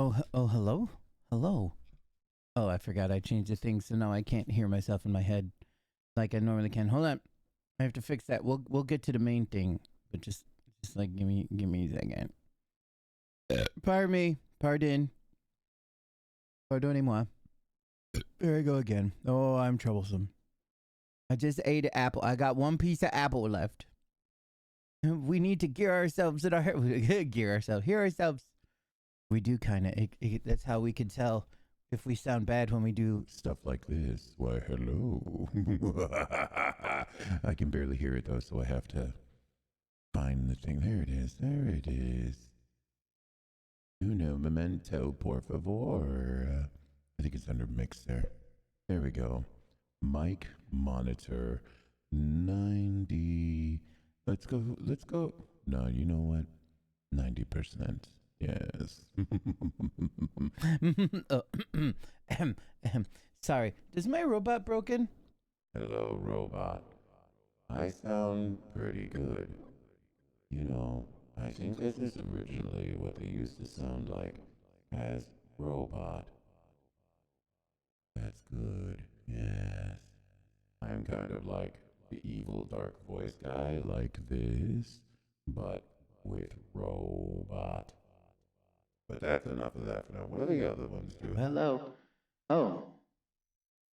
Oh, hello? Hello. Oh, I forgot I changed the thing, so now I can't hear myself in my head like I normally can. Hold on. I have to fix that. We'll get to the main thing, but just like give me a second. Pardon me. Pardonnez-moi. There I go again. Oh, I'm troublesome. I just ate an apple. I got one piece of apple left. We need to gear ourselves in our gear ourselves. Hear ourselves. We do kind of. That's how we can tell if we sound bad when we do Stuff like this. Why, hello. I can barely hear it though, so I have to find the thing. There it is. There it is. Uno momento, por favor. I think it's under mixer. There we go. Mic monitor 90. Let's go. No, you know what? 90%. Yes. Sorry. Is my robot broken? Hello, robot. I sound pretty good. You know, I think this is originally what they used to sound like as robot. That's good. Yes. I'm kind of like the evil dark voice guy like this, but with robot. But that's enough of that for now. What do the other ones do? Hello. Oh.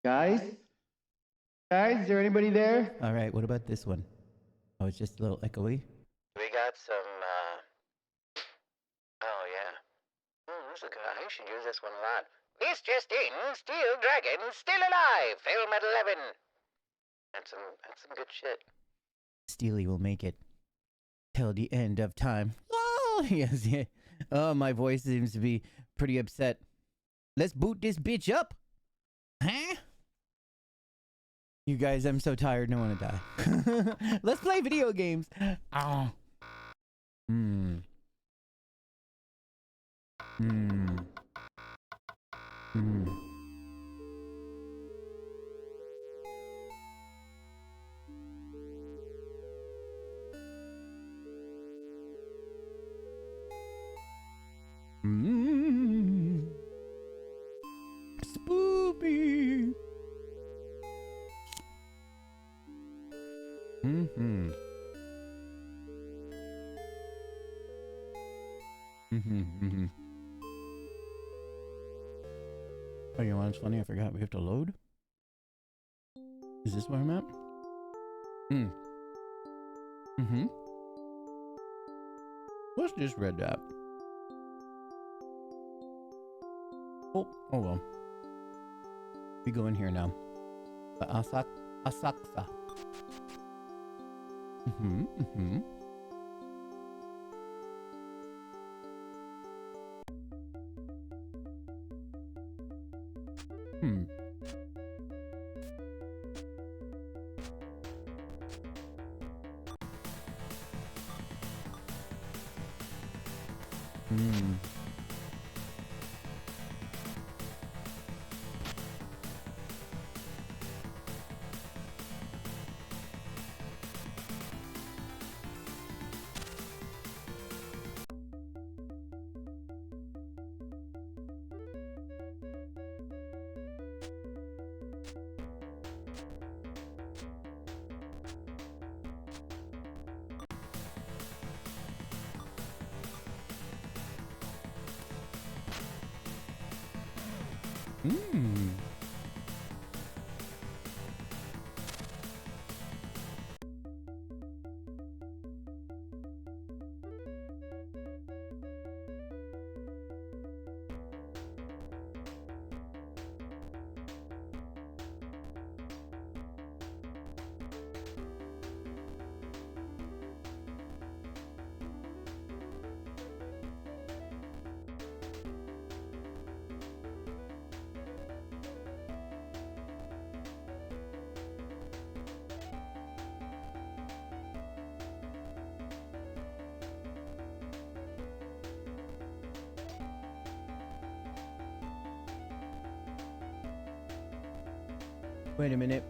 Guys? Guys, is there anybody there? All right, what about this one? Oh, it's just a little echoey. We got some, oh yeah. This is good. I should use this one a lot. This just in, Steel Dragon still alive, film at 11. That's some good shit. Steely will make it till the end of time. Oh, yes, yeah. Oh, my voice seems to be pretty upset. Let's boot this bitch up. Huh? You guys, I'm so tired. No one to die. Let's play video games. Oh. Hmm. Hmm. Hmm. Mm. Spoopy. Mm-hmm. Mm-hmm. Mm-hmm. Oh, you know what's funny? I forgot we have to load. Is this where I'm at? Hmm. Mm-hmm. Let's just read that. Oh well. We go in here now. Asaksa. Mm-hmm. Mm-hmm. Hmm. Hmm. Hmm. Wait a minute.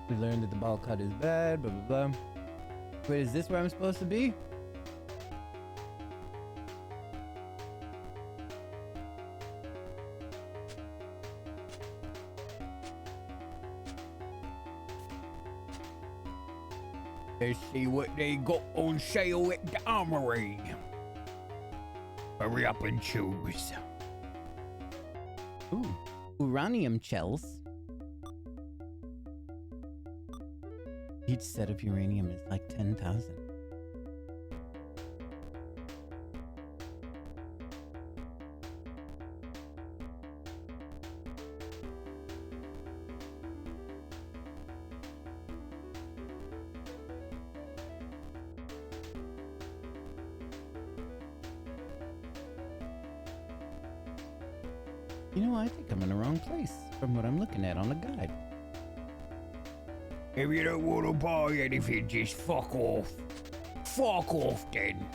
We learned that the ball cut is bad, blah, blah, blah. Wait, is this where I'm supposed to be? Let's see what they got on sale at the armory. Hurry up and choose. Ooh, uranium shells. Each set of uranium is like 10,000. You know, I think I'm in the wrong place from what I'm looking at on the guide. If you don't want to buy anything, just fuck off. Fuck off then.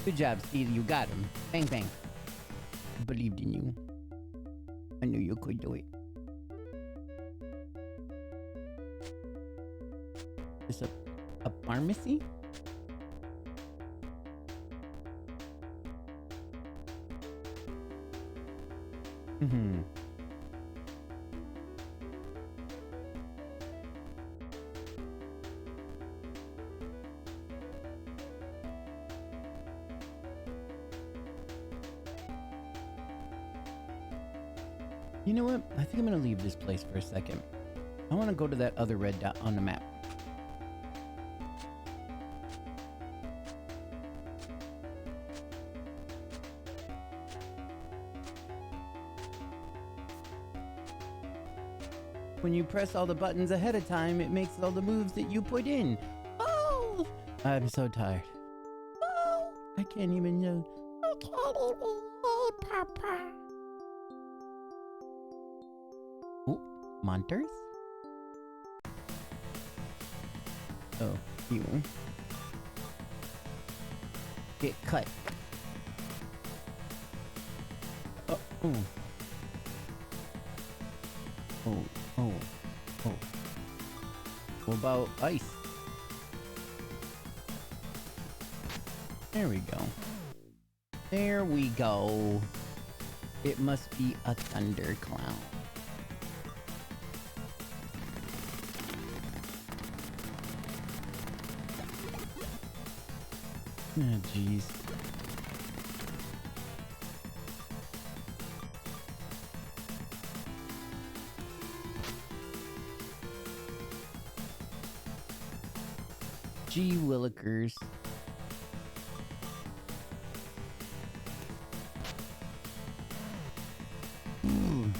Good job, Steve. You got him. Bang, bang. I believed in you. I knew you could do it. Is a pharmacy? Mm-hmm. You know what? I think I'm gonna leave this place for a second. I want to go to that other red dot on the map. When you press all the buttons ahead of time, it makes all the moves that you put in. Oh! I'm so tired. Oh! I can't even know. I can't even know, Papa. Oh, Monters? Oh, you. Get cut. Oh, oh. Oh, oh, oh. What about ice? There we go. There we go. It must be a thunder clown. Oh, jeez. Gee willikers. Ooh.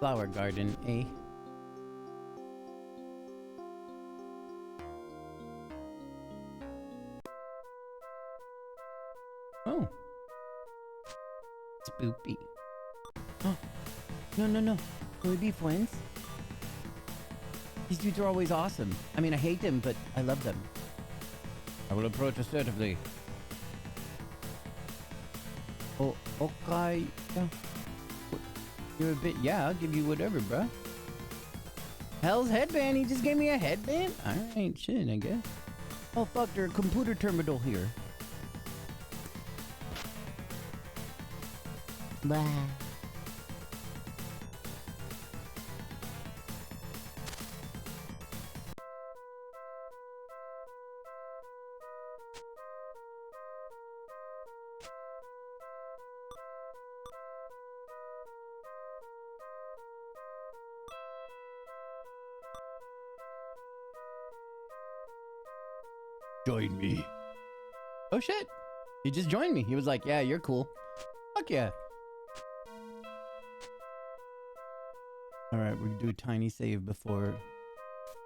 Flower garden, eh? Oh. Spoopy. Oh. No, no, no. Can we be friends? These dudes are always awesome. I mean, I hate them, but I love them. I will approach assertively. Oh, okay. Yeah. You're a bit, yeah, I'll give you whatever, bruh. Hell's headband, he just gave me a headband? Alright, shit, I guess. Oh fuck, there's a computer terminal here. Blah. Join me. Oh shit. He just joined me. He was like, yeah, you're cool. Fuck yeah. Alright, we're gonna do a tiny save before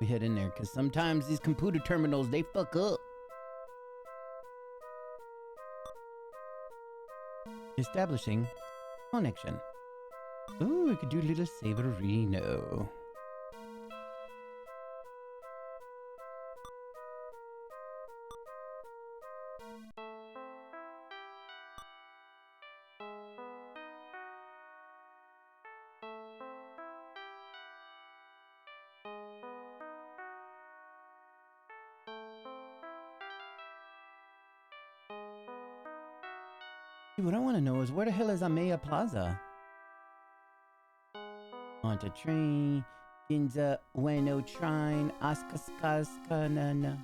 we head in there, because sometimes these computer terminals, they fuck up. Establishing connection. Ooh, we could do a little saverino. What I want to know is where the hell is Amaya Plaza? Onto train, Ginza, Ueno Shrine, Askaskaskanana.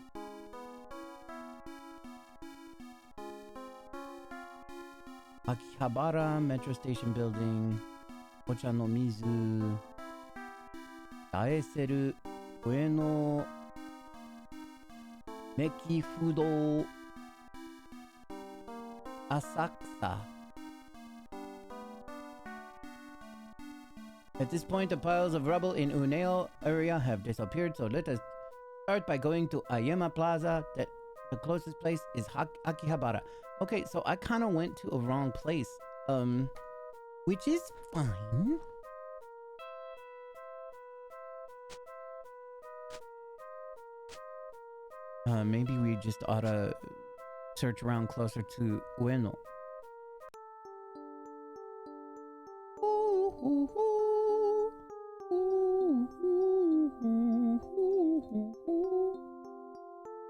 Akihabara Metro Station Building, Ochanomizu, Daeseru, Ueno, Mekifudo, Asakusa. At this point, the piles of rubble in Uneo area have disappeared, so let us start by going to Ayema Plaza. That the closest place is Akihabara. Okay, so I kind of went to a wrong place, which is fine. Maybe we just ought to search around closer to Ueno.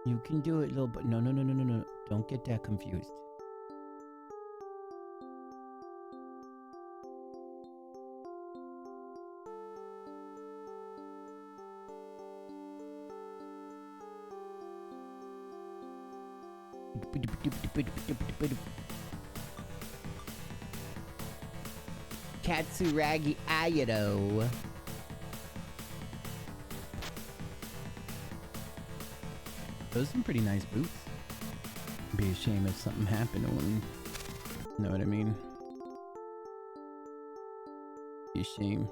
You can do it, little but no. Don't get that confused. Katsuragi Ayado. Those are some pretty nice boots. Be a shame if something happened to them. Know what I mean? Be a shame.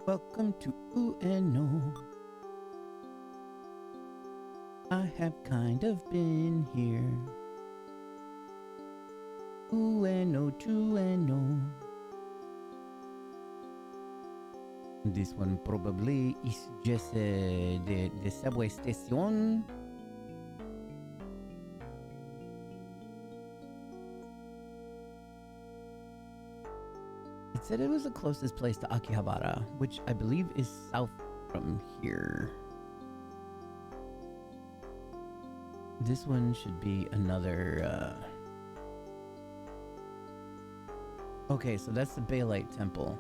Welcome to Ueno. I have kind of been here. Ueno to Ueno. This one probably is just the subway station. It said it was the closest place to Akihabara, which I believe is south from here. This one should be another, Okay, so that's the Baelite Temple.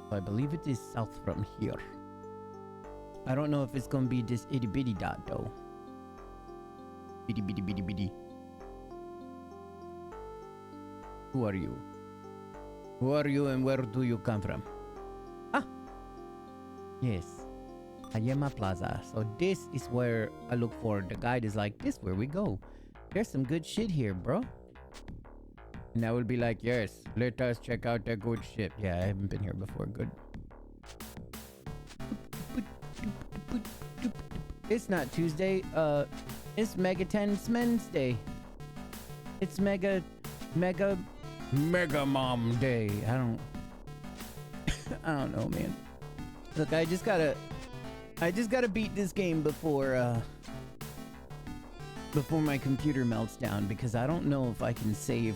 So I believe it is south from here. I don't know if it's gonna be this itty bitty dot though. Bitty bitty bitty bitty. Who are you? Who are you and where do you come from? Ah! Yes. Ayema Plaza. So this is where I look for. The guide is like, this where we go. There's some good shit here, bro. And I will be like, yes, let us check out the good shit. Yeah, I haven't been here before. Good. It's not Tuesday. It's Mega Tense Men's Day. It's Mega Mom Day. I don't know, man. Look, I just gotta beat this game before my computer melts down, because I don't know if I can save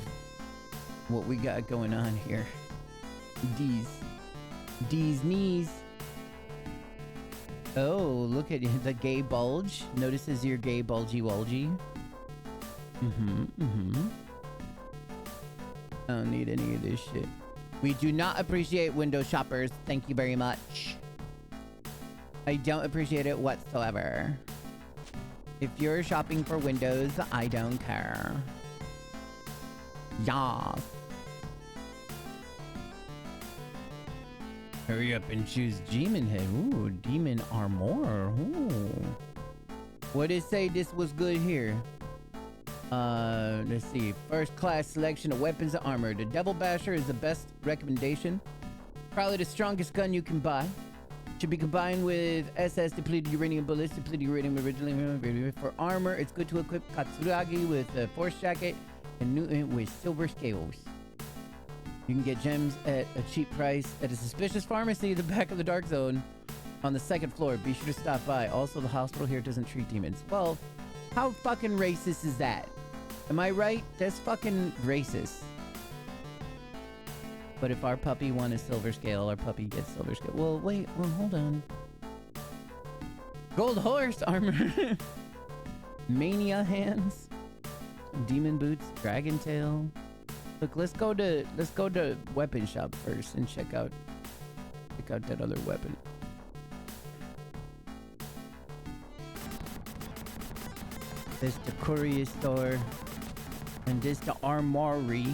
what we got going on here. D's knees. Oh, look at the gay bulge. Notices your gay bulgy bulgy. I don't need any of this shit. We do not appreciate window shoppers. Thank you very much. I don't appreciate it whatsoever. If you're shopping for windows, I don't care. Yeah. Hurry up and choose Demon Head. Ooh, Demon Armor. Ooh. What did it say this was good here? Let's see. First class selection of weapons and armor. The Devil Basher is the best recommendation. Probably the strongest gun you can buy. Should be combined with SS depleted uranium bullets, depleted uranium originally. For armor, it's good to equip Katsuragi with a force jacket and Newton with silver scales. You can get gems at a cheap price at a suspicious pharmacy at the back of the Dark Zone on the second floor. Be sure to stop by. Also, the hospital here doesn't treat demons. Well, how fucking racist is that? Am I right? That's fucking racist. But if our puppy won a silver scale, our puppy gets silver scale. Well, wait. Well, hold on. Gold horse armor. Mania hands. Demon boots. Dragon tail. Look, let's go to weapon shop first and check out that other weapon. This the courier store. And this the armory.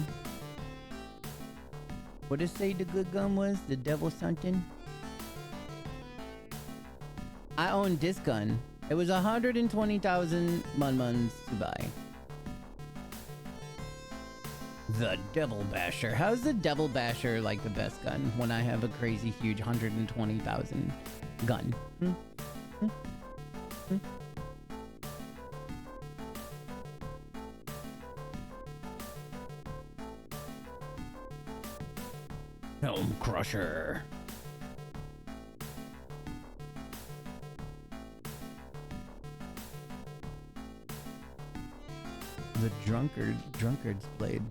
What did it say the good gun was? The devil something? I owned this gun. It was 120,000 mun to buy. The Devil Basher. How's the Devil Basher like the best gun when I have a crazy huge 120,000 gun? Helm Crusher. The drunkard's blade.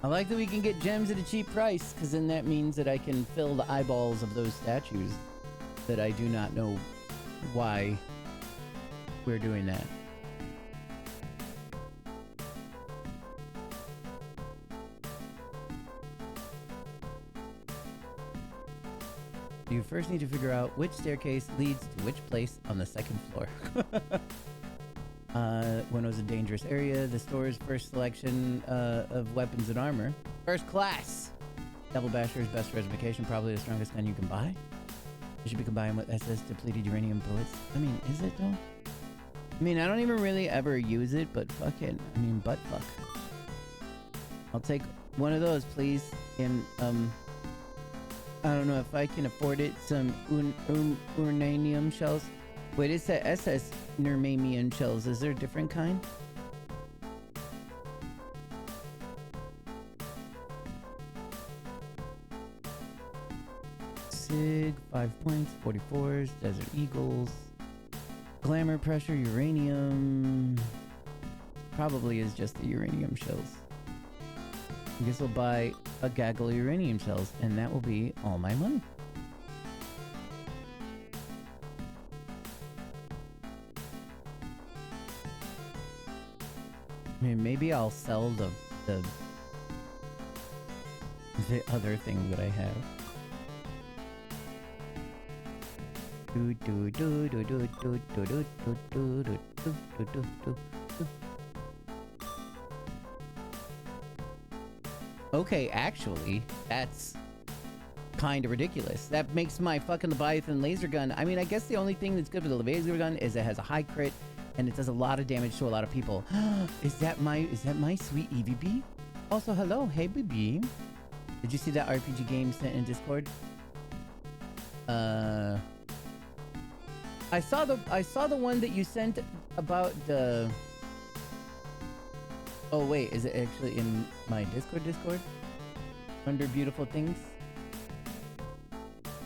I like that we can get gems at a cheap price, because then that means that I can fill the eyeballs of those statues that I do not know why we're doing that. You first need to figure out which staircase leads to which place on the second floor. When it was a dangerous area, the store's first selection of weapons and armor. First class! Devil Basher's best specification, probably the strongest gun you can buy. It should be combined with SS depleted uranium bullets. I mean, is it though? I mean, I don't even really ever use it, but fuck it. I mean, butt fuck. I'll take one of those, please. And, I don't know if I can afford it. Some uranium shells. Wait, it's the SS Nermamian shells. Is there a different kind? Sig, 5 points, 44s, Desert Eagles, Glamour Pressure, Uranium. Probably is just the uranium shells. I guess I'll buy a gaggle of uranium shells, and that will be all my money. I mean, maybe I'll sell the other thing that I have. Okay, actually, that's kind of ridiculous. That makes my fucking Leviathan laser gun. I mean, I guess the only thing that's good with the laser gun is it has a high crit and it does a lot of damage to a lot of people. Is that my sweet EVB? Also, hello, hey BB. Did you see that RPG game sent in Discord? I saw the one that you sent about the. Oh wait, is it actually in my Discord? Under beautiful things?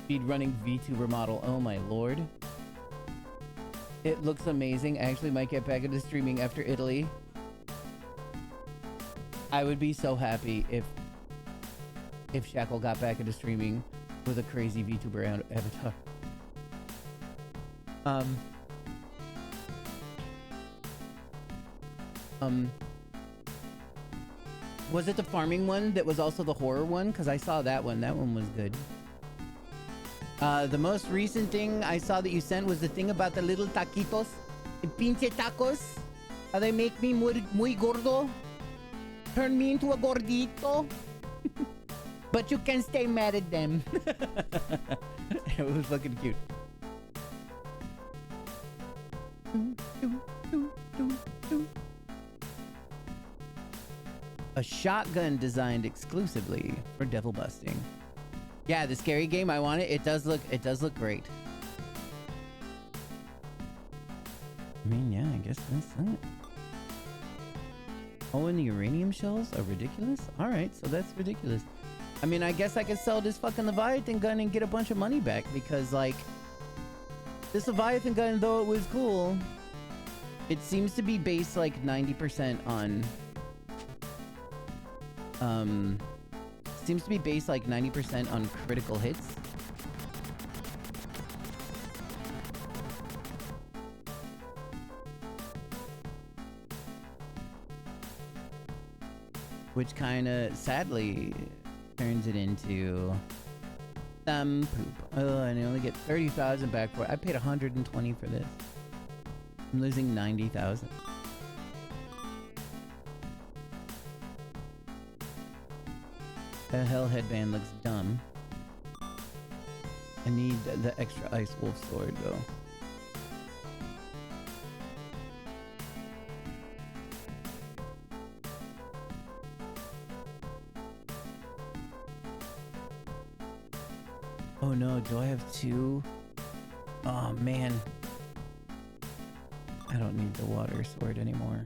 Speed running VTuber model. Oh my lord. It looks amazing. I actually might get back into streaming after Italy. I would be so happy if Shackle got back into streaming with a crazy VTuber avatar. Was it the farming one that was also the horror one? Because I saw that one. That one was good. The most recent thing I saw that you sent was the thing about the little taquitos. The pinche tacos. How they make me muy gordo. Turn me into a gordito. But you can stay mad at them. It was fucking cute. A shotgun designed exclusively for devil busting. Yeah, the scary game, I want it. It does look great. I mean, yeah, I guess that's it. Oh, and the uranium shells are ridiculous? Alright, so that's ridiculous. I mean, I guess I could sell this fucking Leviathan gun and get a bunch of money back because, like, this Leviathan gun, though it was cool, it seems to be based like 90% on, seems to be based like 90% on critical hits. Which kind of sadly turns it into some poop. Oh, and I only get 30,000 back for it. I paid 120 for this. I'm losing 90,000. The hell headband looks dumb. I need the extra Ice Wolf sword though. Oh no, do I have two? Oh man. I don't need the water sword anymore.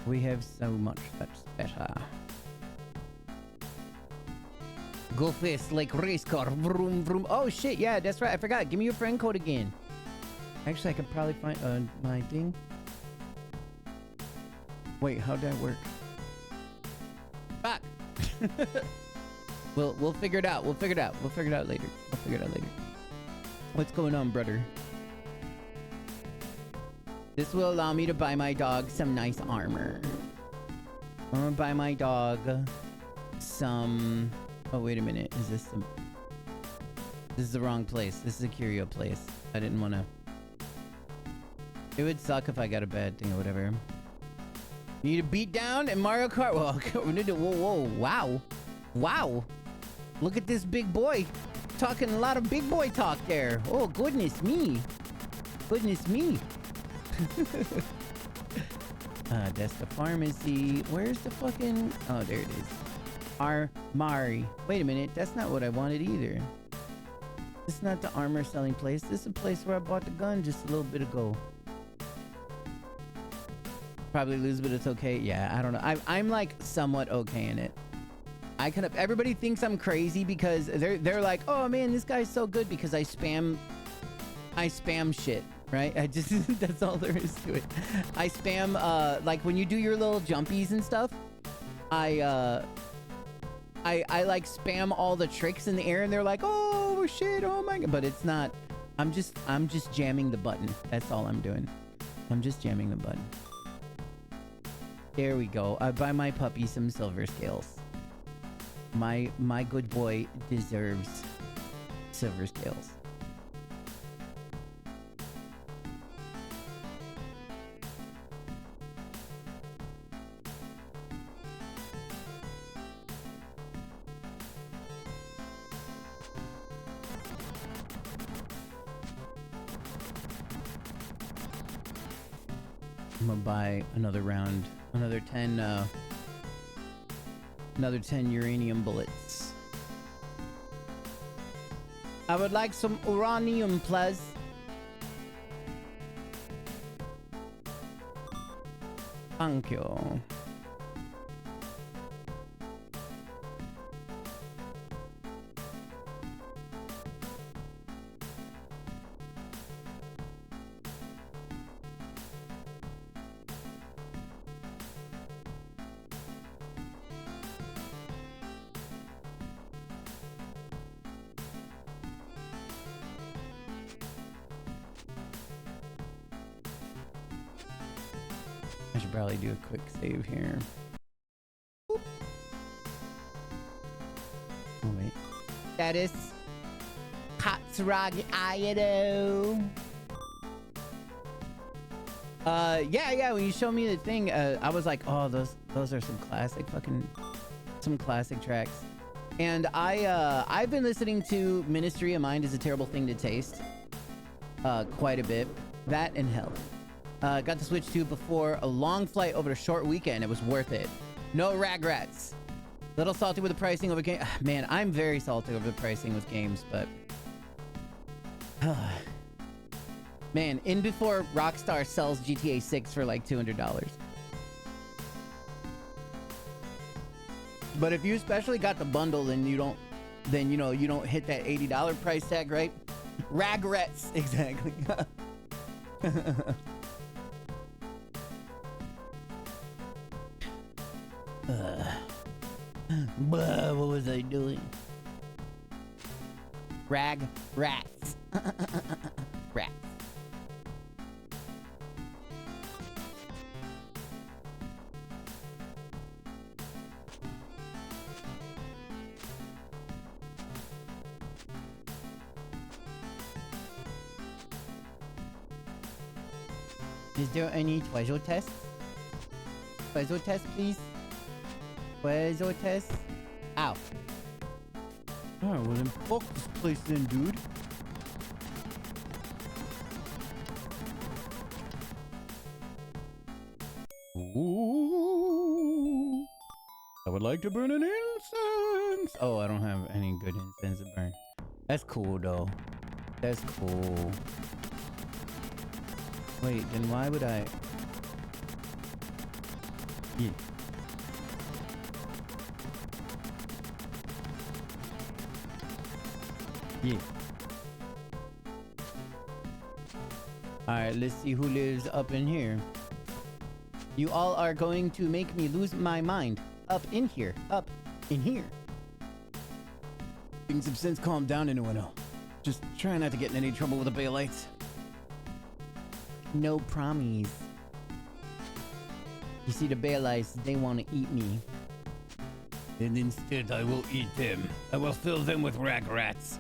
We have so much that's better. Go fast like race car. Vroom vroom. Oh shit, yeah, that's right. I forgot. Give me your friend code again. Actually, I could probably find my thing. Wait, how'd that work? Fuck. We'll figure it out. We'll figure it out. We'll figure it out later. We'll figure it out later. What's going on, brother? This will allow me to buy my dog some nice armor. I'm gonna buy my dog some... Oh, wait a minute. Is this some... This is the wrong place. This is a curio place. I didn't want to... It would suck if I got a bad thing or whatever. You need a beat down in Mario Kart? Well, whoa, wow. Wow. Look at this big boy. Talking a lot of big boy talk there. Oh, goodness me. Goodness me. That's the pharmacy. Where's the fucking... Oh, there it is. Armory. Wait a minute. That's not what I wanted either. This is not the armor selling place. This is a place where I bought the gun just a little bit ago. Probably lose, but it's okay. Yeah, I don't know. I'm like somewhat okay in it. I kind of... Everybody thinks I'm crazy because they're like, oh man, this guy's so good because I spam shit. Right? I just... That's all there is to it. I spam, like, when you do your little jumpies and stuff, I like spam all the tricks in the air and they're like, oh shit, oh my god. But it's not... I'm just jamming the button. That's all I'm doing. I'm just jamming the button. There we go. I buy my puppy some silver scales. My good boy deserves silver scales. I'm gonna buy another round, another 10 uranium bullets. I would like some uranium, please. Thank you. I should probably do a quick save here. Boop. Oh wait. Status. Katsuragi Ayado. Yeah, when you showed me the thing, I was like, oh, those are some classic some classic tracks. And I've been listening to Ministry of Mind is a Terrible Thing to Taste quite a bit. That and Hell. Got to switch to before a long flight over a short weekend. It was worth it. No regrets. Little salty with the pricing over game. Man, I'm very salty over the pricing with games, but man, in before Rockstar sells GTA 6 for like $200. But if you especially got the bundle, then you don't hit that $80 price tag, right? Regrets, exactly. What was I doing? Rats. Rats. Is there any Tweezo tests? Tweezo test, please. Tweezo test. Ow. Alright, well then fuck this place then, dude. Ooh. I would like to burn an incense. Oh, I don't have any good incense to burn. That's cool though. That's cool. Wait, then why would I? Yeah. Yeah. Alright, let's see who lives up in here. You all are going to make me lose my mind. Up in here. Up in here. Things have since calmed down in Ueno. Just try not to get in any trouble with the Baelites. No promise. You see, the Baelites, they want to eat me. And instead I will eat them. I will fill them with rats.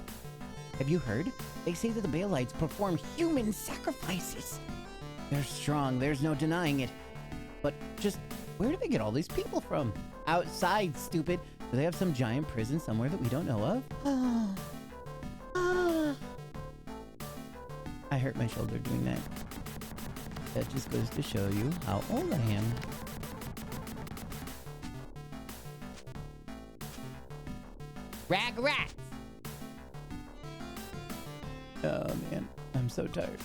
Have you heard? They say that the Baelites perform human sacrifices. They're strong, there's no denying it. But just, where do they get all these people from? Outside, stupid. Do they have some giant prison somewhere that we don't know of? I hurt my shoulder doing that. That just goes to show you how old I am. Rats! Oh man, I'm so tired.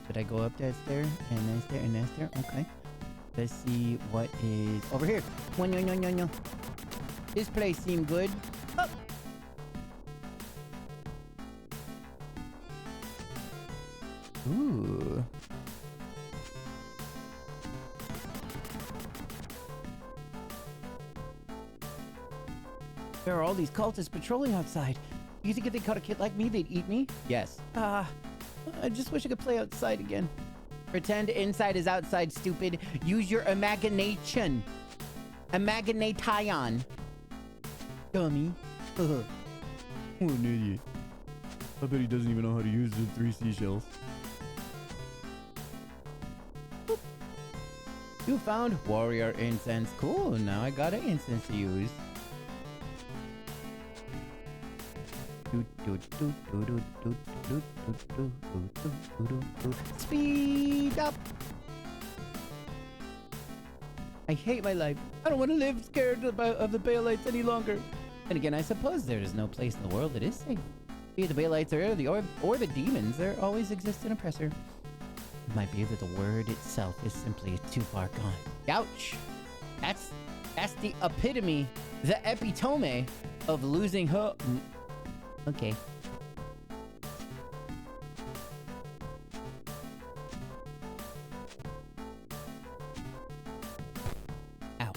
Did I go up that stair? And that stair, and that stair? Okay. Let's see what is over here. No. This place seemed good. Up. Ooh. There are all these cultists patrolling outside. You think if they caught a kid like me, they'd eat me? Yes. I just wish I could play outside again. Pretend inside is outside, stupid. Use your imagination. Imagination. Dummy. What an idiot. I bet he doesn't even know how to use the 3 seashells. Boop. You found warrior incense. Cool, now I got an incense to use. Speed up! I hate my life. I don't want to live scared of the Baelites any longer. And again, I suppose there is no place in the world that is safe. Be it the Baelites or the demons, there always exists an oppressor. It might be that the word itself is simply too far gone. Ouch! That's the epitome, the epitome of losing hope. Okay. Ow.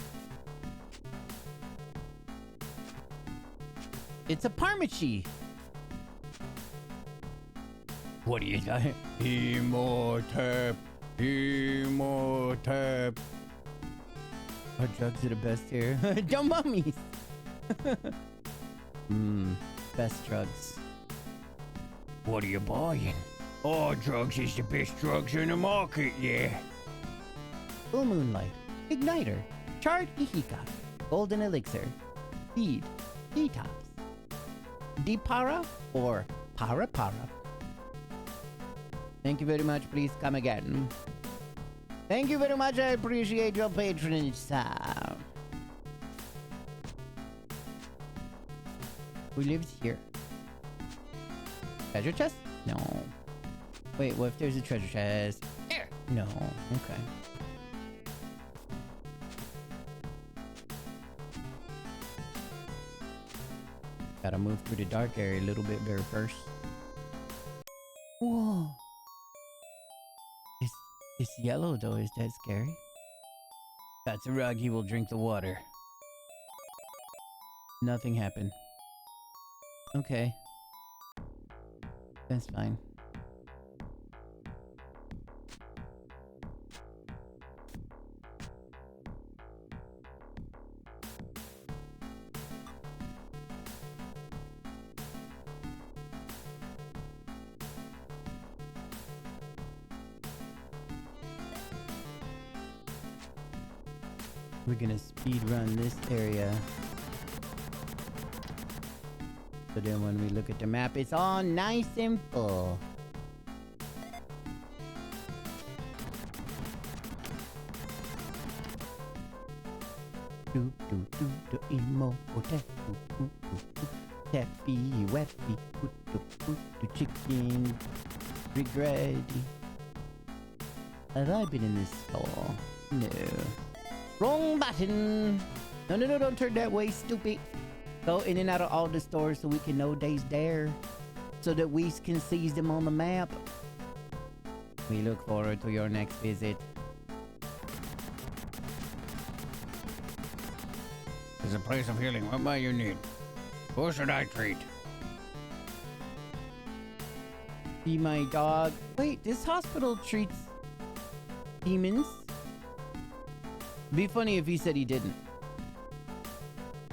It's a Parmachi. What do you got? Immortep. Our drugs are the best here. Dumb mummies. Best drugs. What are you buying? All drugs is the best drugs in the market, yeah. Full Moonlight, Igniter, Charred Ihika, Golden Elixir, Speed, Detox, Dipara, or Para Para. Thank you very much, please come again. Thank you very much, I appreciate your patronage, sir. Who lives here? Treasure chest? No. Wait, what if there's a treasure chest? Here! No, okay. Gotta move through the dark area a little bit very first. Whoa. It's yellow though, is that scary? That's a rug, he will drink the water. Nothing happened. Okay. That's fine. We're gonna speed run this area. So then when we look at the map, it's all nice and full. Do do do do emo tappy wappy do chicken regretty. Have I been in this store? No. Wrong button. No, don't turn that way, stupid. Go in and out of all the stores so we can know they's there. So that we can seize them on the map. We look forward to your next visit. There's a place of healing. What might you need? Who should I treat? Be my dog. Wait, this hospital treats demons? Be funny if he said he didn't.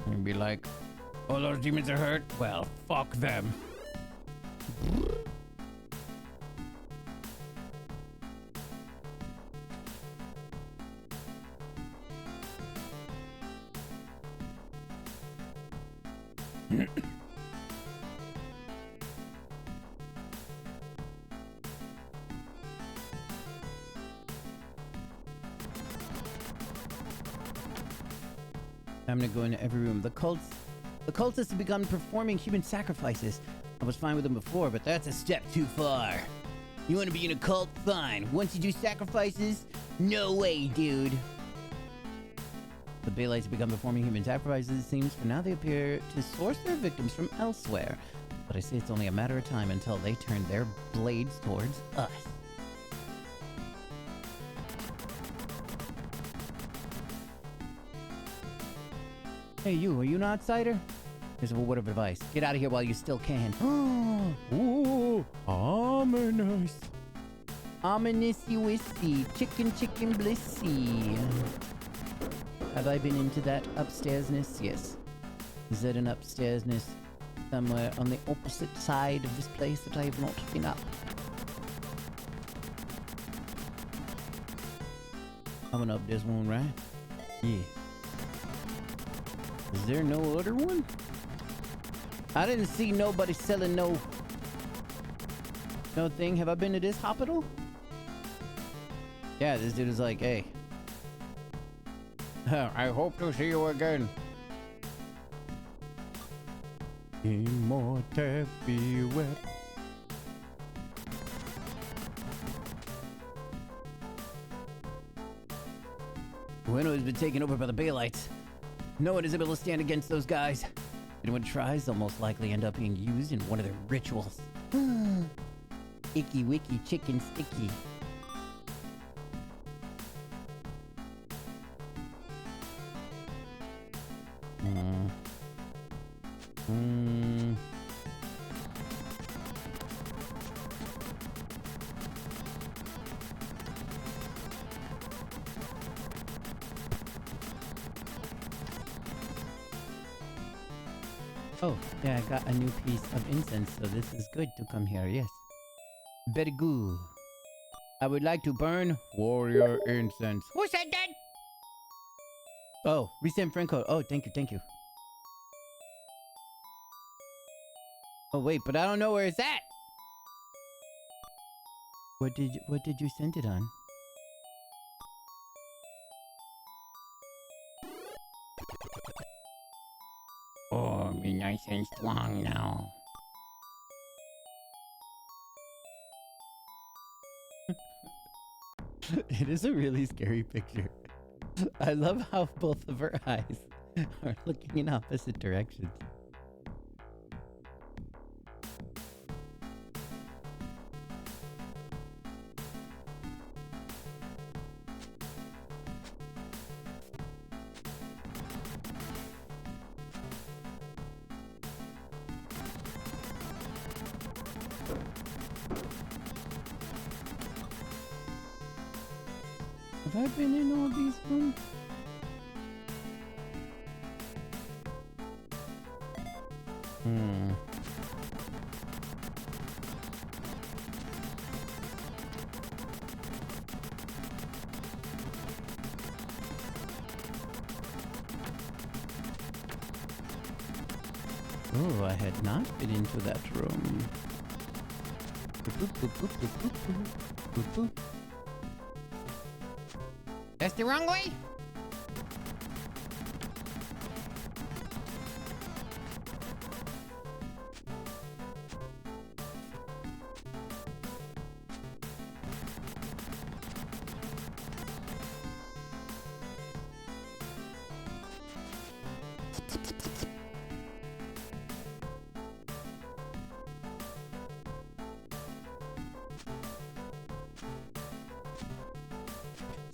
And be like, oh, those demons are hurt? Well, fuck them. I'm gonna go into every room. The cultists have begun performing human sacrifices. I was fine with them before, but that's a step too far. You wanna be in a cult? Fine. Once you do sacrifices? No way, dude. The Baylights have begun performing human sacrifices, it seems. For now, they appear to source their victims from elsewhere. But I say it's only a matter of time until they turn their blades towards us. Hey, you, are you an outsider? Here's a word of advice. Get out of here while you still can. Ooh, ominous. Ominousy wissy. Chicken blissy. Have I been into that upstairsness? Yes. Is there an upstairsness somewhere on the opposite side of this place that I have not been up? Coming up this one, right? Yeah. Is there no other one? I didn't see nobody selling no thing. Have I been to this hospital? Yeah, this dude is like, hey. I hope to see you again. Immortal be wet. Ueno has been taken over by the Baylights. No one is able to stand against those guys. Anyone tries, they'll most likely end up being used in one of their rituals. Icky wicky chicken sticky. Oh, yeah, I got a new piece of incense, so this is good to come here, yes. Very good. I would like to burn warrior incense. Who said that? Oh, resend friend code. Oh, thank you, thank you. Oh wait, but I don't know where it's at. What did you send it on? Oh, be nice and strong now. It is a really scary picture. I love how both of her eyes are looking in opposite directions. Have I been in all these rooms? Oh, I had not been into that room. That's the wrong way?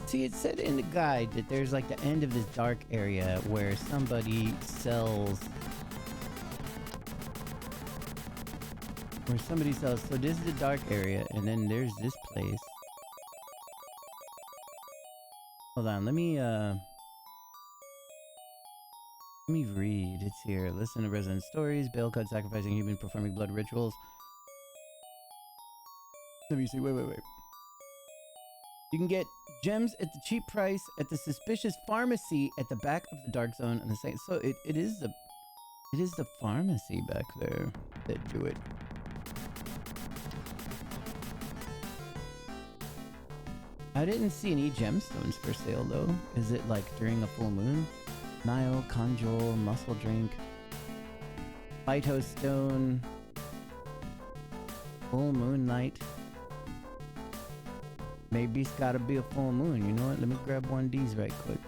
See, it said in the guide that there's like the end of this dark area where somebody sells. So this is the dark area, and then there's this place. Hold on, let me read. It's here. Listen to resident stories. Bail code sacrificing human performing blood rituals. Let me see. Wait. You can get gems at the cheap price at the suspicious pharmacy at the back of the dark zone on the site. So it is the pharmacy back there that do it. I didn't see any gemstones for sale though. Is it like during a full moon? Nile, Conjure, Muscle Drink, Phyto Stone, Full Moon Night. Maybe it's gotta be a full moon. You know what? Let me grab one of these right quick.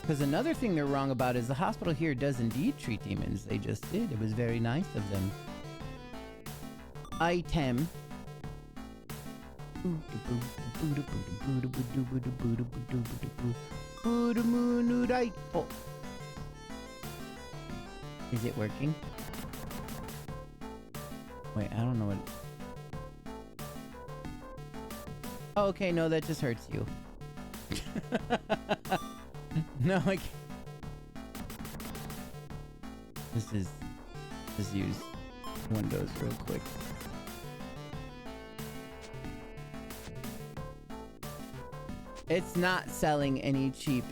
Because another thing they're wrong about is the hospital here does indeed treat demons. They just did. It was very nice of them. Item. Oh. Is it working? Wait, I don't know what. Oh, okay, no, that just hurts you. No, I can't. Just use Windows real quick. It's not selling any cheap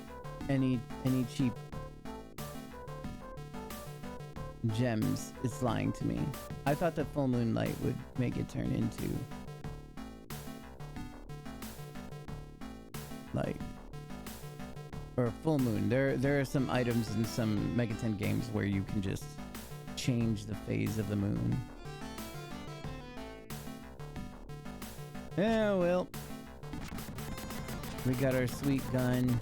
gems. It's lying to me. I thought that full moonlight would make it turn into like, or full moon. There are some items in some Mega 10 games where you can just change the phase of the moon. Yeah, well, we got our sweet gun.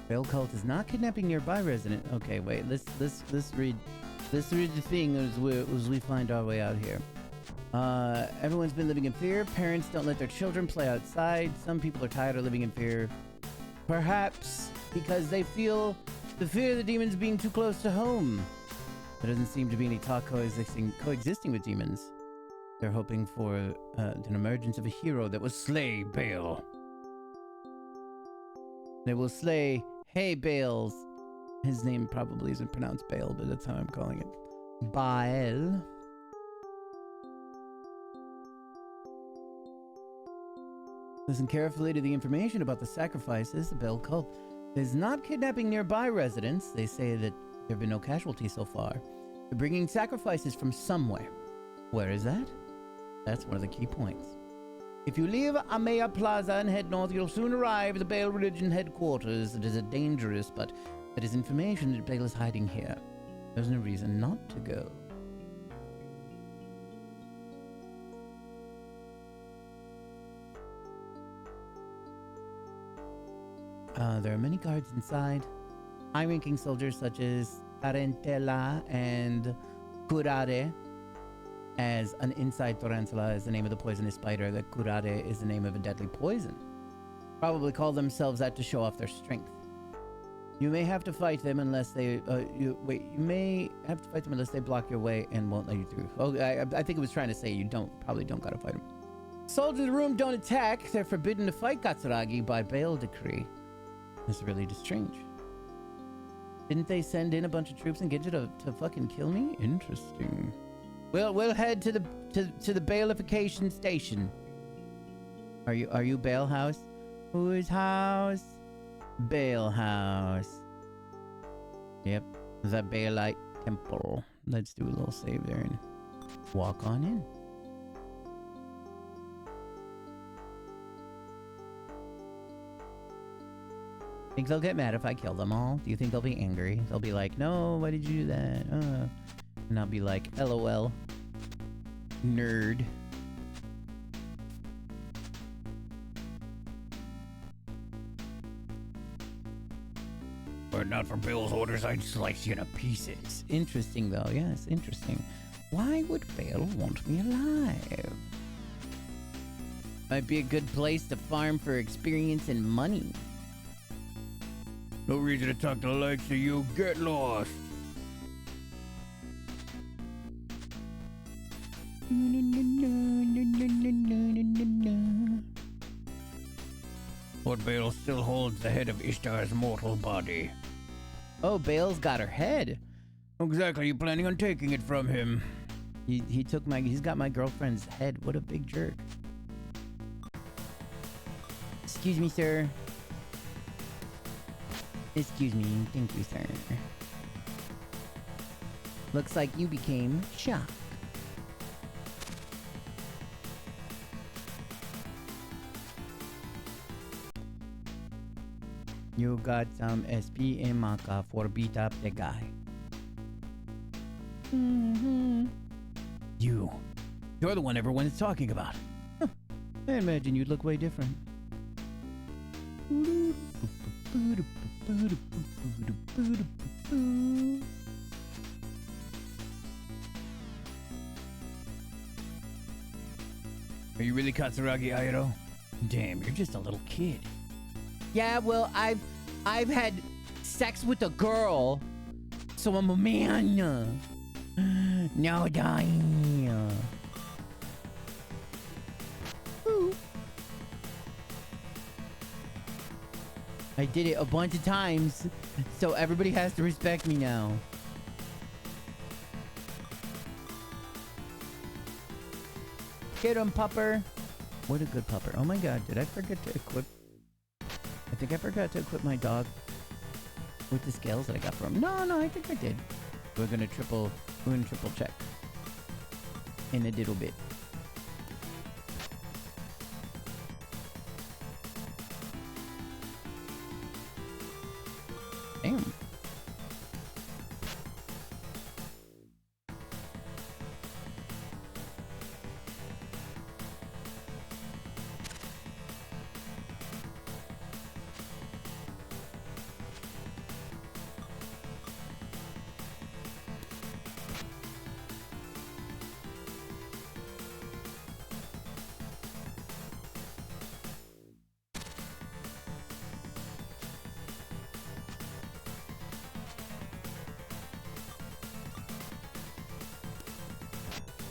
Failed cult is not kidnapping nearby resident. Okay, wait. Let's read. Let's read the thing as we find our way out here. Everyone's been living in fear. Parents don't let their children play outside. Some people are tired of living in fear. Perhaps because they feel the fear of the demons being too close to home. There doesn't seem to be any talk coexisting with demons. They're hoping for an emergence of a hero that will slay Baal. They will slay Hey Baals. His name probably isn't pronounced Baal, but that's how I'm calling it. Baal. Listen carefully to the information about the sacrifices. The Baal cult is not kidnapping nearby residents. They say that there have been no casualties so far. They're bringing sacrifices from somewhere. Where is that? That's one of the key points. If you leave Amaya Plaza and head north, you'll soon arrive at the Baal religion headquarters. It is a dangerous, but it is information that Baal is hiding here. There's no reason not to go. There are many guards inside. High-ranking soldiers such as Tarantella and Curare. As an inside tarantula is the name of the poisonous spider, the Curare is the name of a deadly poison. Probably call themselves that to show off their strength. You may have to fight them unless they you may have to fight them unless they block your way and won't let you through. Oh, I think it was trying to say you probably don't gotta fight them. Soldiers in the room don't attack. They're forbidden to fight Katsuragi by Baal decree. It's really strange. Didn't they send in a bunch of troops and get you to fucking kill me? Interesting. We'll head to the Baalification station. Are you Baal House? Whose house? Baal House. Yep. There's that Baalite temple. Let's do a little save there and walk on in. Think they'll get mad if I kill them all? Do you think they'll be angry? They'll be like, no, why did you do that? And I'll be like, LOL. Nerd. But not for Baal's orders, I'd slice you to pieces. Interesting, though. Yes, interesting. Why would Baal want me alive? Might be a good place to farm for experience and money. No reason to talk to the likes of you. Get lost. But Baal still holds the head of Ishtar's mortal body. Oh, Baal's got her head. Exactly, you planning on taking it from him? He's got my girlfriend's head. What a big jerk. Excuse me, sir. Excuse me. Thank you, sir. Looks like you became shocked. You got some SP and Maka for beat up the guy. You're the one everyone is talking about. Huh. I imagine you'd look way different. Are you really Katsuragi Airo? Damn, you're just a little kid. Yeah, well, I've had sex with a girl, so I'm a man. No dying. I did it a bunch of times, so everybody has to respect me now. Get him, pupper. What a good pupper. Oh my god, did I forget to equip... I think I forgot to equip my dog with the scales that I got from him. No, I think I did. We're gonna triple check in a little bit. Damn.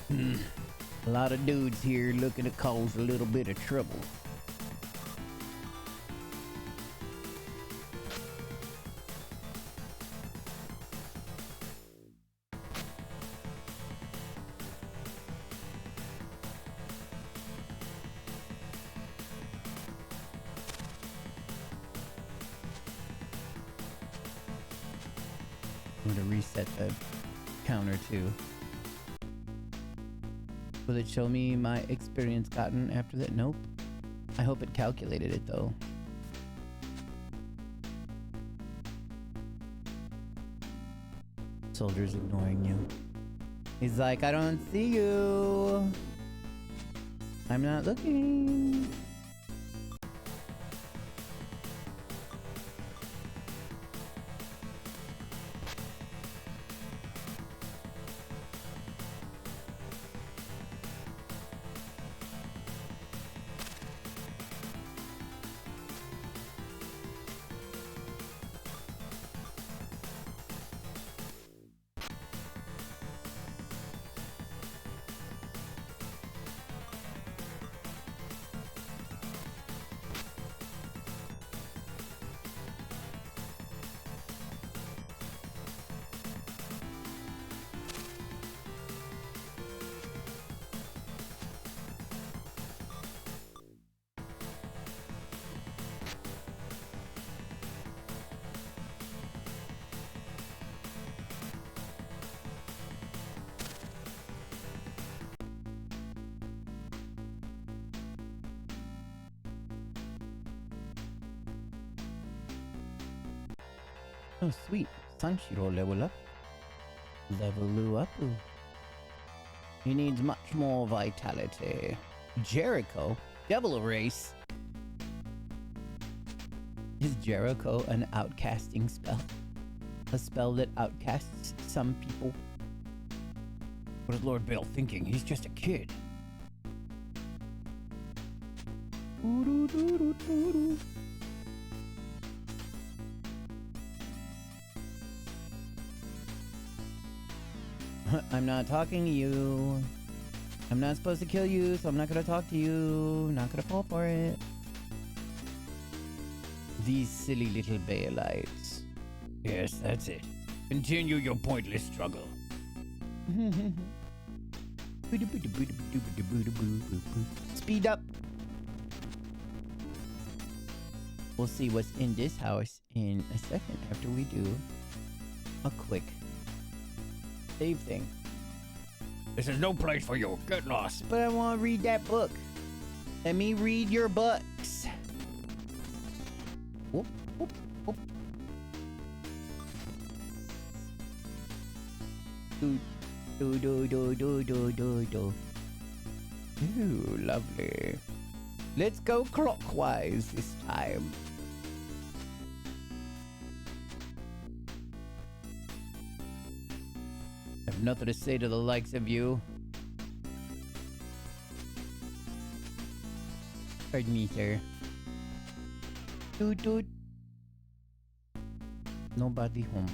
A lot of dudes here looking to cause a little bit of trouble. I'm gonna reset the counter too. Will it show me my experience gotten after that? Nope. I hope it calculated it though. Soldier's ignoring you. He's like, I don't see you. I'm not looking. Oh, sweet. Sanshiro level up. Level up. He needs much more vitality. Jericho? Devil Erase? Is Jericho an outcasting spell? A spell that outcasts some people? What is Lord Bill thinking? He's just a kid. I'm not talking to you. I'm not supposed to kill you, so I'm not gonna talk to you. Not gonna fall for it. These silly little Baalites. Yes, that's it. Continue your pointless struggle. Speed up. We'll see what's in this house in a second after we do a quick save thing. This is no place for you. Get lost. But I want to read that book. Let me read your books. Whoop, whoop, whoop. Do, do, do, do, do, do, do, do. Ooh, lovely. Let's go clockwise this time. I have nothing to say to the likes of you. Pardon me, sir. Doot doot. Nobody home.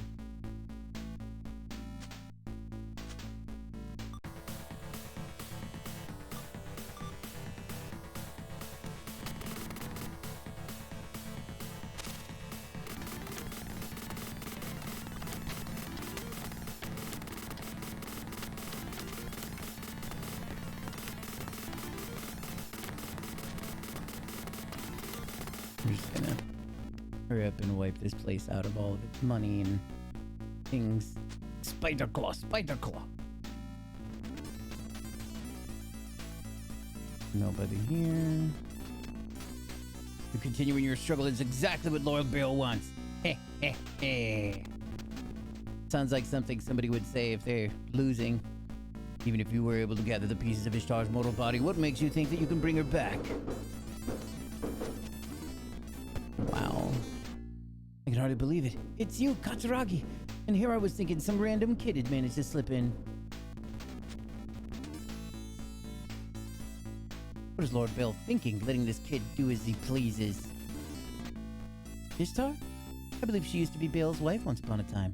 I'm just gonna hurry up and wipe this place out of all of its money and things. Spider claw, spider claw. Nobody here. You continuing your struggle is exactly what Lord Bill wants. Heh heh heh. Sounds like something somebody would say if they're losing. Even if you were able to gather the pieces of Ishtar's mortal body, what makes you think that you can bring her back? Wow. I can hardly believe it. It's you, Katsuragi. And here I was thinking some random kid had managed to slip in. What is Lord Bill thinking, letting this kid do as he pleases? Ishtar? I believe she used to be Bill's wife once upon a time.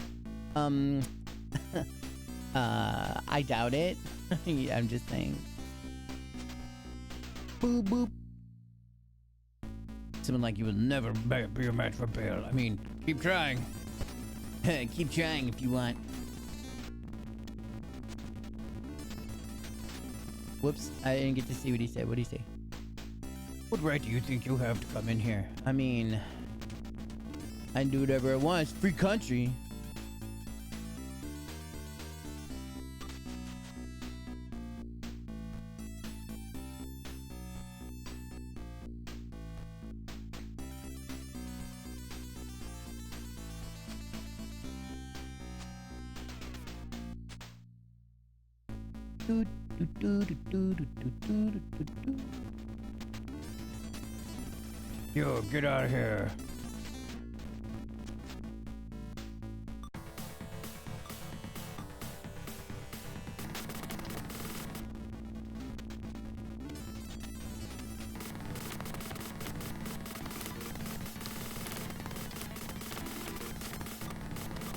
I doubt it. Yeah, I'm just saying. Boop boop. Someone like you will never be a match for Bale. I mean, keep trying. Keep trying if you want. Whoops, I didn't get to see what he said. What did he say? What right do you think you have to come in here? I mean, I can do whatever I want. It's a free country. Do, do, do, do, do, do, do, do, do, do. Yo, get out of here.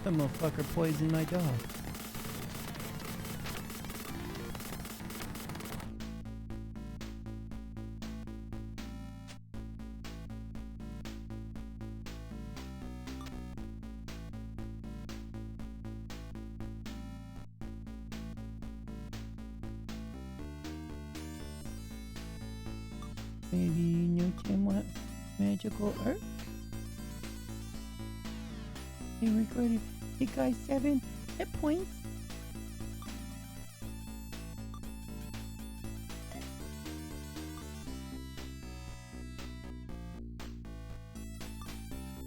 That motherfucker poisoned my dog. Maybe new team what? Magical Earth? He recorded. He got 7 hit points.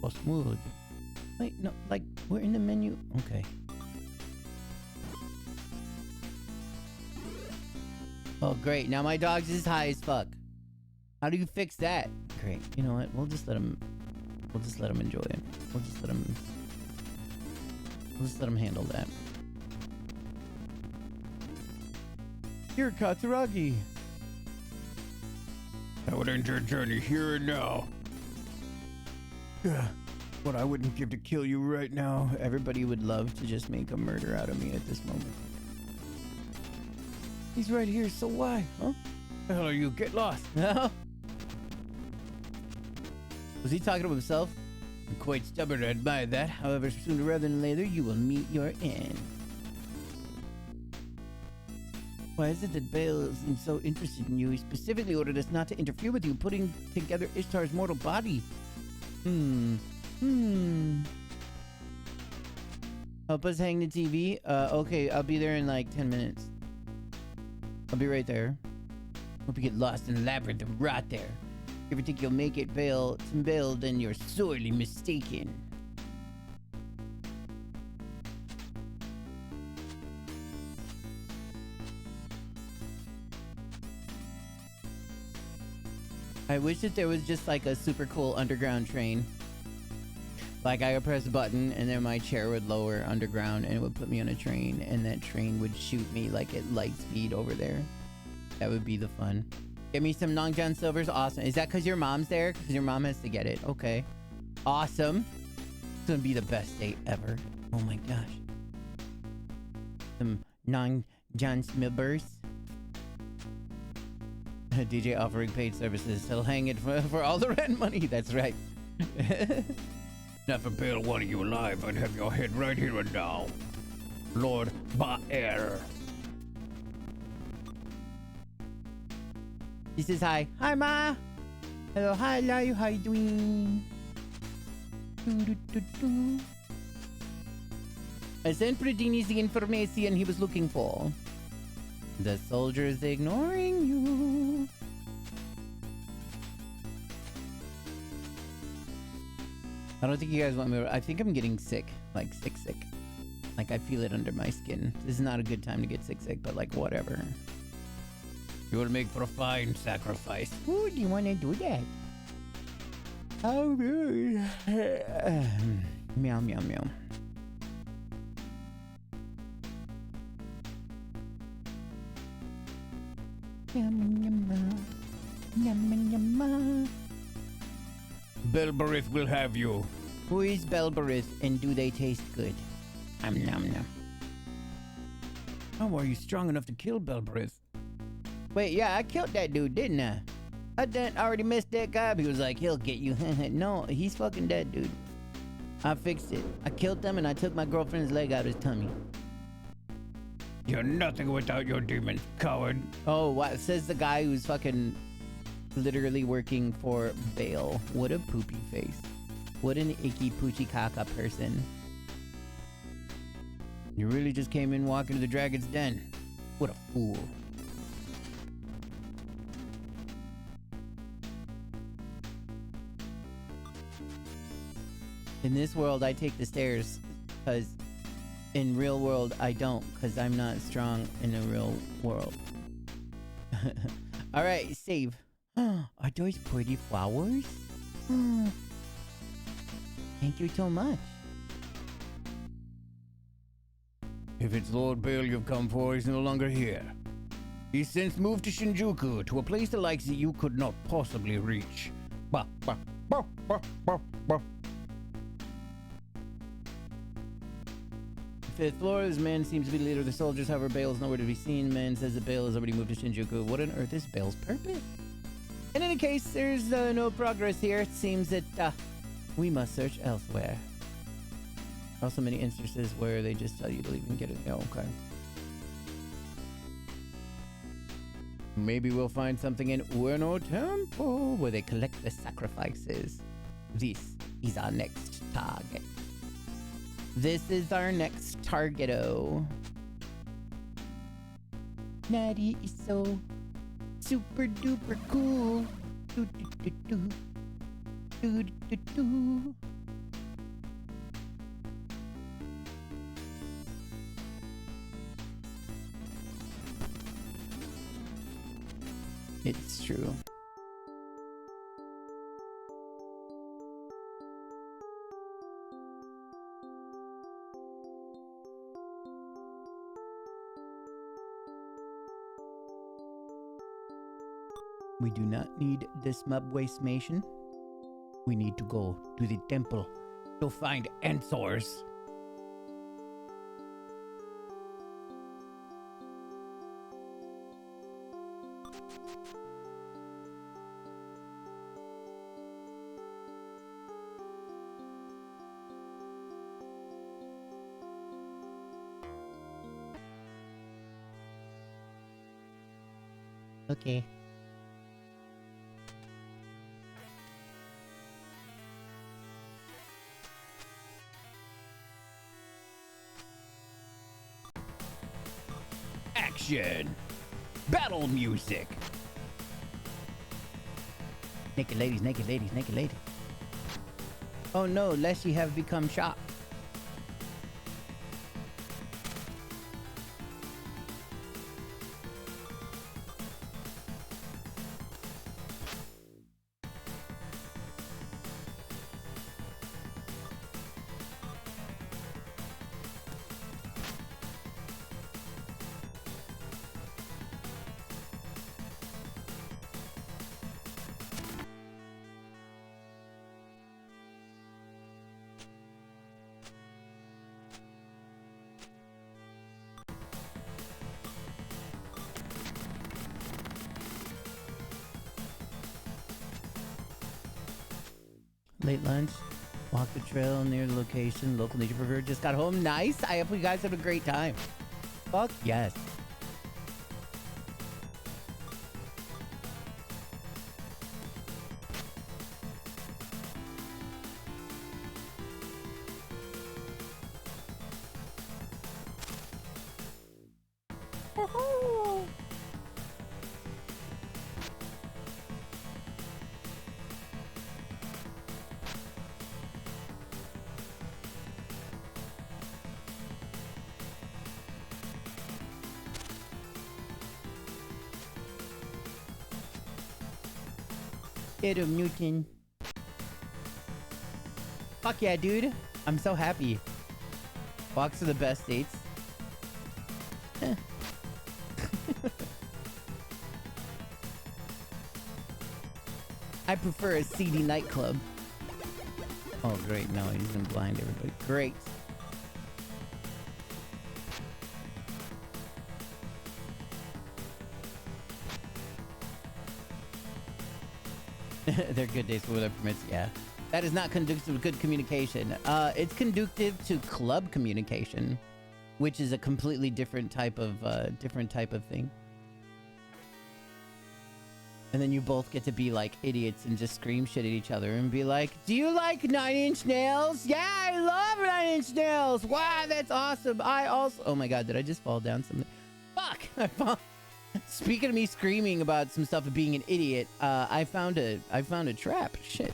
Oh, smooth. Wait, no, like we're in the menu. Okay. Oh, great. Now my dog's is high as fuck. How do you fix that? Great. You know what? We'll just let him enjoy it. We'll just let him handle that. Here, Katsuragi. I would end your journey here and now. What I wouldn't give to kill you right now. Everybody would love to just make a murder out of me at this moment. He's right here, so why? Huh? The hell are you? Get lost. No? Was he talking to himself? I'm quite stubborn, I admire that. However, sooner rather than later, you will meet your end. Why is it that Bale isn't so interested in you? He specifically ordered us not to interfere with you putting together Ishtar's mortal body. Help us hang the TV? Okay, I'll be there in like 10 minutes. I'll be right there. Hope you get lost in the labyrinth and rot there. If you ever think you'll make it, Bale, then you're sorely mistaken. I wish that there was just like a super cool underground train. Like I would press a button and then my chair would lower underground and it would put me on a train and that train would shoot me like at light speed over there. That would be the fun. Get me some Long John Silver's. Awesome. Is that because your mom's there? Because your mom has to get it. Okay. Awesome. It's going to be the best date ever. Oh my gosh. Some Long John Silver's. DJ offering paid services. He'll hang it for all the rent money. That's right. Not for Bale wanting you alive, I'd have your head right here and now. Lord Baer. He says hi. Hi, Ma. Hello, hi, Liu. How you doing? I sent Pradinis the information he was looking for. The soldier is ignoring you. I don't think you guys want me. I think I'm getting sick. Like sick. Like I feel it under my skin. This is not a good time to get sick, but like whatever. You will make for a fine sacrifice. Ooh, do you want to do that? Oh, meow, meow, meow. Belberith will have you. Who is Belberith and do they taste good? Nom nom. How are you strong enough to kill Belbrith? Wait, yeah, I killed that dude, didn't I? I done already missed that guy. He was like, he'll get you. No, he's fucking dead, dude. I fixed it. I killed him and I took my girlfriend's leg out of his tummy. You're nothing without your demons, coward. Oh, what says the guy who's fucking literally working for Bale? What a poopy face. What an icky poochie caca person. You really just came in walking to the dragon's den. What a fool. In this world, I take the stairs, because in real world, I don't, because I'm not strong in the real world. Alright, save. Are those pretty flowers? Thank you so much. If it's Lord Bale you've come for, he's no longer here. He's since moved to Shinjuku, to a place the likes that you could not possibly reach. Bah, bah, bah, bah, bah, bah. Fifth floor, this man seems to be the leader of the soldiers. However, Bale is nowhere to be seen. Man says that Bale has already moved to Shinjuku. What on earth is Bale's purpose? In any case, there's no progress here. It seems that we must search elsewhere. Also, many instances where they just tell you to leave and get it. Oh, okay. Maybe we'll find something in Ueno Temple where they collect the sacrifices. This is our next target. This is our next target-o. Natty is so super duper cool. Do do do do. Do do do do. It's true. We do not need this subway station. We need to go to the temple to find answers. Okay. Action! Battle music! Naked ladies, naked ladies, naked ladies. Oh no, lest ye have become shocked. Late lunch. Walk the trail near the location. Local nature prefer just got home. Nice. I hope you guys had a great time. Fuck yes. Get him, Newton. Fuck yeah, dude. I'm so happy. Walks are the best dates. I prefer a seedy nightclub. Oh, great. No, he's gonna blind everybody. Great. They're good days for weather permits. Yeah, that is not conducive to good communication. It's conducive to club communication, which is a completely different type of thing. And then you both get to be like idiots and just scream shit at each other and be like, "Do you like 9-inch nails? Yeah, I love 9-inch nails. Wow, that's awesome. I also." Oh my god, did I just fall down something? Fuck! I fall. Speaking of me screaming about some stuff of being an idiot, I found a trap. Shit.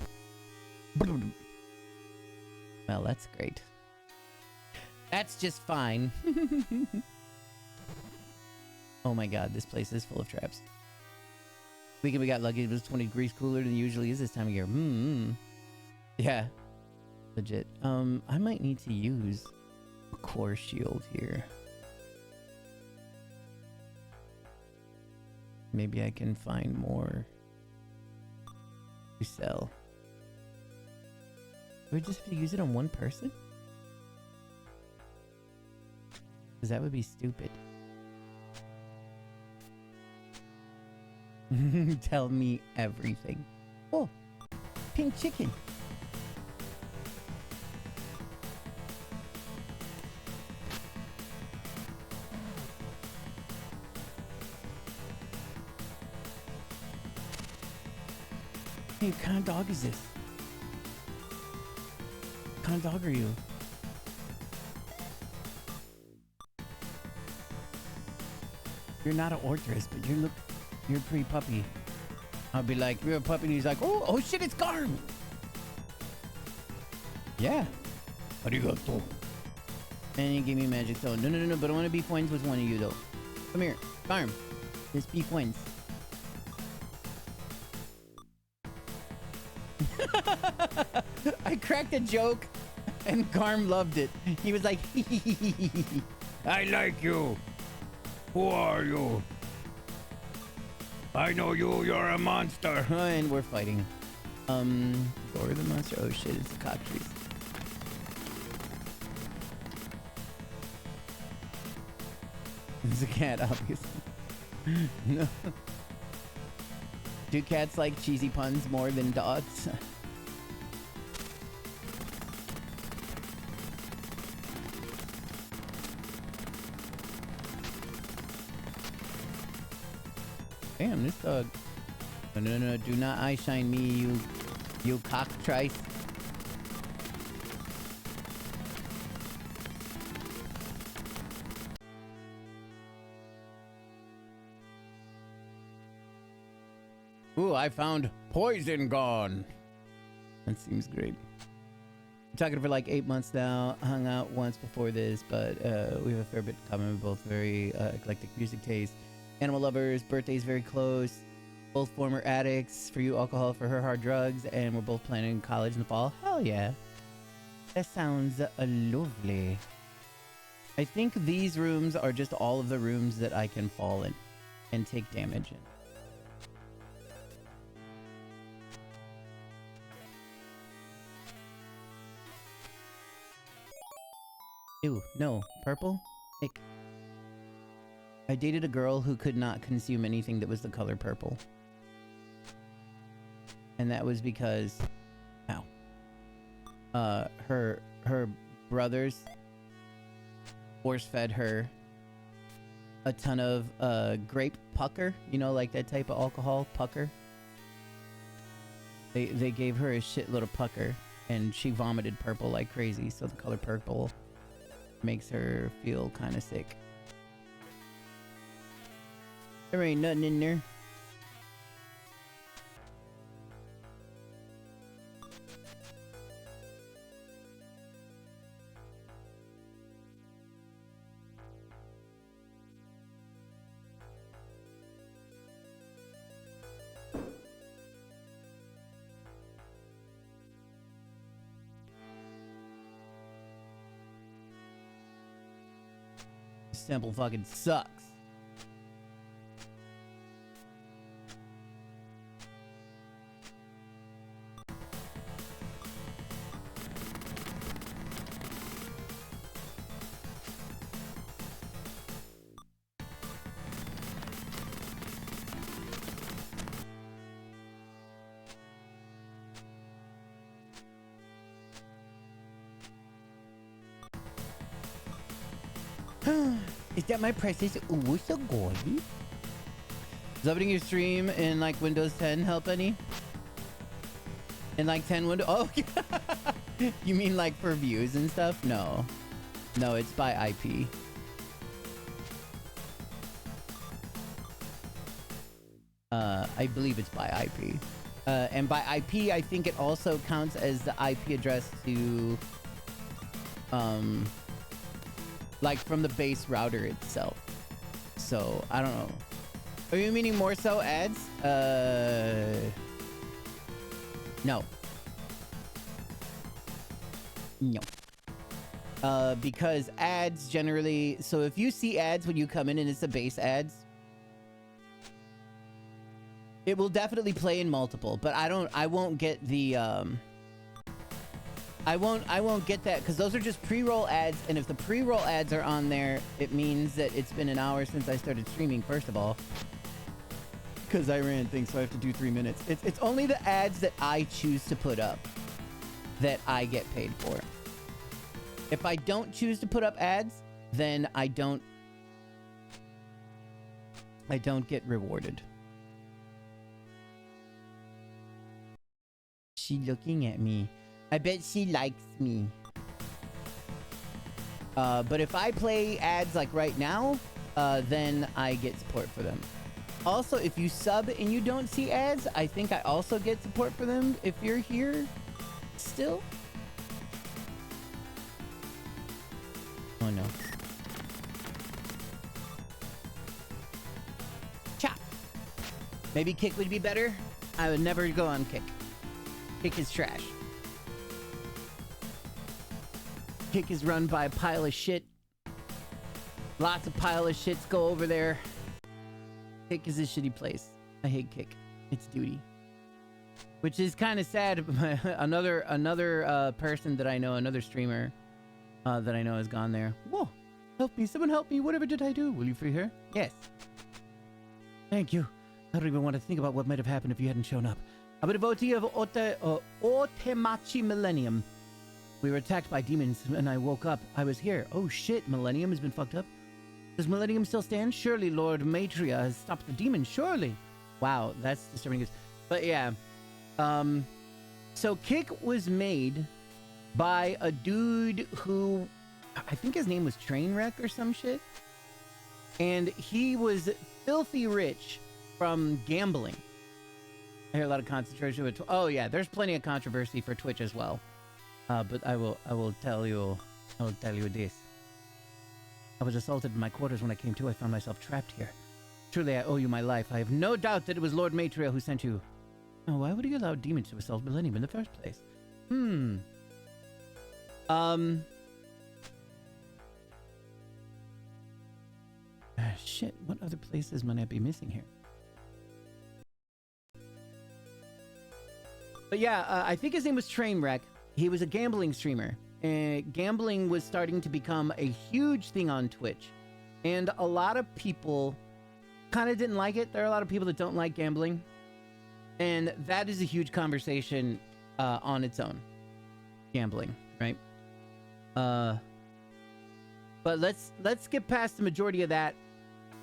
Well, that's great. That's just fine. Oh my god, this place is full of traps. Weekend we got lucky. It was 20 degrees cooler than it usually is this time of year. Yeah. Legit. I might need to use a core shield here. Maybe I can find more to sell. Do we just have to use it on one person? Because that would be stupid. Tell me everything. Oh, pink chicken. Hey, what kind of dog is this? What kind of dog are you? You're not an ortress, but you're a pretty puppy. I'll be like, "You're a puppy," and he's like, oh shit, it's Garm. Yeah. Arigato. And you give me a magic stone. No, but I want to be friends with one of you though. Come here, Garm. Let's be friends. I cracked a joke and Garm loved it. He was like, I like you. Who are you? I know you. You're a monster. And we're fighting. Door the monster. Oh shit, it's the cockatrice. It's a cat, obviously. No. Do cats like cheesy puns more than dogs? Damn, this dog. No, do not eye shine me, you cockatrice. Ooh, I found poison gone. That seems great. We're talking for like 8 months now. Hung out once before this, but we have a fair bit in common. We're both very eclectic music taste. Animal lovers, birthdays very close. Both former addicts. For you, alcohol. For her, hard drugs. And we're both planning college in the fall. Hell yeah. That sounds lovely. I think these rooms are just all of the rooms that I can fall in and take damage in. Ew, no. Purple? Ick. I dated a girl who could not consume anything that was the color purple. And that was because... Ow. Her brothers force-fed her a ton of grape pucker. You know, like that type of alcohol, pucker. They gave her a shitload of pucker, and she vomited purple like crazy, so the color purple makes her feel kind of sick. There ain't nothing in there. This temple fucking sucks. Is that my precious? Ooh, so gordy. Does opening your stream in like Windows 10 help any? In like 10 Windows? Oh, you mean like for views and stuff? No. No, it's by IP. I believe it's by IP. And by IP, I think it also counts as the IP address to, like from the base router itself. So, I don't know. Are you meaning more so ads? No. No. Because ads generally, so if you see ads when you come in and it's the base ads, it will definitely play in multiple, but I won't get the, I won't get that because those are just pre-roll ads, and if the pre-roll ads are on there, it means that it's been an hour since I started streaming, first of all. Because I ran things, so I have to do 3 minutes. It's only the ads that I choose to put up that I get paid for. If I don't choose to put up ads, then I don't get rewarded. She looking at me. I bet she likes me. But if I play ads like right now, then I get support for them. Also, if you sub and you don't see ads, I think I also get support for them if you're here still. Oh no. Chop. Maybe Kick would be better. I would never go on Kick. Kick is trash. Kick is run by a pile of shit. Lots of pile of shits go over there. Kick is a shitty place. I hate Kick. It's duty. Which is kind of sad. another person that I know, another streamer that I know has gone there. Whoa! Help me! Someone help me! Whatever did I do? Will you free her? Yes. Thank you. I don't even want to think about what might have happened if you hadn't shown up. I'm a devotee of Otemachi Millennium. We were attacked by demons and I woke up. I was here. Oh shit! Millennium has been fucked up. Does Millennium still stand? Surely Lord Maitreya has stopped the demon. Surely. Wow, that's disturbing. But yeah. So Kick was made by a dude who, I think his name was Trainwreck or some shit. And he was filthy rich from gambling. I hear a lot of concentration with oh yeah, there's plenty of controversy for Twitch as well. But I will tell you this. I was assaulted in my quarters when I came to. I found myself trapped here. Truly, I owe you my life. I have no doubt that it was Lord Maitreya who sent you. Oh, why would he allow demons to assault Millennium in the first place? Shit, what other places might I be missing here? But yeah, I think his name was Trainwreck. He was a gambling streamer. Gambling was starting to become a huge thing on Twitch. And a lot of people kind of didn't like it. There are a lot of people that don't like gambling. And that is a huge conversation on its own. Gambling, right? But let's get past the majority of that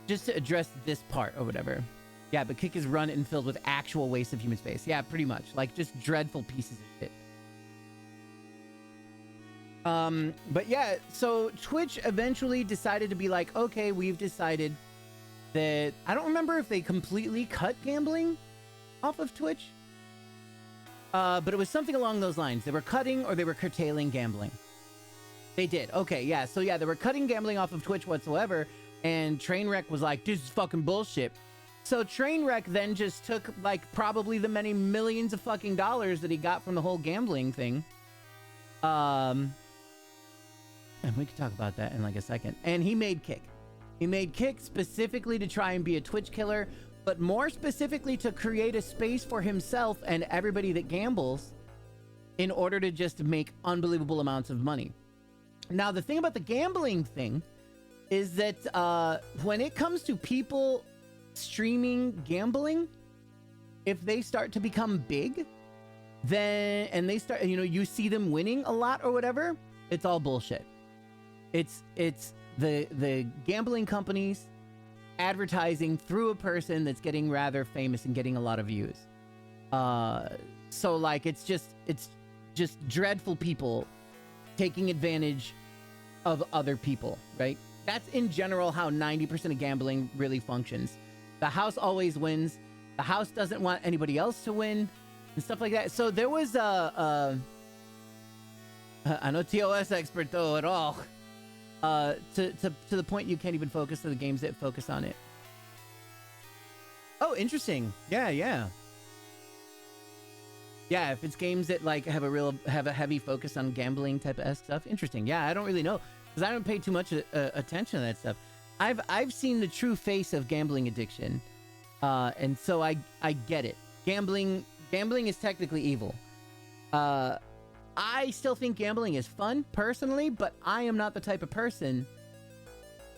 just to address this part or whatever. Yeah, but Kick is run and filled with actual waste of human space. Yeah, pretty much. Like, just dreadful pieces of shit. But yeah, so Twitch eventually decided to be like, okay, we've decided that... I don't remember if they completely cut gambling off of Twitch. But it was something along those lines. They were cutting or they were curtailing gambling. They did. Okay, yeah. So yeah, they were cutting gambling off of Twitch whatsoever. And Trainwreck was like, this is fucking bullshit. So Trainwreck then just took like probably the many millions of fucking dollars that he got from the whole gambling thing. And we can talk about that in like a second. And he made Kick. He made Kick specifically to try and be a Twitch killer, but more specifically to create a space for himself and everybody that gambles in order to just make unbelievable amounts of money. Now, the thing about the gambling thing is that when it comes to people streaming gambling, if they start to become big, then, and they start, you know, you see them winning a lot or whatever, it's all bullshit. It's the gambling companies advertising through a person that's getting rather famous and getting a lot of views. So like it's just dreadful people taking advantage of other people, right? That's in general how 90% of gambling really functions. The house always wins. The house doesn't want anybody else to win and stuff like that. So there was I'm no TOS expert though at all. To the point you can't even focus on the games that focus on it. Oh, interesting. Yeah, if it's games that like have a heavy focus on gambling type of stuff, interesting. Yeah, I don't really know because I don't pay too much attention to that stuff. I've seen the true face of gambling addiction, and so I get it. Gambling is technically evil. I still think gambling is fun personally, but I am not the type of person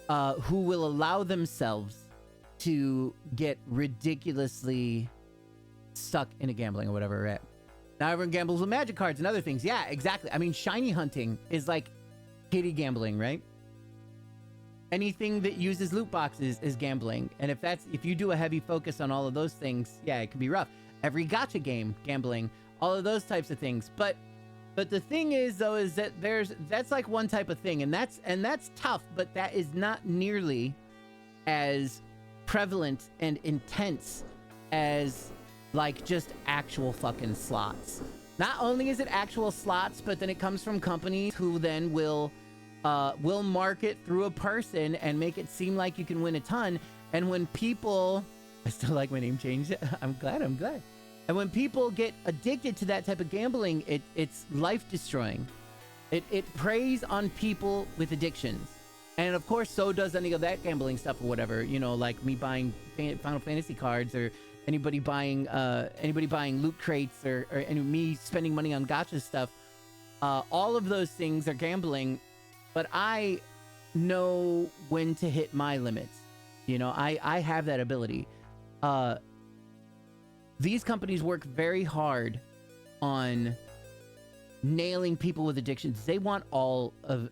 who will allow themselves to get ridiculously stuck into gambling or whatever, right? Now everyone gambles with magic cards and other things. Yeah, exactly. I mean, shiny hunting is like kitty gambling, right? Anything that uses loot boxes is gambling. And if you do a heavy focus on all of those things, yeah, it can be rough. Every gacha game, gambling, all of those types of things. But the thing is though, is that that's like one type of thing, and that's tough, but that is not nearly as prevalent and intense as like just actual fucking slots. Not only is it actual slots, but then it comes from companies who then will market through a person and make it seem like you can win a ton. And when people, I still like my name change. I'm glad. And when people get addicted to that type of gambling, it's life destroying. It preys on people with addictions. And of course, so does any of that gambling stuff or whatever, you know, like me buying Final Fantasy cards, or anybody buying loot crates, or me spending money on gacha stuff. All of those things are gambling, but I know when to hit my limits. You know, I have that ability. These companies work very hard on nailing people with addictions. They want all of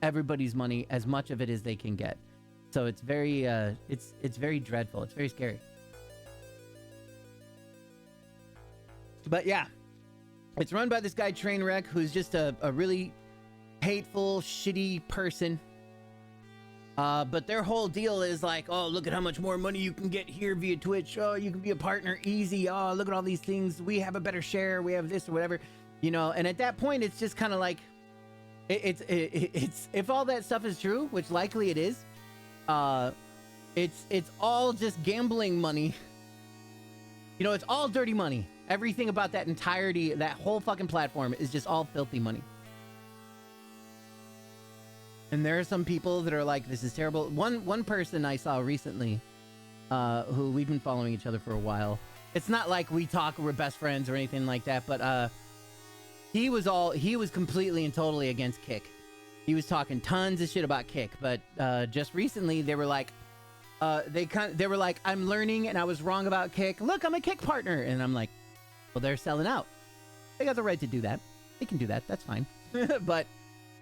everybody's money, as much of it as they can get. So it's very it's very dreadful. It's very scary. But yeah, it's run by this guy Trainwreck, who's just a really hateful, shitty person. But their whole deal is like, oh, look at how much more money you can get here via Twitch. Oh, you can be a partner easy. Oh, look at all these things. We have a better share. We have this or whatever, you know. And at that point, it's just kind of like, it's if all that stuff is true, which likely it is, it's all just gambling money. You know, it's all dirty money. Everything about that entirety, that whole fucking platform is just all filthy money. And there are some people that are like, this is terrible. One person I saw recently, who we've been following each other for a while. It's not like we talk, we're best friends or anything like that, but he was completely and totally against Kick. He was talking tons of shit about Kick, but just recently they were like, I'm learning and I was wrong about Kick. Look, I'm a Kick partner. And I'm like, well, they're selling out. They got the right to do that. They can do that. That's fine.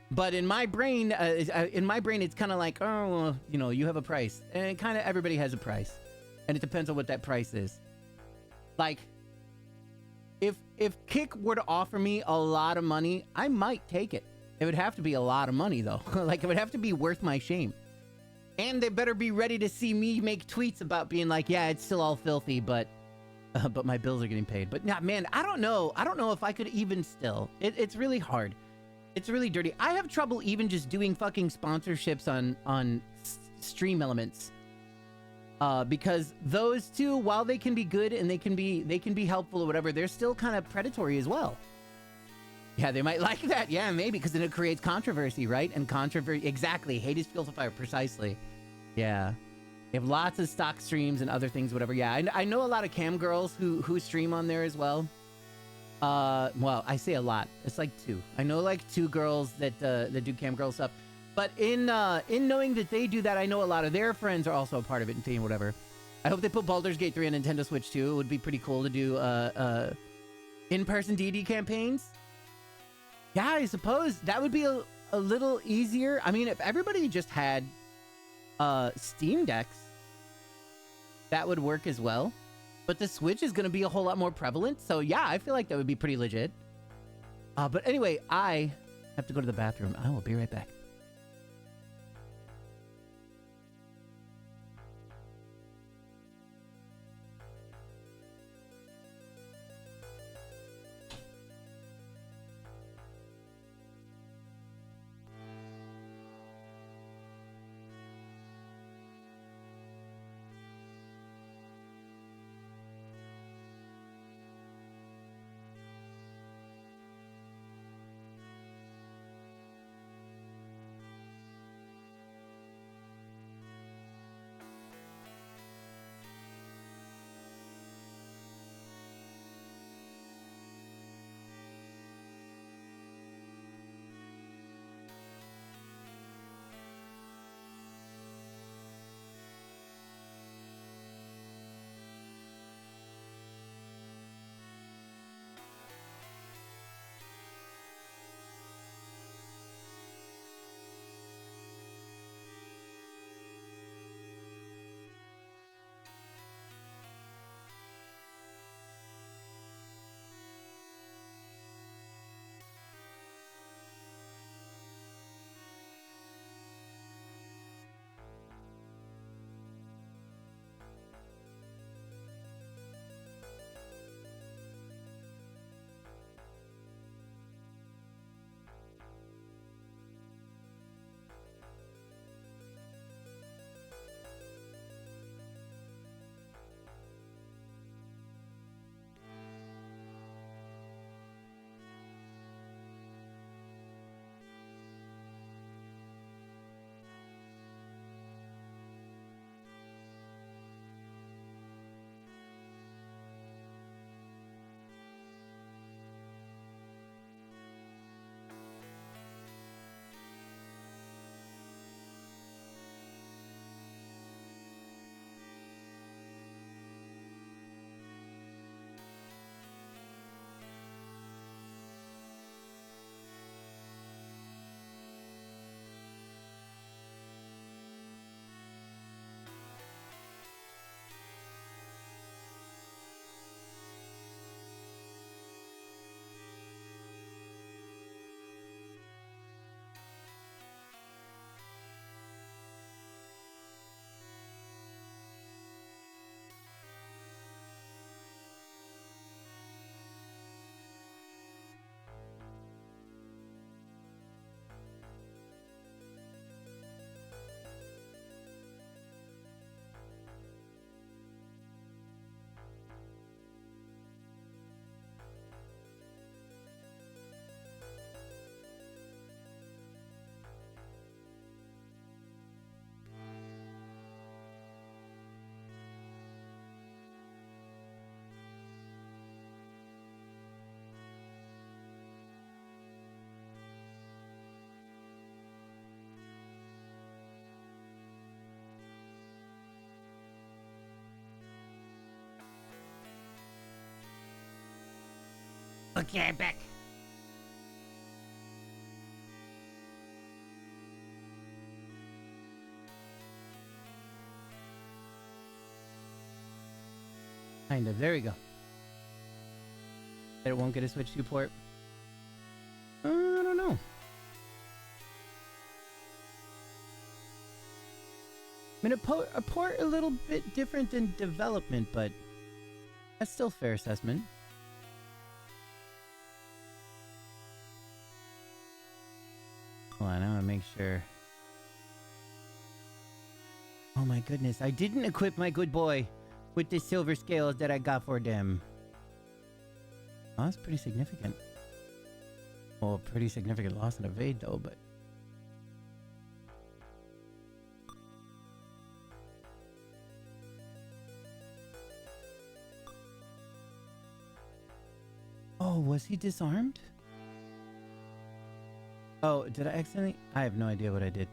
But in my brain, it's kind of like, oh, well, you know, you have a price, and kind of everybody has a price, and it depends on what that price is. Like, if Kick were to offer me a lot of money, I might take it. It would have to be a lot of money though. Like, it would have to be worth my shame, and they better be ready to see me make tweets about being like, yeah, it's still all filthy, but my bills are getting paid. But yeah, man, I don't know if I could even still. It's really hard. It's really dirty. I have trouble even just doing fucking sponsorships on stream elements, because those two, while they can be good and they can be helpful or whatever, they're still kind of predatory as well. Yeah, they might like that. Yeah, maybe, because then it creates controversy, right? And controversy, exactly. Hate is fuel to fire, precisely. Yeah, they have lots of stock streams and other things, whatever. Yeah, I know a lot of cam girls who stream on there as well. Well, I say a lot. It's like two. I know like two girls that do cam girl stuff. But in knowing that they do that, I know a lot of their friends are also a part of it and thing, whatever. I hope they put Baldur's Gate 3 on Nintendo Switch too. It would be pretty cool to do in-person D&D campaigns. Yeah, I suppose that would be a little easier. I mean, if everybody just had Steam Decks, that would work as well. But the Switch is going to be a whole lot more prevalent. So yeah, I feel like that would be pretty legit. But anyway, I have to go to the bathroom. I will be right back. Okay, I'm back. Kind of. There we go. That it won't get a Switch 2 port. I don't know. I mean, a port a little bit different than development, but that's still fair assessment. Hold on, I want to make sure. Oh my goodness, I didn't equip my good boy with the silver scales that I got for them. Oh, that's pretty significant. Well, pretty significant loss and evade though, but... Oh, was he disarmed? Oh, did I accidentally? I have no idea what I did.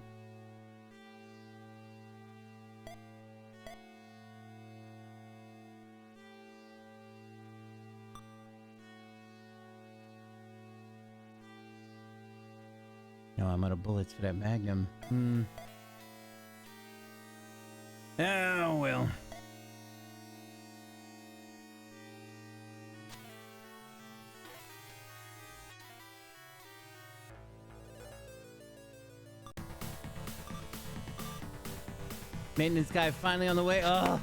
No, I'm out of bullets for that Magnum. Oh, well. Maintenance guy finally on the way. Oh,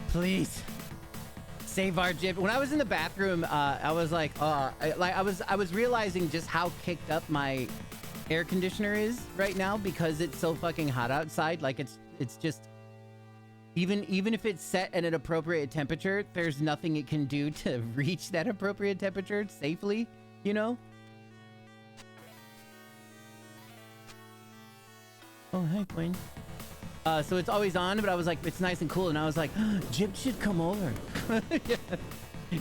please save our Jib. When I was in the bathroom, I was like, I was realizing just how kicked up my air conditioner is right now because it's so fucking hot outside. Like it's just even if it's set at an appropriate temperature, there's nothing it can do to reach that appropriate temperature safely. You know. Oh, hi, Quinn. So it's always on, but I was like, it's nice and cool. And I was like, Jib should come over. Yeah.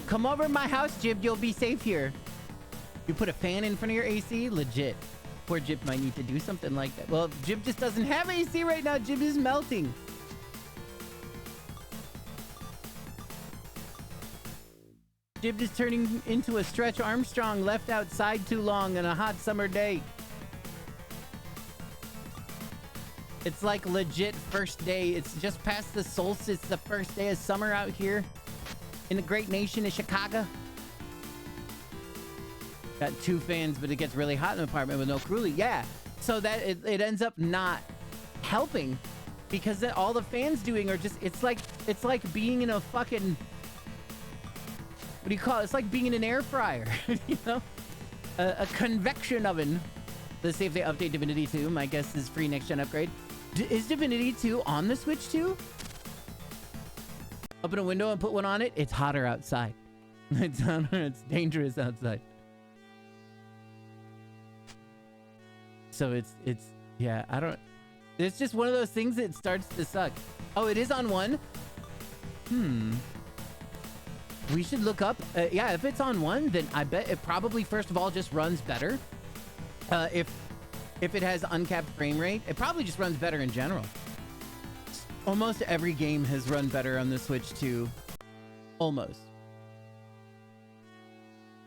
Come over to my house, Jib. You'll be safe here. You put a fan in front of your AC? Legit. Poor Jib might need to do something like that. Well, Jib just doesn't have AC right now. Jib is melting. Jib is turning into a Stretch Armstrong left outside too long on a hot summer day. It's like legit first day. It's just past the solstice. The first day of summer out here in the great nation of Chicago. Got 2 fans, but it gets really hot in the apartment with no cooling. Yeah. So that it ends up not helping because all the fans doing are just, it's like being in a fucking, what do you call it? It's like being in an air fryer, you know? A convection oven. Let's see if they update Divinity 2. My guess is free next gen upgrade. Is Divinity 2 on the Switch too? Open a window and put one on it. It's hotter outside. It's dangerous outside. So it's yeah, I don't. It's just one of those things that starts to suck. Oh, it is on one. We should look up. Yeah, if it's on one, then I bet it probably first of all just runs better. If it has uncapped frame rate, it probably just runs better in general. Almost every game has run better on the Switch too. Almost.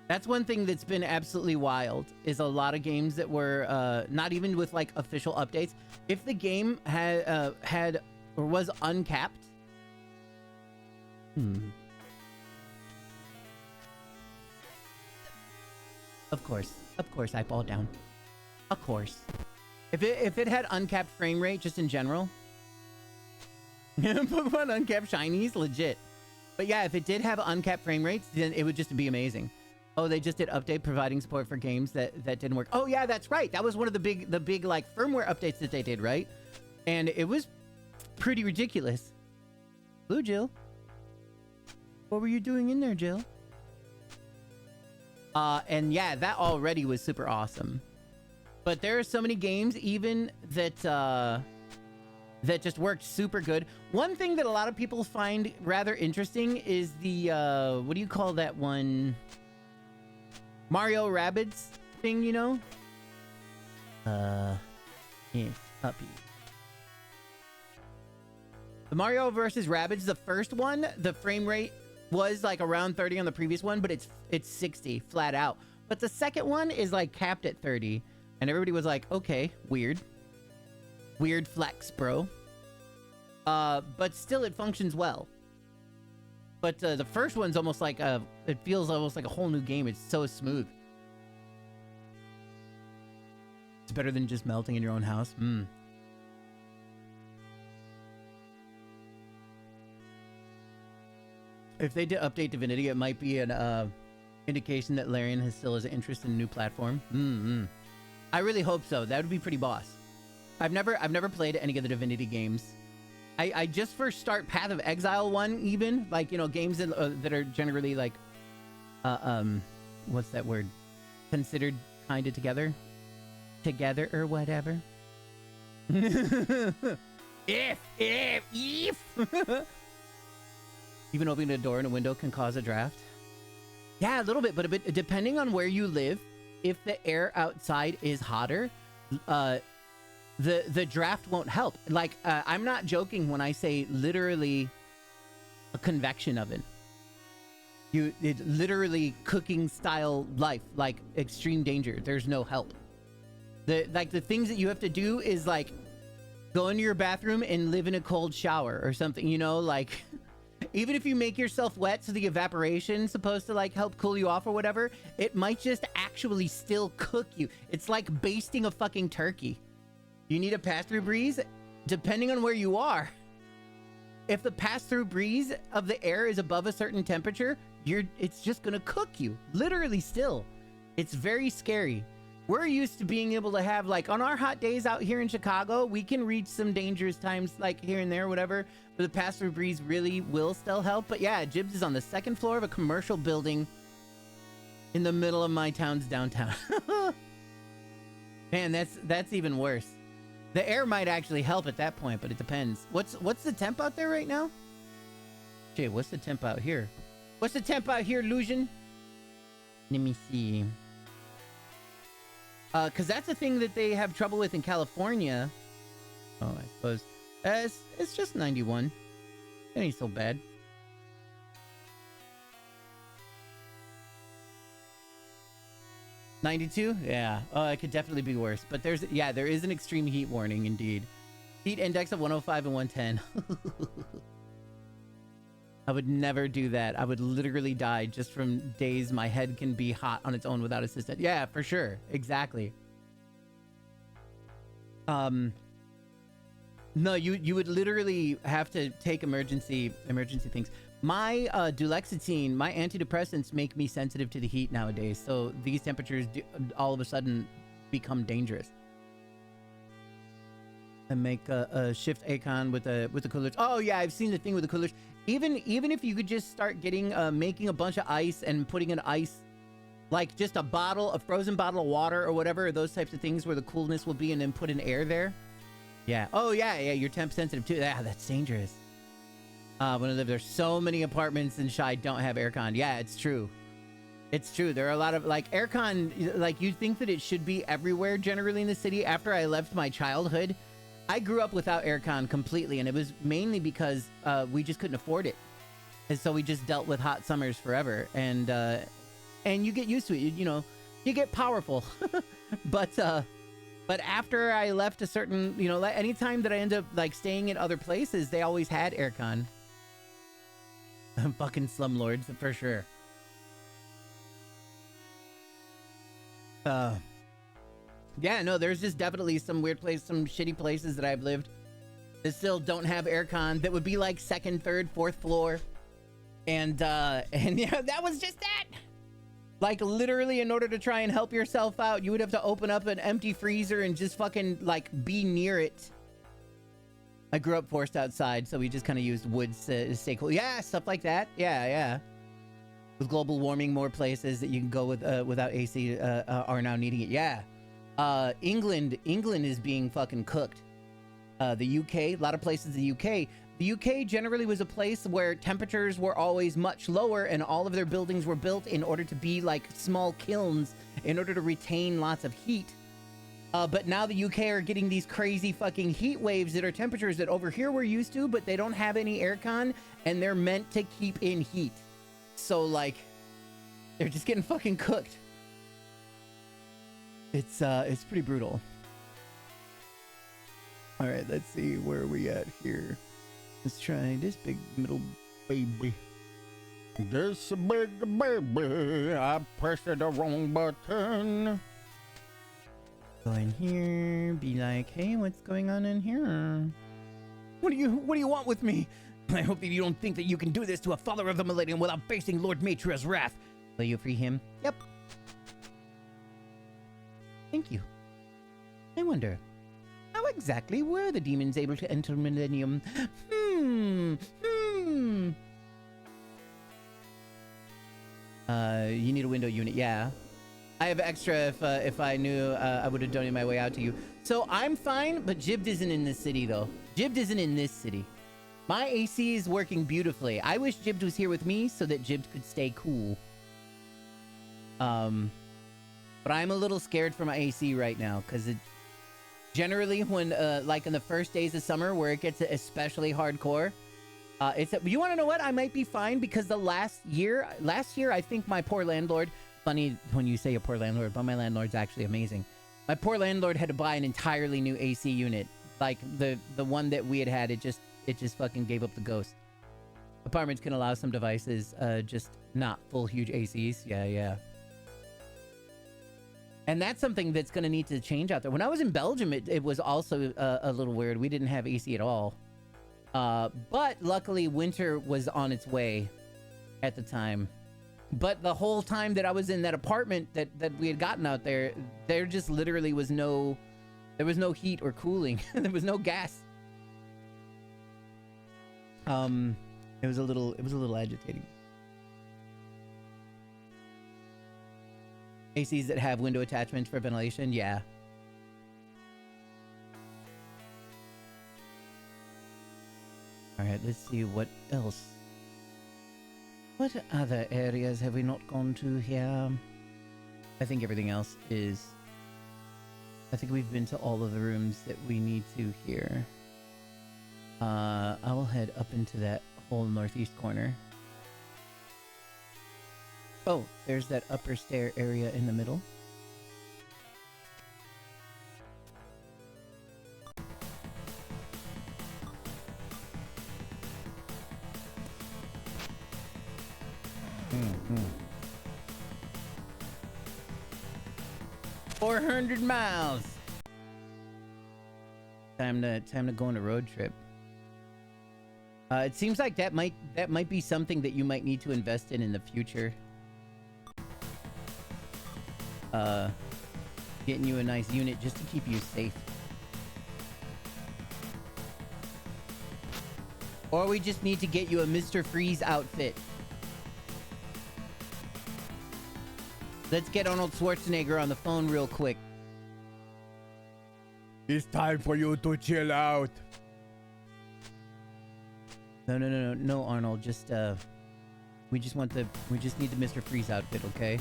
That's one thing that's been absolutely wild, is a lot of games that were not even with like official updates. If the game had or was uncapped. Of course, I fall down. Of course. If it had uncapped frame rate just in general. Pokemon uncapped shinies, legit. But yeah, if it did have uncapped frame rates, then it would just be amazing. Oh, they just did update providing support for games that didn't work. Oh yeah, that's right. That was one of the big like firmware updates that they did, right? And it was pretty ridiculous. Blue Jill. What were you doing in there, Jill? And yeah, that already was super awesome. But there are so many games even that that just worked super good. One thing that a lot of people find rather interesting is the what do you call that one? Mario Rabbids thing, you know? Yes, puppy. The Mario vs. Rabbids, the first one, the frame rate was like around 30 on the previous one, but it's 60 flat out. But the second one is like capped at 30. And everybody was like, okay, weird. Weird flex, bro. But still it functions well. But the first one's almost like it feels almost like a whole new game. It's so smooth. It's better than just melting in your own house. If they did update Divinity, it might be an indication that Larian still has an interest in a new platform. I really hope so. That would be pretty boss. I've never played any of the Divinity games. I just first start Path of Exile 1 even, like, you know, games that are generally like what's that word? Considered kind of together or whatever. if even opening a door and a window can cause a draft. Yeah, a little bit, but depending on where you live, if the air outside is hotter, the draft won't help. Like, I'm not joking when I say literally a convection oven. It literally cooking style life, like extreme danger. There's no help. The things that you have to do is like go into your bathroom and live in a cold shower or something, you know, like even if you make yourself wet so the evaporation's supposed to like help cool you off or whatever, it might just actually still cook you. It's like basting a fucking turkey. You need a pass-through breeze depending on where you are. If the pass-through breeze of the air is above a certain temperature, it's just gonna cook you, literally still. It's very scary. We're used to being able to have, like, on our hot days out here in Chicago, we can reach some dangerous times, like, here and there, whatever, but the pass-through breeze really will still help. But yeah, Jibs is on the second floor of a commercial building in the middle of my town's downtown. Man, that's even worse. The air might actually help at that point, but it depends. What's the temp out there right now? Jay, what's the temp out here? What's the temp out here, Lucian? Let me see. Because that's a thing that they have trouble with in California. Oh, I suppose. It's just 91. It ain't so bad. $92? Yeah. Oh, it could definitely be worse. But there is an extreme heat warning indeed. Heat index of 105 and 110. I would never do that. I would literally die just from days my head can be hot on its own without assistant. Yeah, for sure. Exactly. No, you would literally have to take emergency things. My duloxetine, my antidepressants make me sensitive to the heat nowadays. So these temperatures all of a sudden become dangerous. And make a shift Acon with the coolers. Oh yeah, I've seen the thing with the coolers. Even if you could just start getting making a bunch of ice and putting in ice, like just a frozen bottle of water or whatever, or those types of things where the coolness will be, and then put in air there. Yeah. Oh yeah, you're temp sensitive too. Yeah, that's dangerous. When I live there, so many apartments in Chi don't have aircon. Yeah, it's true. It's true. There are a lot of like aircon. Like you'd think that it should be everywhere generally in the city. After I left my childhood, I grew up without aircon completely, and it was mainly because we just couldn't afford it, and so we just dealt with hot summers forever. And you get used to it. You know, you get powerful. But after I left a certain, you know, anytime that I end up like staying in other places, they always had aircon. Fucking slumlords for sure. Yeah, no, there's just definitely some weird places, some shitty places that I've lived that still don't have aircon, that would be like second, third, fourth floor. And yeah, that was just that. Like literally in order to try and help yourself out, you would have to open up an empty freezer and just fucking like be near it. I grew up forced outside, so we just kind of used woods to stay cool. Yeah, stuff like that. Yeah. With global warming, more places that you can go with without AC are now needing it. Yeah. England is being fucking cooked. The UK, a lot of places in the UK. The UK generally was a place where temperatures were always much lower, and all of their buildings were built in order to be like small kilns in order to retain lots of heat. But now the UK are getting these crazy fucking heat waves that are temperatures that over here we're used to, but they don't have any aircon, and they're meant to keep in heat. So like, they're just getting fucking cooked. It's pretty brutal. All right, let's see where are we at here. Let's try this big middle baby. This big baby, I pressed the wrong button. Go in here, be like, hey, what's going on in here? What do you want with me? I hope that you don't think that you can do this to a father of the millennium without facing Lord Matria's wrath. Will you free him? Yep. Thank you. I wonder, how exactly were the demons able to enter Millennium? You need a window unit, yeah. I have extra if I knew I would have donated my way out to you. So I'm fine, but Jibbed isn't in this city though. Jibbed isn't in this city. My AC is working beautifully. I wish Jibbed was here with me so that Jibbed could stay cool. But I'm a little scared for my AC right now because it generally when like in the first days of summer where it gets especially hardcore, you want to know what? I might be fine because the last year I think my poor landlord, funny when you say a poor landlord, but my landlord's actually amazing. My poor landlord had to buy an entirely new AC unit. Like the one that we had, it just fucking gave up the ghost. Apartments can allow some devices, just not full huge ACs. Yeah. And that's something that's going to need to change out there. When I was in Belgium, it was also a little weird. We didn't have AC at all. But luckily, winter was on its way at the time. But the whole time that I was in that apartment that we had gotten out there, there just literally was no... There was no heat or cooling. There was no gas. It was a little agitating. ACs that have window attachments for ventilation, yeah. All right, let's see what else. What other areas have we not gone to here? I think everything else is... I think we've been to all of the rooms that we need to here. I will head up into that whole northeast corner. Oh, there's that upper stair area in the middle. Mm-hmm. 400 miles. Time to go on a road trip. It seems like that might be something that you might need to invest in the future. Getting you a nice unit just to keep you safe. Or we just need to get you a Mr. Freeze outfit. Let's get Arnold Schwarzenegger on the phone real quick. It's time for you to chill out. No, Arnold. Just we just need the Mr. Freeze outfit, okay?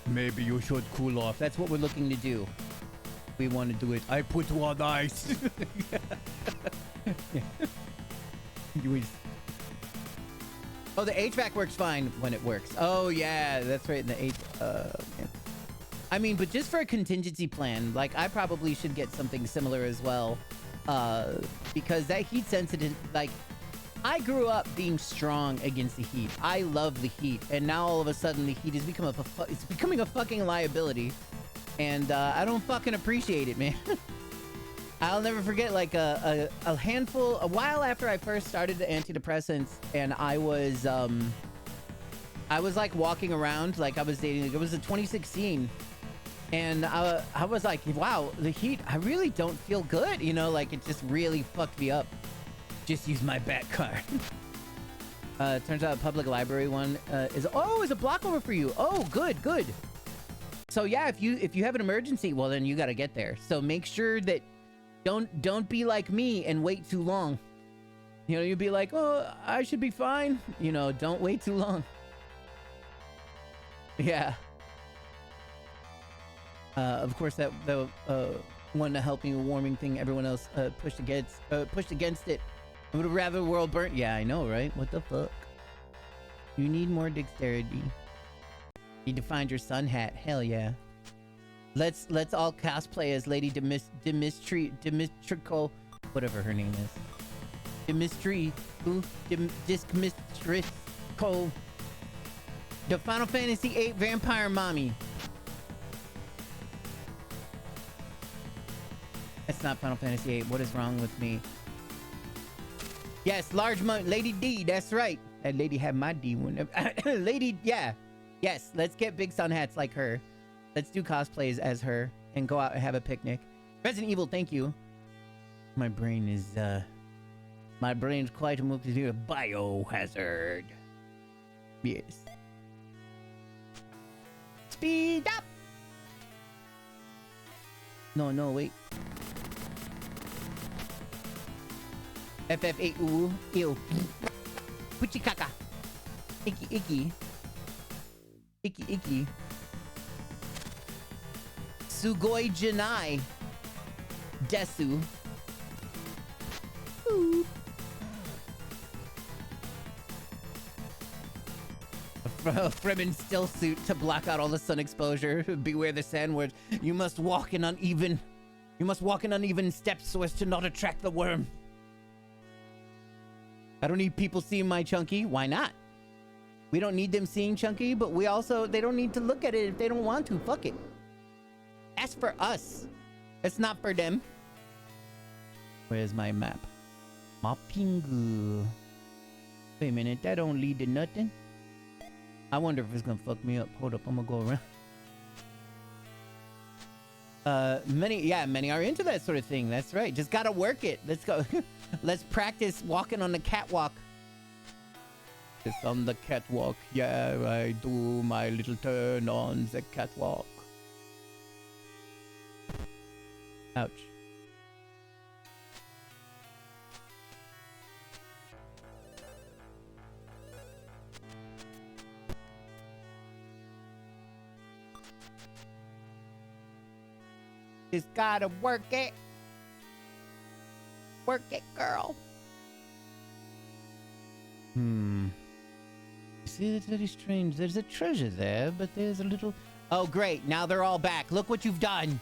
Maybe you should cool off. That's what we're looking to do. We want to do it. I put you on ice. Oh, the HVAC works fine when it works. Oh yeah, that's right. In the yeah. I mean, but just for a contingency plan, like I probably should get something similar as well, because that heat sensitive, like. I grew up being strong against the heat. I love the heat, and now all of a sudden the heat has become it's becoming a fucking liability, and I don't fucking appreciate it, man. I'll never forget, like a while after I first started the antidepressants, and I was like walking around, like I was dating. It was in 2016, and I was like, wow, the heat. I really don't feel good, you know, like it just really fucked me up. Just use my back card. Turns out a public library one is a block over for you. Oh, good. So yeah, if you have an emergency, well then you gotta get there. So make sure that don't be like me and wait too long. You know, you'd be like, oh, I should be fine. You know, don't wait too long. Yeah. Of course, that one helping a warming thing. Everyone else pushed against it. I would rather the world burnt. Yeah, I know, right? What the fuck? You need more dexterity. Need to find your sun hat. Hell yeah. Let's all cosplay as Lady Dimitrico, whatever her name is. Dismistrico. The Final Fantasy VIII Vampire Mommy. That's not Final Fantasy VIII. What is wrong with me? Yes, large Lady D. That's right. That lady had my D one. Lady, yeah. Yes, let's get big sun hats like her. Let's do cosplays as her and go out and have a picnic. Resident Evil, thank you. My brain's quite a biohazard. Yes. Speed up. No, wait. FF8 ooh ew. Puchikaka. Icky. Sugoi Janai. Desu. Ooh. Fremen's still suit to block out all the sun exposure. Beware the sandwich. You must walk in uneven steps so as to not attract the worm. I don't need people seeing my chunky. Why not? We don't need them seeing chunky, but they don't need to look at it if they don't want to. Fuck it. That's for us. It's not for them. Where's my map? Mapingu. Wait a minute, that don't lead to nothing. I wonder if it's gonna fuck me up. Hold up, I'm gonna go around. Many are into that sort of thing. That's right. Just gotta work it. Let's go. Let's practice walking on the catwalk. It's on the catwalk. Yeah, I do my little turn on the catwalk. Ouch. Just gotta work it. Work it, girl. You see, that's very strange. There's a treasure there, but there's a little... Oh, great. Now they're all back. Look what you've done.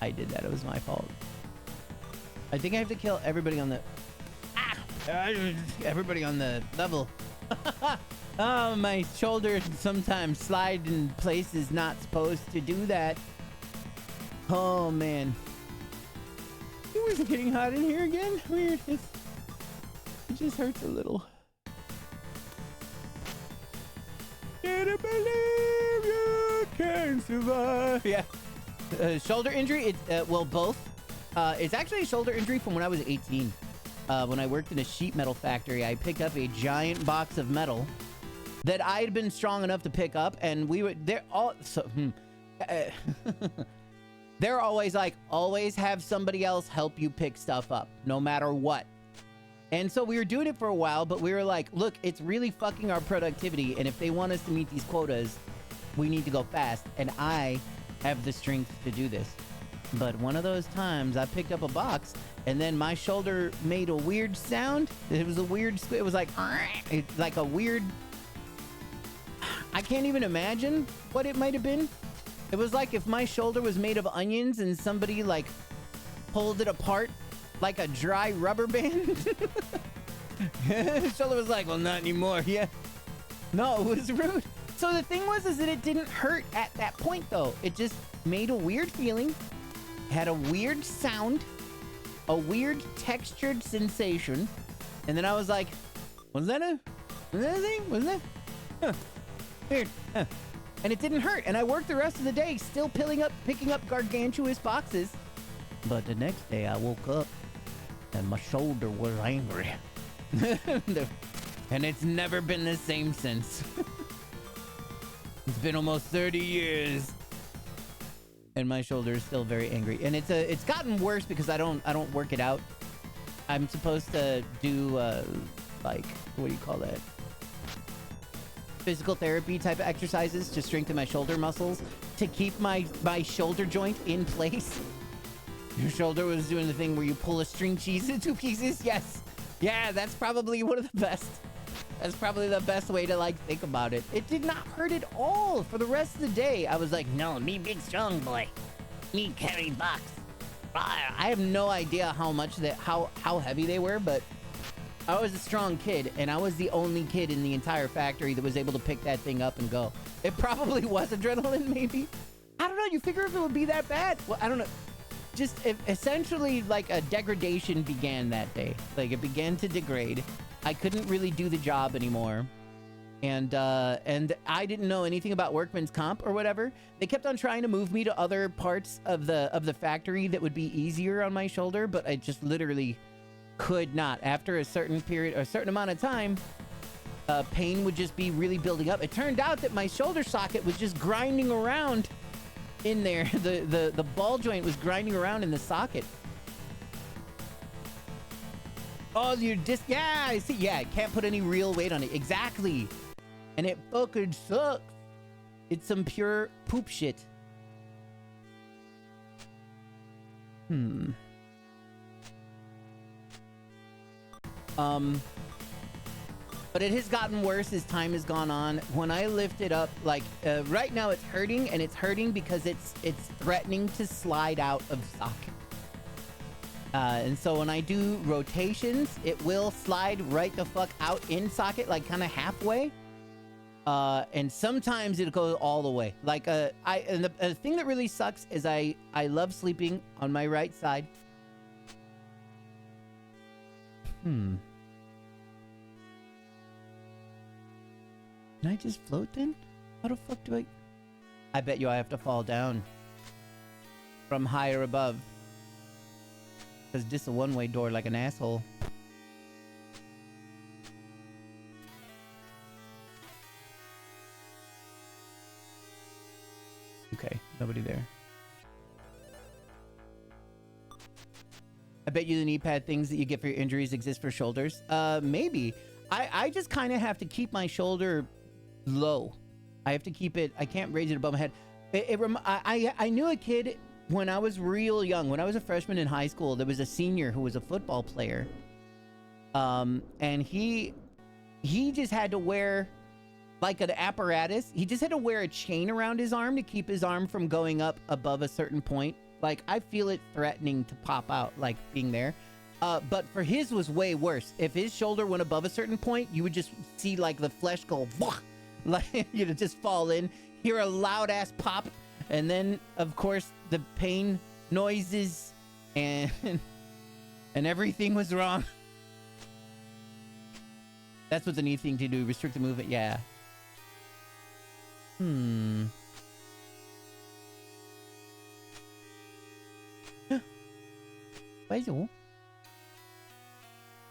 I did that. It was my fault. I think I have to kill everybody on the... everybody on the level. Oh, my shoulder sometimes slide in places not supposed to do that. Oh, man. Is it getting hot in here again? Weird. It just hurts a little. Can't believe you can survive. Yeah. Shoulder injury. Well, both. It's actually a shoulder injury from when I was 18. When I worked in a sheet metal factory, I picked up a giant box of metal that I had been strong enough to pick up, and we were there all. So, they're always like, always have somebody else help you pick stuff up, no matter what. And so we were doing it for a while, but we were like, look, it's really fucking our productivity. And if they want us to meet these quotas, we need to go fast. And I have the strength to do this. But one of those times I picked up a box and then my shoulder made a weird sound. It was like a weird, I can't even imagine what it might have been. It was like if my shoulder was made of onions and somebody like pulled it apart like a dry rubber band. Shoulder was like, well, not anymore. Yeah. No, it was rude. So the thing was is that it didn't hurt at that point though. It just made a weird feeling, had a weird sound, a weird textured sensation. And then I was like, was that a thing? Was that? Huh. Weird. Huh. And it didn't hurt. And I worked the rest of the day still picking up gargantuous boxes. But the next day I woke up and my shoulder was angry. And it's never been the same since. It's been almost 30 years. And my shoulder is still very angry. And it's gotten worse because I don't work it out. I'm supposed to do like, what do you call that? Physical therapy type of exercises to strengthen my shoulder muscles to keep my shoulder joint in place. Your shoulder was doing the thing where you pull a string cheese into pieces. Yes. Yeah, that's probably one of the best. That's probably the best way to like think about it. It did not hurt at all for the rest of the day. I was like, no, me big strong boy. Me carry box. I have no idea how much how heavy they were, but I was a strong kid, and I was the only kid in the entire factory that was able to pick that thing up and go. It probably was adrenaline, maybe. I don't know. You figure if it would be that bad? Well, I don't know. Just essentially, like a degradation began that day. Like it began to degrade. I couldn't really do the job anymore, and I didn't know anything about workman's comp or whatever. They kept on trying to move me to other parts of the factory that would be easier on my shoulder, but I just literally could not. After a certain period, or a certain amount of time, pain would just be really building up. It turned out that my shoulder socket was just grinding around in there. The ball joint was grinding around in the socket. Oh, you're just, yeah, I see. Yeah, can't put any real weight on it. Exactly. And it fucking sucks. It's some pure poop shit. But it has gotten worse as time has gone on. When I lift it up, like right now it's hurting, and it's hurting because it's threatening to slide out of socket. And so when I do rotations, it will slide right the fuck out in socket, like kind of halfway. And sometimes it'll go all the way. Like and the thing that really sucks is I love sleeping on my right side. Can I just float then? How the fuck do I bet you I have to fall down from higher above. Because this is a one-way door like an asshole. Okay, nobody there. I bet you the knee pad things that you get for your injuries exist for shoulders. Maybe. I just kind of have to keep my shoulder low. I have to keep it, I can't raise it above my head. I knew a kid when I was real young, when I was a freshman in high school. There was a senior who was a football player. And he just had to wear like an apparatus. He just had to wear a chain around his arm to keep his arm from going up above a certain point. Like, I feel it threatening to pop out, like being there. But for his was way worse. If his shoulder went above a certain point, you would just see like the flesh go, like, you know, just fall in, hear a loud ass pop. And then of course the pain noises and everything was wrong. That's what the neat thing to do, restrict the movement. Yeah.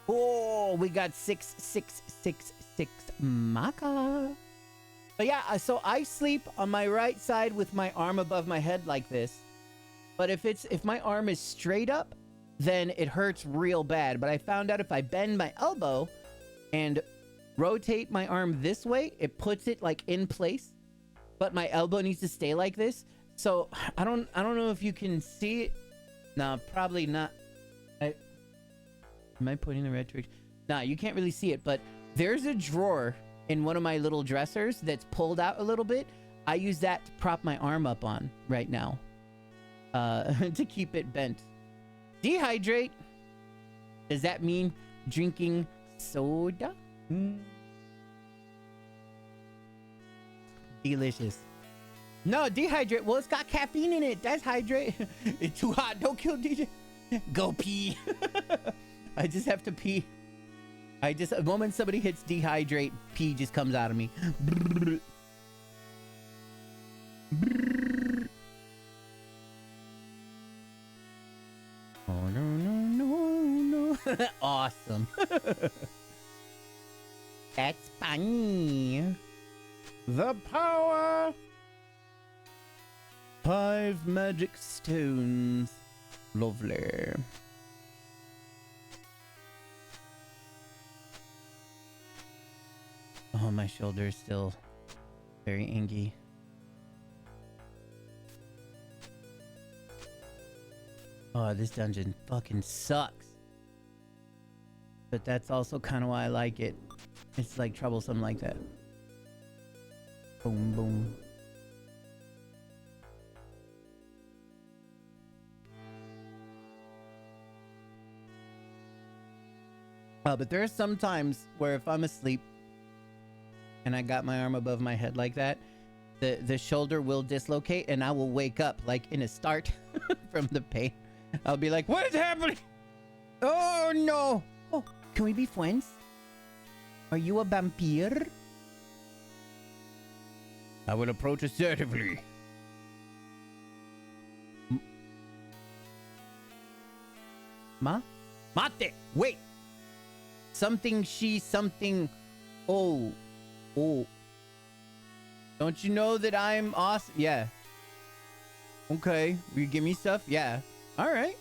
Oh, we got 666 Maka. But yeah, so I sleep on my right side with my arm above my head like this. But if my arm is straight up, then it hurts real bad. But I found out if I bend my elbow and rotate my arm this way, it puts it like in place. But my elbow needs to stay like this. So I don't know if you can see it. No, probably not. Am I pointing the right direction? Nah, you can't really see it, but there's a drawer in one of my little dressers that's pulled out a little bit. I use that to prop my arm up on right now. To keep it bent. Dehydrate. Does that mean drinking soda? Delicious. No, dehydrate. Well, it's got caffeine in it. That's hydrate. It's too hot. Don't kill DJ. Go pee. I just have to pee. The moment somebody hits dehydrate, pee just comes out of me. Oh, no. Awesome. That's funny. The power. 5 magic stones. Lovely. Oh, my shoulder is still very ingy. Oh, this dungeon fucking sucks. But that's also kind of why I like it. It's like troublesome like that. Boom, boom. But there are some times where if I'm asleep and I got my arm above my head like that, the shoulder will dislocate and I will wake up like in a start from the pain. I'll be like, what is happening? Oh no. Oh, can we be friends? Are you a vampire? I will approach assertively. Mate, wait. Something, oh. Don't you know that I'm awesome? Yeah. Okay, will you give me stuff? Yeah. All right.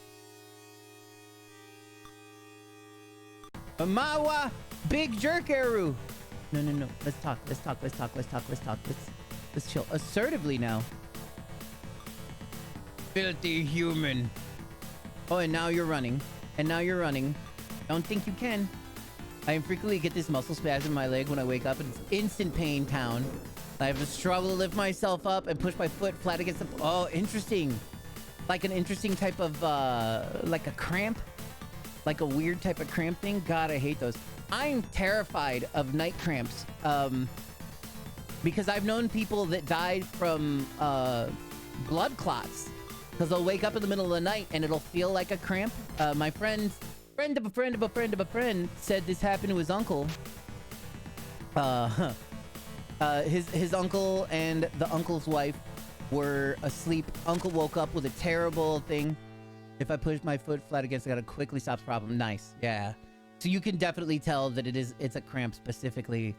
Mawa, big jerk arrow. No. Let's talk. Let's chill. Assertively now. Filthy human. Oh, and now you're running. Don't think you can. I frequently get this muscle spasm in my leg when I wake up, and it's instant pain town. I have to struggle to lift myself up and push my foot flat against the... Oh, interesting. Like an interesting type of, like a cramp. Like a weird type of cramp thing. God, I hate those. I'm terrified of night cramps. Because I've known people that died from, blood clots. Because they'll wake up in the middle of the night and it'll feel like a cramp. My friend of a friend of a friend of a friend said this happened to his uncle. His uncle and the uncle's wife were asleep. Uncle woke up with a terrible thing. If I push my foot flat against it, I gotta quickly stop the problem. Nice. Yeah. So you can definitely tell that it's a cramp specifically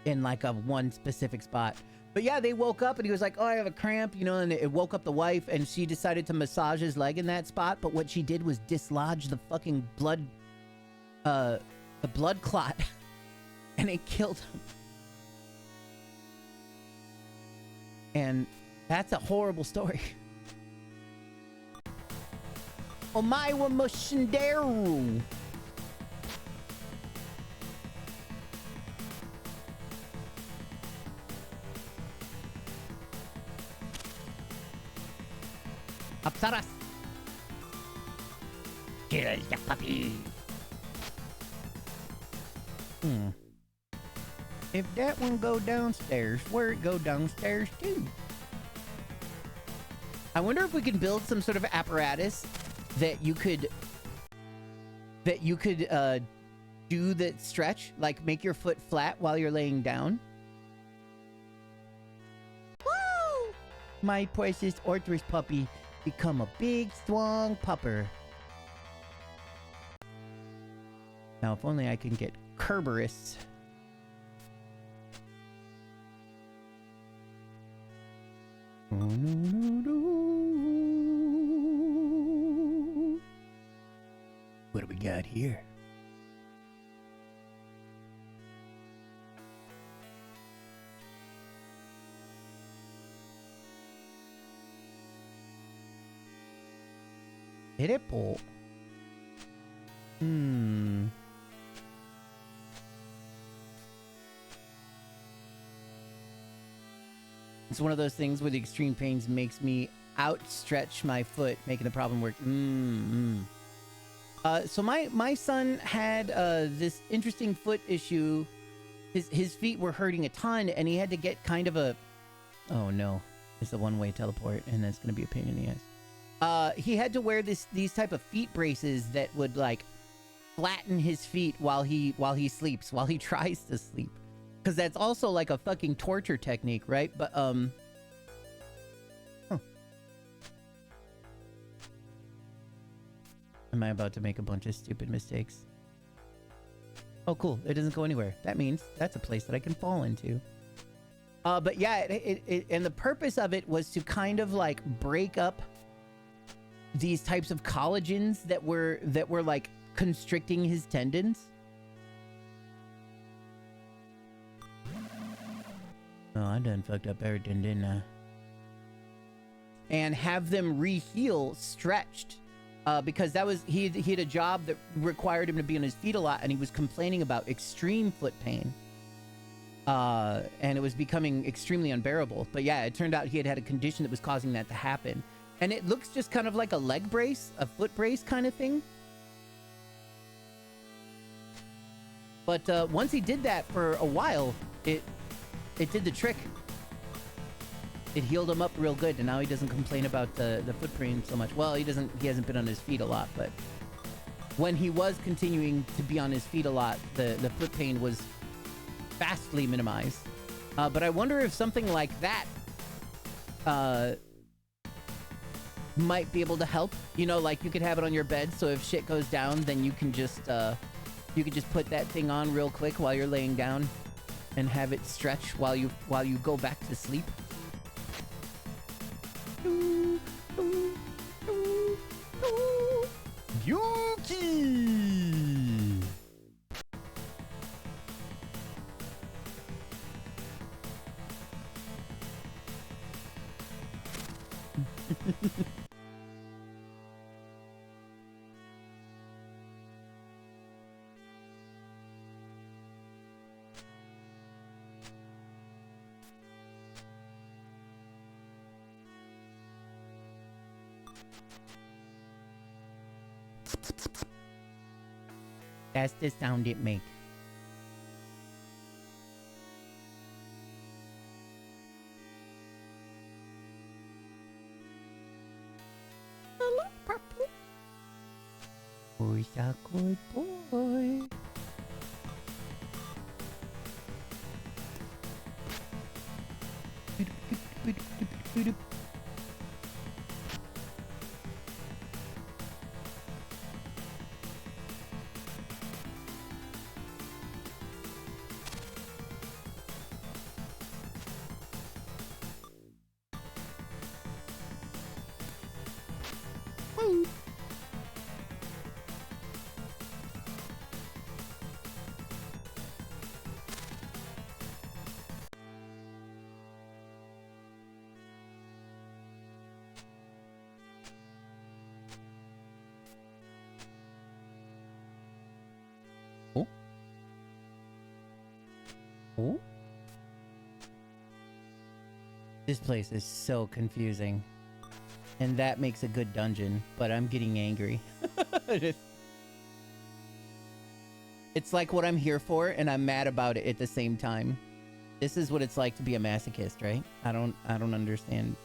in like a one specific spot. But yeah, they woke up and he was like, oh, I have a cramp, you know, and it woke up the wife and she decided to massage his leg in that spot. But what she did was dislodge the fucking blood, the blood clot and it killed him. And that's a horrible story. Omae wa mushinderu. Apsaras. Kill the puppy. If that one go downstairs, where it go downstairs too? I wonder if we can build some sort of apparatus that you could do that stretch, like make your foot flat while you're laying down. Woo! My precious Orthrus puppy become a big, strong pupper. Now, if only I can get Kerberos. Oh, no. What do we got here? Hiripo. It's one of those things where the extreme pains makes me outstretch my foot, making the problem work. So my son had this interesting foot issue. His feet were hurting a ton, and he had to get kind of a... Oh no, it's a one-way teleport, and that's gonna be a pain in the ass. He had to wear these type of feet braces that would like flatten his feet while he sleeps, while he tries to sleep. Because that's also like a fucking torture technique, right? But, Am I about to make a bunch of stupid mistakes? Oh, cool. It doesn't go anywhere. That means that's a place that I can fall into. But yeah, and the purpose of it was to kind of like break up these types of collagens that were like constricting his tendons. Oh, I done fucked up everything, didn't I? And have them re-heal stretched. Because that was, he had a job that required him to be on his feet a lot, and he was complaining about extreme foot pain. And it was becoming extremely unbearable. But yeah, it turned out he had a condition that was causing that to happen. And it looks just kind of like a leg brace, a foot brace kind of thing. But once he did that for a while, it did the trick. It healed him up real good, and now he doesn't complain about the foot pain so much. Well, he hasn't been on his feet a lot, but when he was continuing to be on his feet a lot, the foot pain was vastly minimized. But I wonder if something like that might be able to help. You know, like you could have it on your bed, so if shit goes down, then you can just put that thing on real quick while you're laying down and have it stretch while you go back to sleep. Yuki! That's the sound it makes. Hello, puppy. Who's a good boy? Oh. Oh. This place is so confusing. And that makes a good dungeon, but I'm getting angry. It's like what I'm here for, and I'm mad about it at the same time. This is what it's like to be a masochist, right? I don't understand.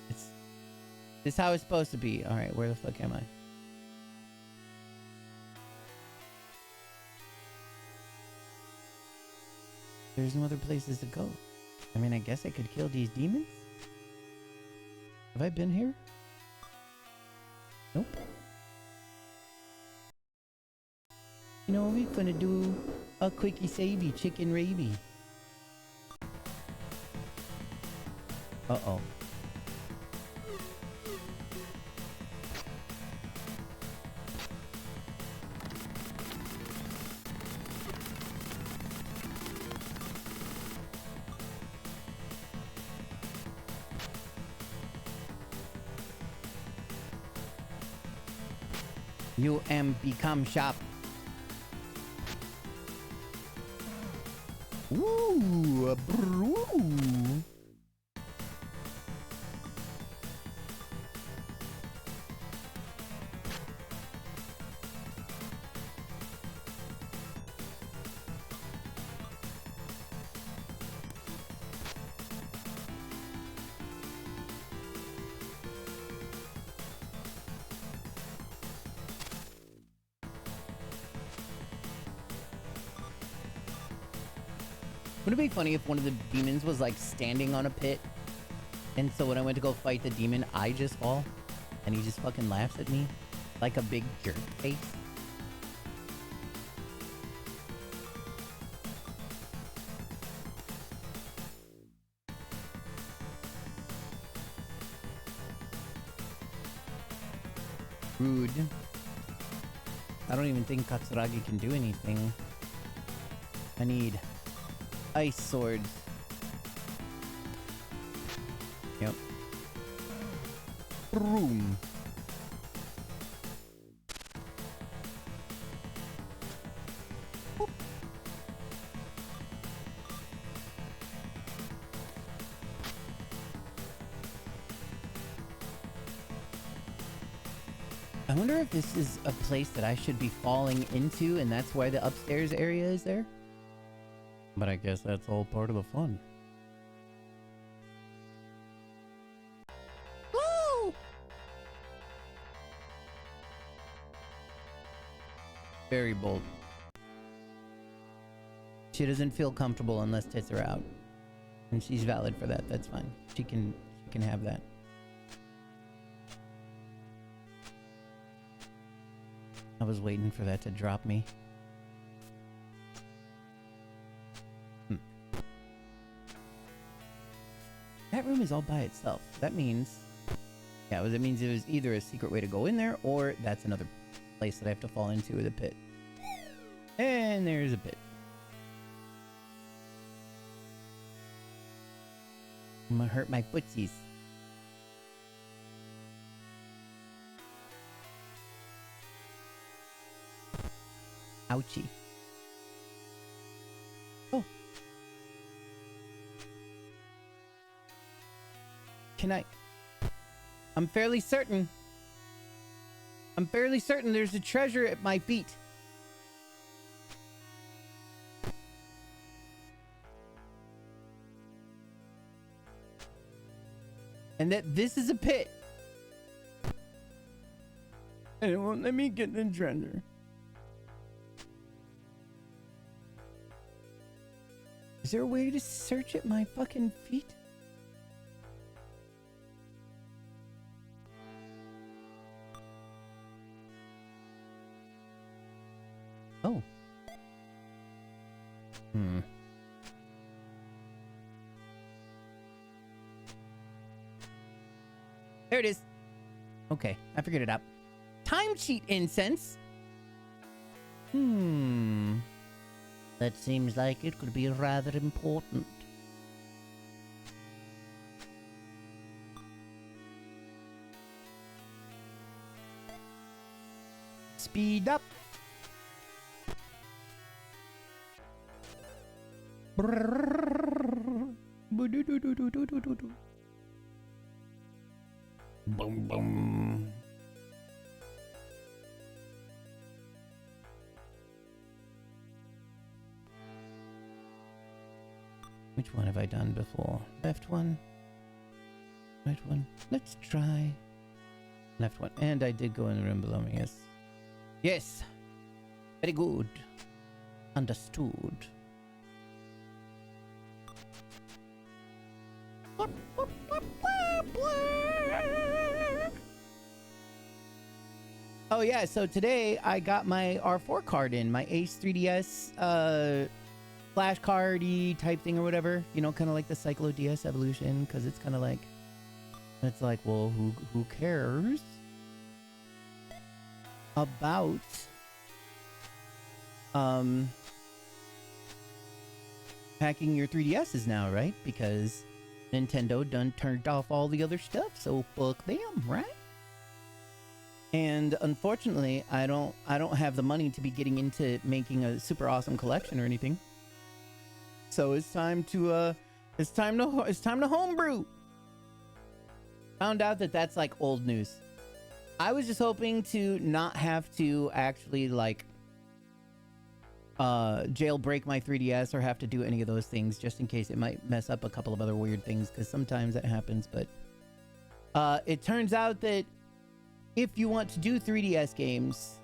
It's this is how it's supposed to be. All right, where the fuck am I? There's no other places to go. I mean, I guess I could kill these demons. Have I been here? Nope. You know, we're gonna do a quickie savey chicken gravy. Uh-oh. You am become sharp. Ooh, a brew. Wouldn't it be funny if one of the demons was like standing on a pit, and so when I went to go fight the demon, I just fall, and he just fucking laughs at me like a big jerk face? Rude. I don't even think Katsuragi can do anything. I need ice swords. Yep. Boom. I wonder if this is a place that I should be falling into, and that's why the upstairs area is there. But I guess that's all part of the fun. Woo! Very bold. She doesn't feel comfortable unless tits are out. And she's valid for that. That's fine. She can have that. I was waiting for that to drop me. That room is all by itself. That means... yeah, that means it was either a secret way to go in there, or that's another place that I have to fall into with a pit. And there's a pit. I'm gonna hurt my footsies. Ouchie. Oh. Can I... I'm fairly certain. I'm fairly certain there's a treasure at my feet. And that this is a pit. And it won't let me get the treasure. Is there a way to search at my fucking feet? Oh. There it is. Okay, I figured it out. Timesheet incense? That seems like it could be rather important. Speed up. Boom, boom. Which one have I done before? Left one? Right one? Let's try left one. And I did go in the room below me, yes. Yes! Very good. Understood. Oh yeah, so today I got my R4 card in, my Ace 3DS flash card-y type thing or whatever, you know, kind of like the Cyclo DS evolution, because it's kind of like, it's like, well, who cares about hacking your 3DSs now, right? Because Nintendo done turned off all the other stuff, so fuck them, right? And unfortunately, I don't have the money to be getting into making a super awesome collection or anything. So it's time to homebrew. Found out that that's like old news. I was just hoping to not have to actually like jailbreak my 3DS or have to do any of those things, just in case it might mess up a couple of other weird things, because sometimes that happens. But it turns out that if you want to do 3DS games,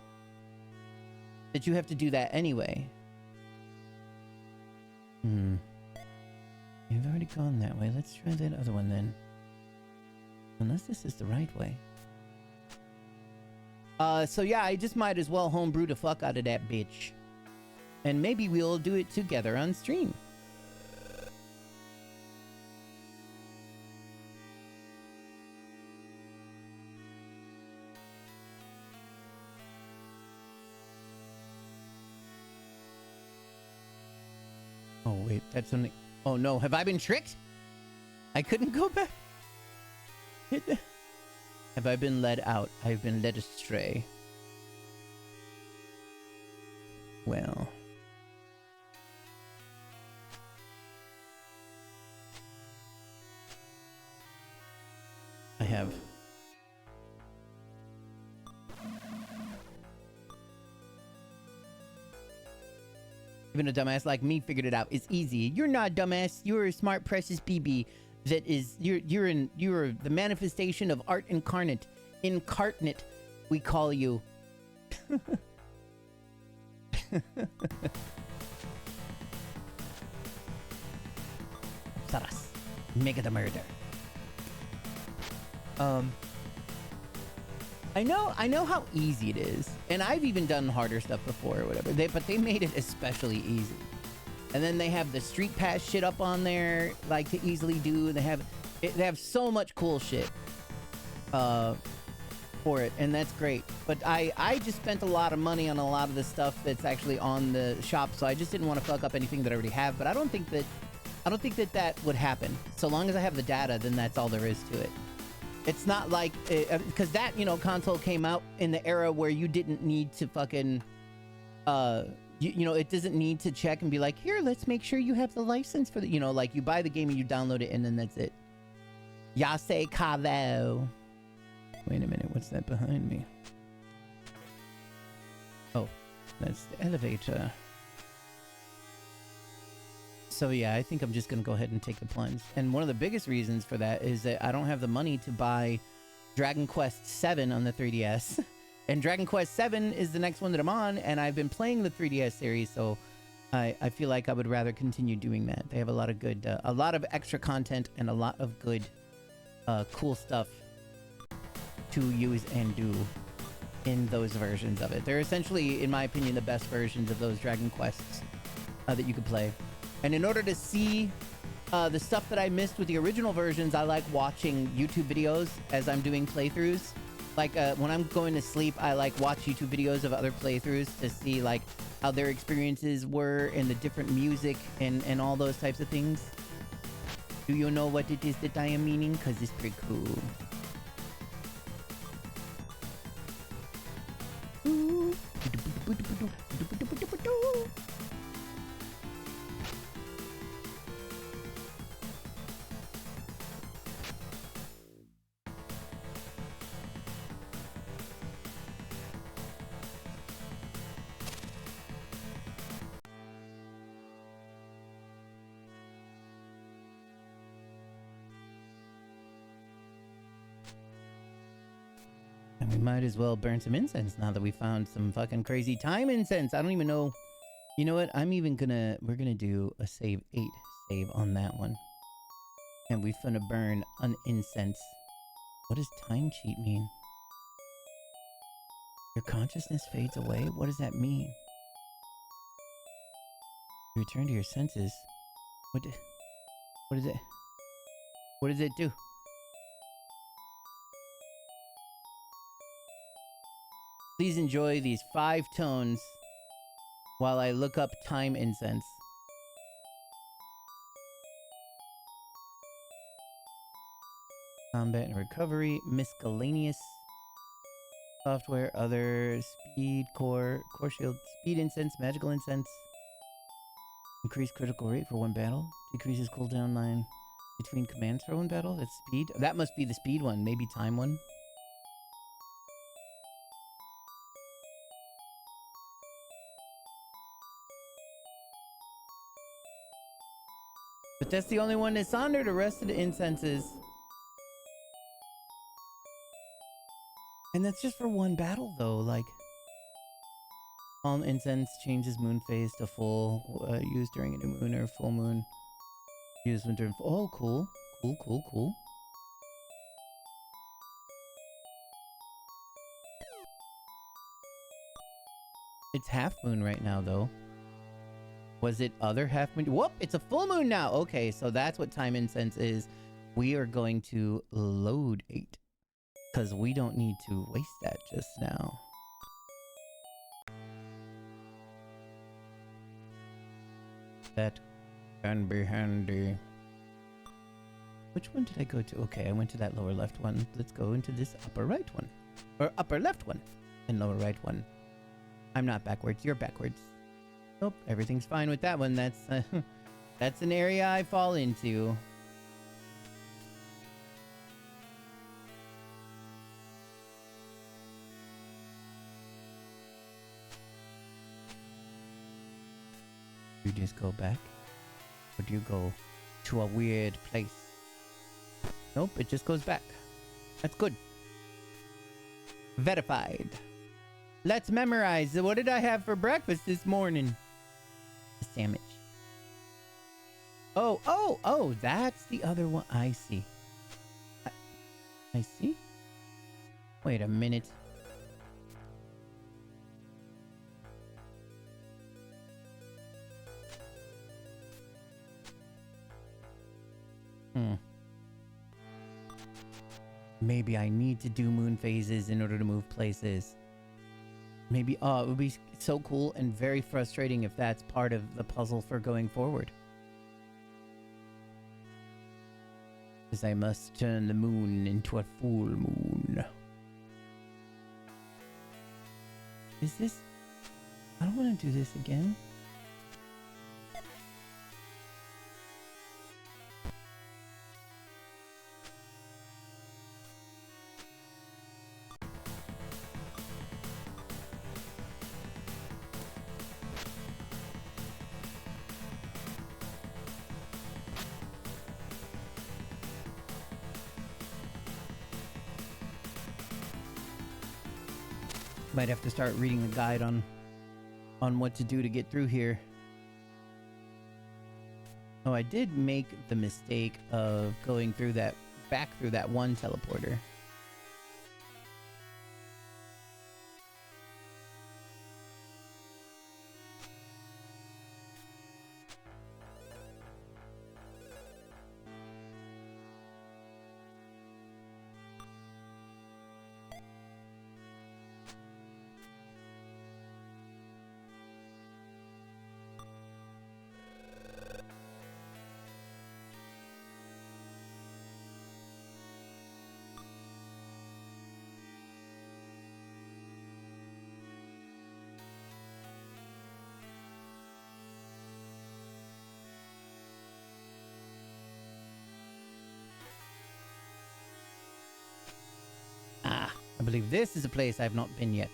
that you have to do that anyway. You've already gone that way. Let's try that other one then. Unless this is the right way. So yeah, I just might as well homebrew the fuck out of that bitch. And maybe we'll do it together on stream. Oh wait, that's only... Oh no, have I been tricked? I couldn't go back. Have I been led out? I've been led astray. Well... I have... Even a dumbass like me figured it out. It's easy. You're not a dumbass. You're a smart, precious BB. That is, you're the manifestation of art incarnate. Incarnate, we call you. Saras, make the murder. I know how easy it is, and I've even done harder stuff before or whatever. But they made it especially easy. And then they have the street pass shit up on there, like to easily do. They have so much cool shit for it, and that's great. But I just spent a lot of money on a lot of the stuff that's actually on the shop, so I just didn't want to fuck up anything that I already have. But I don't think that would happen. So long as I have the data, then that's all there is to it. It's not like, because that, you know, console came out in the era where you didn't need to fucking, you know, it doesn't need to check and be like, here, let's make sure you have the license for the, you know, like you buy the game and you download it and then that's it. Yase Kavo. Wait a minute, what's that behind me? Oh, that's the elevator. So yeah, I think I'm just gonna go ahead and take the plunge. And one of the biggest reasons for that is that I don't have the money to buy Dragon Quest VII on the 3DS. And Dragon Quest VII is the next one that I'm on, and I've been playing the 3DS series, so I feel like I would rather continue doing that. They have a lot of good, a lot of extra content and a lot of good, cool stuff to use and do in those versions of it. They're essentially, in my opinion, the best versions of those Dragon Quests that you could play. And in order to see the stuff that I missed with the original versions, I like watching YouTube videos as I'm doing playthroughs. Like when I'm going to sleep, I like watch YouTube videos of other playthroughs to see like how their experiences were and the different music and all those types of things. Do you know what it is that I am meaning? Because it's pretty cool. And we might as well burn some incense now that we found some fucking crazy time incense. I don't even know. You know what? We're gonna do a save 8 save on that one. And we're gonna burn an incense. What does time cheat mean? Your consciousness fades away? What does that mean? You return to your senses. What is it? What does it do? Please enjoy these 5 tones while I look up time incense. Combat and recovery, miscellaneous software, other speed, core shield, speed incense, magical incense. Increase critical rate for one battle. Decreases cooldown line between commands for one battle. That's speed. That must be the speed one, maybe time one. But that's the only one that's on there. The rest of the incenses. And that's just for one battle, though. Like, all incense changes moon phase to full. Used during a new moon or full moon. Used when during. Oh, cool. Cool. It's half moon right now, though. Was it other half moon? Whoop! It's a full moon now! Okay, so that's what time incense is. We are going to load 8. Because we don't need to waste that just now. That can be handy. Which one did I go to? Okay, I went to that lower left one. Let's go into this upper right one. Or upper left one. And lower right one. I'm not backwards, you're backwards. Nope, everything's fine with that one. That's that's an area I fall into. You just go back? Or do you go to a weird place? Nope, it just goes back. That's good. Verified. Let's memorize. What did I have for breakfast this morning? A sandwich. Oh, that's the other one. I see. I see. Wait a minute. Maybe I need to do moon phases in order to move places. Maybe, it would be so cool and very frustrating if that's part of the puzzle for going forward. Because I must turn the moon into a full moon. Is this... I don't want to do this again. Might have to start reading the guide on what to do to get through here. Oh, I did make the mistake of going through that back through that one teleporter. Ah, I believe this is a place I've not been yet.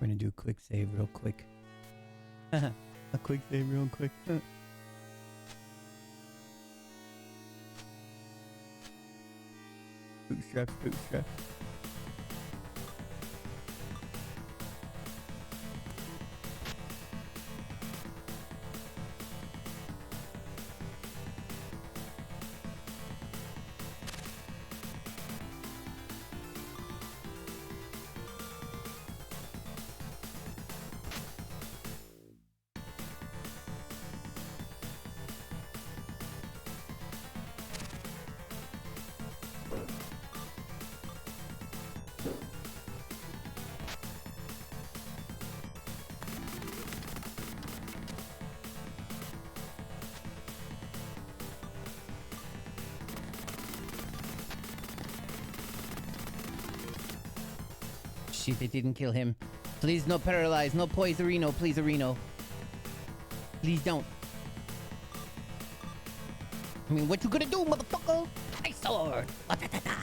We're gonna do a quick save real quick. A quick save real quick. Bootstrap, bootstrap. Shit, they didn't kill him. Please, no paralyze, no poisorino, please, Areno. Please don't. I mean, what you gonna do, motherfucker? My sword! Wa-ta-ta-ta.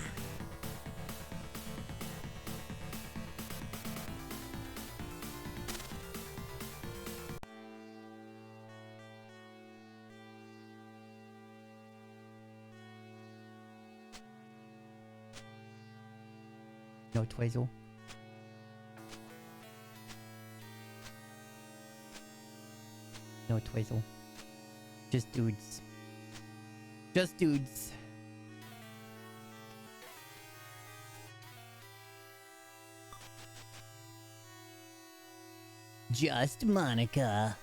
No Twizzle. No Twizzle. Just dudes. Just dudes. Just Monica.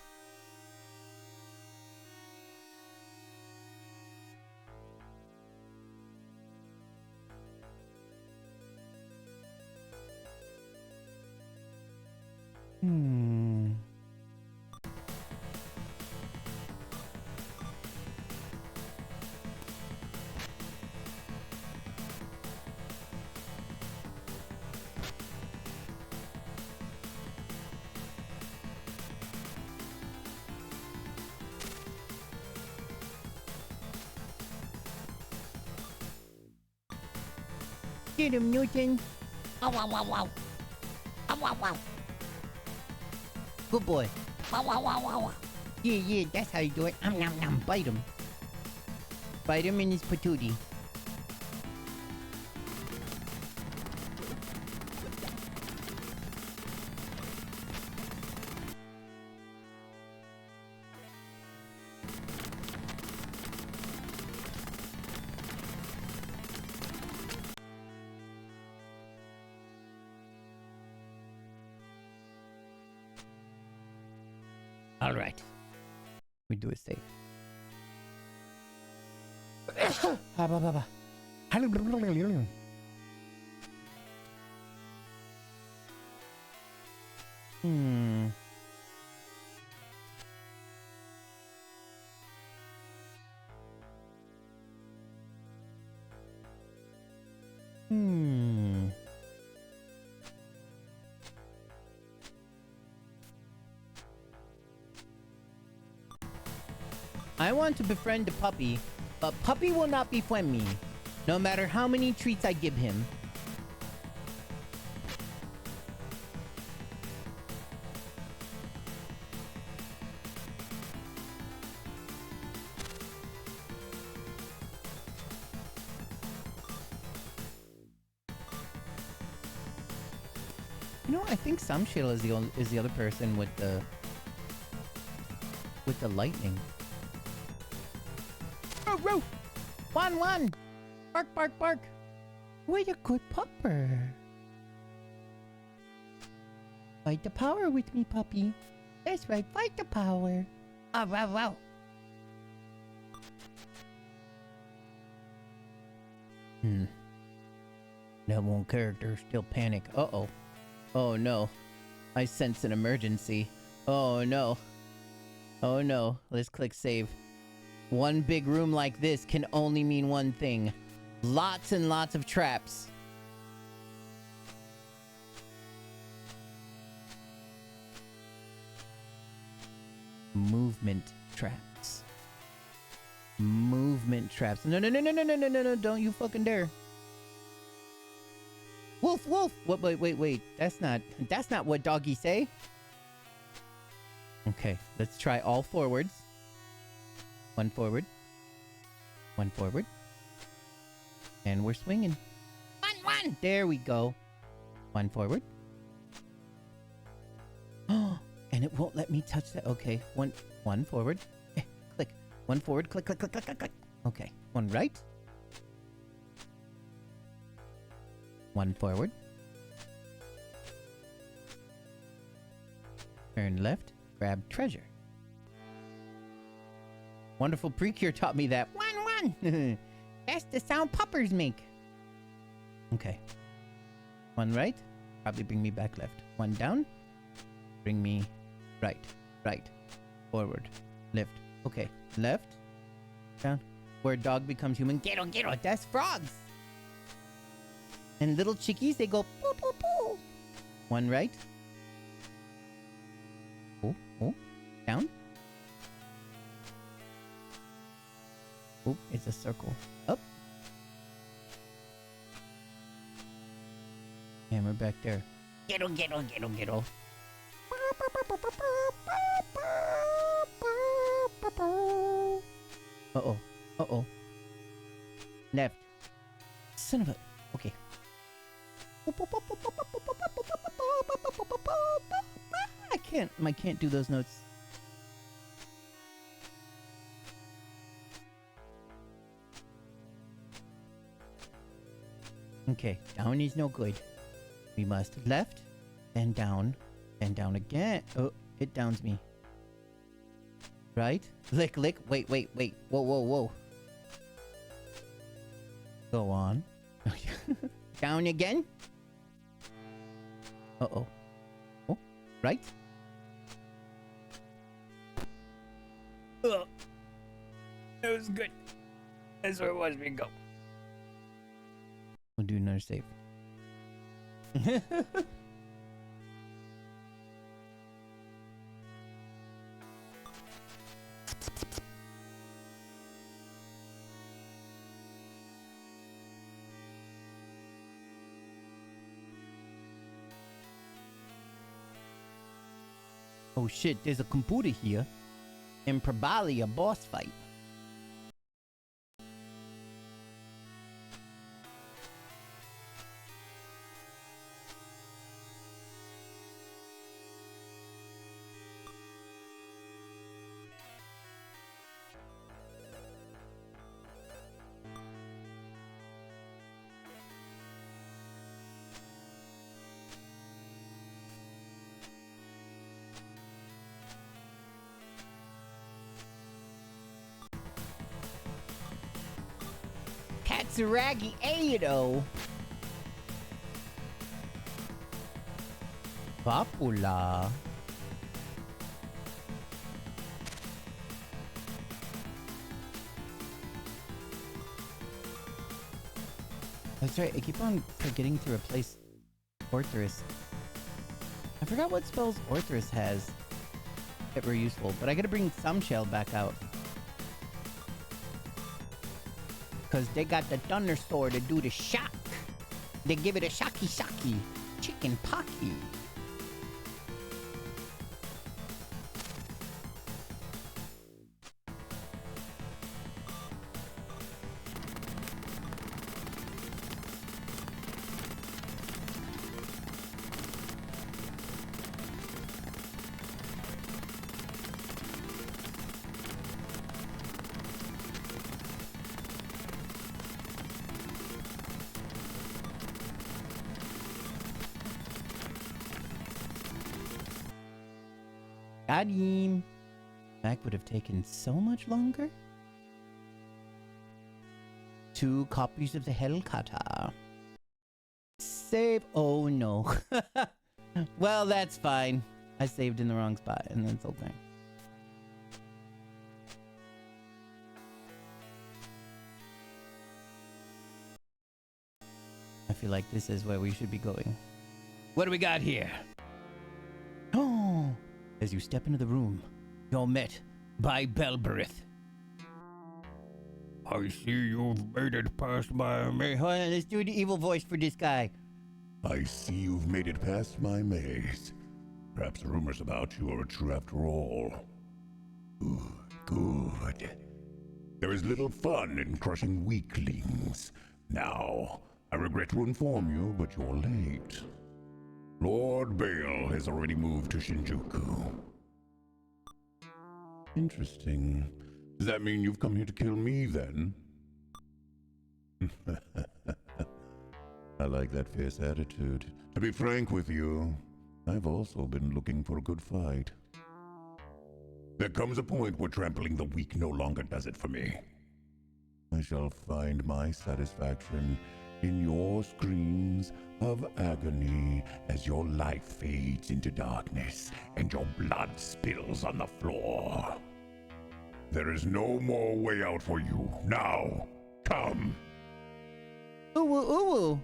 Get him, Newton. Wow, wow, wow, wow. Wow, wow, wow. Good boy. Wow, wow, wow, wow, wow. Yeah, yeah, that's how you do it. Nom, nom. Bite him. Bite him in his patootie. All right. We do it safe. Hmm. Hmm. I want to befriend the puppy, but puppy will not befriend me, no matter how many treats I give him. You know, I think Samshil is the other person with the lightning. Oh, row! One! Bark, bark, bark! What a good pupper! Fight the power with me, puppy. That's right, fight the power. Ah, wow. That one character still panic. Uh-oh. Oh no. I sense an emergency. Oh no. Oh no. Let's click save. One big room like this can only mean one thing. Lots and lots of traps. Movement traps. Movement traps. No, don't you fucking dare. Wolf! What? Wait. That's not what doggy say. Okay, let's try all forwards. One forward. And we're swinging. One! There we go. One forward. Oh, and it won't let me touch that. Okay, one forward. Click. One forward. Click. Okay, one right. One forward. Turn left. Grab treasure. Wonderful Precure taught me that. One. That's the sound puppers make. Okay. One right. Probably bring me back left. One down. Bring me right. Forward. Left. Okay. Left. Down. Where dog becomes human. Ghetto. That's frogs. And little chickies, they go poo poo poo. One right. Oh. Down. Oh, it's a circle. Up. And we're back there. Ghetto. Uh-oh. Left. Son of a... Okay. I can't do those notes. Okay, down is no good. We must left, then down again. Oh, it downs me. Right? Lick. Wait. Whoa. Go on. Down again. Uh-oh. Oh, right? Ugh. That was good. That's where it was, bingo. We'll do another save. Oh shit, there's a computer here. And probably a boss fight. Katsuragi Eido. Vapula. That's right, I keep on forgetting to replace Orthrus. I forgot what spells Orthrus has that were useful, but I gotta bring some shell back out. Cause they got the Thunder Sword to do the shock. They give it a shocky shocky. Chicken pocky. Got him. That would have taken so much longer. 2 copies of the Hellkata. Save. Oh no. Well, that's fine. I saved in the wrong spot, and that's okay. I feel like this is where we should be going. What do we got here? Oh! As you step into the room, you're met by Belberith. I see you've made it past my maze. Hold on, let's do the evil voice for this guy. I see you've made it past my maze. Perhaps the rumors about you are true after all. Good. There is little fun in crushing weaklings. Now, I regret to inform you, but you're late. Lord Bale has already moved to Shinjuku. Interesting. Does that mean you've come here to kill me, then? I like that fierce attitude. To be frank with you, I've also been looking for a good fight. There comes a point where trampling the weak no longer does it for me. I shall find my satisfaction in your screams of agony as your life fades into darkness and your blood spills on the floor. There is no more way out for you. Now, come. Ooh, ooh.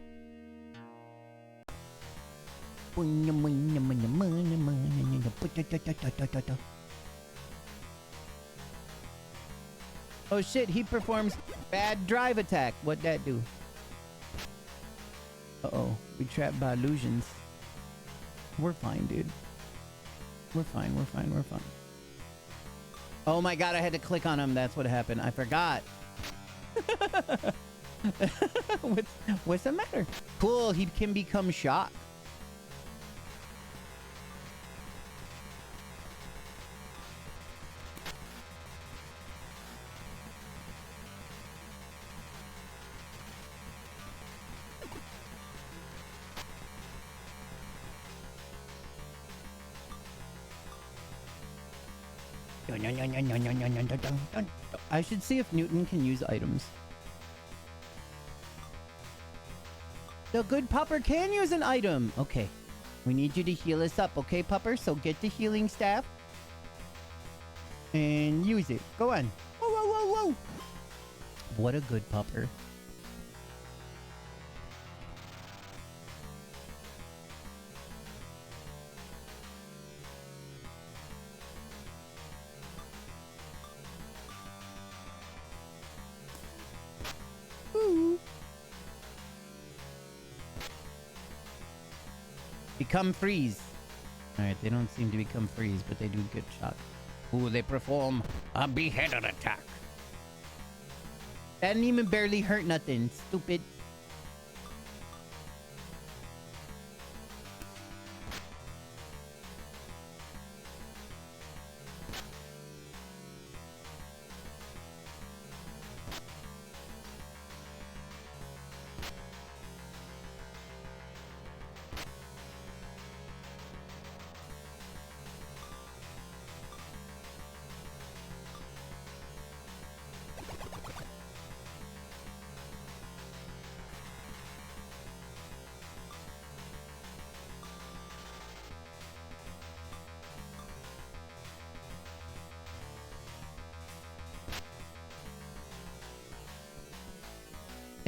Oh shit, he performs bad drive attack. What'd that do? Uh-oh, we trapped by illusions. We're fine, dude. We're fine. Oh my god, I had to click on him. That's what happened. I forgot. What's the matter? Cool, he can become shocked. I should see if Newton can use items. The good Pupper can use an item. Okay. We need you to heal us up, okay, Pupper? So get the healing staff. And use it. Go on. Whoa, whoa, whoa, whoa. What a good Pupper. Become freeze. Alright, they don't seem to become freeze, but they do get shock. Ooh, they perform a beheaded attack. That didn't even barely hurt nothing. Stupid.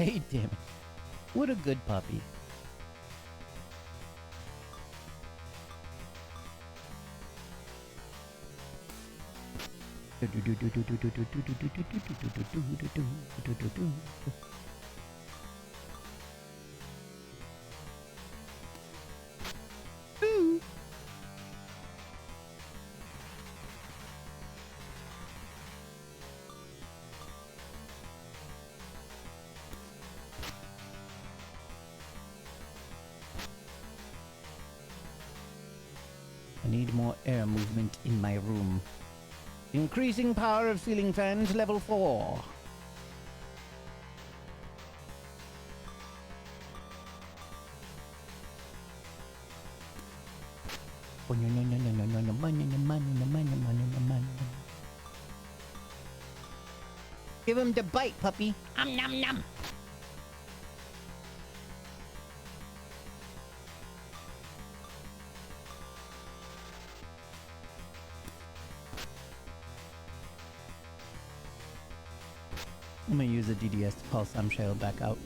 8 damage. What a good puppy. I need more air movement in my room. Increasing power of ceiling fans, level 4. Give him the bite, puppy. Nom nom. I'm gonna use a DDS to call Samshale back out.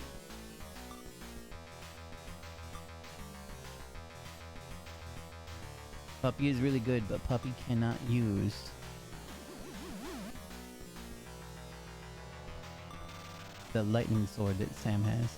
Puppy is really good, but Puppy cannot use the lightning sword that Sam has.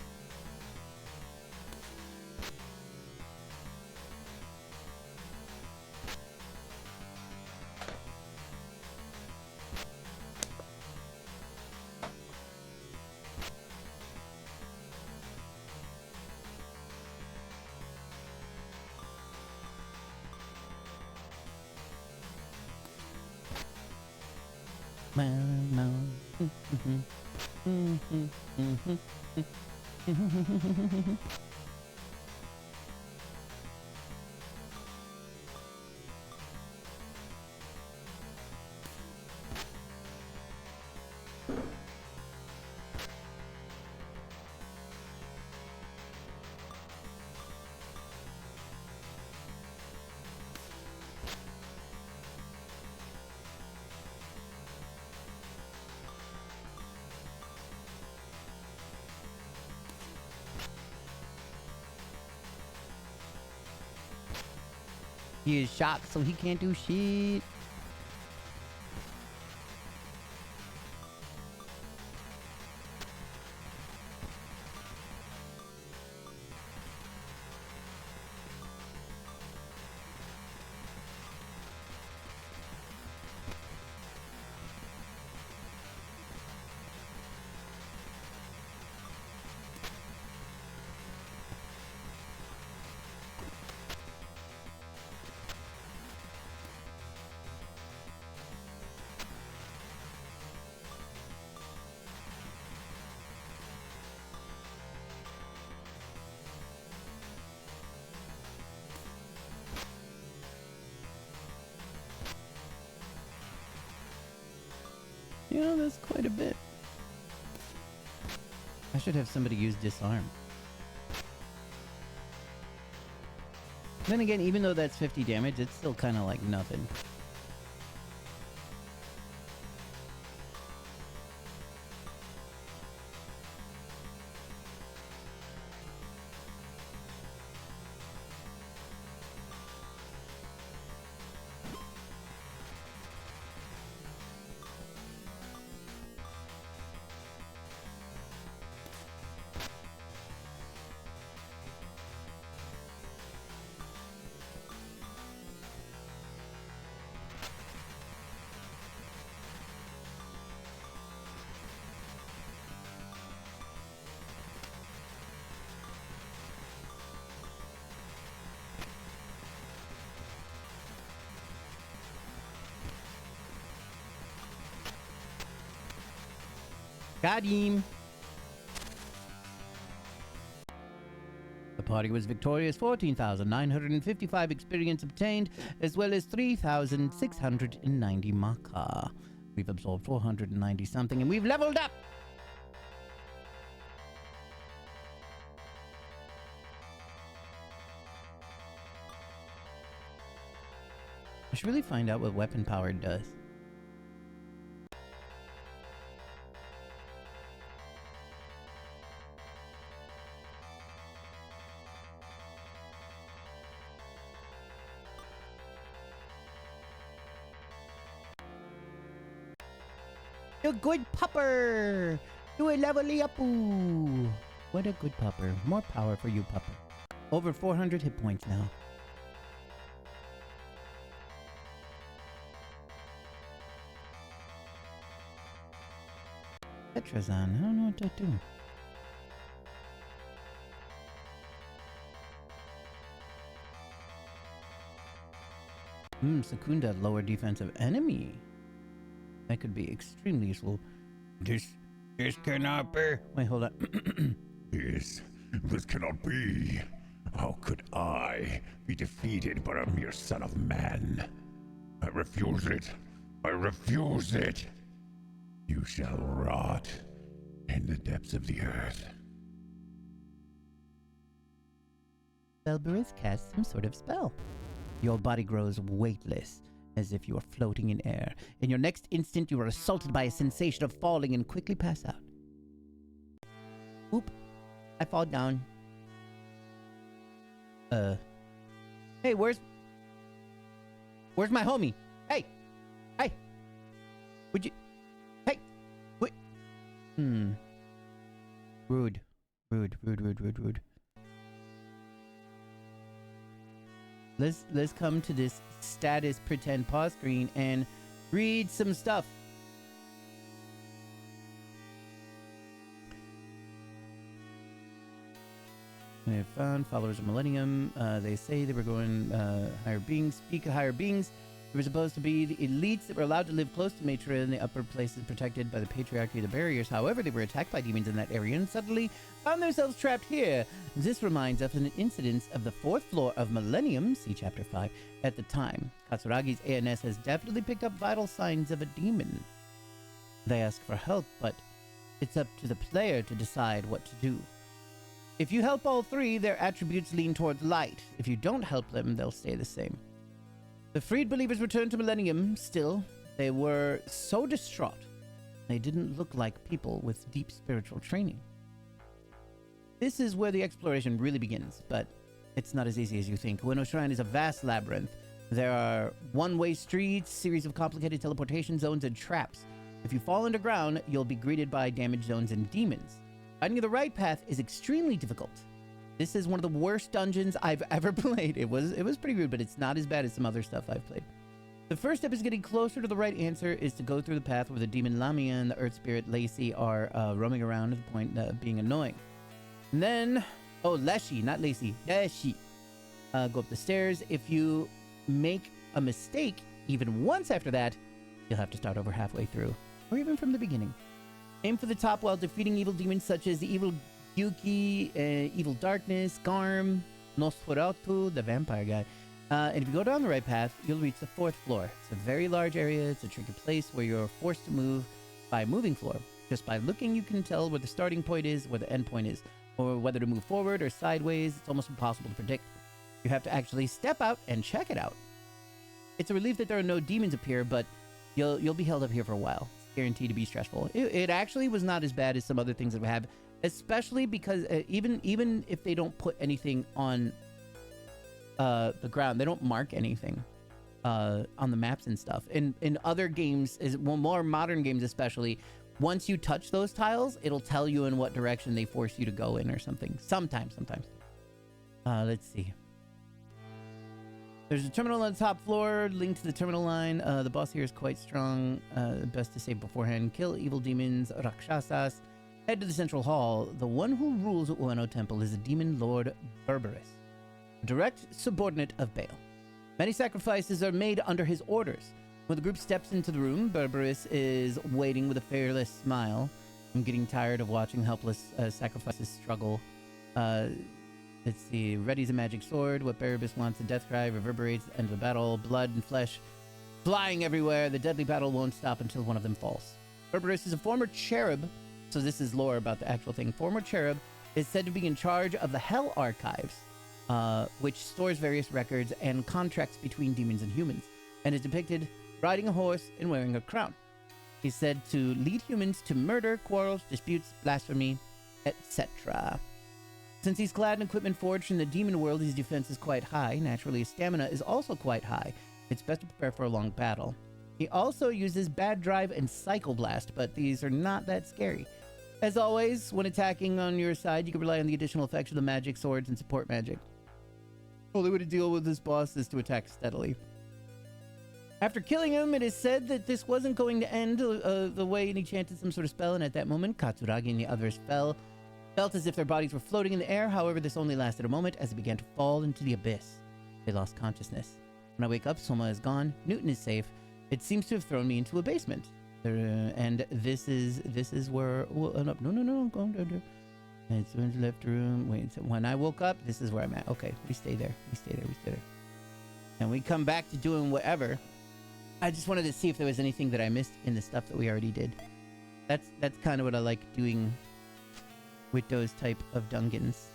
He is shocked, so he can't do shit. Yeah, that's quite a bit. I should have somebody use disarm. Then again, even though that's 50 damage, it's still kind of like nothing. Got him. The party was victorious. 14,955 experience obtained, as well as 3,690 maka. We've absorbed 490 something, and we've leveled up. I should really find out what weapon power does. The good pupper! Do a levelly up. What a good pupper. More power for you, pupper. Over 400 hit points now. Tetrazon, I don't know what to do. Secunda, lower defensive enemy. That could be extremely useful. This cannot be. Wait, hold on. This cannot be. How could I be defeated by a mere son of man? I refuse it. I refuse it. You shall rot in the depths of the earth. Belberith casts some sort of spell. Your body grows weightless, as if you are floating in air. In your next instant, you are assaulted by a sensation of falling and quickly pass out. Oop. I fall down. Hey, where's my homie? Hey! Hey! Would you... Hey! What? Rude. Rude. Let's come to this status pretend pause screen and read some stuff. They have found followers of Millennium. They say they were going higher beings. Speak of higher beings. They were supposed to be the elites that were allowed to live close to Matra in the upper places protected by the patriarchy of the barriers. However, they were attacked by demons in that area and suddenly found themselves trapped here. This reminds us of an incident of the 4th floor of Millennium, see Chapter 5, at the time. Katsuragi's ANS has definitely picked up vital signs of a demon. They ask for help, but it's up to the player to decide what to do. If you help all three, their attributes lean towards light. If you don't help them, they'll stay the same. The freed believers returned to Millennium. Still, they were so distraught. They didn't look like people with deep spiritual training. This is where the exploration really begins, but it's not as easy as you think. Ueno Shrine is a vast labyrinth. There are one-way streets, series of complicated teleportation zones, and traps. If you fall underground, you'll be greeted by damage zones and demons. Finding the right path is extremely difficult. This is one of the worst dungeons I've ever played. It was pretty rude, but it's not as bad as some other stuff I've played. The first step is getting closer to the right answer is to go through the path where the demon Lamia and the earth spirit Lacey are roaming around to the point of being annoying. And then, Leshy, not Lacey, Leshy. Go up the stairs. If you make a mistake, even once after that, you'll have to start over halfway through, or even from the beginning. Aim for the top while defeating evil demons such as the evil Yuki, Evil Darkness, Garm, Nosferatu, the vampire guy. And if you go down the right path, you'll reach the 4th floor. It's a very large area. It's a tricky place where you're forced to move by moving floor. Just by looking, you can tell where the starting point is, where the end point is, or whether to move forward or sideways. It's almost impossible to predict. You have to actually step out and check it out. It's a relief that there are no demons up here, but you'll be held up here for a while. It's guaranteed to be stressful. It actually was not as bad as some other things that we have. Especially because even if they don't put anything on the ground, they don't mark anything on the maps and stuff. In other games, more modern games especially, once you touch those tiles, it'll tell you in what direction they force you to go in or something. Sometimes. Let's see. There's a terminal on the top floor, linked to the terminal line. The boss here is quite strong. Best to save beforehand. Kill evil demons, Rakshasas. Head to the central hall. The one who rules Ueno Temple is the demon lord Berberus, a direct subordinate of Baal. Many sacrifices are made under his orders. When the group steps into the room, Berberus is waiting with a fearless smile. I'm getting tired of watching helpless sacrifices struggle. Let's see. Readies a magic sword. What Berberus wants, a death cry, reverberates at the end of the battle. Blood and flesh flying everywhere. The deadly battle won't stop until one of them falls. Berberus is a former cherub. So this is lore about the actual thing. Former cherub is said to be in charge of the Hell Archives, which stores various records and contracts between demons and humans, and is depicted riding a horse and wearing a crown. He's said to lead humans to murder, quarrels, disputes, blasphemy, etc. Since he's clad in equipment forged from the demon world, his defense is quite high. Naturally, his stamina is also quite high. It's best to prepare for a long battle. He also uses Bad Drive and Cycle Blast, but these are not that scary. As always, when attacking on your side, you can rely on the additional effects of the magic, swords, and support magic. The only way to deal with this boss is to attack steadily. After killing him, it is said that this wasn't going to end the way he chanted some sort of spell, and at that moment, Katsuragi and the others felt as if their bodies were floating in the air. However, this only lasted a moment as they began to fall into the abyss. They lost consciousness. When I wake up, Soma is gone. Newton is safe. It seems to have thrown me into a basement. And this is where... no, go down. It's in the left room. Wait, so when I woke up, this is where I'm at. Okay, we stay there. We stay there. And we come back to doing whatever. I just wanted to see if there was anything that I missed in the stuff that we already did. That's kind of what I like doing with those type of dungeons.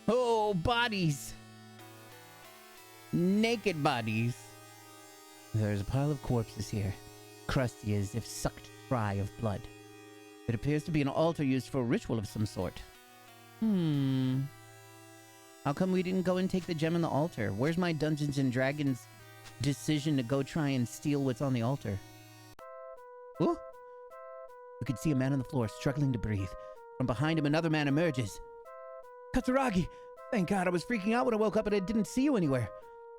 Oh, bodies! Naked bodies. There's a pile of corpses here, crusty as if sucked dry of blood. It appears to be an altar used for a ritual of some sort. How come we didn't go and take the gem on the altar? Where's my Dungeons and Dragons decision to go try and steal what's on the altar? Ooh! You can see a man on the floor struggling to breathe. From behind him, another man emerges. Katsuragi! Thank God, I was freaking out when I woke up and I didn't see you anywhere.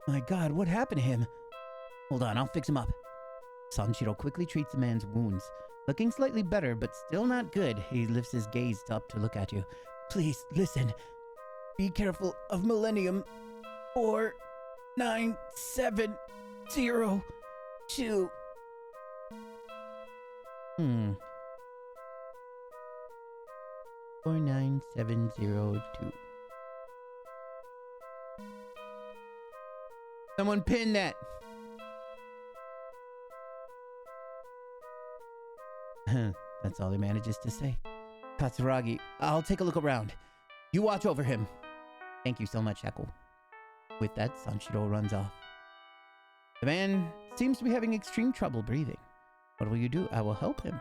My God, what happened to him? Hold on, I'll fix him up. Sanshiro quickly treats the man's wounds. Looking slightly better, but still not good, he lifts his gaze up to look at you. Please, listen. Be careful of Millennium 4972. 49702. Someone pin that. That's all he manages to say. Katsuragi, I'll take a look around. You watch over him. Thank you so much, Echo. With that, Sanshiro runs off. The man seems to be having extreme trouble breathing. What will you do? I will help him.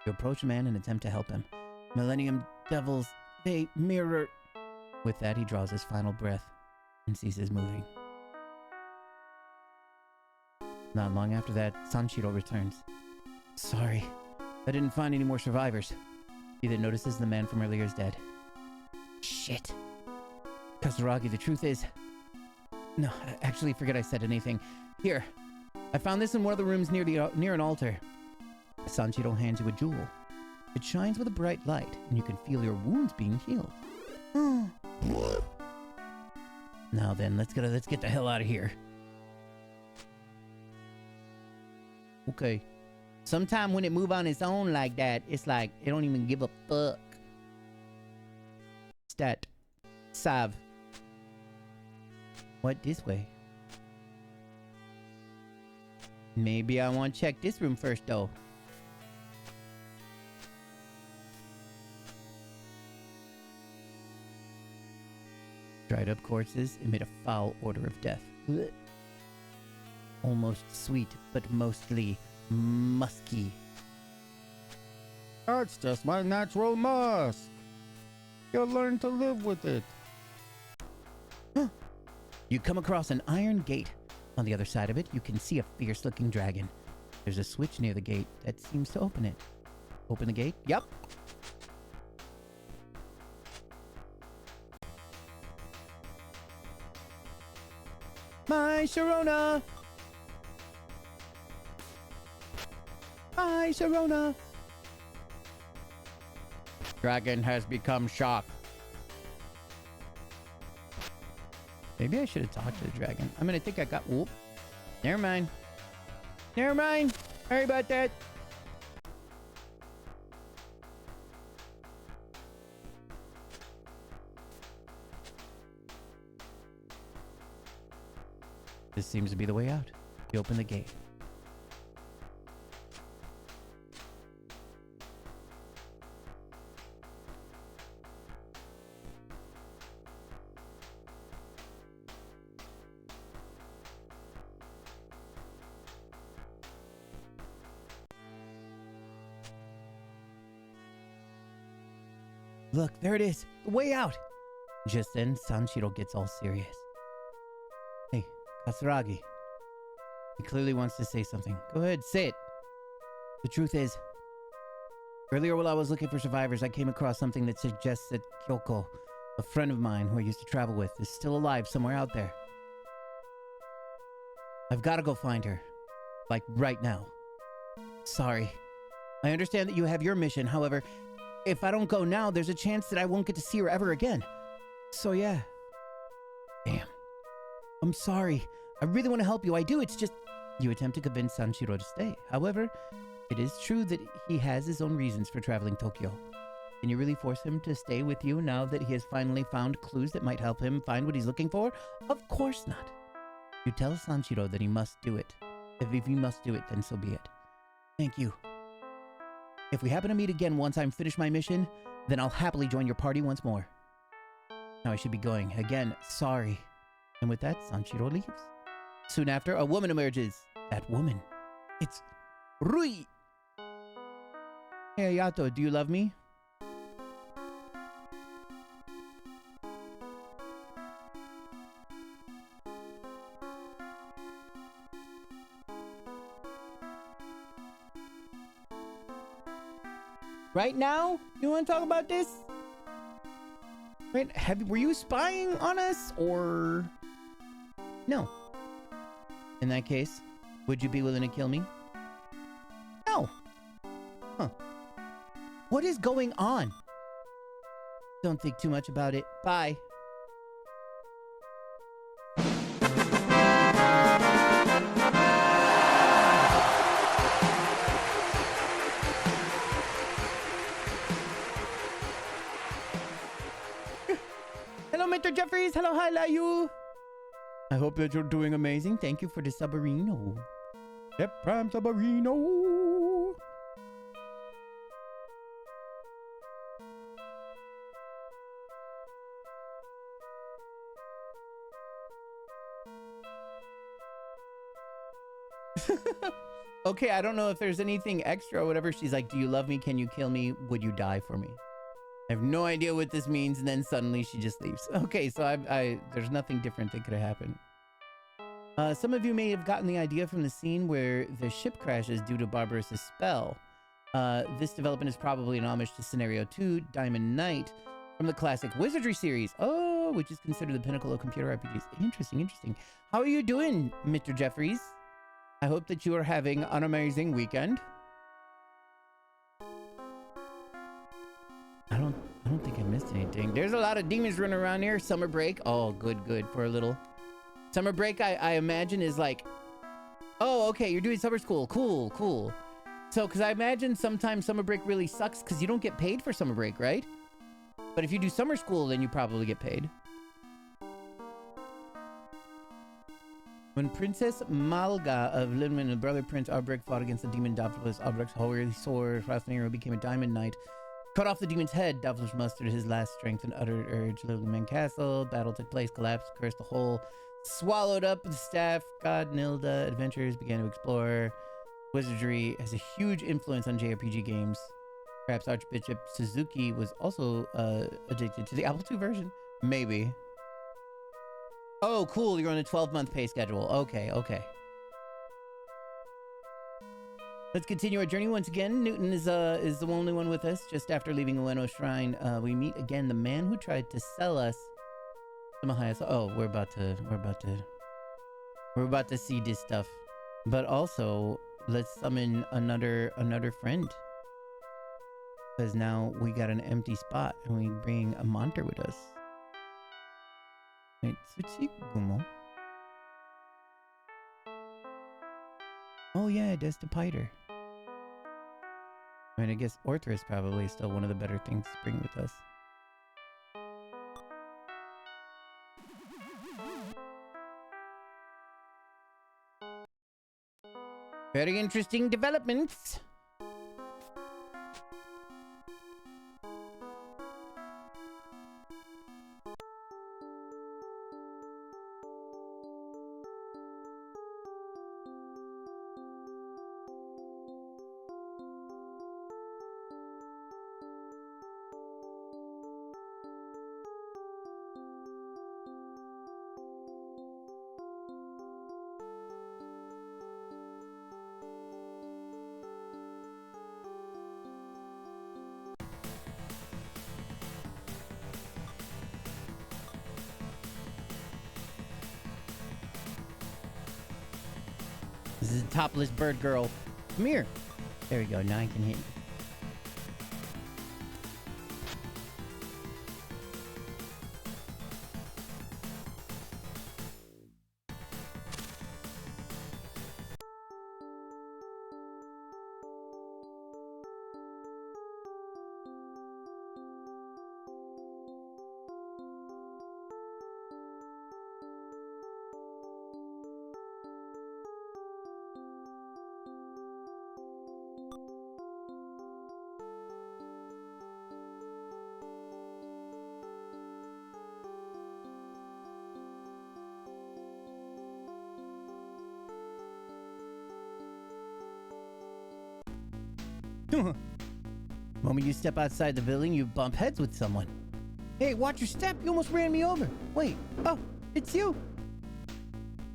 You approach the man and attempt to help him. Millennium Devils, they mirror. With that, he draws his final breath and ceases moving. Not long after that, Sanshiro returns. Sorry, I didn't find any more survivors. He then notices the man from earlier is dead. Shit. Katsuragi, the truth is... No, I actually forget I said anything. Here, I found this in one of the rooms near an altar. Sanshiro hands you a jewel. It shines with a bright light, and you can feel your wounds being healed. Now then, let's get the hell out of here. Okay. Sometime when it move on its own like that, it's like it don't even give a fuck. Stat. Sav. What, this way? Maybe I want to check this room first, though. Dried up corpses emit a foul odor of death. Blech. Almost sweet, but mostly musky. That's just my natural musk. You'll learn to live with it. You come across an iron gate. On the other side of it, you can see a fierce-looking dragon. There's a switch near the gate that seems to open it. Open the gate? Yep. My Sharona! My Sharona! Dragon has become sharp. Maybe I should have talked to the dragon. I mean, I think I got... Whoop. Never mind. Never mind. Sorry about that. This seems to be the way out. You open the gate. Look, there it is. The way out. Just then, Sanshiro gets all serious. Katsuragi. He clearly wants to say something. Go ahead, say it. The truth is, earlier while I was looking for survivors, I came across something that suggests that Kyoko, a friend of mine who I used to travel with, is still alive somewhere out there. I've got to go find her. Like, right now. Sorry. I understand that you have your mission. However, if I don't go now, there's a chance that I won't get to see her ever again. So yeah. Damn. I'm sorry. I really want to help you. I do. It's just... You attempt to convince Sanshiro to stay. However, it is true that he has his own reasons for traveling Tokyo. Can you really force him to stay with you now that he has finally found clues that might help him find what he's looking for? Of course not. You tell Sanshiro that he must do it. If he must do it, then so be it. Thank you. If we happen to meet again once I'm finished my mission, then I'll happily join your party once more. Now I should be going. Again, sorry. And with that, Sanshiro leaves. Soon after, a woman emerges. That woman. It's Rui. Hey, Ayato, do you love me? Right now? You want to talk about this? Wait, were you spying on us, or... No. In that case, would you be willing to kill me? No. Huh. What is going on? Don't think too much about it. Bye. Hello, Mr. Jeffries. Hello, hi, Layu. I hope that you're doing amazing. Thank you for the subarino. Yep, Prime Subarino. Okay, I don't know if there's anything extra or whatever. She's like, do you love me? Can you kill me? Would you die for me? I have no idea what this means, and then suddenly she just leaves. Okay, so there's nothing different that could have happened. Some of you may have gotten the idea from the scene where the ship crashes due to Barbarous' spell. This development is probably an homage to Scenario 2, Diamond Knight, from the classic Wizardry series. Oh, which is considered the pinnacle of computer RPGs. Interesting, interesting. How are you doing, Mr. Jeffries? I hope that you are having an amazing weekend. I don't think I missed anything. There's a lot of demons running around here. Summer break. Oh, good, good. For a little summer break, I imagine is like, oh, okay, you're doing summer school. Cool, cool. So, because I imagine sometimes summer break really sucks because you don't get paid for summer break, right? But if you do summer school, then you probably get paid. When Princess Malga of Linman and brother Prince Albrecht fought against the demon Davlos, Albrecht's holy sword, Hrafnir, became a diamond knight. Cut off the demon's head, Davlos mustered his last strength and uttered urge. Lilman Castle, battle took place, collapsed, cursed the whole, swallowed up the staff. God Nilda adventurers began to explore. Wizardry has a huge influence on JRPG games. Perhaps Archbishop Suzuki was also addicted to the Apple II version? Maybe. Oh, cool, you're on a 12-month pay schedule. Okay, okay. Let's continue our journey once again. Newton is the only one with us. Just after leaving Ueno Shrine, we meet again the man who tried to sell us the Mahayas. Oh, we're about to see this stuff. But also, let's summon another friend. Because now we got an empty spot and we bring a monster with us. Wait, Tsuchigumo? Oh yeah, that's the Piter. I mean, I guess Orther is probably still one of the better things to bring with us. Very interesting developments. This is a topless bird girl. Come here. There we go. Now I can hit. Moment you step outside the building, you bump heads with someone. Hey, watch your step. You almost ran me over. Wait. Oh, it's you.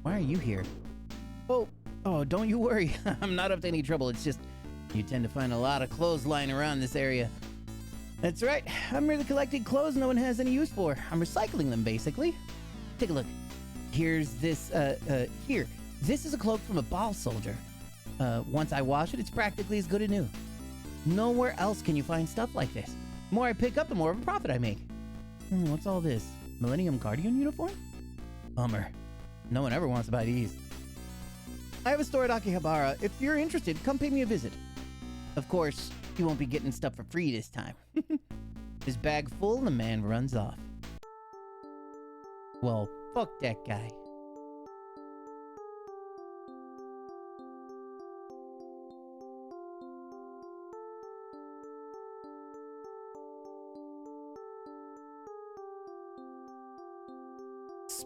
Why are you here? Oh, don't you worry. I'm not up to any trouble. It's just you tend to find a lot of clothes lying around this area. That's right. I'm merely collecting clothes no one has any use for. I'm recycling them, basically. Take a look. Here's this, here. This is a cloak from a ball soldier. Once I wash it, it's practically as good as new. Nowhere else can you find stuff like this. The more I pick up, the more of a profit I make. What's all this? Millennium Guardian uniform? Bummer. No one ever wants to buy these. I have a store at Akihabara. If you're interested, come pay me a visit. Of course, you won't be getting stuff for free this time. His bag full, the man runs off. Well, fuck that guy.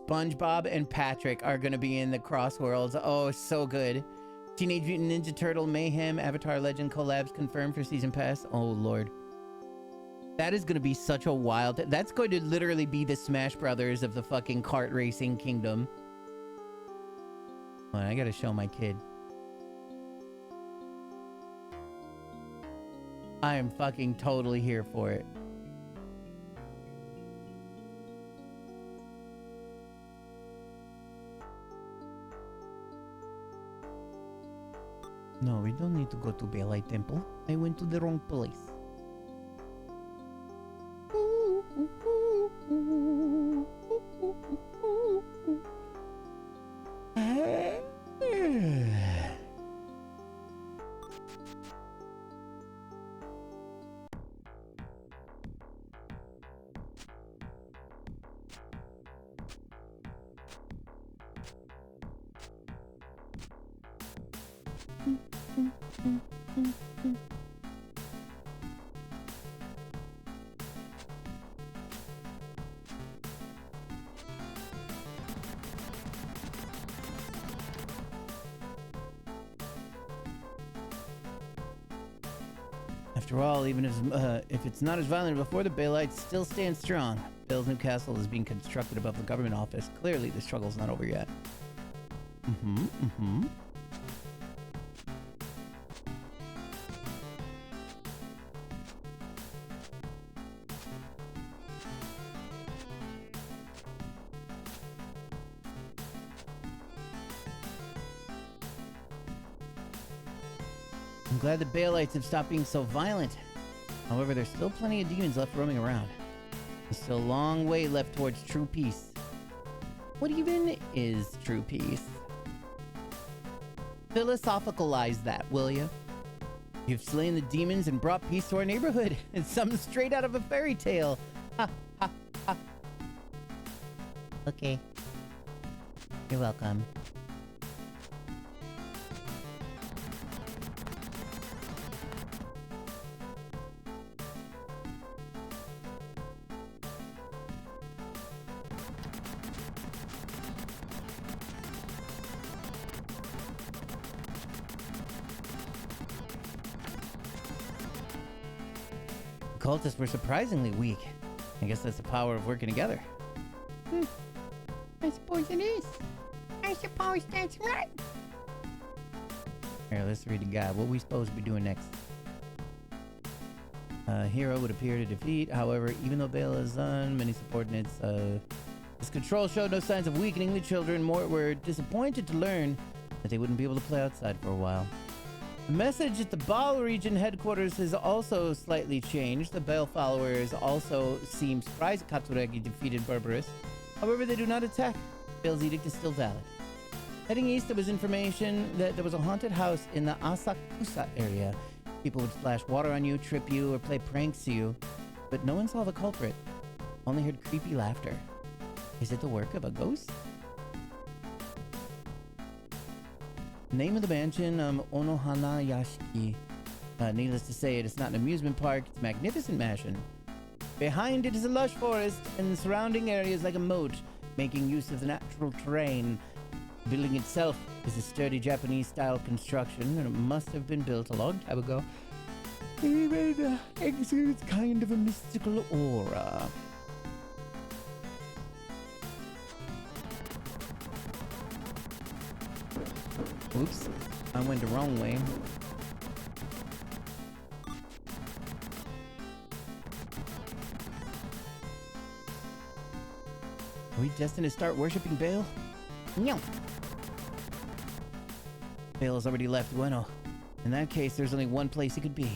SpongeBob and Patrick are going to be in the Crossworlds. Oh, so good. Teenage Mutant Ninja Turtle Mayhem Avatar Legend collabs confirmed for Season Pass. Oh, Lord. That is going to be such a wild... That's going to literally be the Smash Brothers of the fucking kart racing kingdom. Hold on, I got to show my kid. I am fucking totally here for it. No, we don't need to go to Belai Temple. I went to the wrong place. After all, even if it's not as violent as before, the Baelites still stand strong. Bale's new castle is being constructed above the government office. Clearly, the struggle's not over yet. I'm glad the Baelites have stopped being so violent. However, there's still plenty of demons left roaming around. There's still a long way left towards true peace. What even is true peace? Philosophicalize that, will you? You've slain the demons and brought peace to our neighborhood. It's something straight out of a fairy tale. Ha, ha, ha. Okay. You're welcome. Cultists were surprisingly weak. I guess that's the power of working together. I suppose it is. I suppose that's right. Here, let's read the guide. What are we supposed to be doing next? Hero would appear to defeat. However, even though Bale has many subordinates, his control showed no signs of weakening. The children were disappointed to learn that they wouldn't be able to play outside for a while. The message at the Baal region headquarters has also slightly changed. The Baal followers also seem surprised Katsuragi defeated Berberus. However, they do not attack. Baal's edict is still valid. Heading east, there was information that there was a haunted house in the Asakusa area. People would splash water on you, trip you, or play pranks to you. But no one saw the culprit. Only heard creepy laughter. Is it the work of a ghost? Name of the mansion, Onohana Yashiki. Needless to say, it is not an amusement park. It's a magnificent mansion. Behind it is a lush forest, and the surrounding area is like a moat, making use of the natural terrain. The building itself is a sturdy Japanese-style construction, and it must have been built a long time ago. It exudes kind of a mystical aura. Oops, I went the wrong way. Are we destined to start worshipping Baal? No. Baal has already left Ueno. In that case, there's only one place he could be.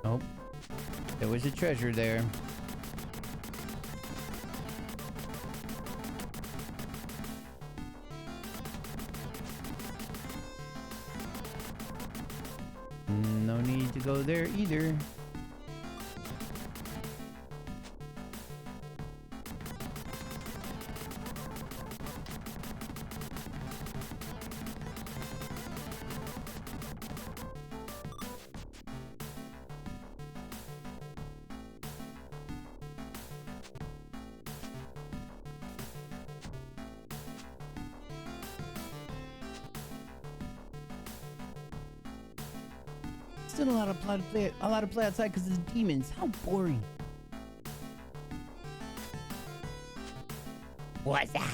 Oh, there was a treasure there. No need to go there either. Still a lot of play outside because of the demons. How boring. What's that?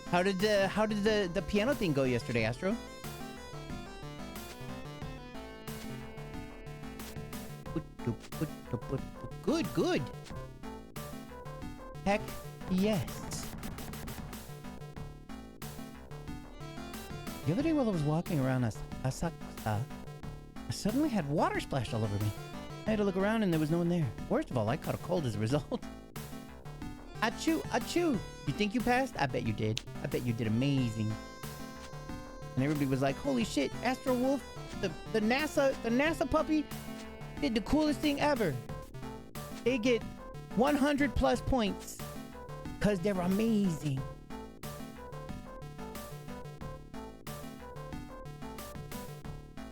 How did the piano thing go yesterday, Astro? Good. Heck yes. The other day while I was walking around Asakusa, I suddenly had water splashed all over me. I had to look around and there was no one there. Worst of all, I caught a cold as a result. Achoo, achoo. You think you passed? I bet you did. I bet you did amazing. And everybody was like, holy shit, Astro Wolf, the NASA puppy did the coolest thing ever. They get 100 plus points because they're amazing.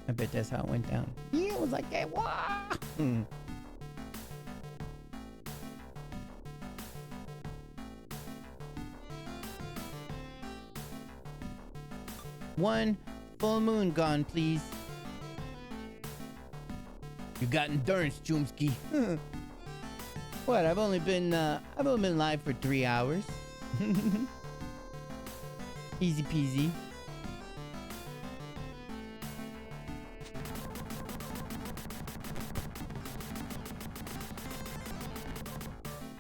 I bet that's how it went down. Yeah, it was like that. Wah! One full moon gone, please. You got endurance, Chumsky. What? I've only been live for 3 hours. Easy peasy.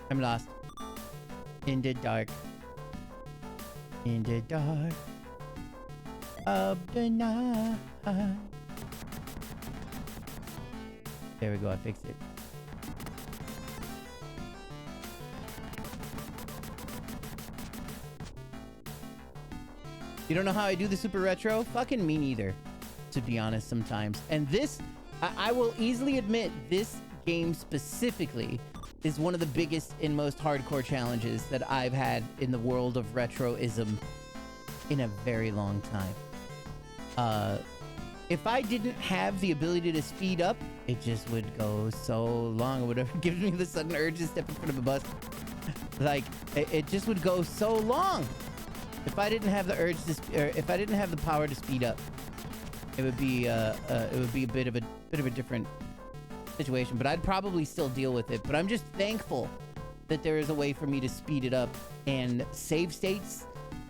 I'm lost. In the dark. In the dark of the night. There we go, I fixed it. You don't know how I do the super retro? Fucking me neither, to be honest, sometimes. And this, I will easily admit, this game specifically is one of the biggest and most hardcore challenges that I've had in the world of retroism in a very long time. If I didn't have the ability to speed up, it just would go so long. It would have given me the sudden urge to step in front of a bus. Like, it just would go so long. If I didn't have the urge to, if I didn't have the power to speed up, it would be a bit of a different situation, but I'd probably still deal with it. But I'm just thankful that there is a way for me to speed it up and save states.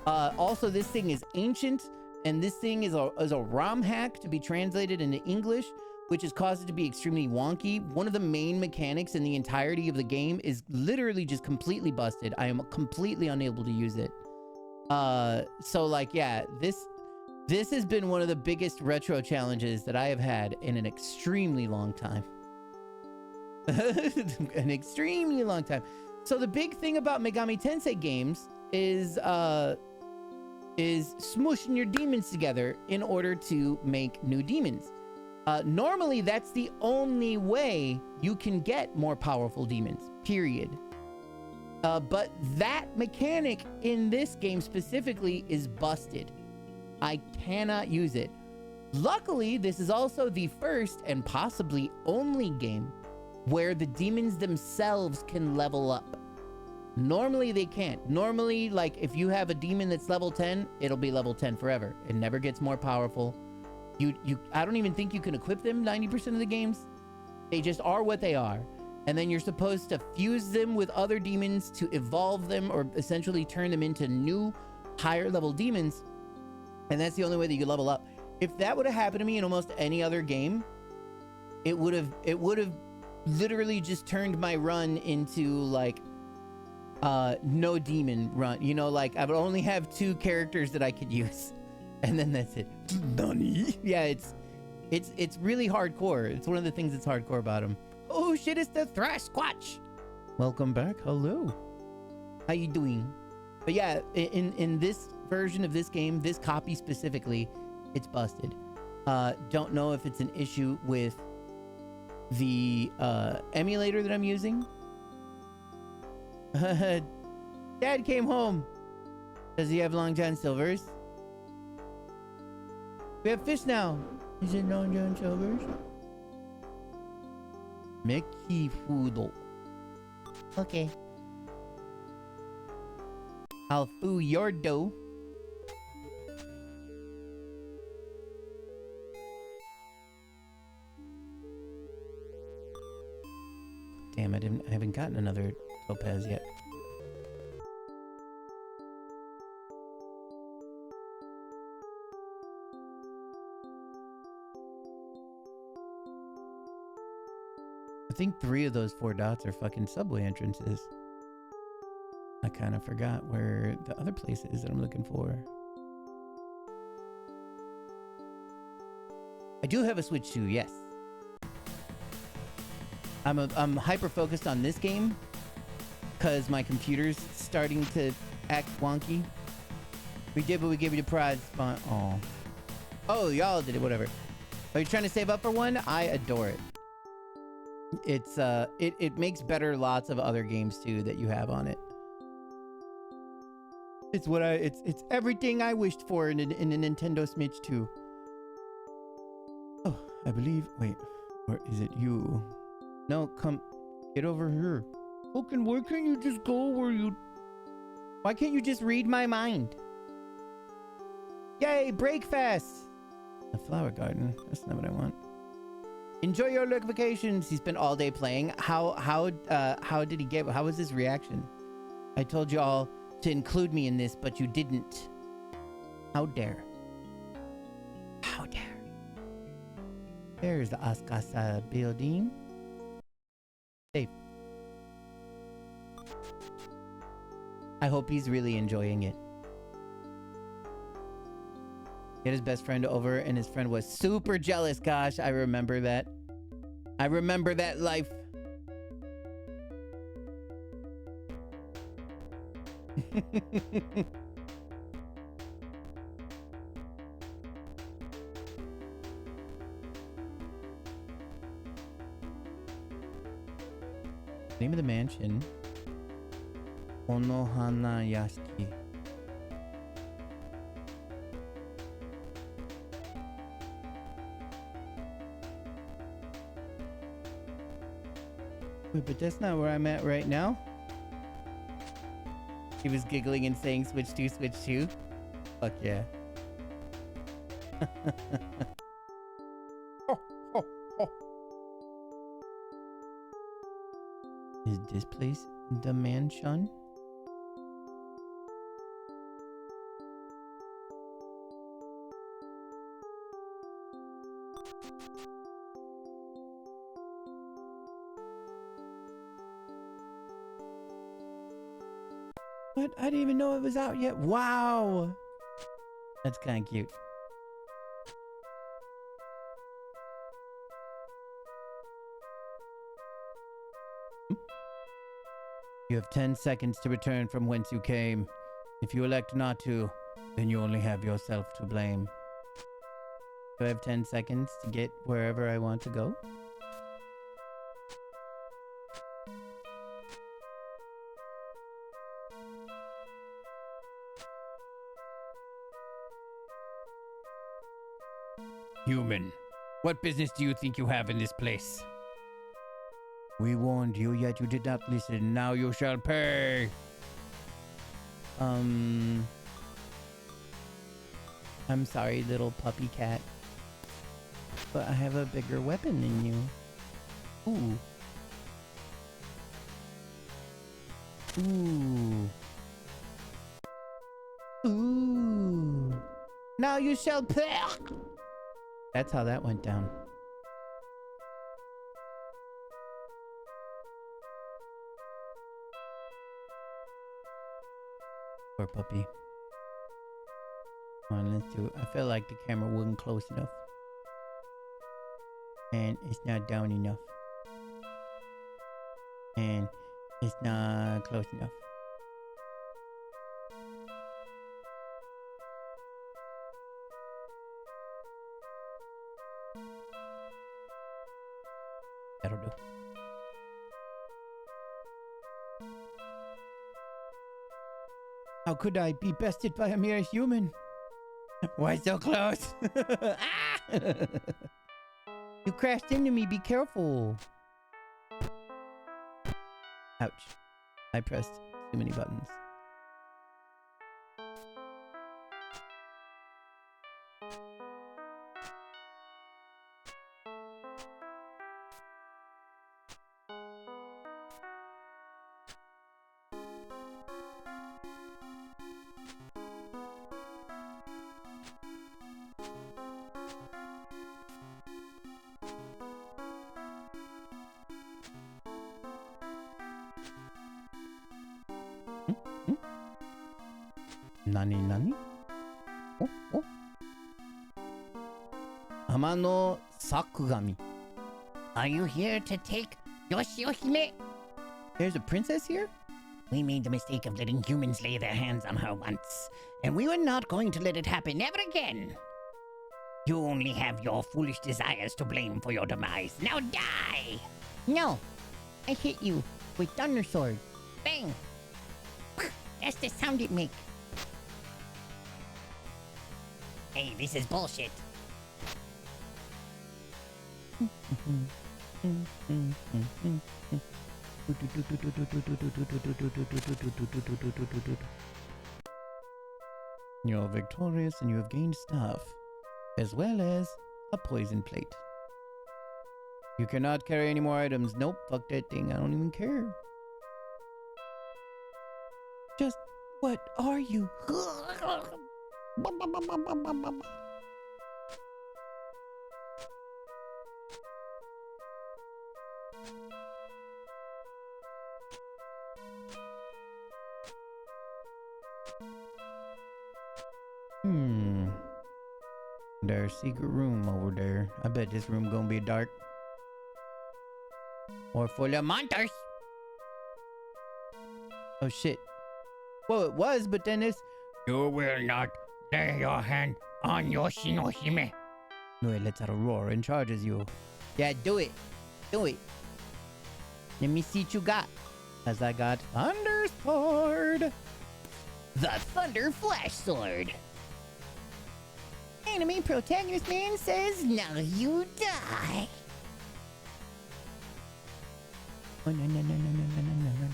Also, this thing is ancient, and this thing is a ROM hack to be translated into English, which has caused it to be extremely wonky. One of the main mechanics in the entirety of the game is literally just completely busted. I am completely unable to use it. So like, yeah, this has been one of the biggest retro challenges that I have had in an extremely long time. An extremely long time. So the big thing about Megami Tensei games is smushing your demons together in order to make new demons. Normally, that's the only way you can get more powerful demons, period. But that mechanic in this game specifically is busted. I cannot use it. Luckily, this is also the first and possibly only game where the demons themselves can level up. Normally, they can't. Normally, like, if you have a demon that's level 10, it'll be level 10 forever. It never gets more powerful. I don't even think you can equip them 90% of the games. They just are what they are. And then you're supposed to fuse them with other demons to evolve them or essentially turn them into new, higher level demons. And that's the only way that you level up. If that would have happened to me in almost any other game, it would have literally just turned my run into like no demon run. You know, like I would only have 2 characters that I could use, and then that's it. Nani? Yeah, it's really hardcore. It's one of the things that's hardcore about him. Oh shit, it's the Thrash Squatch. Welcome back. Hello. How you doing? But yeah, in this version of this game, this copy specifically, it's busted. Don't know if it's an issue with the emulator that I'm using. Dad came home. Does he have Long John Silver's? We have fish now. Is it Long John Silver's? Mickey Foodle. Okay. I'll foo your dough. Damn, I haven't gotten another topaz yet. I think 3 of those 4 dots are fucking subway entrances. I kind of forgot where the other place is that I'm looking for. I do have a Switch 2, yes. I'm hyper focused on this game because my computer's starting to act wonky. We did, but we gave you the prize spawn. Oh, y'all did it. Whatever. Are you trying to save up for one? I adore it. It's it makes better lots of other games too that you have on it. It's what it's everything I wished for in a Nintendo Switch 2. Oh, I believe. Wait, or is it you? No, come, get over here. Fucking, why can't you just go where you... Why can't you just read my mind? Yay, break fast! A flower garden. That's not what I want. Enjoy your lurk vacations. He spent all day playing. How did he get... How was his reaction? I told you all to include me in this, but you didn't. How dare. How dare. There's the Ascasa building. Safe. I hope he's really enjoying it. Get his best friend over, and his friend was super jealous. Gosh, I remember that. I remember that life. Name of the mansion. Onohana Yashiki. Wait, but that's not where I'm at right now. He was giggling and saying switch 2, switch 2. Fuck yeah. Is this place the mansion? What? I didn't even know it was out yet. Wow. That's kind of cute. You have 10 seconds to return from whence you came. If you elect not to, then you only have yourself to blame. Do I have 10 seconds to get wherever I want to go? Human, what business do you think you have in this place? We warned you, yet you did not listen. Now you shall pay. I'm sorry, little puppy cat. But I have a bigger weapon than you. Ooh. Ooh. Ooh. Now you shall pay. That's how that went down. Poor puppy. Come on, let's do it. I feel like the camera wasn't close enough. And it's not down enough. And it's not close enough. That'll do. How could I be bested by a mere human? Why so close? Ah! You crashed into me, be careful. Ouch. I pressed too many buttons. Nani nani? Oh, oh. Amano Sakugami. Are you here to take Yoshihime? There's a princess here? We made the mistake of letting humans lay their hands on her once, and we were not going to let it happen ever again. You only have your foolish desires to blame for your demise. Now die! No, I hit you with Thunder Sword. Bang! That's the sound it make. Hey, this is bullshit. You're victorious and you have gained stuff, as well as a poison plate. You cannot carry any more items. Nope, fuck that thing. I don't even care. Just what are you? There's a secret room over there. I bet this room gonna be dark. Or full of monsters. Oh shit. Well, it was, but then it's... You will not lay your hand on Yoshihime. Wait, lets out a roar and charges you. Yeah, do it. Do it. Let me see what you got. As I got Thunder Sword. The Thunder Flash Sword. Enemy protagonist man says, now you die. Oh, no, no, no, no, no, no, no, no, no.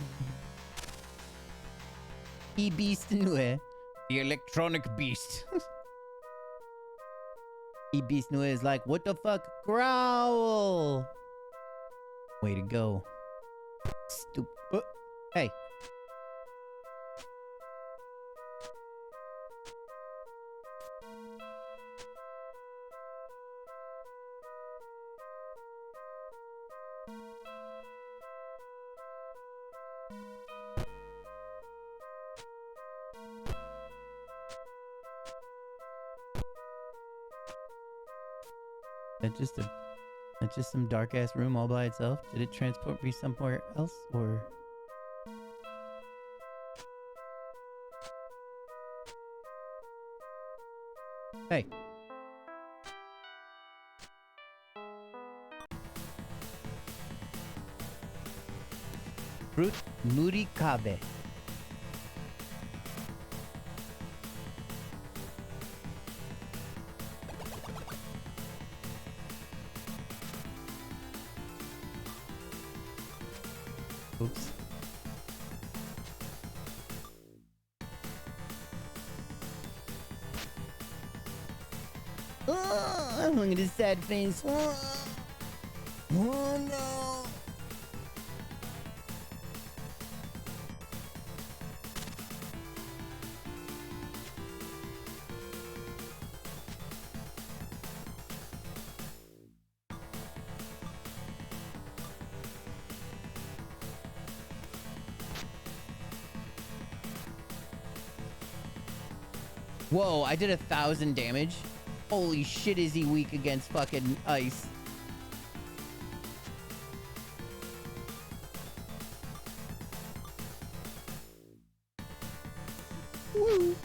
E-Beast Nue. The electronic beast. E-Beast Nue is like, what the fuck? Growl! Way to go. Stupid. Hey. That's just some dark ass room all by itself. Did it transport me somewhere else or? Hey. Fruit Murikabe. Oops. Oh, look at his sad face. Oh, no. Whoa, I did 1,000 damage. Holy shit, is he weak against fucking ice. Woo.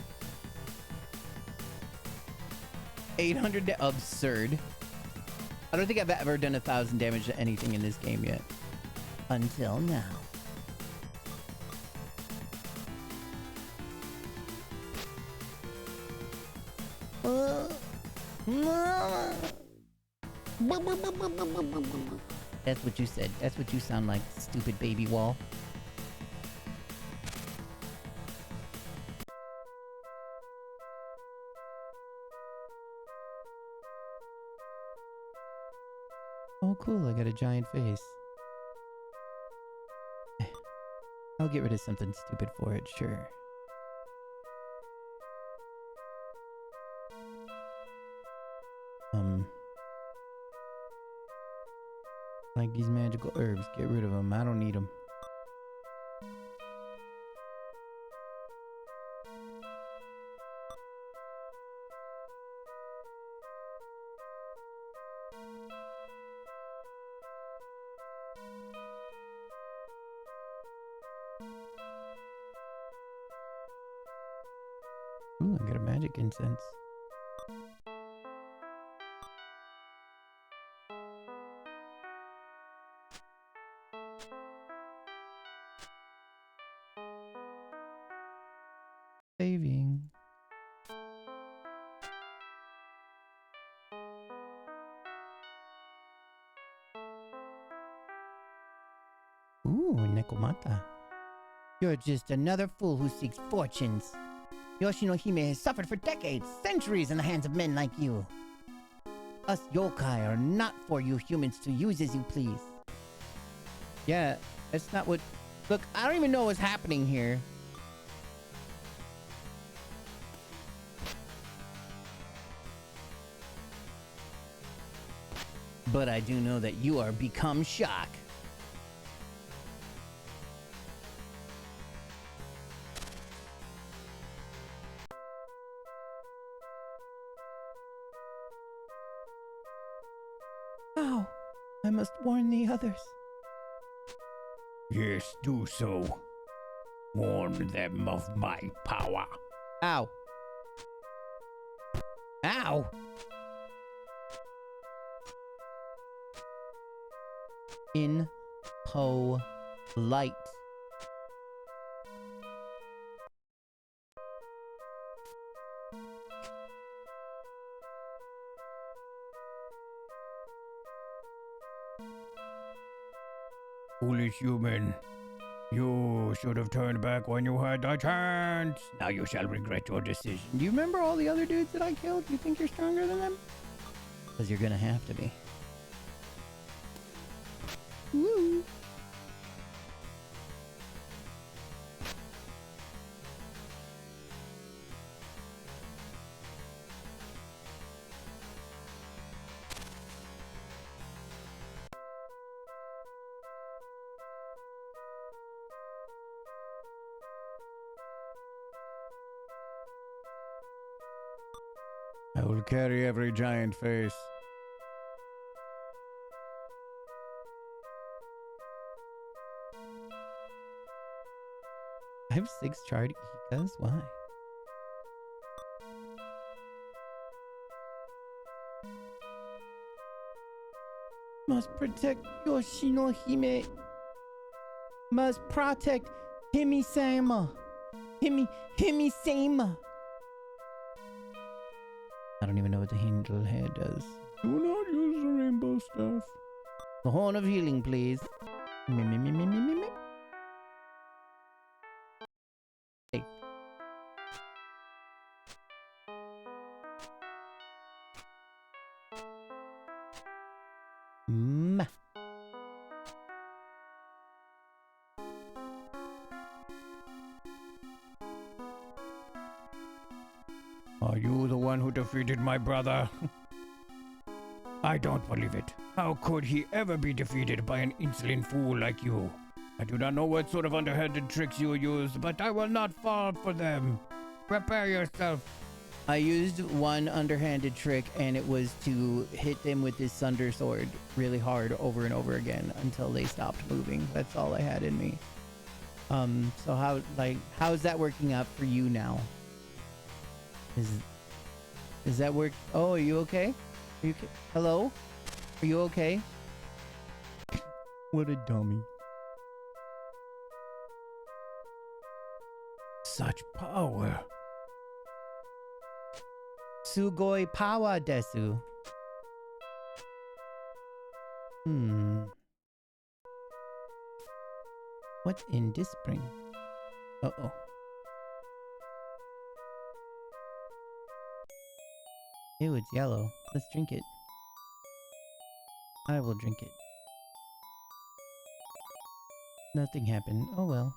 800 absurd. I don't think I've ever done 1,000 damage to anything in this game yet. Until now. That's what you said. That's what you sound like, stupid baby wall. Oh, cool. I got a giant face. I'll get rid of something stupid for it, sure. Like these magical herbs, get rid of them. I don't need them. Ooh, I got a magic incense. Saving. Ooh, Nekomata. You're just another fool who seeks fortunes. Yoshinohime has suffered for decades, centuries in the hands of men like you. Us yokai are not for you humans to use as you please. Yeah, that's not what... Look, I don't even know what's happening here. But I do know that you are become shock. Oh, I must warn the others. Yes, do so. Warn them of my power. Ow. Ow! Impolite. Foolish human. You should have turned back when you had the chance. Now you shall regret your decision. Do you remember all the other dudes that I killed? You think you're stronger than them? Because you're gonna have to be. Woo! I will carry every giant face. I have 6 charred Ikas? Why? Must protect Yoshinohime. Must protect Himi-sama. Himi-sama. I don't even know what the handle head does. Do not use the rainbow stuff. The horn of healing, please. Me, me, me, me, me, me, me. Hey. Ma. Are you the one who defeated my brother? I don't believe it. How could he ever be defeated by an insolent fool like you? I do not know what sort of underhanded tricks you used, but I will not fall for them. Prepare yourself. I used one underhanded trick, and it was to hit them with this Sunder Sword really hard over and over again until they stopped moving. That's all I had in me. So how's that working out for you now? Is that work? Oh, are you okay? Are you okay? Hello? Are you okay? What a dummy. Such power. Sugoi power desu. What's in this spring? Uh-oh. Ew, it's yellow. Let's drink it. I will drink it. Nothing happened. Oh well.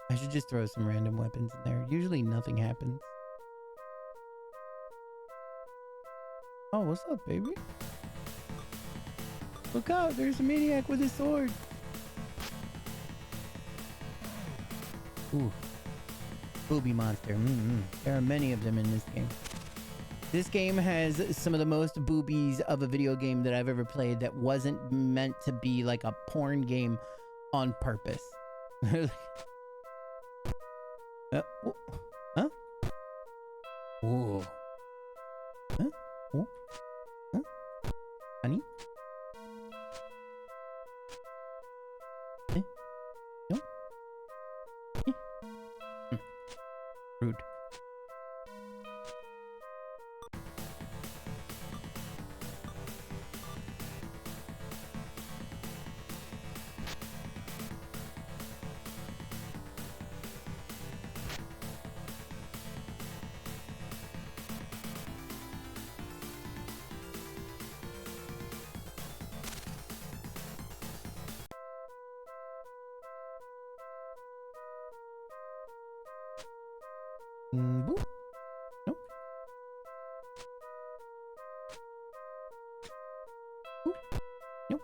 I should just throw some random weapons in there. Usually nothing happens. Oh, what's up, baby? Look out, there's a maniac with a sword. Ooh. Booby monster. There are many of them in this game. This game has some of the most boobies of a video game that I've ever played that wasn't meant to be like a porn game on purpose. Oh. Huh? Whoa. Huh? Oh. Huh? Honey? Eh? No? Eh? Rude. Boo. No. Boo. No.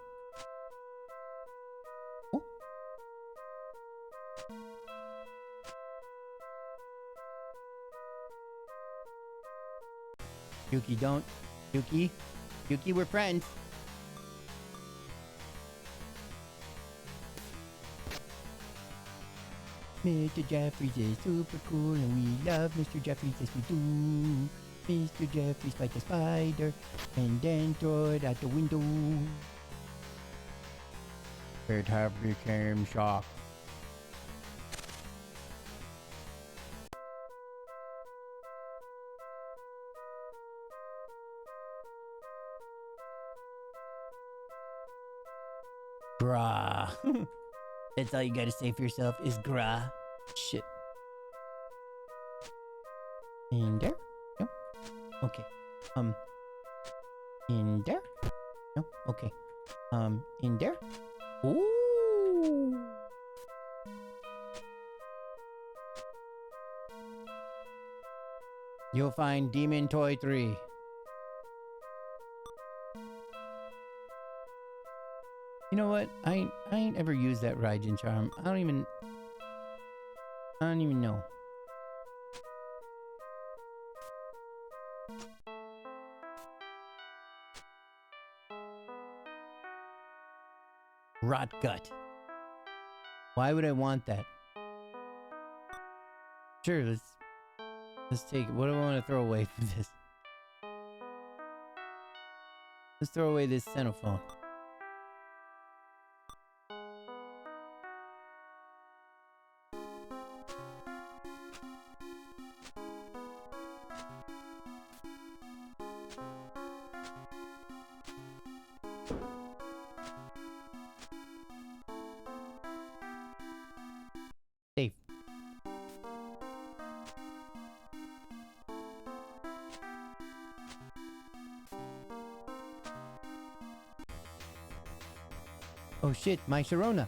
Oh. Yuki, don't. Yuki. Yuki, we're friends. Mr. Jeffries is super cool and we love Mr. Jeffries as we do. Mr. Jeffries fights a spider and then throw it out the window. It have became shocked. Grah. That's all you gotta say for yourself is grah. Shit. In there? No? Okay. In there? No? Okay. In there? Ooh. You'll find Demon Toy 3. You know what? I ain't ever used that Raijin charm. I don't even know. Rot gut. Why would I want that? Sure, let's take it. What do I want to throw away from this? Let's throw away this cenophone. Safe. Oh shit, my Sharona.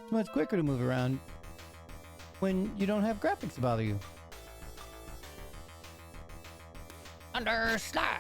It's much quicker to move around when you don't have graphics to bother you. Under slash.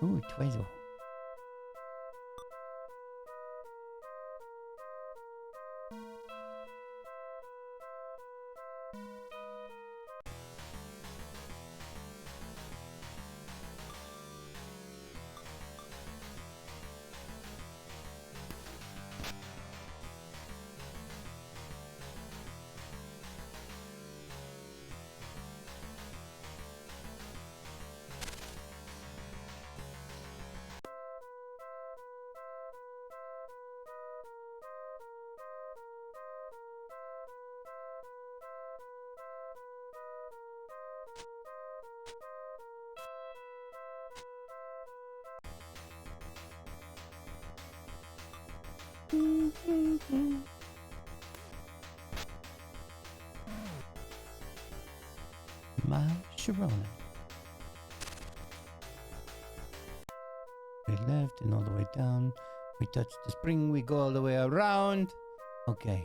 Ooh, Twizzle. My Sharona. We left and all the way down. We touch the spring, we go all the way around. Okay.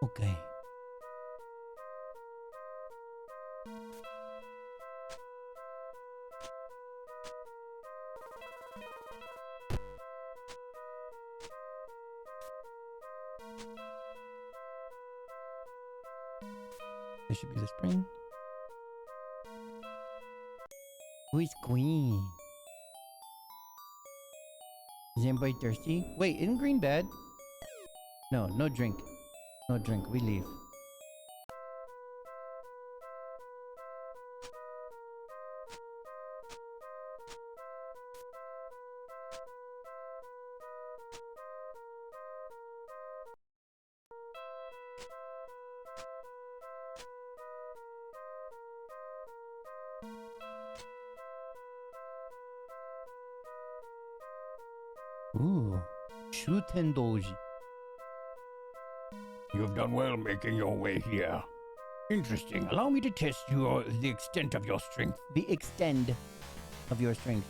Okay. This should be the spring. Who is Queen? Is anybody thirsty? Wait, isn't green bad? No, no drink. No drink, we leave. Ooh, Shuten Doji. You've done well making your way here. Interesting. Allow me to test the extent of your strength. The extend of your strength.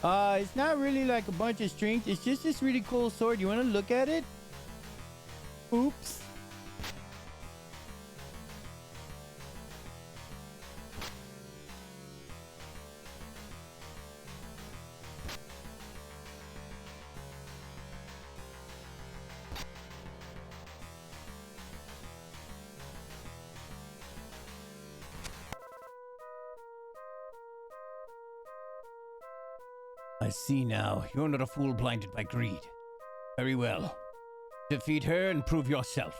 It's not really like a bunch of strength. It's just this really cool sword. You want to look at it? Oops. I see now. You're not a fool blinded by greed. Very well. Defeat her and prove yourself.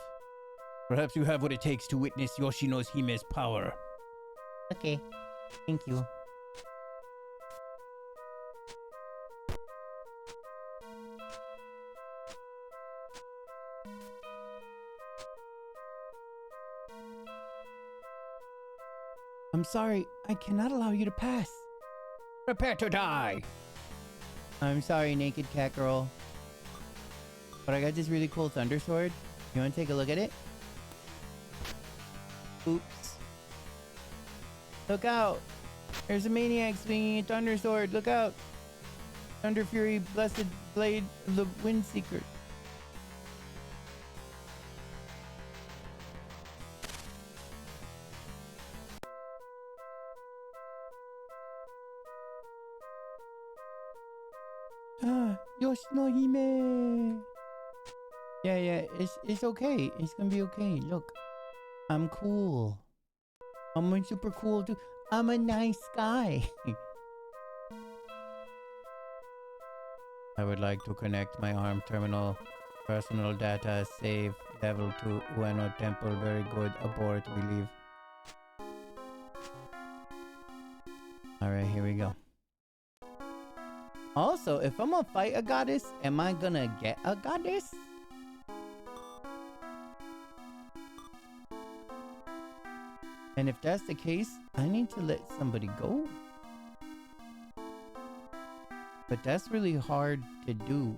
Perhaps you have what it takes to witness Yoshino Hime's power. Okay. Thank you. I'm sorry. I cannot allow you to pass. Prepare to die! I'm sorry, naked cat girl. But I got this really cool thunder sword. You want to take a look at it? Oops. Look out! There's a maniac swinging a thunder sword. Look out! Thunder Fury, blessed blade of the Windseeker. Yoshino Hime. Yeah, it's okay. It's gonna be okay. Look, I'm cool. I'm super cool too. I'm a nice guy. I would like to connect my ARM terminal. Personal data save level to Ueno Temple. Very good. Abort. We leave. Alright, here we go. Also, if I'm gonna fight a goddess, am I gonna get a goddess? And if that's the case, I need to let somebody go. But that's really hard to do.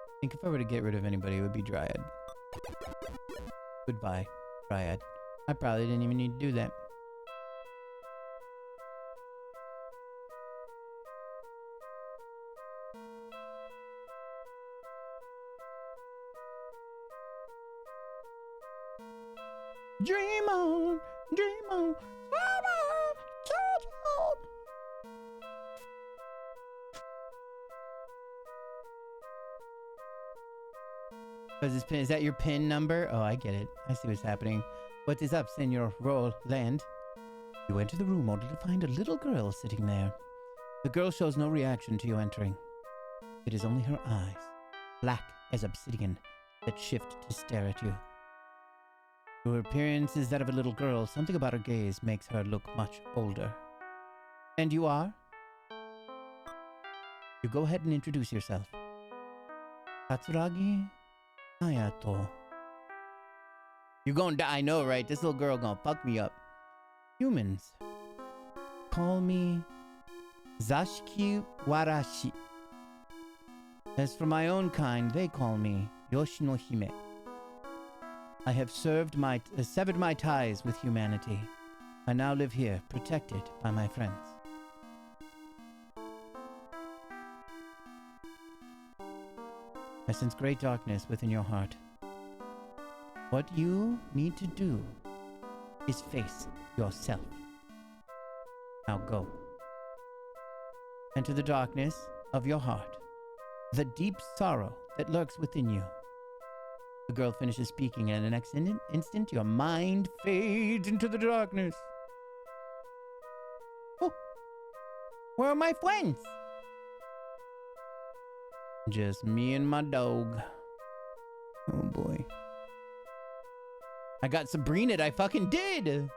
I think if I were to get rid of anybody, it would be Dryad. Goodbye, Dryad. I probably didn't even need to do that. Dream on, dream on, dream on, dream on. Is that your pin number? Oh, I get it. I see what's happening. What is up, Senor Roland? You enter the room only to find a little girl sitting there. The girl shows no reaction to you entering. It is only her eyes, black as obsidian, that shift to stare at you. Her appearance is that of a little girl. Something about her gaze makes her look much older. And you are? You go ahead and introduce yourself. Katsuragi Hayato. You gonna die, I know, right? This little girl gonna fuck me up. Humans call me Zashiki Warashi. As for my own kind, they call me Yoshino Hime. I have severed my ties with humanity. I now live here, protected by my friends. I sense great darkness within your heart. What you need to do is face yourself. Now go. Enter the darkness of your heart, the deep sorrow that lurks within you. The girl finishes speaking, and in the next instant, your mind fades into the darkness. Oh, where are my friends? Just me and my dog. Oh boy. I got Sabrina, I fucking did!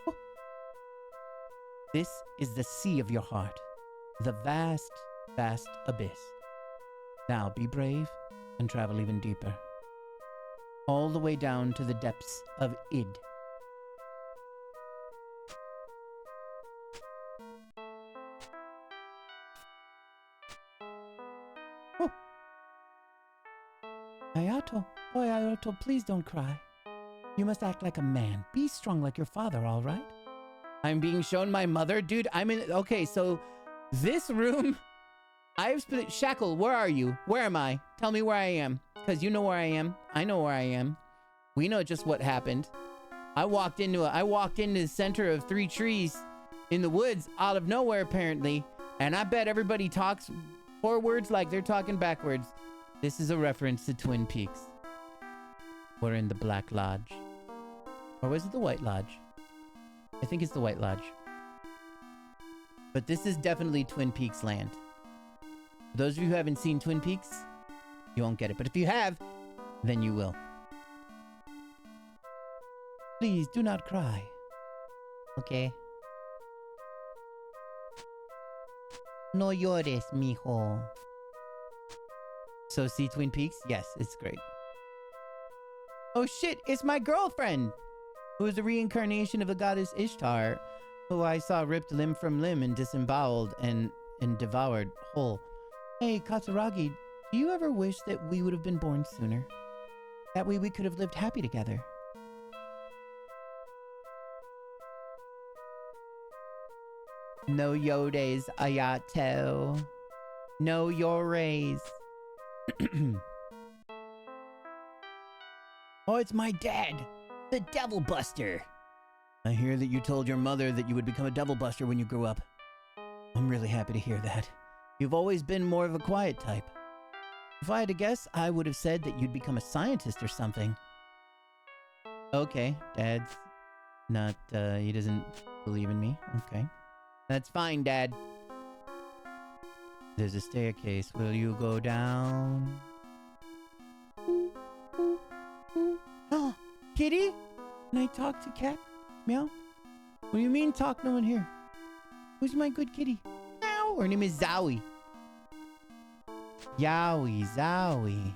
Oh. This is the sea of your heart. The vast, vast abyss. Now be brave and travel even deeper. All the way down to the depths of id. Oh. Hayato, oh Hayato, please don't cry. You must act like a man. Be strong like your father, all right? I'm being shown my mother? Dude, I'm in... Okay, so this room... I've split... Shackle, where are you? Where am I? Tell me where I am. Because you know where I am. I know where I am. We know just what happened. I walked into the center of 3 trees in the woods out of nowhere, apparently. And I bet everybody talks 4 words like they're talking backwards. This is a reference to Twin Peaks. We're in the Black Lodge. Or was it the White Lodge? I think it's the White Lodge. But this is definitely Twin Peaks land. For those of you who haven't seen Twin Peaks, you won't get it. But if you have, then you will. Please do not cry. Okay? No llores, mijo. So see Twin Peaks? Yes, it's great. Oh shit, it's my girlfriend! Who is a reincarnation of the goddess Ishtar, who I saw ripped limb from limb and disemboweled and devoured whole. Hey, Katsuragi, do you ever wish that we would have been born sooner? That way we could have lived happy together. No Yodes, Ayato. No Yores. Oh, it's my dad, the Devil Buster. I hear that you told your mother that you would become a Devil Buster when you grew up. I'm really happy to hear that. You've always been more of a quiet type. If I had to guess, I would have said that you'd become a scientist or something. Okay, Dad's not, he doesn't believe in me. Okay. That's fine, Dad. There's a staircase. Will you go down? Oh, kitty? Can I talk to cat? Meow? What do you mean talk? No one here. Who's my good kitty? Meow. Her name is Zowie. Yowie, Zowie.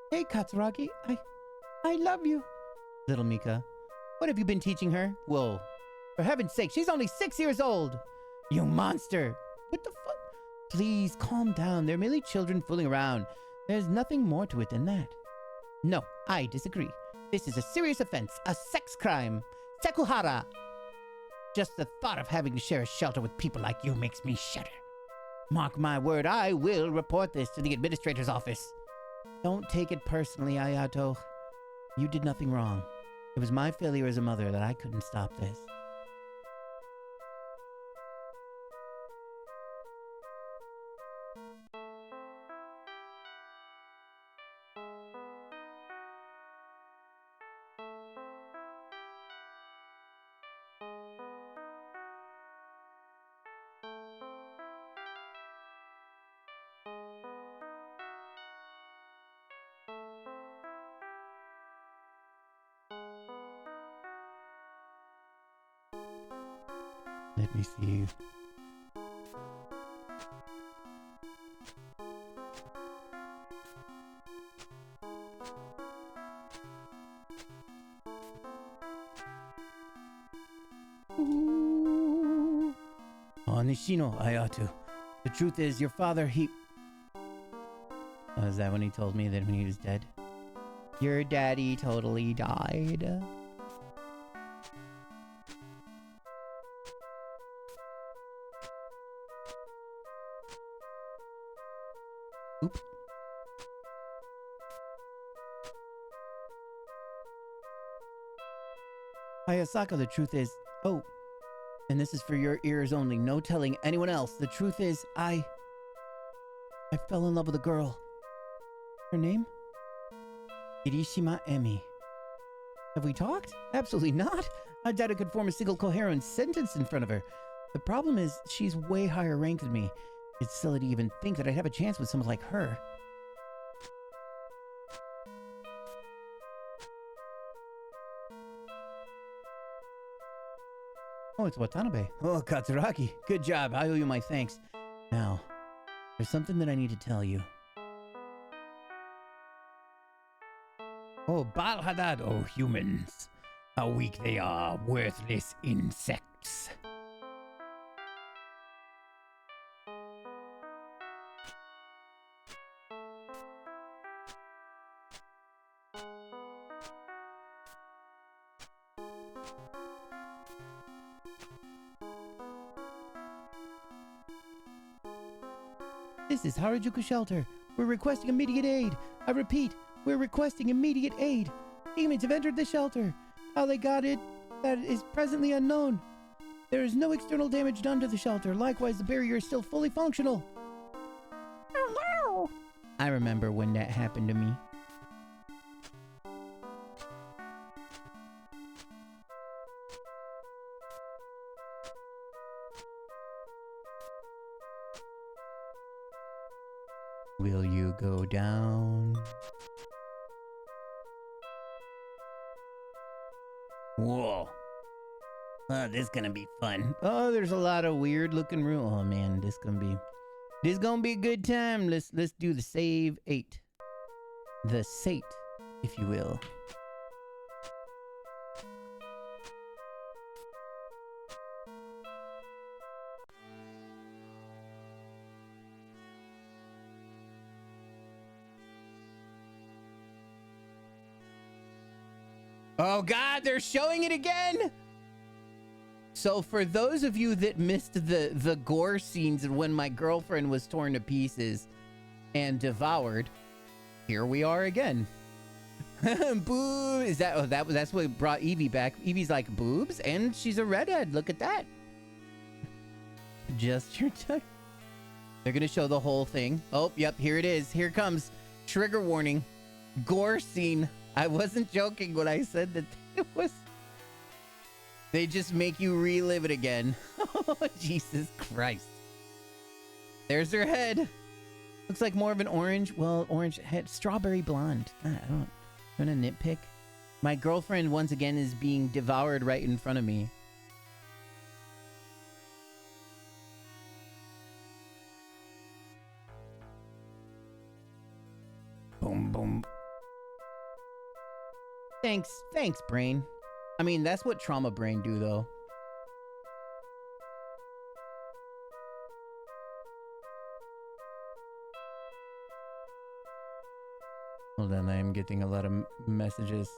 Hey, Katsuragi, I love you. Little Mika, what have you been teaching her? Whoa. For heaven's sake, she's only 6 years old. You monster. What the fuck? Please, calm down. They're merely children fooling around. There's nothing more to it than that. No, I disagree. This is a serious offense, a sex crime. Sekuhara. Just the thought of having to share a shelter with people like you makes me shudder. Mark my word, I will report this to the administrator's office. Don't take it personally, Ayato. You did nothing wrong. It was my failure as a mother that I couldn't stop this. Let me see. Ooh. Oh, Nishino Ayato. The truth is, your father, he... Oh, is that when he told me that when he was dead? Your daddy totally died. Oop. Hayasaka, the truth is... Oh, and this is for your ears only. No telling anyone else. The truth is, I fell in love with a girl. Her name? Kirishima Emi. Have we talked? Absolutely not. I doubt I could form a single coherent sentence in front of her. The problem is, she's way higher ranked than me. It's silly to even think that I'd have a chance with someone like her. Oh, it's Watanabe. Oh, Katsuragi. Good job. I owe you my thanks. Now, there's something that I need to tell you. Oh, Baal Hadad, oh humans. How weak they are, worthless insects. This is Harajuku Shelter. We're requesting immediate aid. I repeat, we're requesting immediate aid. Demons have entered the shelter. How they got it, that is presently unknown. There is no external damage done to the shelter. Likewise, the barrier is still fully functional. Oh no! I remember when that happened to me. Will you go down? Whoa. Oh, this is gonna be fun. Oh, there's a lot of weird looking room. Oh man, this gonna be a good time. Let's do the save 8. The sate, if you will. Oh God, they're showing it again. So for those of you that missed the gore scenes and when my girlfriend was torn to pieces and devoured, here we are again. Boo! Is that? Oh, that's what brought Evie back. Evie's like boobs, and she's a redhead. Look at that. Just your time. They're gonna show the whole thing. Oh, yep, here it is. Here it comes. Trigger warning. Gore scene. I wasn't joking when I said that it was. They just make you relive it again. Oh, Jesus Christ. There's her head. Looks like more of an orange. Well, orange head. Strawberry blonde. God, I don't. I'm gonna nitpick. My girlfriend, once again, is being devoured right in front of me. Boom, boom. Thanks, brain. I mean, that's what trauma brain do, though. Hold on, I am getting a lot of messages.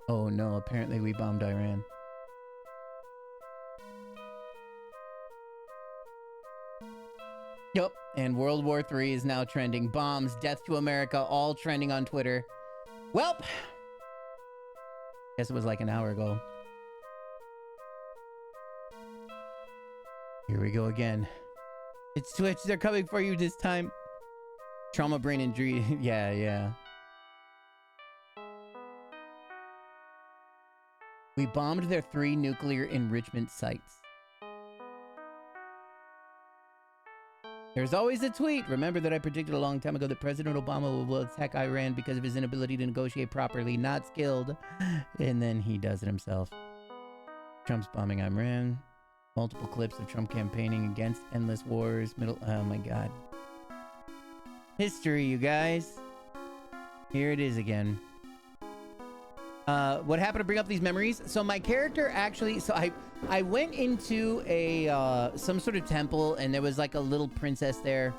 Oh no, apparently we bombed Iran. Yep, and World War III is now trending. Bombs, death to America, all trending on Twitter. Welp! Guess it was like an hour ago. Here we go again. It's Twitch, they're coming for you this time. Trauma brain injury. Yeah. We bombed their 3 nuclear enrichment sites. There's always a tweet. Remember that I predicted a long time ago that President Obama will attack Iran because of his inability to negotiate properly, not skilled. And then he does it himself. Trump's bombing Iran. Multiple clips of Trump campaigning against endless wars. Oh my God. History, you guys. Here it is again. What happened to bring up these memories? So my character actually, I went into a some sort of temple, and there was like a little princess there,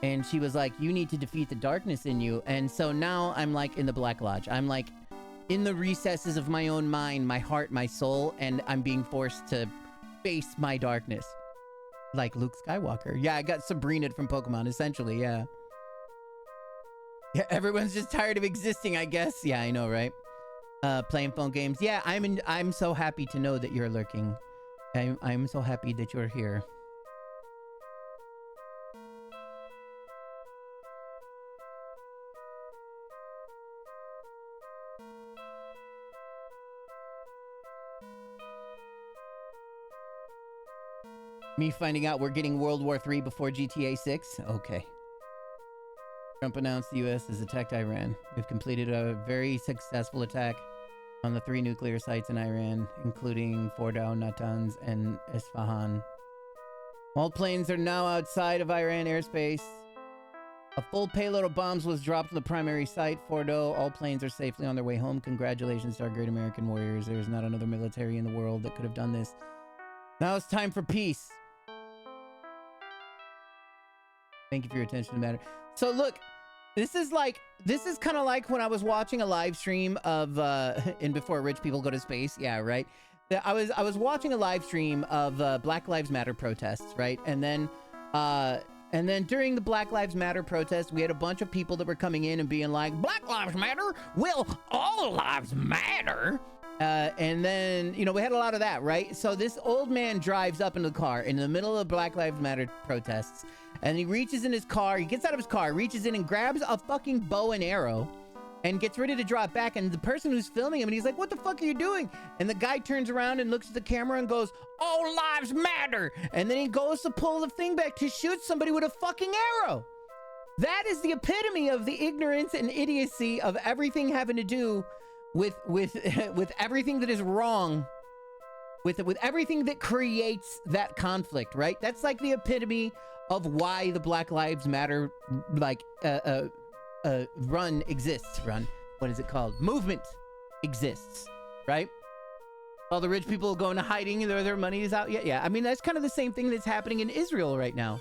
and she was like, you need to defeat the darkness in you. And so now I'm like in the Black Lodge. I'm like in the recesses of my own mind, my heart, my soul, and I'm being forced to face my darkness. Like Luke Skywalker. Yeah, I got Sabrina from Pokemon, essentially, yeah. Yeah, everyone's just tired of existing, I guess. Yeah, I know, right? Playing phone games. Yeah, I'm so happy to know that you're lurking. I'm so happy that you're here. Me finding out we're getting World War III before GTA 6? Okay. Trump announced the U.S. has attacked Iran. We've completed a very successful attack on the 3 nuclear sites in Iran, including Fordow, Natanz, and Isfahan. All planes are now outside of Iran airspace. A full payload of bombs was dropped on the primary site, Fordow. All planes are safely on their way home. Congratulations to our great American warriors. There's not another military in the world that could have done this. Now it's time for peace. Thank you for your attention to the matter. So look, this is kind of like when I was watching a live stream of, in Before Rich People Go to Space. Yeah, right. I was watching a live stream of Black Lives Matter protests, right? And then during the Black Lives Matter protest, we had a bunch of people that were coming in and being like, Black Lives Matter? Well, all lives matter. And then, you know, we had a lot of that, right? So this old man drives up in the car in the middle of Black Lives Matter protests, and he reaches in his car, he gets out of his car, reaches in and grabs a fucking bow and arrow and gets ready to draw it back. And the person who's filming him, and he's like, what the fuck are you doing? And the guy turns around and looks at the camera and goes, all lives matter. And then he goes to pull the thing back to shoot somebody with a fucking arrow. That is the epitome of the ignorance and idiocy of everything having to do with everything that is wrong, with everything that creates that conflict, right? That's like the epitome of why the Black Lives Matter, like, run exists. What is it called? Movement exists, right? All the rich people go into hiding, their money is out. Yeah. I mean, that's kind of the same thing that's happening in Israel right now.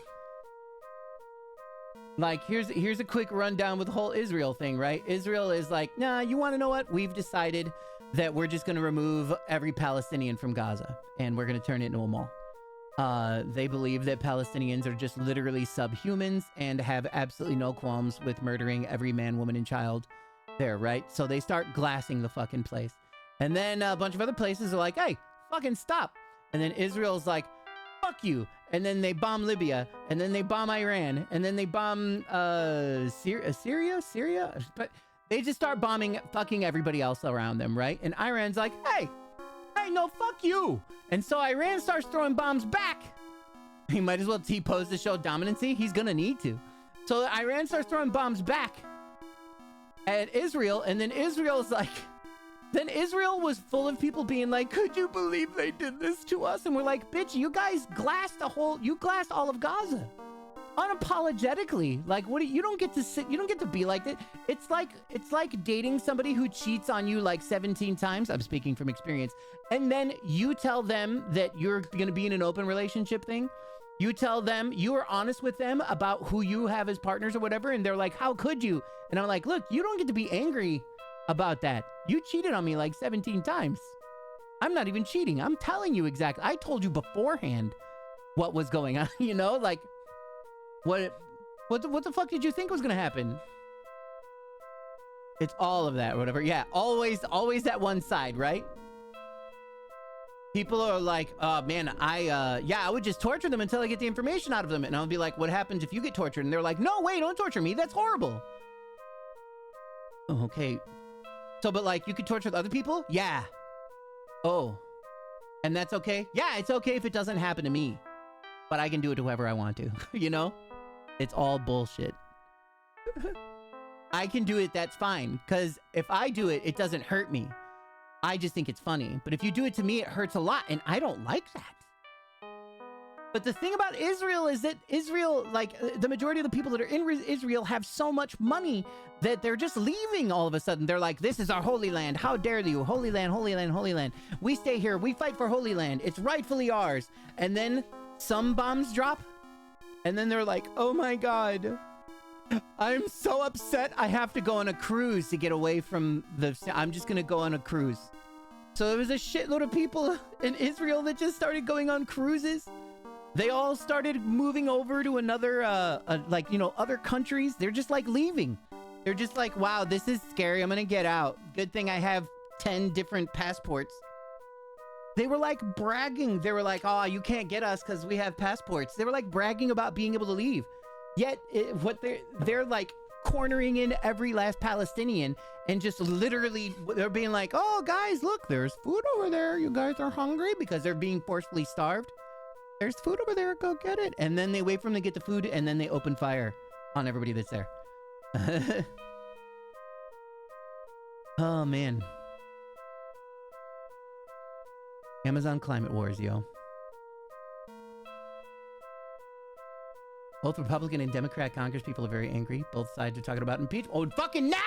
Like, here's a quick rundown with the whole Israel thing, right? Israel is like, nah, you want to know what? We've decided that we're just going to remove every Palestinian from Gaza, and we're going to turn it into a mall. They believe that Palestinians are just literally subhumans and have absolutely no qualms with murdering every man, woman, and child there, right? So they start glassing the fucking place. And then a bunch of other places are like, hey, fucking stop. And then Israel's like, fuck you. And then they bomb Libya, and then they bomb Iran, and then they bomb Syria. But they just start bombing fucking everybody else around them, right? And Iran's like, hey, no, fuck you. And so Iran starts throwing bombs back. He might as well T-pose to show dominancy. He's gonna need to. So Iran starts throwing bombs back at Israel, and then Israel's like, then Israel was full of people being like, could you believe they did this to us? And we're like, bitch, you guys glassed you glassed all of Gaza. Unapologetically. Like, you don't get to be like that. It's like dating somebody who cheats on you like 17 times. I'm speaking from experience. And then you tell them that you're going to be in an open relationship thing. You tell them, you are honest with them about who you have as partners or whatever. And they're like, how could you? And I'm like, look, you don't get to be angry about that. You cheated on me like 17 times. I'm not even cheating. I'm telling you exactly. I told you beforehand what was going on, you know, like, what the fuck did you think was gonna happen? It's all of that, whatever. Yeah, always that one side, right? People are like, man, I would just torture them until I get the information out of them. And I'll be like, what happens if you get tortured? And they're like, no, wait, don't torture me. That's horrible. Oh, okay. So, but like, you could torture other people? Yeah. Oh. And that's okay? Yeah, it's okay if it doesn't happen to me. But I can do it to whoever I want to, you know? It's all bullshit. I can do it, that's fine. Because if I do it, it doesn't hurt me. I just think it's funny. But if you do it to me, it hurts a lot. And I don't like that. But the thing about Israel is that Israel, like, the majority of the people that are in Israel have so much money that they're just leaving all of a sudden. They're like, this is our holy land. How dare you? Holy land, holy land, holy land. We stay here. We fight for holy land. It's rightfully ours. And then some bombs drop. And then they're like, oh my God, I'm so upset. I have to go on a cruise to get away from I'm just going to go on a cruise. So there was a shitload of people in Israel that just started going on cruises. They all started moving over to another, other countries. They're just like leaving. They're just like, wow, this is scary. I'm going to get out. Good thing I have 10 different passports. They were like bragging. They were like, oh, you can't get us because we have passports. They were like bragging about being able to leave. Yet they're like cornering in every last Palestinian and just literally they're being like, oh, guys, look, there's food over there. You guys are hungry because they're being forcefully starved. There's food over there. Go get it. And then they wait for them to get the food and then they open fire on everybody that's there. Oh, man. Amazon climate wars, yo. Both Republican and Democrat Congress people are very angry. Both sides are talking about impeachment. Oh, fucking now?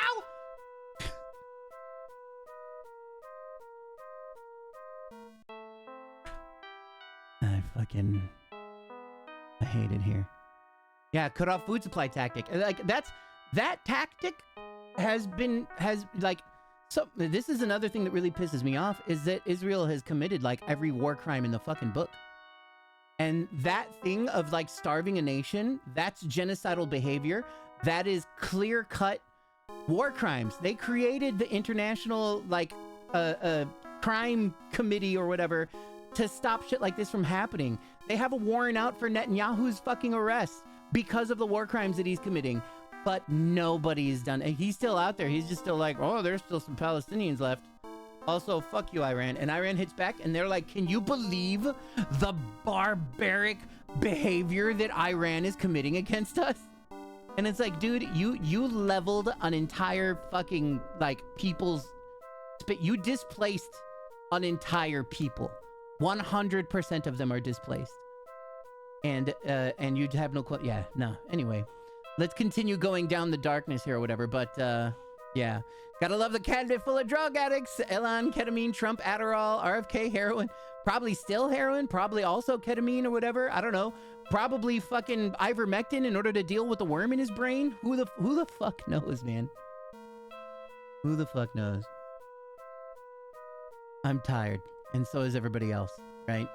I hate it here. Yeah, cut off food supply tactic. Like that tactic has So this is another thing that really pisses me off is that Israel has committed like every war crime in the fucking book. And that thing of like starving a nation, that's genocidal behavior. That is clear-cut war crimes. They created the international like crime committee or whatever to stop shit like this from happening. They have a warrant out for Netanyahu's fucking arrest because of the war crimes that he's committing. But nobody's done it. He's still out there. He's just still like, oh, there's still some Palestinians left. Also, fuck you, Iran. And Iran hits back and they're like, can you believe the barbaric behavior that Iran is committing against us? And it's like, dude, you leveled an entire fucking like people's you displaced an entire people. 100% of them are displaced. And you'd have no yeah, no. Anyway, let's continue going down the darkness here or whatever. But yeah, gotta love the candidate full of drug addicts. Elon, ketamine, Trump, Adderall, RFK, heroin. Probably still heroin. Probably also ketamine or whatever. I don't know. Probably fucking ivermectin in order to deal with the worm in his brain. Who the fuck knows, man? Who the fuck knows? I'm tired, and so is everybody else, right?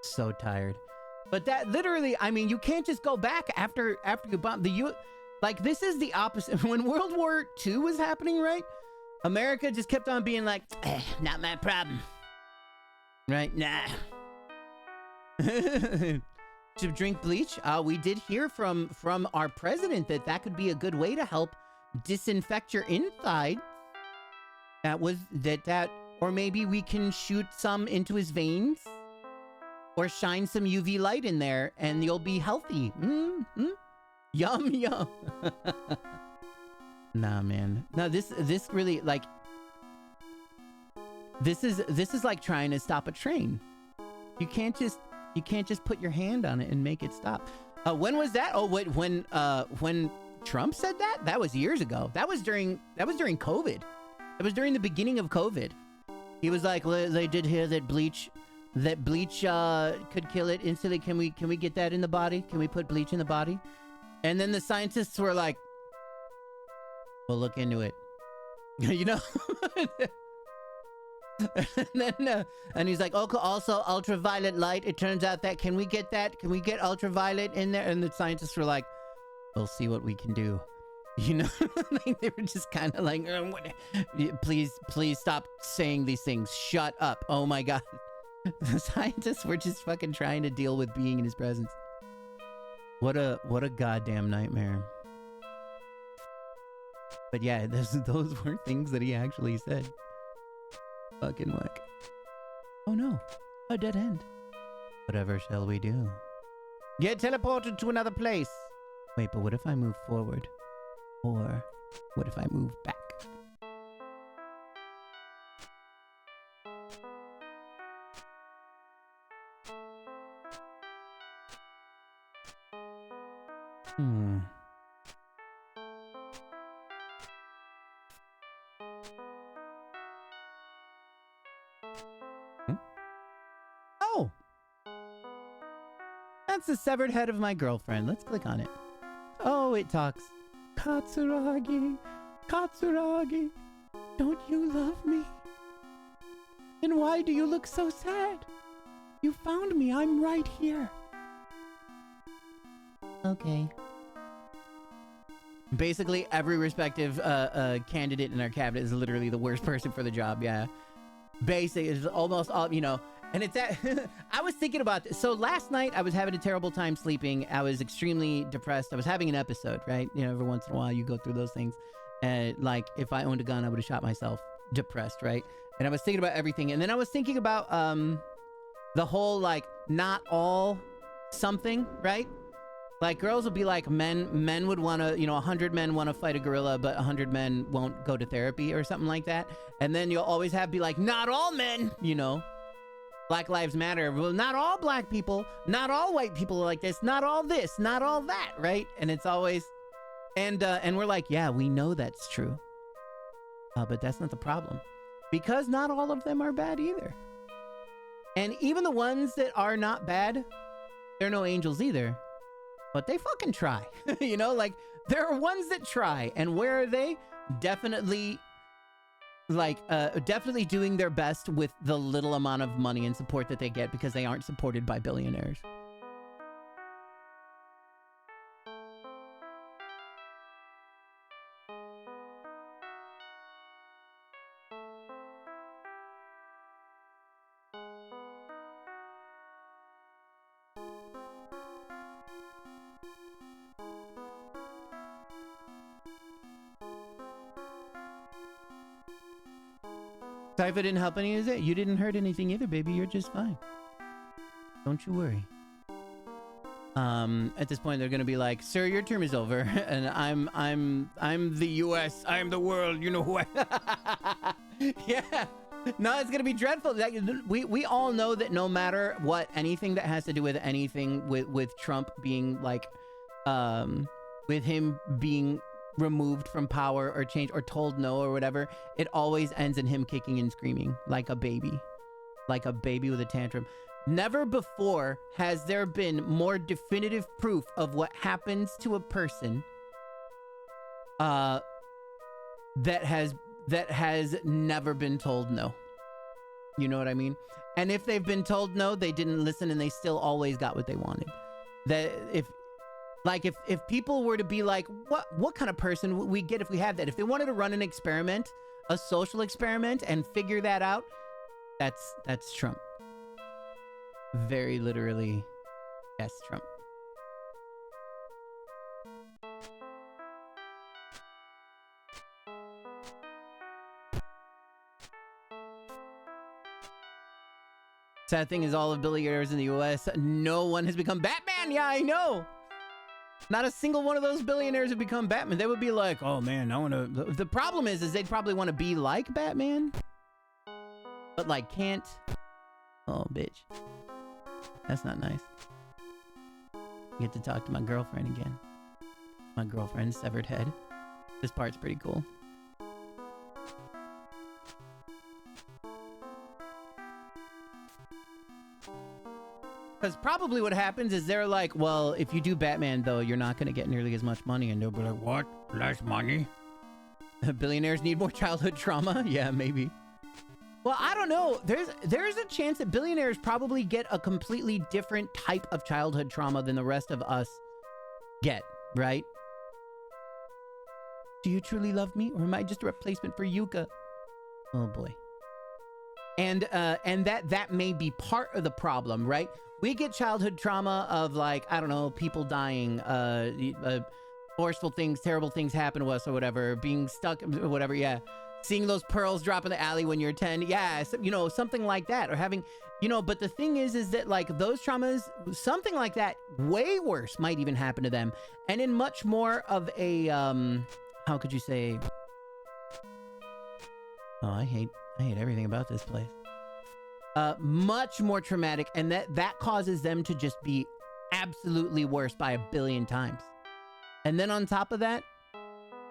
So tired. But that literally, I mean, you can't just go back after you bomb the like this is the opposite. When World War II was happening, right? America just kept on being like, not my problem. Right? Nah. To drink bleach. We did hear from our president that could be a good way to help disinfect your inside. That was that or maybe we can shoot some into his veins or shine some UV light in there and you'll be healthy. Mm-hmm. Yum, yum. Nah, man. No, this really like this is like trying to stop a train. You can't just put your hand on it and make it stop. When was that? Oh, wait, when Trump said that? That was years ago. That was during COVID. It was during the beginning of COVID. He was like, they did hear that bleach could kill it instantly. Can we get that in the body? Can we put bleach in the body? And then the scientists were like, we'll look into it. You know? And then and he's like, okay, also ultraviolet light. It turns out that can we get that? Can we get ultraviolet in there? And the scientists were like, we'll see what we can do. You know, like they were just kind of like, please stop saying these things. Shut up. Oh my God. The scientists were just fucking trying to deal with being in his presence. What a goddamn nightmare. But yeah, those were things that he actually said. Fucking whack. Oh no, a dead end. Whatever shall we do? Get teleported to another place. Wait, but what if I move forward? Or what if I move back? Oh! That's the severed head of my girlfriend. Let's click on it. Oh, it talks. Katsuragi, Katsuragi, don't you love me? Then why do you look so sad? You found me, I'm right here. Okay. Basically, every respective candidate in our cabinet is literally the worst person for the job, yeah. Basically, it's almost all, you know, and it's that, I was thinking about this. So last night, I was having a terrible time sleeping. I was extremely depressed. I was having an episode, right? You know, every once in a while, you go through those things. Like, if I owned a gun, I would have shot myself. Depressed, right? And I was thinking about everything. And then I was thinking about the whole, like, not all something, right? Like, girls would be like, men would want to, you know, 100 men want to fight a gorilla, but 100 men won't go to therapy or something like that. And then you'll always have be like, not all men, you know. Black Lives Matter. Well, not all black people, not all white people are like this, not all this, not all that, right? And it's always, and we're like, yeah, we know that's true. But that's not the problem. Because not all of them are bad either. And even the ones that are not bad, they're no angels either. But they fucking try. You know, like, there are ones that try. And where are they? Definitely like definitely doing their best with the little amount of money and support that they get because they aren't supported by billionaires. Typha didn't help any of it. You didn't hurt anything either, baby. You're just fine. Don't you worry. At this point, they're gonna be like, "Sir, your term is over," and I'm the U.S. I'm the world. You know who I? Yeah. No, it's gonna be dreadful. Like, we all know that no matter what, anything that has to do with anything with Trump being like, with him being removed from power or changed or told no or whatever, it always ends in him kicking and screaming like a baby with a tantrum. Never before has there been more definitive proof of what happens to a person that has never been told no. You know what I mean? And if they've been told no, they didn't listen and they still always got what they wanted. That if people were to be like, what kind of person would we get if we had that? If they wanted to run an experiment, a social experiment, and figure that out, that's Trump. Very literally, yes, Trump. Sad thing is, all of billionaires in the US, no one has become Batman. Yeah, I know. Not a single one of those billionaires have become Batman. They would be like, oh man, I want to. The problem is they'd probably want to be like Batman, but like can't. Oh, bitch. That's not nice. I get to talk to my girlfriend again. My girlfriend's severed head. This part's pretty cool. Because probably what happens is they're like, well, if you do Batman, though, you're not going to get nearly as much money. And they'll be like, what? Less money? Billionaires need more childhood trauma? Yeah, maybe. Well, I don't know. There's a chance that billionaires probably get a completely different type of childhood trauma than the rest of us get, right? Do you truly love me? Or am I just a replacement for Yuka? Oh, boy. And that may be part of the problem, right? We get childhood trauma of, like, I don't know, people dying, forceful things, terrible things happen to us or whatever, being stuck or whatever, yeah. Seeing those pearls drop in the alley when you're 10, yeah, so, you know, something like that. Or having, you know, but the thing is that, like, those traumas, something like that, way worse might even happen to them. And in much more of a, how could you say? Oh, I hate everything about this place. Much more traumatic, and that causes them to just be absolutely worse by 1 billion times. And then on top of that,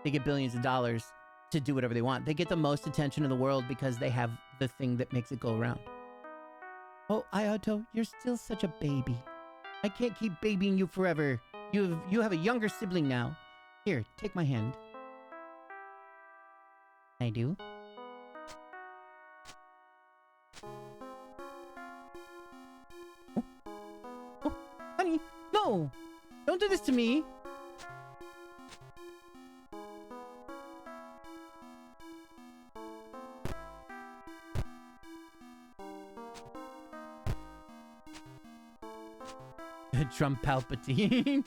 they get billions of dollars to do whatever they want. They get the most attention in the world because they have the thing that makes it go around. Oh, Ayato, you're still such a baby. I can't keep babying you forever. You have a younger sibling now. Here, take my hand. I do. Oh, honey, no! Don't do this to me! Trump Palpatine.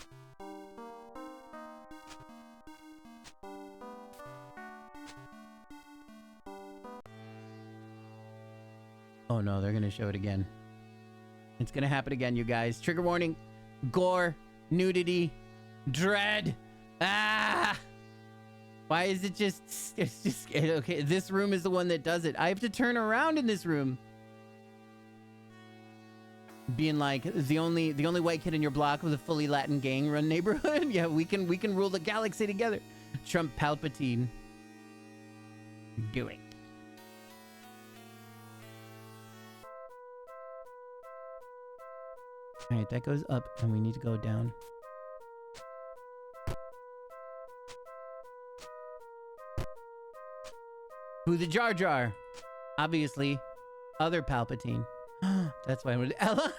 Oh no, they're gonna show it again. It's gonna happen again, you guys. Trigger warning. Gore. Nudity. Dread. Ah! Why is it just... It's just... Okay, this room is the one that does it. I have to turn around in this room. Being like the only white kid in your block with a fully Latin gang run neighborhood. Yeah, we can rule the galaxy together. Trump Palpatine. Do it. All right, that goes up, and we need to go down. Who's the Jar Jar? Obviously, other Palpatine. That's why I would Ella.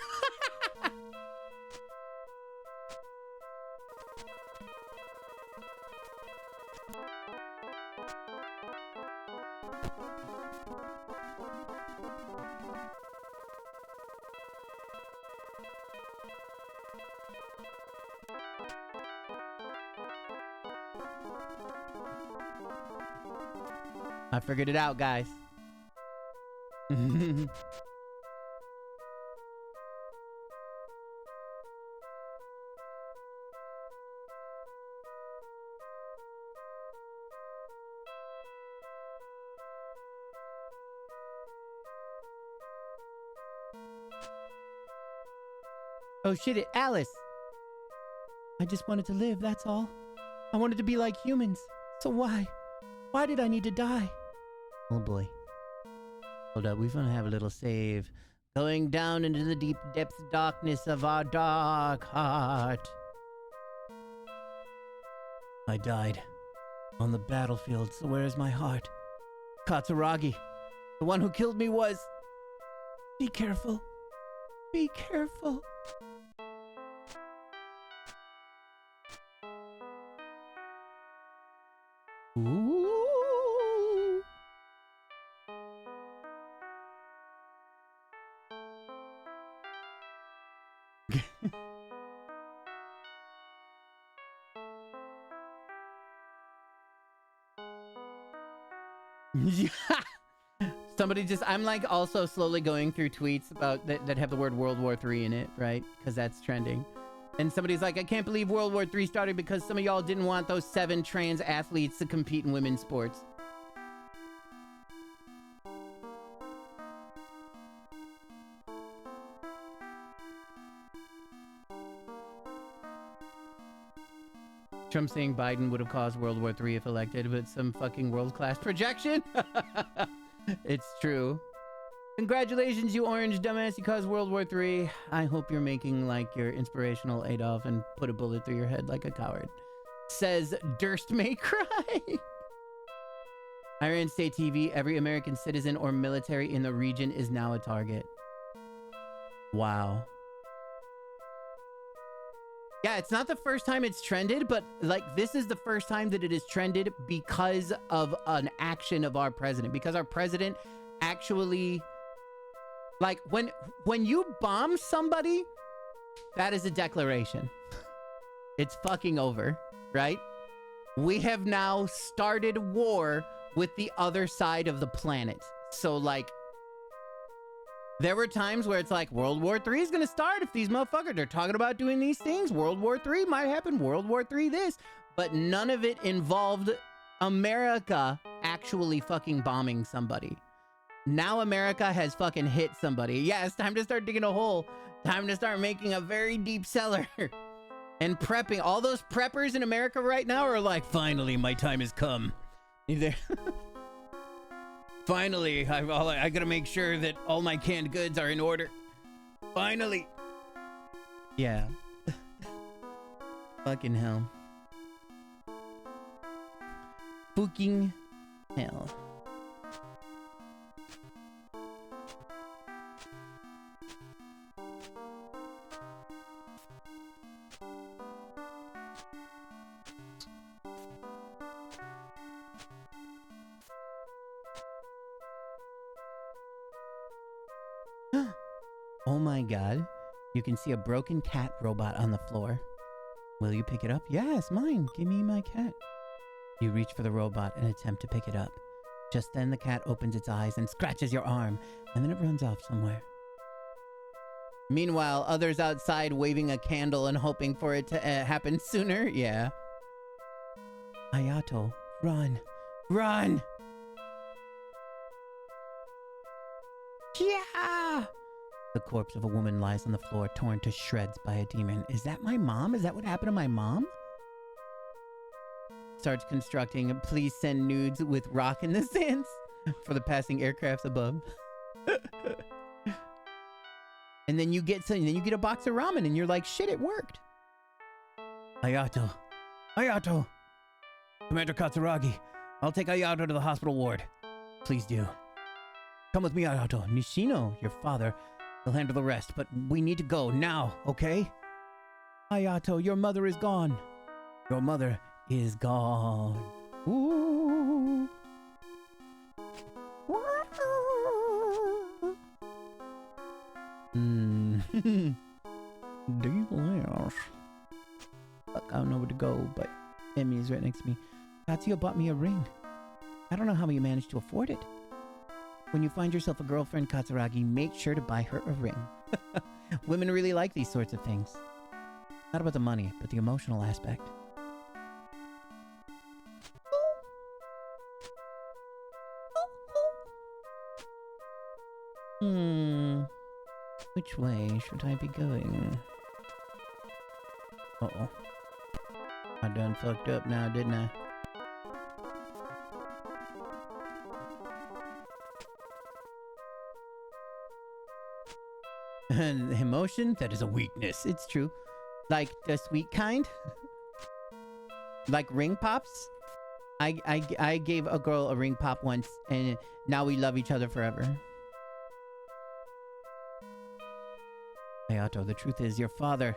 I figured it out, guys. Oh shit, Alice. I just wanted to live, that's all. I wanted to be like humans. So why? Why did I need to die? Oh boy. Hold up, we're gonna have a little save. Going down into the deep depths darkness of our dark heart. I died on the battlefield, so where is my heart? Katsuragi, the one who killed me was... Be careful. Be careful. Ooh. Yeah. Somebody just, I'm like also slowly going through tweets about that have the word World War III in it, right? Because that's trending. And somebody's like, I can't believe World War III started because some of y'all didn't want those 7 trans athletes to compete in women's sports. Trump saying Biden would have caused World War III if elected, but some fucking world-class projection. It's true. Congratulations, you orange dumbass. You caused World War III. I hope you're making like your inspirational Adolf and put a bullet through your head like a coward. Says Durst May Cry. Iran State TV, every American citizen or military in the region is now a target. Wow. Yeah, it's not the first time it's trended, but like this is the first time that it is trended because of an action of our president. Because our president actually, like when you bomb somebody, that is a declaration. It's fucking over, right? We have now started war with the other side of the planet. So like, there were times where it's like, World War III is gonna start if these motherfuckers are talking about doing these things. World War III might happen. World War III this. But none of it involved America actually fucking bombing somebody. Now America has fucking hit somebody. Yeah, it's time to start digging a hole. Time to start making a very deep cellar. And prepping. All those preppers in America right now are like, finally, my time has come. Either... Finally, I gotta make sure that all my canned goods are in order. Finally. Yeah. Fucking hell. Fucking hell. Oh my god. You can see a broken cat robot on the floor. Will you pick it up? Yes, mine. Give me my cat. You reach for the robot and attempt to pick it up. Just then the cat opens its eyes and scratches your arm, and then it runs off somewhere. Meanwhile, others outside waving a candle and hoping for it to happen sooner. Yeah. Ayato, run. Run! Yeah! The corpse of a woman lies on the floor, torn to shreds by a demon. Is that my mom? Is that what happened to my mom? Starts constructing. Please send nudes with rock in the sands for the passing aircrafts above. And then you get a box of ramen, and you're like, shit, it worked. Ayato, Ayato, Commander Katsuragi, I'll take Ayato to the hospital ward. Please do. Come with me, Hayato. Nishino, your father, will handle the rest, but we need to go now, okay? Hayato, your mother is gone. Your mother is gone. Ooh. Delash. Fuck, I don't know where to go, but Emmy is right next to me. Tatsuya bought me a ring. I don't know how you managed to afford it. When you find yourself a girlfriend, Katsuragi, make sure to buy her a ring. Women really like these sorts of things. Not about the money, but the emotional aspect. Which way should I be going? Uh-oh. I done fucked up now, didn't I? And emotion, that is a weakness. It's true. Like the sweet kind? Like ring pops? I gave a girl a ring pop once, and now we love each other forever. Hayato, the truth is, your father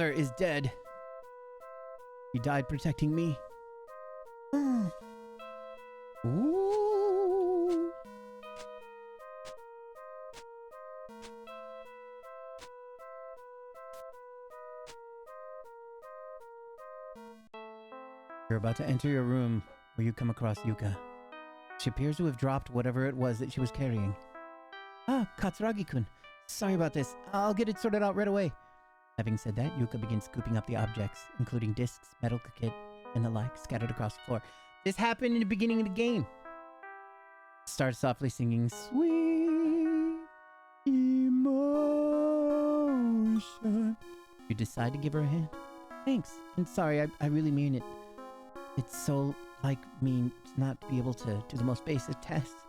is dead. He died protecting me. Ooh. You're about to enter your room where you come across Yuka. She appears to have dropped whatever it was that she was carrying. Ah, Katsuragi-kun. Sorry about this. I'll get it sorted out right away. Having said that, Yuka begins scooping up the objects, including discs, metal kit, and the like, scattered across the floor. This happened in the beginning of the game. Starts softly singing, Sweet Emotion. You decide to give her a hand. Thanks. And sorry, I really mean it. It's so like me to not be able to do the most basic tests.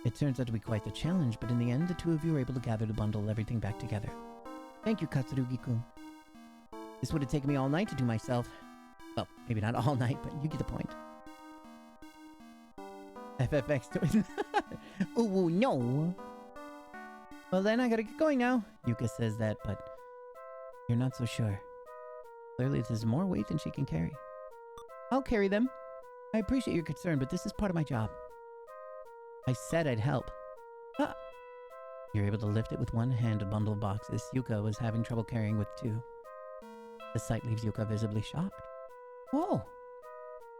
It turns out to be quite the challenge, but in the end, the two of you were able to gather to bundle everything back together. Thank you, Katsurugi-kun. This would have taken me all night to do myself. Well, maybe not all night, but you get the point. FFX toys. Ooh, no. Well, then I gotta get going now. Yuka says that, but you're not so sure. Clearly, this is more weight than she can carry. I'll carry them. I appreciate your concern, but this is part of my job. I said I'd help. Ah. You're able to lift it with one hand, a bundle of boxes. Yuka was having trouble carrying with two. The sight leaves Yuka visibly shocked. Whoa.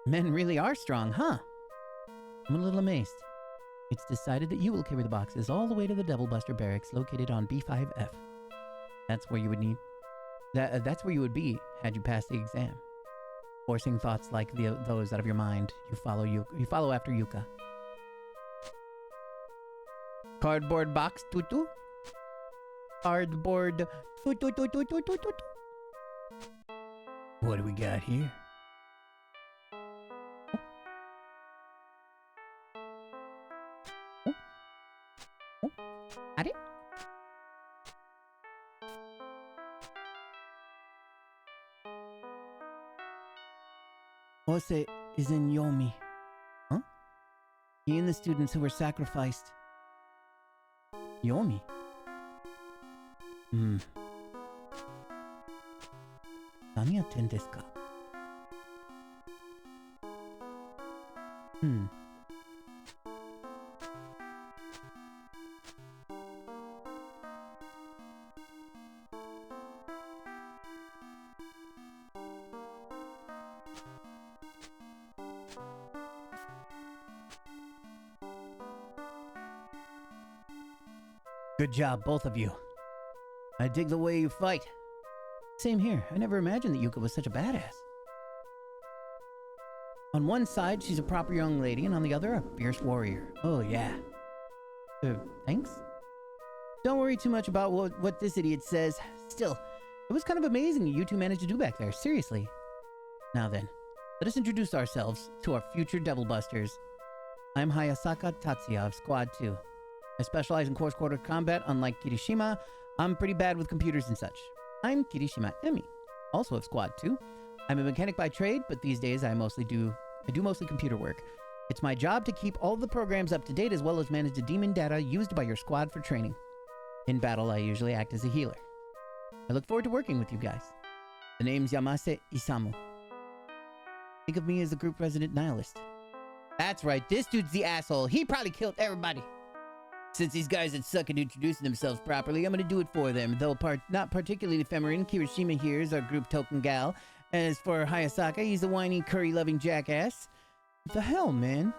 Men really are strong, huh? I'm a little amazed. It's decided that you will carry the boxes all the way to the Devil Buster Barracks located on B5F. That's where you would need... That's where you would be had you passed the exam. Forcing thoughts like those out of your mind, you follow after Yuka. Cardboard box tutu. Cardboard tutu. What do we got here? Are it? Ose is in Yomi. Huh? He and the students who were sacrificed. Yomi? Nani yatten desu ka? Good job, both of you. I dig the way you fight. Same here. I never imagined that Yuka was such a badass. On one side, she's a proper young lady, and on the other, a fierce warrior. Oh, yeah. Thanks? Don't worry too much about what this idiot says. Still, it was kind of amazing what you two managed to do back there. Seriously. Now then, let us introduce ourselves to our future Devil Busters. I'm Hayasaka Tatsuya of Squad 2. I specialize in close quarter combat. Unlike Kirishima, I'm pretty bad with computers and such. I'm Kirishima Emi, also of Squad 2. I'm a mechanic by trade, but these days I do mostly computer work. It's my job to keep all the programs up to date as well as manage the demon data used by your squad for training. In battle, I usually act as a healer. I look forward to working with you guys. The name's Yamase Isamu. Think of me as the group resident nihilist. That's right, this dude's the asshole. He probably killed everybody. Since these guys that suck at introducing themselves properly, I'm gonna do it for them. Though not particularly feminine, Kirishima here is our group token gal. As for Hayasaka, he's a whiny, curry-loving jackass. What the hell, man?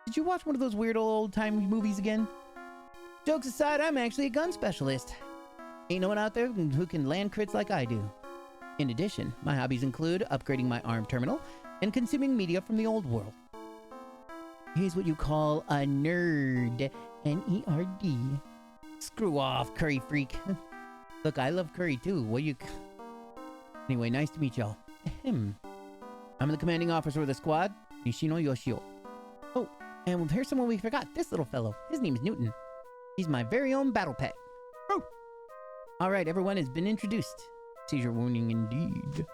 Did you watch one of those weird old-time movies again? Jokes aside, I'm actually a gun specialist. Ain't no one out there who can land crits like I do. In addition, my hobbies include upgrading my ARM terminal and consuming media from the old world. He's what you call a nerd. N-E-R-D. Screw off, curry freak. Look, I love curry too. What you... Anyway, nice to meet y'all. I'm the commanding officer of the squad, Nishino Yoshio. Oh, and here's someone we forgot. This little fellow. His name's Newton. He's my very own battle pet. Oh. All right, everyone has been introduced. Seizure warning indeed.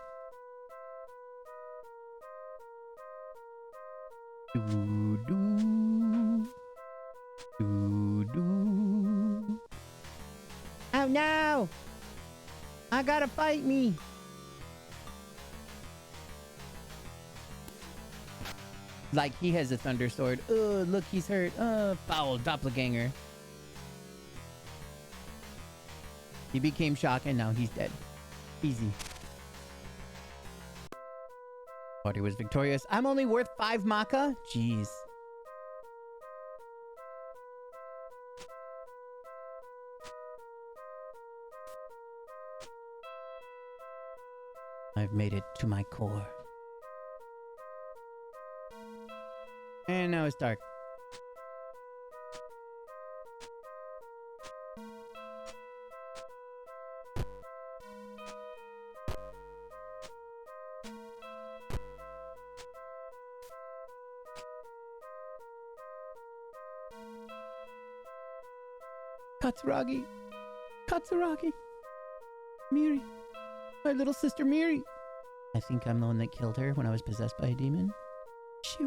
Doo-doo. Doo-doo. Oh no! I gotta fight me! Like he has a thunder sword. Oh, look, he's hurt. Foul doppelganger. He became shocked and now he's dead. Easy. Party was victorious. I'm only worth 5 Maka? Jeez. I've made it to my core. And now it's dark. Katsuragi. Katsuragi. Miri. My little sister Miri. I think I'm the one that killed her when I was possessed by a demon. She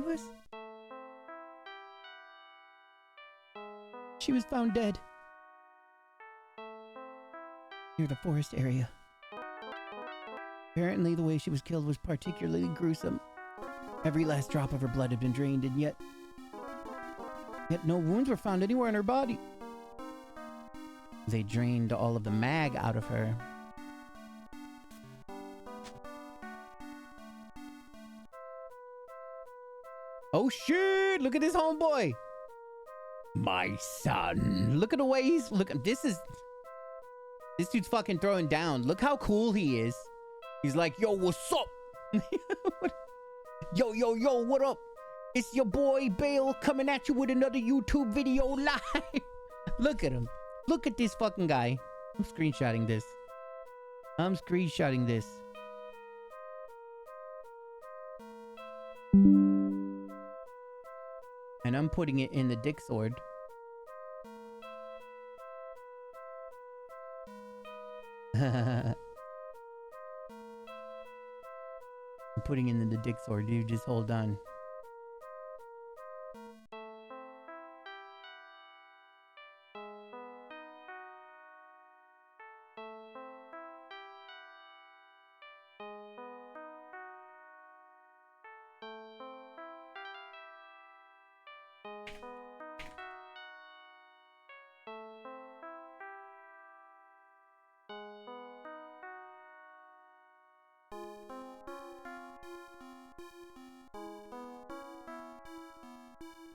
was found dead. Near the forest area. Apparently the way she was killed was particularly gruesome. Every last drop of her blood had been drained, and yet no wounds were found anywhere on her body. They drained all of the mag out of her. Oh shit! Look at this homeboy! My son. Look at the way he's... This dude's fucking throwing down. Look how cool he is. He's like, yo, what's up? Yo, what up? It's your boy Bale coming at you with another YouTube video live. Look at him. Look at this fucking guy. I'm screenshotting this. And I'm putting it in the dick sword. I'm putting it in the dick sword, dude. Just hold on.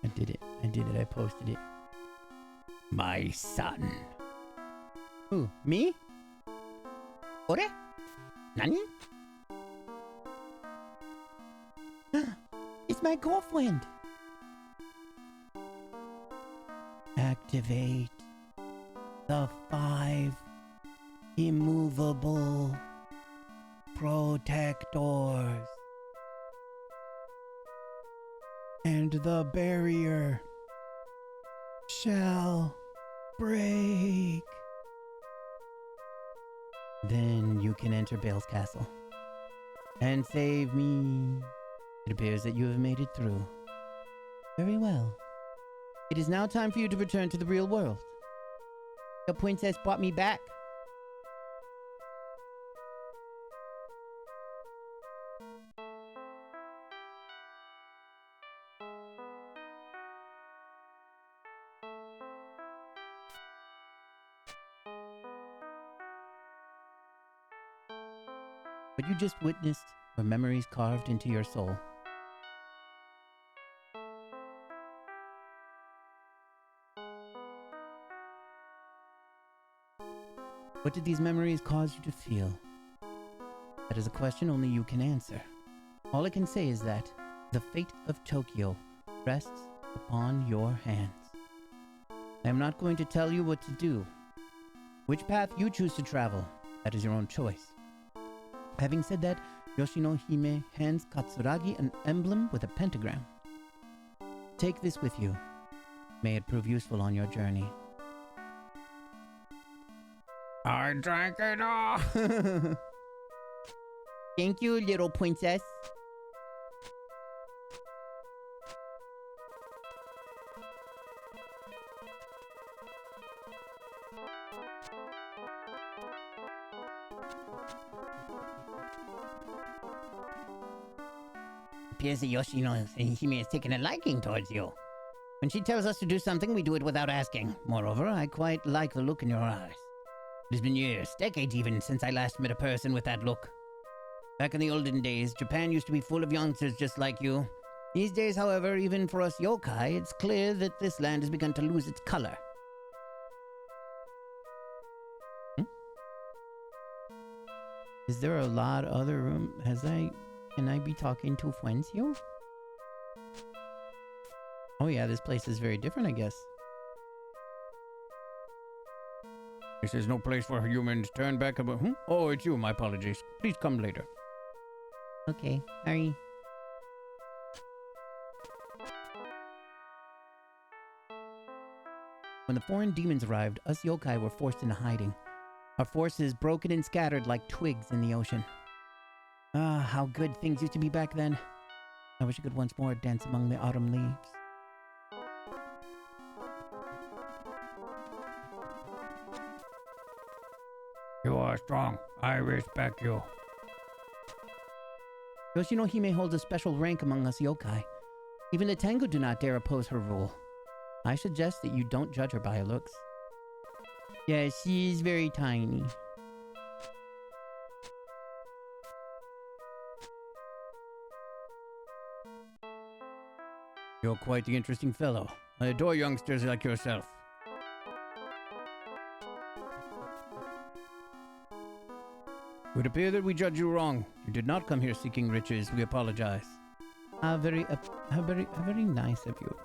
I did it. I posted it. My son. Who? Me? Ore? Nani? It's my girlfriend. Activate the 5 immovable protectors. And the barrier shall break. Then you can enter Bale's castle and save me. It appears that you have made it through. Very well. It is now time for you to return to the real world. The princess brought me back. What you just witnessed were memories carved into your soul. What did these memories cause you to feel? That is a question only you can answer. All I can say is that the fate of Tokyo rests upon your hands. I am not going to tell you what to do. Which path you choose to travel, that is your own choice. Having said that, Yoshino Hime hands Katsuragi an emblem with a pentagram. Take this with you. May it prove useful on your journey. I drank it all. Thank you, little princess. Appears that Yoshino Hime has taken a liking towards you. When she tells us to do something, we do it without asking. Moreover, I quite like the look in your eyes. It has been years, decades even, since I last met a person with that look. Back in the olden days, Japan used to be full of youngsters just like you. These days, however, even for us yokai, it's clear that this land has begun to lose its color. Is there a lot other room? Can I be talking to friends here? Oh yeah, this place is very different, I guess. This is no place for humans. Turn back about. Oh, it's you. My apologies. Please come later. Okay, sorry. When the foreign demons arrived, us yokai were forced into hiding. Our forces broken and scattered like twigs in the ocean. Ah, how good things used to be back then. I wish I could once more dance among the autumn leaves. You are strong. I respect you. Yoshino Hime holds a special rank among us yokai. Even the Tengu do not dare oppose her rule. I suggest that you don't judge her by her looks. Yeah, she's very tiny. You're quite the interesting fellow. I adore youngsters like yourself. It would appear that we judge you wrong. You did not come here seeking riches. We apologize. How very nice of you.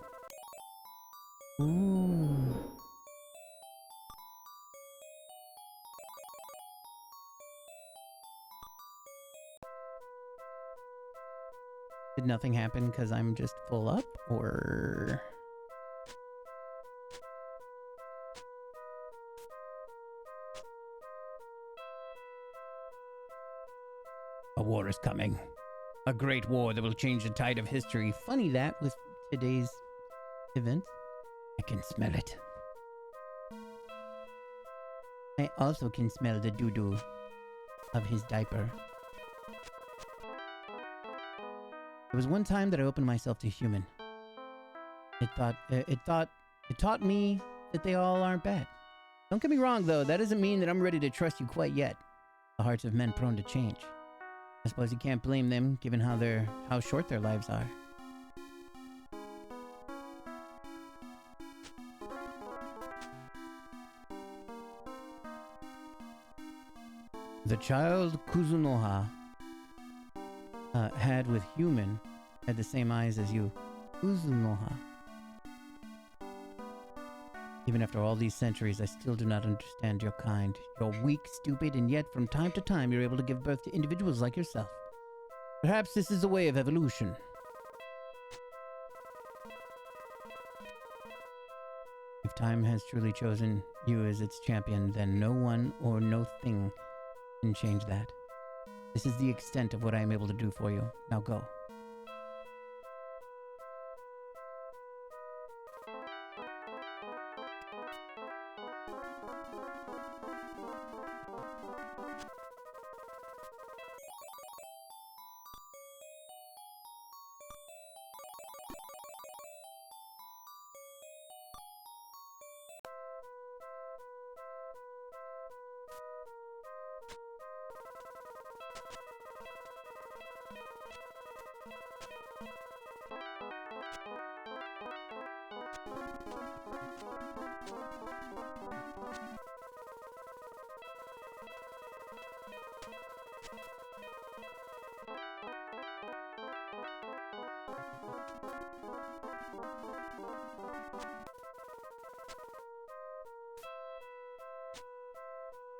Ooh. Did nothing happen because I'm just full up, or... A war is coming. A great war that will change the tide of history. Funny that with today's event. I can smell it. I also can smell the doo-doo of his diaper. There was one time that I opened myself to human. It taught me that they all aren't bad. Don't get me wrong though, that doesn't mean that I'm ready to trust you quite yet. The hearts of men prone to change. I suppose you can't blame them given how short their lives are. The child Kuzunoha had with human had the same eyes as you. Kuzunoha. Even after all these centuries, I still do not understand your kind. You're weak, stupid, and yet from time to time you're able to give birth to individuals like yourself. Perhaps this is a way of evolution. If time has truly chosen you as its champion, then no one or no thing can change that. This is the extent of what I am able to do for you. Now go.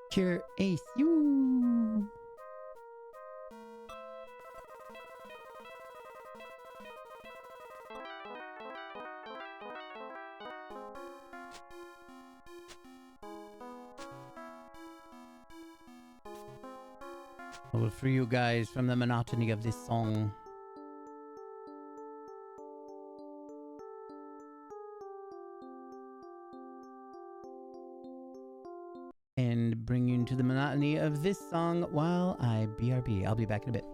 Cure Ace, you. I will free you guys from the monotony of this song. And bring you into the monotony of this song while I BRB. I'll be back in a bit.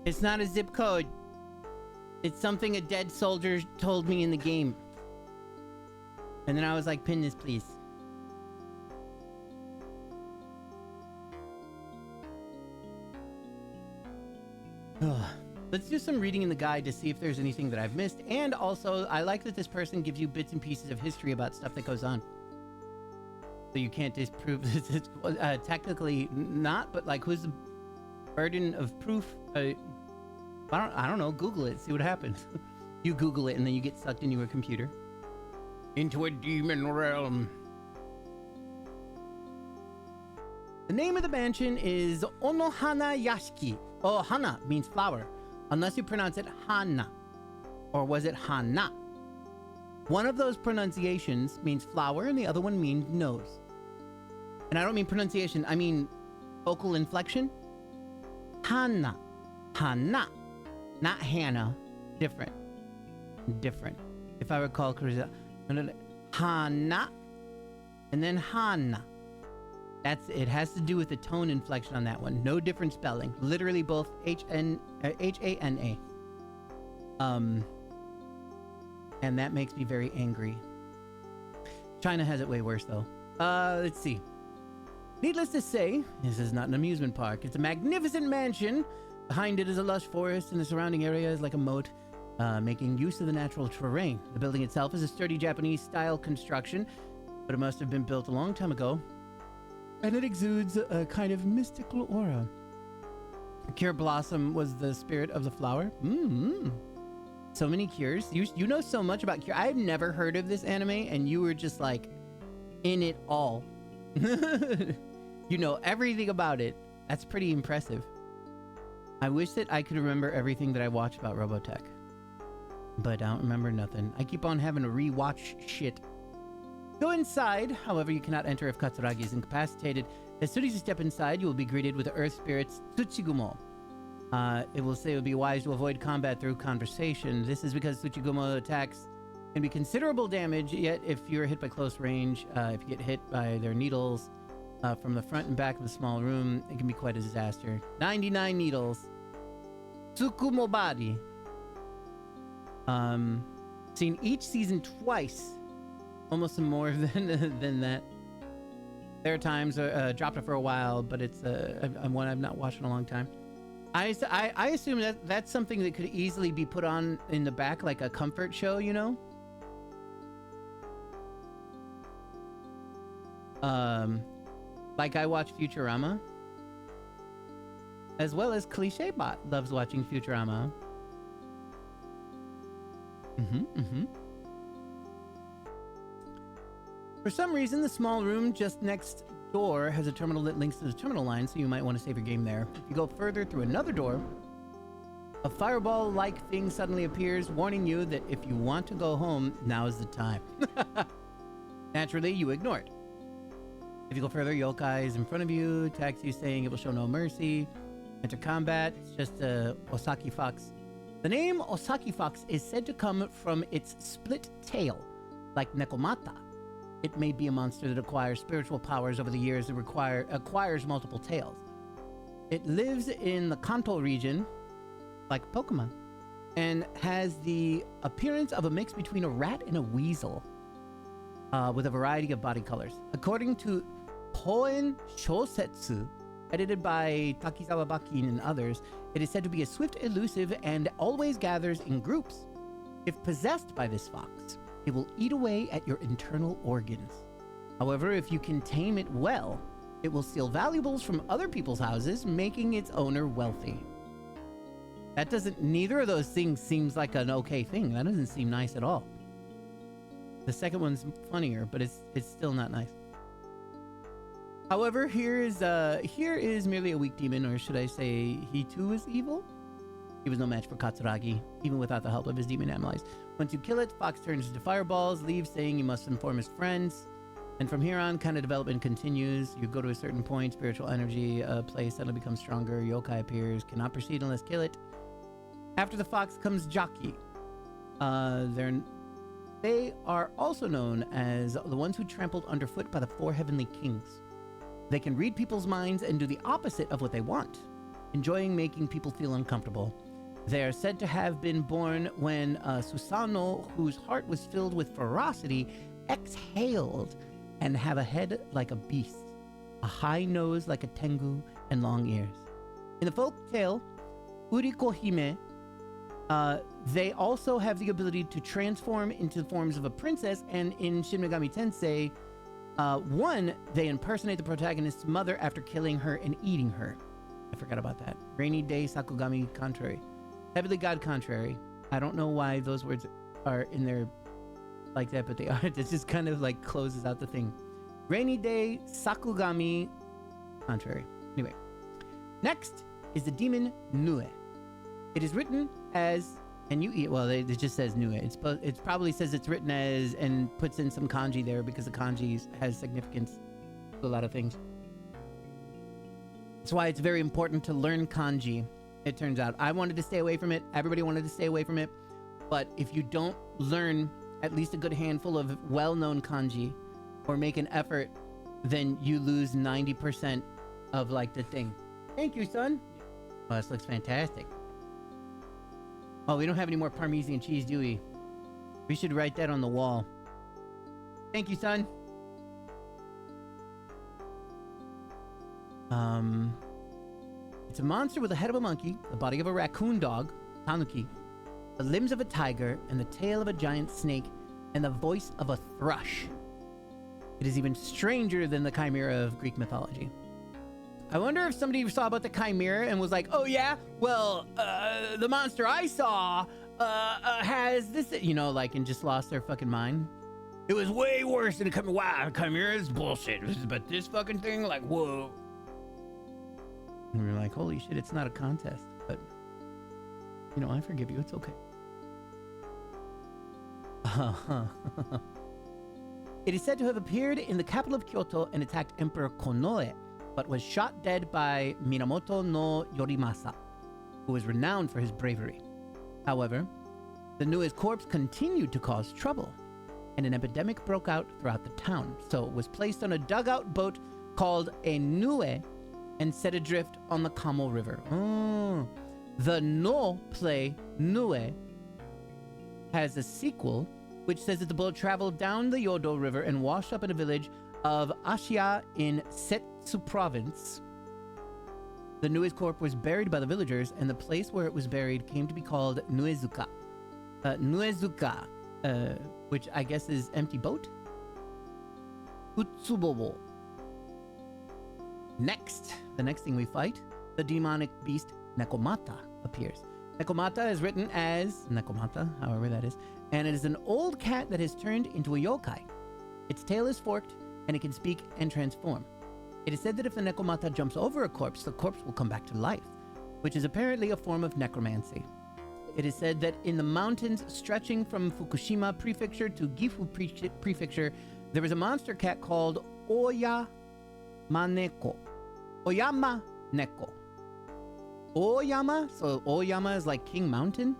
It's not a zip code. It's something a dead soldier told me in the game. And then I was like, pin this, please. Ugh. Let's do some reading in the guide to see if there's anything that I've missed. And also, I like that this person gives you bits and pieces of history about stuff that goes on. So you can't disprove this. It's technically not, but like, who's the burden of proof? I don't know. Google it. See what happens. You Google it and then you get sucked into a computer. Into a demon realm. The name of the mansion is Onohana Yashiki. Oh, Hana means flower. Unless you pronounce it Hana. Or was it Hana? One of those pronunciations means flower and the other one means nose. And I don't mean pronunciation, I mean vocal inflection. Hana. Hana. Not Hannah. Different. Different. If I recall correctly. Hana. And then Hana. It has to do with the tone inflection on that one. No different spelling. Literally both H-A-N-A. And that makes me very angry. China has it way worse, though. Let's see. Needless to say, this is not an amusement park. It's a magnificent mansion. Behind it is a lush forest, and the surrounding area is like a moat, making use of the natural terrain. The building itself is a sturdy Japanese-style construction, but it must have been built a long time ago, and it exudes a kind of mystical aura. Cure Blossom was the spirit of the flower. So many cures. You know so much about Cure. I've never heard of this anime, and you were just like in it all. You know everything about it. That's pretty impressive. I wish that I could remember everything that I watched about Robotech, but I don't remember nothing. I keep on having to rewatch shit. Go inside. However, you cannot enter if Katsuragi is incapacitated. As soon as you step inside, you will be greeted with the Earth Spirit's Tsuchigumo. It will say it would be wise to avoid combat through conversation. This is because Tsuchigumo attacks can be considerable damage, yet if you're hit by close range, if you get hit by their needles from the front and back of the small room, it can be quite a disaster. 99 needles. Tsukumo body. Seen each season twice. Almost some more than that. There are times dropped it for a while, but it's one I've not watched in a long time. I assume that that's something that could easily be put on in the back like a comfort show, you know? Like I watch Futurama. As well as Cliche Bot loves watching Futurama. For some reason, the small room just next door has a terminal that links to the terminal line, so you might want to save your game there. If you go further through another door, a fireball-like thing suddenly appears, warning you that if you want to go home, now is the time. Naturally, you ignore it. If you go further, yokai is in front of you, attacks you saying it will show no mercy. Enter combat, it's just a Osaki Fox. The name Osaki Fox is said to come from its split tail, like Nekomata. It may be a monster that acquires spiritual powers over the years and acquires multiple tails. It lives in the Kanto region, like Pokemon, and has the appearance of a mix between a rat and a weasel, with a variety of body colors. According to Poen Shosetsu, edited by Takizawa Bakin and others, it is said to be a swift, elusive, and always gathers in groups. If possessed by this fox, it will eat away at your internal organs. However, if you can tame it well, it will steal valuables from other people's houses, making its owner wealthy. Neither of those things seems like an okay thing. That doesn't seem nice at all. The second one's funnier, but it's still not nice. However, here is merely a weak demon, or should I say he too is evil? He was no match for Katsuragi, even without the help of his demon allies. Once you kill it, Fox turns into fireballs, leaves saying you must inform his friends. And from here on, kind of development continues. You go to a certain point, spiritual energy, place suddenly becomes stronger, yokai appears, cannot proceed unless kill it. After the fox comes Jockey. They are also known as the ones who trampled underfoot by the four heavenly kings. They can read people's minds and do the opposite of what they want, enjoying making people feel uncomfortable. They are said to have been born when Susanoo, whose heart was filled with ferocity, exhaled, and have a head like a beast, a high nose like a tengu, and long ears. In the folk tale, Uriko Hime, they also have the ability to transform into the forms of a princess, and in Shin Megami Tensei 1, they impersonate the protagonist's mother after killing her and eating her. I forgot about that. Rainy Day Sakugami Contrary. Heavenly God Contrary. I don't know why those words are in there like that, but they are. It just kind of like closes out the thing. Rainy Day Sakugami Contrary. Anyway. Next is the demon Nue. It is written as, and you eat, well, it just says Nue. It probably says it's written as, and puts in some kanji there because the kanji has significance to a lot of things. That's why it's very important to learn kanji, it turns out. I wanted to stay away from it. Everybody wanted to stay away from it. But if you don't learn at least a good handful of well-known kanji or make an effort, then you lose 90% of like the thing. Thank you, son. Oh, this looks fantastic. Oh, we don't have any more Parmesan cheese, do we? We should write that on the wall. Thank you, son. It's a monster with the head of a monkey, the body of a raccoon dog, tanuki, the limbs of a tiger, and the tail of a giant snake, and the voice of a thrush. It is even stranger than the chimera of Greek mythology. I wonder if somebody saw about the chimera and was like, oh yeah, well, the monster I saw has this, you know, like, and just lost their fucking mind. It was way worse than a chimera. Wow, chimera is bullshit. But this fucking thing, like, whoa. And we were like, holy shit, it's not a contest. But, you know, I forgive you. It's okay. It is said to have appeared in the capital of Kyoto and attacked Emperor Konoe, but was shot dead by Minamoto no Yorimasa, who was renowned for his bravery. However, the Nue's corpse continued to cause trouble, and an epidemic broke out throughout the town, so it was placed on a dugout boat called a Nue and set adrift on the Kamo River. The No play Nue has a sequel which says that the boat traveled down the Yodo River and washed up in a village of Ashia in Setsu province. The Nue's corpse was buried by the villagers, and the place where it was buried came to be called Nuezuka. Nuezuka, which I guess is empty boat? Utsubobo. Next, the next thing we fight, the demonic beast Nekomata appears. Nekomata is written as Nekomata, however that is, and it is an old cat that has turned into a yokai. Its tail is forked, and it can speak and transform. It is said that if the Nekomata jumps over a corpse, the corpse will come back to life, which is apparently a form of necromancy. It is said that in the mountains stretching from Fukushima Prefecture to Gifu Prefecture, there is a monster cat called Oyama Neko. Oyama, so Oyama is like King Mountain,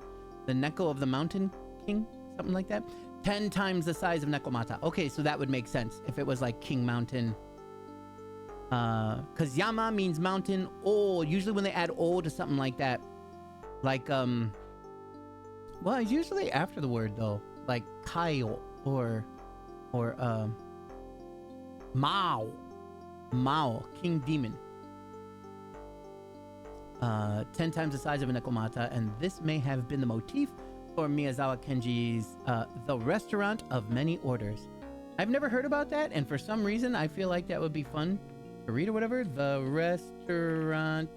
the Neko of the Mountain King, something like that. 10 times the size of Nekomata. Okay, so that would make sense if it was like King Mountain. Because Yama means mountain. O, usually when they add O to something like that, like, well, it's usually after the word though, like Kaio or Mao, King Demon. 10 times the size of a Nekomata, and this may have been the motif for Miyazawa Kenji's The Restaurant of Many Orders. I've never heard about that, and for some reason I feel like that would be fun to read or whatever. The Restaurant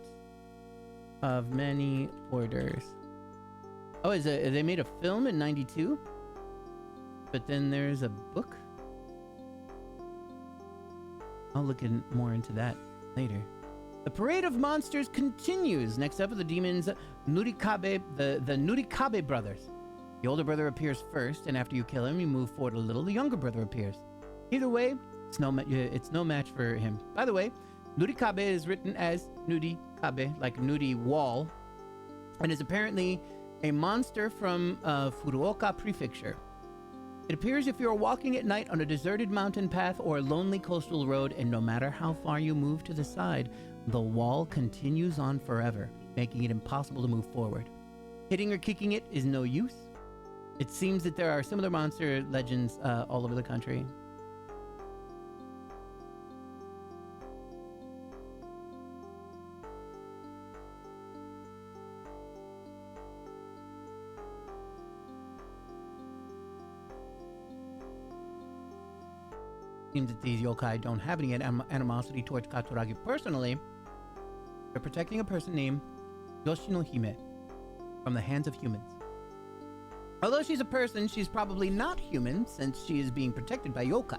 of Many Orders. Oh, they made a film in 92? But then there's a book? I'll look more into that later. The parade of monsters continues. Next up are the demons Nurikabe, the Nurikabe brothers. The older brother appears first, and after you kill him, you move forward a little, the younger brother appears. Either way, it's no match for him. By the way, Nurikabe is written as Nurikabe, like Nuri wall, and is apparently a monster from Furuoka Prefecture. It appears if you are walking at night on a deserted mountain path or a lonely coastal road, and no matter how far you move to the side, the wall continues on forever, making it impossible to move forward. Hitting or kicking it is no use. It seems that there are similar monster legends all over the country. Seems that these yokai don't have any animosity towards Katsuragi personally. They're protecting a person named Yoshinohime from the hands of humans. Although she's a person, she's probably not human since she is being protected by yokai.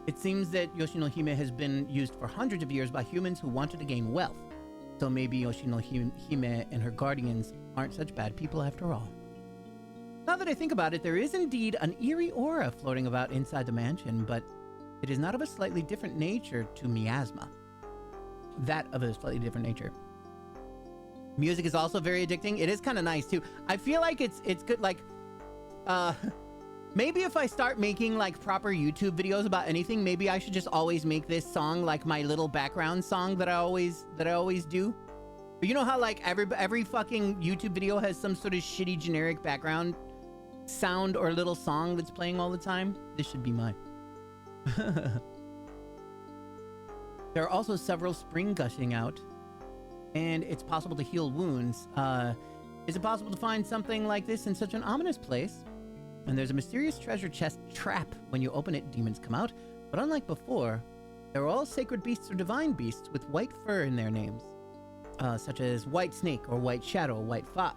It seems that Yoshinohime has been used for hundreds of years by humans who wanted to gain wealth. So maybe Yoshinohime and her guardians aren't such bad people after all. Now that I think about it, there is indeed an eerie aura floating about inside the mansion, but it is not of a slightly different nature to miasma. That of a slightly different nature. Music is also very addicting. It is kind of nice too. I feel like it's good. Like, maybe if I start making like proper YouTube videos about anything, maybe I should just always make this song like my little background song that I always do. But you know how like every fucking YouTube video has some sort of shitty generic background sound or little song that's playing all the time, this should be mine. There are also several spring gushing out, and it's possible to heal wounds. Is it possible to find something like this in such an ominous place? And there's a mysterious treasure chest trap. When you open it, demons come out. But unlike before, they're all sacred beasts or divine beasts with white fur in their names, such as White Snake or White Shadow or White Fox.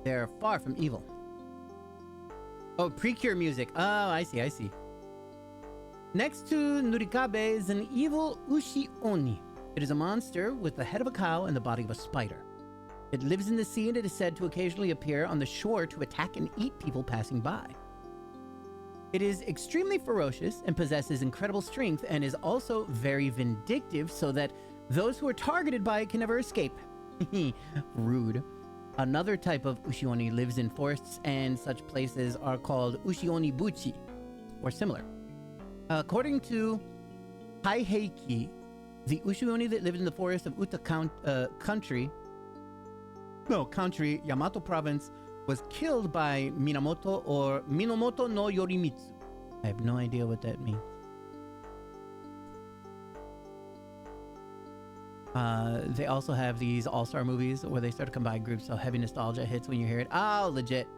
They're far from evil. Oh, Precure music. Oh, I see. Next to Nurikabe is an evil Ushi Oni. It is a monster with the head of a cow and the body of a spider. It lives in the sea, and it is said to occasionally appear on the shore to attack and eat people passing by. It is extremely ferocious and possesses incredible strength, and is also very vindictive, so that those who are targeted by it can never escape. Rude. Another type of Ushioni lives in forests, and such places are called Ushioni Buchi, or similar. According to Taiheiki, the Ushioni that lived in the forest of Uta country, Yamato province, was killed by Minamoto or Minamoto no Yorimitsu. I have no idea what that means. They also have these all-star movies where they start to combine groups, so heavy nostalgia hits when you hear it. Oh, legit.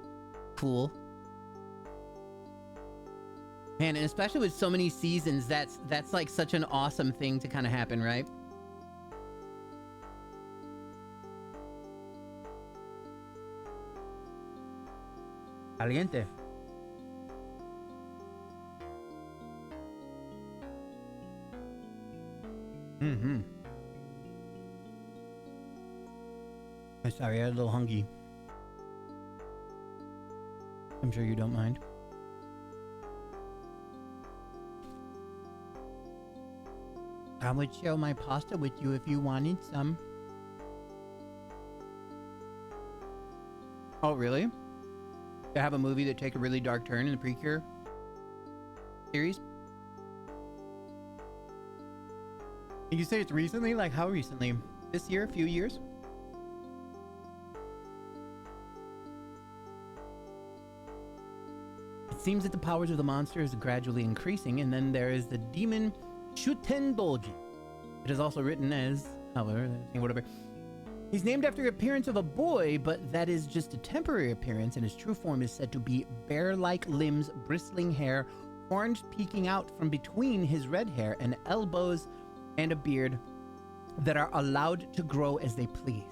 Cool. Man, and especially with so many seasons, that's like such an awesome thing to kind of happen, right? Caliente. Mm-hmm. I'm sorry, I'm a little hungry. I'm sure you don't mind. I would share my pasta with you if you wanted some. Oh, really? To have a movie that take a really dark turn in the Precure series? You say it's recently? Like how recently? This year? A few years? It seems that the powers of the monster is gradually increasing, and then there is the demon Shutendoji. It is also written as, however, whatever. He's named after the appearance of a boy, but that is just a temporary appearance, and his true form is said to be bear-like limbs, bristling hair, horns peeking out from between his red hair, and elbows and a beard that are allowed to grow as they please.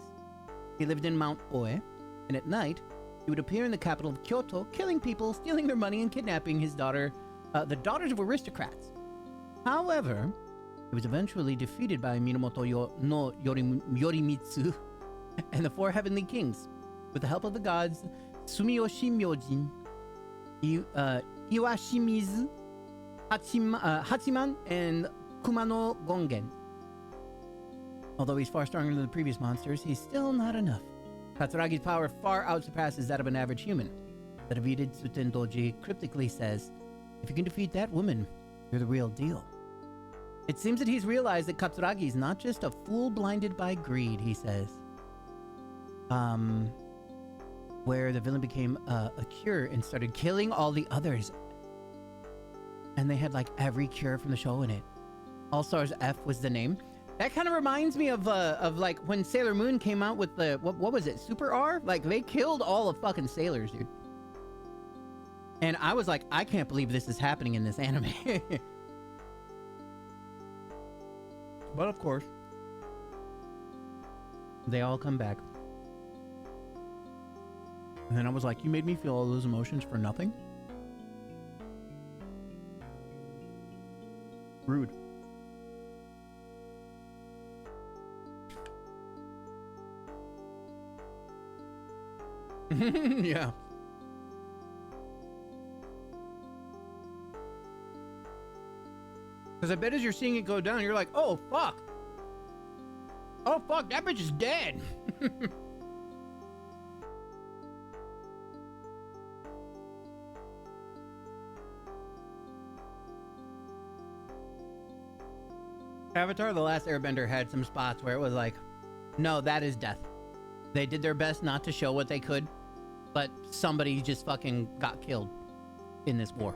He lived in Mount Oe, and at night, he would appear in the capital of Kyoto, killing people, stealing their money, and kidnapping his daughter, the daughters of aristocrats. However, he was eventually defeated by Minamoto no Yorimitsu and the four heavenly kings. With the help of the gods Sumiyoshi Myojin, Iwashimizu, Hachiman, and Kumano Gongen. Although he's far stronger than the previous monsters, he's still not enough. Katsuragi's power far outsurpasses that of an average human. The defeated Tsutendoji cryptically says, "If you can defeat that woman, you're the real deal." It seems that he's realized that Katsuragi is not just a fool blinded by greed, he says. Where the villain became a cure and started killing all the others. And they had like every cure from the show in it. All Stars F was the name. That kind of reminds me of like when Sailor Moon came out with the, what was it, Super R? Like they killed all the fucking sailors, dude. And I was like, I can't believe this is happening in this anime. But of course, they all come back. And then I was like, you made me feel all those emotions for nothing? Rude. Yeah. Because I bet as you're seeing it go down, you're like, oh, fuck. Oh, fuck, that bitch is dead. Avatar: The Last Airbender had some spots where it was like, no, that is death. They did their best not to show what they could. but somebody just fucking got killed in this war.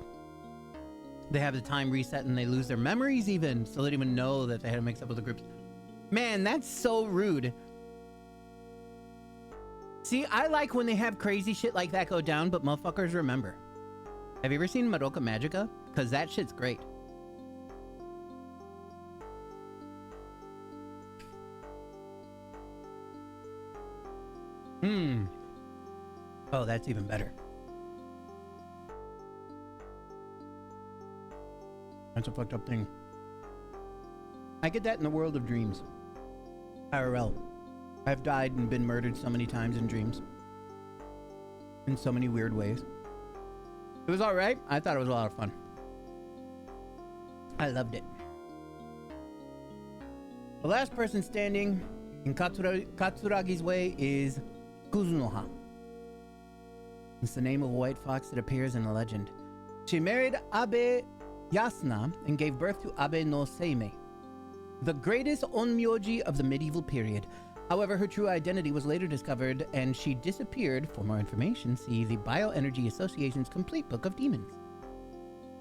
They have the time reset and they lose their memories even, so they didn't even know that they had to mix up with the groups. Man, that's so rude. See, I like when they have crazy shit like that go down, but motherfuckers remember. Have you ever seen Madoka Magica? Because that shit's great. Oh, that's even better. That's a fucked up thing. I get that in the world of dreams. IRL. I've died and been murdered so many times in dreams. In so many weird ways. It was alright. I thought it was a lot of fun. I loved it. The last person standing in Katsuragi's way is Kuzunoha. It's the name of a white fox that appears in a legend. She married Abe Yasuna and gave birth to Abe no Seimei, the greatest onmyoji of the medieval period. However, her true identity was later discovered and she disappeared. For more information, see the Bioenergy Association's Complete Book of Demons.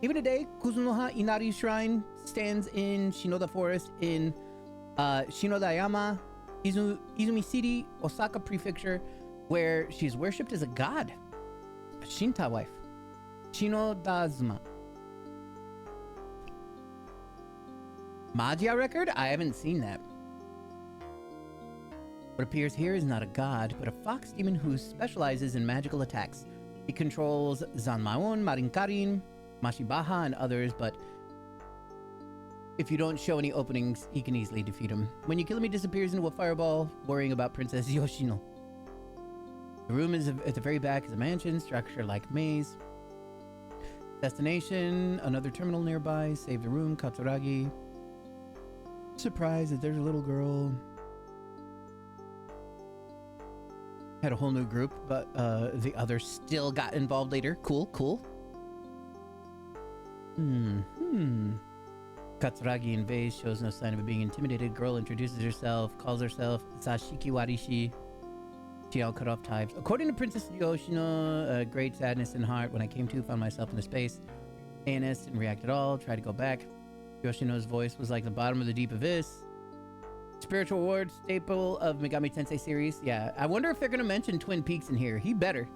Even today, Kuzunoha Inari Shrine stands in Shinoda Forest in Shinodayama, Izumi City, Osaka Prefecture, where she is worshipped as a god. A Shinta wife. Shinodazuma. Magia record? I haven't seen that. What appears here is not a god, but a fox demon who specializes in magical attacks. He controls Zanmaon, Marinkarin, Mashibaha, and others, but if you don't show any openings, he can easily defeat him. When you kill him, he disappears into a fireball, worrying about Princess Yoshino. The room is at the very back of the mansion, structure like maze. Destination, another terminal nearby. Save the room, Katsuragi. Surprise that there's a little girl. Had a whole new group, but the others still got involved later. Cool, cool. Katsuragi invades, shows no sign of being intimidated. Girl introduces herself, calls herself Sashiki Warishi. She all cut off types. According to Princess Yoshino, great sadness in heart. When I came to, found myself in the space. ANS didn't react at all. Tried to go back. Yoshino's voice was like the bottom of the deep abyss. Spiritual ward, staple of Megami Tensei series. Yeah, I wonder if they're gonna mention Twin Peaks in here. He better.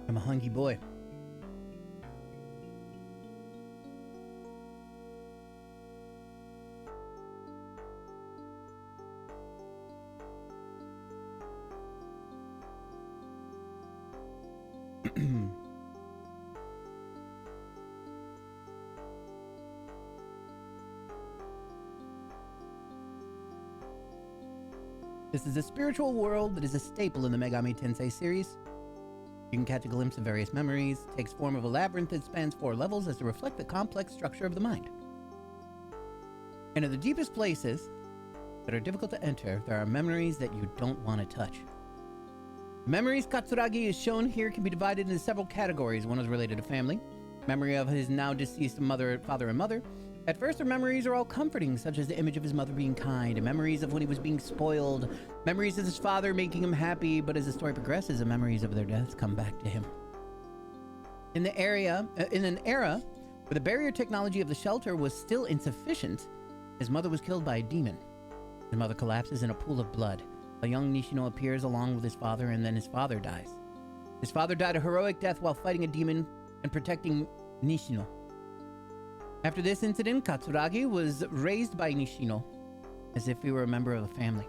I'm a hungry boy. This is a spiritual world that is a staple in the Megami Tensei series. You can catch a glimpse of various memories. It takes form of a labyrinth that spans 4 levels as to reflect the complex structure of the mind. And in the deepest places that are difficult to enter, there are memories that you don't want to touch. Memories Katsuragi is shown here can be divided into several categories. One is related to family. Memory of his now deceased father and mother. At first, their memories are all comforting, such as the image of his mother being kind, and memories of when he was being spoiled, memories of his father making him happy, but as the story progresses, the memories of their deaths come back to him. In an era where the barrier technology of the shelter was still insufficient, his mother was killed by a demon. His mother collapses in a pool of blood. A young Nishino appears along with his father, and then his father dies. His father died a heroic death while fighting a demon and protecting Nishino. After this incident, Katsuragi was raised by Nishino as if he were a member of the family.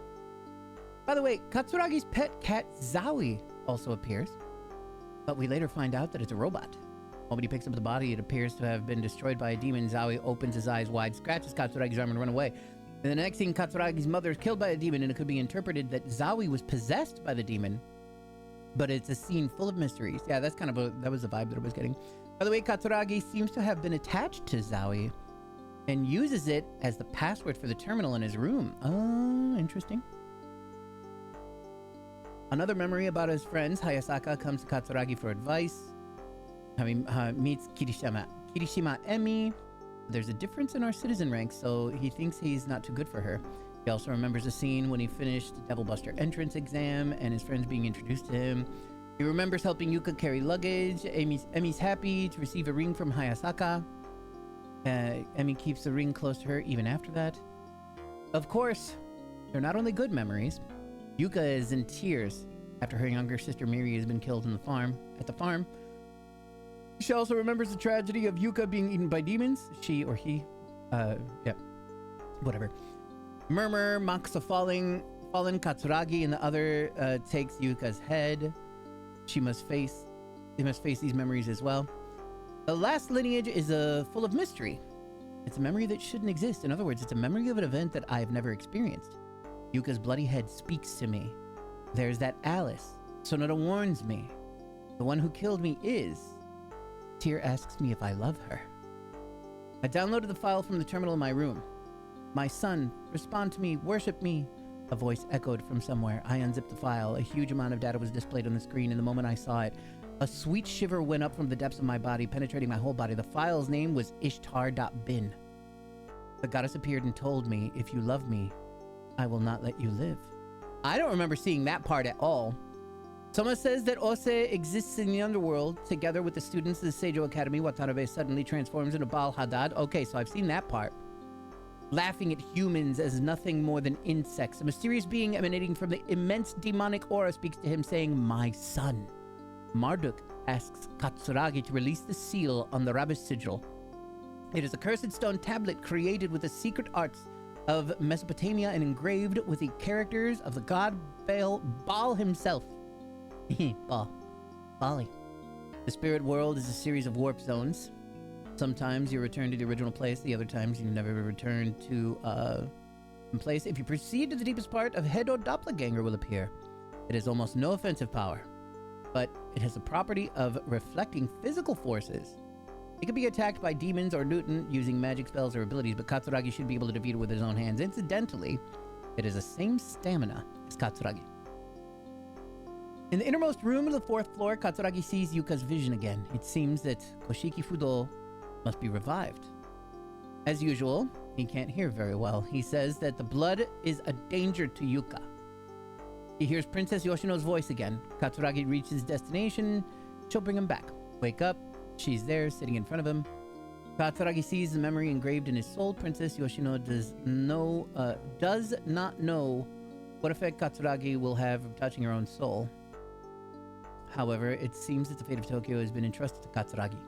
By the way, Katsuragi's pet cat Zawi also appears, but we later find out that it's a robot. When he picks up the body, it appears to have been destroyed by a demon. Zawi opens his eyes wide, scratches Katsuragi's arm, and runs away. In the next scene, Katsuragi's mother is killed by a demon, and it could be interpreted that Zawi was possessed by the demon. But it's a scene full of mysteries. Yeah, that's kind of that was the vibe that I was getting. By the way, Katsuragi seems to have been attached to Zawi and uses it as the password for the terminal in his room. Oh, interesting. Another memory about his friends, Hayasaka comes to Katsuragi for advice. Meets Kirishima Emi. There's a difference in our citizen ranks, so he thinks he's not too good for her. He also remembers a scene when he finished the Devil Buster entrance exam and his friends being introduced to him. He remembers helping Yuka carry luggage. Emi's happy to receive a ring from Hayasaka. Emi keeps the ring close to her even after that. Of course, they're not only good memories. Yuka is in tears after her younger sister Miri has been killed at the farm. She also remembers the tragedy of Yuka being eaten by demons. She or he. Whatever. Murmur mocks a fallen Katsuragi, and the other takes Yuka's head. They must face these memories as well. The last lineage is full of mystery. It's a memory that shouldn't exist. In other words, it's a memory of an event that I've never experienced. Yuka's bloody head speaks to me. There's that Alice. Sonoda warns me. The one who killed me is. Tyr asks me if I love her. I downloaded the file from the terminal in my room. My son, respond to me, worship me. A voice echoed from somewhere. I unzipped the file. A huge amount of data was displayed on the screen, and the moment I saw it, a sweet shiver went up from the depths of my body, penetrating my whole body. The file's name was Ishtar.bin. The goddess appeared and told me, if you love me, I will not let you live. I don't remember seeing that part at all. Someone says that Ose exists in the underworld together with the students of the Seijo Academy. Watanabe suddenly transforms into Baal Hadad. Okay, so I've seen that part. Laughing at humans as nothing more than insects. A mysterious being emanating from the immense demonic aura speaks to him saying, my son. Marduk asks Katsuragi to release the seal on the Rabbis sigil. It is a cursed stone tablet created with the secret arts of Mesopotamia and engraved with the characters of the god Baal himself. Bali. The spirit world is a series of warp zones. Sometimes you return to the original place, the other times you never return to place. If you proceed to the deepest part, a head or doppelganger will appear. It has almost no offensive power, but it has the property of reflecting physical forces. It can be attacked by demons or Newton using magic spells or abilities, but Katsuragi should be able to defeat it with his own hands. Incidentally, it has the same stamina as Katsuragi. In the innermost room of the 4th floor, Katsuragi sees Yuka's vision again. It seems that Koshiki Fudo must be revived. As usual, he can't hear very well. He says that the blood is a danger to Yuka. He hears Princess Yoshino's voice again. Katsuragi reaches his destination. She'll bring him back. Wake up. She's there, sitting in front of him. Katsuragi sees the memory engraved in his soul. Princess Yoshino does not know what effect Katsuragi will have of touching her own soul. However, it seems that the fate of Tokyo has been entrusted to Katsuragi.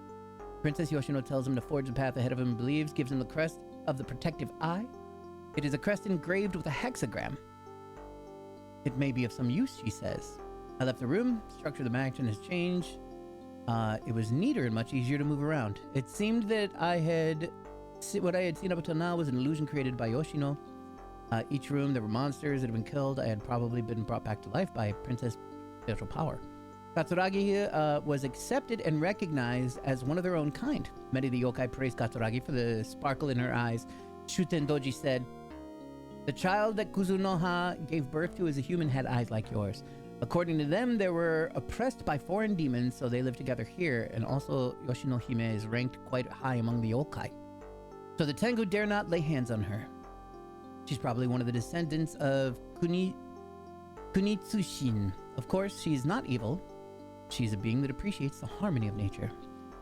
Princess Yoshino tells him to forge the path ahead of him, believes, gives him the crest of the protective eye. It is a crest engraved with a hexagram. It may be of some use, she says. I left the room. Structure of the action has changed. It was neater and much easier to move around. It seemed that what I had seen up until now was an illusion created by Yoshino. Each room, there were monsters that had been killed. I had probably been brought back to life by Princess Spiritual Power. Katsuragi was accepted and recognized as one of their own kind. Many of the yokai praised Katsuragi for the sparkle in her eyes. Shuten Doji said, the child that Kuzunoha gave birth to as a human had eyes like yours. According to them, they were oppressed by foreign demons, so they live together here, and also Yoshino Hime is ranked quite high among the yokai. So the Tengu dare not lay hands on her. She's probably one of the descendants of Kunitsushin. Of course, she's not evil. She's a being that appreciates the harmony of nature.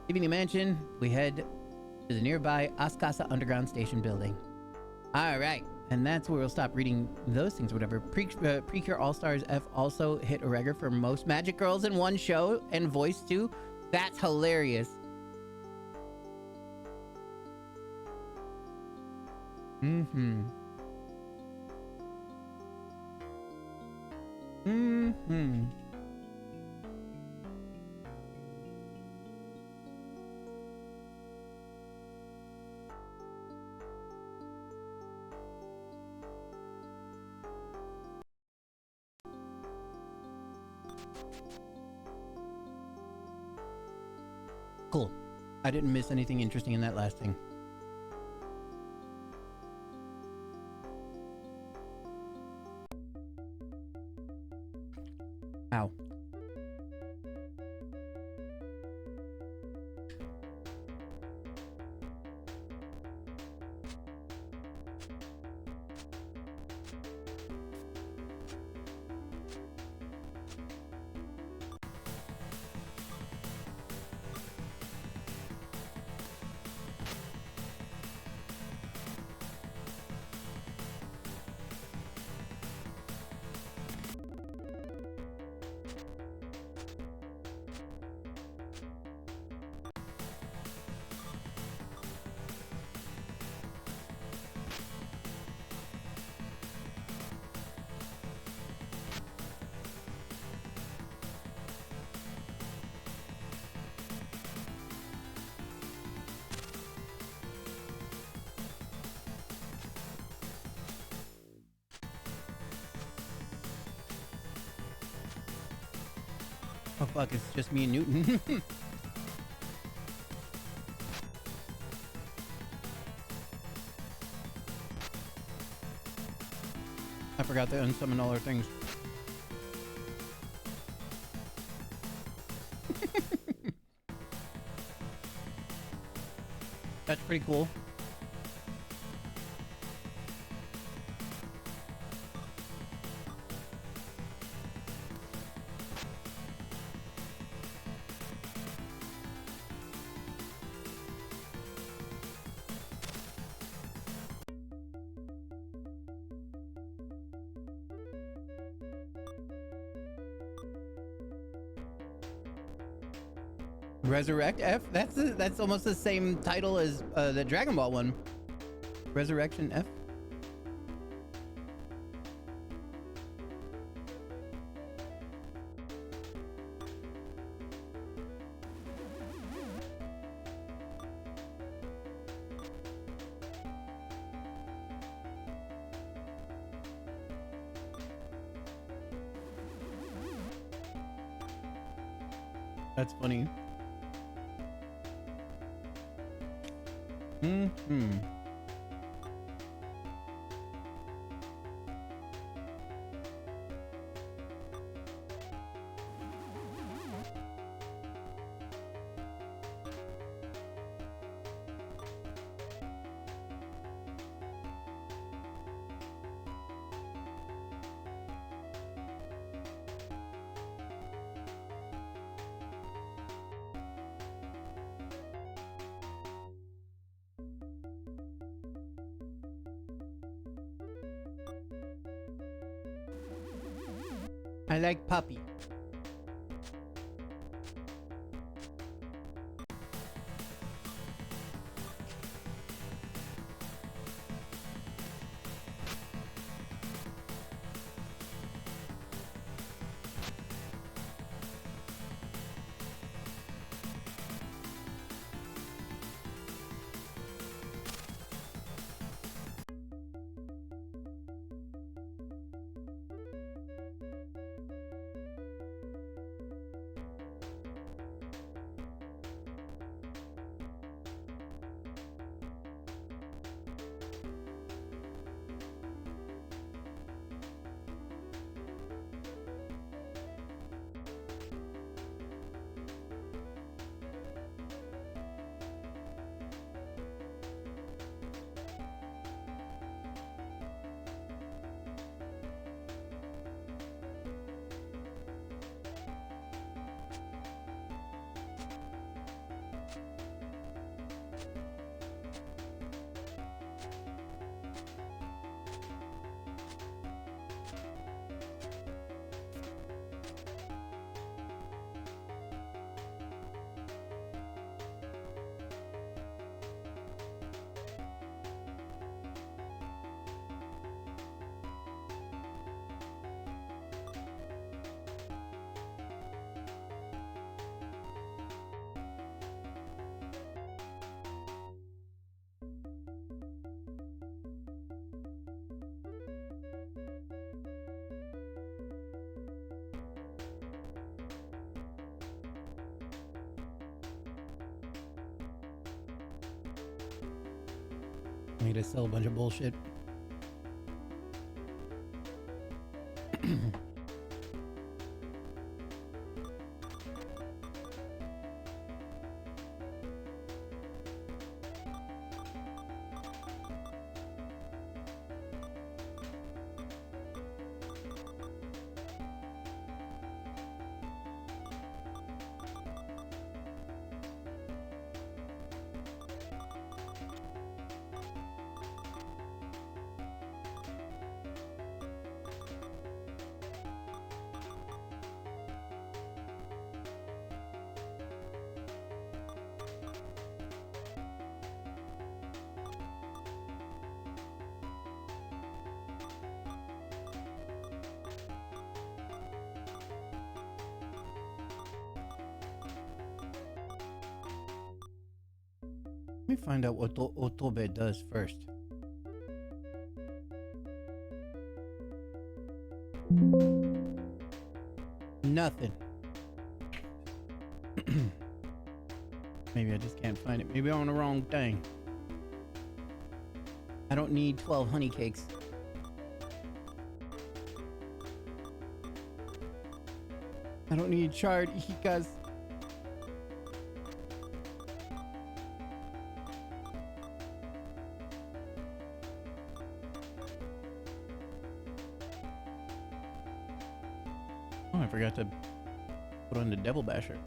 Leaving the mansion, we head to the nearby Asakasa Underground Station building. Alright, and that's where we'll stop reading those things or whatever. Precure All-Stars F also hit a record for most Magic Girls in one show and voice too. That's hilarious. Mm-hmm. Mm-hmm. Cool. I didn't miss anything interesting in that last thing. Ow. Oh fuck, it's just me and Newton. I forgot to unsummon all our things. That's pretty cool. Resurrect F? That's almost the same title as the Dragon Ball one. Resurrection F? That's funny. Hmm. I like puppy. me to sell a bunch of bullshit. Let me find out what Otobe does first. Nothing. Maybe I just can't find it. Maybe I'm on the wrong thing. I don't need 12 honey cakes. I don't need charred ihikas. Oh, I forgot to put on the Devil Basher.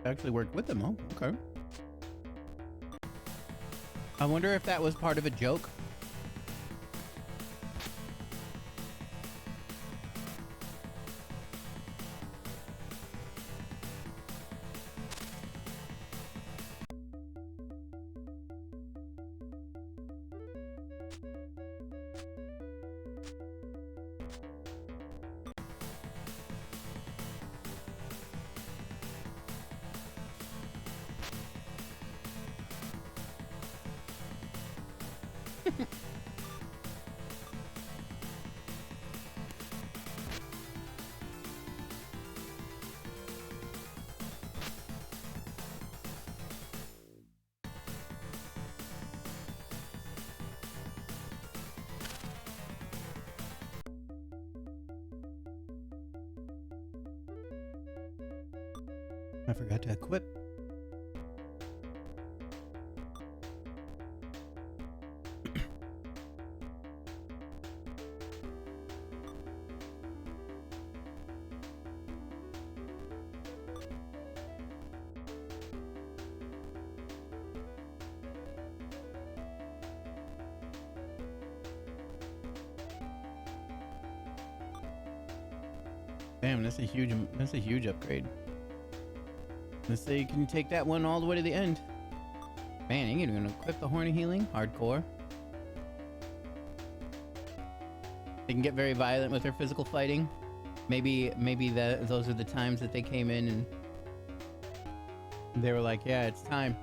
Actually worked with them. Oh, okay. I wonder if that was part of a joke. I forgot to equip. Damn, that's a huge upgrade. Let's say you can take that one all the way to the end. Man, you're gonna equip the Horn of Healing? Hardcore. They can get very violent with their physical fighting. Maybe those are the times that they came in and they were like, yeah, it's time.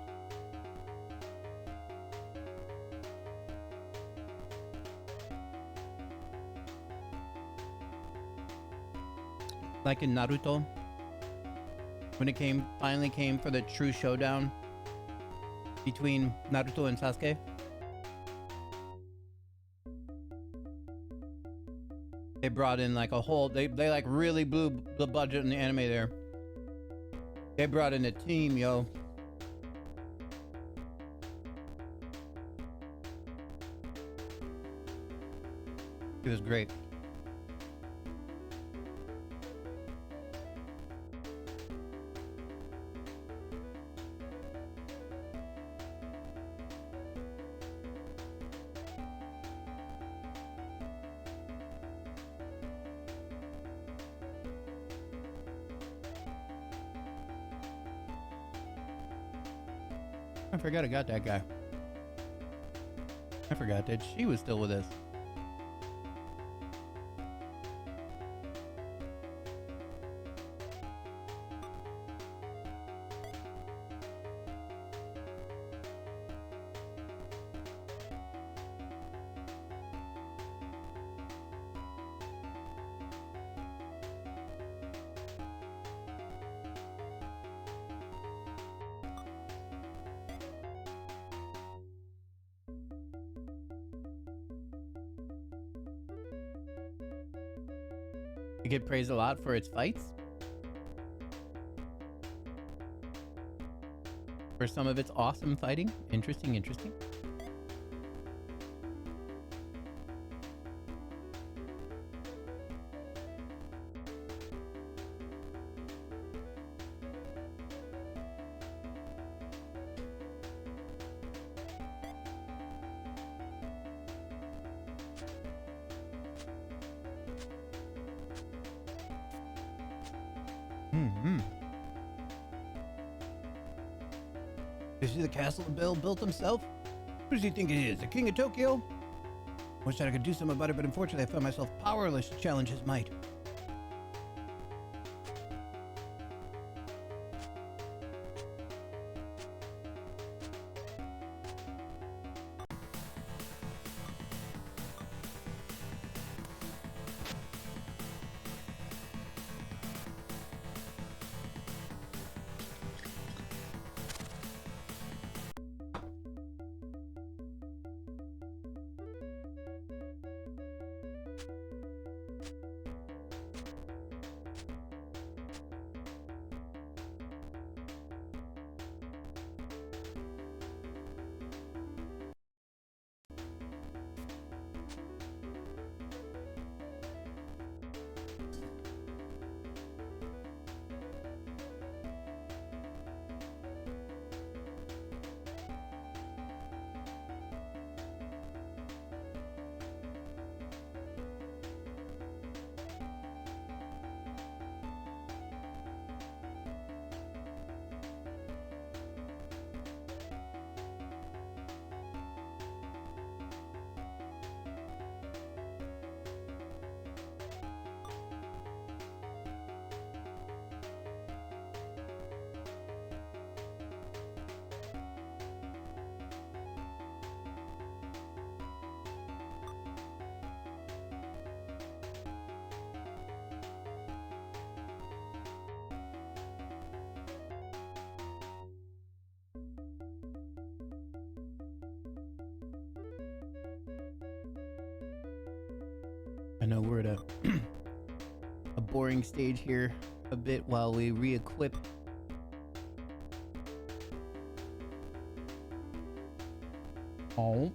Like in Naruto, when it finally came for the true showdown between Naruto and Sasuke. They brought in like a whole, they like really blew the budget in the anime there. They brought in a team, yo. It was great. I forgot I got that guy. I forgot that she was still with us. It get praised a lot for its fights. For some of its awesome fighting. Interesting, interesting. Is he the castle the Bill built himself? Who does he think he is? The king of Tokyo? Wish that I could do something about it, but unfortunately I found myself powerless to challenge his might. I know we're at a boring stage here a bit while we re-equip. Oh.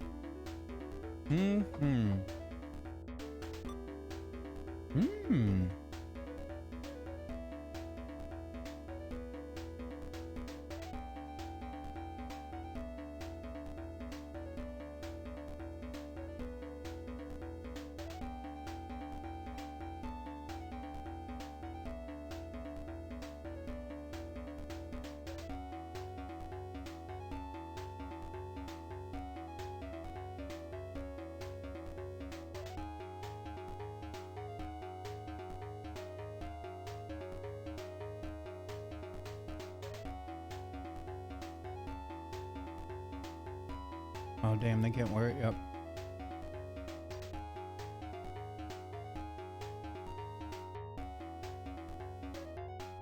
Hmm. Oh, damn, they can't wear it. Yep.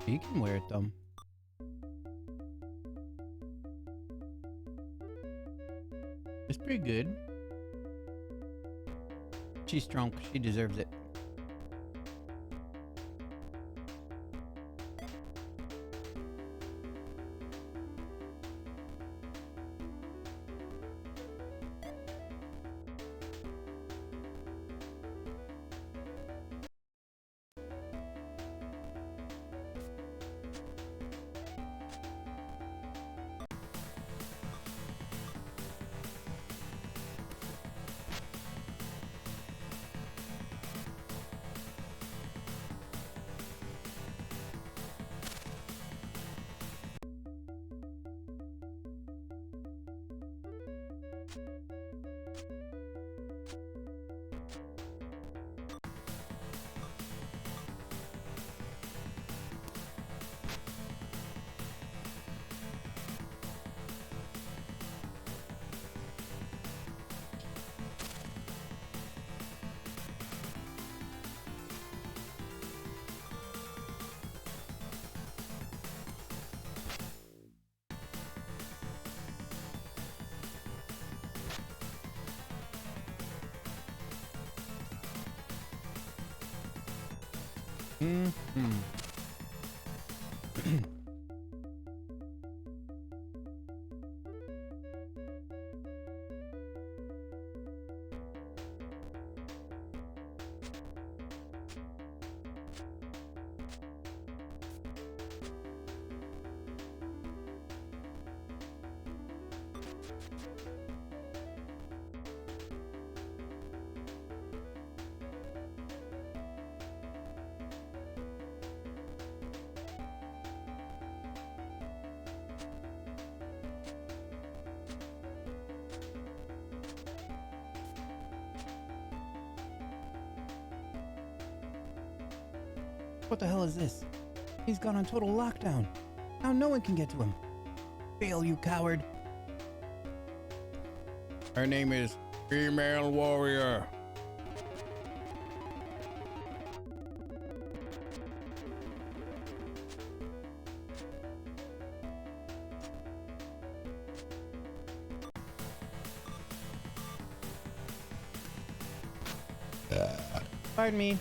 He can wear it, though. It's pretty good. She's strong. She deserves it. Mm-hmm. What the hell is this? He's gone on total lockdown. Now no one can get to him. Fail, you coward. Her name is Female Warrior. Pardon me.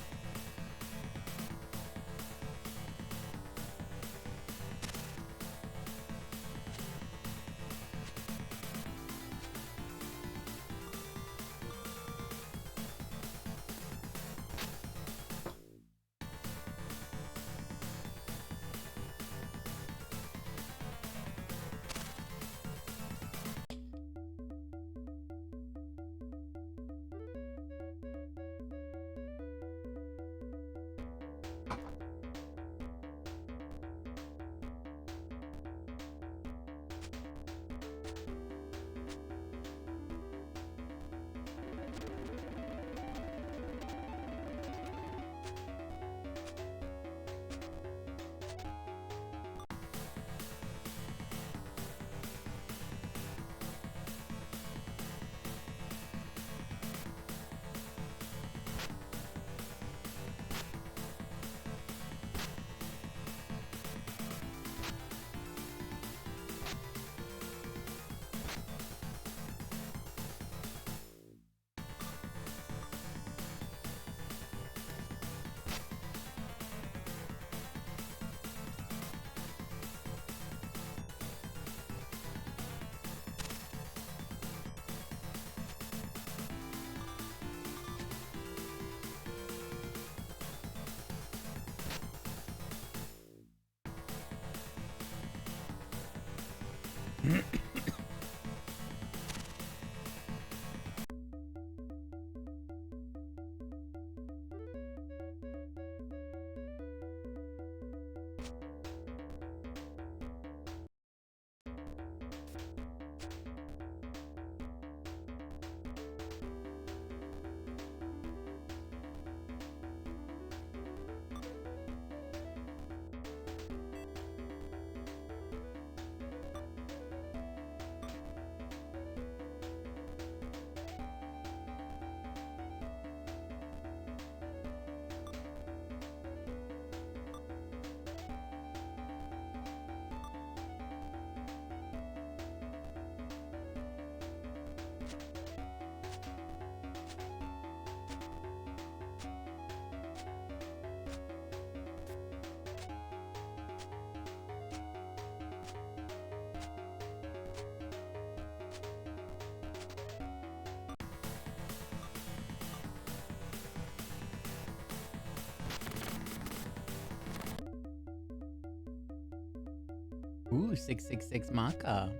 Ooh, 666 Maka.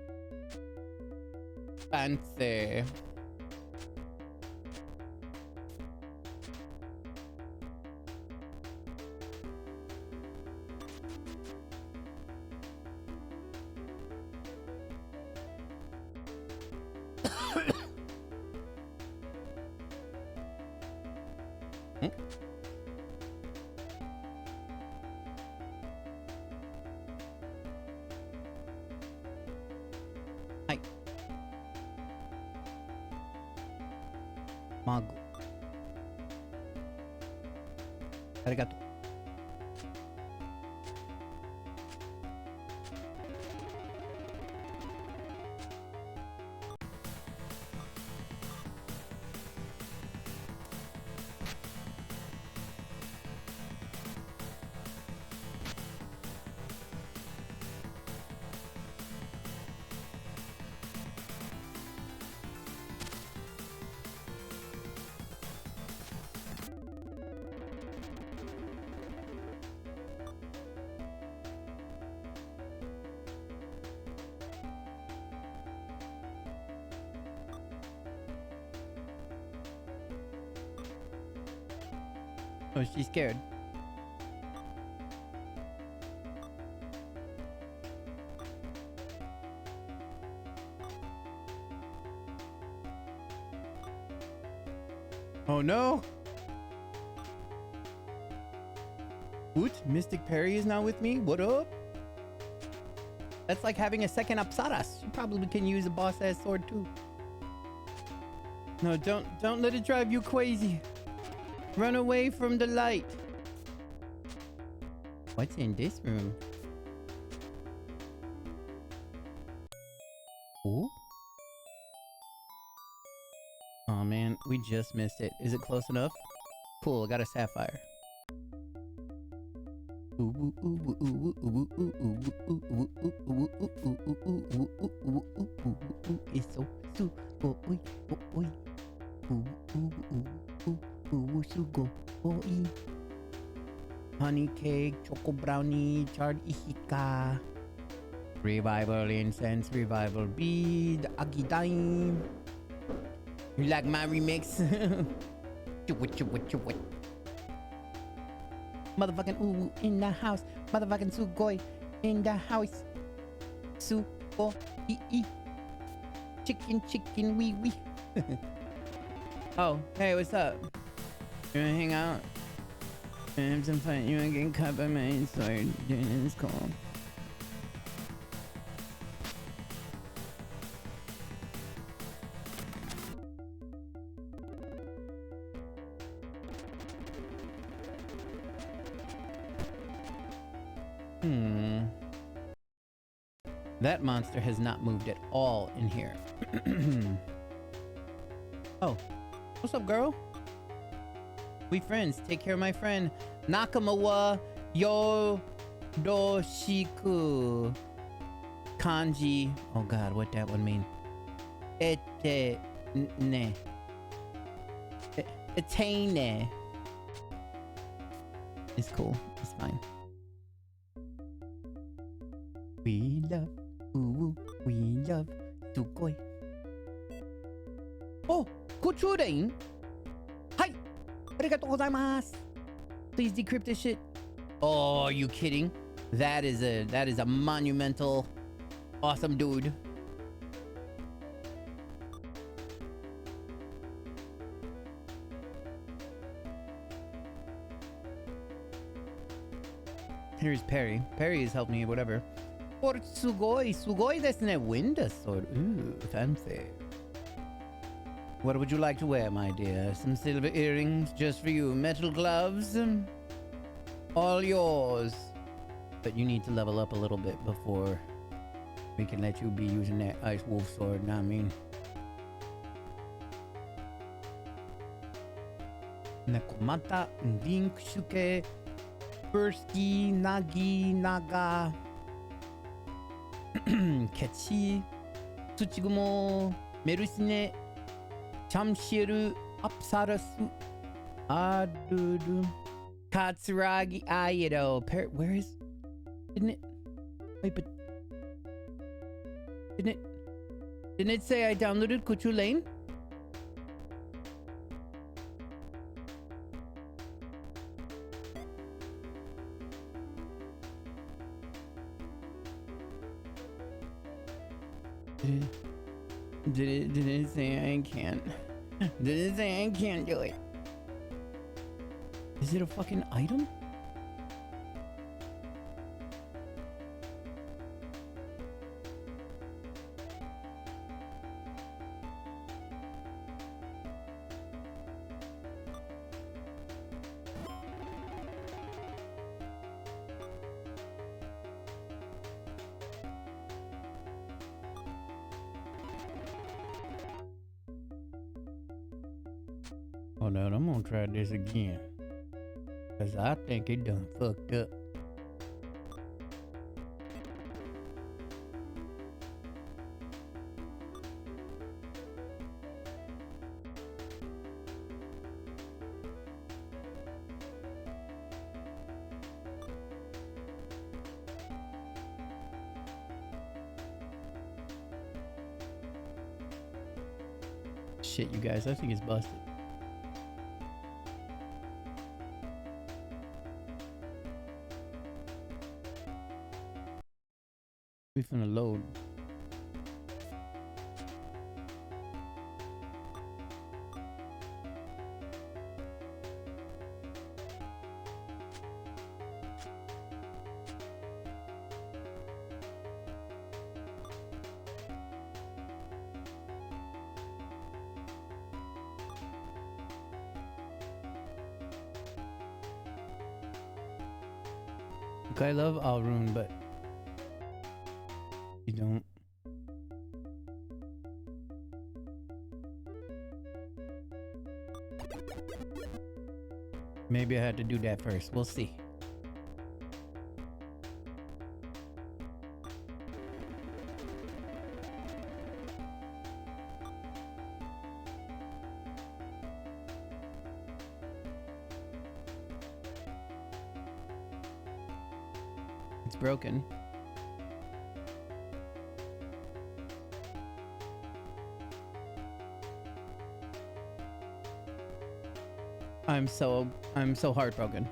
Fancy. Hi. Mago. Arigato. Oh, she's scared. Oh no! What? Mystic Perry is now with me? What up? That's like having a second Apsaras. You probably can use a boss-ass sword too. No, don't let it drive you crazy. Run away from the light. What's in this room? Oh? Oh man, we just missed it. Is it close enough? Cool, I got a sapphire. It's so honey cake, choco brownie, charred ihika, revival incense, revival bead, agidime. You like my remix? Motherfucking ooh in the house. Motherfucking sugoi in the house. Sugoi. Chicken wee wee. Oh, hey, what's up? You wanna hang out? Have some fun. You wanna get cut by my sword? It's cool. That monster has not moved at all in here. Oh, what's up, girl? We friends. Take care of my friend. Nakamawa Yodoshiku. Kanji. Oh god, what that one mean? Ete ne. Etene. It's cool. It's fine. We love. Ooh, we love Sugoi. Oh, Kochurain. Hi. Arigatou gozaimasu. Please decrypt this shit. Oh, are you kidding? That is a monumental, awesome dude. Here's Perry. Perry has helped me, whatever. Or Sugoi. Sugoi desu ne. Window sword. Ooh, fancy. What would you like to wear, my dear? Some silver earrings just for you. Metal gloves? All yours. But you need to level up a little bit before we can let you be using that ice wolf sword, know what I mean? Nekomata, Vinshuke, Bursky, Nagi, Naga, Kechi, Tsuchigumo, Merusine, Chamshiru, Apsarasu, Aduru, Katsuragi, Aido. Where is? Didn't it? Wait, but Didn't it say I downloaded Kuchu Lane? Did it say I can't? Did it say I can't do it? Is it a fucking item? Hold on, I'm gonna try this again. Cause I think it done fucked up. Shit, you guys, I think it's busted. We finna load. Look, I love Alrune, but you don't. Maybe I had to do that first. We'll see. It's broken. I'm so heartbroken.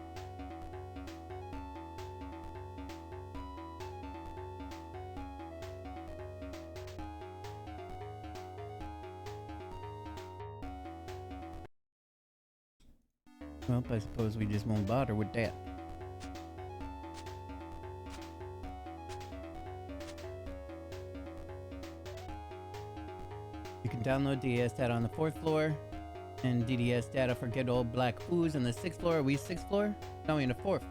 Well, I suppose we just won't bother with that. You can download DDS data on the 4th floor and DDS data for Get Old Black Ooze on the 6th floor. Are we 6th floor? No, we're in the 4th.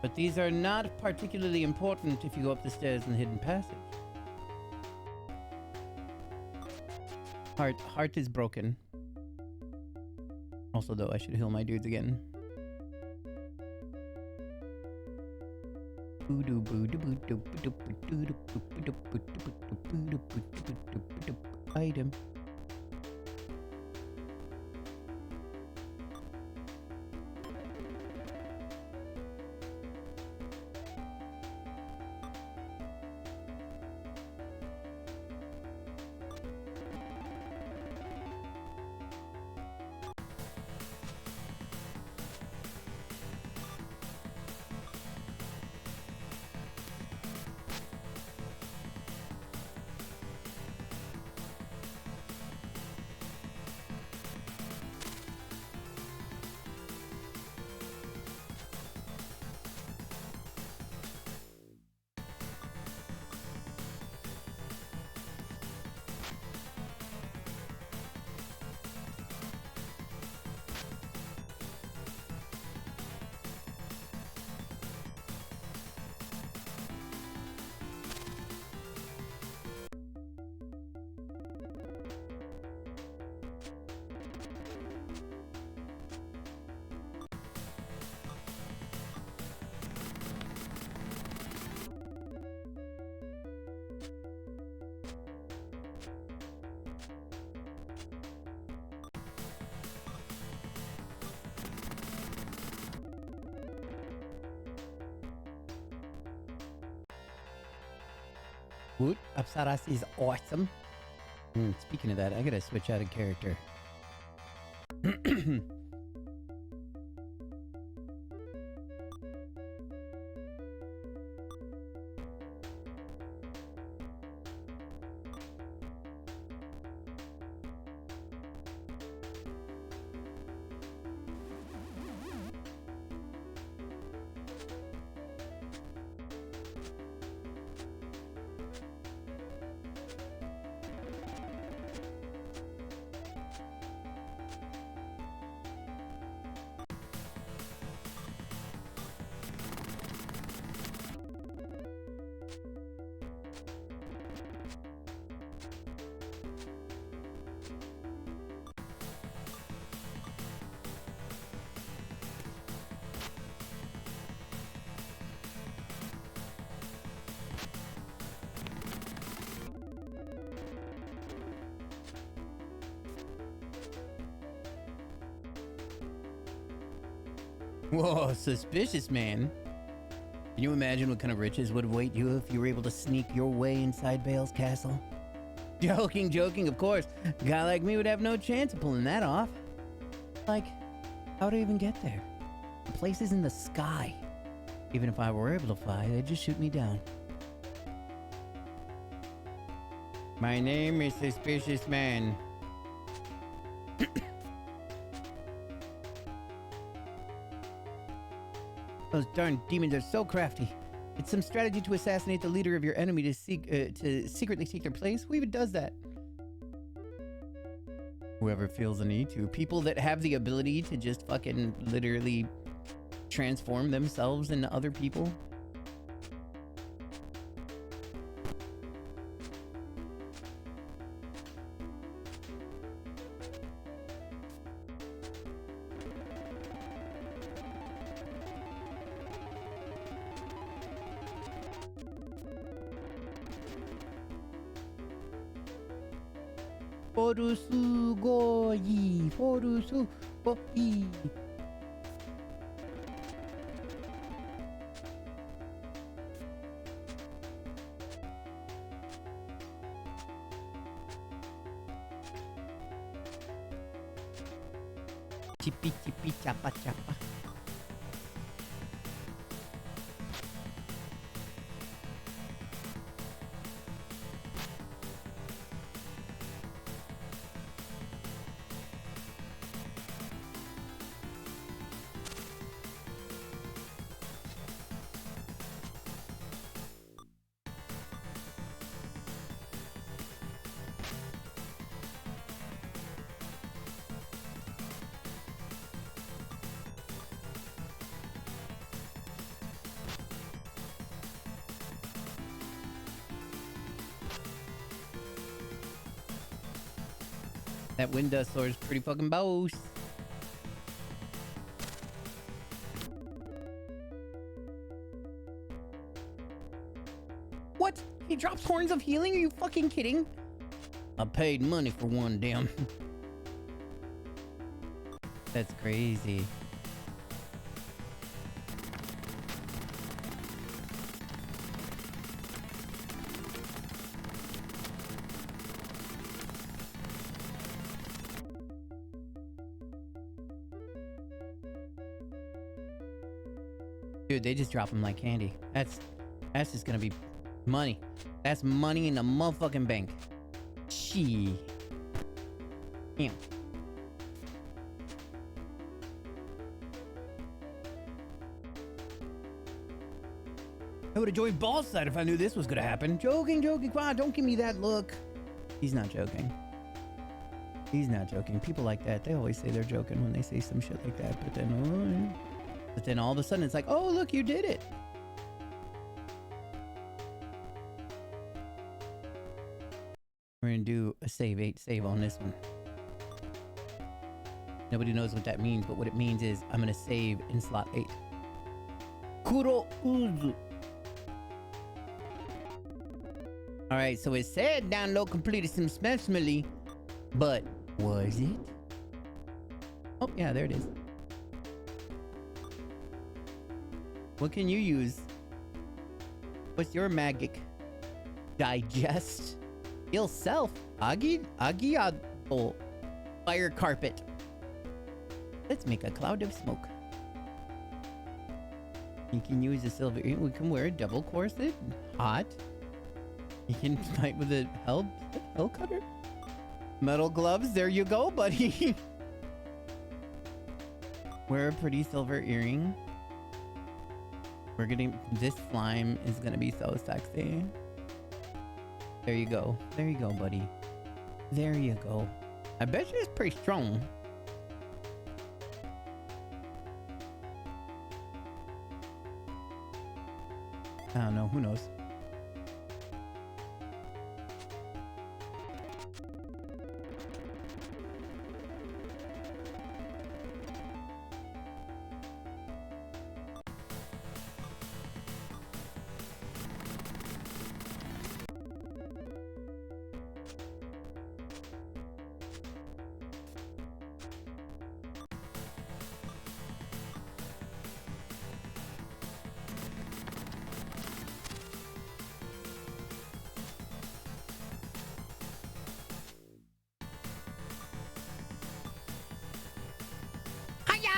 But these are not particularly important if you go up the stairs in the hidden passage. Heart is broken. Also, though, I should heal my dudes again. Item. Woot, Apsaras is awesome. Speaking of that, I gotta switch out of character. Whoa, suspicious, man. Can you imagine what kind of riches would await you if you were able to sneak your way inside Bale's castle? Joking, joking, of course. A guy like me would have no chance of pulling that off. Like, how'd I even get there? The place is in the sky. Even if I were able to fly, they'd just shoot me down. My name is Suspicious Man. Those darn demons are so crafty. It's some strategy to assassinate the leader of your enemy to secretly take their place. Who even does that? Whoever feels the need to. People that have the ability to just fucking literally transform themselves into other people. Forusugoi, forusugoi. Chippy chippy chapa chapa. That wind dust sword is pretty fucking boss. What? He drops horns of healing? Are you fucking kidding? I paid money for one, damn. That's crazy. Dude, they just drop them like candy. That's just gonna be money. That's money in the motherfucking bank. Gee. Damn. I would have joined Ball's side if I knew this was gonna happen. Joking, joking. Come on, don't give me that look. He's not joking. He's not joking. People like that, they always say they're joking when they say some shit like that. But then all of a sudden it's like, oh, look, you did it. We're gonna do a save 8 save on this one. Nobody knows what that means, but what it means is I'm gonna save in slot 8. Kuro Uzu. Alright, so it said download completed successfully, but was it? Oh, yeah, there it is. What can you use? What's your magic? digest yourself. Agiado fire carpet. Let's make a cloud of smoke. You can use a silver. We can wear a double corset. Hot. You can fight with a hell cutter. Metal gloves. There you go, buddy. Wear a pretty silver earring. We're getting this slime is gonna be so sexy. There you go. There you go, buddy. There you go. I bet you it's pretty strong. I don't know. Who knows? Hiya!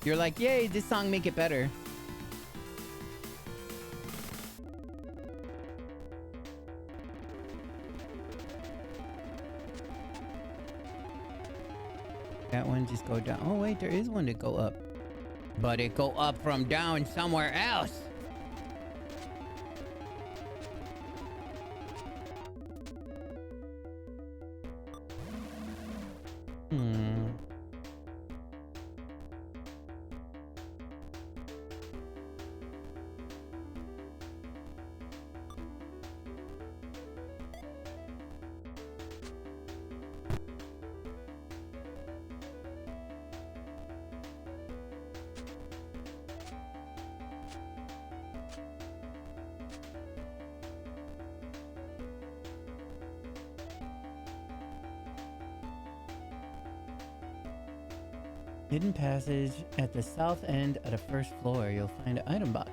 You're like, yay, this song make it better. That one just go down. Oh wait, there is one that go up. But it go up from down somewhere else. Hmm. Hidden passage at the south end of the first floor. You'll find an item box.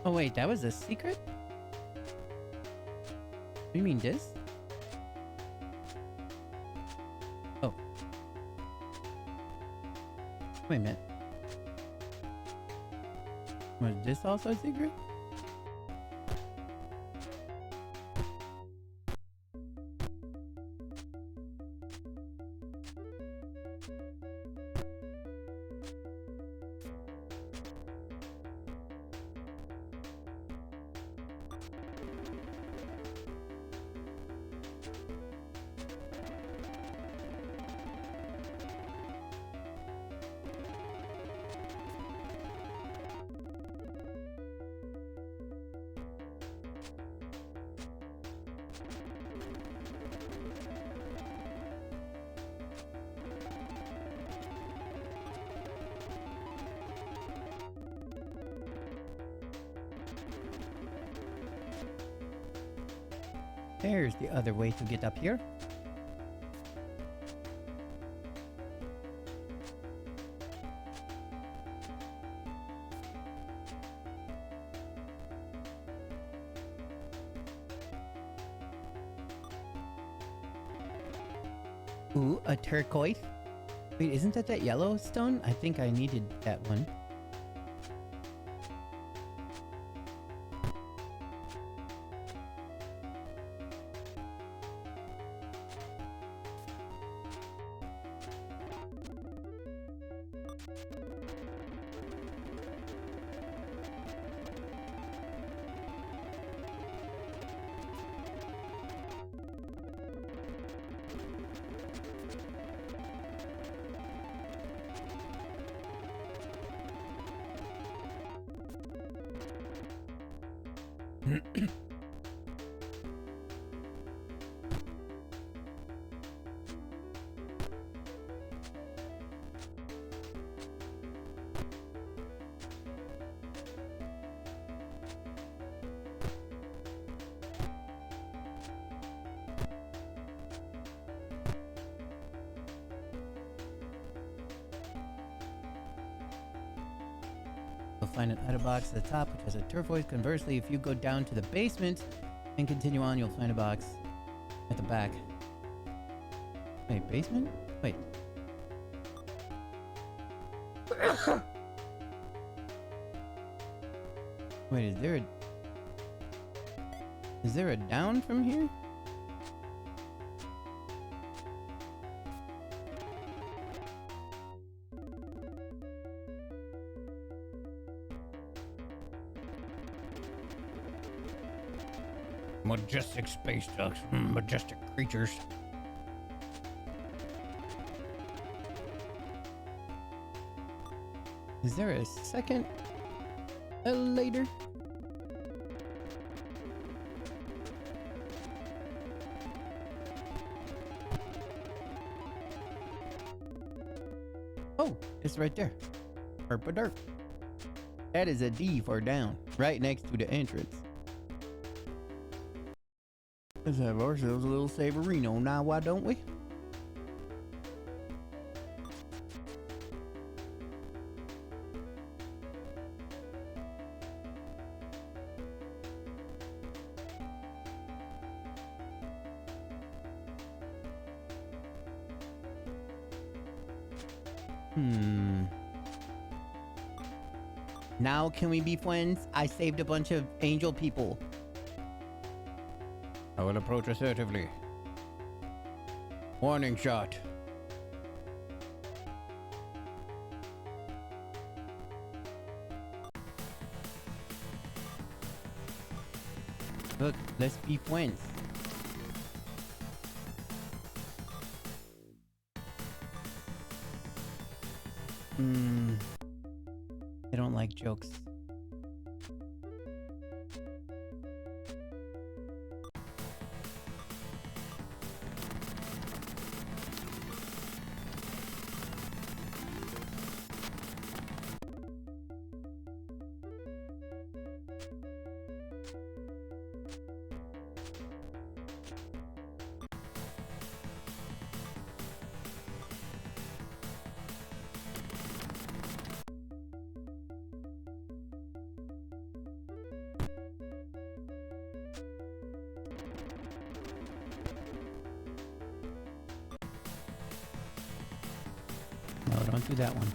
Oh wait, that was a secret? You mean this? Oh. Wait a minute. Was this also a secret? There's the other way to get up here. Ooh, a turquoise. Wait, isn't that yellow stone? I think I needed that one. find an item box at the top which has a turquoise. Conversely, if you go down to the basement and continue on, you'll find a box at the back. Wait, basement? Wait. Wait, is there a down from here? Majestic space ducks, majestic creatures. Is there a second elevator? Oh, it's right there. Herpa-derp. That is a D for down, right next to the entrance. Let's have ourselves a little Saverino now, why don't we? Now can we be friends? I saved a bunch of angel people. I will approach assertively. Warning shot. Look, let's be friends. I don't like jokes. No, don't do that one.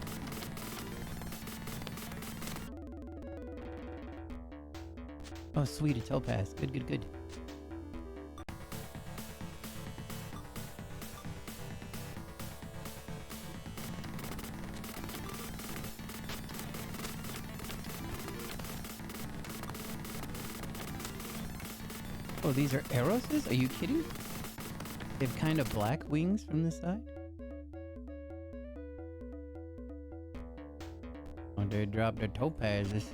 Oh, sweet, a topaz. Good, good, good. Oh, these are arrows? Are you kidding? They have kind of black wings from the side? Oh, they dropped the topazes.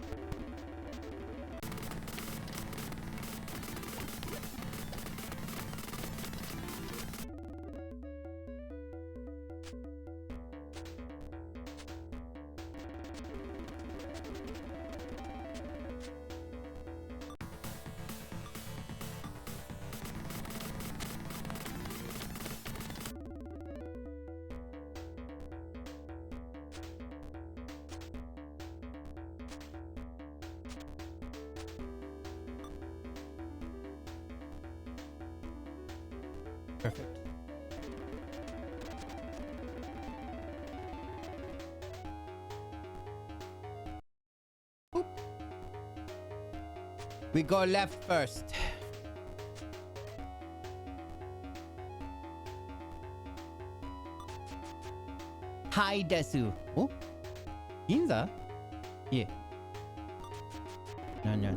Perfect. Boop. We go left first. Hi, Desu. Oh, Ginza? Yeah. No.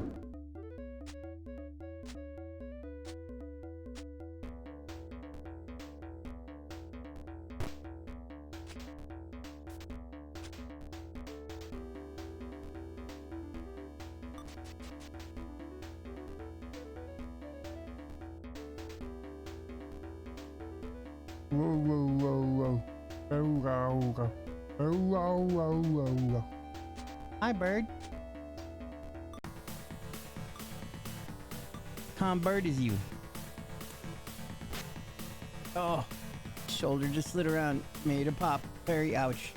Hi, bird. Calm bird is you. Oh, shoulder just slid around, made a pop. Very ouch.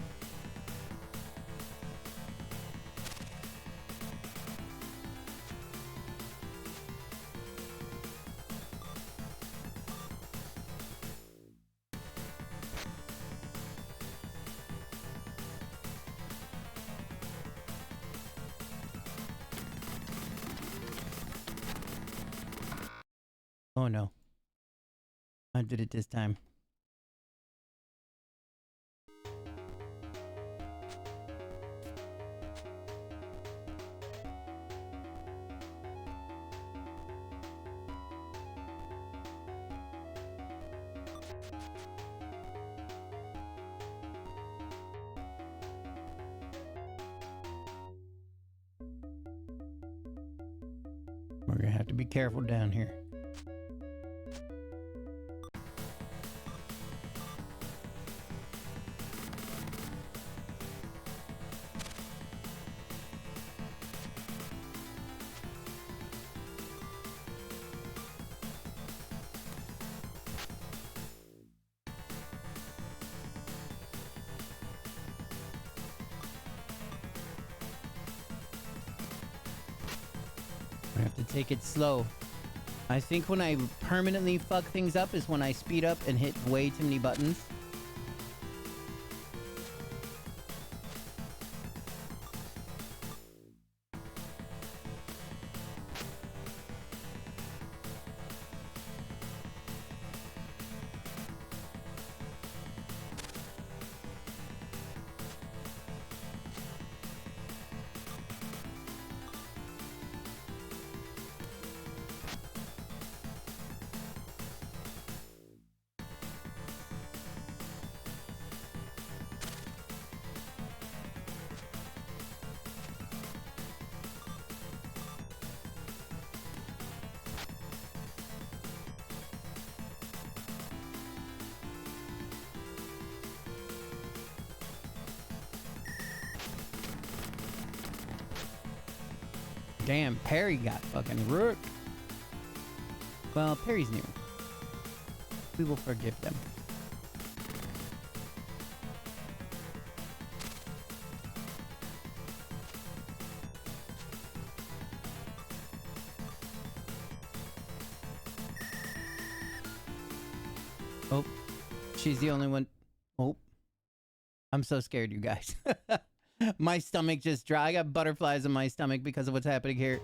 Oh no. I did it this time. We're gonna have to be careful down here. I have to take it slow. I think when I permanently fuck things up is when I speed up and hit way too many buttons. Damn, Perry got fucking rooked. Well, Perry's new. We will forgive them. Oh, she's the only one. Oh, I'm so scared, you guys. My stomach just dry. I got butterflies in my stomach because of what's happening here.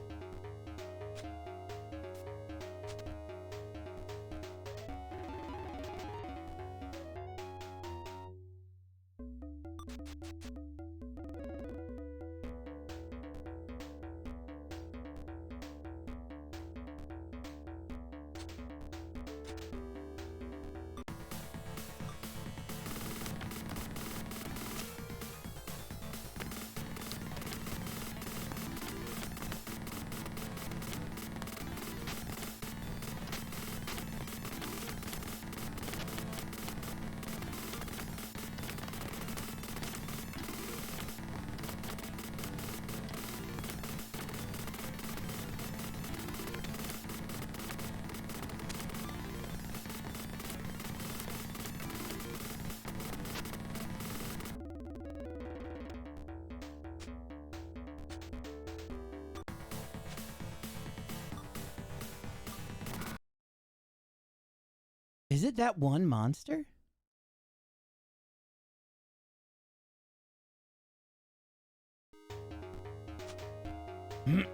Is it that one monster? I'm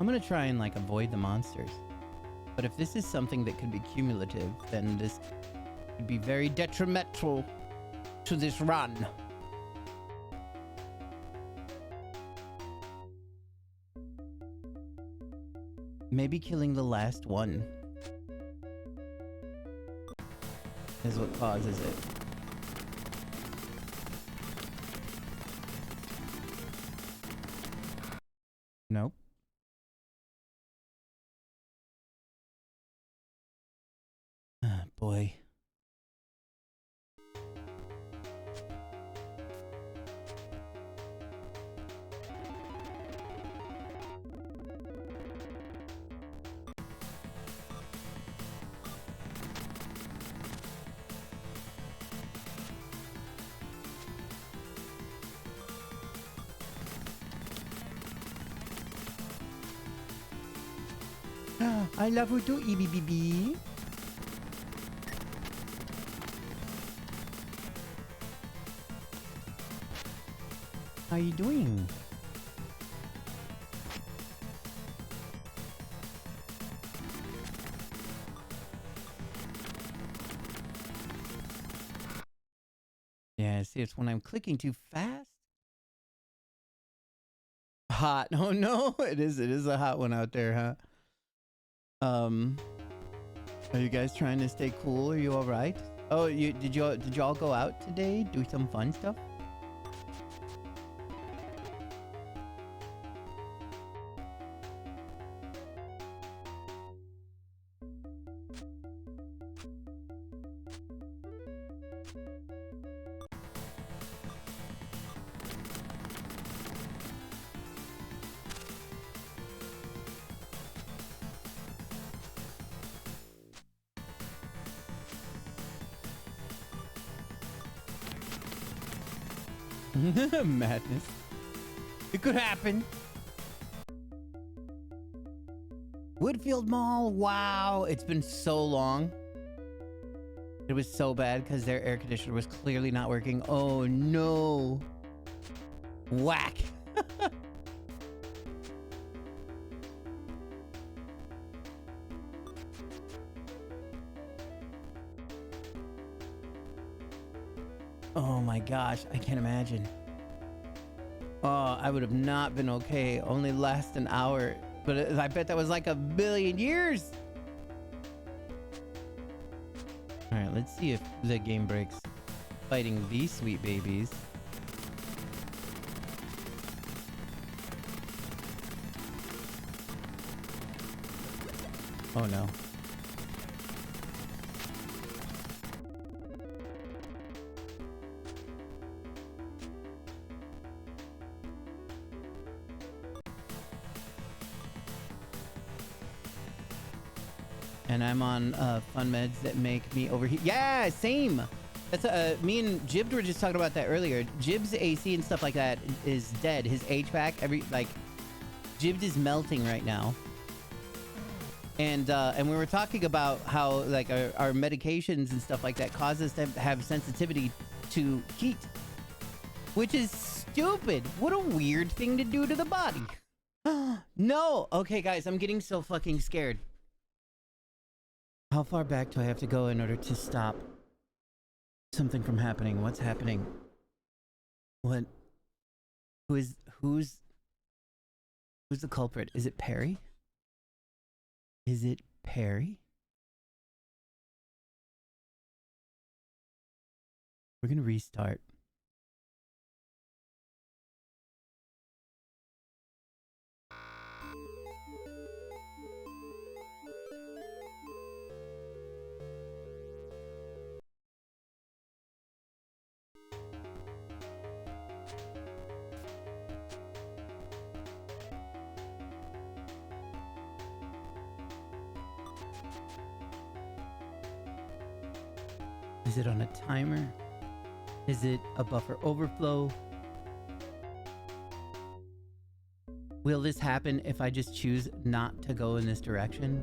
gonna try and like avoid the monsters. But if this is something that could be cumulative, then this could be very detrimental to this run. Maybe killing the last one is what causes it. Nope. Ah, boy. I love you too, EBBB. How you doing? see, it's when I'm clicking too fast. Hot. Oh no, it is a hot one out there, huh? Are you guys trying to stay cool? Are you all right? Oh, did y'all go out today? Do some fun stuff? Madness. It could happen. Woodfield Mall. Wow. It's been so long. It was so bad because their air conditioner was clearly not working. Oh no. Whack. Oh my gosh, I can't imagine. Oh, I would have not been okay. Only last an hour. But I bet that was like a billion years. Alright, let's see if the game breaks. Fighting these sweet babies. Oh no. And I'm on fun meds that make me overheat. Yeah, same. That's me and Jibbed were just talking about that earlier. Jibb's AC and stuff like that is dead. His HVAC, Jibbed is melting right now. And we were talking about how like our medications and stuff like that cause us to have sensitivity to heat, which is stupid. What a weird thing to do to the body. No. Okay, guys, I'm getting so fucking scared. How far back do I have to go in order to stop something from happening? What's happening? What? Who's the culprit? Is it Perry? Is it Perry? We're gonna restart. Is it on a timer? Is it a buffer overflow? Will this happen if I just choose not to go in this direction?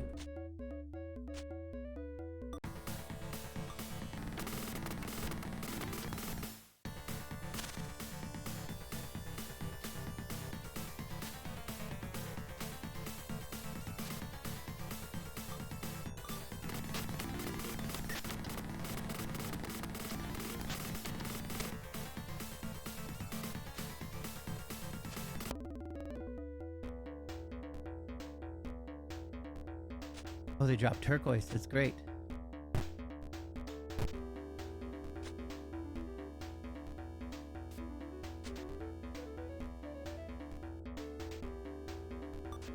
Oh, they dropped turquoise. That's great.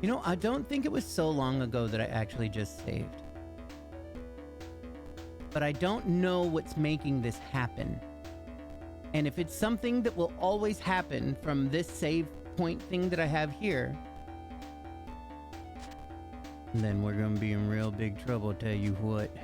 You know, I don't think it was so long ago that I actually just saved. But I don't know what's making this happen. And if it's something that will always happen from this save point thing that I have here, then we're gonna be in real big trouble, tell you what.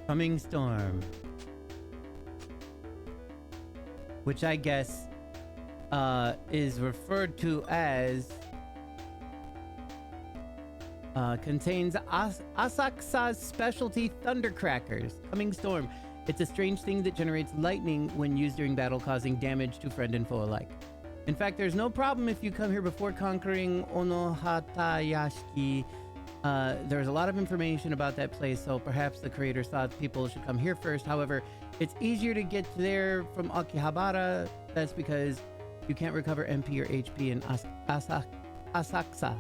Coming storm. Which I guess is referred to as contains Asakusa's specialty thundercrackers. Coming storm. It's a strange thing that generates lightning when used during battle, causing damage to friend and foe alike. In fact, there's no problem if you come here before conquering Onohatayashiki. There's a lot of information about that place, so perhaps the creators thought people should come here first. However, it's easier to get there from Akihabara. That's because you can't recover MP or HP in Asakusa.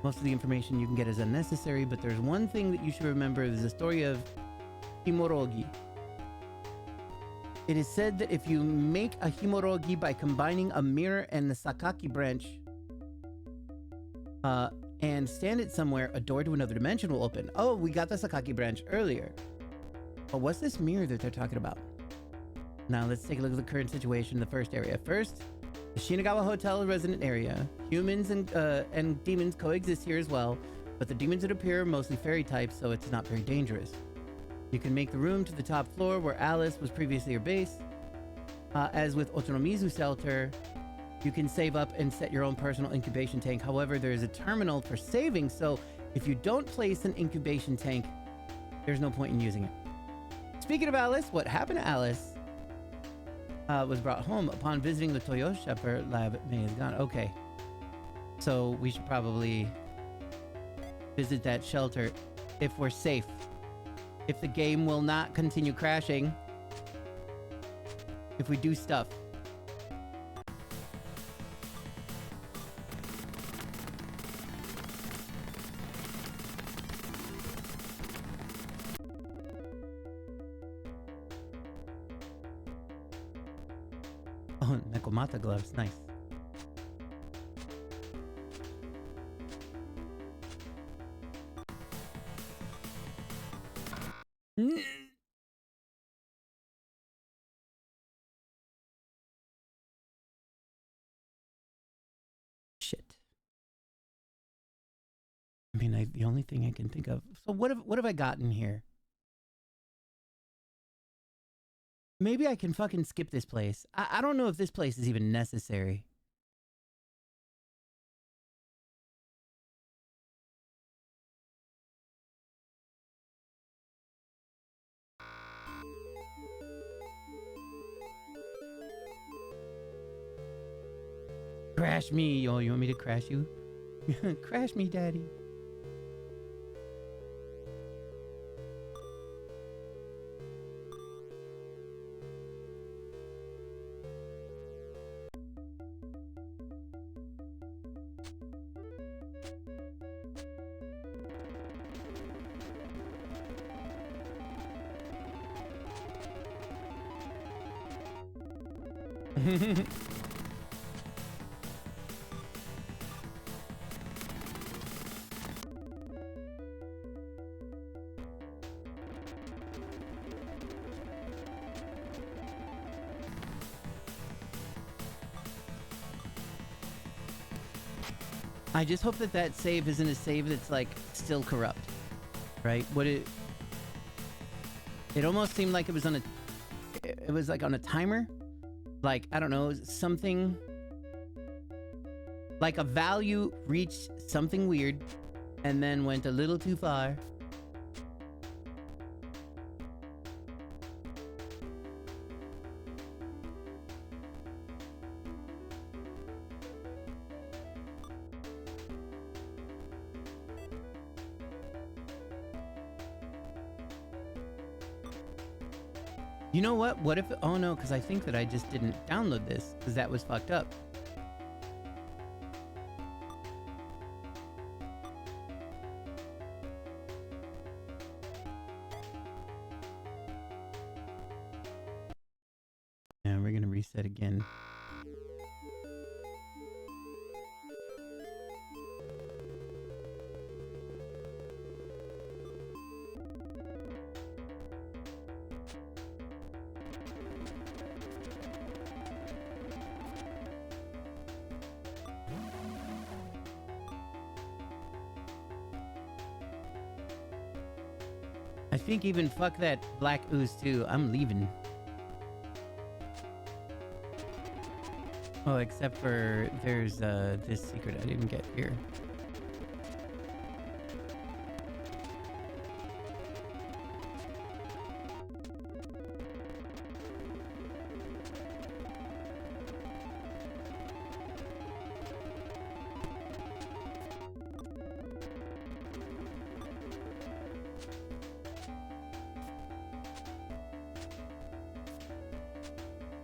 Most of the information you can get is unnecessary, but there's one thing that you should remember. There's the story of Himorogi. It is said that if you make a Himorogi by combining a mirror and the Sakaki branch and stand it somewhere, a door to another dimension will open. Oh, we got the Sakaki branch earlier. But what's this mirror that they're talking about? Now let's take a look at the current situation in the first area. First, the Shinagawa Hotel resident area. Humans and demons coexist here as well, but the demons that appear are mostly fairy types, so it's not very dangerous. You can make the room to the top floor where Alice was previously her base. As with Otonomizu Shelter, you can save up and set your own personal incubation tank. However, there is a terminal for saving, so if you don't place an incubation tank, there's no point in using it. Speaking of Alice, what happened to Alice was brought home upon visiting the Toyo Shepherd lab. May is gone. Okay. So we should probably visit that shelter if we're safe. If the game will not continue crashing. If we do stuff. Oh, Nekomata gloves. Nice. Shit. I mean, the only thing I can think of. So what have I gotten here? Maybe I can fucking skip this place. I don't know if this place is even necessary. Crash me. Oh, you want me to crash you? Crash me, daddy. I just hope that that save isn't a save that's like still corrupt, right? It almost seemed like it was on it was like on a timer, like I don't know, something like a value reached something weird and then went a little too far. You know what? What if... Oh no, because I think that I just didn't download this because that was fucked up. And we're going to reset again. I think even fuck that black ooze too. I'm leaving. Oh, except for there's this secret I didn't get here.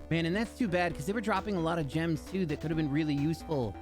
Man, and that's too bad because they were dropping a lot of gems too that could have been really useful.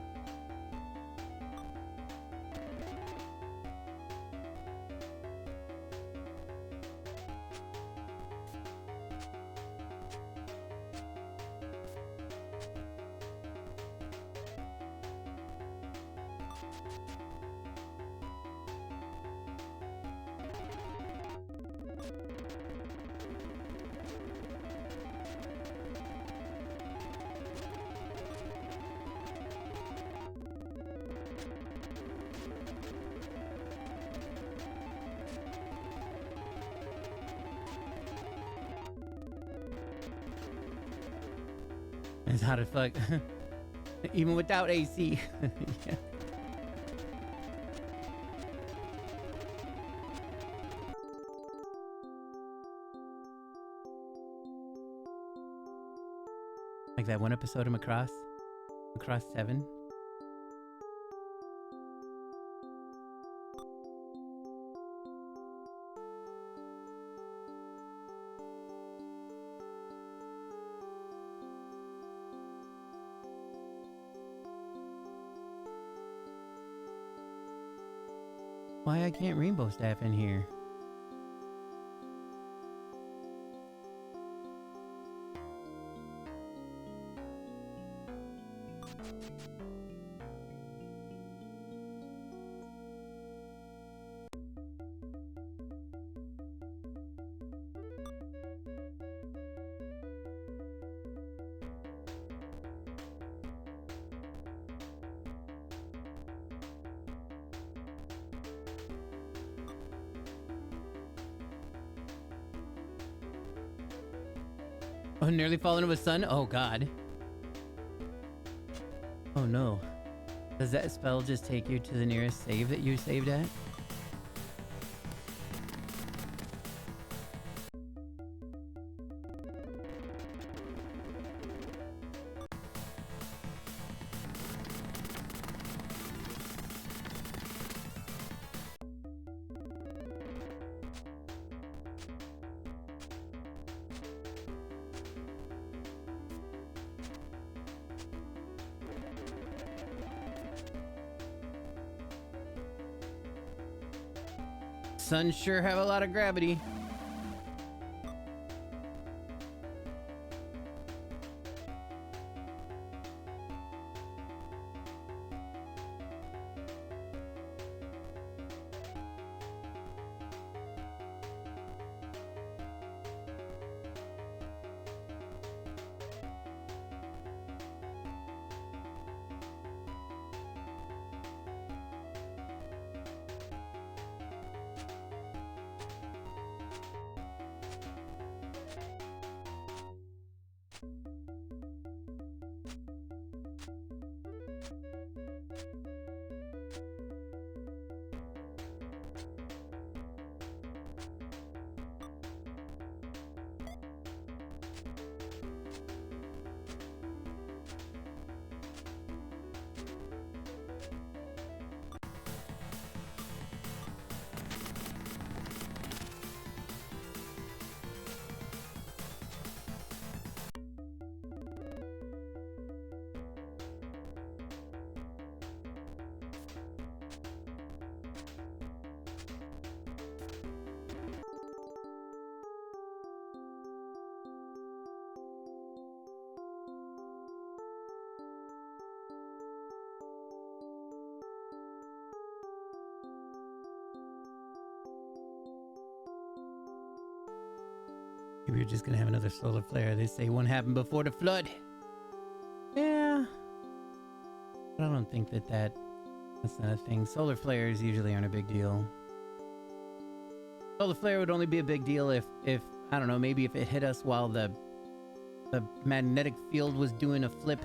It's hot as fuck. Even without AC. Yeah. Like that one episode of Macross 7. Why I can't rainbow staff in here? Oh, nearly fallen into a sun? Oh, God. Oh, no. Does that spell just take you to the nearest save that you saved at? Suns sure have a lot of gravity. Maybe we're just gonna have another solar flare. They say one happened before the flood. Yeah. But I don't think that's not a thing. Solar flares usually aren't a big deal. Well, the flare would only be a big deal if I don't know, maybe if it hit us while the magnetic field was doing a flip.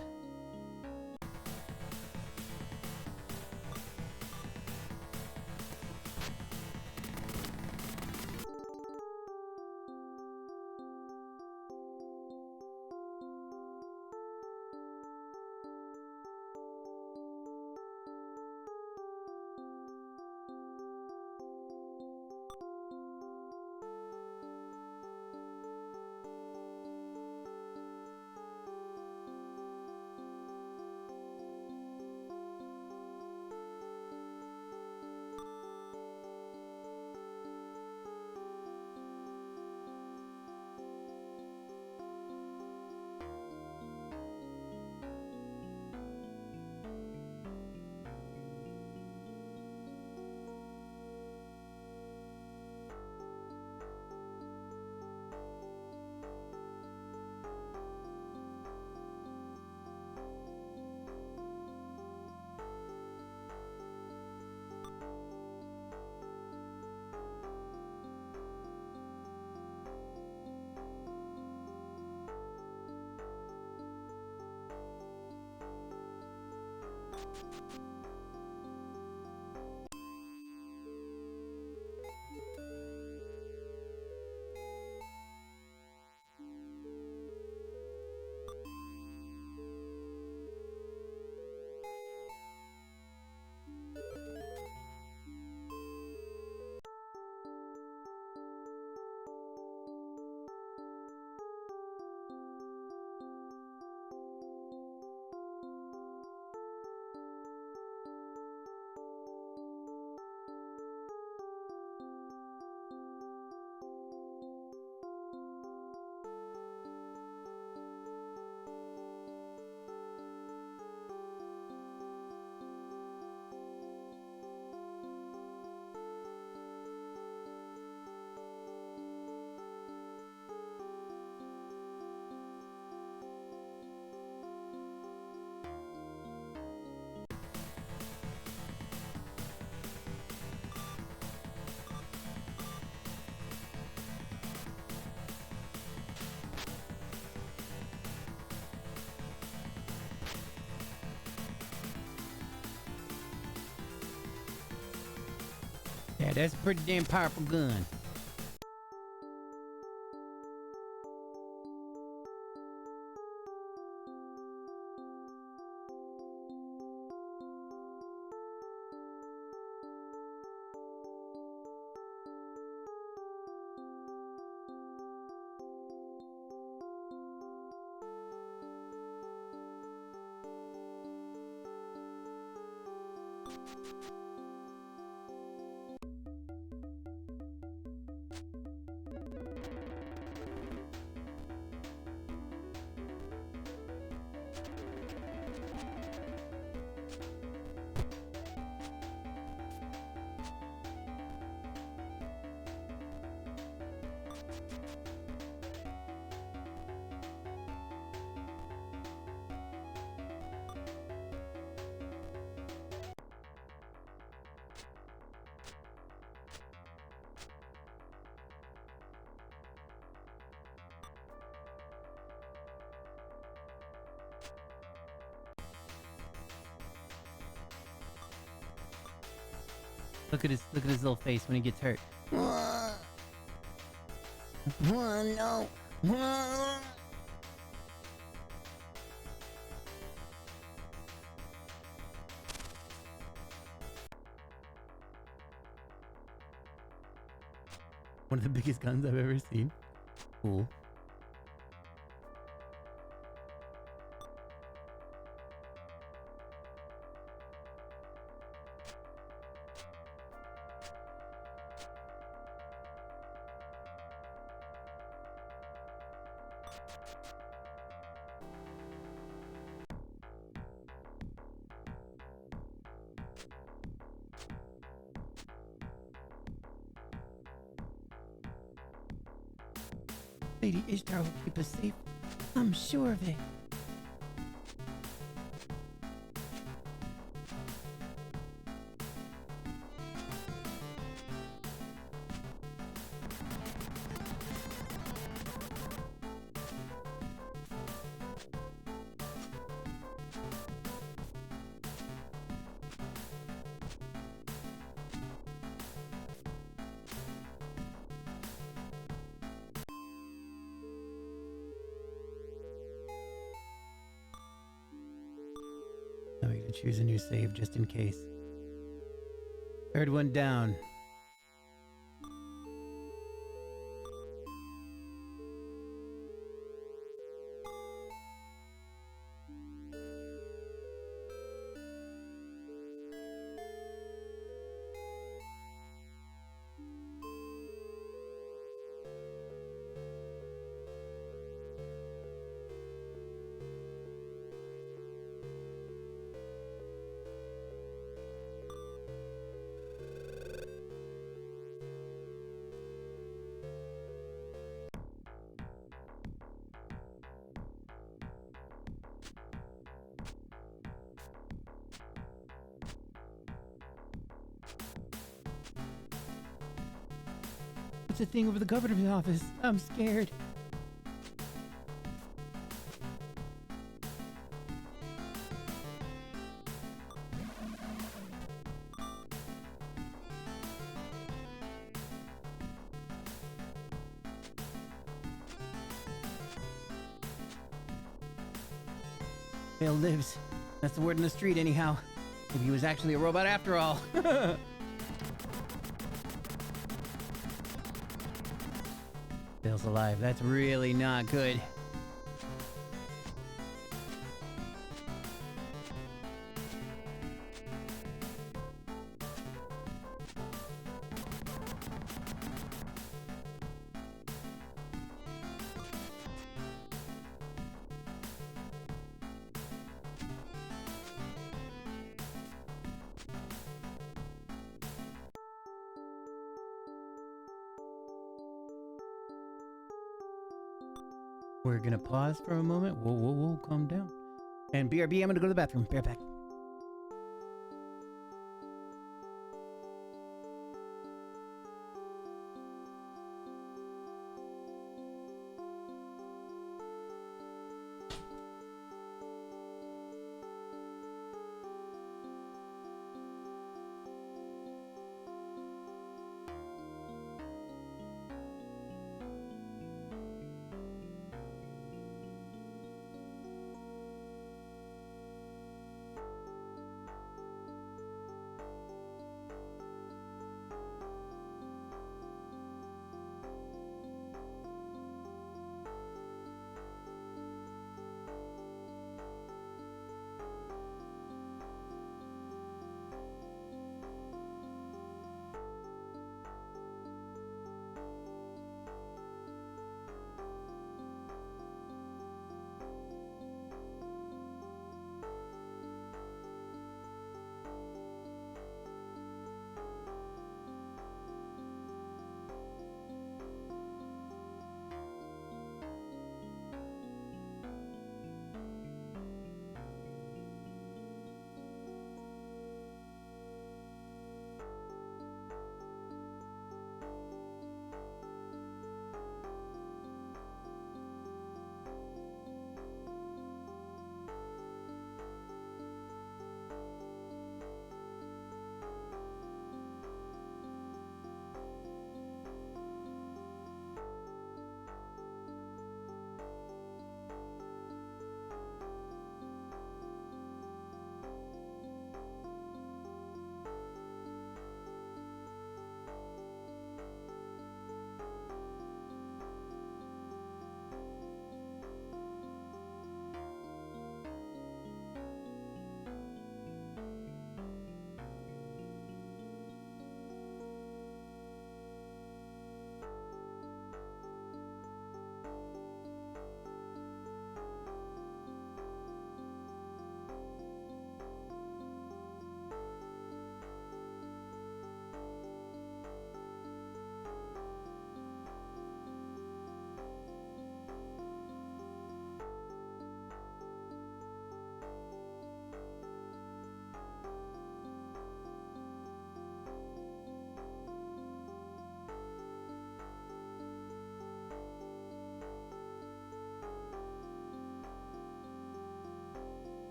Yeah, that's a pretty damn powerful gun. Look at his little face when he gets hurt. Oh, no. One of the biggest guns I've ever seen. Cool. Lady Ishtar will keep us safe. I'm sure of it. Oh, you can choose a new save just in case. Third one down. What's the thing over the governor's office? I'm scared. Bill lives. That's the word in the street anyhow. Maybe he was actually a robot after all. Bill's alive. That's really not good. We're gonna pause for a moment. Whoa, calm down. And BRB, I'm gonna go to the bathroom. Be right back.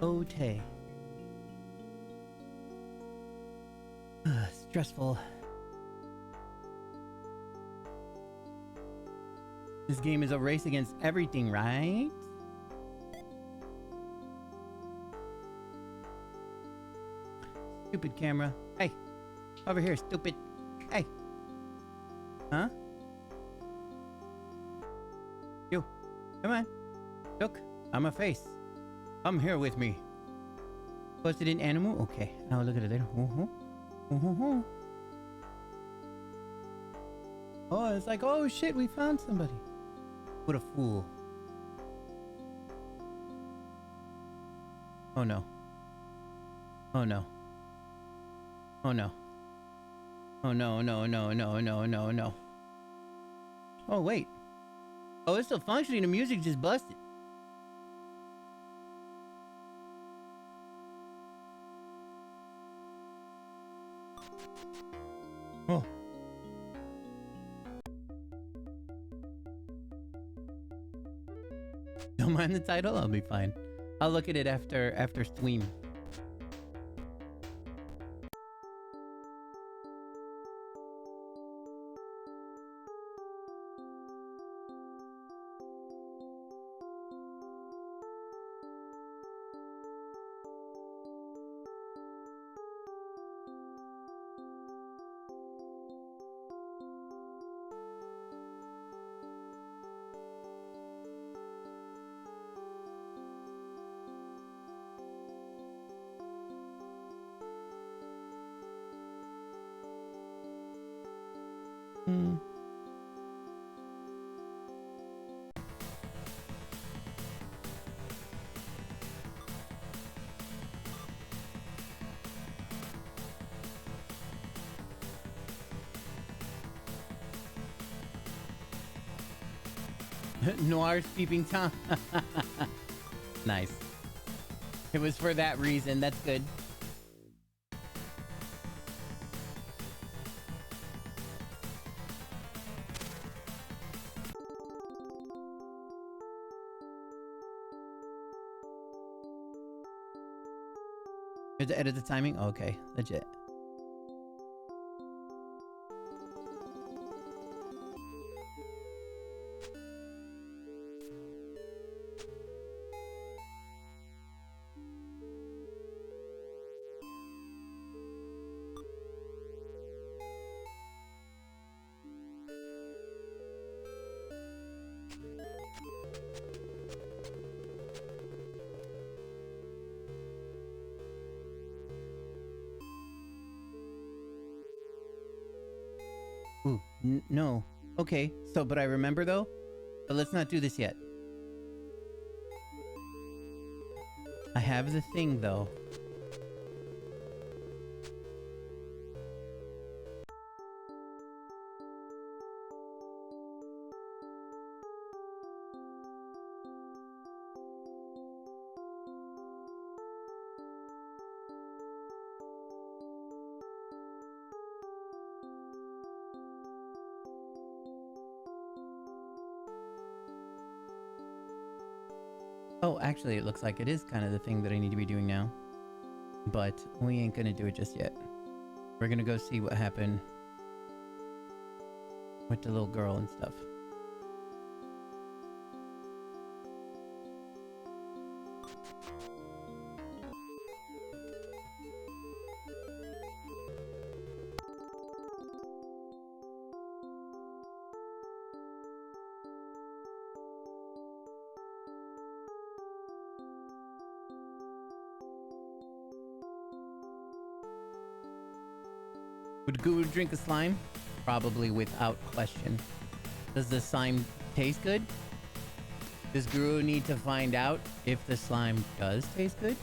Okay. Stressful. This game is a race against everything, right? Stupid camera. Hey, over here, stupid. Hey. Huh? You. Come on. Look, I'm a face. Come here with me. Was it an animal? Okay, I'll look at it later. Oh, it's like, oh shit, we found somebody. What a fool. Oh no. Oh no. Oh no. Oh no, no, no, no, no, no, no. Oh wait. Oh, it's still functioning. The music just busted. Oh. Don't mind the title, I'll be fine. I'll look at it after stream. Noir's peeping Tom. Nice. It was for that reason. That's good. You have to edit the timing? Okay, legit. Ooh, no. Okay, so, but I remember though. But let's not do this yet. I have the thing though. Oh, actually, it looks like it is kind of the thing that I need to be doing now. But we ain't gonna do it just yet. We're gonna go see what happened with the little girl and stuff. Would Guru drink a slime? Probably without question. Does the slime taste good? Does Guru need to find out if the slime does taste good?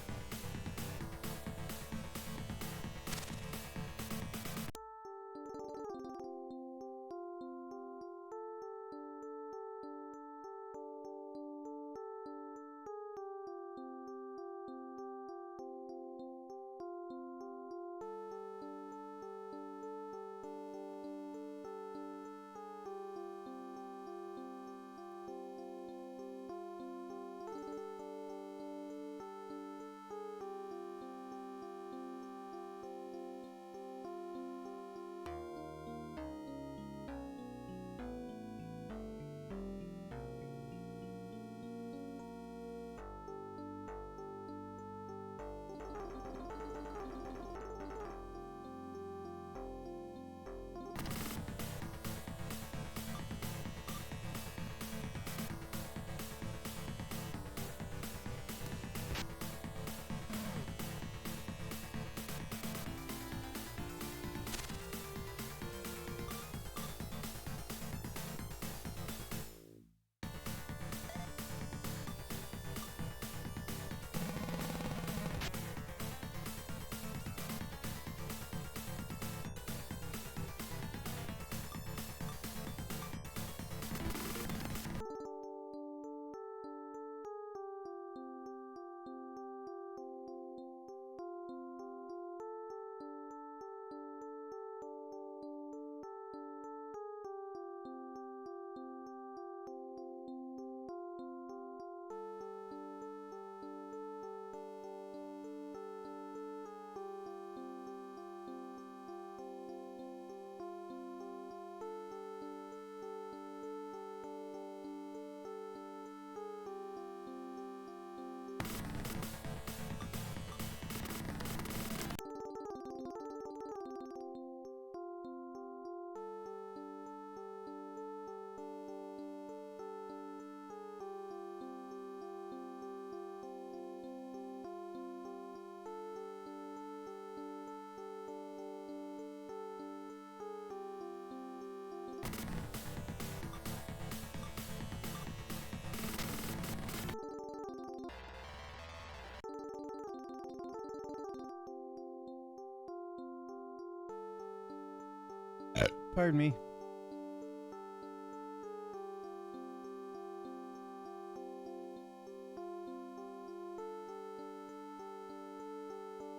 Pardon me.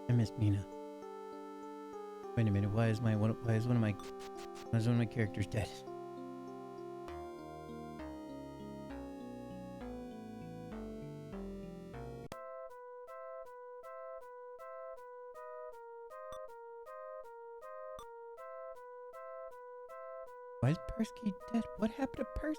I missed Mina. Wait a minute, why is one of my characters dead? Why is Persky dead? What happened to Persky?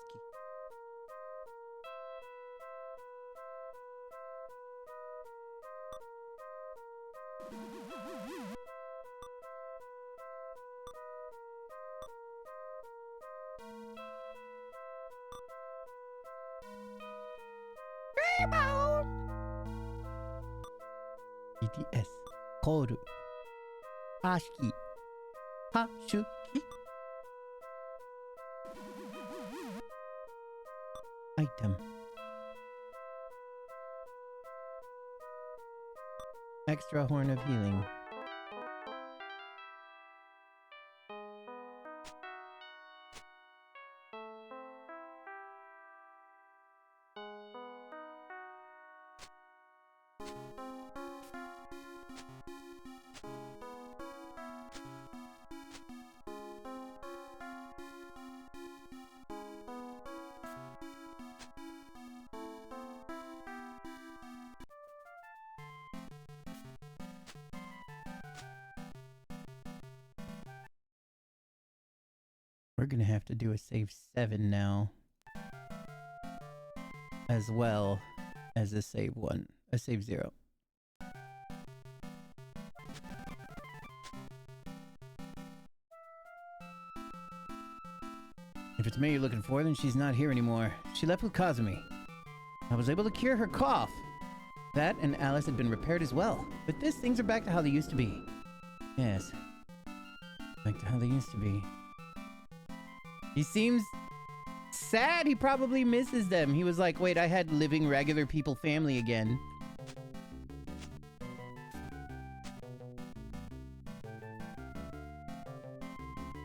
BTS. Koru. Ashki. Hashuki. Item. Extra horn of healing. We're gonna have to do a save 7 now. As well as a save 0. If it's me you're looking for, then she's not here anymore. She left with Kazumi. I was able to cure her cough. That and Alice had been repaired as well. With this, things are back to how they used to be. Yes. Back to how they used to be. He seems sad. He probably misses them. He was like, wait, I had living regular people family again.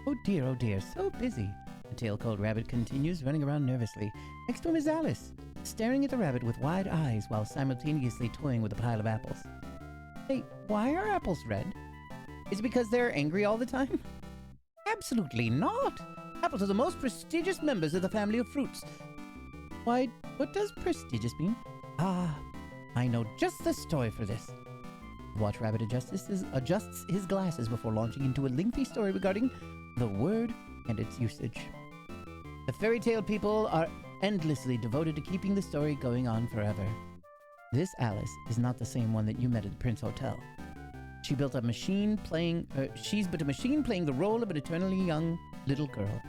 Oh dear, so busy. The tail-cold rabbit continues, running around nervously. Next to him is Alice, staring at the rabbit with wide eyes while simultaneously toying with a pile of apples. Hey, why are apples red? Is it because they're angry all the time? Absolutely not! Apples are the most prestigious members of the family of fruits. Why, what does prestigious mean? Ah, I know just the story for this. Watch Rabbit adjusts his glasses before launching into a lengthy story regarding the word and its usage. The fairy tale people are endlessly devoted to keeping the story going on forever. This Alice is not the same one that you met at the Prince Hotel. She's but a machine playing the role of an eternally young little girl.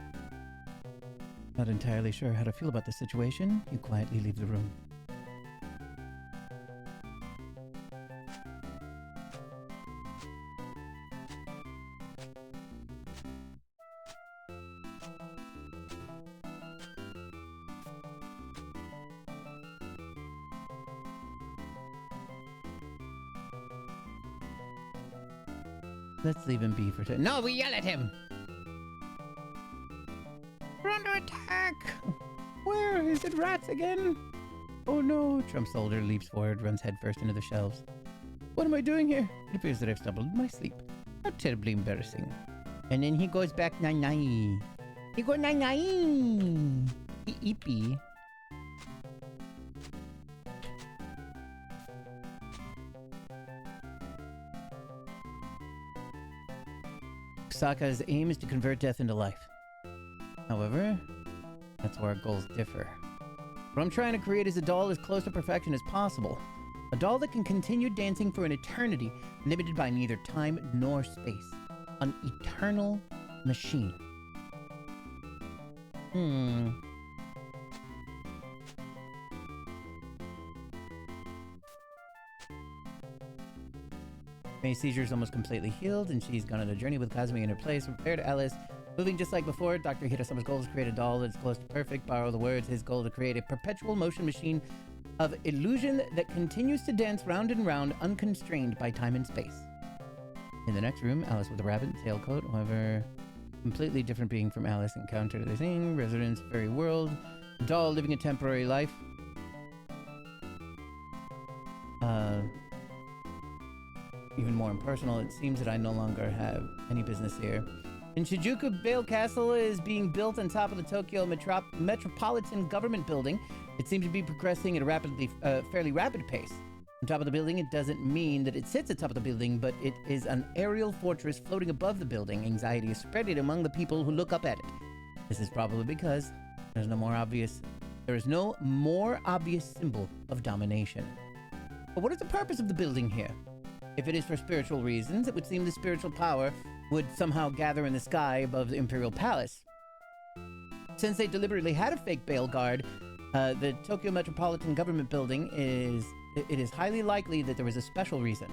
Not entirely sure how to feel about the situation, you quietly leave the room. Let's leave him be for today. No, we yell at him! We're under attack! Where? Is it rats again? Oh no! Trump soldier leaps forward, runs headfirst into the shelves. What am I doing here? It appears that I've stumbled in my sleep. How terribly embarrassing. And then he goes back nai-nai. He go nai-nai! Eepee. Saka's aim is to convert death into life. However, that's where our goals differ. What I'm trying to create is a doll as close to perfection as possible. A doll that can continue dancing for an eternity, limited by neither time nor space. An eternal machine. May's seizure is almost completely healed, and she's gone on a journey with Kazumi in her place. Prepared Alice. Moving just like before, Dr. Hirosama's goal is to create a doll that's close to perfect. Borrow the words. His goal to create a perpetual motion machine of illusion that continues to dance round and round, unconstrained by time and space. In the next room, Alice with the rabbit and tailcoat. However, Completely different being from Alice encountered the thing. Residents, very world. Doll living a temporary life. Even more impersonal, it seems that I no longer have any business here. In Shinjuku, Bale Castle is being built on top of the Tokyo Metropolitan Government Building. It seems to be progressing at a fairly rapid pace. On top of the building, it doesn't mean that it sits atop of the building, but it is an aerial fortress floating above the building. Anxiety is spreading among the people who look up at it. This is probably because there is no more obvious symbol of domination. But what is the purpose of the building here? If it is for spiritual reasons, it would seem the spiritual power would somehow gather in the sky above the Imperial Palace. Since they deliberately had a fake Bale Guard, the Tokyo Metropolitan Government Building it is highly likely that there was a special reason.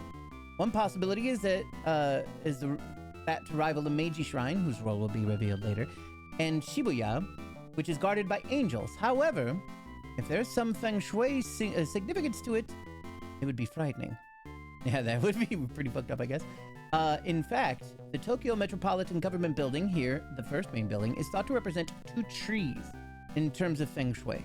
One possibility is that to rival the Meiji Shrine, whose role will be revealed later, and Shibuya, which is guarded by angels. However, if there's some feng shui significance to it, it would be frightening. Yeah, that would be pretty fucked up, I guess. In fact, the Tokyo Metropolitan Government Building here, the first main building, is thought to represent two trees in terms of feng shui.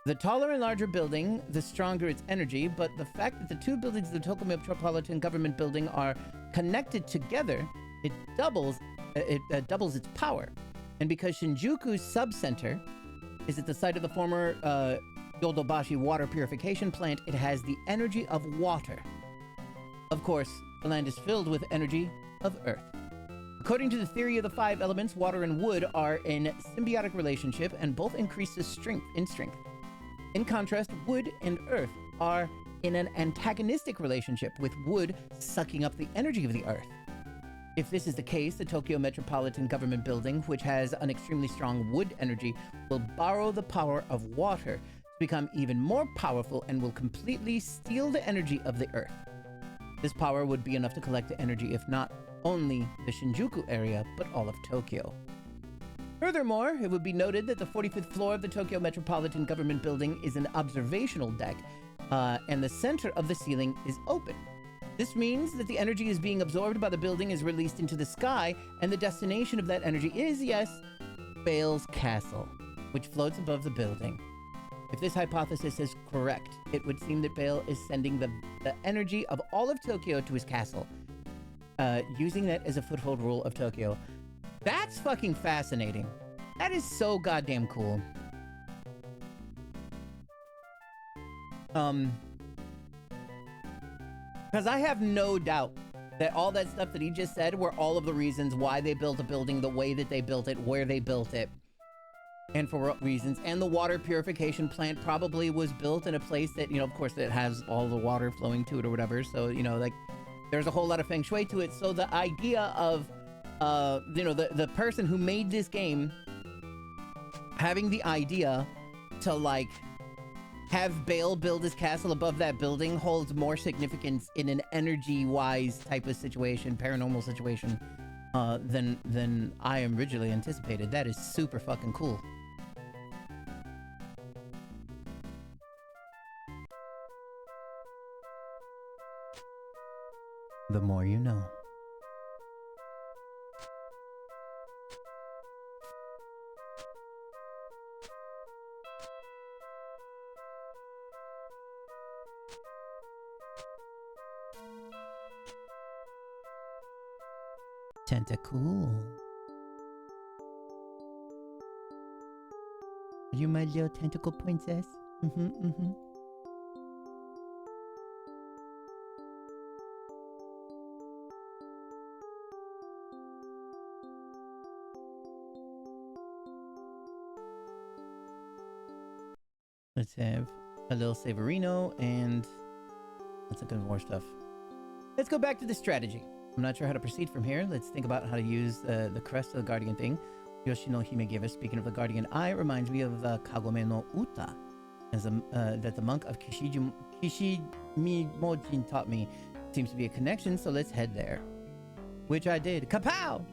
The taller and larger building, the stronger its energy, but the fact that the two buildings of the Tokyo Metropolitan Government Building are connected together, it doubles its power. And because Shinjuku's sub-center is at the site of the former Yodobashi water purification plant, it has the energy of water. Of course, the land is filled with energy of earth. According to the theory of the five elements, water and wood are in symbiotic relationship and both increase in strength. In contrast, wood and earth are in an antagonistic relationship, with wood sucking up the energy of the earth. If this is the case, the Tokyo Metropolitan Government Building, which has an extremely strong wood energy, will borrow the power of water to become even more powerful and will completely steal the energy of the earth. This power would be enough to collect the energy, if not only the Shinjuku area, but all of Tokyo. Furthermore, it would be noted that the 45th floor of the Tokyo Metropolitan Government Building is an observational deck, and the center of the ceiling is open. This means that the energy is being absorbed by the building, is released into the sky, and the destination of that energy is, yes, Bale's Castle, which floats above the building. If this hypothesis is correct, it would seem that Bale is sending the energy of all of Tokyo to his castle, using that as a foothold rule of Tokyo. That's fucking fascinating. That is so goddamn cool. Because I have no doubt that all that stuff that he just said were all of the reasons why they built a building the way that they built it, where they built it, and for what reasons. And the water purification plant probably was built in a place that, of course, that has all the water flowing to it or whatever. So, like, there's a whole lot of feng shui to it. So the idea of, the person who made this game having the idea to, like, have Bale build his castle above that building holds more significance in an energy-wise type of situation, paranormal situation, than I originally anticipated. That is super fucking cool. The more you know. Tentacool. Are you my little tentacle princess? Let's have a little Saverino, and let's look at more stuff. Let's go back to the strategy. I'm not sure how to proceed from here. Let's think about how to use the crest of the Guardian thing. Yoshino Hime gave us. Speaking of the Guardian Eye, it reminds me of the Kagome no Uta, that the monk of Kishimojin taught me. Seems to be a connection, so let's head there. Which I did. Kapow!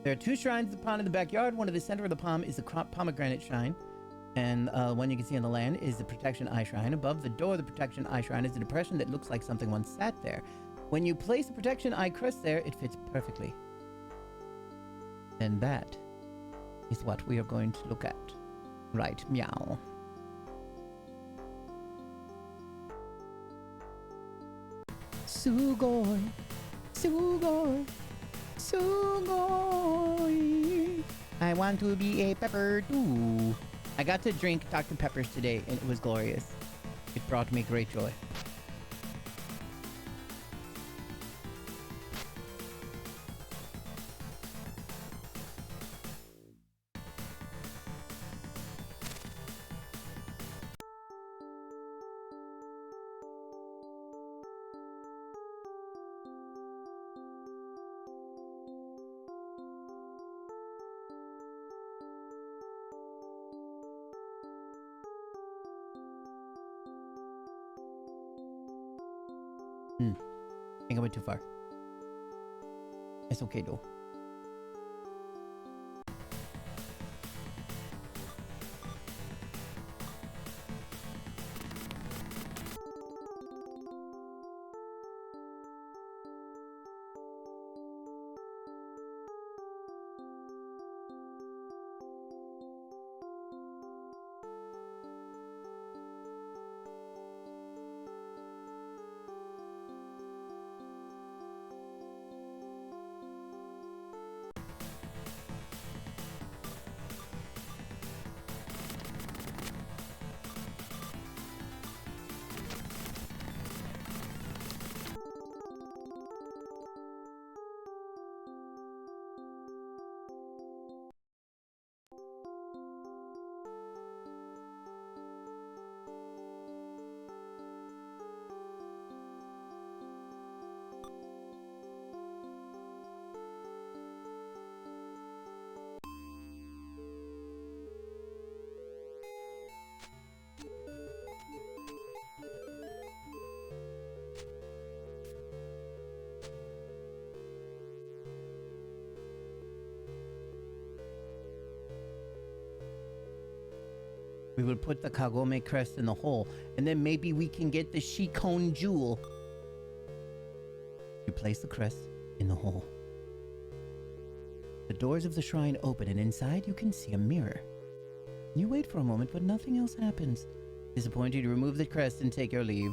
There are two shrines of the pond in the backyard. One at the center of the palm is the pomegranate shrine. And one you can see on the land is the Protection Eye Shrine. Above the door of the Protection Eye Shrine is a depression that looks like something once sat there. When you place the Protection Eye crest there, it fits perfectly. then that is what we are going to look at. Right, meow. Sugoi, sugoi, sugoi. I want to be a pepper too. I got to drink Dr. Pepper's today and it was glorious. It brought me great joy. I think I went too far. It's okay though. We will put the Kagome crest in the hole, and then maybe we can get the Shikon jewel. You place the crest in the hole. The doors of the shrine open, and inside you can see a mirror. You wait for a moment, but nothing else happens. Disappointed, you remove the crest and take your leave.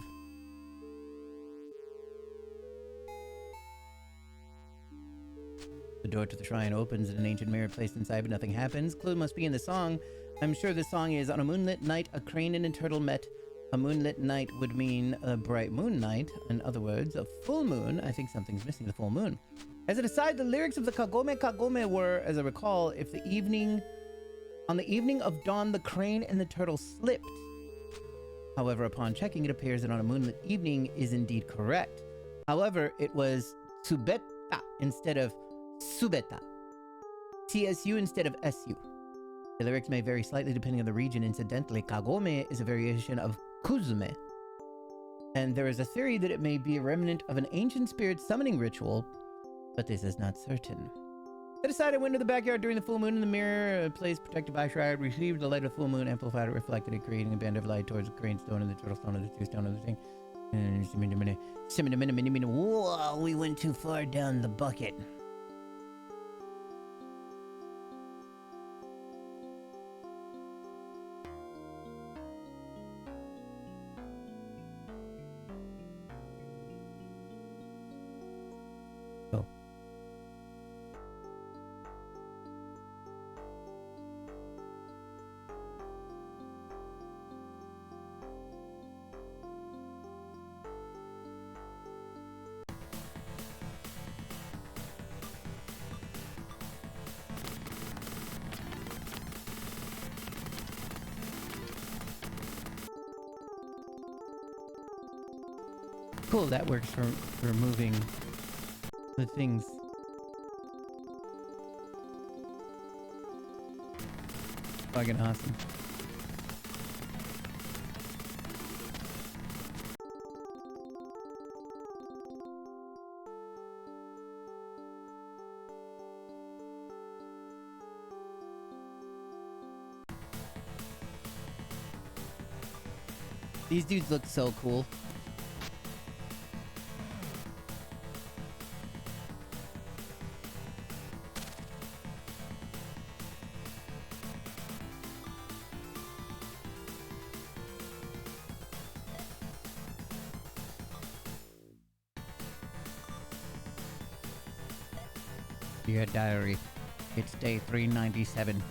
The door to the shrine opens and an ancient mirror placed inside, but nothing happens. Clue must be in the song. I'm sure the song is, on a moonlit night, a crane and a turtle met. A moonlit night would mean a bright moon night. In other words, a full moon. I think something's missing, the full moon. As an aside, the lyrics of the Kagome Kagome were, as I recall, on the evening of dawn, the crane and the turtle slipped. However, upon checking, it appears that on a moonlit evening is indeed correct. However, it was Tsubeta instead of Subeta. TSU instead of SU. The lyrics may vary slightly depending on the region. Incidentally, Kagome is a variation of Kuzume. And there is a theory that it may be a remnant of an ancient spirit summoning ritual, but this is not certain. Set aside, I went to the backyard during the full moon in the mirror, a place protected by a shroud, received the light of the full moon, amplified it, reflected it, creating a band of light towards the crane stone and the turtle stone and the two stone and the thing. Whoa, we went too far down the bucket. Cool, that works for removing the things. Fucking awesome. These dudes look so cool. Dear diary, it's day 397.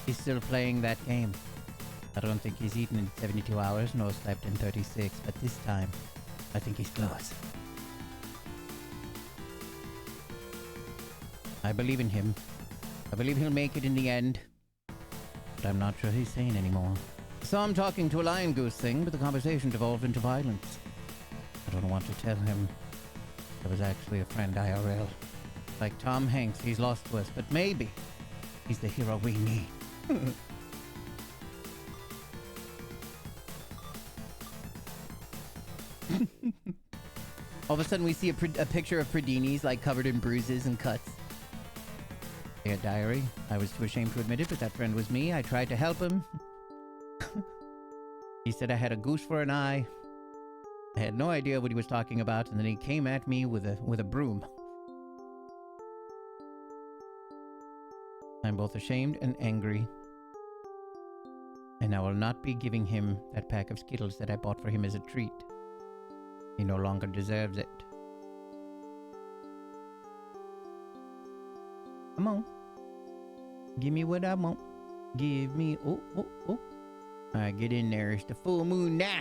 He's still playing that game. I don't think he's eaten in 72 hours, nor slept in 36, but this time, I think he's close. I believe in him. I believe he'll make it in the end. But I'm not sure he's sane anymore. Saw him talking to a lion goose thing, but the conversation devolved into violence. I don't want to tell him I was actually a friend IRL. Like Tom Hanks, he's lost to us, but maybe he's the hero we need. All of a sudden we see a picture of Pradini's like covered in bruises and cuts. Dear diary, I was too ashamed to admit it, but that friend was me. I tried to help him. He said I had a goose for an eye. I had no idea what he was talking about, and then he came at me with a broom. I'm both ashamed and angry. And I will not be giving him that pack of Skittles that I bought for him as a treat. He no longer deserves it. Come on. Give me what I want. Give me... Oh. Alright, get in there. It's the full moon now.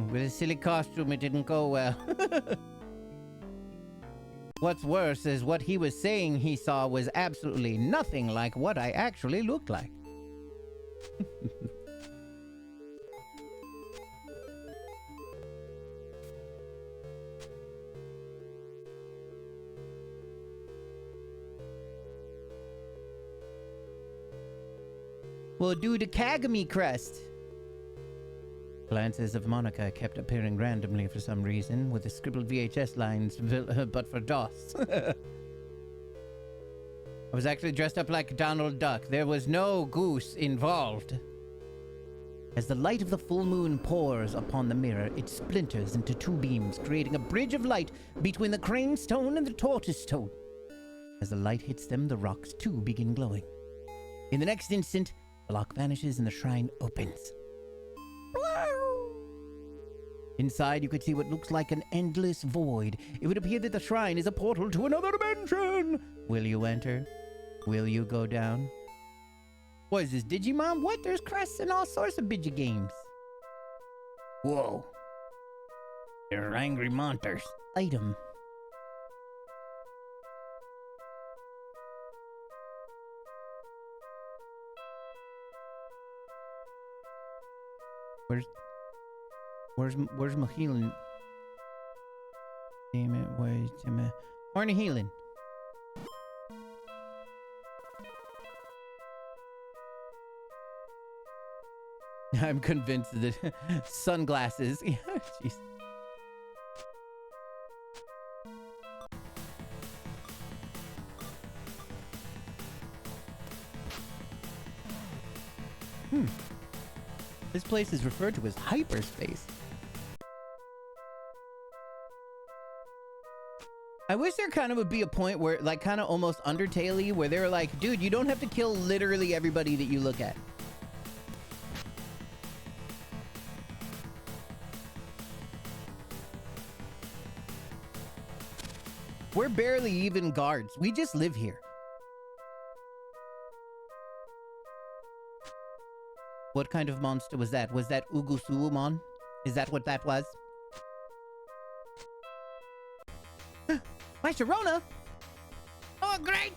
With a silly costume, it didn't go well. What's worse is what he was saying he saw was absolutely nothing like what I actually looked like. We'll do the Kagami crest. Glances of Monica kept appearing randomly for some reason, with the scribbled VHS lines, but for DOS. I was actually dressed up like Donald Duck. There was no goose involved. As the light of the full moon pours upon the mirror, it splinters into two beams, creating a bridge of light between the crane stone and the tortoise stone. As the light hits them, the rocks too begin glowing. In the next instant, the lock vanishes and the shrine opens. Inside, you could see what looks like an endless void. It would appear that the shrine is a portal to another dimension. Will you enter? Will you go down? What is this, Digimon? What? There's crests and all sorts of bidget games. Whoa. They're angry monsters. Item. Where's my healing? Damn it, where's my horny healing? I'm convinced that sunglasses. Yeah, jeez. This place is referred to as hyperspace. I wish there kind of would be a point where, like, kind of almost Undertale-y, where they're like, dude, you don't have to kill literally everybody that you look at. We're barely even guards. We just live here. What kind of monster was that? Was that Ugusuumon? Is that what that was? My Sharona! Oh, great!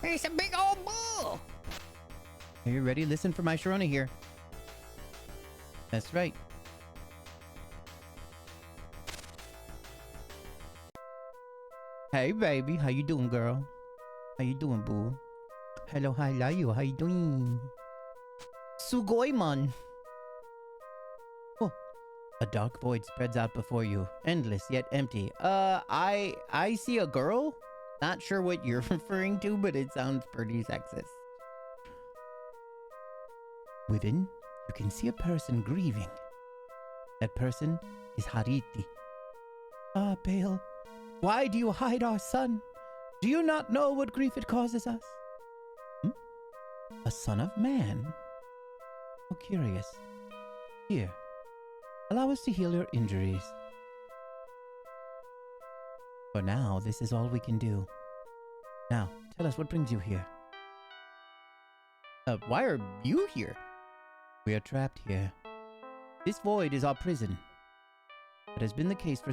It's a big old bull! Are you ready? Listen for my Sharona here. That's right. Hey, baby. How you doing, girl? How you doing, boo? Hello, how are you? How you doing? Sugoimon. Oh. A dark void spreads out before you, endless yet empty. I see a girl. Not sure what you're referring to, but it sounds pretty sexist. Within, you can see a person grieving. That person is Hariti. Ah, Bale, why do you hide our son? Do you not know what grief it causes us? A son of man? Oh, curious. Here, Allow us to heal your injuries. For now, this is all we can do. Now, tell us what brings you here. Why are you here? We are trapped here. This void is our prison. It has been the case for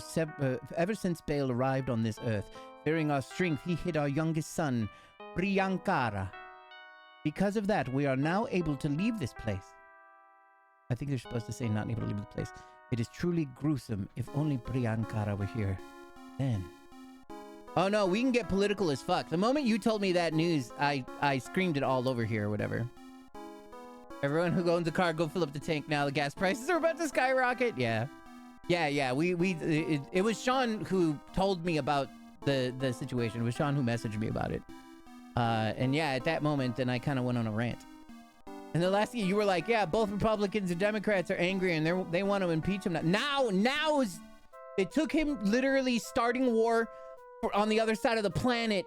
ever since Baal arrived on this earth. Fearing our strength, he hid our youngest son, Priyankara. Because of that, we are now able to leave this place. I think they're supposed to say not able to leave the place. It is truly gruesome. If only Priyankara were here. Then. Oh no, we can get political as fuck. The moment you told me that news, I screamed it all over here or whatever. Everyone who owns a car, go fill up the tank now. The gas prices are about to skyrocket. Yeah. Yeah. It was Sean who told me about the situation. It was Sean who messaged me about it. And yeah, at that moment, then I kind of went on a rant. And the last thing you were like, yeah, both Republicans and Democrats are angry and they want to impeach him. Now is... It took him literally starting war on the other side of the planet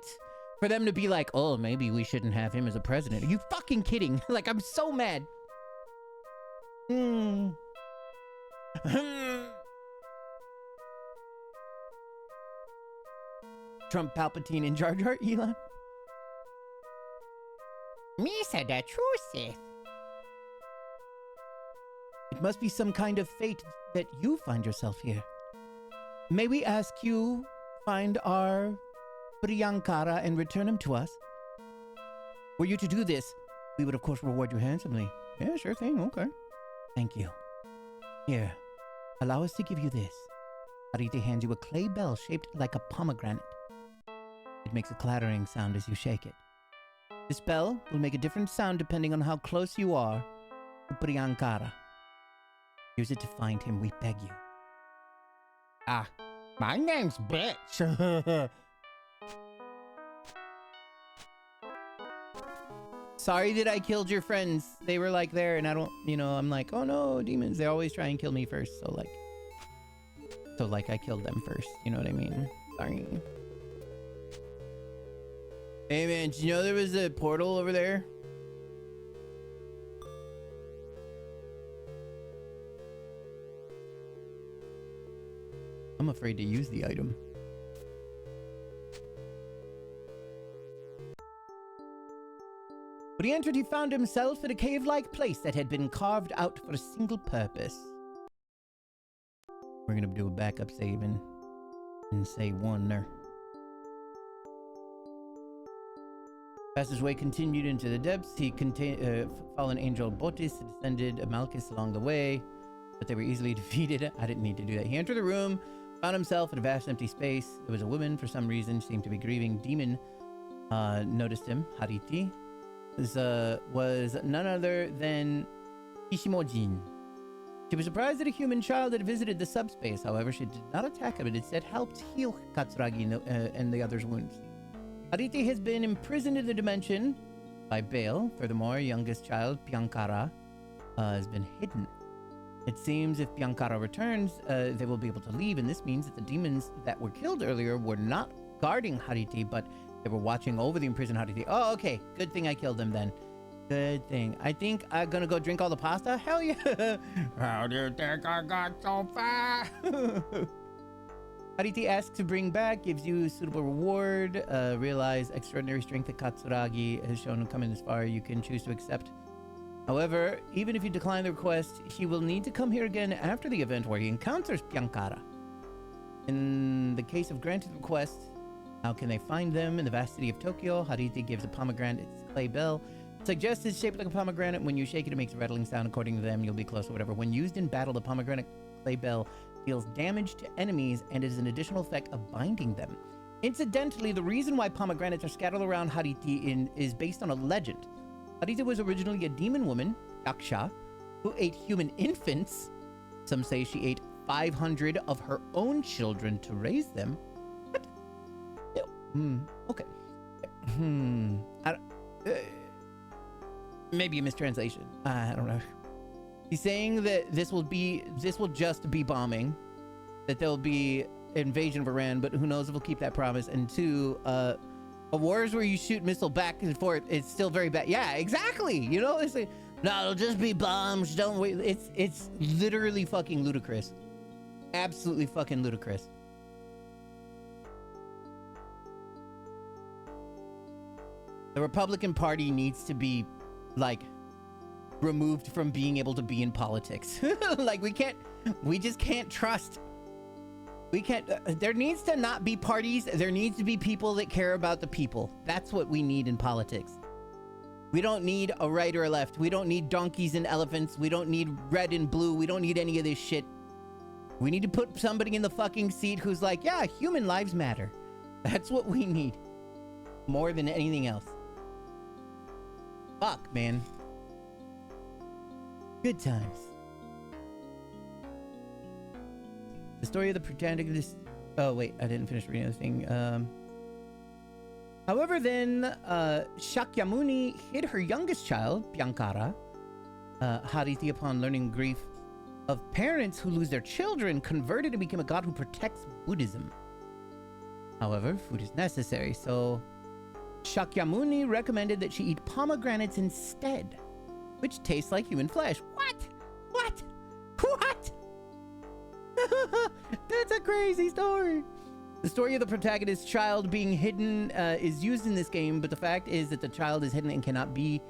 for them to be like, oh, maybe we shouldn't have him as a president. Are you fucking kidding? Like, I'm so mad. Trump, Palpatine, and Jar Jar, Elon. Misa the true Sith. It must be some kind of fate that you find yourself here. May we ask you find our Priyankara and return him to us? Were you to do this, we would of course reward you handsomely. Yeah, sure thing, okay. Thank you. Here, allow us to give you this. Arite hands you a clay bell shaped like a pomegranate. It makes a clattering sound as you shake it. This bell will make a different sound depending on how close you are to Priyankara. Use it to find him, we beg you. My name's Bitch. Sorry that I killed your friends. They were like there and I don't, I'm like, oh no, demons. They always try and kill me first. So like I killed them first. You know what I mean? Sorry. Hey man, did you know there was a portal over there? I'm afraid to use the item. When he entered, he found himself in a cave-like place that had been carved out for a single purpose. We're gonna do a backup save and say one. Passageway continued into the depths. He fallen angel Botis descended Amalkus along the way, but they were easily defeated. I didn't need to do that. He entered the room, found himself in a vast empty space. There was a woman, for some reason, seemed to be grieving. Demon noticed him. Hariti was none other than Kishimojin. She was surprised that a human child had visited the subspace. However, she did not attack him and instead helped heal Katsuragi and the other's wounds. Hariti has been imprisoned in the dimension by Baal. Furthermore, youngest child, Piankara, has been hidden. It seems if Piankara returns, they will be able to leave, and this means that the demons that were killed earlier were not guarding Hariti, but they were watching over the imprisoned Hariti. Oh, okay. Good thing I killed them then. Good thing. I think I'm gonna go drink all the pasta. Hell yeah. How do you think I got so far? Hariti asks to bring back, gives you suitable reward. Realize extraordinary strength that Katsuragi has shown him coming this far. You can choose to accept. However, even if you decline the request, he will need to come here again after the event where he encounters Piankara. In the case of granted request, how can they find them? In the vast city of Tokyo, Hariti gives a pomegranate its clay bell. Suggests it's shaped like a pomegranate. When you shake it, it makes a rattling sound. According to them, you'll be close or whatever. When used in battle, the pomegranate clay bell deals damage to enemies and is an additional effect of binding them. Incidentally, the reason why pomegranates are scattered around Hariti is based on a legend. Hariti was originally a demon woman, Yaksha, who ate human infants. Some say she ate 500 of her own children to raise them. What? Okay. Maybe a mistranslation. I don't know. He's saying that this will just be bombing, that there'll be invasion of Iran, but who knows if we'll keep that promise. And two, wars where you shoot missile back and forth, it's still very bad. Yeah, exactly. You know, No, it'll just be bombs. Don't wait. It's literally fucking ludicrous. Absolutely fucking ludicrous. The Republican Party needs to be, like, removed from being able to be in politics. Like, we just can't trust. We can't, there needs to not be parties. There needs to be people that care about the people. That's what we need in politics. We don't need a right or a left. We don't need donkeys and elephants. We don't need red and blue. We don't need any of this shit. We need to put somebody in the fucking seat who's like, yeah, human lives matter. That's what we need. More than anything else. Fuck, man. Good times. The story of the protagonist. Oh, wait, I didn't finish reading the thing. However, then, Shakyamuni hid her youngest child, Byankara. Harithi, upon learning grief of parents who lose their children, converted and became a god who protects Buddhism. However, food is necessary, so Shakyamuni recommended that she eat pomegranates instead, which tastes like human flesh. What? What? What? That's a crazy story. The story of the protagonist's child being hidden is used in this game, but the fact is that the child is hidden and cannot be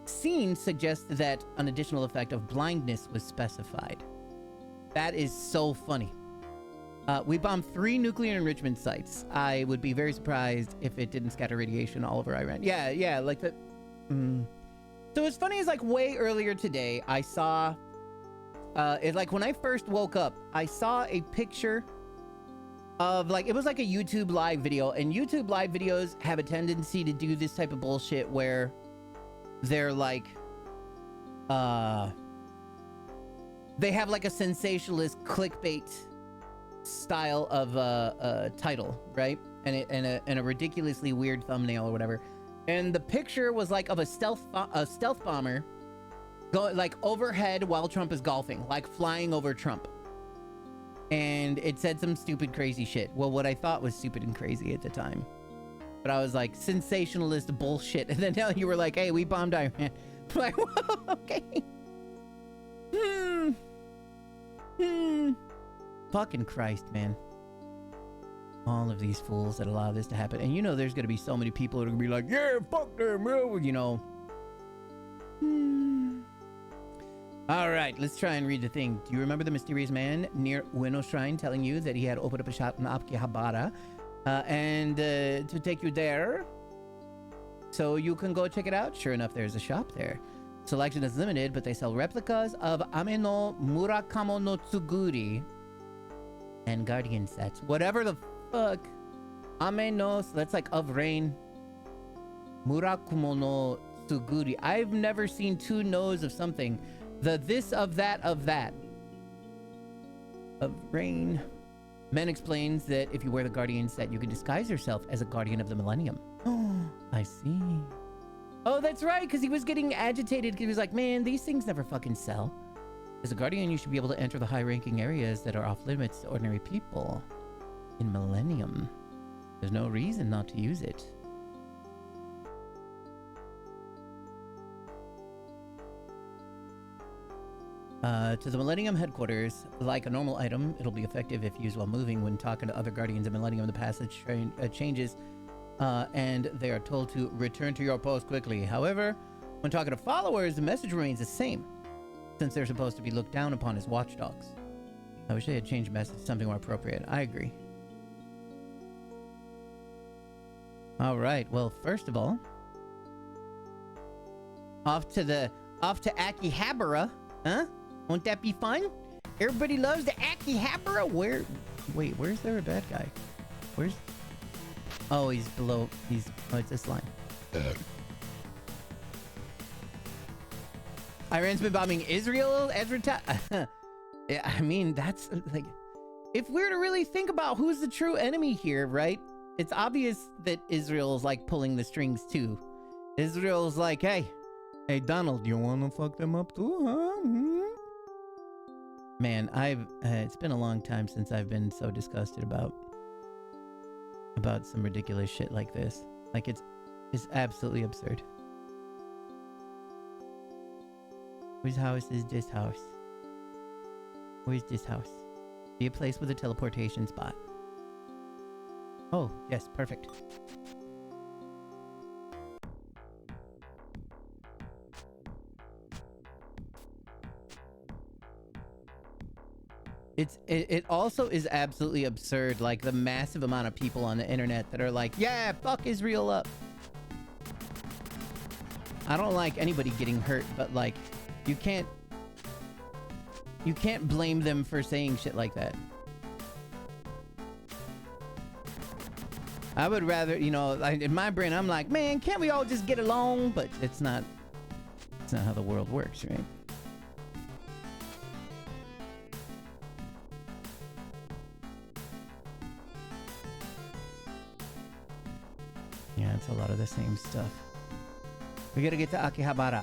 seen suggests that an additional effect of blindness was specified. That is so funny. We bombed 3 nuclear enrichment sites. I would be very surprised if it didn't scatter radiation all over Iran. Yeah, like that. So what's funny is, like, way earlier today, I saw, like, when I first woke up, I saw a picture of, like, it was like a YouTube live video, and YouTube live videos have a tendency to do this type of bullshit where they're like, they have like a sensationalist clickbait style of title, right? And a ridiculously weird thumbnail or whatever. And the picture was like of a stealth bomber going like overhead while Trump is golfing, like flying over Trump. And it said some stupid crazy shit. Well, what I thought was stupid and crazy at the time. But I was like, sensationalist bullshit. And then now you were like, hey, we bombed Iran. I'm like, whoa, okay. Fucking Christ, man. All of these fools that allow this to happen. And you know there's gonna be so many people that are gonna be like, yeah, fuck them, you know. Alright, let's try and read the thing. Do you remember the mysterious man near Ueno Shrine telling you that he had opened up a shop in Akihabara and to take you there so you can go check it out? Sure enough, there's a shop there. Selection is limited, but they sell replicas of Ame no Murakamo no Tsuguri and Guardian sets. Whatever the fuck. Ame no, so that's like of rain. Murakumo no Tsuguri. I've never seen 2 no's of something. The this of that of that. Of rain. Men explains that if you wear the Guardian set, you can disguise yourself as a Guardian of the Millennium. Oh, I see. Oh, that's right, because he was getting agitated because he was like, man, these things never fucking sell. As a Guardian, you should be able to enter the high-ranking areas that are off-limits to ordinary people. In Millennium, there's no reason not to use it. To the Millennium headquarters, like a normal item, it'll be effective if used while moving. When talking to other Guardians of Millennium, the passage changes, and they are told to return to your post quickly. However, when talking to followers, the message remains the same, since they're supposed to be looked down upon as watchdogs. I wish they had changed the message to something more appropriate. I agree. Alright, well, first of all, off to Akihabara, huh? Won't that be fun? Everybody loves the Akihabara. Where's there a bad guy? Where's... Oh, he's below. Oh, it's this line. Iran's been bombing Israel. Yeah, I mean, that's like... If we're to really think about who's the true enemy here, right? It's obvious that Israel's like pulling the strings too. Israel's like, hey, Donald, you want to fuck them up too, huh? Man, it's been a long time since I've been so disgusted about some ridiculous shit like this. Like, it's absolutely absurd. Whose house is this house? Where's this house? Be a place with a teleportation spot. Oh, yes, perfect. It also is absolutely absurd, like the massive amount of people on the internet that are like, yeah, fuck Israel up. I don't like anybody getting hurt, but like, you can't blame them for saying shit like that. I would rather, you know, like in my brain, I'm like, man, can't we all just get along? But it's not how the world works, right? Yeah, it's a lot of the same stuff. We gotta get to Akihabara.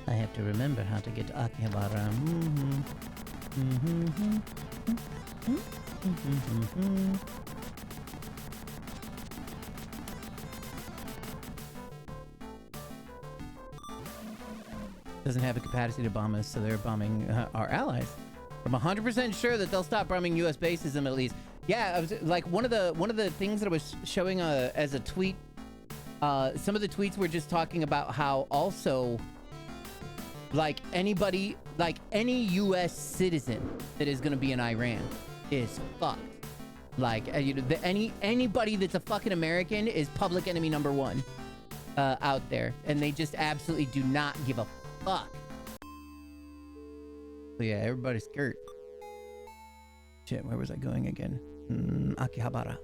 I have to remember how to get to Akihabara. Doesn't have a capacity to bomb us, so they're bombing our allies. I'm 100% sure that they'll stop bombing U.S. bases in the Middle East. Yeah, I was like one of the things that I was showing as a tweet. Some of the tweets were just talking about how also, like anybody, like any U.S. citizen that is going to be in Iran is fucked. Like you know, anybody that's a fucking American is public enemy number one out there, and they just absolutely do not give a fuck. So yeah, everybody's scared. Shit, where was I going again? Akihabara.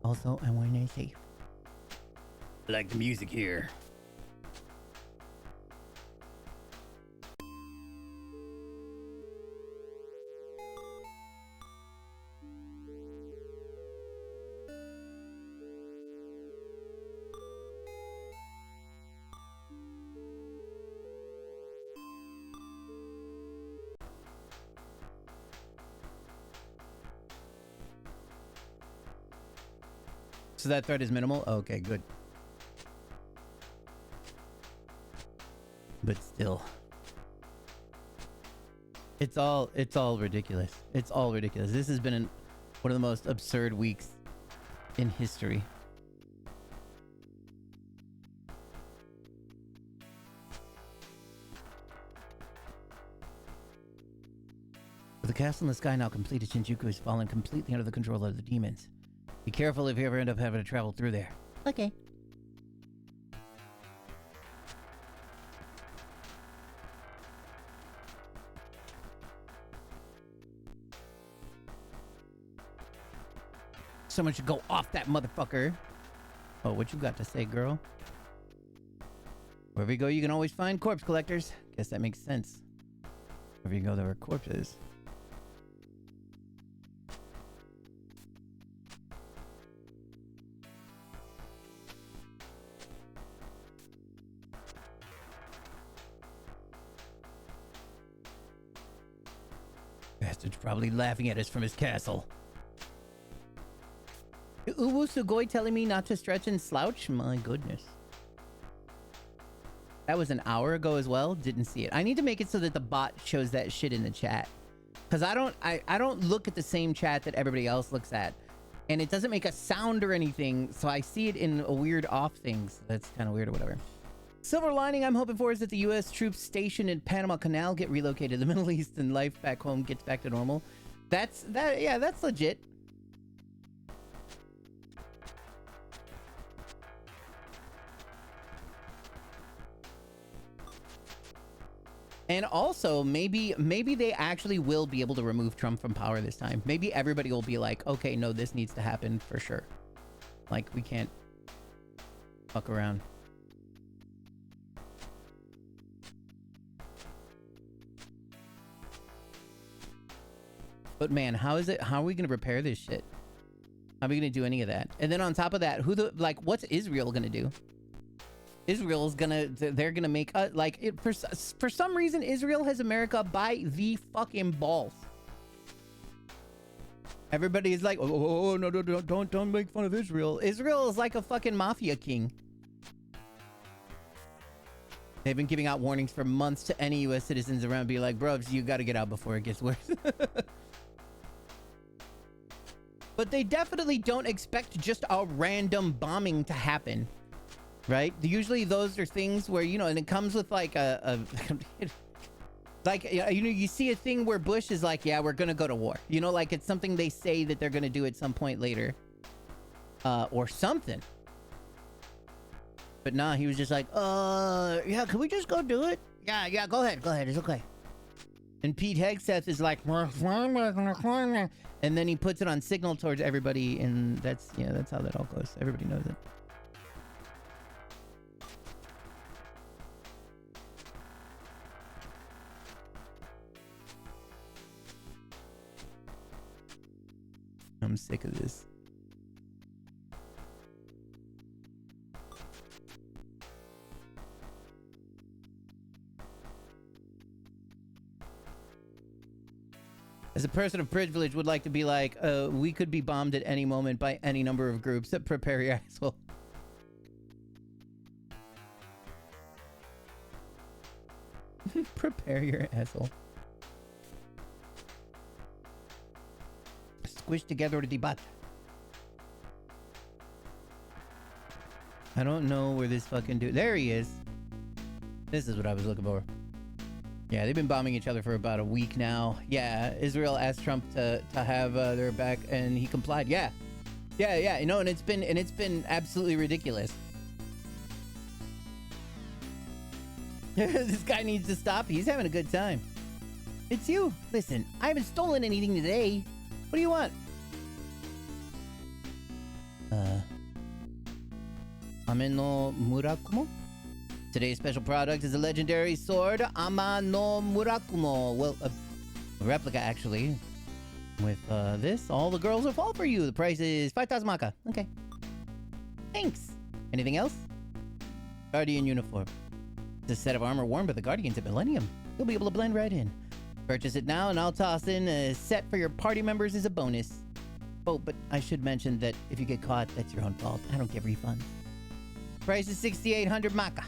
Also, I want to say, I like the music here. so that threat is minimal? Okay, good. But still. It's all ridiculous. It's all ridiculous. This has been one of the most absurd weeks in history. With the castle in the sky now completed, Shinjuku has fallen completely under the control of the demons. Be careful if you ever end up having to travel through there. Okay. Someone should go off that motherfucker. Oh, what you got to say, girl? Wherever you go, you can always find corpse collectors. Guess that makes sense. Wherever you go, there are corpses. Bastard's probably laughing at us from his castle. Uwu Sugoi telling me not to stretch and slouch? My goodness. That was an hour ago as well. Didn't see it. I need to make it so that the bot shows that shit in the chat. Because I don't look at the same chat that everybody else looks at. And it doesn't make a sound or anything. So I see it in a weird off thing. So that's kind of weird or whatever. Silver lining I'm hoping for is that the U.S. troops stationed in Panama Canal get relocated to the Middle East and life back home gets back to normal. That's legit. And also, maybe they actually will be able to remove Trump from power this time. Maybe everybody will be like, okay, no, this needs to happen for sure. Like, we can't fuck around. But man, how are we going to repair this shit? How are we going to do any of that? And then on top of that, what's Israel going to do? Israel's they're gonna make for some reason Israel has America by the fucking balls. Everybody is like, oh, no, don't make fun of Israel. Israel is like a fucking mafia king. They've been giving out warnings for months to any U.S. citizens around, be like, bro, you got to get out before it gets worse. But they definitely don't expect just a random bombing to happen, right? Usually those are things where, you know, and it comes with like like, you know, you see a thing where Bush is like, yeah, we're going to go to war. You know, like it's something they say that they're going to do at some point later. Or something. But nah, he was just like, yeah, can we just go do it? Yeah, go ahead, it's okay. And Pete Hegseth is like, and then he puts it on signal towards everybody, and that's how that all goes. Everybody knows it. I'm sick of this. As a person of privilege, would like to be like, we could be bombed at any moment by any number of groups. Prepare your asshole. Prepare your asshole. Squish together the butt. I don't know where this fucking dude... There he is. This is what I was looking for. Yeah, they've been bombing each other for about a week now. Yeah, Israel asked Trump to have their back, and he complied. Yeah. You know, and it's been absolutely ridiculous. This guy needs to stop. He's having a good time. It's you. Listen, I haven't stolen anything today. What do you want? Ame no Murakumo? Today's special product is a legendary sword, Ama no Murakumo. Well, a replica, actually. With this, all the girls will fall for you. The price is 5,000 maka. Okay. Thanks. Anything else? Guardian uniform. It's a set of armor worn by the Guardians at Millennium. You'll be able to blend right in. Purchase it now, and I'll toss in a set for your party members as a bonus. Oh, but I should mention that if you get caught, that's your own fault. I don't give refunds. Price is 6,800 maka.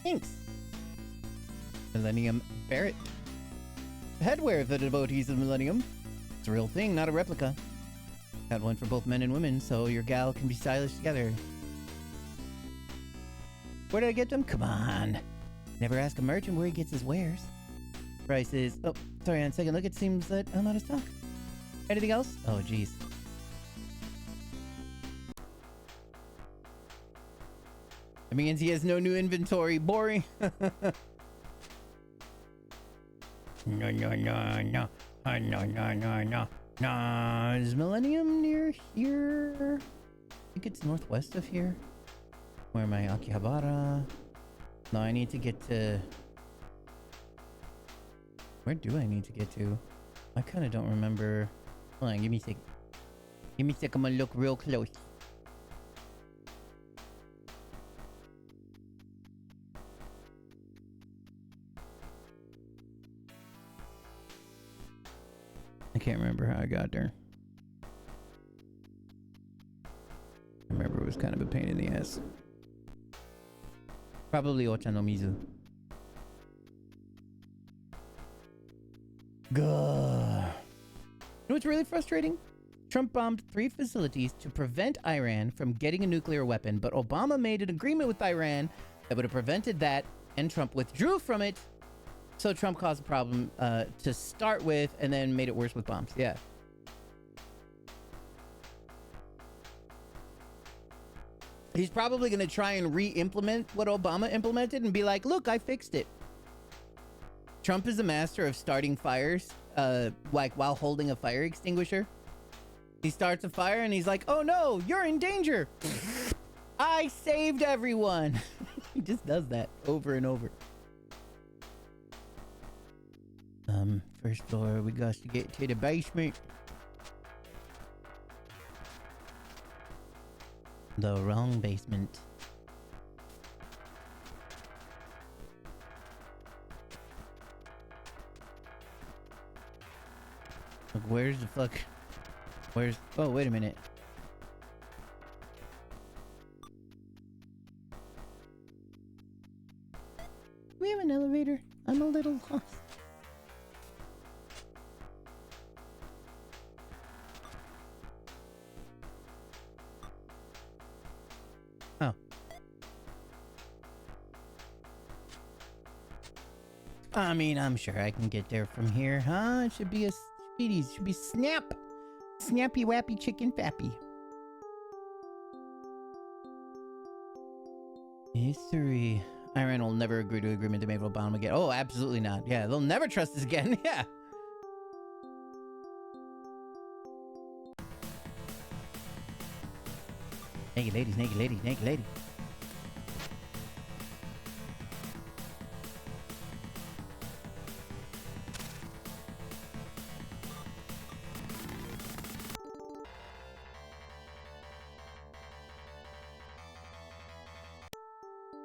Thanks. Millennium Barrett. Headwear for the devotees of Millennium. It's a real thing, not a replica. Got one for both men and women, so your gal can be stylish together. Where did I get them? Come on. Never ask a merchant where he gets his wares. Price is... Oh, sorry, on a second look, it seems that I'm out of stock. Anything else? Oh, jeez. That means he has no new inventory. Boring. No. Nah, is Millennium near here? I think it's northwest of here. Where am I? Akihabara. No, I need to get to... Where do I need to get to? I kind of don't remember. Hold on, give me a sec. Give me a sec, I'm gonna look real close. I can't remember how I got there. I remember it was kind of a pain in the ass. Probably Ochanomizu. Gah. You know what's really frustrating? Trump bombed 3 facilities to prevent Iran from getting a nuclear weapon, but Obama made an agreement with Iran that would have prevented that, and Trump withdrew from it. So Trump caused a problem to start with, and then made it worse with bombs. Yeah. He's probably going to try and re-implement what Obama implemented and be like, look, I fixed it. Trump is a master of starting fires, like while holding a fire extinguisher. He starts a fire and he's like, oh no, you're in danger. I saved everyone. He just does that over and over. First floor, we got to get to the basement. The wrong basement. Like, where's the fuck? Where's... Oh, wait a minute. Do we have an elevator? I'm a little lost. Oh. I mean, I'm sure I can get there from here, huh? It should be a speedy. It should be snap. Snappy wappy chicken fappy. History. Iran will never agree to an agreement to make Obama again. Oh, absolutely not. Yeah, they'll never trust us again. Yeah. Naked ladies, naked ladies, naked ladies.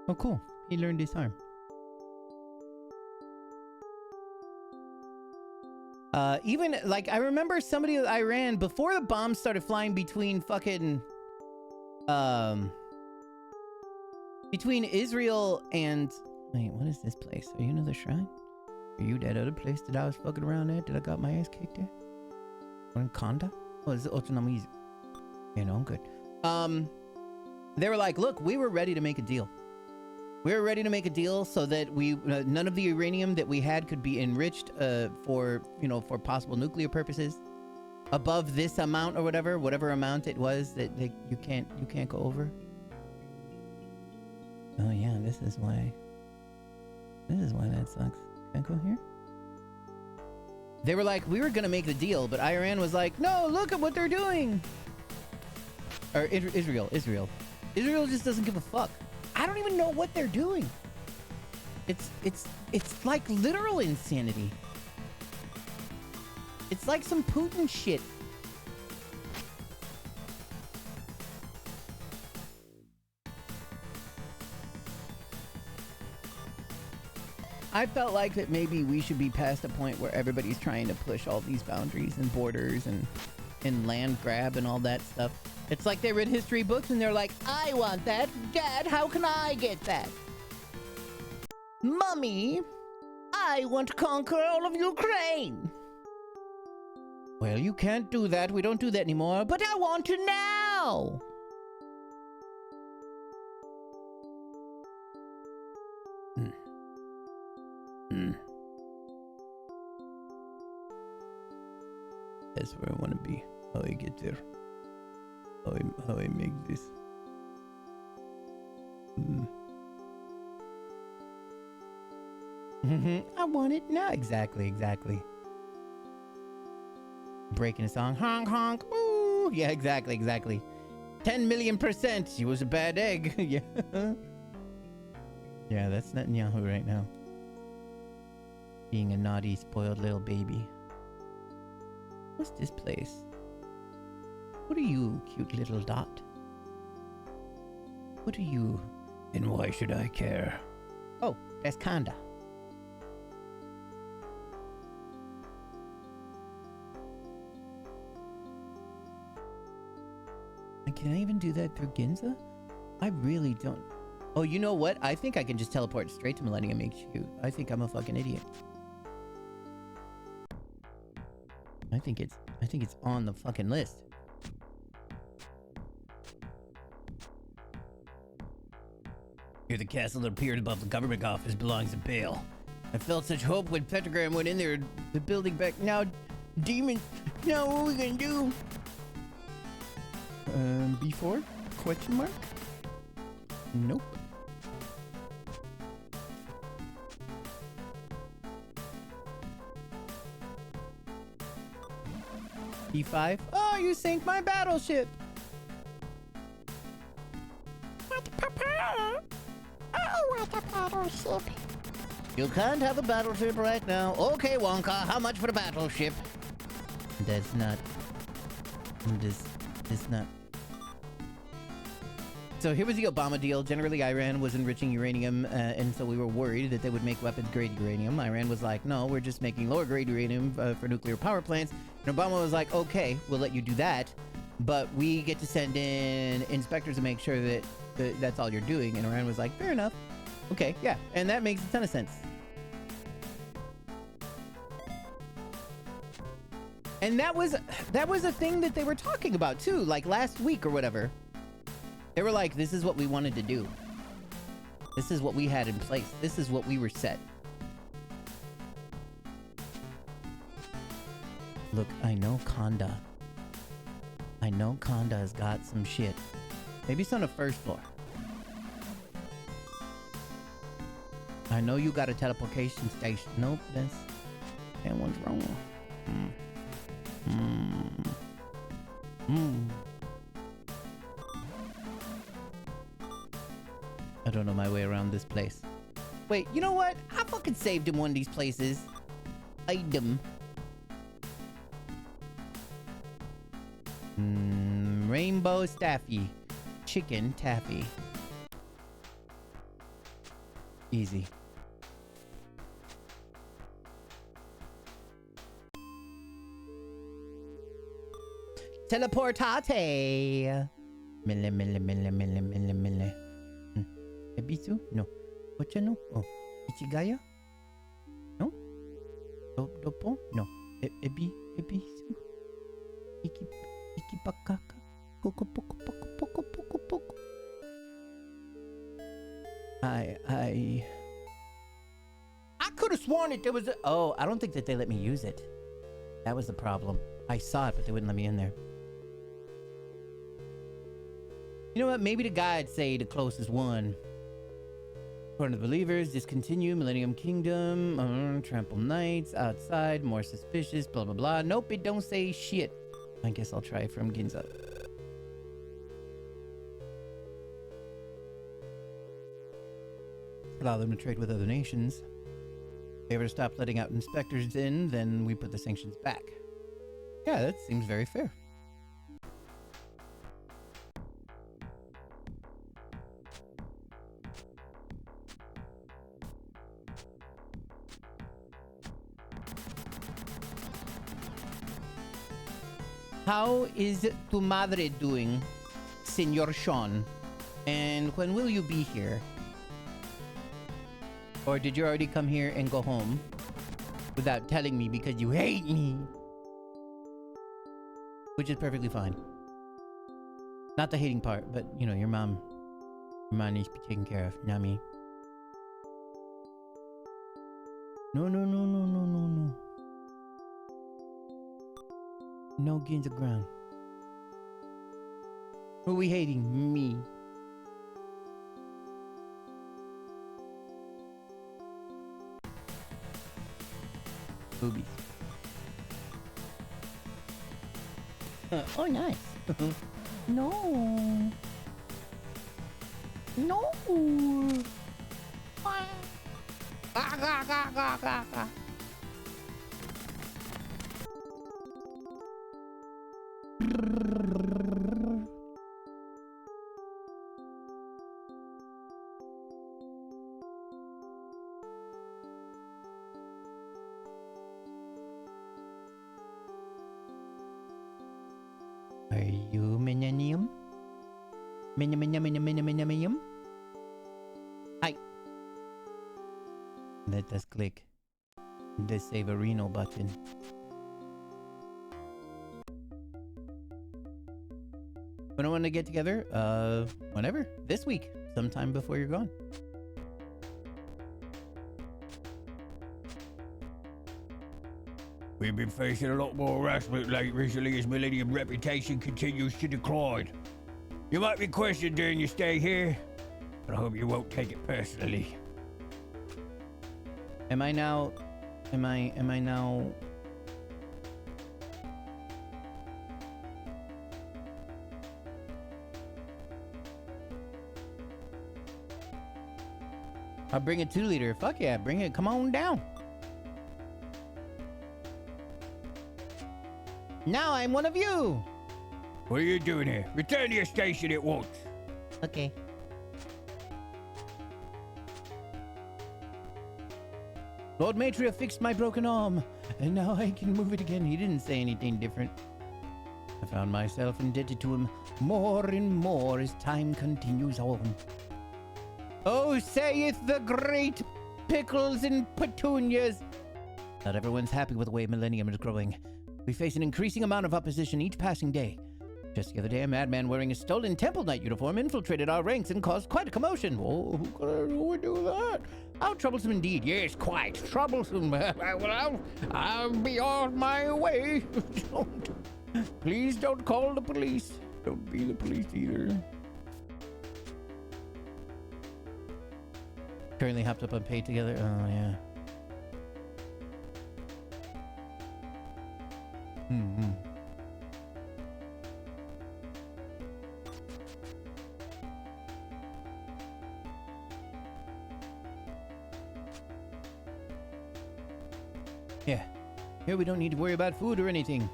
Oh, cool. He learned his arm. Even, like, I remember somebody in Iran, before the bombs started flying between fucking, between Israel and... Wait, what is this place? Are you another shrine? Are you that other place that I was fucking around at? Did I got my ass kicked at? Or in Kanda? Oh, is it Otonamizu? You know, I'm good. They were like, look, we were ready to make a deal. We were ready to make a deal so that we none of the uranium that we had could be enriched for, you know, for possible nuclear purposes above this amount or whatever amount it was that you can't go over. Oh yeah, this is why that sucks. Can't go here. They were like, we were gonna make the deal, but Iran was like, no, look at what they're doing. Or Israel just doesn't give a fuck. I don't even know what they're doing. It's like literal insanity. It's like some Putin shit. I felt like that maybe we should be past a point where everybody's trying to push all these boundaries and borders and land grab and all that stuff. It's like they read history books and they're like, I want that. Dad, how can I get that? Mummy, I want to conquer all of Ukraine. Well, you can't do that. We don't do that anymore. But I want to now. That's where I want to be. How I get there. How I make this. I want it now. Exactly. Breaking a song. Honk, honk. Ooh. Yeah, exactly. 10,000,000%. She was a bad egg. Yeah. Yeah, that's Netanyahu right now. Being a naughty, spoiled little baby. What's this place? What are you, cute little dot? What are you? And why should I care? Oh, that's Kanda. Can I even do that through Ginza? I really don't. Oh, you know what? I think I can just teleport straight to Millennium HQ. I think I'm a fucking idiot. I think it's on the fucking list. Here, the castle that appeared above the government office belongs to Bale. I felt such hope when Pentagram went in there, the building back. Now, demons. Now, what are we gonna do? B4? Question mark? Nope. E5? Oh, you sank my battleship! What, Papa? Oh, what a battleship. You can't have a battleship right now. Okay, Wonka, how much for the battleship? That's not... This not... So here was the Obama deal. Generally, Iran was enriching uranium, and so we were worried that they would make weapons-grade uranium. Iran was like, no, we're just making lower-grade uranium for nuclear power plants. And Obama was like, okay, we'll let you do that, but we get to send in inspectors to make sure that that's all you're doing. And Iran was like, fair enough. Okay, yeah, and that makes a ton of sense. And that was a thing that they were talking about too, like last week or whatever. They were like, this is what we wanted to do. This is what we had in place. This is what we were set. Look, I know Conda. I know Conda has got some shit. Maybe it's on the first floor. I know you got a teleportation station. Nope, that one's wrong. I don't know my way around this place. Wait, you know what? I fucking saved him one of these places. Item. Rainbow Staffy. Chicken Taffy. Easy. Teleportate. Mille. Ebisu? No. Ochano? Oh. Ichigaya? No? Dopo? No. Ebisu? Ikipakaka? Poko. I could have sworn it. There was oh, I don't think that they let me use it. That was the problem. I saw it, but they wouldn't let me in there. You know what? Maybe the guides say the closest one. According to the believers, discontinue Millennium Kingdom, trample knights, outside, more suspicious, blah, blah, blah. Nope, it don't say shit. I guess I'll try from Ginza. Allow them to trade with other nations. If they ever stop letting out inspectors in, then we put the sanctions back. Yeah, that seems very fair. How is tu madre doing, Senor Sean? And when will you be here? Or did you already come here and go home without telling me because you hate me? Which is perfectly fine. Not the hating part, but you know, your mom needs to be taken care of, not me. No. No gains of ground. Who are we hating? Me. Boobies. Oh, nice. No. Are you Millennium? Millennium? Hi. Let us click the Saverino button. When I want to get together? Whenever. This week. Sometime before you're gone. We've been facing a lot more harassment recently as Millennium reputation continues to decline. You might be questioned during your stay here, but I hope you won't take it personally. Am I now... I'll bring a 2-liter. Fuck yeah, bring it. Come on down. Now I'm one of you. What are you doing here? Return to your station at once. Okay. Lord Matria fixed my broken arm, and now I can move it again. He didn't say anything different. I found myself indebted to him more and more as time continues on. Oh, saith the great pickles and petunias. Not everyone's happy with the way Millennium is growing. We face an increasing amount of opposition each passing day. Just the other day, a madman wearing a stolen Temple Knight uniform infiltrated our ranks and caused quite a commotion. Oh, who would do that? How troublesome indeed. Yes, quite troublesome. Well, I'll be on my way. Please don't call the police. Don't be the police either. Currently hopped up on Pay Together. Oh, yeah. Hmm. Yeah. Here we don't need to worry about food or anything.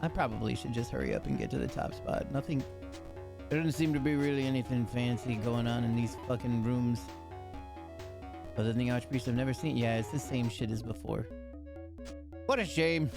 I probably should just hurry up and get to the top spot. Nothing... There doesn't seem to be really anything fancy going on in these fucking rooms. Other than the Archpriest I've never seen. Yeah, it's the same shit as before. What a shame.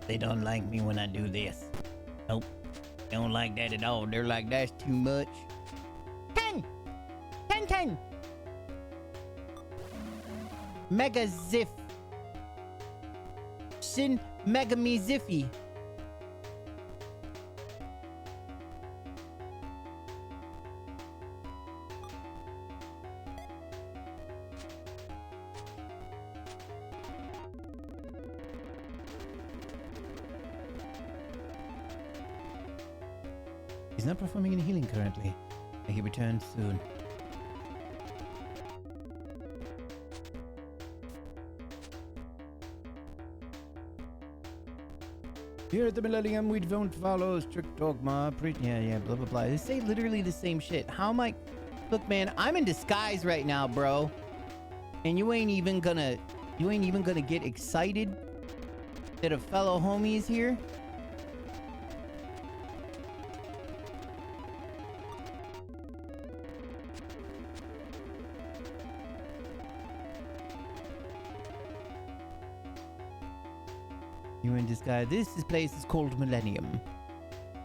They don't like me when I do this. Nope. They don't like that at all. They're like, that's too much. 10! 10, 10! Mega Ziff. Shin Megami Ziffy. He's not performing any healing currently. He returns soon. Here at the Millennium, we don't follow strict dogma. Yeah, blah, blah, blah. They say literally the same shit. How am I... Look, man, I'm in disguise right now, bro. And you ain't even gonna get excited that a fellow homie is here? You in disguise. This place is called Millennium.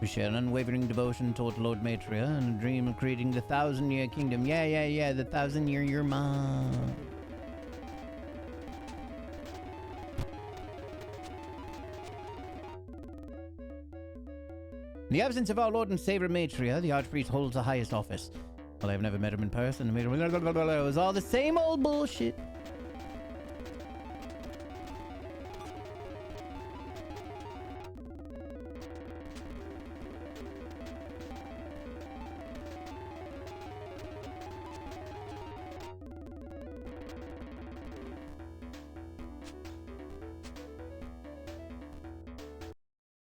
We share an unwavering devotion toward Lord Matria and a dream of creating the 1,000-year kingdom. Yeah, the 1,000-year your mom. In the absence of our Lord and Savior Matria, the Archpriest holds the highest office. Well, I've never met him in person. It was all the same old bullshit.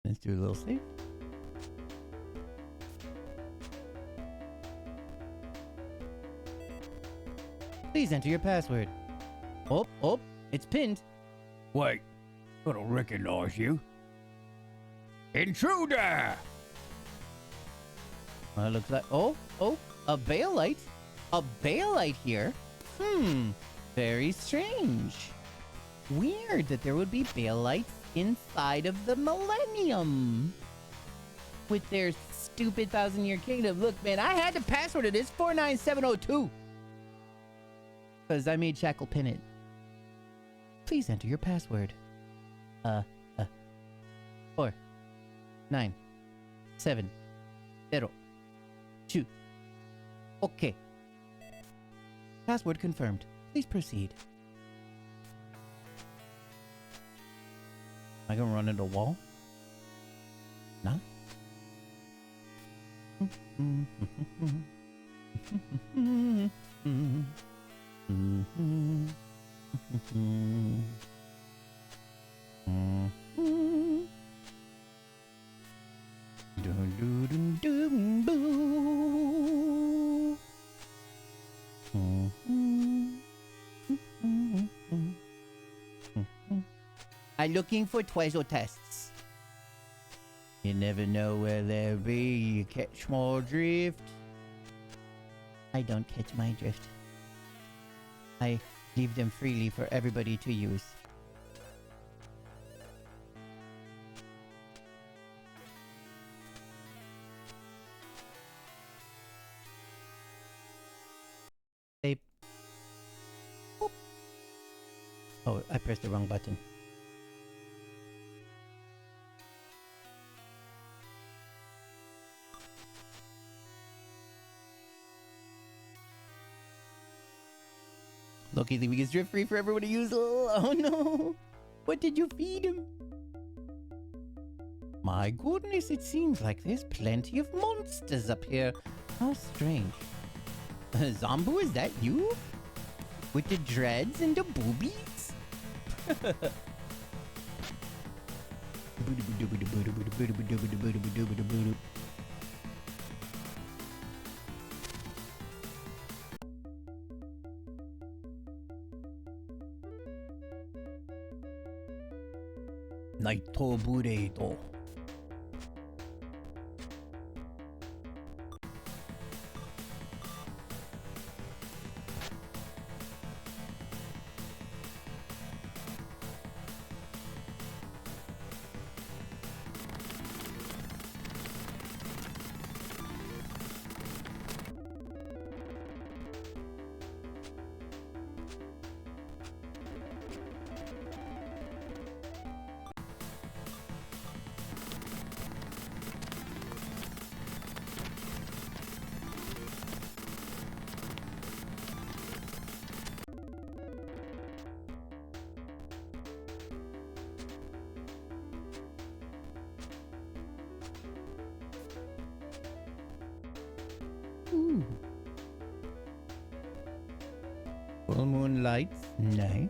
Let's do a little save. Please enter your password. Oh, it's pinned. Wait, I don't recognize you. Intruder! Well, it looks like... Oh, a Baelite? A Baelite here? Very strange. Weird that there would be Baelites inside of the Millennium. With their stupid 1,000-year kingdom. Look, man, I had the password of this 49702. Because I made Shackle pin it. Please enter your password. 4 9 7 0 2. Okay. Password confirmed. Please proceed. Am I gonna run into a wall? No? I'm looking for treasure tests. You never know where they'll be. You catch more drift. I don't catch my drift. I leave them freely for everybody to use. They... Boop. Oh, I pressed the wrong button. Loki leaving his drift free for everyone to use. Oh no! What did you feed him? My goodness, it seems like there's plenty of monsters up here. How strange. Zombu, is that you? With the dreads and the boobies? Naito Buredo. Ooh. Full moon lights, nice.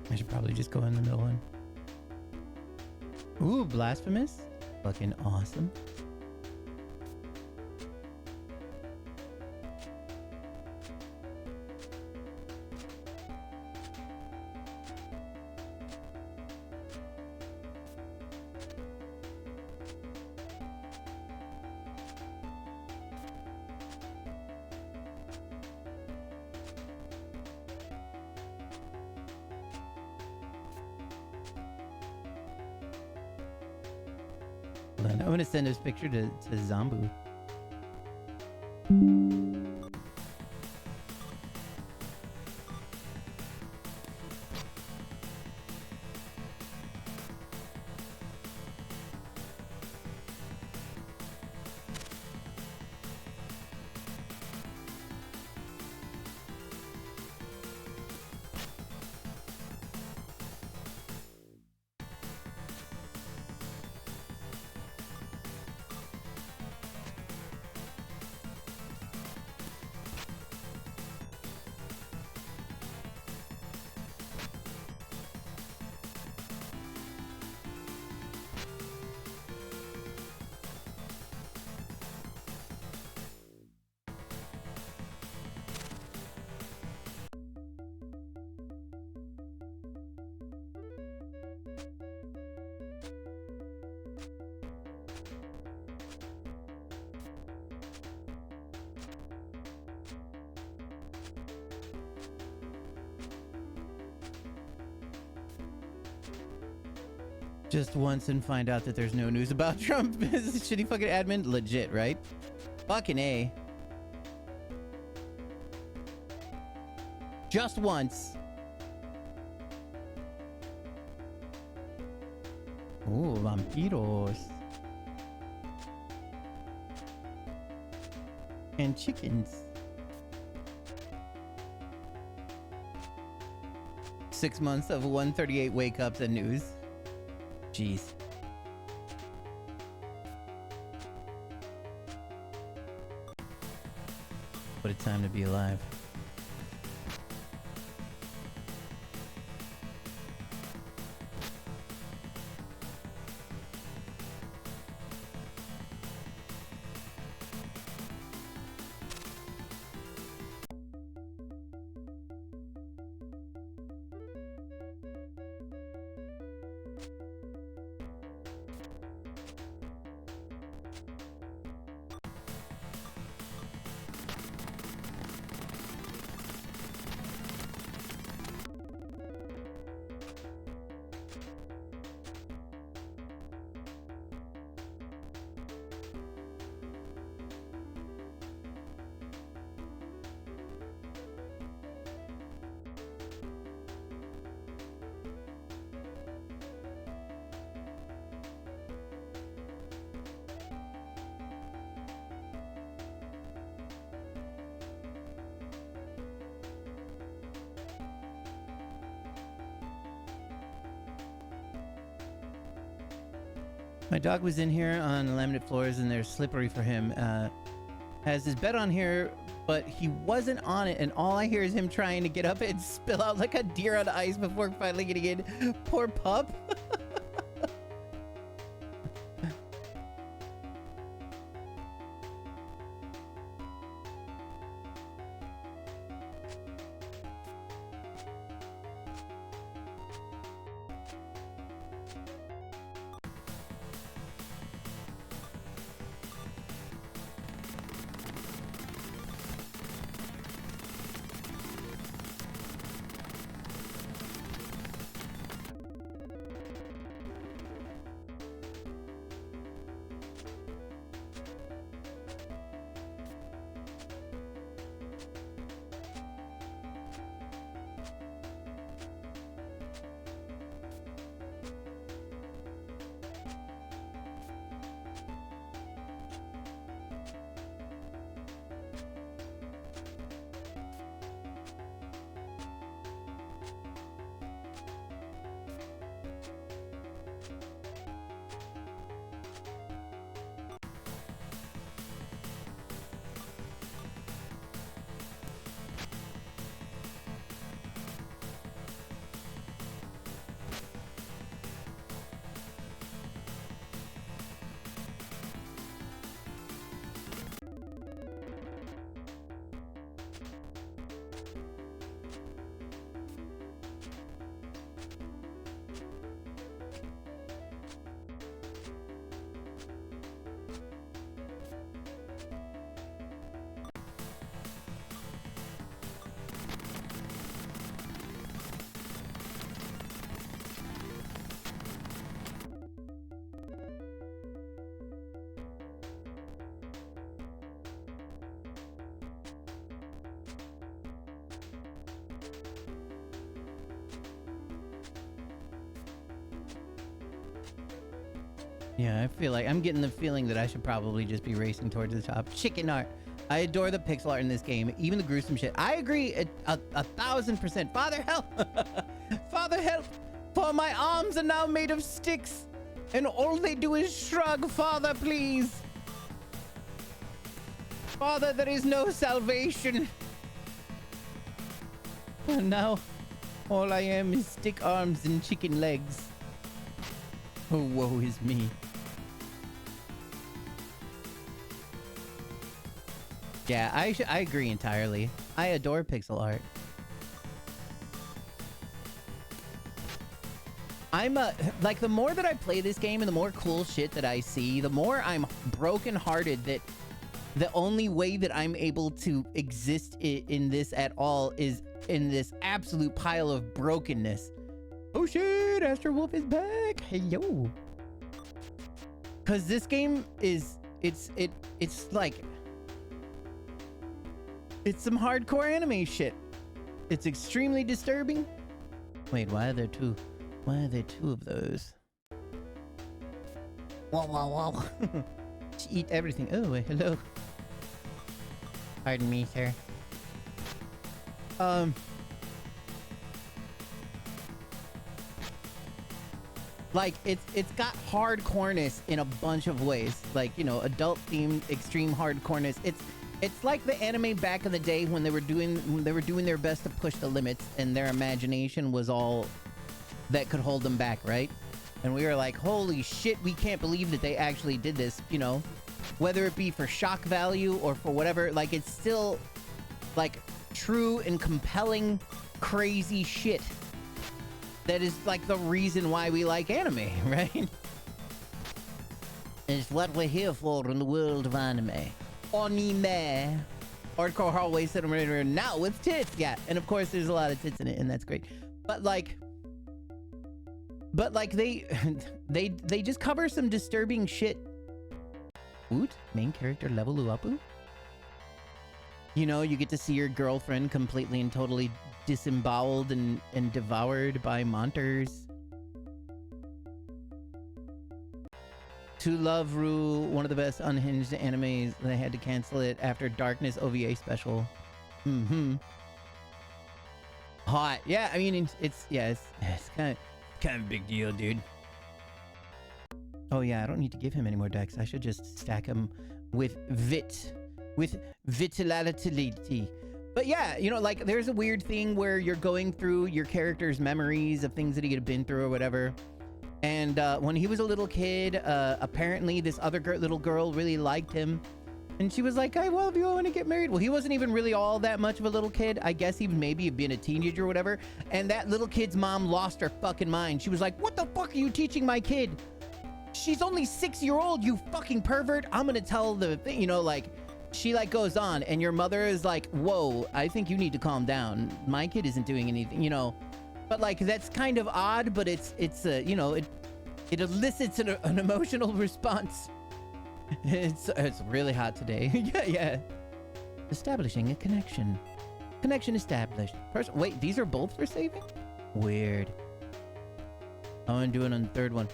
I should probably just go in the middle one. Ooh, blasphemous. Fucking awesome. I'm gonna send this picture to Zombu. Just once and find out that there's no news about Trump as a shitty fucking admin. Legit, right? Fucking A. Just once. Ooh, vampiros. And chickens. 6 months of 138 wake ups and news. Jeez. What a time to be alive. My dog was in here on laminate floors and they're slippery for him. Has his bed on here, but he wasn't on it, and all I hear is him trying to get up and spill out like a deer on ice before finally getting in. Poor pup. Yeah, I feel like I'm getting the feeling that I should probably just be racing towards the top. Chicken art. I adore the pixel art in this game, even the gruesome shit. I agree 1,000%. Father, help! Father, help! For my arms are now made of sticks, and all they do is shrug. Father, please! Father, there is no salvation. And now, all I am is stick arms and chicken legs. Oh, woe is me. Yeah, I agree entirely. I adore pixel art. I'm like, the more that I play this game and the more cool shit that I see, the more I'm brokenhearted that the only way that I'm able to exist in this at all is in this absolute pile of brokenness. Oh shit, Astro Wolf is back. Hello. Cause this game is it's like it's some hardcore anime shit. It's extremely disturbing. Wait, why are there two? Why are there two of those? Whoa, whoa, whoa. She eat everything. Oh, wait, hello. Pardon me, sir. Like it's got hardcoreness in a bunch of ways. Like, you know, adult themed extreme hardcoreness. It's like the anime back in the day when they were doing their best to push the limits and their imagination was all that could hold them back, right? And we were like, holy shit, we can't believe that they actually did this, you know? Whether it be for shock value or for whatever, like it's still like true and compelling crazy shit. That is like the reason why we like anime, right? It's what we're here for in the world of anime. Anime. Hardcore hallway cinema now with tits. Yeah, and of course there's a lot of tits in it, and that's great. But like they just cover some disturbing shit. Oot, main character level uapu. You know, you get to see your girlfriend completely and totally disemboweled and devoured by monsters. To Love Ru, one of the best unhinged animes. They had to cancel it after Darkness OVA special. Hot. Yeah, I mean it's kind of a big deal, dude. Oh yeah, I don't need to give him any more decks. I should just stack him with vitality. But yeah, you know, like there's a weird thing where you're going through your character's memories of things that he had been through or whatever. And when he was a little kid, apparently this other little girl really liked him. And she was like, "I love you, I want to get married." Well, he wasn't even really all that much of a little kid. I guess he maybe been a teenager or whatever. And that little kid's mom lost her fucking mind. She was like, "What the fuck are you teaching my kid? She's only 6-year-old, you fucking pervert. I'm gonna tell the thing," you know, like, she like goes on and your mother is like, "Whoa, I think you need to calm down. My kid isn't doing anything," you know. But like, that's kind of odd, but it's you know, it elicits an emotional response. It's really hot today. yeah. Establishing a connection. Connection established. Wait, these are both for saving? Weird. I'm gonna do it on the third one.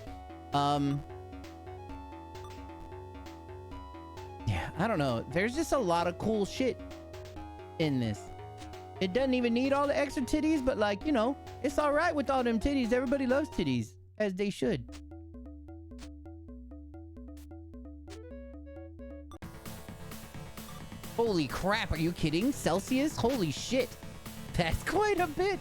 Yeah, I don't know. There's just a lot of cool shit in this. It doesn't even need all the extra titties, but like, you know, it's all right with all them titties. Everybody loves titties, as they should. Holy crap, are you kidding? Celsius? Holy shit. That's quite a bit.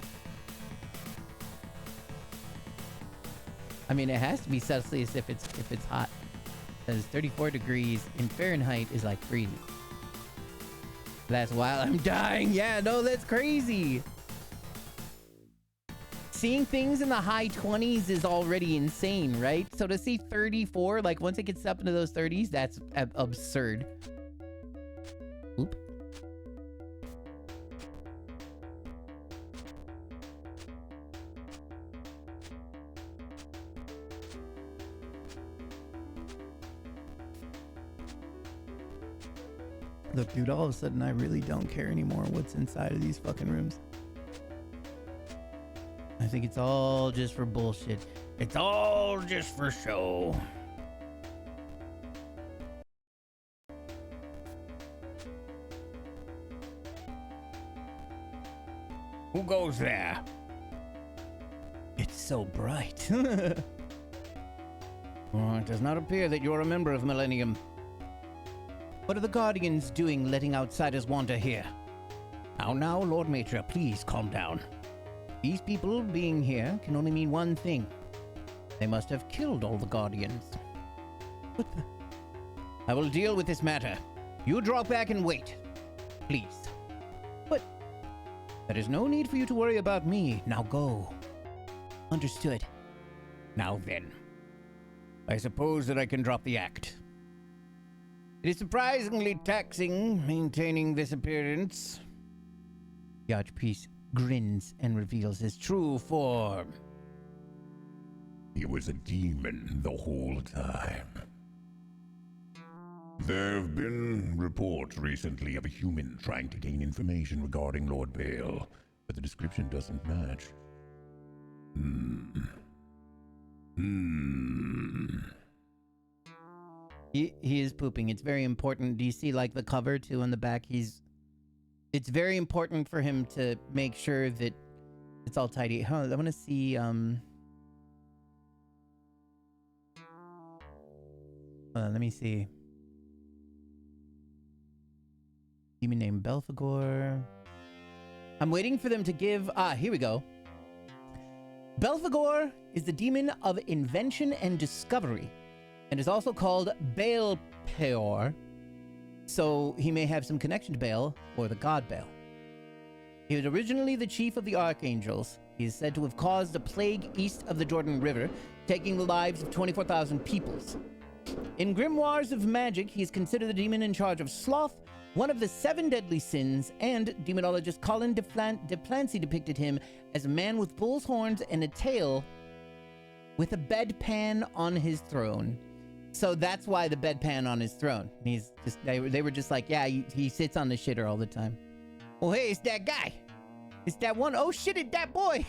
I mean, it has to be Celsius if it's hot. Because 34 degrees in Fahrenheit is like freezing. That's wild. I'm dying. Yeah, no, that's crazy. Seeing things in the high 20s is already insane, right? So to see 34, like once it gets up into those 30s, that's absurd. Oop. Look, dude, all of a sudden I really don't care anymore what's inside of these fucking rooms. I think it's all just for bullshit. It's all just for show. Who goes there? It's so bright. Oh, it does not appear that you're a member of Millennium. What are the Guardians doing letting outsiders wander here? Now, Lord Matra, please calm down. These people being here can only mean one thing. They must have killed all the Guardians. What the? I will deal with this matter. You draw back and wait. Please. But there is no need for you to worry about me. Now go. Understood. Now then. I suppose that I can drop the act. It is surprisingly taxing maintaining this appearance. The Archpriest grins and reveals his true form. He was a demon the whole time. There have been reports recently of a human trying to gain information regarding Lord Bale, but the description doesn't match. He is pooping. It's very important. Do you see like the cover too on the back? It's very important for him to make sure that it's all tidy. Huh, I want to see let me see. Demon named Belphegor. I'm waiting for them to give here we go. Belphegor is the demon of invention and discovery, and is also called Baal Peor, so he may have some connection to Baal or the god Baal. He was originally the chief of the archangels. He is said to have caused a plague east of the Jordan River, taking the lives of 24,000 peoples. In grimoires of magic, he is considered the demon in charge of sloth, one of the 7 deadly sins, and demonologist Colin de Plancy depicted him as a man with bull's horns and a tail with a bedpan on his throne. So that's why the bedpan on his throne. He's just they were just like, yeah, he sits on the shitter all the time. Oh, hey, it's that guy. It's that one. Oh shit, it's that boy.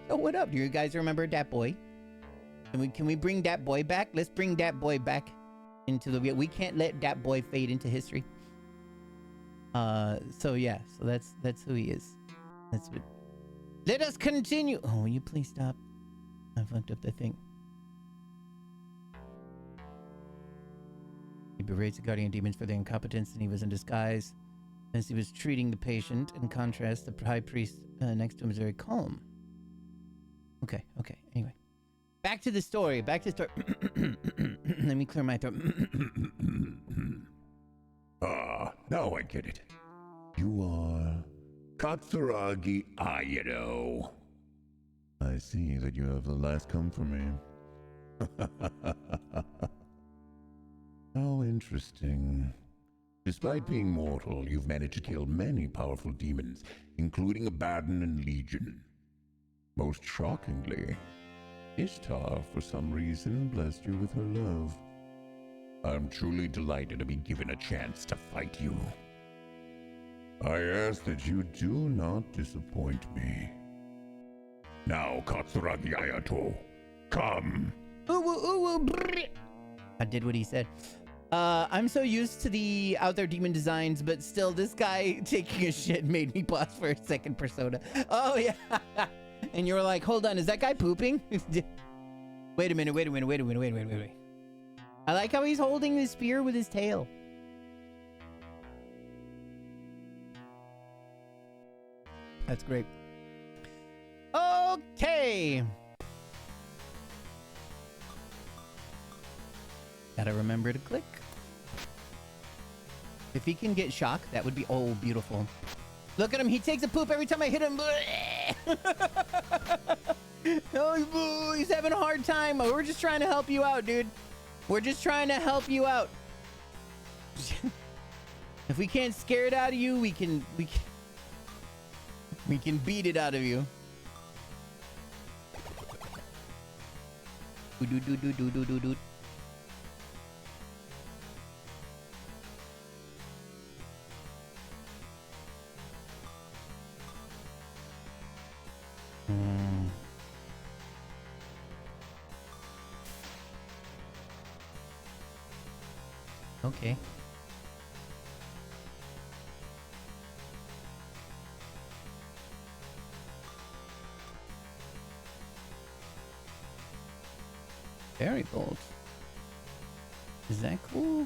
Oh, what up? Do you guys remember that boy? Can we bring that boy back? Let's bring that boy back into the. We can't let that boy fade into history. So yeah, so that's who he is. That's what. Let us continue. Oh, will you please stop? I fucked up the thing. He berates the guardian demons for their incompetence, and he was in disguise as he was treating the patient. In contrast, the high priest next to him is very calm. Okay. Anyway, back to the story. Let me clear my throat. Now I get it. You are Katsuragi Ayano. I see that you have the last come for me. How interesting. Despite being mortal, you've managed to kill many powerful demons, including Abaddon and Legion. Most shockingly, Ishtar, for some reason, blessed you with her love. I'm truly delighted to be given a chance to fight you. I ask that you do not disappoint me. Now, Katsuragi Ayato, come. I did what he said. I'm so used to the out there demon designs, but still, this guy taking a shit made me pause for a second. Persona. Oh yeah, and you were like, "Hold on, is that guy pooping?" Wait a minute. I like how he's holding his spear with his tail. That's great. Okay. Gotta remember to click. If he can get shock, that would be beautiful. Look at him. He takes a poop every time I hit him. Oh, he's having a hard time. We're just trying to help you out, dude. We're just trying to help you out. If we can't scare it out of you, we can beat it out of you. Do. Okay. Very bold. Is that cool?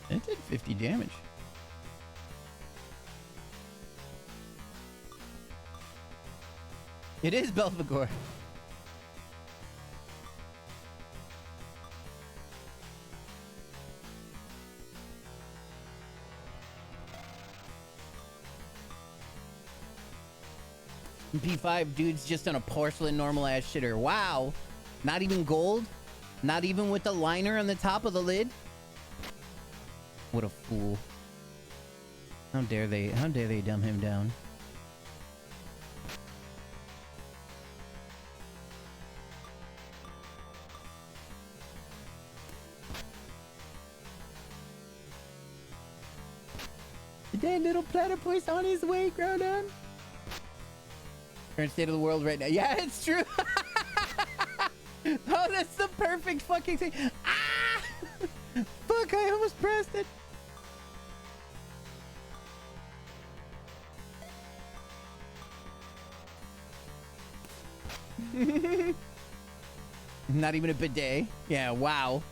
That did 50 damage. It is Belphegor. P5 dude's just on a porcelain normal ass shitter. Wow. Not even gold? Not even with the liner on the top of the lid? What a fool. How dare they dumb him down? That little platypus on his way, Groudon. Current state of the world right now. Yeah, it's true. Oh, that's the perfect fucking thing. Ah! Fuck, I almost pressed it. Not even a bidet. Yeah, wow.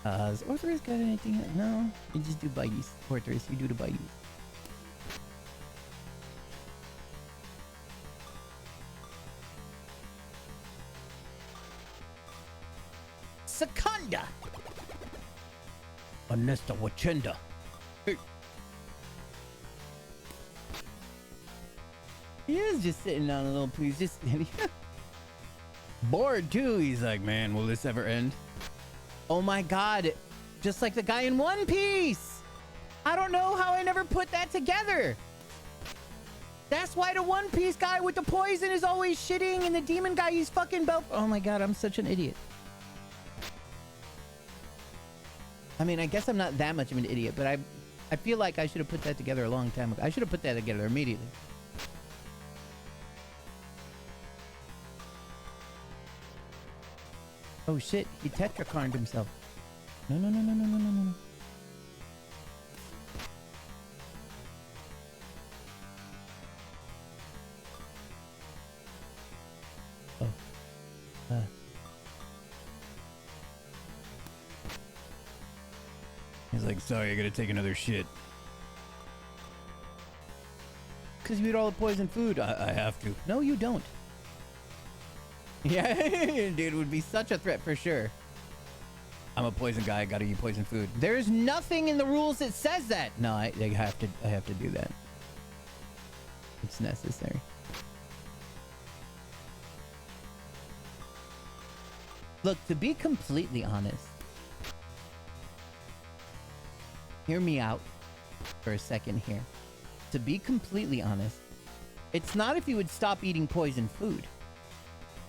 Has Orthrus got anything else? No, you just do bites. Orthrus, you do the bites. Secunda! Anesta Wachenda. Hey. He is just sitting on a little please, just bored too. He's like, man, will this ever end? Oh my god, just like the guy in One Piece. I don't know how I never put that together. That's why the One Piece guy with the poison is always shitting and the demon guy he's fucking belt. Oh my god, I'm such an idiot. I mean, I guess I'm not that much of an idiot, but I feel like I should have put that together a long time ago. I should have put that together immediately. Oh shit, he tetracarned himself. No, no, no, no, no, no, no, no. Oh. He's like, sorry, I gotta take another shit. Because you eat all the poison food. I have to. No, you don't. Yeah, dude, it would be such a threat for sure. I'm a poison guy. I gotta eat poison food. There's nothing in the rules that says that. No, I have to do that. It's necessary. Look, to be completely honest, hear me out for a second here. To be completely honest, it's not if he would stop eating poison food.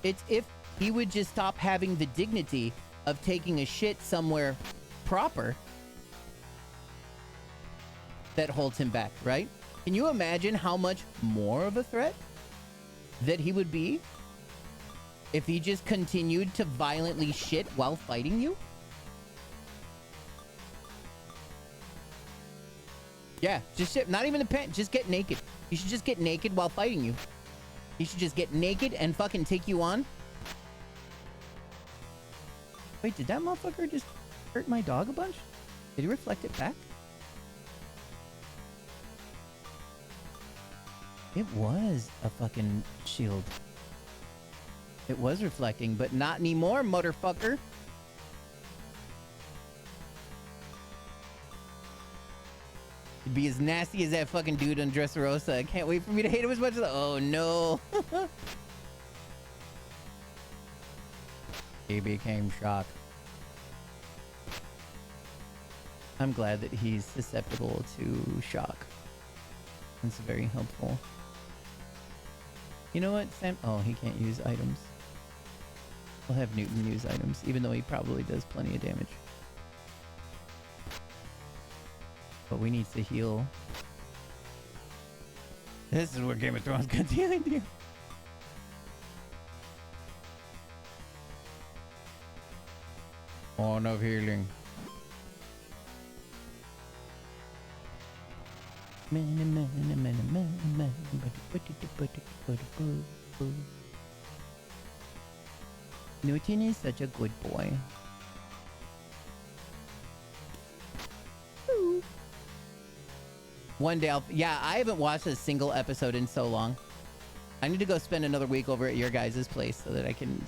It's if he would just stop having the dignity of taking a shit somewhere proper that holds him back, right? Can you imagine how much more of a threat that he would be if he just continued to violently shit while fighting you? Yeah, just shit. Not even the pant. Just get naked. You should just get naked while fighting you. You should just get naked and fucking take you on. Wait, did that motherfucker just hurt my dog a bunch? Did he reflect it back? It was a fucking shield. It was reflecting, but not anymore, motherfucker. It'd be as nasty as that fucking dude on Dressrosa. I can't wait for me to hate him as much as... Oh, no. He became shocked. I'm glad that he's susceptible to shock. That's very helpful. You know what, Sam? Oh, he can't use items. We'll have Newton use items, even though he probably does plenty of damage. But we need to heal. This is where Game of Thrones got the idea. On of healing. Newton is such a good boy. One day I'll... Yeah, I haven't watched a single episode in so long. I need to go spend another week over at your guys' place so that I can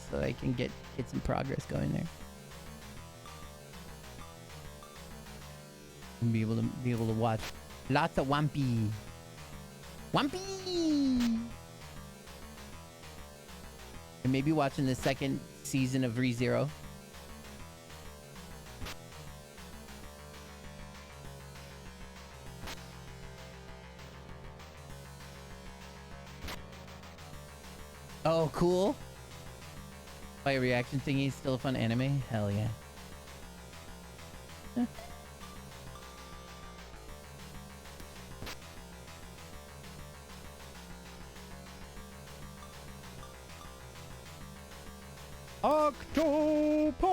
get some progress going there. And be able to watch lots of Wampy. Wampy! And maybe watching the second season of ReZero. Oh, cool. By a reaction thingy, still a fun anime? Hell yeah. Huh. Octopike!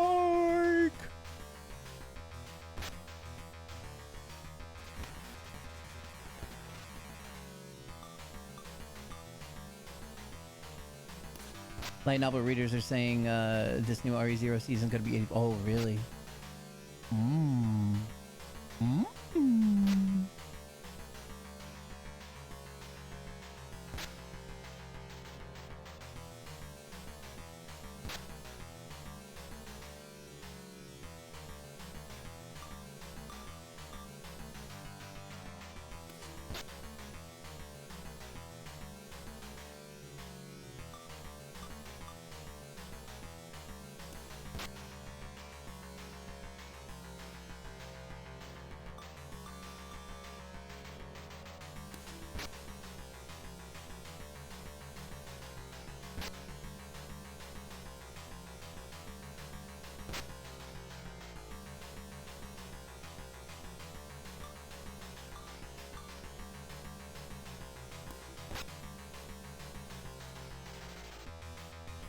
Light novel readers are saying this new RE0 season is going to be... Oh, really? Mmm. Mmm.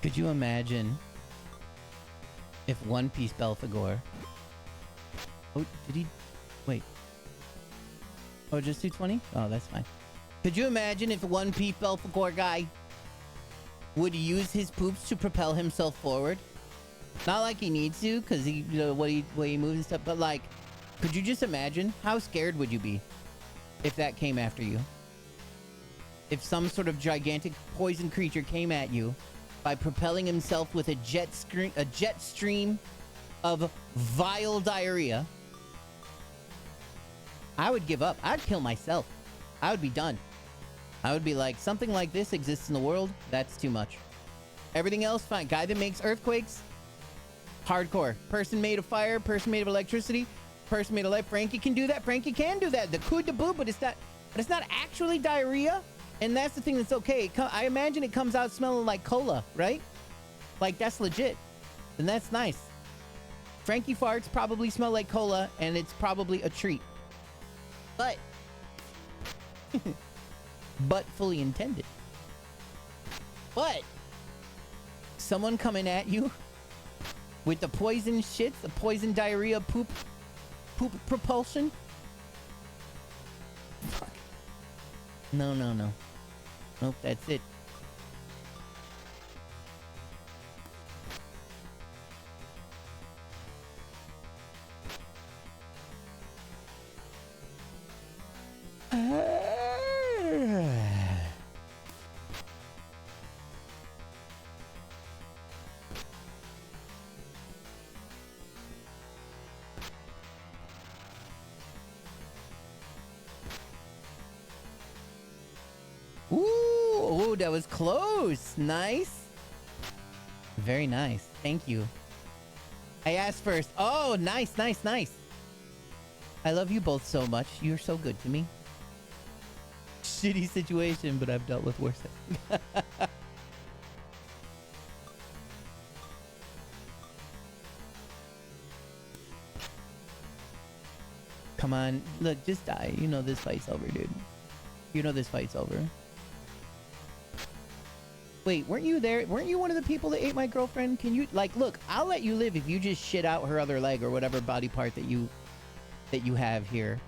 Could you imagine if One Piece Belphegor... Oh, did he... Wait. Oh, just 220? Oh, that's fine. Could you imagine if One Piece Belphegor guy would use his poops to propel himself forward? Not like he needs to, because he, you know, way he moves and stuff, but like, could you just imagine? How scared would you be if that came after you? If some sort of gigantic poison creature came at you by propelling himself with a jet stream of vile diarrhea, I would give up. I'd kill myself. I would be done. I would be like, something like this exists in the world. That's too much. Everything else, fine. Guy that makes earthquakes, hardcore. Person made of fire, person made of electricity, person made of life. Frankie can do that. Frankie can do that. The coup de bout, but it's not actually diarrhea. And that's the thing that's okay. I imagine it comes out smelling like cola, right? Like, that's legit. And that's nice. Frankie farts probably smell like cola, and it's probably a treat. But... but fully intended. But... someone coming at you with the poison shits, the poison diarrhea poop propulsion? Fuck. No. Nope, that's it. Ooh, that was close. Nice. Very nice. Thank you. I asked first. Oh, nice. I love you both so much. You're so good to me. Shitty situation, but I've dealt with worse. Come on. Look, just die. You know this fight's over, dude. You know this fight's over. Wait, weren't you there? Weren't you one of the people that ate my girlfriend? Can you, like, look, I'll let you live if you just shit out her other leg or whatever body part that you have here.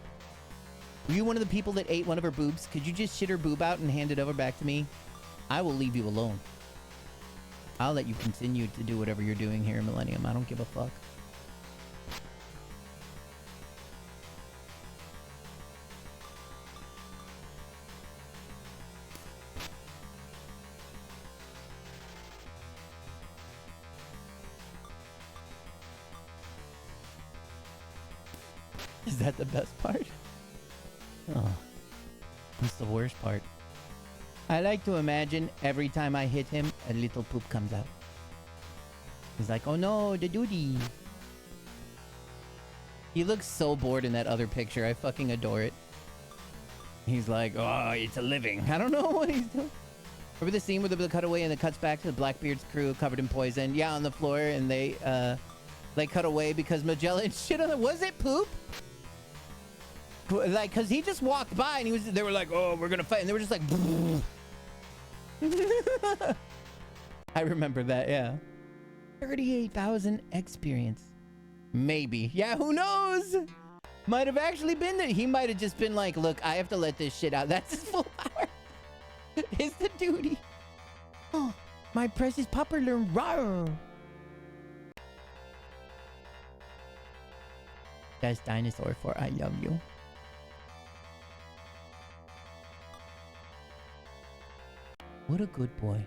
Were you one of the people that ate one of her boobs? Could you just shit her boob out and hand it over back to me? I will leave you alone. I'll let you continue to do whatever you're doing here in Millennium. I don't give a fuck. Is that the best part? Oh, that's the worst part. I like to imagine every time I hit him, a little poop comes out. He's like, oh no, the duty. He looks so bored in that other picture. I fucking adore it. He's like, oh, it's a living. I don't know what he's doing. Remember the scene where the cutaway and it cuts back to the Blackbeard's crew covered in poison? Yeah, on the floor, and they cut away because Magellan shit on it. Was it poop? Like, because he just walked by and they were like, oh, we're gonna fight, and they were just like, I remember that, yeah. 38,000 experience. Maybe. Yeah, who knows? Might have actually been there. He might have just been like, look, I have to let this shit out. That's his full power. It's the duty. Oh, my precious popular rawr. Best dinosaur for I love you. What a good boy.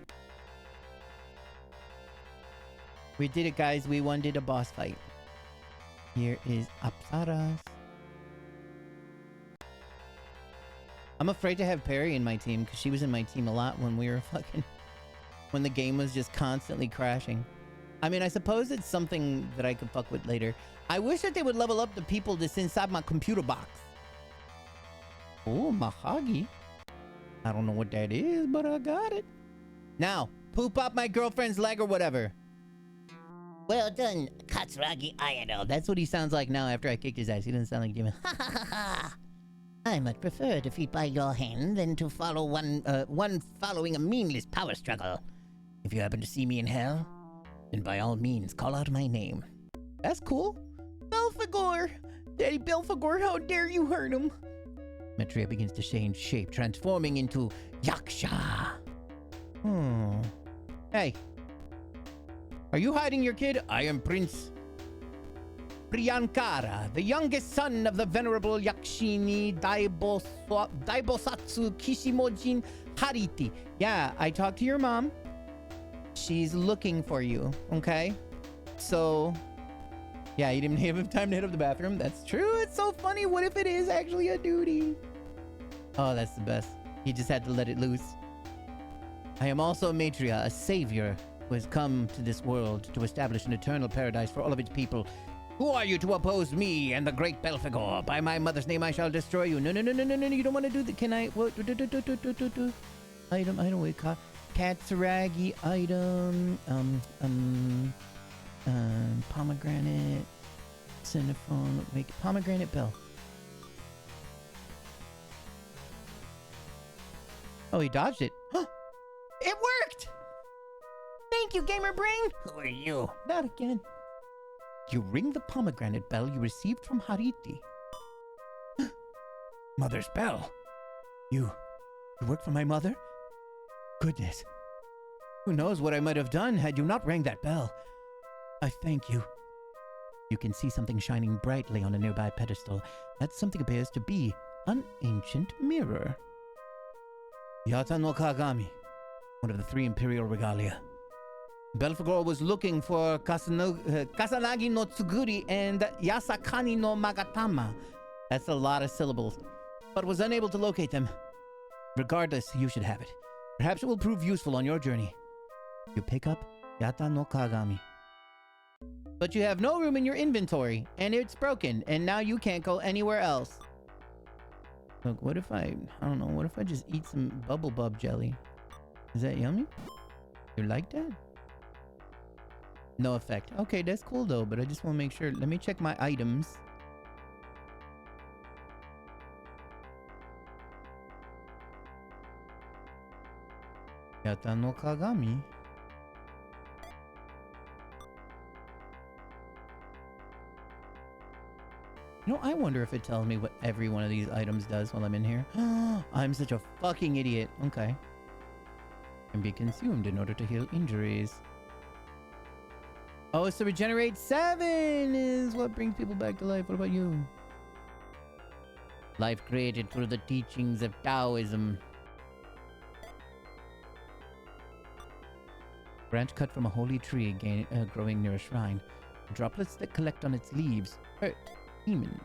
We did it, guys. We did a boss fight. Here is Apsaras. I'm afraid to have Perry in my team because she was in my team a lot when we were when the game was just constantly crashing. I mean, I suppose it's something that I could fuck with later. I wish that they would level up the people that's inside my computer box. Oh, Mahagi. I don't know what that is, but I got it. Now, poop up my girlfriend's leg or whatever. Well done, Katsuragi Idol. That's what he sounds like now after I kicked his ass. He doesn't sound like a demon. Ha ha ha ha! I much prefer defeat by your hand than to follow one following a meaningless power struggle. If you happen to see me in hell, then by all means call out my name. That's cool. Belphegor! Daddy Belphegor, how dare you hurt him? Metria begins to change shape, transforming into Yaksha. Hey. Are you hiding your kid? I am Prince Priyankara, the youngest son of the venerable Yakshini Daibosatsu Kishimojin Hariti. Yeah, I talked to your mom. She's looking for you, okay? So, yeah, you didn't have time to hit up the bathroom. That's true. It's so funny. What if it is actually a duty? Oh, that's the best. He just had to let it loose. I am also Matria, a savior who has come to this world to establish an eternal paradise for all of its people. Who are you to oppose me and the great Belphegor? By my mother's name I shall destroy you. No, you don't want to do that. Can I? What? Item, wait, Katsuragi, item, pomegranate, cinephone, make pomegranate bell. Oh, he dodged it. It worked! Thank you, Gamer Brain! Who are you? Not again. You ring the pomegranate bell you received from Hariti. Mother's bell. You work for my mother? Goodness. Who knows what I might have done had you not rang that bell. I thank you. You can see something shining brightly on a nearby pedestal. That something appears to be an ancient mirror. Yata no Kagami, one of the 3 imperial regalia. Belphegor was looking for Kasanagi no Tsuguri and Yasakani no Magatama. That's a lot of syllables. But was unable to locate them. Regardless, you should have it. Perhaps it will prove useful on your journey. You pick up Yata no Kagami. But you have no room in your inventory, and it's broken, and now you can't go anywhere else. Look, what if I don't know, what if I just eat some Bubble Bub jelly? Is that yummy? You like that? No effect. Okay, that's cool though, but I just want to make sure. Let me check my items. Yata no Kagami. You know, I wonder if it tells me what every one of these items does while I'm in here. I'm such a fucking idiot. Okay. Can be consumed in order to heal injuries. Oh, so regenerate 7 is what brings people back to life. What about you? Life created through the teachings of Taoism. Branch cut from a holy tree growing near a shrine. Droplets that collect on its leaves hurt demons.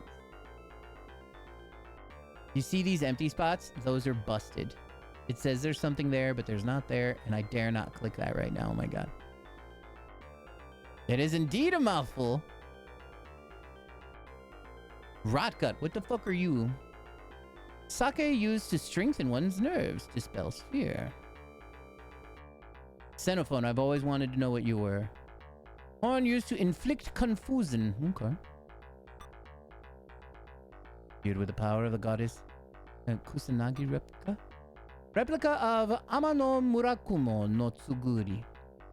You see these empty spots? Those are busted. It says there's something there, but there's not there, and I dare not click that right now. Oh my god. It is indeed a mouthful. Rotgut, what the fuck are you? Sake used to strengthen one's nerves, dispels fear. Xenophone, I've always wanted to know what you were. Horn used to inflict confusion. Okay. Viewed with the power of the goddess Kusanagi replica? Replica of Amano Murakumo no Tsuguri,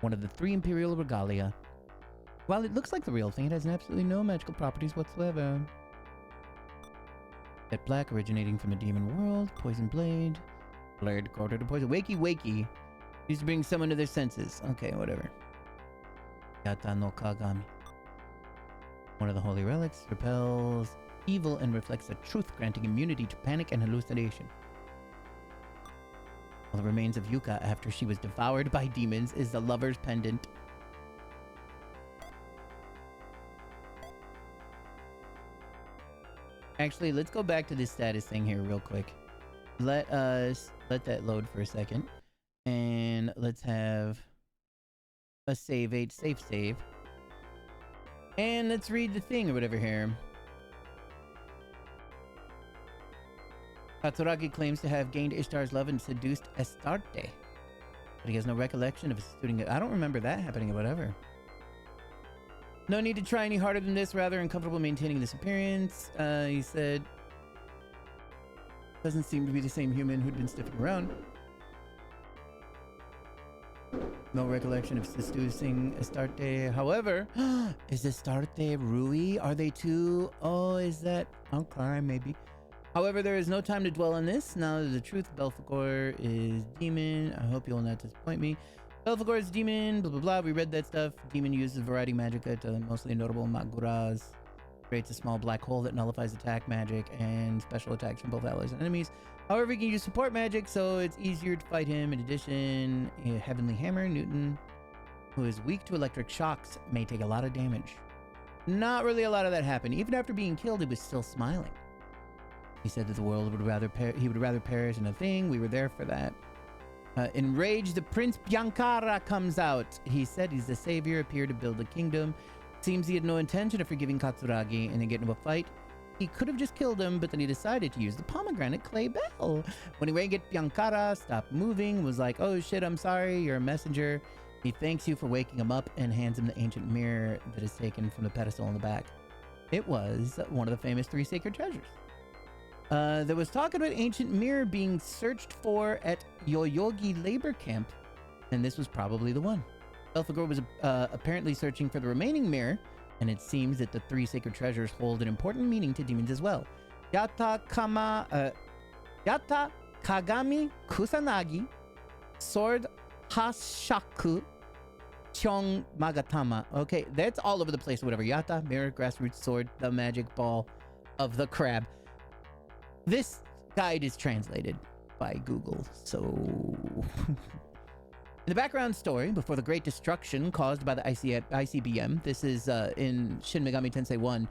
one of the 3 imperial regalia. While it looks like the real thing, it has absolutely no magical properties whatsoever. Jet black originating from the demon world. Poison blade. Blade quarter to poison. Wakey wakey. Used to bring someone to their senses. Okay, whatever. Yata no Kagami. One of the holy relics. Repels evil and reflects the truth, granting immunity to panic and hallucination. Well, the remains of Yuka after she was devoured by demons is the lover's pendant. Actually, let's go back to this status thing here real quick. Let that load for a second. And let's have a save save. And let's read the thing or whatever here. Katsuragi claims to have gained Ishtar's love and seduced Astarte. But he has no recollection of seducing it. I don't remember that happening or whatever. No need to try any harder than this. Rather uncomfortable maintaining this appearance. He said... Doesn't seem to be the same human who'd been sniffing around. No recollection of seducing Astarte. However, is Astarte Rui? Are they two? Oh, is that... Okay, maybe. However, there is no time to dwell on this. Now the truth, Belphegor is demon. I hope you will not disappoint me. Belphegor is demon, blah blah blah. We read that stuff. Demon uses a variety of magic to mostly notable Maguras. Creates a small black hole that nullifies attack magic and special attacks from both allies and enemies. However, he can use support magic, so it's easier to fight him. In addition, a Heavenly Hammer, Newton, who is weak to electric shocks, may take a lot of damage. Not really a lot of that happened. Even after being killed, he was still smiling. He said that the world would rather he would rather perish in a thing. We were there for that. Enraged, the Prince Biancara comes out. He said he's the savior, appeared to build a kingdom. Seems he had no intention of forgiving Katsuragi and then get into a fight. He could have just killed him, but then he decided to use the pomegranate clay bell. When he went to get Biancara, stopped moving, was like, oh shit, I'm sorry, you're a messenger. He thanks you for waking him up and hands him the ancient mirror that is taken from the pedestal in the back. It was one of the famous 3 sacred treasures. There was talk about ancient mirror being searched for at Yoyogi labor camp, and this was probably the one. Belphegor was apparently searching for the remaining mirror, and it seems that the 3 sacred treasures hold an important meaning to demons as well. Yata Kagami Kusanagi, Sword Hashaku, Chong Magatama. Okay, that's all over the place or whatever. Yata, mirror, grassroots, sword, the magic ball of the crab. This guide is translated by Google, so... In the background story, before the great destruction caused by the ICBM, this is in Shin Megami Tensei 1,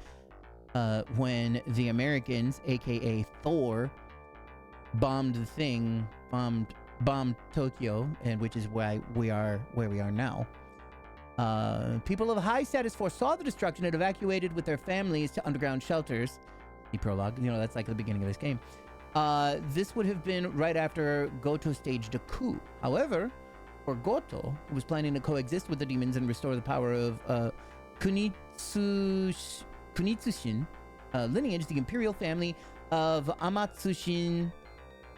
when the Americans, aka Thor, bombed the thing, bombed Tokyo, and which is why we are where we are now. People of high status foresaw the destruction and evacuated with their families to underground shelters. The prologue, you know, that's like the beginning of this game. This would have been right after Goto staged a coup. However, for Goto, who was planning to coexist with the demons and restore the power of Kunitsushin lineage, the imperial family of Amatsushin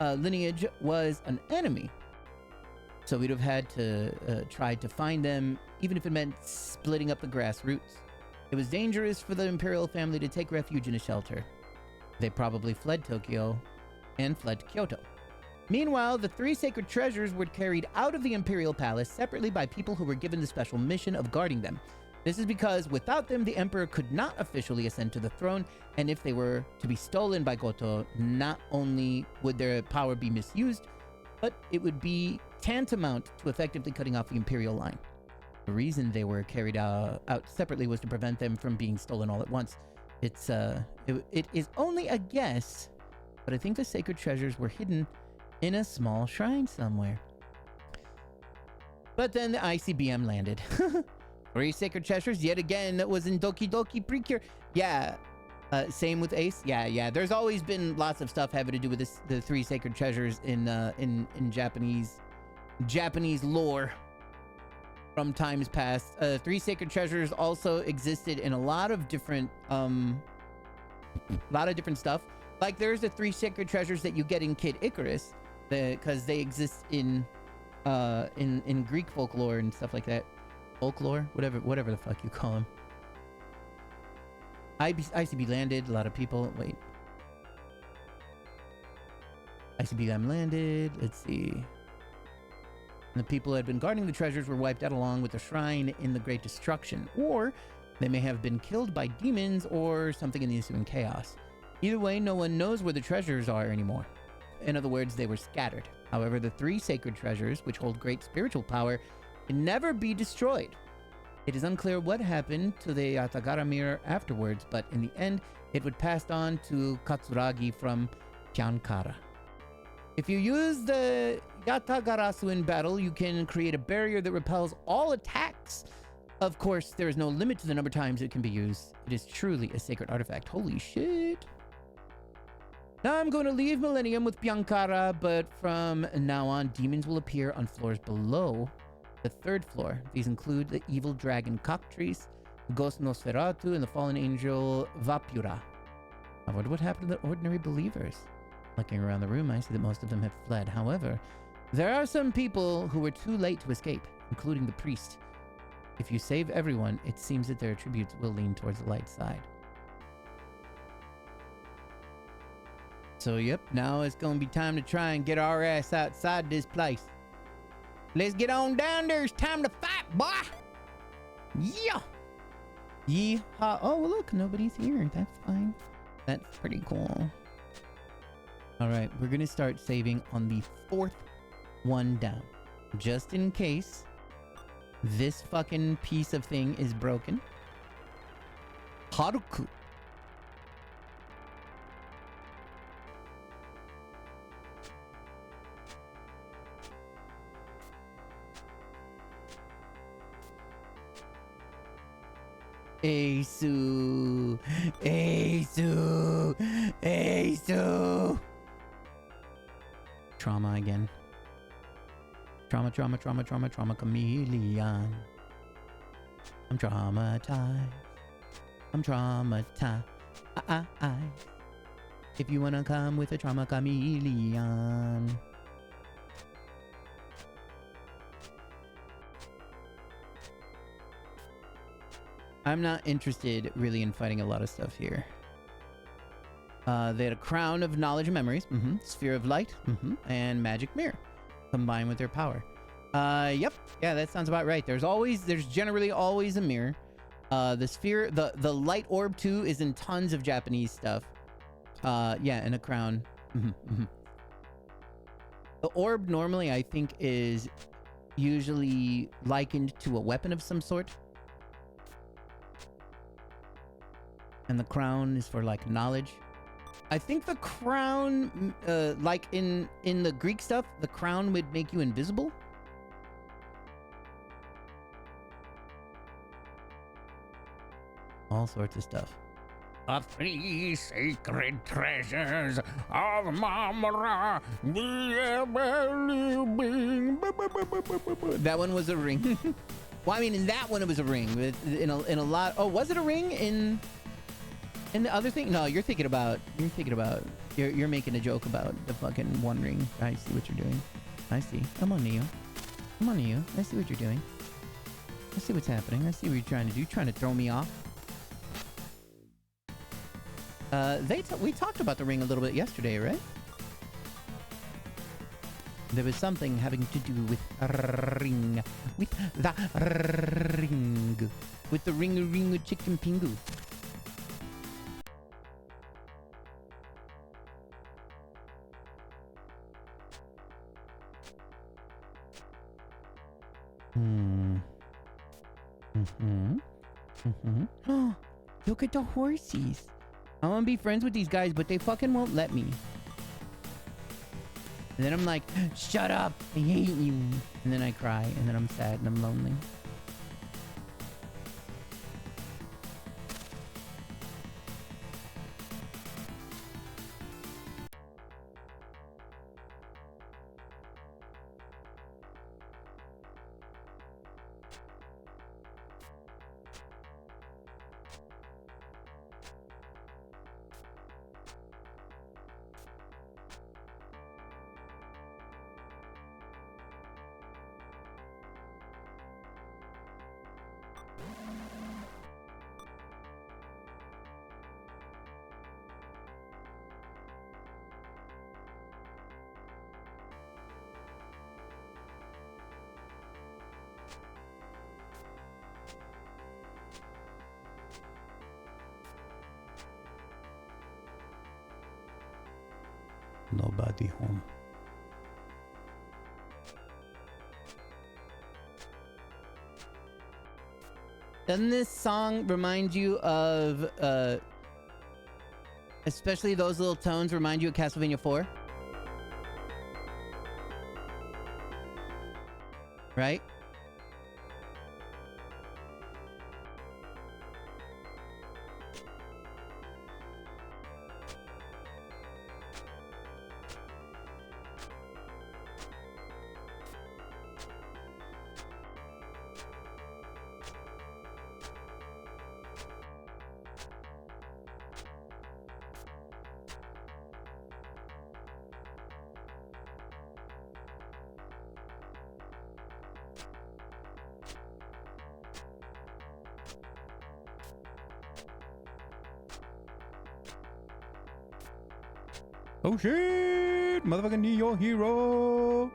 lineage was an enemy. So we'd have had to try to find them, even if it meant splitting up the grassroots. It was dangerous for the imperial family to take refuge in a shelter. They probably fled Tokyo and fled to Kyoto. Meanwhile, the 3 sacred treasures were carried out of the imperial palace separately by people who were given the special mission of guarding them. This is because without them, the emperor could not officially ascend to the throne, and if they were to be stolen by Goto, not only would their power be misused, but it would be tantamount to effectively cutting off the imperial line. The reason they were carried out separately was to prevent them from being stolen all at once. It is only a guess, but I think the sacred treasures were hidden in a small shrine somewhere. But then the ICBM landed. 3 sacred treasures, yet again, that was in Doki Doki Precure. Yeah, same with Ace. Yeah. There's always been lots of stuff having to do with the 3 sacred treasures in Japanese lore. from times past. Three sacred treasures also existed in a lot of different stuff. Like there's the three sacred treasures that you get in Kid Icarus, because they exist in Greek folklore and stuff like that. Folklore, whatever the fuck you call them. ICB landed. A lot of people. Wait. ICBM landed. Let's see. And the people who had been guarding the treasures were wiped out along with the shrine in the Great Destruction. Or they may have been killed by demons or something in the ensuing chaos. Either way, no one knows where the treasures are anymore. In other words, they were scattered. However, the three sacred treasures, which hold great spiritual power, can never be destroyed. It is unclear what happened to the Yatagara mirror afterwards, but in the end, it would pass on to Katsuragi from Kyankara. If you use the Yatagarasu in battle, you can create a barrier that repels all attacks. Of course, there is no limit to the number of times it can be used. It is truly a sacred artifact. Holy shit. Now I'm going to leave Millennium with Biancara, but from now on, demons will appear on floors below the third floor. These include the evil dragon Cockatrice, the ghost Nosferatu, and the fallen angel Vapura. I wonder what happened to the ordinary believers. Looking around the room, I see that most of them have fled. However, there are some people who were too late to escape, including the priest. If you save everyone, it seems that their attributes will lean towards the light side. So, yep, now it's gonna be time to try and get our ass outside this place. Let's get on down there. It's time to fight, boy. Yeah. Yeehaw. Oh, well, look, nobody's here. That's fine. That's pretty cool. All right, we're gonna start saving on the fourth one down, just in case this fucking piece of thing is broken. Haruku. Asu. Asu. Asu. Trauma again. Trauma chameleon. I'm traumatized. I'm traumatized. If you wanna come with a trauma chameleon. I'm not interested really in fighting a lot of stuff here. They had a crown of knowledge and memories, sphere of light, and magic mirror combined with their power. Yep, yeah, that sounds about right. There's generally always a mirror. The sphere, the light orb too is in tons of Japanese stuff. Yeah, and a crown. The orb normally I think is usually likened to a weapon of some sort. And the crown is for like knowledge. I think the crown, like in the Greek stuff, the crown would make you invisible. All sorts of stuff. The three sacred treasures of Mamara. That one was a ring. Well, I mean, in that one it was a ring. In a lot. Oh, was it a ring in the other thing? No, you're making a joke about the fucking one ring. I see what you're doing. I see. Come on, Neo. Come on, Neo. I see what you're doing. I see what's happening. I see what you're trying to do. Trying to throw me off. We talked about the ring a little bit yesterday, right? There was something having to do with a ring. With the ring. With the ring chicken pingu. Look at the horsies. I want to be friends with these guys, but they fucking won't let me. And then I'm like, shut up, I hate you. And then I cry, and then I'm sad, and I'm lonely. Nobody home. Doesn't this song remind you of, especially those little tones remind you of Castlevania 4? Right? Oh shit! Motherfucking Neo Hero!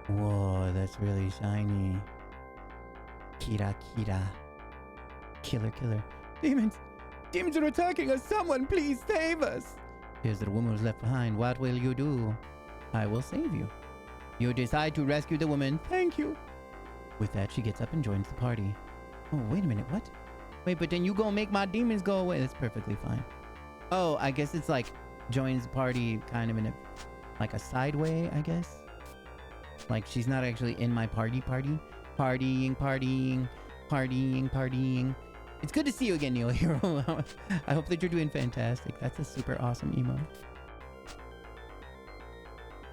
Whoa, that's really shiny. Kira, Kira. Killer, killer. Demons! Demons are attacking us! Someone please save us! Here's the woman who's left behind. What will you do? I will save you. You decide to rescue the woman. Thank you! With that, she gets up and joins the party. Oh, wait a minute. What? Wait, but then you gonna make my demons go away. That's perfectly fine. Oh, I guess it's like joins the party kind of in a like a side way, I guess. Like she's not actually in my partying. It's good to see you again, Neo Hero. I hope that you're doing fantastic. That's a super awesome emo.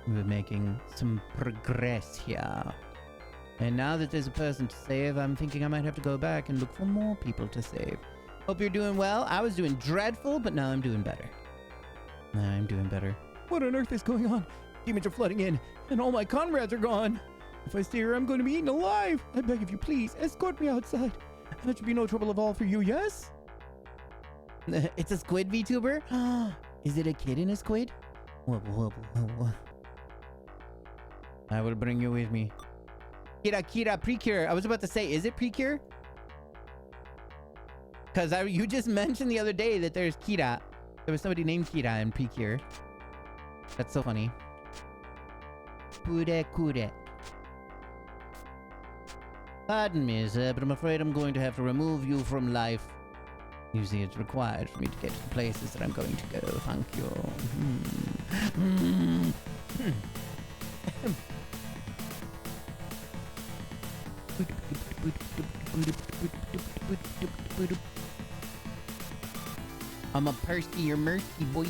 We're making some progress here. And now that there's a person to save, I'm thinking I might have to go back and look for more people to save. Hope you're doing well. I was doing dreadful, but now I'm doing better. I'm doing better. What on earth is going on? Demons are flooding in, and all my comrades are gone. If I stay here, I'm going to be eaten alive. I beg of you, please, escort me outside. That should be no trouble at all for you, yes? It's a squid VTuber? Is it a kid in a squid? I will bring you with me. Kira, Precure. I was about to say, is it Precure? Because you just mentioned the other day that there's Kira. There was somebody named Kira in Precure. That's so funny. Kure. Pardon me, sir, but I'm afraid I'm going to have to remove you from life. You see, it's required for me to get to the places that I'm going to go. Thank you. I'm a Percy or Mercy boy.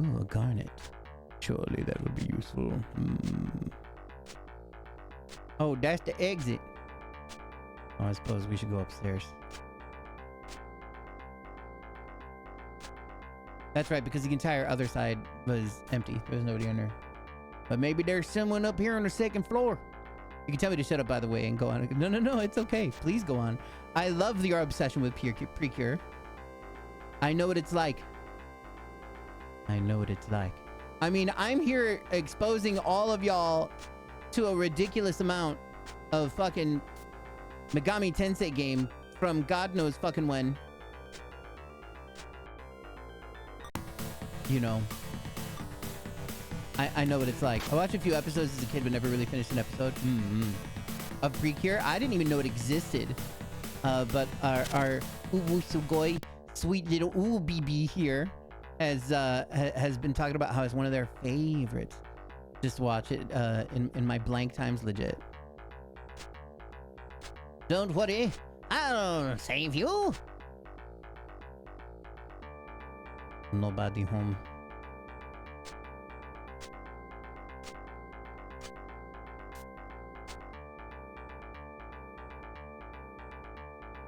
Ooh, a garnet. Surely that will be useful. Oh, that's the exit. Oh, I suppose we should go upstairs. That's right, because the entire other side was empty. There was nobody in there. But maybe there's someone up here on the second floor. You can tell me to shut up, by the way, and go on. No, it's okay. Please go on. I love your obsession with Precure. I know what it's like. I know what it's like. I mean, I'm here exposing all of y'all to a ridiculous amount of fucking Megami Tensei game from God knows fucking when. You know. I know what it's like. I watched a few episodes as a kid but never really finished an episode. Of Precure. I didn't even know it existed. But our Sugoi, sweet little BB here has been talking about how it's one of their favorites. Just watch it in my blank times legit. Don't worry, I'll save you. Nobody home.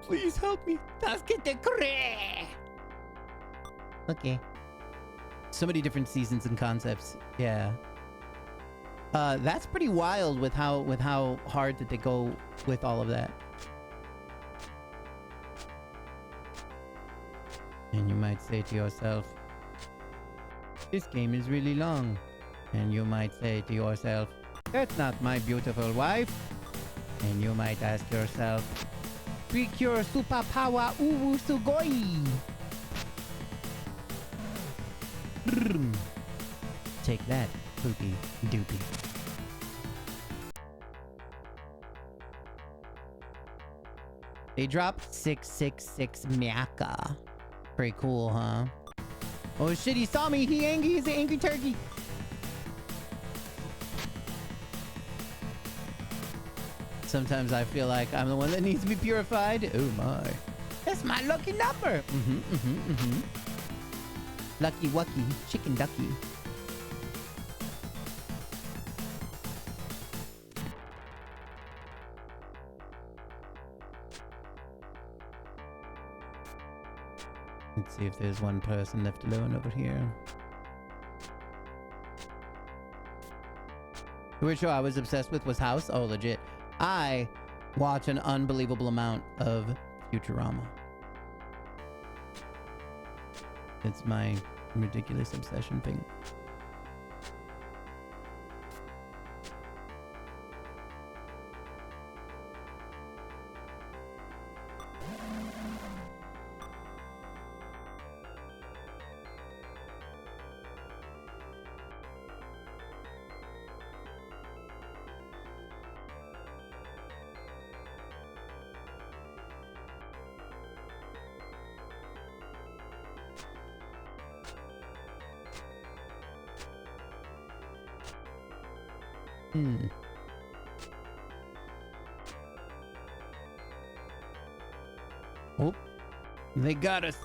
Please help me. Okay. So many different seasons and concepts. Yeah. That's pretty wild with how hard that they go with all of that. And you might say to yourself, This game is really long. And you might say to yourself, that's not my beautiful wife. And you might ask yourself, Precure superpower uwu sugoi. Brrm. Take that, poopy doopy. They dropped 666 Miaka. Pretty cool, huh? Oh shit, he saw me. He angry. He's an angry turkey. Sometimes I feel like I'm the one that needs to be purified. Oh my. That's my lucky number. Lucky wucky. Chicken ducky. Let's see if there's one person left alone over here. Which show I was obsessed with was House. Oh, legit. I watch an unbelievable amount of Futurama. It's my ridiculous obsession thing. Oh, they got us.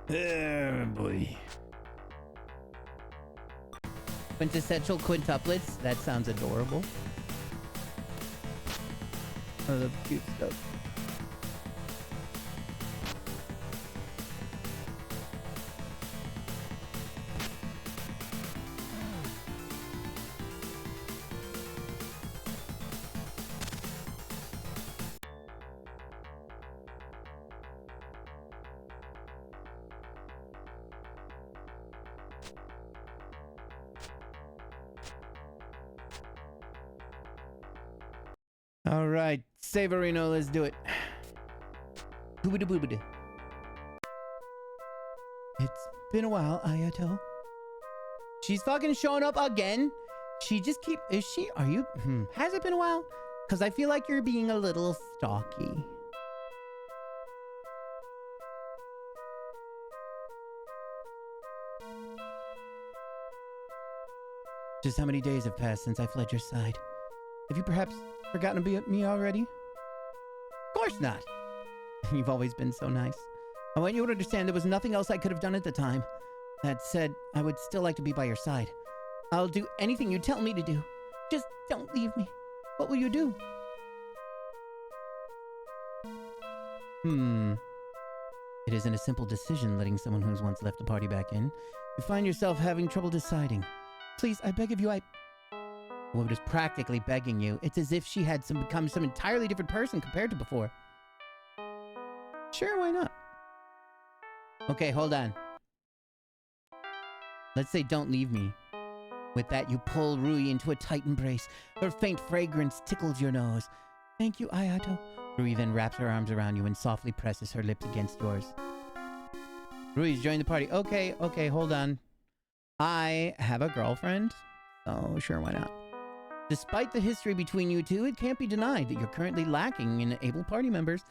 Oh boy. Quintessential quintuplets. That sounds adorable. Oh, the cute stuff. All right, Saverino, let's do it. Boobada. It's been a while, Ayato. She's fucking showing up again. She just is she? Are you? Has it been a while? Because I feel like you're being a little stalky. Just how many days have passed since I fled your side? Have you perhaps forgotten about me already? Of course not. You've always been so nice. I want you to understand there was nothing else I could have done at the time. That said, I would still like to be by your side. I'll do anything you tell me to do. Just don't leave me. What will you do? It isn't a simple decision letting someone who's once left the party back in. You find yourself having trouble deciding. Please, I beg of you, Well, it is practically begging you. It's as if she had become some entirely different person compared to before. Sure, why not? Okay, hold on. Let's say don't leave me. With that, you pull Rui into a tight embrace. Her faint fragrance tickles your nose. Thank you, Ayato. Rui then wraps her arms around you and softly presses her lips against yours. Rui's joined the party. Okay, hold on. I have a girlfriend, so sure, why not? Despite the history between you two, it can't be denied that you're currently lacking in able party members.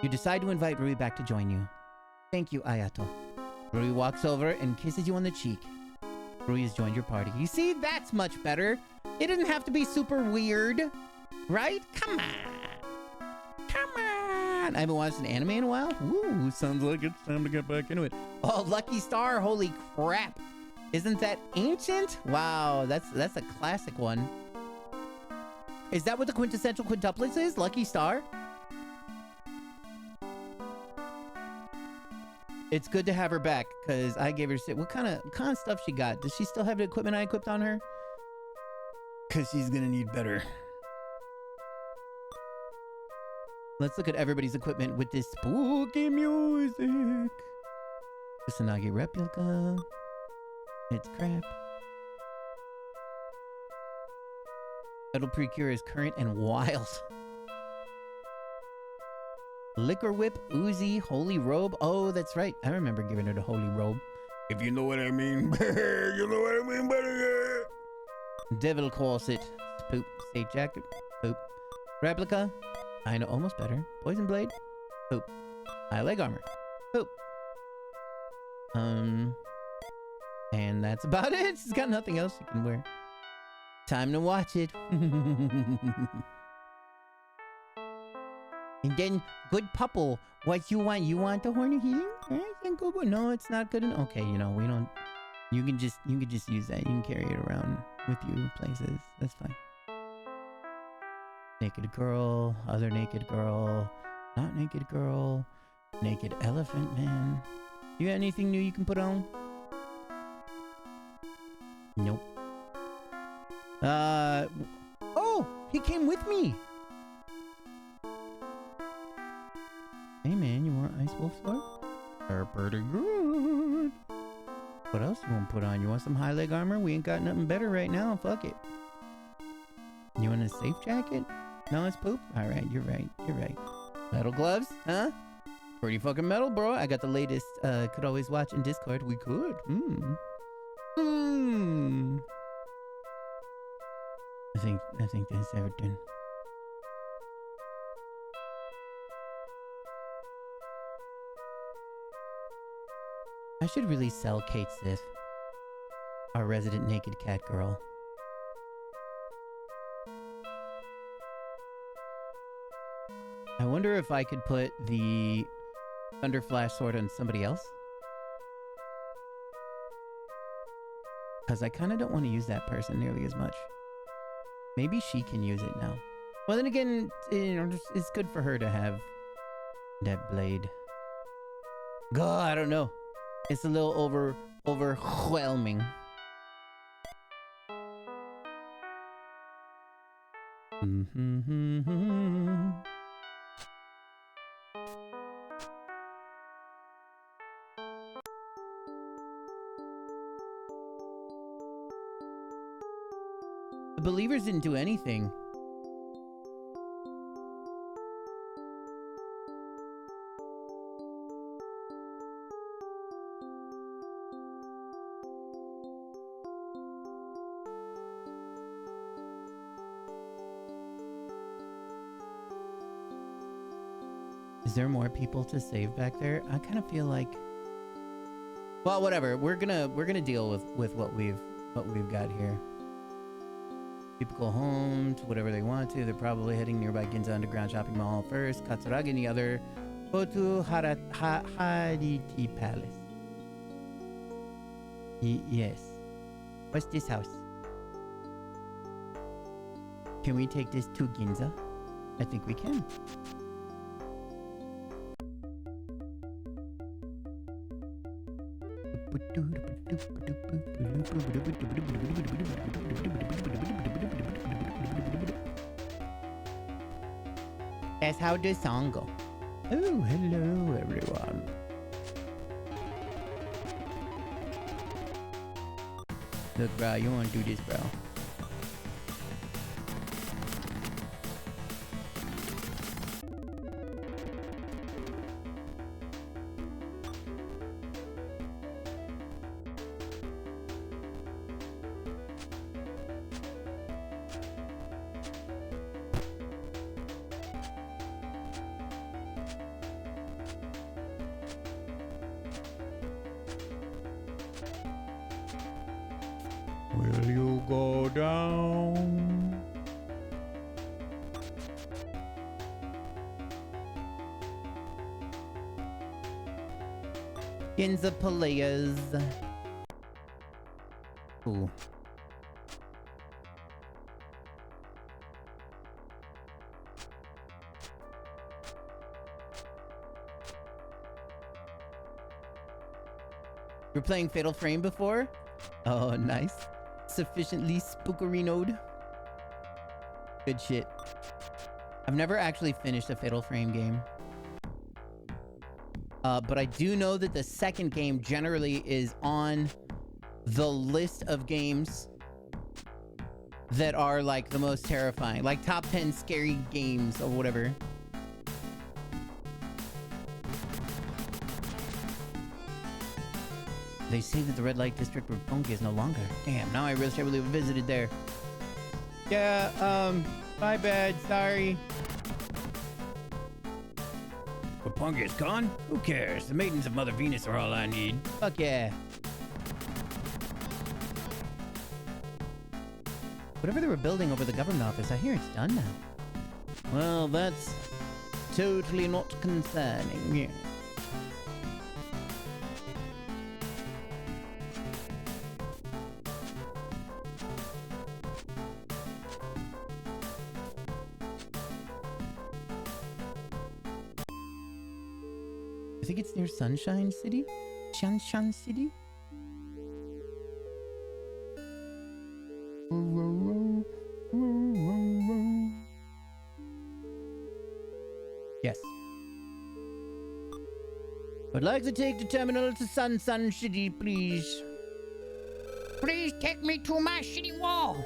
You decide to invite Rui back to join you. Thank you, Ayato. Rui walks over and kisses you on the cheek. Rui has joined your party. You see, that's much better. It doesn't have to be super weird, right? Come on. I haven't watched an anime in a while. Ooh, sounds like it's time to get back into it. Oh, Lucky Star, holy crap. Isn't that ancient? Wow, that's a classic one. Is that what the quintessential quintuplets is? Lucky Star? It's good to have her back, because I gave her... What kind of stuff she got? Does she still have the equipment I equipped on her? Because she's gonna need better. Let's look at everybody's equipment with this spooky music. Kusanagi replica. It's crap. Metal Precure is current and wild. Liquor Whip, Uzi, Holy Robe. Oh, that's right. I remember giving her the Holy Robe. If you know what I mean. You know what I mean, buddy. Devil Corset. Poop. State Jacket. Poop. Replica. I know, almost better. Poison Blade. Poop. High Leg Armor. Poop. And that's about it. She's got nothing else she can wear. Time to watch it. And then, good Pupple, what you want? You want the Horn of Healing? No, it's not good enough. Okay, you know, we don't. You can just use that. You can carry it around with you places. That's fine. Naked girl, other naked girl, not naked girl, naked elephant man. You got anything new you can put on? Nope. Oh, he came with me. Hey man, you want Ice Wolf Sword? They're pretty good. What else you want to put on? You want some high leg armor? We ain't got nothing better right now. Fuck it. You want a safe jacket? No, it's poop? Alright, you're right. You're right. Metal gloves? Huh? Pretty fucking metal, bro. I got the latest, could always watch in Discord. We could. I think that's everything. I should really sell Kate Sith, our resident naked cat girl. I wonder if I could put the Thunder Flash sword on somebody else. Because I kind of don't want to use that person nearly as much. Maybe she can use it now. Well, then again, you know, it's good for her to have that blade. God, I don't know. It's a little overwhelming. The believers didn't do anything. Is there more people to save back there? I kind of feel like, well, whatever. We're gonna deal with what we've got here. People go home to whatever they want to. They're probably heading nearby Ginza Underground Shopping Mall first. Katsuragi and the other go to Hariti Palace. Yes. What's this house? Can we take this to Ginza? I think we can. That's how the song go. Oh, hello everyone. Look, bro, you wanna do this, bro? Will you go down? Ginza Palace. Ooh. You're playing Fatal Frame before? Oh, nice. Sufficiently spookerinoed. Good shit. I've never actually finished a Fatal Frame game. But I do know that the second game generally is on the list of games that are like the most terrifying. Like top 10 scary games or whatever. They say that the red light district where Punk is no longer. Damn, now I wish I really visited there. Yeah, my bad, sorry. But Punk is gone? Who cares? The maidens of Mother Venus are all I need. Fuck yeah. Whatever they were building over the government office, I hear it's done now. Well, that's totally not concerning. Yeah. I think it's near Sunshine City? Sunshine City? Yes. I'd like to take the terminal to Sunshine City, please. Please take me to my shitty wall.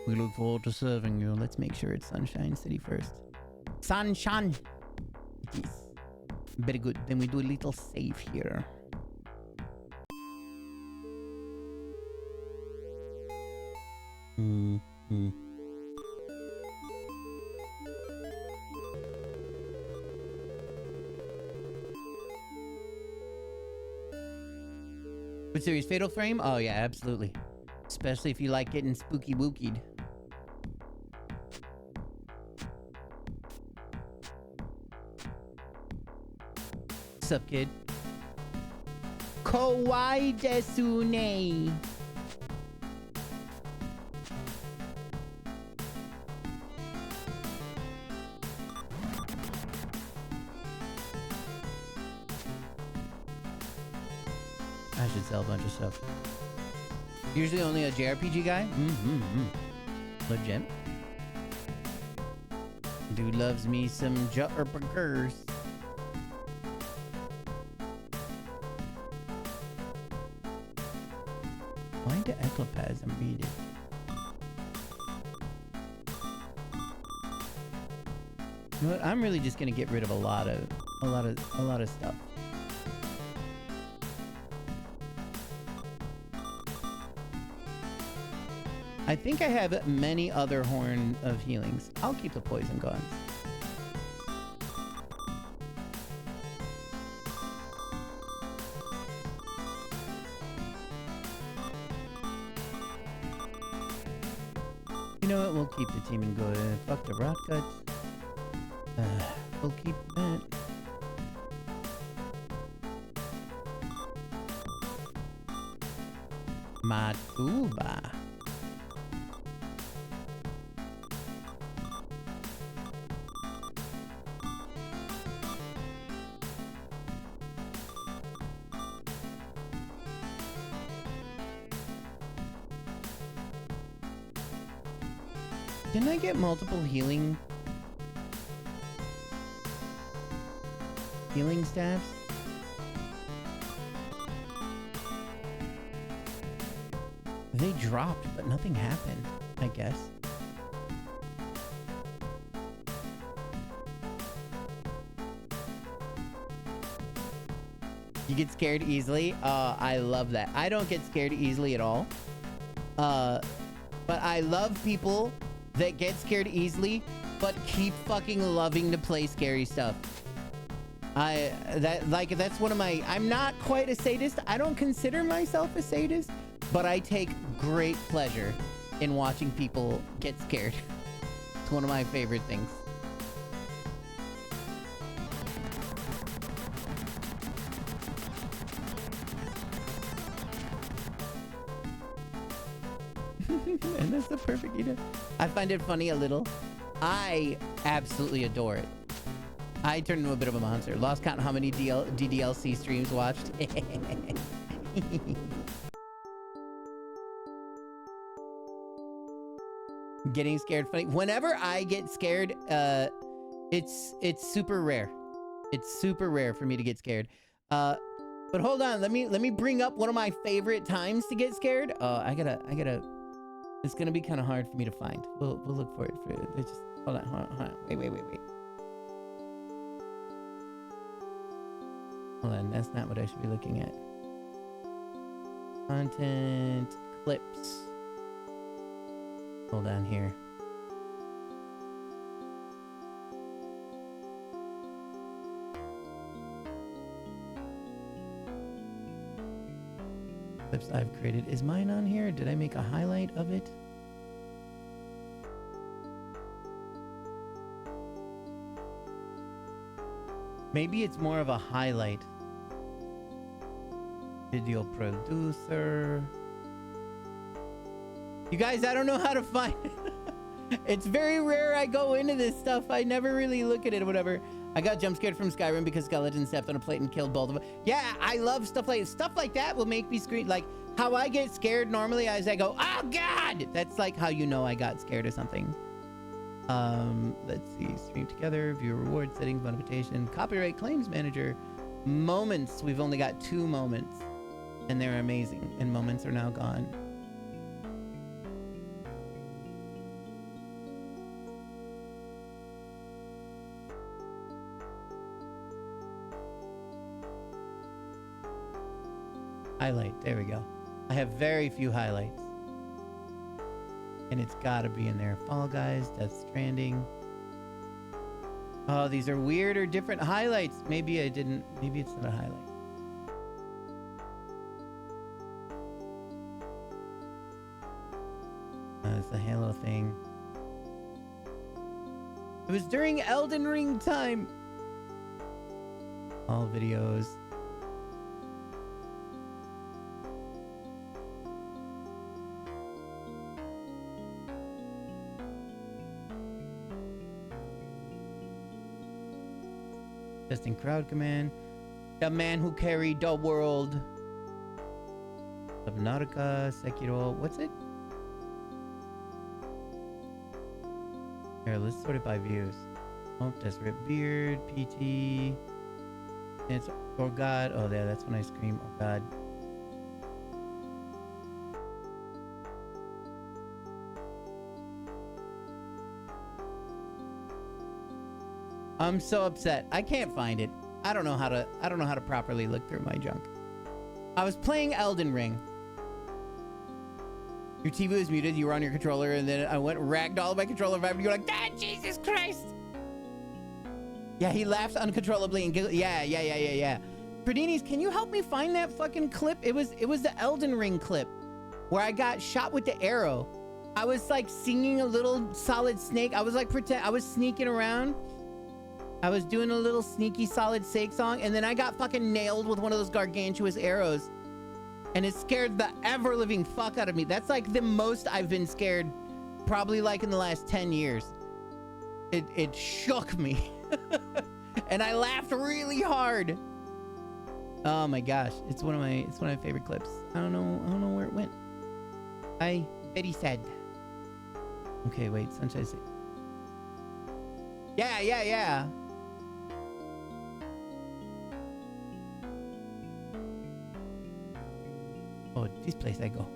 We look forward to serving you. Let's make sure it's Sunshine City first. Sunshine. It is. Very good. Then we do a little save here. What series? Fatal Frame? Oh yeah, absolutely. Especially if you like getting spooky wookied. What's up, kid? Kawaii desune. I should sell a bunch of stuff. Usually only a JRPG guy? Legit. Dude loves me some JRPGs. Why the ectoplasm read it? You know what? I'm really just gonna get rid of a lot of stuff. I think I have many other Horn of Healings. I'll keep the poison guns. You know what? We'll keep the team and go. Fuck the rot guts. We'll keep that. Matuba. Didn't I get multiple healing staffs? They dropped, but nothing happened, I guess. You get scared easily? I love that. I don't get scared easily at all. But I love people that get scared easily, but keep fucking loving to play scary stuff. That's one of my... I'm not quite a sadist. I don't consider myself a sadist, but I take great pleasure in watching people get scared. It's one of my favorite things. And that's the perfect eater. I find it funny a little. I absolutely adore it. I turned into a bit of a monster. Lost count how many DDLC streams watched. Getting scared funny. Whenever I get scared, it's super rare. It's super rare for me to get scared. But hold on, let me bring up one of my favorite times to get scared. I gotta. It's gonna be kind of hard for me to find. We'll look for it. Just hold on. Wait. Hold on, that's not what I should be looking at. Content clips. Hold on here. Clips I've created. Is mine on here? Did I make a highlight of it? Maybe it's more of a highlight. Video producer. You guys, I don't know how to find it. It's very rare I go into this stuff. I never really look at it or whatever. I got jump scared from Skyrim because skeletons stepped on a plate and killed both of them. Yeah, I love stuff like that will make me scream. Like how I get scared normally as I go, oh God! That's like how you know I got scared or something. Let's see, stream together, view reward settings, notification, copyright claims manager, moments. We've only got 2 moments and they're amazing and moments are now gone. Highlight, there we go. I have very few highlights. And it's gotta be in there. Fall Guys, Death Stranding. Oh, these are weird or different highlights. Maybe it's not a highlight. It's the Halo thing. It was during Elden Ring time. All videos. Testing crowd command. The man who carried the world. Subnautica, Sekiro. What's it? Here, let's sort it by views. Oh, Desperate Beard, PT. It's oh God. Oh, there. That's when I scream. Oh God. I'm so upset. I can't find it. I don't know how to properly look through my junk. I was playing Elden Ring. Your TV was muted, you were on your controller, and then I went ragdoll my controller vibe, and you're like, ah, Jesus Christ! Yeah, he laughed uncontrollably and giggled. Yeah. Pradinis, can you help me find that fucking clip? It was the Elden Ring clip where I got shot with the arrow. I was like singing a little Solid Snake. I was like I was sneaking around. I was doing a little sneaky Solid Snake song, and then I got fucking nailed with one of those gargantuous arrows. And it scared the ever-living fuck out of me. That's like the most I've been scared, probably like in the last 10 years. It shook me. And I laughed really hard. Oh my gosh. It's one of my favorite clips. I don't know where it went. Very sad. Okay, wait, Sunshine State. Yeah. Oh, this place I go.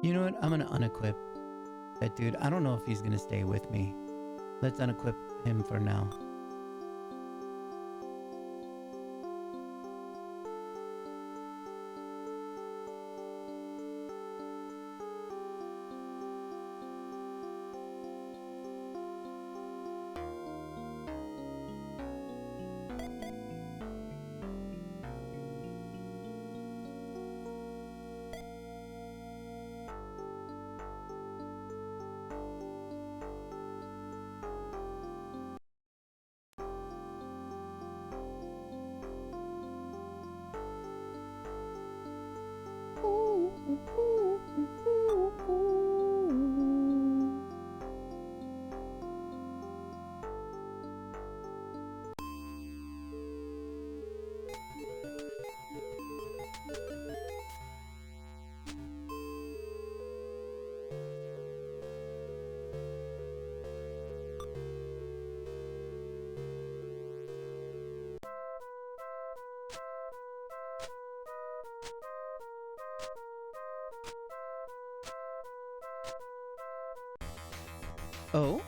You know what? I'm gonna unequip. That dude, I don't know if he's gonna stay with me. Let's unequip him for now. Oh?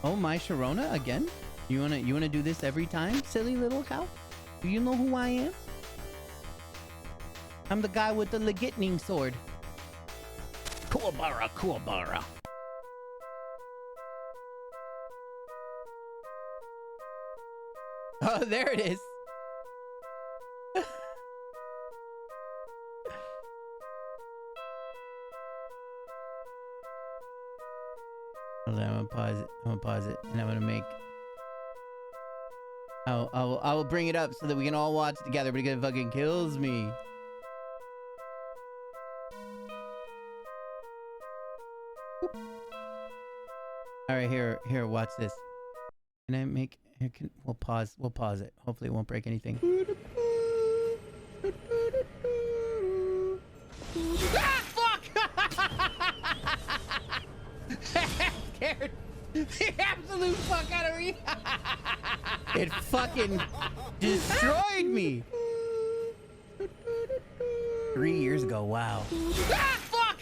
Oh, my Sharona again? You wanna do this every time, silly little cow? Do you know who I am? I'm the guy with the lightning sword. Kuwabara, Kuwabara. Oh, there it is. Hold on, I'm gonna pause it. I'm gonna pause it, and I'm gonna make. I will bring it up so that we can all watch together, but it fucking kills me. All right, here, watch this. Can I make? Here, we'll pause it. Hopefully, it won't break anything. Ah, fuck! Scared the absolute fuck out of me. It fucking destroyed me. 3 years ago, wow. Ah, fuck!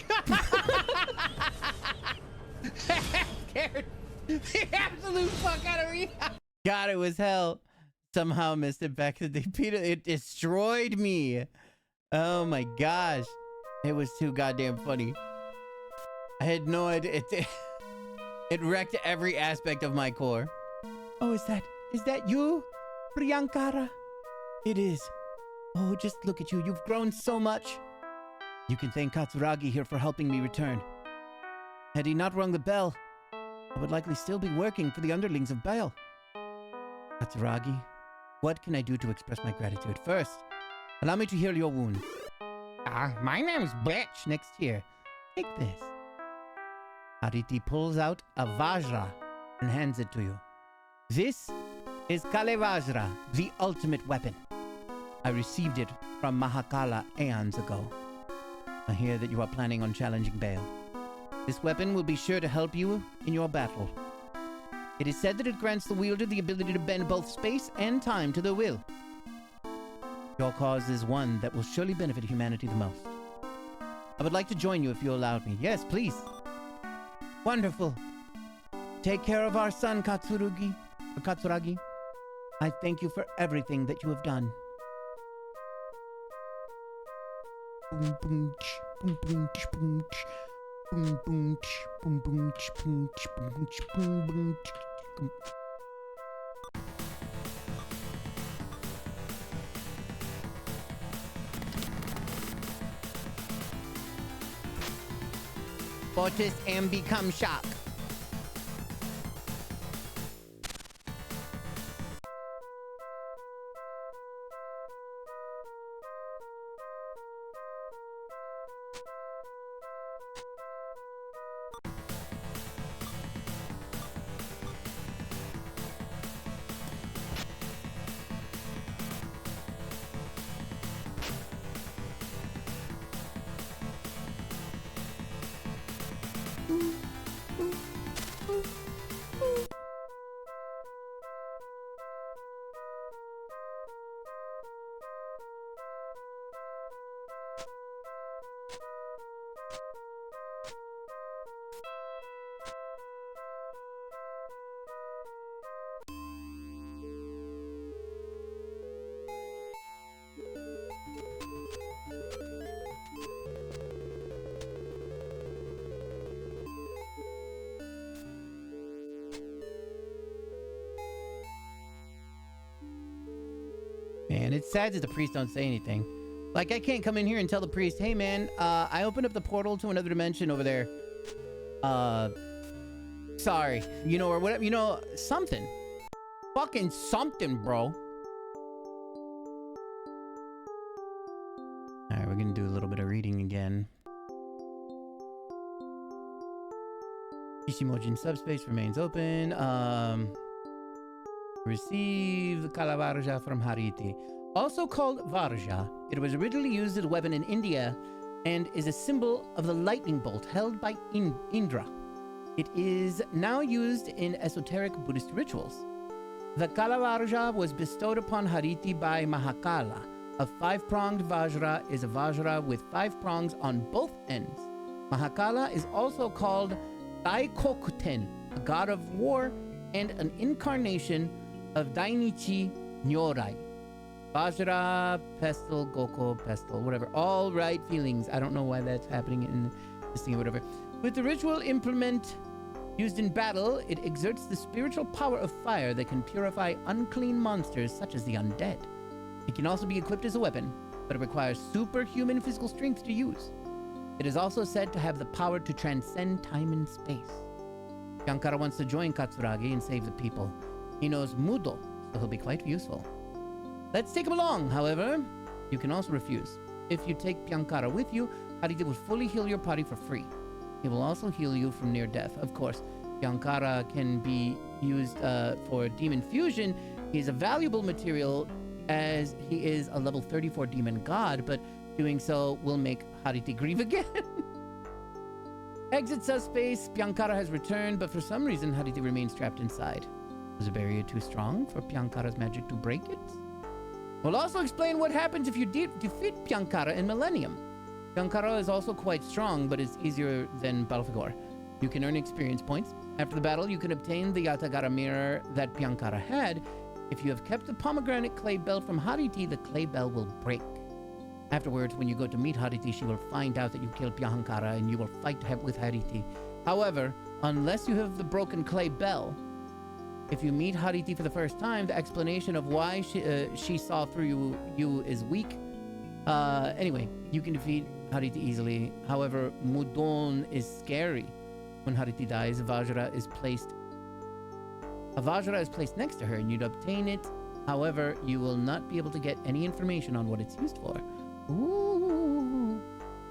Scared the absolute fuck out of me. God, it was hell. Somehow missed it back in the day. Peter, it destroyed me. Oh my gosh. It was too goddamn funny. I had no idea. It wrecked every aspect of my core. Oh, is that you, Priyankara? It is. Oh, just look at you. You've grown so much. You can thank Katsuragi here for helping me return. Had he not rung the bell, I would likely still be working for the underlings of Baal. Katsuragi, what can I do to express my gratitude? First, allow me to heal your wounds. My name's Bitch. Next here. Take this. Aditi pulls out a Vajra and hands it to you. This is Kale Vajra, the ultimate weapon. I received it from Mahakala aeons ago. I hear that you are planning on challenging Baal. This weapon will be sure to help you in your battle. It is said that it grants the wielder the ability to bend both space and time to their will. Your cause is one that will surely benefit humanity the most. I would like to join you if you allowed me. Yes, please. Wonderful. Take care of our son, Katsuragi. I thank you for everything that you have done. Boom, boom, boom, boom, boom, boom, boom, boom, boom, boom, boom, boom. Fortis and become shock. And it's sad that the priests don't say anything. Like, I can't come in here and tell the priest, hey man, I opened up the portal to another dimension over there. Sorry. You know, or whatever, you know, something. Fucking something, bro. Alright, we're gonna do a little bit of reading again. Ishimojin subspace remains open. Receive the Kalavarja from Hariti. Also called Varja, it was originally used as a weapon in India and is a symbol of the lightning bolt held by Indra. It is now used in esoteric Buddhist rituals. The Kalavarja was bestowed upon Hariti by Mahakala. A 5-pronged Vajra is a Vajra with 5 prongs on both ends. Mahakala is also called Daikokuten, a god of war and an incarnation of Dainichi Nyorai. Vajra, pestle, goko, pestle, whatever. All right feelings. I don't know why that's happening in this thing or whatever. With the ritual implement used in battle, it exerts the spiritual power of fire that can purify unclean monsters such as the undead. It can also be equipped as a weapon, but it requires superhuman physical strength to use. It is also said to have the power to transcend time and space. Yankara wants to join Katsuragi and save the people. He knows Mudo, so he'll be quite useful. Let's take him along, however. You can also refuse. If you take Pyankara with you, Harita will fully heal your party for free. He will also heal you from near death. Of course, Pyankara can be used for demon fusion. He is a valuable material as he is a level 34 demon god, but doing so will make Harita grieve again. Exit subspace. Pyankara has returned, but for some reason Harita remains trapped inside. Was the barrier too strong for Pyankara's magic to break it? We'll also explain what happens if you defeat Pyankara in Millennium. Pyankara is also quite strong, but is easier than Balfagor. You can earn experience points. After the battle, you can obtain the Yatagara mirror that Pyankara had. If you have kept the pomegranate clay bell from Hariti, the clay bell will break. Afterwards, when you go to meet Hariti, she will find out that you killed Pyankara and you will fight with Hariti. However, unless you have the broken clay bell, if you meet Hariti for the first time, the explanation of why she saw through you is weak. Anyway, you can defeat Hariti easily. However, Mudon is scary. When Hariti dies, a Vajra is placed next to her and you'd obtain it. However, you will not be able to get any information on what it's used for. Ooh.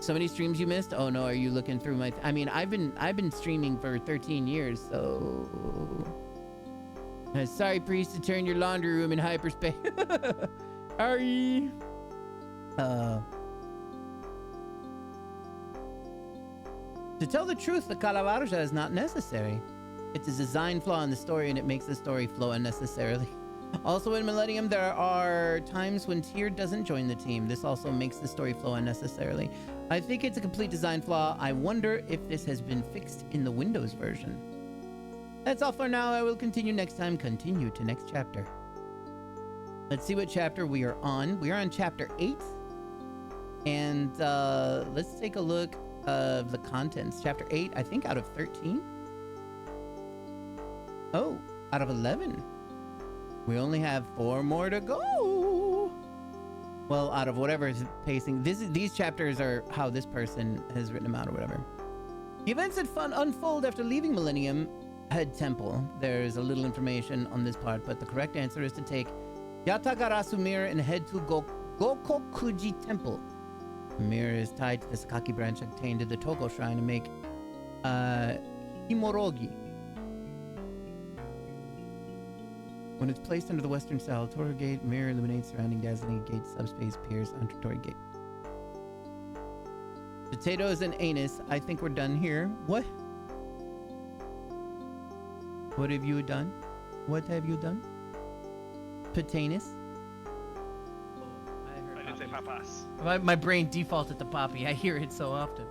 So many streams you missed? Oh no, are you looking through my... I mean, I've been streaming for 13 years, so... sorry, priest, to turn your laundry room in hyperspace. Sorry. To tell the truth, the Kalavarja is not necessary. It's a design flaw in the story, and it makes the story flow unnecessarily. Also, in Millennium, there are times when Tyr doesn't join the team. This also makes the story flow unnecessarily. I think it's a complete design flaw. I wonder if this has been fixed in the Windows version. That's all for now. I will continue next time. Continue to next chapter. Let's see what chapter we are on. We are on chapter 8. And let's take a look of the contents. Chapter 8, I think out of 13. Oh, out of 11. We only have 4 more to go. Well, out of whatever is pacing. These chapters are how this person has written them out or whatever. The events that unfold after leaving Millennium Head Temple. There's a little information on this part, but the correct answer is to take Yatagarasu mirror and head to Gokokuji Temple. The mirror is tied to the Sakaki branch obtained at the Togo Shrine to make Himorogi. When it's placed under the western cell, Torii Gate mirror illuminates surrounding dazzling gate subspace piers under Torii Gate. Potatoes and anus. I think we're done here. What? What have you done? What have you done? Potanus? I didn't say papas. My brain defaulted to Poppy. I hear it so often.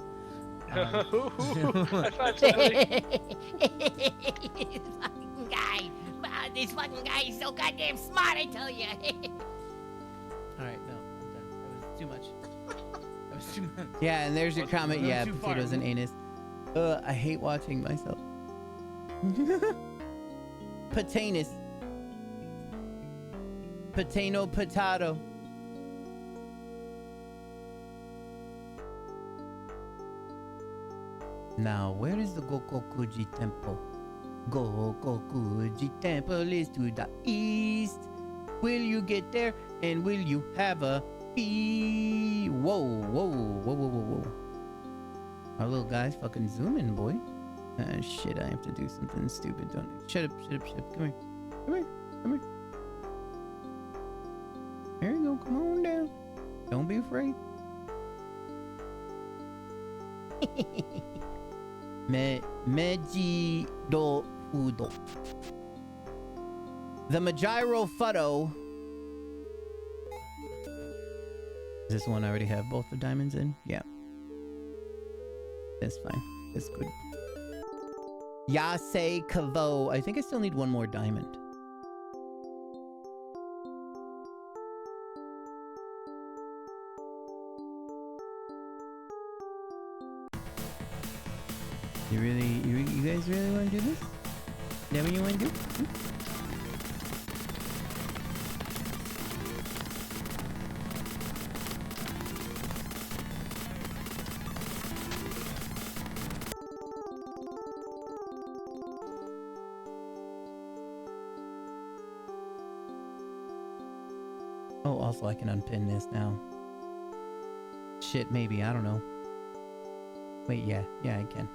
This fucking guy is so goddamn smart, I tell you. Alright, no, I'm done. That was too much. That was too much. Yeah, and there's your comment. Yeah, potatoes and anus. I hate watching myself. Potanus. Potato, potato. Now, where is the Gokokuji Temple? Gokokuji Temple is to the east. Will you get there and will you have a pee? Whoa, whoa, whoa, whoa, whoa, whoa. Our little guy's fucking zooming, boy. Ah, shit, I have to do something stupid, don't I? Shut up, shut up, shut up. Come here. Come here. Come here. There you go. Come on down. Don't be afraid. Meji do Fudo. The Majiro Fudo. Is this one I already have both the diamonds in? Yeah. That's fine. That's good. Yase Kavo. I think I still need one more diamond. You guys really want to do this? Is that what you want to do? Oh, also I can unpin this now. Shit, maybe, I don't know. Wait, yeah, I can.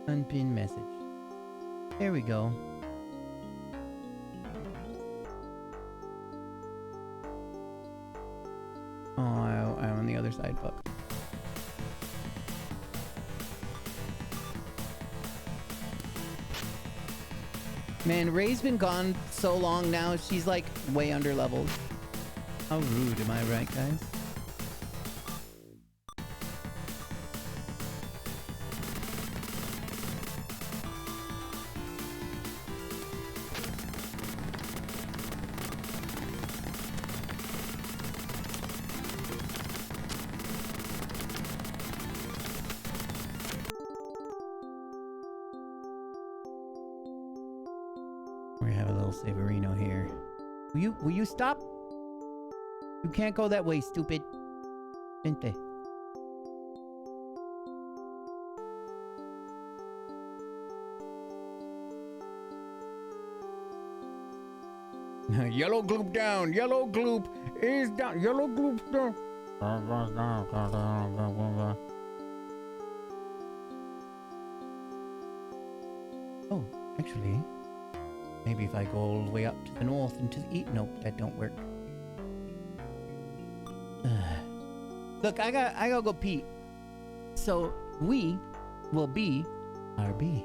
Unpin message. There we go. Oh, I'm on the other side, fuck. Man, Ray's been gone so long now, she's like way under leveled. How rude, am I right, guys? We have a little Saverino here. Will you stop? You can't go that way, stupid. Gente. Yellow gloop down. Yellow gloop is down. Yellow gloop down. Oh, actually, maybe if I go all the way up to the north and to the east. Nope, that don't work. Look, I gotta go pee. So we will be RB.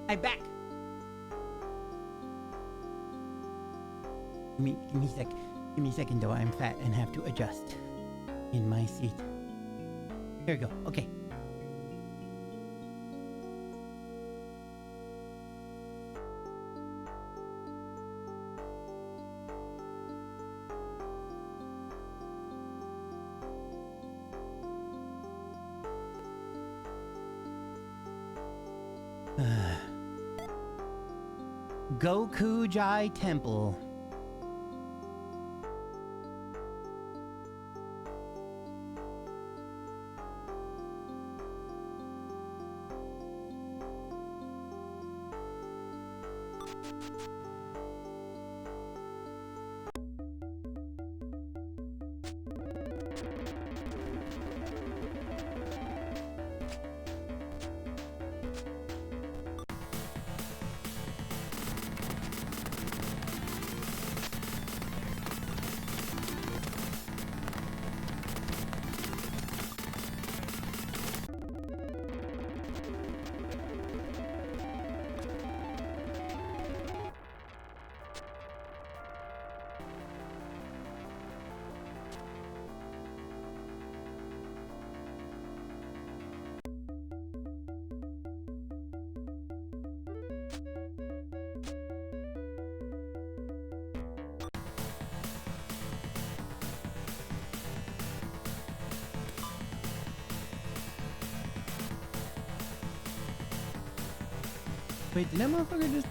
I'm back. Give me a sec. Give me a second, though. I'm fat and have to adjust in my seat. Here we go. Okay. Gokujai Temple. Wait, did that motherfucker just...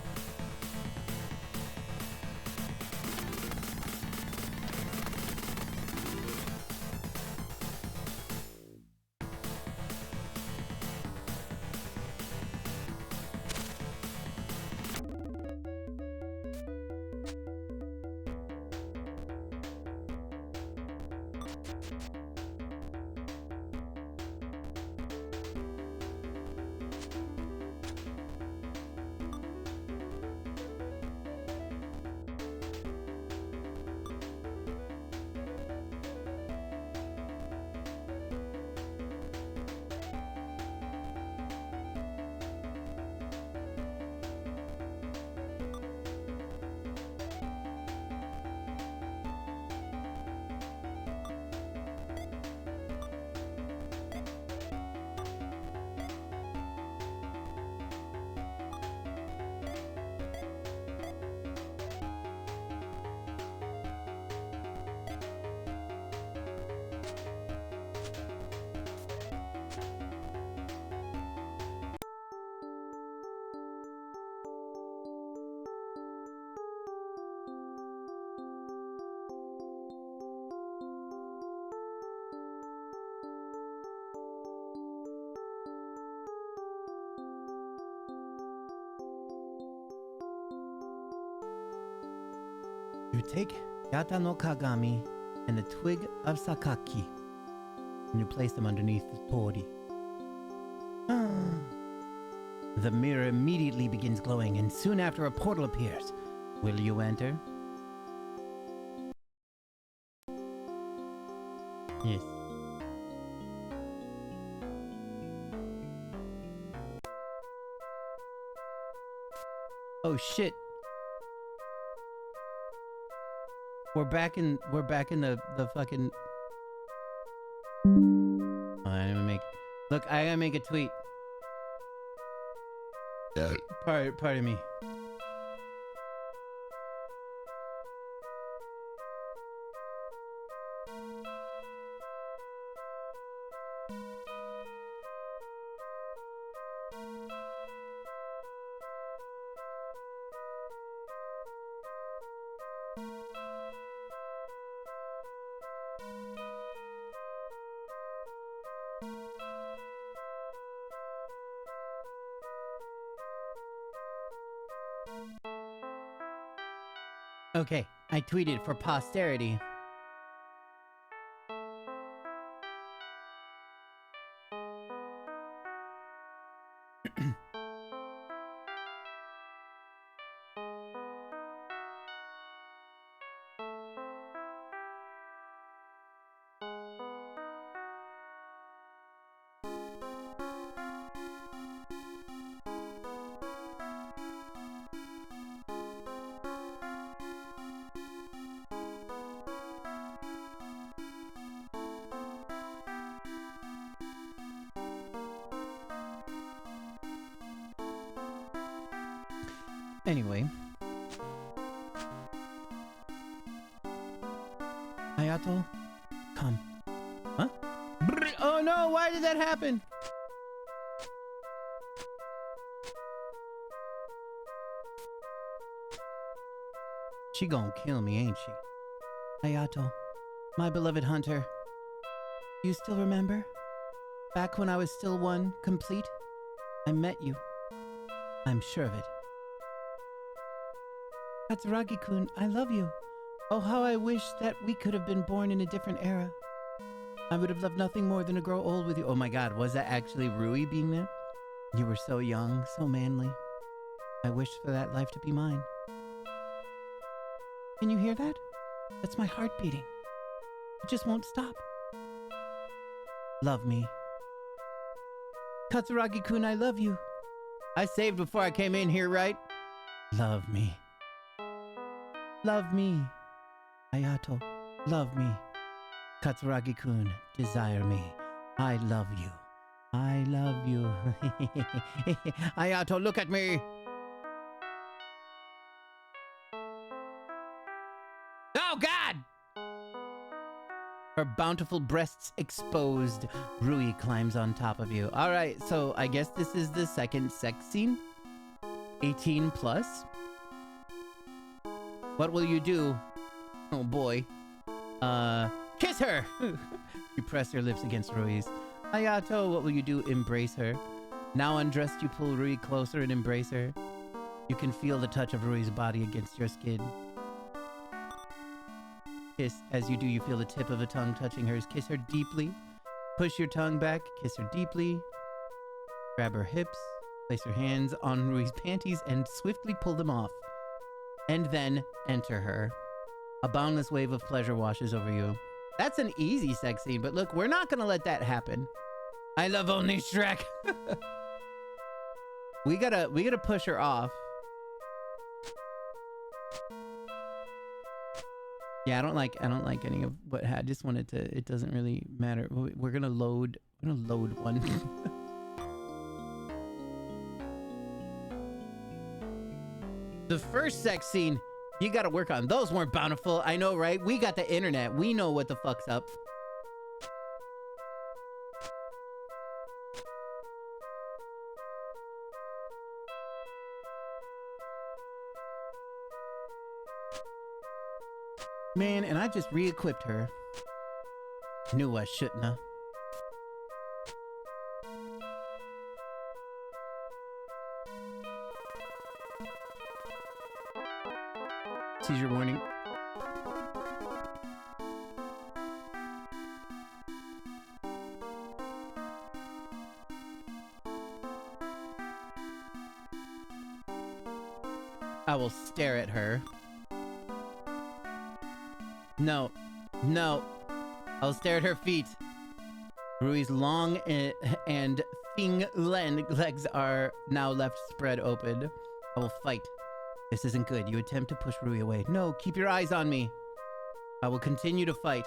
You take Yata no Kagami and the twig of Sakaki, and you place them underneath the Tori. The mirror immediately begins glowing, and soon after a portal appears. Will you enter? Yes. Oh shit. We're back in the fucking... Oh, I'm gonna make... Look, I gotta make a tweet. Yeah. Pardon me. Okay, I tweeted for posterity. Anyway. Hayato, come. Huh? Oh no, why did that happen? She gon' kill me, ain't she? Hayato, my beloved hunter. You still remember? Back when I was still one, complete, I met you. I'm sure of it. Katsuragi-kun, I love you. Oh, how I wish that we could have been born in a different era. I would have loved nothing more than to grow old with you. Oh my god, was that actually Rui being there? You were so young, so manly. I wished for that life to be mine. Can you hear that? That's my heart beating. It just won't stop. Love me. Katsuragi-kun, I love you. I saved before I came in here, right? Love me. Love me. Hayato, love me. Katsuragi-kun, desire me. I love you. I love you. Hayato, look at me. Oh, God! Her bountiful breasts exposed, Rui climbs on top of you. All right, so I guess this is the second sex scene. 18 plus. What will you do? Oh boy. Kiss her! You press your lips against Rui's. Hayato, what will you do? Embrace her. Now undressed, you pull Rui closer and embrace her. You can feel the touch of Rui's body against your skin. Kiss. As you do, you feel the tip of a tongue touching hers. Kiss her deeply. Push your tongue back. Kiss her deeply. Grab her hips. Place your hands on Rui's panties and swiftly pull them off. And then enter her. A boundless wave of pleasure washes over you. That's an easy sex scene, but look, we're not gonna let that happen. I love only Shrek. We gotta push her off. Yeah, I don't like any of what I just wanted to. It doesn't really matter. We're gonna load one. The first sex scene, you gotta work on. Those weren't bountiful. I know, right? We got the internet. We know what the fuck's up. Man, and I just re-equipped her. Knew I shouldn't have. Seizure warning. I will stare at her. No. No. I'll stare at her feet. Rui's long and thin legs are now left spread open. I will fight. This isn't good. You attempt to push Rui away. No, keep your eyes on me. I will continue to fight.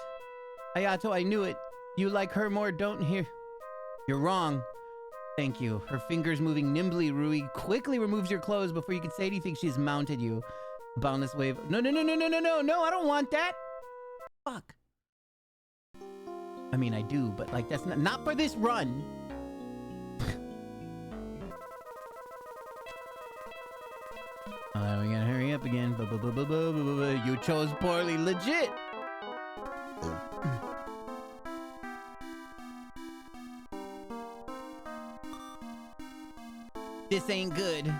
Hayato, I knew it. You like her more, don't hear. You're wrong. Thank you. Her fingers moving nimbly, Rui quickly removes your clothes before you can say anything. She's mounted you. Boundless wave. No, I don't want that. Fuck. I mean, I do, but like, that's not for this run. We gotta hurry up again. You chose poorly, legit. This ain't good.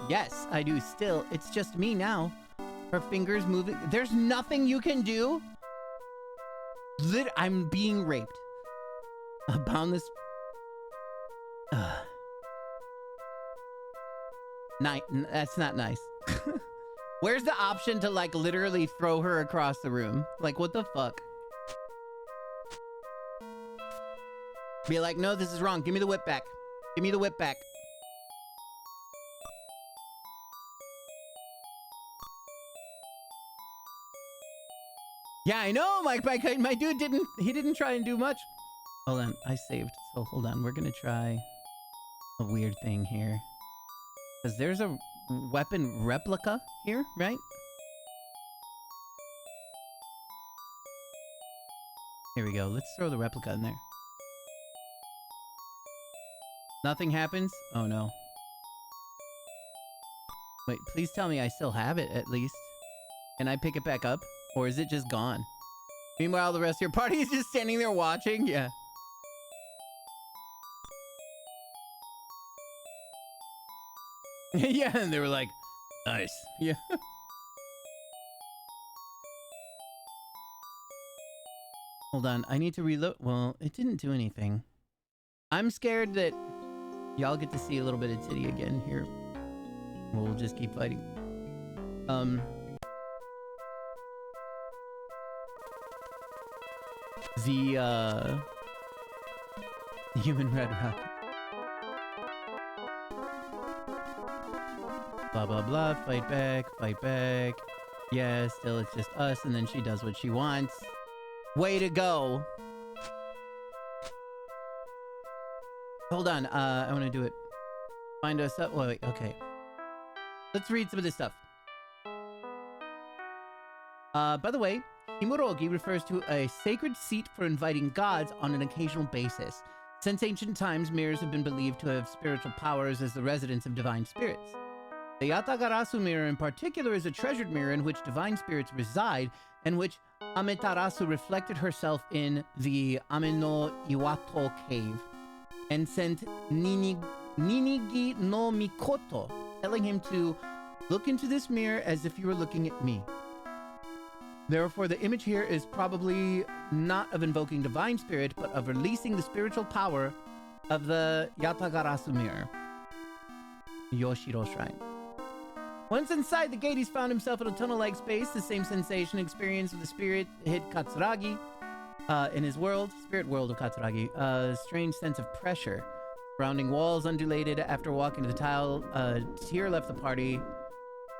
Yes, I do still. It's just me now. Her fingers moving. There's nothing you can do. I'm being raped. A boundless. That's not nice. Where's the option to like literally throw her across the room? Like, what the fuck? Be like, no, this is wrong. Give me the whip back. Give me the whip back. Yeah, I know. My dude didn't try and do much. Hold on, I saved. So hold on, we're gonna try a weird thing here. Because there's a weapon replica here, right? Here we go. Let's throw the replica in there. Nothing happens? Oh no. Wait, please tell me I still have it at least. Can I pick it back up? Or is it just gone? Meanwhile, the rest of your party is just standing there watching? Yeah. Yeah, and they were like, nice. Yeah. Hold on, I need to reload. Well, it didn't do anything. I'm scared that y'all get to see a little bit of titty again here. We'll just keep fighting. The human red rocket. Blah blah blah, fight back, fight back. Yeah, still it's just us, and then she does what she wants. Way to go. Hold on, I want to do it. Find us up. Wait, okay. Let's read some of this stuff. By the way, Himorogi refers to a sacred seat for inviting gods on an occasional basis. Since ancient times, mirrors have been believed to have spiritual powers as the residence of divine spirits. The Yatagarasu mirror in particular is a treasured mirror in which divine spirits reside, and which Amaterasu reflected herself in the Ame no Iwato cave, and sent Ninigi no Mikoto, telling him to look into this mirror as if you were looking at me. Therefore, the image here is probably not of invoking divine spirit, but of releasing the spiritual power of the Yatagarasu mirror. Yoshiro Shrine. Once inside the gate, he's found himself in a tunnel-like space. The same sensation experienced with the spirit hit Katsuragi in his world, spirit world of Katsuragi. A strange sense of pressure. Surrounding walls undulated. After walking to the tile, Tyr left the party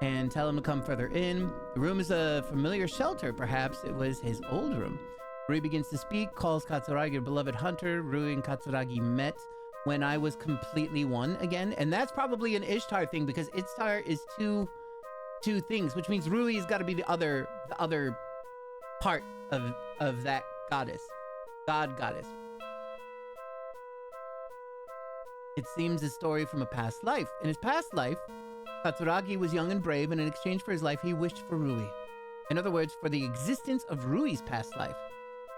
and tell him to come further in. The room is a familiar shelter, perhaps it was his old room. Rui begins to speak, calls Katsuragi a beloved hunter. Rui and Katsuragi met when I was completely one again, and that's probably an Ishtar thing, because Ishtar is two things, which means Rui has got to be the other part of that goddess. Goddess. It seems a story from a past life. In his past life, Katsuragi was young and brave, and in exchange for his life, he wished for Rui. In other words, for the existence of Rui's past life.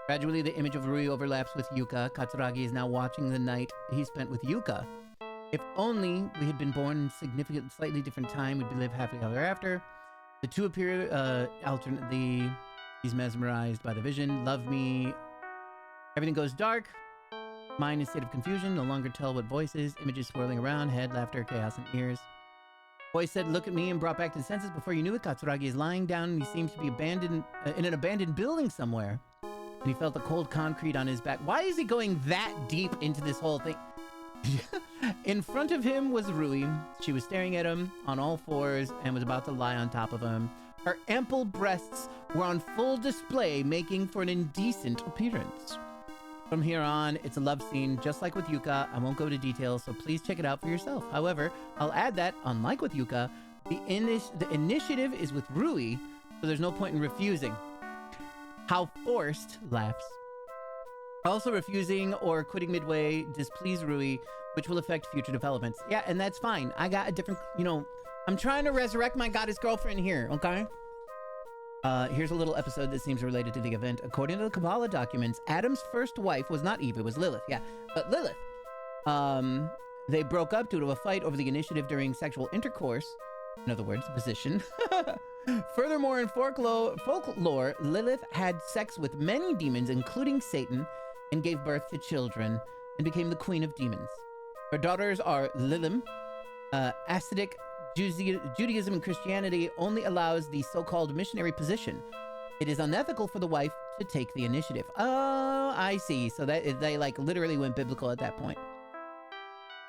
Gradually, the image of Rui overlaps with Yuka. Katsuragi is now watching the night he spent with Yuka. If only we had been born in a significant, slightly different time, we'd live happily ever after. The two appear alternately. He's mesmerized by the vision. Love me. Everything goes dark. Mind in state of confusion. No longer tell what voices. Images swirling around. Head, laughter, chaos, and ears. Voice said, look at me, and brought back to the senses. Before you knew it, Katsuragi is lying down, and he seems to be abandoned in an abandoned building somewhere. And he felt the cold concrete on his back. Why is he going that deep into this whole thing? In front of him was Rui. She was staring at him on all fours and was about to lie on top of him. Her ample breasts were on full display, making for an indecent appearance. From here on, it's a love scene, just like with Yuka. I won't go into details, so please check it out for yourself. However, I'll add that, unlike with Yuka, the initiative is with Rui, so there's no point in refusing. How forced, laughs. Also, refusing or quitting midway displease Rui, which will affect future developments. Yeah, and that's fine. I got a different, I'm trying to resurrect my goddess girlfriend here, okay? Here's a little episode that seems related to the event. According to the Kabbalah documents, Adam's first wife was not Eve, it was Lilith. Yeah, but Lilith. They broke up due to a fight over the initiative during sexual intercourse. In other words, position. Furthermore, in folklore, Lilith had sex with many demons, including Satan, and gave birth to children, and became the queen of demons. Her daughters are Lilim. Ascetic Judaism and Christianity only allows the so-called missionary position. It is unethical for the wife to take the initiative. Oh, I see. So that they literally went biblical at that point.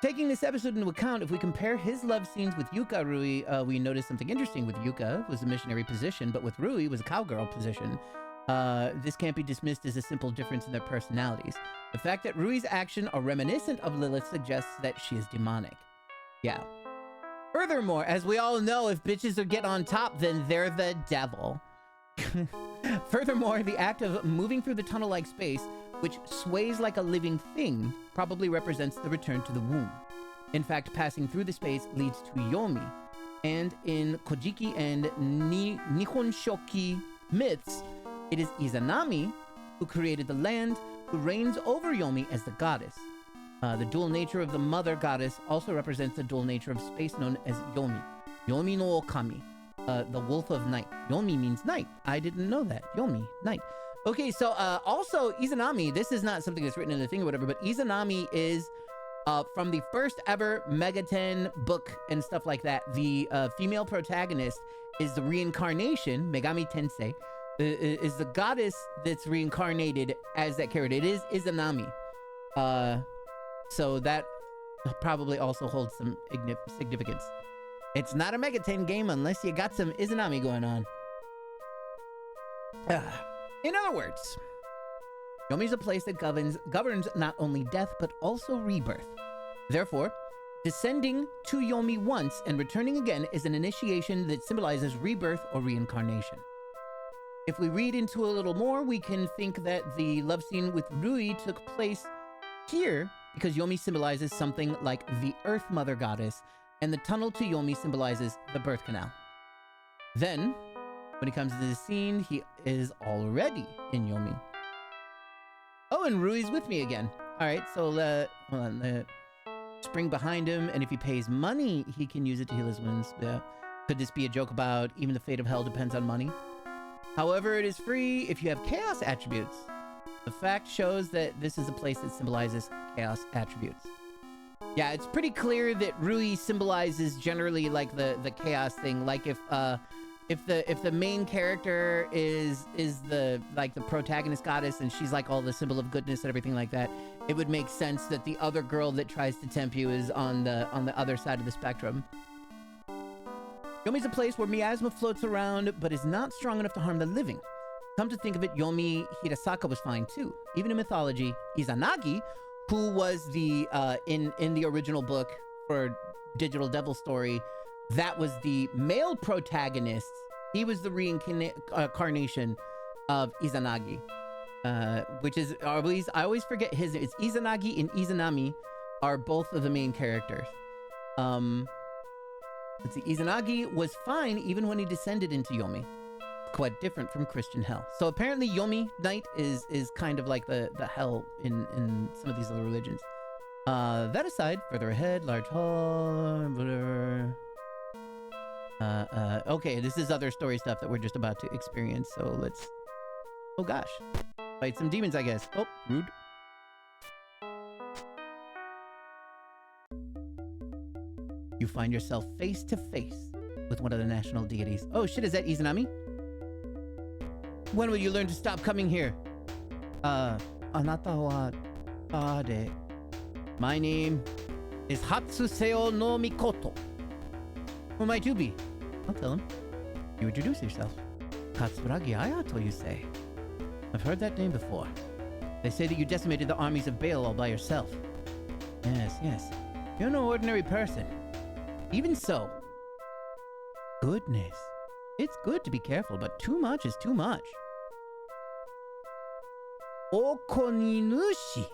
Taking this episode into account, if we compare his love scenes with Yuka Rui, we notice something interesting. With Yuka, it was a missionary position, but with Rui, it was a cowgirl position. This can't be dismissed as a simple difference in their personalities. The fact that Rui's actions are reminiscent of Lilith suggests that she is demonic. Yeah. Furthermore, as we all know, if bitches are get on top, then they're the devil. Furthermore, the act of moving through the tunnel-like space, which sways like a living thing, probably represents the return to the womb. In fact, passing through the space leads to Yomi. And in Kojiki and Nihon Shoki myths, it is Izanami who created the land, who reigns over Yomi as the goddess. The dual nature of the mother goddess also represents the dual nature of space known as Yomi. Yomi no Okami, the wolf of night. Yomi means night. I didn't know that. Yomi, night. Okay, so also Izanami, this is not something that's written in the thing or whatever, but Izanami is from the first ever Megaten book and stuff like that. The female protagonist is the reincarnation, Megami Tensei, is the goddess that's reincarnated as that character. It is Izanami. So that probably also holds some significance. It's not a Megaten game unless you got some Izanami going on. In other words, Yomi's a place that governs not only death, but also rebirth. Therefore, descending to Yomi once and returning again is an initiation that symbolizes rebirth or reincarnation. If we read into a little more, we can think that the love scene with Rui took place here because Yomi symbolizes something like the Earth Mother Goddess, and the tunnel to Yomi symbolizes the birth canal. Then, when he comes into the scene, he is already in Yomi. Oh, and Rui's with me again. All right, so hold on. Spring behind him, and if he pays money, he can use it to heal his wounds. Yeah. Could this be a joke about even the fate of hell depends on money? However, it is free if you have chaos attributes. The fact shows that this is a place that symbolizes chaos attributes. Yeah, it's pretty clear that Rui symbolizes generally like the chaos thing. Like if the main character is the like the protagonist goddess and she's like all the symbol of goodness and everything like that, it would make sense that the other girl that tries to tempt you is on the other side of the spectrum. Yomi's a place where miasma floats around but is not strong enough to harm the living. Come to think of it, Yomi Hirasaka was fine too. Even in mythology, Izanagi, who was the in the original book for Digital Devil Story, that was the male protagonist. He was the reincarnation of Izanagi, which is I always forget his. It's Izanagi and Izanami are both of the main characters. Let's see. Izanagi was fine even when he descended into Yomi. Quite different from Christian hell. So apparently Yomi Night is kind of like the hell in some of these other religions. That aside, further ahead, large hall, whatever. Okay, this is other story stuff that we're just about to experience, so let's... Oh gosh. Fight some demons, I guess. Oh, rude. You find yourself face to face with one of the national deities. Oh shit, is that Izanami? When will you learn to stop coming here? Anata wa tare? My name is Hatsuseo no Mikoto. Who might you be? I'll tell him. You introduce yourself. Katsuragi Ayato, you say. I've heard that name before. They say that you decimated the armies of Baal all by yourself. Yes. You're no ordinary person. Even so. Goodness. It's good to be careful, but too much is too much. Okoninushi.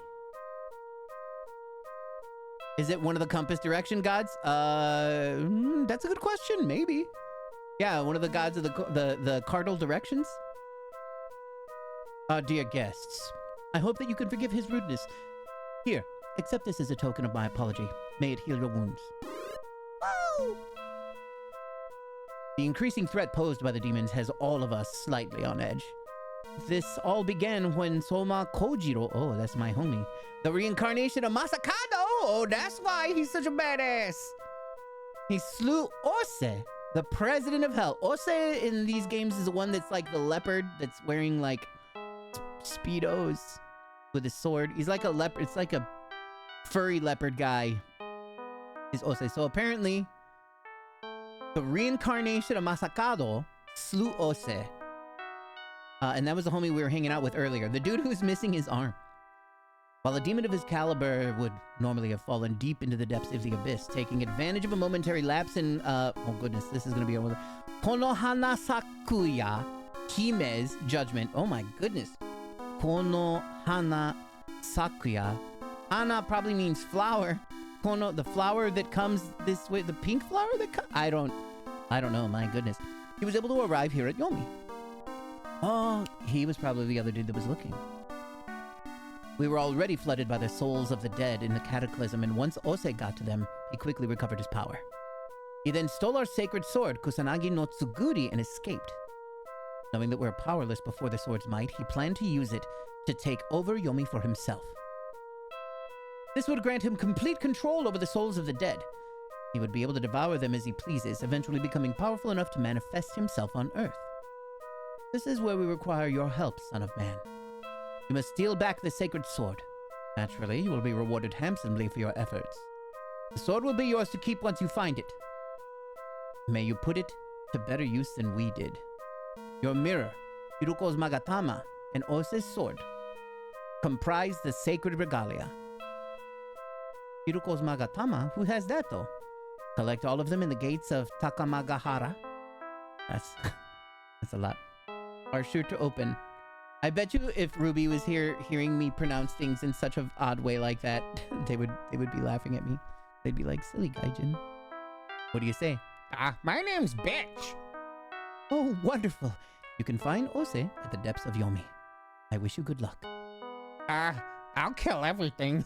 Is it one of the compass direction gods? That's a good question. Maybe. Yeah, one of the gods of the cardinal directions. Dear guests, I hope that you can forgive his rudeness. Here, accept this as a token of my apology. May it heal your wounds. Woo! The increasing threat posed by the demons has all of us slightly on edge. This all began when Soma Kojiro, oh, that's my homie, the reincarnation of Masakado, oh, that's why he's such a badass. He slew Ose, the president of hell. Ose in these games is the one that's like the leopard that's wearing like speedos with a sword. He's like a leopard. It's like a furry leopard guy. Is Ose. So apparently, the reincarnation of Masakado slew Ose. And that was the homie we were hanging out with earlier. The dude who's missing his arm. While a demon of his caliber would normally have fallen deep into the depths of the abyss, taking advantage of a momentary lapse in, oh goodness, this is gonna be over. Konohana Sakuya Hime's judgment. Oh my goodness. Konohana Sakuya. Hana probably means flower. Kono, the flower that comes this way, the pink flower that comes? I don't know, my goodness. He was able to arrive here at Yomi. Oh, he was probably the other dude that was looking. We were already flooded by the souls of the dead in the cataclysm, and once Ose got to them, he quickly recovered his power. He then stole our sacred sword, Kusanagi no Tsuguri, and escaped. Knowing that we're powerless before the sword's might, he planned to use it to take over Yomi for himself. This would grant him complete control over the souls of the dead. He would be able to devour them as he pleases, eventually becoming powerful enough to manifest himself on Earth. This is where we require your help, son of man. You must steal back the sacred sword. Naturally, you will be rewarded handsomely for your efforts. The sword will be yours to keep once you find it. May you put it to better use than we did. Your mirror, Hiruko's Magatama, and Ose's sword comprise the sacred regalia. Hiruko's Magatama? Who has that, though? Collect all of them in the gates of Takamagahara. That's a lot. Are sure to open. I bet you if Ruby was here hearing me pronounce things in such an odd way like that, they would be laughing at me. They'd be like, silly Gaijin. What do you say? My name's Bitch. Oh, wonderful. You can find Ose at the depths of Yomi. I wish you good luck. I'll kill everything.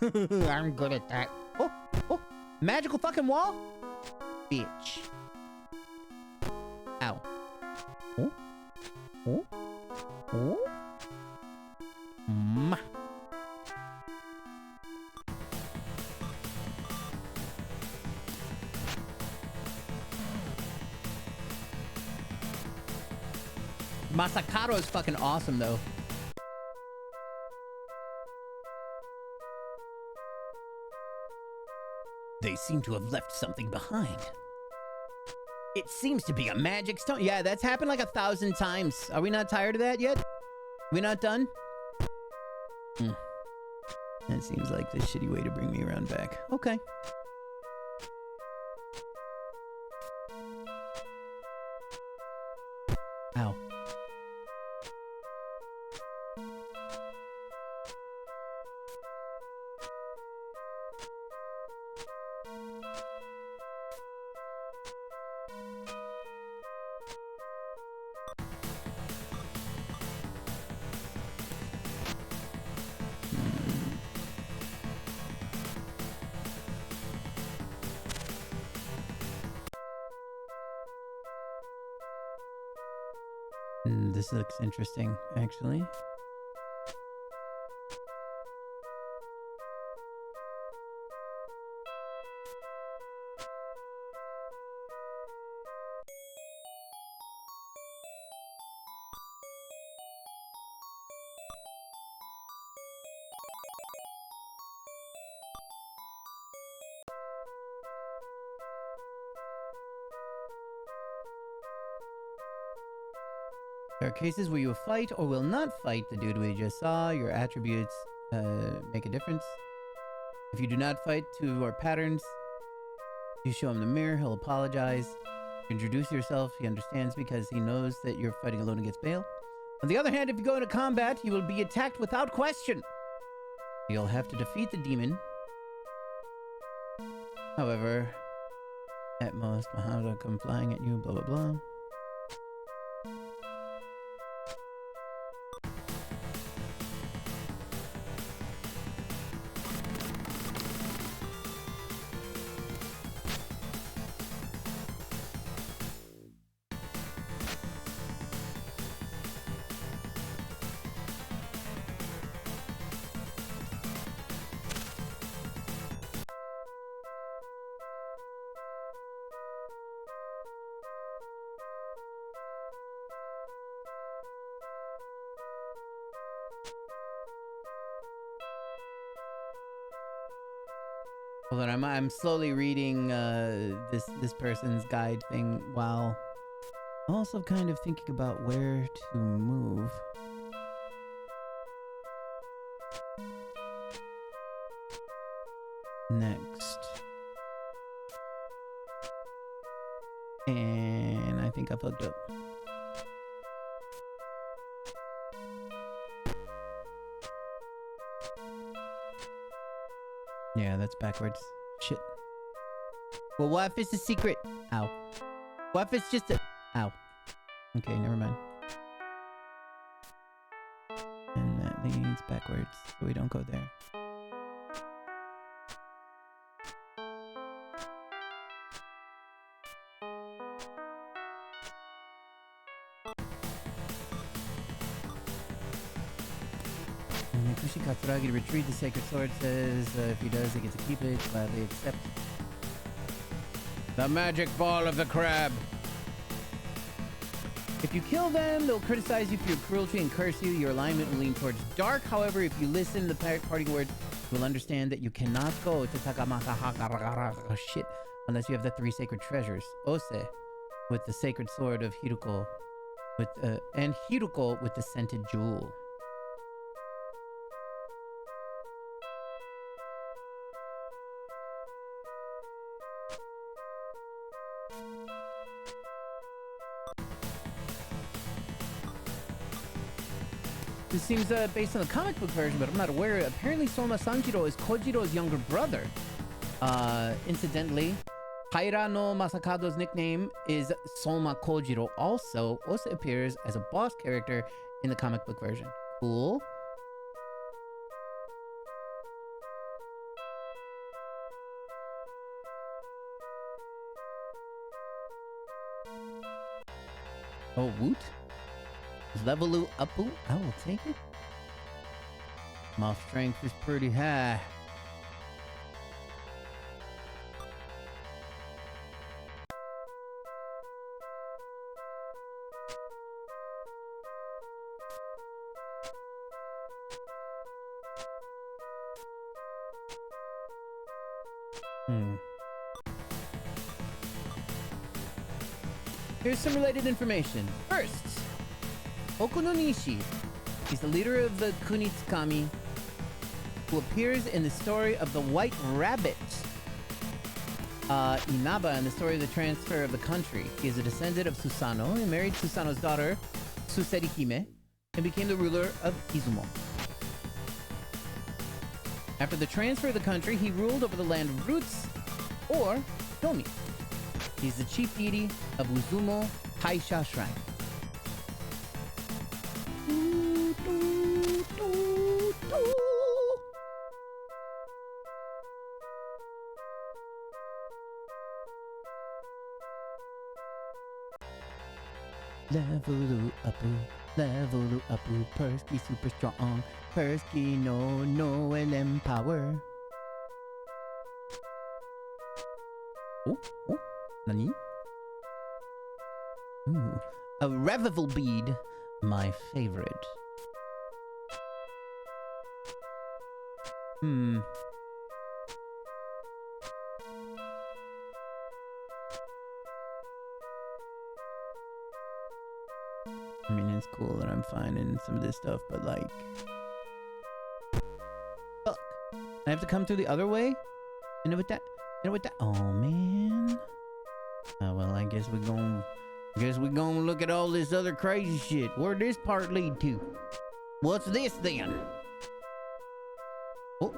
I'm good at that. Oh, magical fucking wall? Bitch. Ow. Oh. Ma. Masakaro is fucking awesome, though. They seem to have left something behind. It seems to be a magic stone. Yeah, that's happened like 1,000 times. Are we not tired of that yet? We not done? That seems like the shitty way to bring me around back. Okay. Ow. This looks interesting, actually. There are cases where you fight or will not fight the dude we just saw. Your attributes make a difference. If you do not fight to our patterns, you show him the mirror, he'll apologize. You introduce yourself, he understands because he knows that you're fighting alone against Bale. On the other hand, if you go into combat, you will be attacked without question. You'll have to defeat the demon. However, at most, Mahara will come flying at you, blah blah blah. Hold on, I'm slowly reading this person's guide thing while Also kind of thinking about where to move. Next. And I think I fucked up. Yeah, that's backwards. Shit. Well, what if it's a secret? Ow. What if it's just a... Ow. Okay, never mind. And that leads backwards, so we don't go there. Mikushi Katsuragi to retrieve the sacred sword says if he does, he gets to keep it. Gladly accept. The magic ball of the crab. If you kill them, they'll criticize you for your cruelty and curse you. Your alignment will lean towards dark. However, if you listen to the parting words, you will understand that you cannot go to Takamaka shit unless you have the 3 sacred treasures. Ose, with the sacred sword of Hiruko, and Hiruko with the scented jewel. This seems based on the comic book version, but I'm not aware. Apparently, Soma Sanjiro is Kojiro's younger brother. Incidentally, Taira no Masakado's nickname is Soma Kojiro. Also appears as a boss character in the comic book version. Cool. Oh, woot. Levelu upu? I will take it. My strength is pretty high. Here's some related information. First, Okuno Nishi is the leader of the Kunitsukami who appears in the story of the White Rabbit. Inaba in the story of the transfer of the country. He is a descendant of Susano. He married Susano's daughter, Suseri Hime, and became the ruler of Izumo. After the transfer of the country, he ruled over the land of roots, or Domi. He's the chief deity of Uzumo Taisha Shrine. Level upu, Persky super strong, Persky no LM power. Oh, nani? Ooh, a revival bead, my favorite. I mean, it's cool that I'm finding some of this stuff, but like... Fuck. I have to come through the other way? And with that... Oh, man. Oh, well, I guess we're gonna look at all this other crazy shit. Where'd this part lead to? What's this, then? Oh.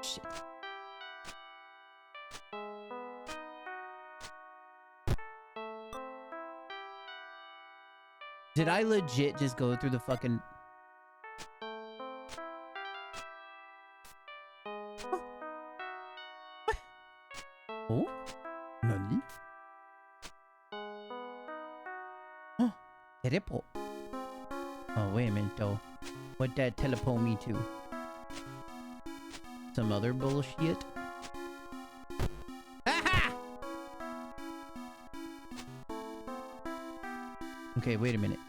Shit. Did I legit just go through the fucking... Huh. What? Oh? Nani? Oh, teleport. Oh, wait a minute, though. What'd that teleport me to? Some other bullshit? Aha! Okay, wait a minute.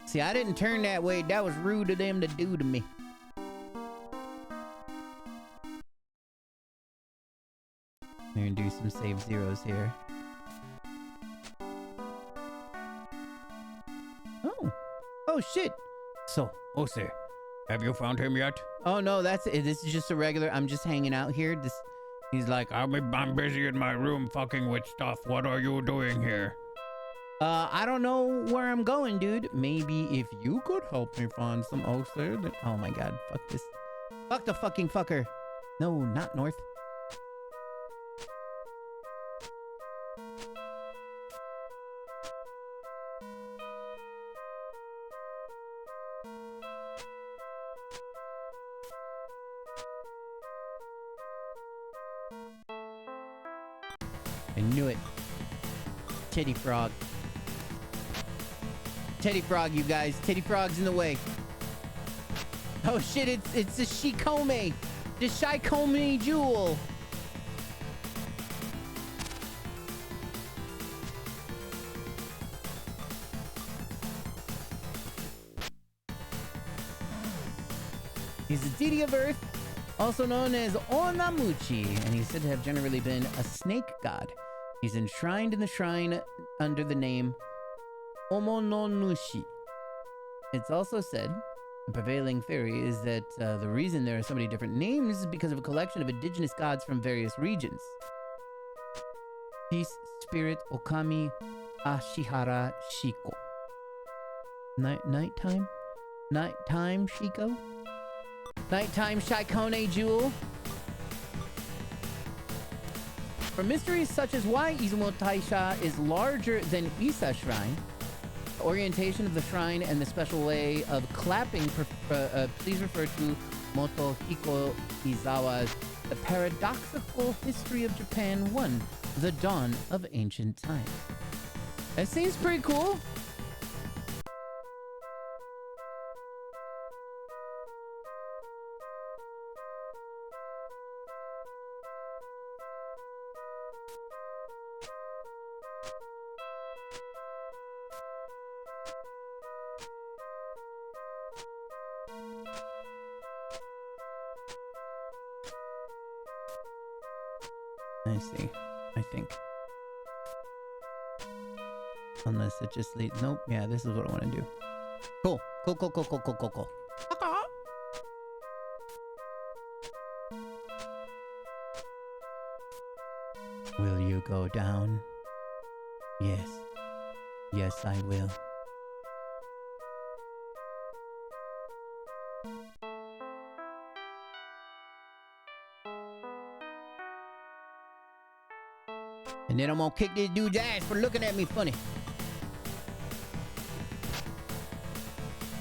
See, I didn't turn that way. That was rude of them to do to me. We're gonna do some save zeros here. Oh. Oh shit. So, Ose, have you found him yet? Oh no, that's it. This is just a regular. I'm just hanging out here. This. He's like, I'm busy in my room fucking with stuff. What are you doing here? I don't know where I'm going, dude. Maybe if you could help me find some oaks there. Oh my god, fuck this. Fuck the fucking fucker. No, not north. I knew it. Teddy Frog. Teddy Frog, you guys. Teddy Frog's in the way. Oh shit, it's the Shikome. The Shikome jewel. He's the deity of Earth, also known as Onamuchi, and he's said to have generally been a snake god. He's enshrined in the shrine under the name Omononushi. It's also said, the prevailing theory is that the reason there are so many different names is because of a collection of indigenous gods from various regions. Peace, Spirit, Okami, Ashihara, Shiko. Nighttime? Nighttime, Shiko? Nighttime Shikone Jewel. For mysteries such as why Izumo Taisha is larger than Isa Shrine, the orientation of the shrine, and the special way of clapping, please refer to Motohiko Izawa's The Paradoxical History of Japan 1, The Dawn of Ancient Times. That seems pretty cool. I see. I think. Unless it just leads. Nope. Yeah, this is what I want to do. Cool. Cool, cool, cool, cool, cool, cool, cool. Will you go down? Yes. Yes, I will. And then I'm gonna kick this dude's ass for looking at me funny.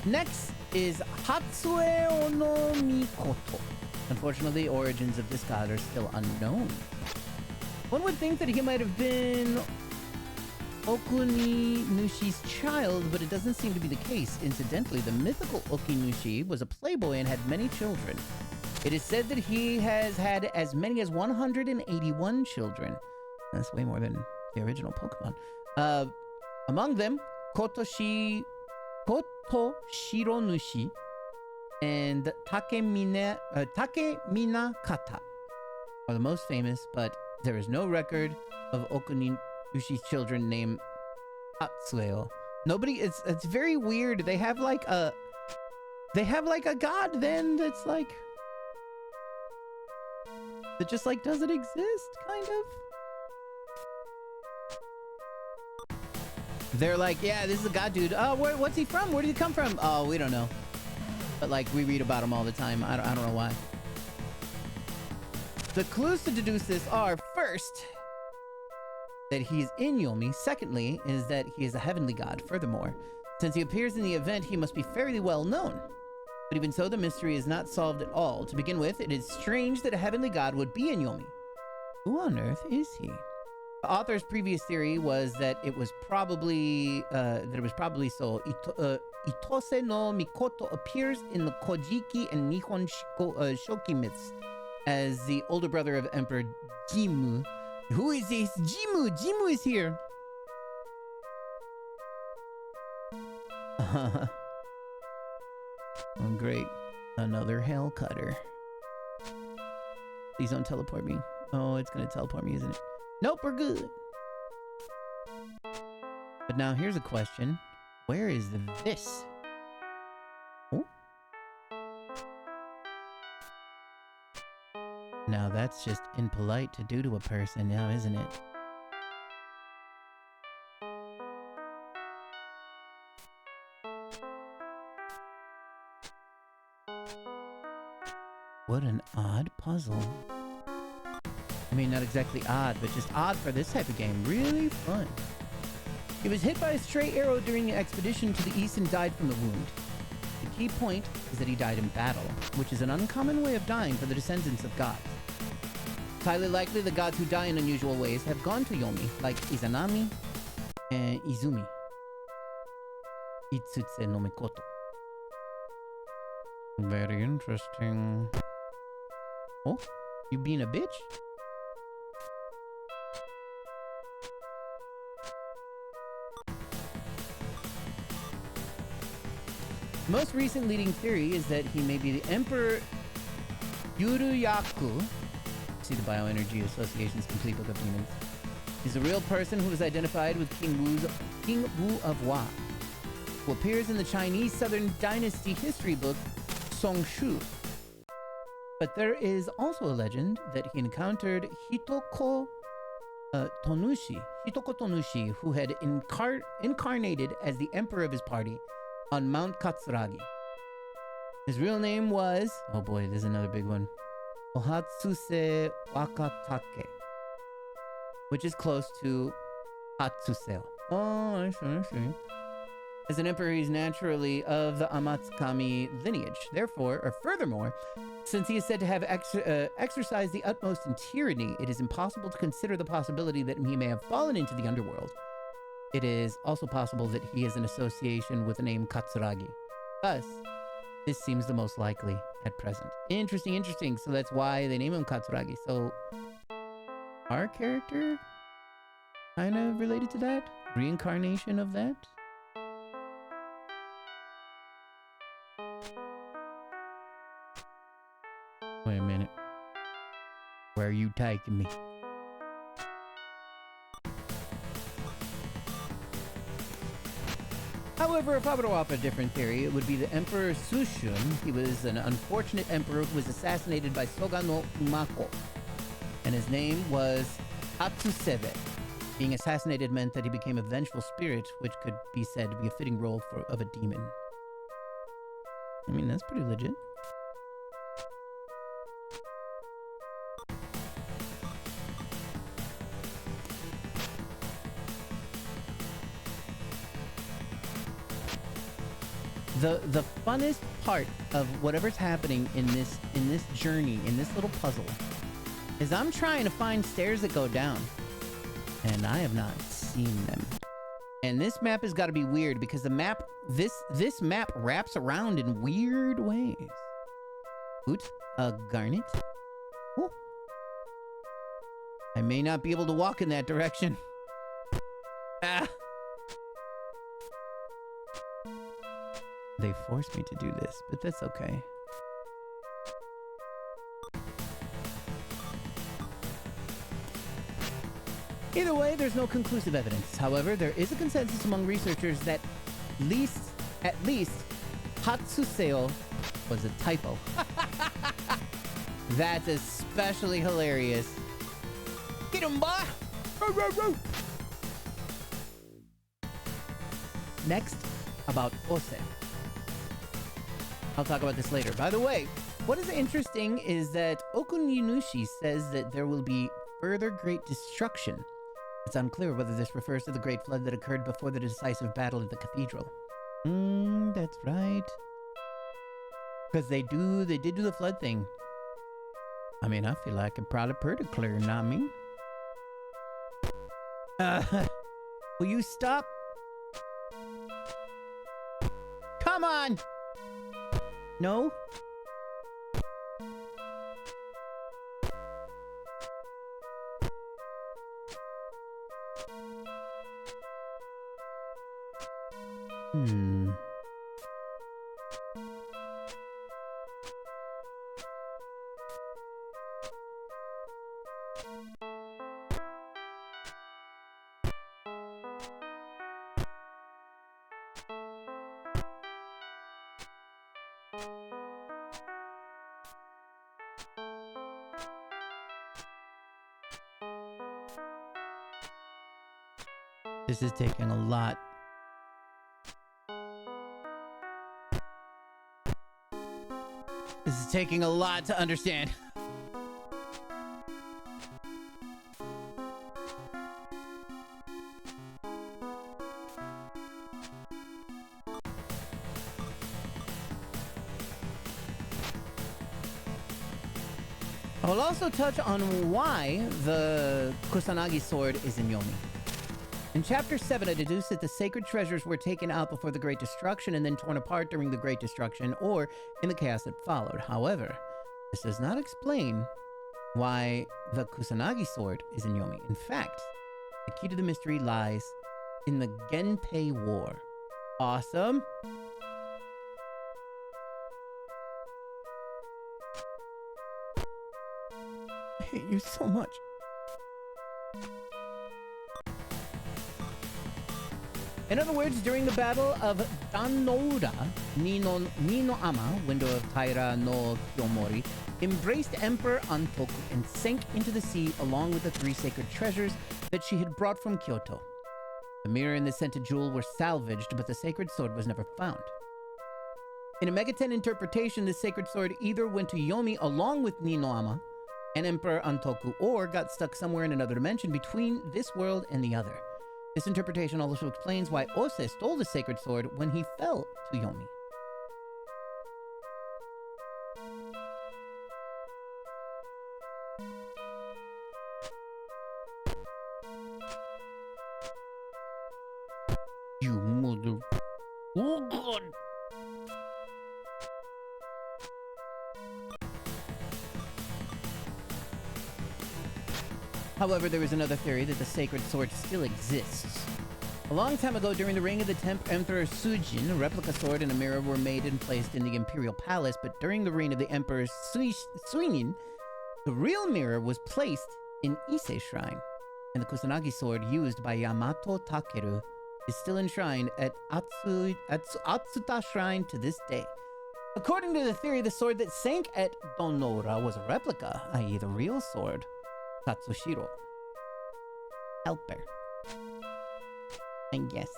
Next is Hatsue Ono Mikoto. Unfortunately, the origins of this god are still unknown. One would think that he might have been Okuninushi's child, but it doesn't seem to be the case. Incidentally, the mythical Okinushi was a playboy and had many children. It is said that he has had as many as 181 children. That's way more than the original Pokemon. Among them, Kotoshironushi and Takeminakata are the most famous, but there is no record of Okuninushi's children named Hatsueo. Nobody. It's very weird. They have like a god then that's like that just like doesn't exist, kind of. They're like, yeah, this is a god dude. Oh, what's he from? Where did he come from? Oh, we don't know. But like, we read about him all the time. I don't know why. The clues to deduce this are, first, that he's in Yomi. Secondly, is that he is a heavenly god. Furthermore, since he appears in the event, he must be fairly well known. But even so, the mystery is not solved at all. To begin with, it is strange that a heavenly god would be in Yomi. Who on earth is he? The author's previous theory was that it was probably so. Itose no Mikoto appears in the Kojiki and Nihon Shoki myths as the older brother of Emperor Jimmu. Who is this? Jimmu! Jimmu is here! Oh, great. Another hell cutter. Please don't teleport me. Oh, it's gonna teleport me, isn't it? Nope, we're good. But now here's a question. Where is this? Oh. Now that's just impolite to do to a person now, isn't it? What an odd puzzle. I mean, not exactly odd, but just odd for this type of game. Really fun. He was hit by a stray arrow during an expedition to the east and died from the wound. The key point is that he died in battle, which is an uncommon way of dying for the descendants of gods. It's highly likely the gods who die in unusual ways have gone to Yomi, like Izanami and Izumi. Itsutse no Mikoto. Very interesting. Oh, you being a bitch? The most recent leading theory is that he may be the Emperor Yuruyaku. See the Bioenergy Association's complete book of demons. He's a real person who was identified with King Wu of Wa, who appears in the Chinese Southern Dynasty history book Songshu. But there is also a legend that he encountered Hitoko Tonushi, who had incarnated as the emperor of his party on Mount Katsuragi. His real name was, oh boy, there's another big one, Ohatsuse Wakatake, which is close to Hatsuseo. Oh, I see. As an emperor, he's naturally of the Amatsukami lineage. Therefore, or furthermore, since he is said to have exercised the utmost in tyranny, it is impossible to consider the possibility that he may have fallen into the underworld. It is also possible that he has an association with the name Katsuragi. Thus, this seems the most likely at present. Interesting. So that's why they name him Katsuragi. So, our character kind of related to that? Reincarnation of that? Wait a minute. Where are you taking me? However, if I were to offer a different theory, it would be the Emperor Sushun. He was an unfortunate emperor who was assassinated by Soga no Umako, and his name was Hatsusebe. Being assassinated meant that he became a vengeful spirit, which could be said to be a fitting role of a demon. I mean, that's pretty legit. The funnest part of whatever's happening in this journey, in this little puzzle, is I'm trying to find stairs that go down, and I have not seen them. And this map has got to be weird because the map, this map wraps around in weird ways. Oot, a garnet. Ooh. I may not be able to walk in that direction. Ah. They forced me to do this, but that's okay. Either way, there's no conclusive evidence. However, there is a consensus among researchers that at least Hatsuseo was a typo. That's especially hilarious. Get him, boy! Next, about Ose. I'll talk about this later. By the way, what is interesting is that Okuninushi says that there will be further great destruction. It's unclear whether this refers to the great flood that occurred before the decisive battle at the cathedral. That's right. Because they did do the flood thing. I mean, I feel like it's probably pretty clear, not me. Will you stop? Come on! No? This is taking a lot. This is taking a lot to understand. I will also touch on why the Kusanagi sword is in Yomi. In Chapter 7, I deduced that the sacred treasures were taken out before the Great Destruction and then torn apart during the Great Destruction or in the chaos that followed. However, this does not explain why the Kusanagi sword is in Yomi. In fact, the key to the mystery lies in the Genpei War. Awesome. I hate you so much. In other words, during the Battle of Dannoura, Nino Ama, window of Taira no Kyomori, embraced Emperor Antoku and sank into the sea along with the 3 sacred treasures that she had brought from Kyoto. The mirror and the scented jewel were salvaged, but the sacred sword was never found. In a Megaten interpretation, the sacred sword either went to Yomi along with Nino Ama and Emperor Antoku, or got stuck somewhere in another dimension between this world and the other. This interpretation also explains why Ose stole the sacred sword when he fell to Yomi. You mother... Oh God! However, there is another theory that the sacred sword still exists. A long time ago, during the reign of the 10th Emperor Sujin, a replica sword and a mirror were made and placed in the Imperial Palace, but during the reign of the Emperor Suinin, the real mirror was placed in Ise Shrine, and the Kusanagi sword used by Yamato Takeru is still enshrined at Atsuta Shrine to this day. According to the theory, the sword that sank at Donora was a replica, i.e. the real sword, Katsushiro. Helper. I guess.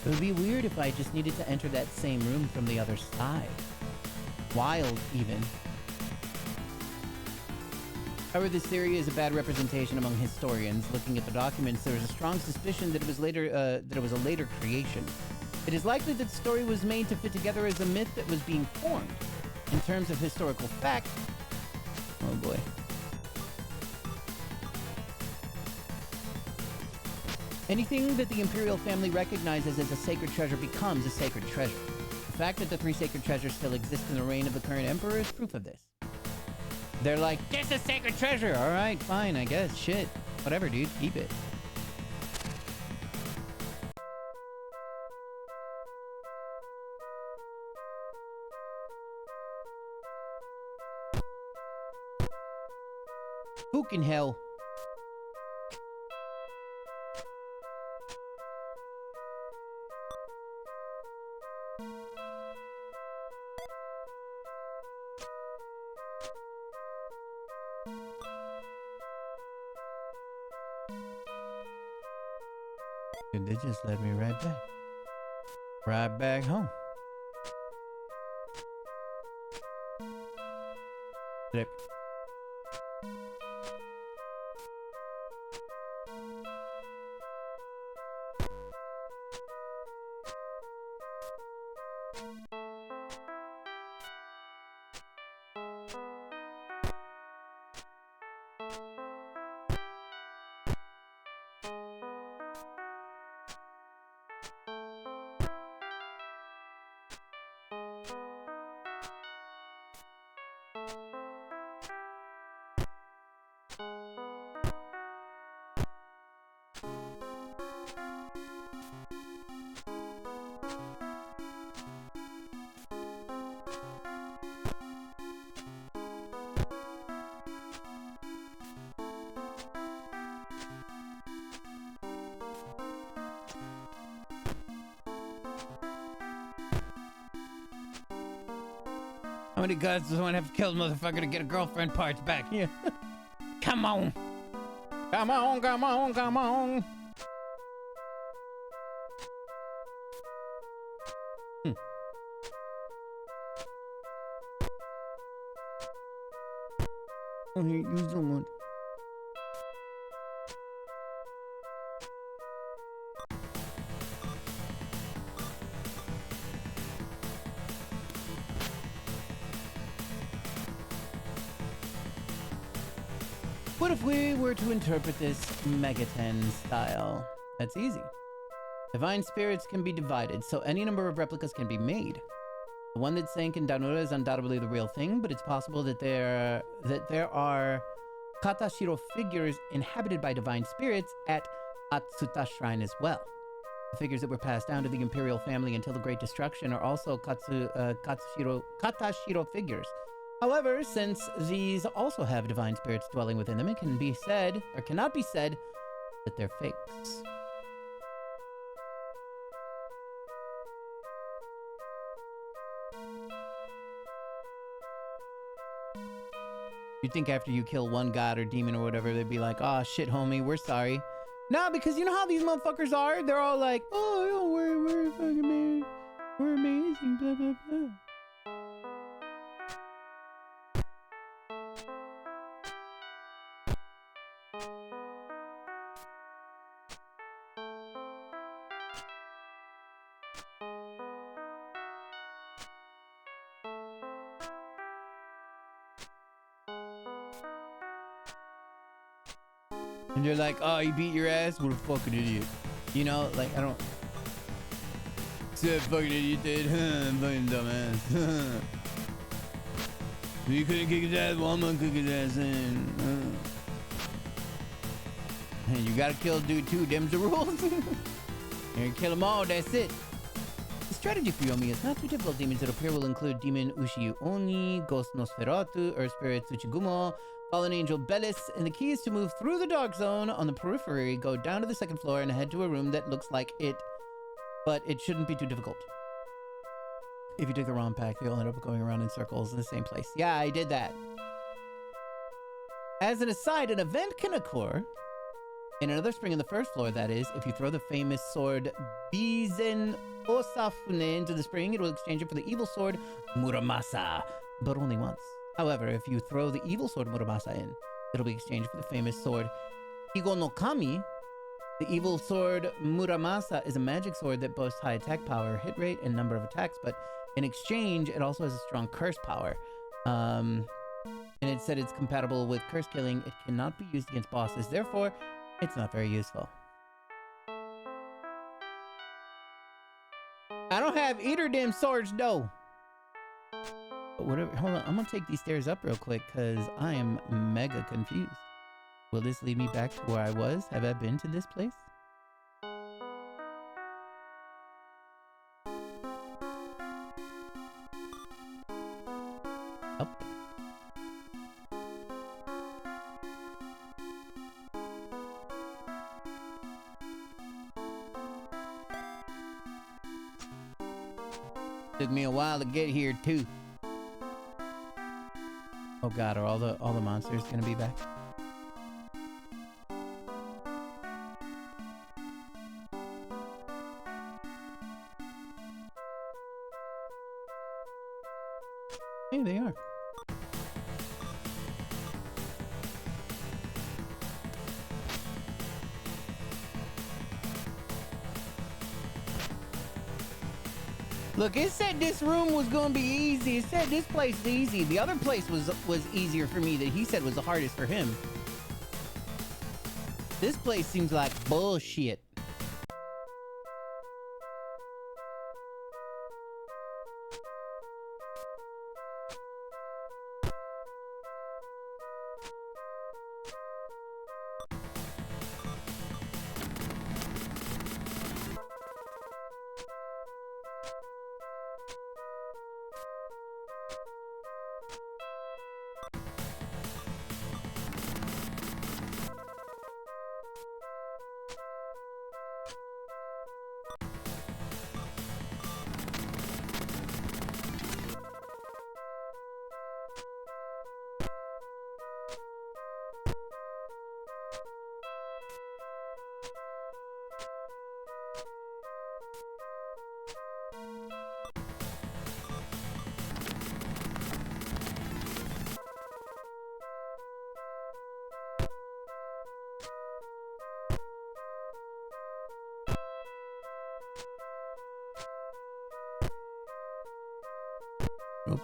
It would be weird if I just needed to enter that same room from the other side. Wild, even. However, this theory is a bad representation among historians. Looking at the documents, there is a strong suspicion that it was a later creation. It is likely that the story was made to fit together as a myth that was being formed. In terms of historical fact, oh boy. Anything that the imperial family recognizes as a sacred treasure becomes a sacred treasure. The fact that the 3 sacred treasures still exist in the reign of the current emperor is proof of this. They're like, this is sacred treasure! Alright, fine, I guess. Shit. Whatever, dude. Keep it. Fucking hell. Dude, they just led me right back. Right back home. Yep. many gods does one have to kill a motherfucker to get a girlfriend parts back? Yeah. Come on. Come on, come on, come on. I hate you so much. What if we were to interpret this Megaten style? That's easy. Divine spirits can be divided, so any number of replicas can be made. The one that sank in Danura is undoubtedly the real thing, but it's possible that there are Katashiro figures inhabited by divine spirits at Atsuta Shrine as well. The figures that were passed down to the Imperial family until the Great Destruction are also Katashiro figures. However, since these also have divine spirits dwelling within them, it can be said, or cannot be said, that they're fakes. You think after you kill one god or demon or whatever, they'd be like, "Oh shit, homie, we're sorry." No, because you know how these motherfuckers are? They're all like, "Oh, yo, we're fucking man. We're amazing, blah, blah, blah." And they're like, "Oh, he beat your ass? What a fucking idiot." You know, like, I don't... Said fucking idiot did. Fucking dumbass. You couldn't kick his ass, well, I'm gonna kick his ass in. And you gotta kill dude too, them's the rules. You kill them all, that's it. The strategy for Yomi is not too difficult. Demons that appear will include Demon Ushi Oni, Ghost Nosferatu, Earth Spirit Tsuchigumo, Fallen Angel Bellis, and the key is to move through the dark zone on the periphery, go down to the second floor, and head to a room that looks like it, but it shouldn't be too difficult. If you take the wrong path, you'll end up going around in circles in the same place. Yeah, I did that. As an aside, an event can occur in another spring on the first floor, that is, if you throw the famous sword Bizen Osafune into the spring, it will exchange it for the evil sword Muramasa, but only once. However, if you throw the evil sword Muramasa in, it'll be exchanged for the famous sword Higo no Kami. The evil sword Muramasa is a magic sword that boasts high attack power, hit rate, and number of attacks, but in exchange, it also has a strong curse power. And it said it's compatible with curse killing. It cannot be used against bosses, therefore, it's not very useful. I don't have either damn swords, though. But whatever, hold on, I'm gonna take these stairs up real quick, because I am mega confused. Will this lead me back to where I was? Have I been to this place? Oh. Took me a while to get here too. Oh god, are all the monsters gonna be back? Hey, they are. Look, it said this room was gonna be easy. It said this place is easy. The other place was easier for me that he said was the hardest for him. This place seems like bullshit. Oop.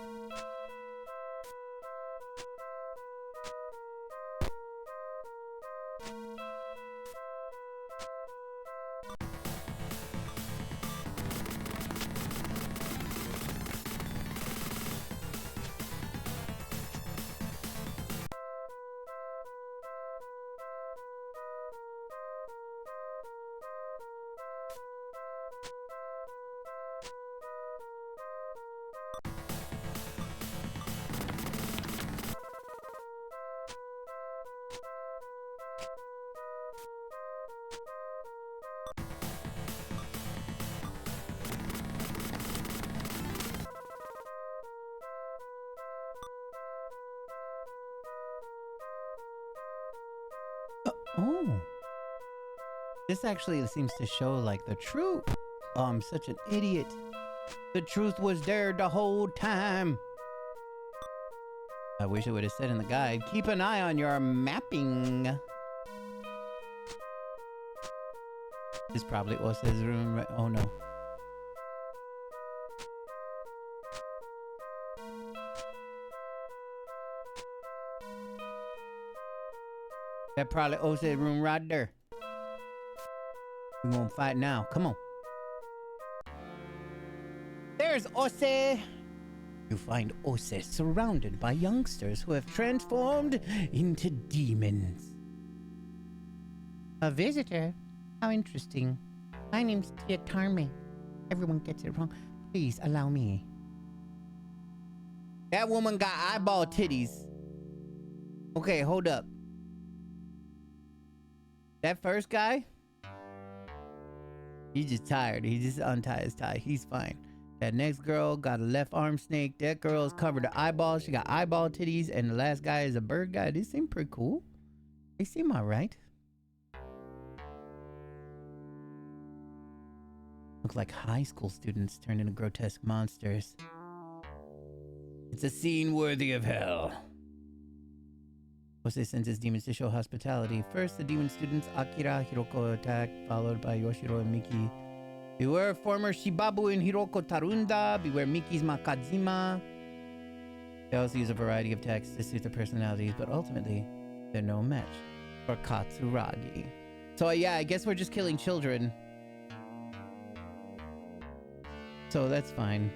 Oh. This actually seems to show like the truth. Oh, I'm such an idiot. The truth was there the whole time. I wish it would have said in the guide, keep an eye on your mapping. This probably was his room. Right? Oh no. That probably Ose's room right there. We won't fight now. Come on. There's Ose. You find Ose surrounded by youngsters who have transformed into demons. A visitor? How interesting. My name's Tiatarme. Everyone gets it wrong. Please allow me. That woman got eyeball titties. Okay, hold up. That first guy? He's just tired. He just untied his tie. He's fine. That next girl got a left arm snake. That girl's covered her eyeballs. She got eyeball titties. And the last guy is a bird guy. These seem pretty cool. They seem alright. Look like high school students turned into grotesque monsters. It's a scene worthy of hell. Ose sends his demons to show hospitality. First, the demon students Akira, Hiroko attack, followed by Yoshiro and Miki. Beware former Shibabu and Hiroko Tarunda. Beware Miki's Makadzima. They also use a variety of attacks to suit their personalities, but ultimately, they're no match for Katsuragi. So yeah, I guess we're just killing children. So that's fine.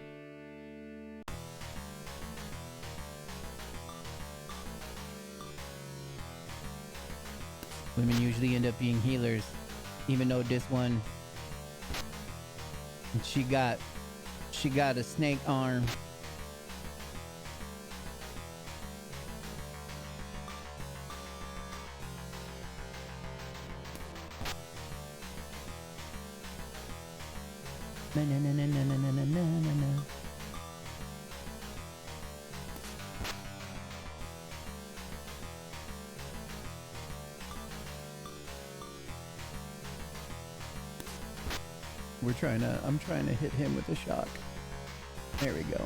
Women usually end up being healers, even though this one, she got a snake arm. Na na na na na na na na na na. I'm trying to hit him with a shock. There we go.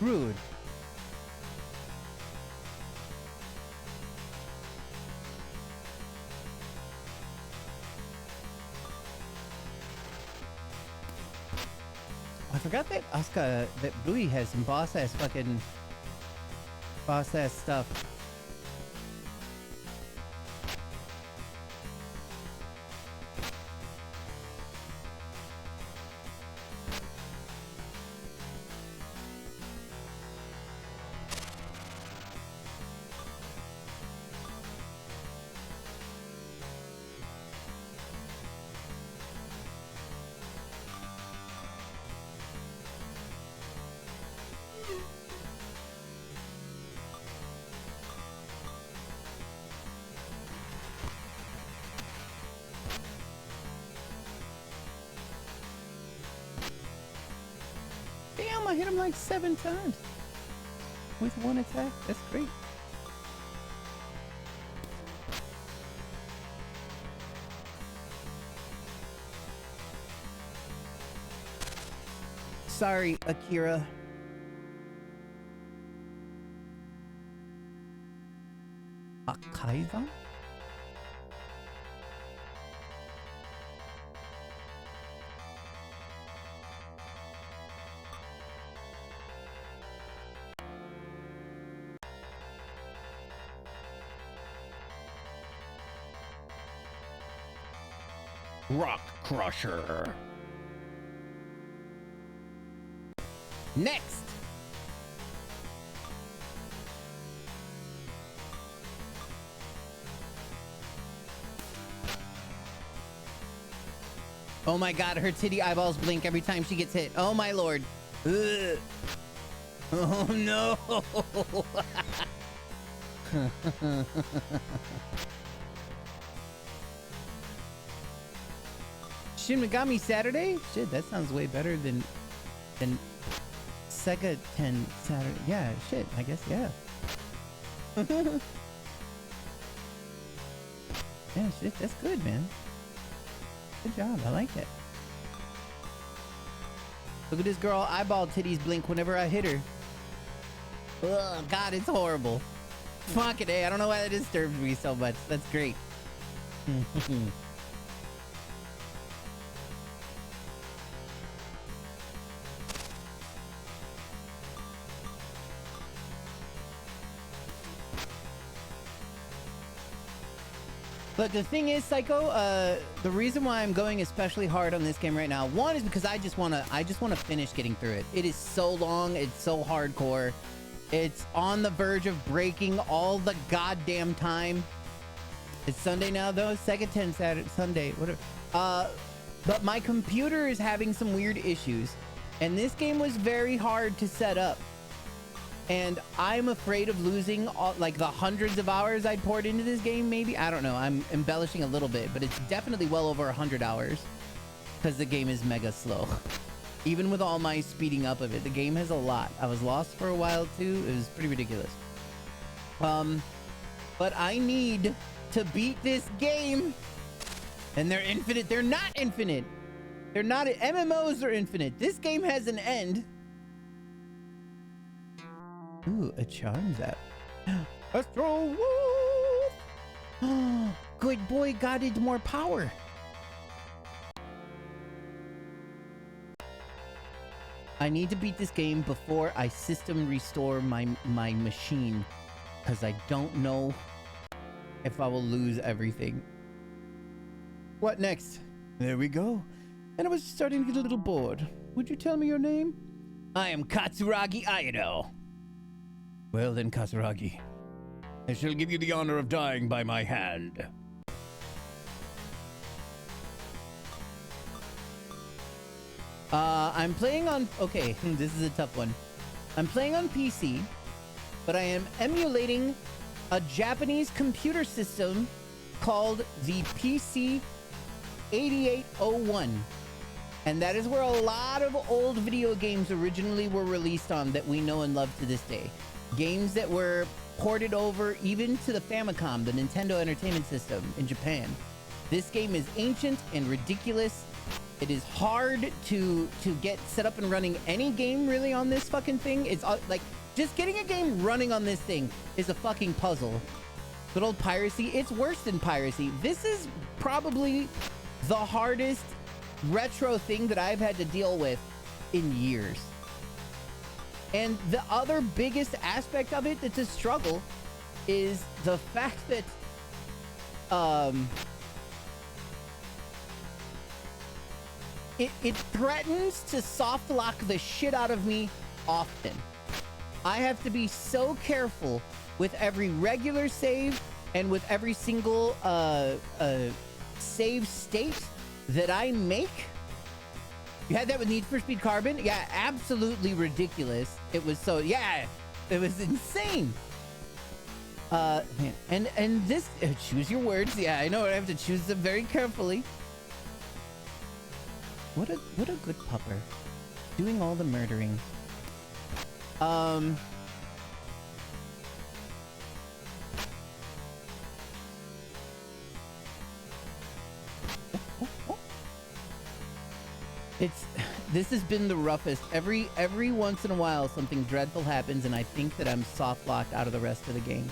Rude. I forgot that that Bluey has some boss ass stuff. Damn, I hit him like 7 times with one attack. That's great. Sorry, Akira. Akaivan? Rock Crusher. Next! Oh my god, her titty eyeballs blink every time she gets hit. Oh my lord. Ugh. Oh no! Shin Megami Saturday? Shit, that sounds way better than Sega 10 Saturday. Yeah, shit, I guess, yeah. Yeah, shit, that's good, man. Good job, I like it. Look at this girl eyeball titties blink whenever I hit her. Ugh, God, it's horrible. Fucking A, I don't know why that disturbs me so much. That's great. But the thing is, Psycho, the reason why I'm going especially hard on this game right now, one is because I just wanna finish getting through it. It is so long, it's so hardcore. It's on the verge of breaking all the goddamn time. It's Sunday now though, Sega 10 Saturday, Sunday, whatever. But my computer is having some weird issues, and this game was very hard to set up. And I'm afraid of losing all, like the hundreds of hours I'd poured into this game, maybe. I don't know. I'm embellishing a little bit, but it's definitely well over 100 hours because the game is mega slow. Even with all my speeding up of it, the game has a lot. I was lost for a while too. It was pretty ridiculous. But I need to beat this game. And they're infinite. They're not infinite. They're not. MMOs are infinite. This game has an end. Ooh, a charms app. Astro Wolf! Good boy got into more power. I need to beat this game before I system restore my machine, because I don't know if I will lose everything. What next? There we go. And I was starting to get a little bored. Would you tell me your name? I am Katsuragi Aido. Well then, Katsuragi, I shall give you the honor of dying by my hand. I'm playing on... Okay, this is a tough one. I'm playing on PC, but I am emulating a Japanese computer system called the PC 8801. And that is where a lot of old video games originally were released on that we know and love to this day. Games that were ported over even to the Famicom, the Nintendo Entertainment System in Japan. This game is ancient and ridiculous. It is hard to get set up and running any game really on this fucking thing. It's like just getting a game running on this thing is a fucking puzzle. Good old piracy. It's worse than piracy. This is probably the hardest retro thing that I've had to deal with in years. And the other biggest aspect of it that's a struggle is the fact that it threatens to soft lock the shit out of me often. I have to be so careful with every regular save and with every single save state that I make. You had that with Need for Speed Carbon? Yeah, absolutely ridiculous. It was so, yeah, it was insane. Man, and this, choose your words. Yeah, I know I have to choose them very carefully. What a good pupper. Doing all the murdering. This has been the roughest. Every once in a while something dreadful happens and I think that I'm soft locked out of the rest of the game.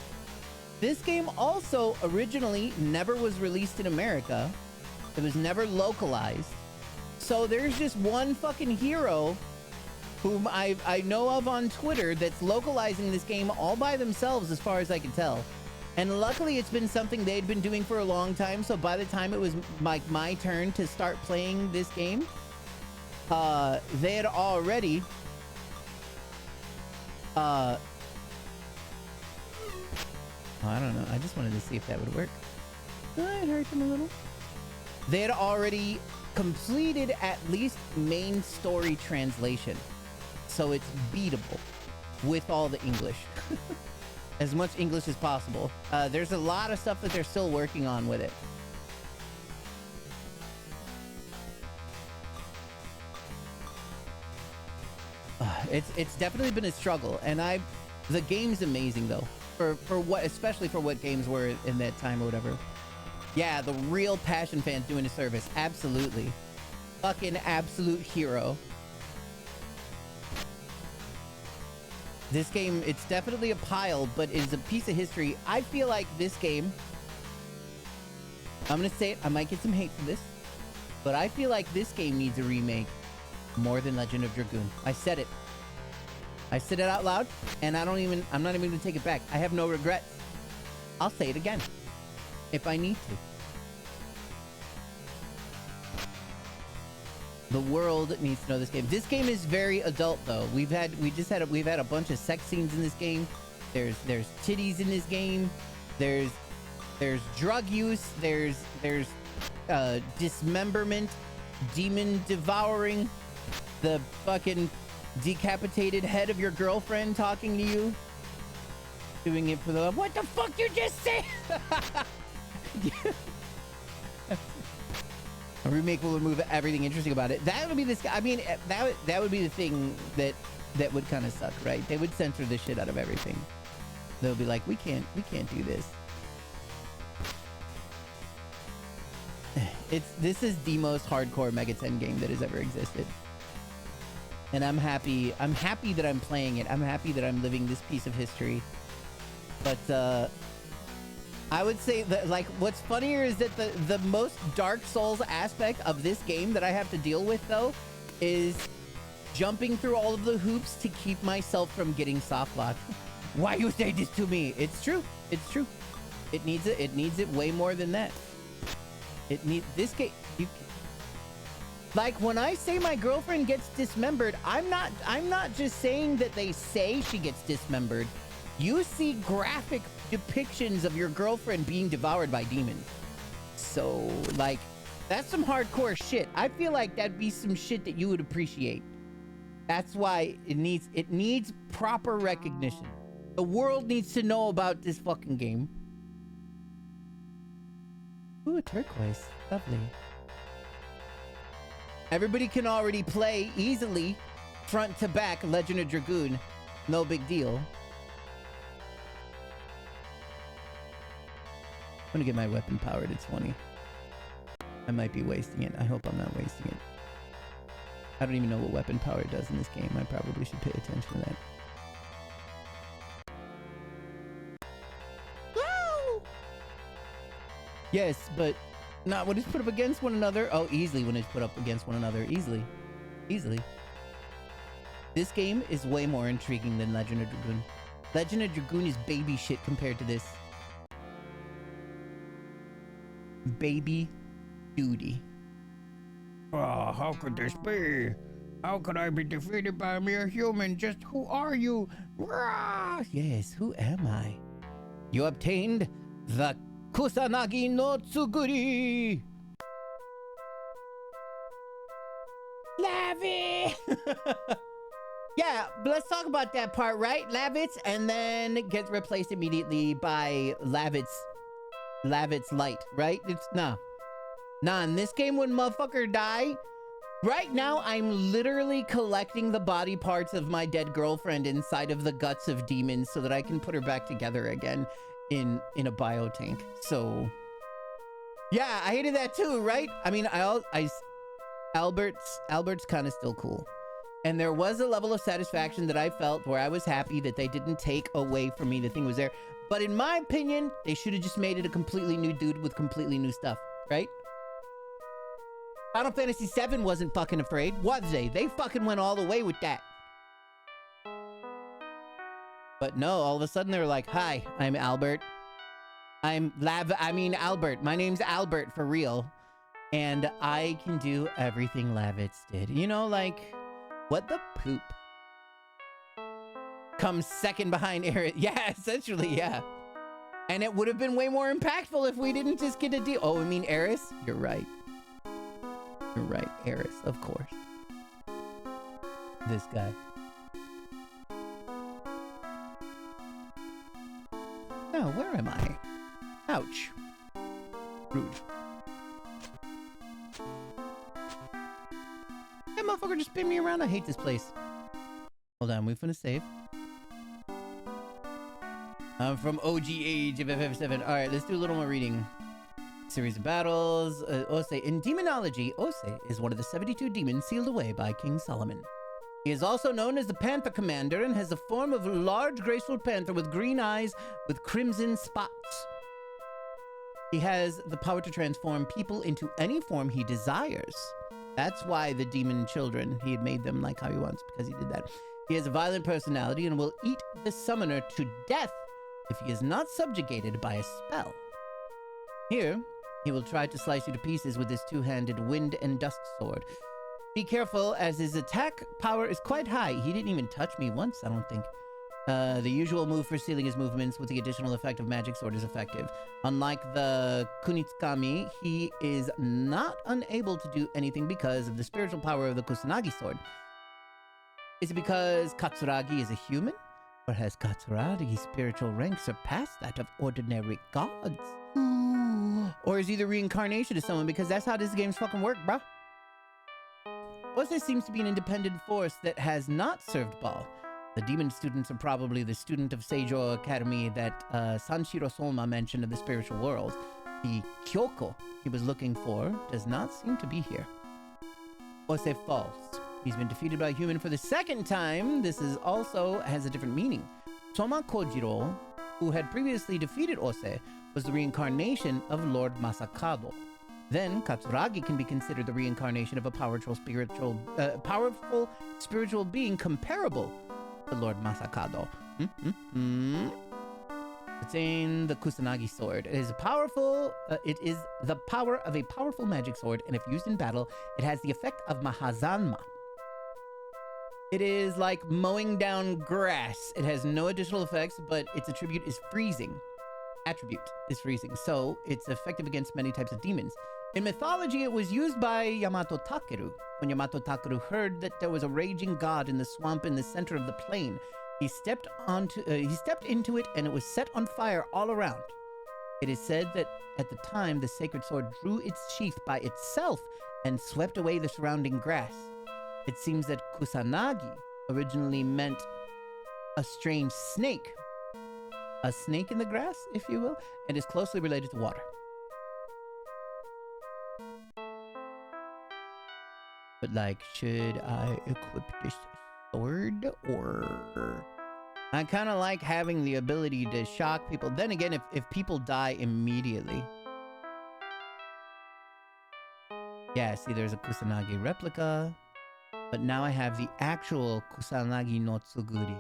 This game also originally never was released in America. It was never localized. So there's just one fucking hero whom I know of on Twitter that's localizing this game all by themselves as far as I can tell. And luckily it's been something they'd been doing for a long time, so by the time it was like my turn to start playing this game, they had already I don't know, I just wanted to see if that would work. It hurt them a little. They had already completed at least main story translation, so it's beatable with all the English. As much English as possible. There's a lot of stuff that they're still working on with it. It's definitely been a struggle, and the game's amazing though. For what, especially for what games were in that time or whatever. Yeah, the real passion fans doing a service. Absolutely. Fucking absolute hero. This game, it's definitely a pile, but it's a piece of history. I feel like this game, I'm gonna say it, I might get some hate for this, but I feel like this game needs a remake more than Legend of Dragoon. I said it. I said it out loud, and I'm not even gonna take it back. I have no regrets. I'll say it again if I need to. The world needs to know this game. This game is very adult though. We've had a bunch of sex scenes in this game. There's titties in this game. There's drug use. There's dismemberment, demon devouring, the fucking decapitated head of your girlfriend talking to you, doing it for the what the fuck you just said. A remake will remove everything interesting about it. That would be this. I mean, that would be the thing that would kind of suck, right? They would censor the shit out of everything. They'll be like, we can't do this. This is the most hardcore Mega 10 game that has ever existed. And I'm happy that I'm playing it. I'm happy that I'm living this piece of history. But I would say that, like, what's funnier is that the most Dark Souls aspect of this game that I have to deal with, though, is jumping through all of the hoops to keep myself from getting soft locked. Why you say this to me? It's true. It's true. It needs it way more than that. It needs this game. Like, when I say my girlfriend gets dismembered, I'm not just saying that they say she gets dismembered. You see graphic depictions of your girlfriend being devoured by demons. So, like, that's some hardcore shit. I feel like that'd be some shit that you would appreciate. That's why it needs proper recognition. The world needs to know about this fucking game. Ooh, turquoise. Lovely. Everybody can already play easily front to back Legend of Dragoon. No big deal. I'm gonna get my weapon power to 20. I might be wasting it. I hope I'm not wasting it. I don't even know what weapon power does in this game. I probably should pay attention to that. Woo! Yes, but not when it's put up against one another. Oh, easily when it's put up against one another. Easily. Easily. This game is way more intriguing than Legend of Dragoon. Legend of Dragoon is baby shit compared to this. Baby duty. Oh, how could this be? How could I be defeated by a mere human? Just who are you? Rah! Yes, who am I? You obtained the Kusanagi no Tsuguri. Lavi! Yeah, but let's talk about that part, right? Lavitz, and then gets replaced immediately by Lavitz Light, right? It's nah, in this game when motherfucker die, right now I'm literally collecting the body parts of my dead girlfriend inside of the guts of demons so that I can put her back together again in a biotank. So yeah, I hated that too, right? I mean, Albert's kind of still cool. And there was a level of satisfaction that I felt where I was happy that they didn't take away from me. The thing was there. But in my opinion, they should have just made it a completely new dude with completely new stuff, right? Final Fantasy VII wasn't fucking afraid, was they? They fucking went all the way with that. But no, all of a sudden they were like, hi, I'm Albert. Albert. My name's Albert for real. And I can do everything Lavitz did. You know, like, what the poop? Comes second behind Eris. Yeah, essentially, yeah. And it would have been way more impactful if we didn't just get a deal. Oh, I mean Eris? You're right. You're right, Eris, of course. This guy. Now, where am I? Ouch. Rude. That motherfucker just spin me around. I hate this place. Hold on, we finna save. I'm from OG age of FF7. Alright, let's do a little more reading. Series of battles. Ose. In demonology, Ose is one of the 72 demons sealed away by King Solomon. He is also known as the Panther Commander and has the form of a large, graceful panther with green eyes with crimson spots. He has the power to transform people into any form he desires. That's why the demon children, he had made them like how he wants, because he did that. He has a violent personality and will eat the summoner to death if he is not subjugated by a spell. Here, he will try to slice you to pieces with his two-handed wind and dust sword. Be careful, as his attack power is quite high. He didn't even touch me once, I don't think. The usual move for sealing his movements with the additional effect of magic sword is effective. Unlike the Kunitsukami, he is not unable to do anything because of the spiritual power of the Kusanagi sword. Is it because Katsuragi is a human? Or has Katsuragi's spiritual rank surpassed that of ordinary gods? Or is he the reincarnation of someone? Because that's how this game's fucking work, bruh. Ose seems to be an independent force that has not served Baal. The demon students are probably the student of Seijo Academy that Sanshiro Soma mentioned in the spiritual world. The Kyoko he was looking for does not seem to be here. Ose falls. He's been defeated by a human for the second time. This is also has a different meaning. Soma Kojiro, who had previously defeated Ose, was the reincarnation of Lord Masakado. Then Katsuragi can be considered the reincarnation of a powerful spiritual being comparable to Lord Masakado. Attain the Kusanagi sword. It is the power of a powerful magic sword, and if used in battle, it has the effect of Mahazanma. It is like mowing down grass. It has no additional effects, but its attribute is freezing. So it's effective against many types of demons. In mythology, it was used by Yamato Takeru. When Yamato Takeru heard that there was a raging god in the swamp in the center of the plain, he stepped into it, and it was set on fire all around. It is said that at the time, the sacred sword drew its sheath by itself and swept away the surrounding grass. It seems that Kusanagi originally meant a strange snake. A snake in the grass, if you will, and is closely related to water. But like, should I equip this sword, or... I kind of like having the ability to shock people. Then again, if people die immediately. Yeah, see, there's a Kusanagi replica. But now I have the actual Kusanagi no Tsuguri.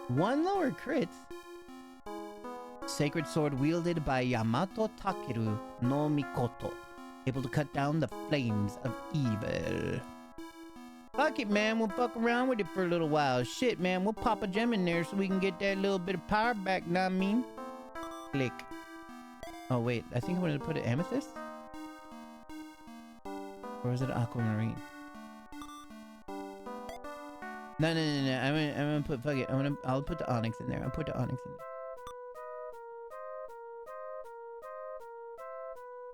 1 lower crit. Sacred sword wielded by Yamato Takeru no Mikoto. Able to cut down the flames of evil. Fuck it, man. We'll fuck around with it for a little while. Shit, man. We'll pop a gem in there so we can get that little bit of power back, know what I mean? Click. Oh, wait. I think I wanted to put it amethyst? Or is it aquamarine? No. I'm gonna put, fuck it. I'll put the onyx in there. I'll put the onyx in there.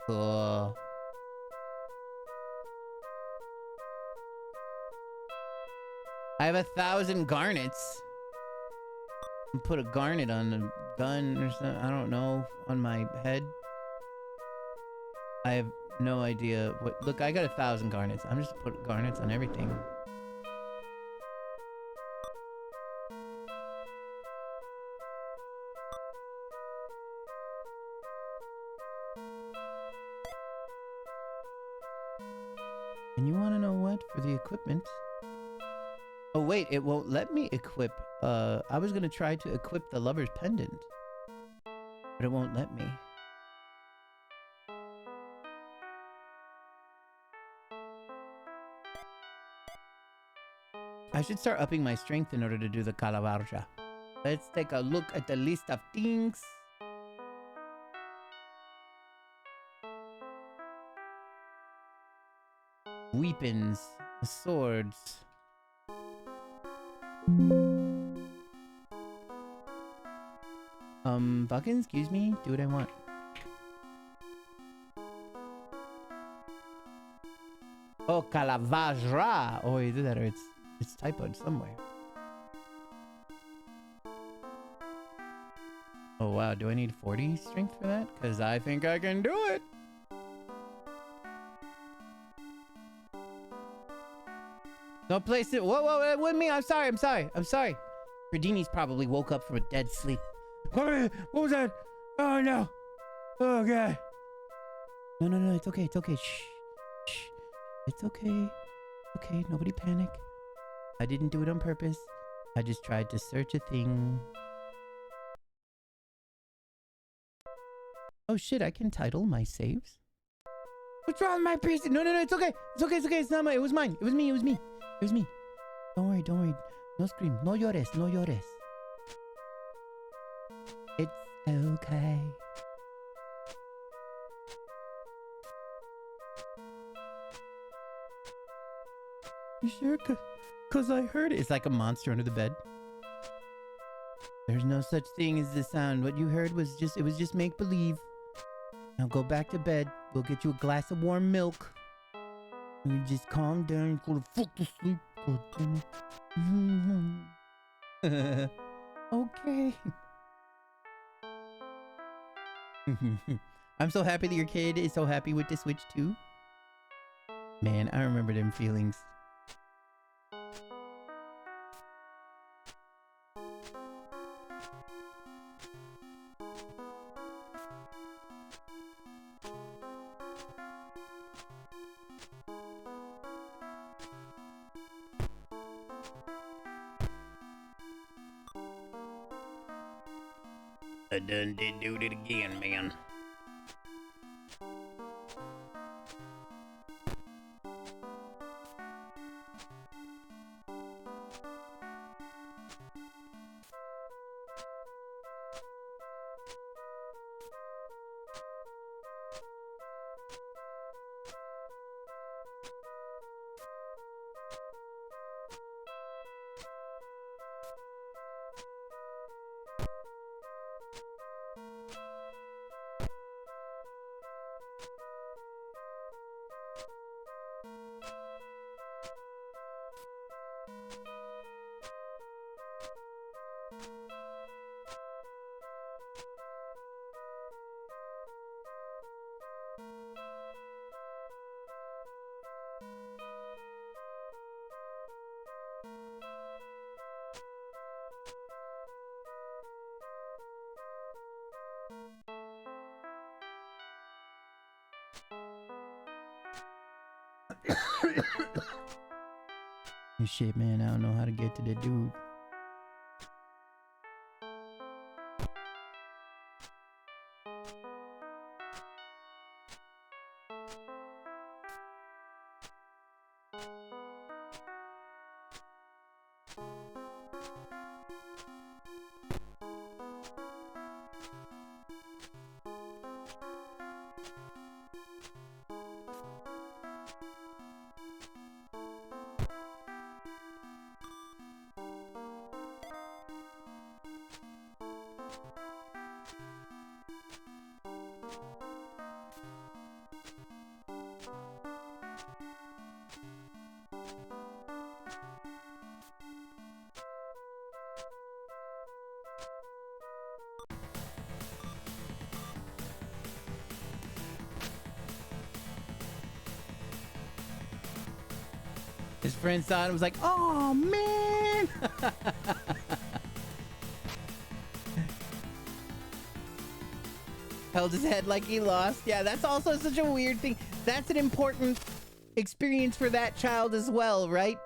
Cool. I have 1,000 garnets. Put a garnet on a gun or something. I don't know. On my head. I have no idea what. Look, I got 1,000 garnets. I'm just put garnets on everything. And you want to know what? For the equipment. Oh, wait, it won't let me equip. I was going to try to equip the lover's pendant, but it won't let me. I should start upping my strength in order to do the calavarja. Let's take a look at the list of things. Weapons, swords. Fucking excuse me, do what I want. Oh, calavajra. Oh, either that or it's typoed somewhere. Oh wow, do I need 40 strength for that? Because I think I can do it. No place it. Whoa, whoa, it wasn't me. I'm sorry. Radini's probably woke up from a dead sleep. What was that? Oh no. Oh god. No, it's okay. Shh. It's okay. Okay, nobody panic. I didn't do it on purpose. I just tried to search a thing. Oh shit, I can title my saves? What's wrong with my PC? No, it's okay. It's not mine. It was mine. It was me. Don't worry. No scream. No llores. It's okay. You sure? Cause I heard it. It's like a monster under the bed. There's no such thing as the sound. What you heard was just make believe. Now go back to bed. We'll get you a glass of warm milk. You just calm down. Go to fuck to sleep. Okay. I'm so happy that your kid is so happy with the Switch too. Man, I remember them feelings. I done did do it again, man. Shit, man, I don't know how to get to the dude. His friend saw it and was like, oh man. Held his head like he lost. Yeah, that's also such a weird thing. That's an important experience for that child as well, right?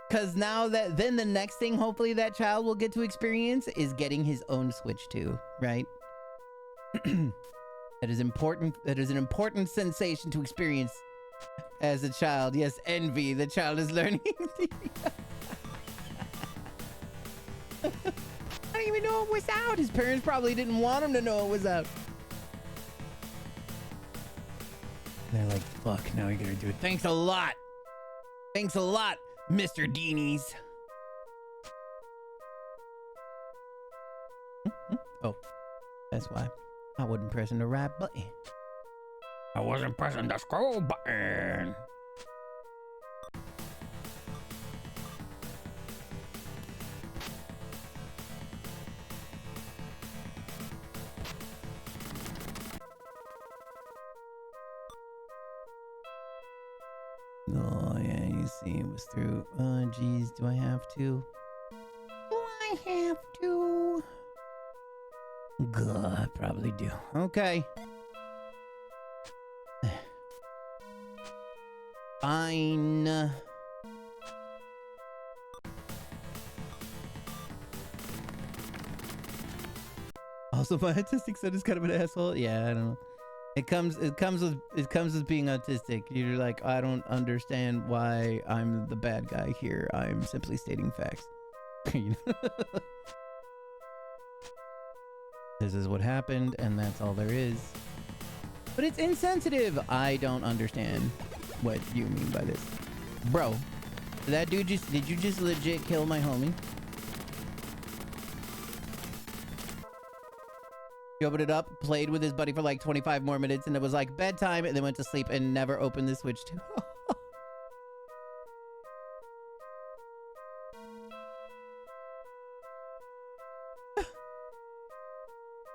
Because now that then the next thing hopefully that child will get to experience is getting his own Switch 2, right? That is important. That is an important sensation to experience as a child. Yes, envy. The child is learning. I didn't even know it was out. His parents probably didn't want him to know it was out. They're like, fuck, now you gotta do it. Thanks a lot. Thanks a lot, Mr. Deanies. Oh, that's why I wasn't pressing the right button. I wasn't pressing the scroll button. Oh, yeah, you see, it was through. Oh, geez, do I have to? Do I have to? Gah, I probably do. Okay. Fine. Also, my autistic son is kind of an asshole. Yeah, I don't know. It comes with being autistic. You're like, I don't understand why I'm the bad guy here. I'm simply stating facts. You know? This is what happened, and that's all there is. But it's insensitive. I don't understand what you mean by this, bro. That dude did you just legit kill my homie? He opened it up, played with his buddy for like 25 more minutes, and it was like bedtime, and then went to sleep and never opened the Switch 2.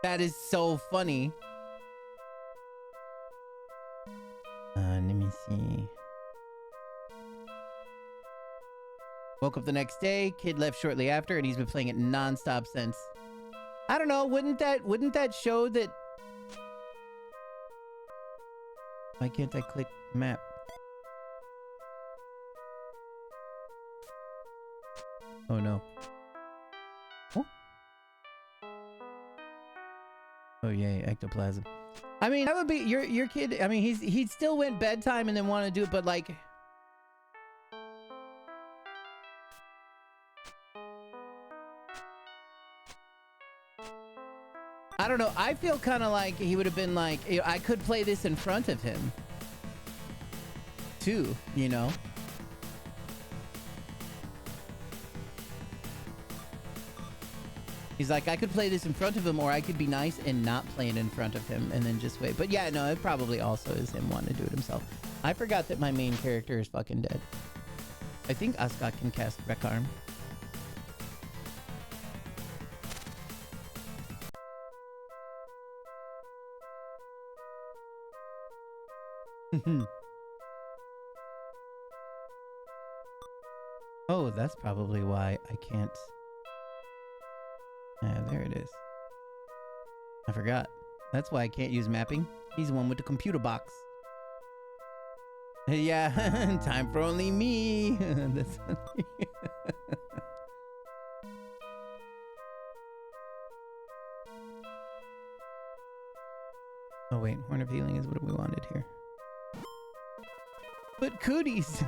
That is so funny. Let me see. Woke up the next day, kid left shortly after, and he's been playing it non-stop since. I don't know, wouldn't that show that... Why can't I click map? Oh no. Oh, oh yay, ectoplasm. I mean, that would be your kid. I mean, he still went bedtime and then want to do it, but like... I don't know. I feel kind of like he would have been like, I could play this in front of him too, you know? He's like, I could play this in front of him, or I could be nice and not play it in front of him and then just wait. But yeah, no, it probably also is him wanting to do it himself. I forgot that my main character is fucking dead. I think Ascot can cast Rekarm. Oh, that's probably why I can't. Yeah, there it is. I forgot. That's why I can't use mapping. He's the one with the computer box. Yeah, time for only me. That's funny. Oh wait, Horn of Healing is what we wanted here. But cooties.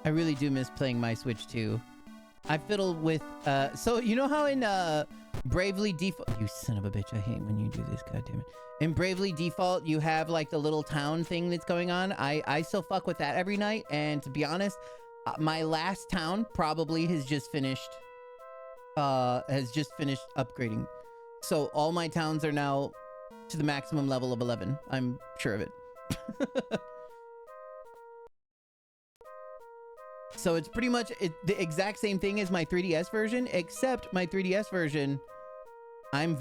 I really do miss playing my Switch 2. I fiddle with, so you know how in, Bravely Default, you son of a bitch, I hate when you do this, goddammit. In Bravely Default, you have like the little town thing that's going on. I still fuck with that every night, and to be honest, my last town probably has just finished upgrading. So all my towns are now to the maximum level of 11. I'm sure of it. So it's pretty much the exact same thing as my 3DS version, except my 3DS version, I'm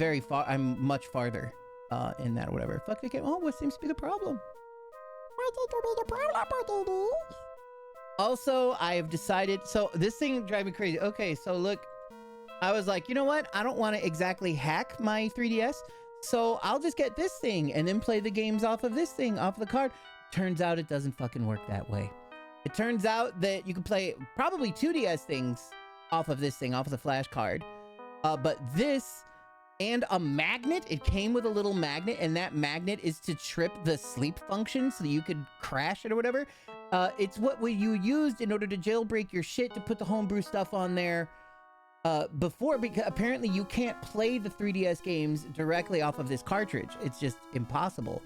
much farther in that or whatever. Fuck, okay. Oh, what seems to be the problem? Also, I have decided, so this thing drives me crazy. Okay, so look, I was like, you know what? I don't want to exactly hack my 3DS, so I'll just get this thing and then play the games off of this thing, off the card. Turns out it doesn't fucking work that way. It turns out that you can play probably 2DS things off of this thing, off of the flash card. But this and a magnet, it came with a little magnet, and that magnet is to trip the sleep function so that you could crash it or whatever. It's what you used in order to jailbreak your shit to put the homebrew stuff on there before, because apparently you can't play the 3DS games directly off of this cartridge. It's just impossible.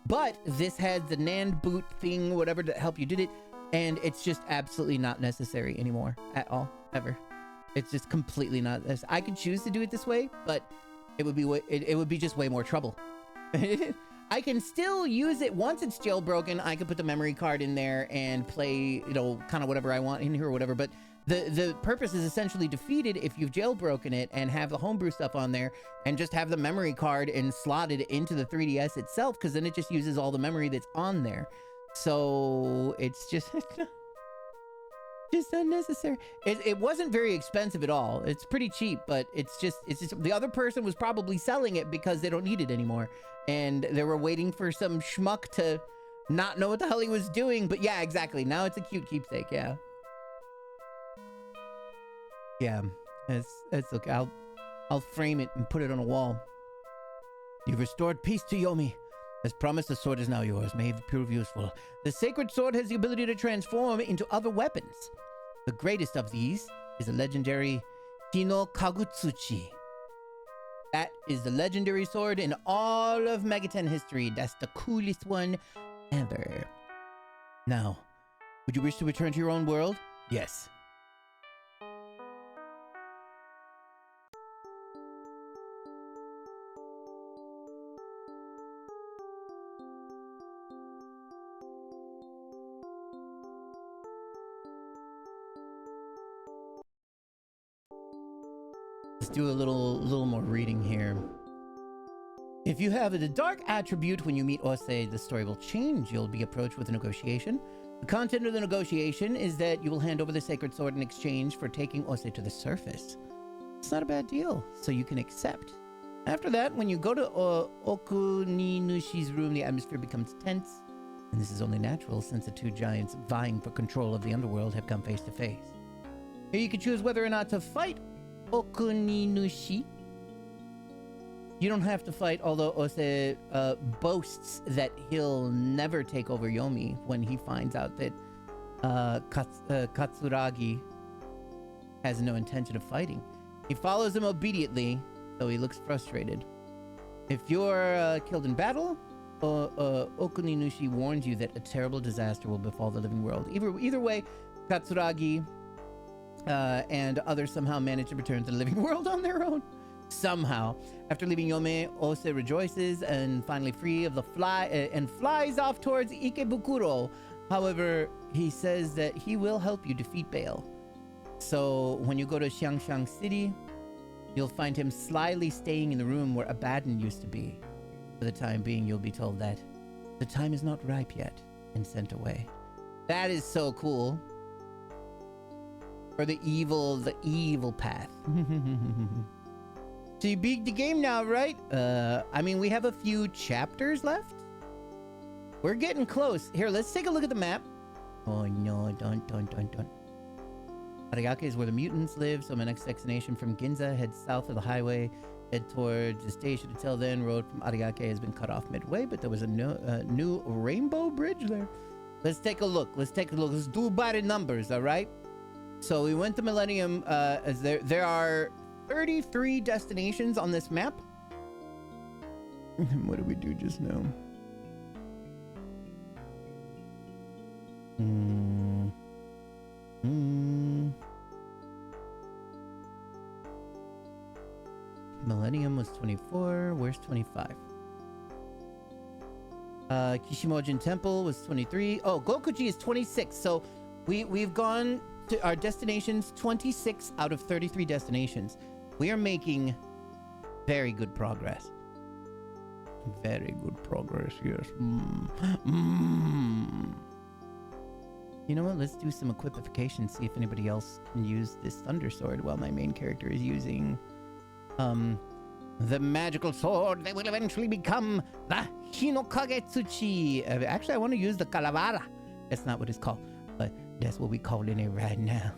But this had the NAND boot thing, whatever, to help you did it. And it's just absolutely not necessary anymore at all, ever. It's just completely not necessary. I could choose to do it this way, but it would be it would be just way more trouble. I can still use it once it's jailbroken. I could put the memory card in there and play, you know, kind of whatever I want in here or whatever. But the purpose is essentially defeated if you've jailbroken it and have the homebrew stuff on there and just have the memory card and slotted into the 3DS itself, because then it just uses all the memory that's on there. So it's just unnecessary. It wasn't very expensive at all. It's pretty cheap, but it's just the other person was probably selling it because they don't need it anymore, and they were waiting for some schmuck to not know what the hell he was doing. But yeah, exactly. Now it's a cute keepsake. Yeah, it's okay. I'll frame it and put it on a wall. You've restored peace to Yomi. As promised, the sword is now yours. May it prove useful. The sacred sword has the ability to transform into other weapons. The greatest of these is the legendary Kino Kagutsuchi. That is the legendary sword in all of Megaten history. That's the coolest one ever. Now, would you wish to return to your own world? Yes. Let's do a little more reading here. If you have the dark attribute when you meet Osei, the story will change. You'll be approached with a negotiation. The content of the negotiation is that you will hand over the sacred sword in exchange for taking Osei to the surface. It's not a bad deal, so you can accept. After that, when you go to Okuninushi's room, the atmosphere becomes tense. And this is only natural since the two giants vying for control of the underworld have come face to face. Here you can choose whether or not to fight Okuninushi. You don't have to fight, although Ose boasts that he'll never take over Yomi when he finds out that Katsuragi has no intention of fighting. He follows him obediently, though he looks frustrated. If you're killed in battle, Okuninushi warns you that a terrible disaster will befall the living world. Either way, Katsuragi and others somehow manage to return to the living world on their own. Somehow. After leaving Yome, Ose rejoices and finally free of the fly and flies off towards Ikebukuro. However, he says that he will help you defeat Baal. So when you go to Xiangshan City, you'll find him slyly staying in the room where Abaddon used to be. For the time being, you'll be told that the time is not ripe yet and sent away. That is so cool. For the evil path. So you beat the game now, right? I mean, we have a few chapters left. We're getting close. Here, let's take a look at the map. Oh no, don't. Ariake is where the mutants live, so my next destination from Ginza heads south of the highway, head towards the station. Until then, road from Ariake has been cut off midway, but there was a new rainbow bridge there. Let's take a look. Let's do by the numbers, all right? So we went to Millennium. As there are 33 destinations on this map. What did we do just now? Millennium was 24. Where's 25? Kishimojin Temple was 23. Oh, Gokuji is 26. So we've gone to our destinations 26 out of 33 destinations. We are making very good progress. Very good progress, yes. You know what? Let's do some equipification, see if anybody else can use this Thunder Sword while my main character is using the magical sword that will eventually become the Hinokage Tsuchi. Actually, I want to use the Kalavara. That's not what it's called, but that's what we calling it right now.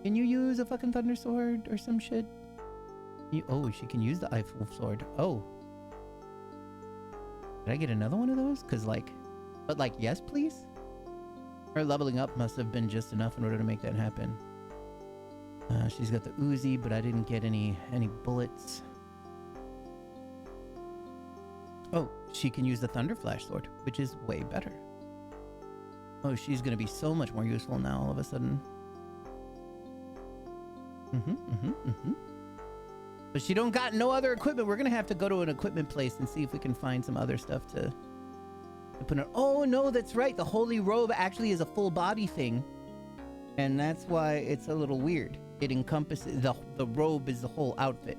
Can you use a fucking Thunder Sword or some shit? Oh, she can use the Eiffel Sword. Oh. Did I get another one of those? But yes, please? Her leveling up must have been just enough in order to make that happen. She's got the Uzi, but I didn't get any bullets. Oh, she can use the Thunder Flash Sword, which is way better. Oh, she's gonna be so much more useful now all of a sudden. But she don't got no other equipment. We're gonna have to go to an equipment place and see if we can find some other stuff to put on. Oh no, that's right. The Holy Robe actually is a full body thing. And that's why it's a little weird. It encompasses, the robe is the whole outfit.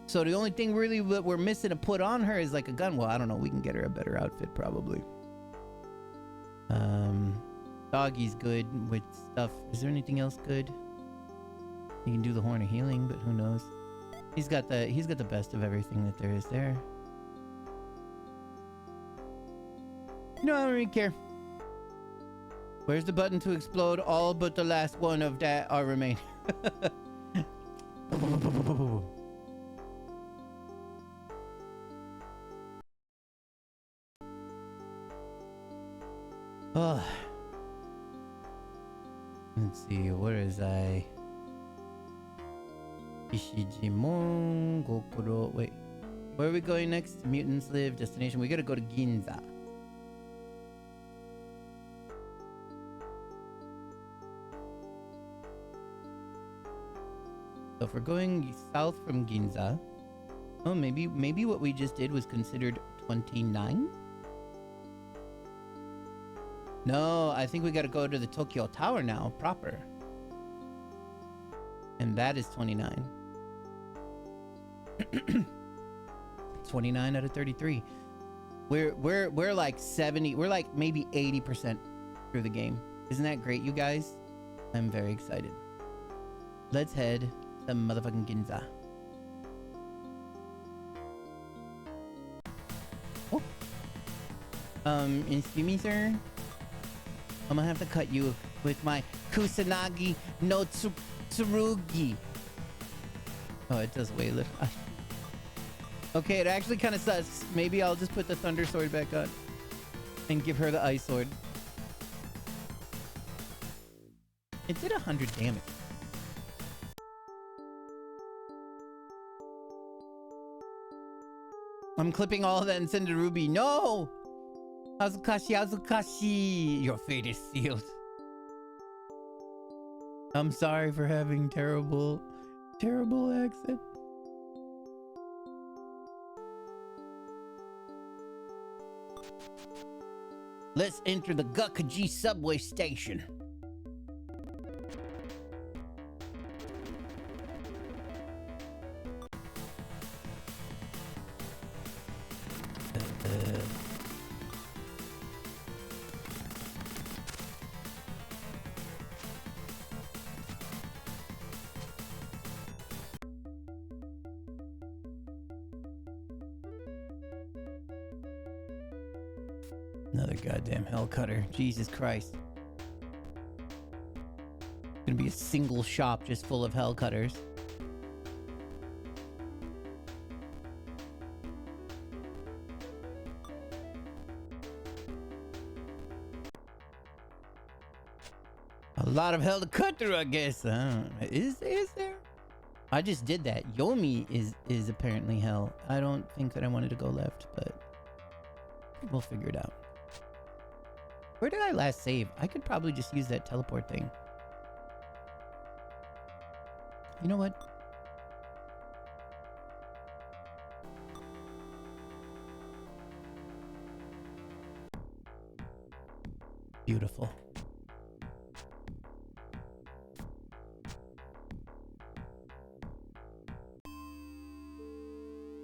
So the only thing really that we're missing to put on her is like a gun. Well, I don't know. We can get her a better outfit probably. Doggy's good with stuff. Is there anything else good? You can do the Horn of Healing, but who knows? He's got the best of everything that there is there. You know, I don't really care. Where's the button to explode all but the last one of that are remaining? Oh. Let's see, where is I? Ishijimon, Gokuro. Wait, where are we going next? Mutants live, destination. We gotta go to Ginza. So if we're going south from Ginza, oh, maybe what we just did was considered 29? No, I think we gotta go to the Tokyo Tower now, proper. And that is 29. 29 out of 33. We're like 70, we're like maybe 80% through the game. Isn't that great, you guys? I'm very excited. Let's head to motherfucking Ginza. Oh. Excuse me, sir? I'm gonna have to cut you with my Kusanagi no Tsurugi. Oh, it does way little. Okay, it actually kind of sucks. Maybe I'll just put the Thunder Sword back on and give her the Ice Sword. It did 100 damage. I'm clipping all of that and send it to Ruby. No! Azukashi. Your fate is sealed. I'm sorry for having terrible accent. Let's enter the Gakkaji subway station. Another goddamn hell cutter. Jesus Christ. Gonna be a single shop just full of hell cutters. A lot of hell to cut through, I guess. Is there? I just did that. Yomi is apparently hell. I don't think that I wanted to go left, but we'll figure it out. Where did I last save? I could probably just use that teleport thing. You know what? beautiful.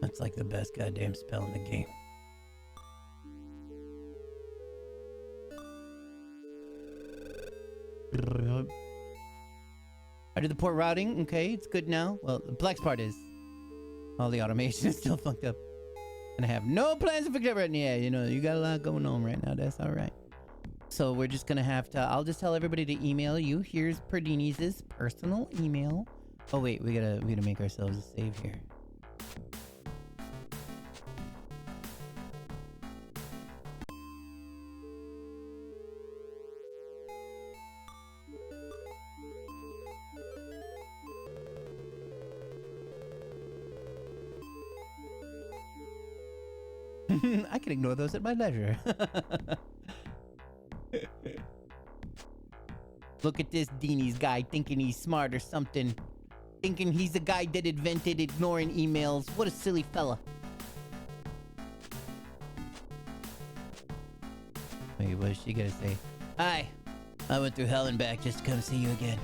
That's like the best goddamn spell in the game. I did the port routing. Okay, it's good now. Well, the flex part is all the automation is still fucked up. And I have no plans to fix it right now. Yeah, you know, you got a lot going on right now. That's all right. So we're just gonna have to, I'll just tell everybody to email you. Here's Perdini's personal email. Oh wait, we gotta make ourselves a save here. I can ignore those at my leisure. Look at this Deanie's guy thinking he's smart or something. Thinking he's the guy that invented ignoring emails. What a silly fella. Wait, what is she gonna say? Hi, I went through hell and back just to come see you again.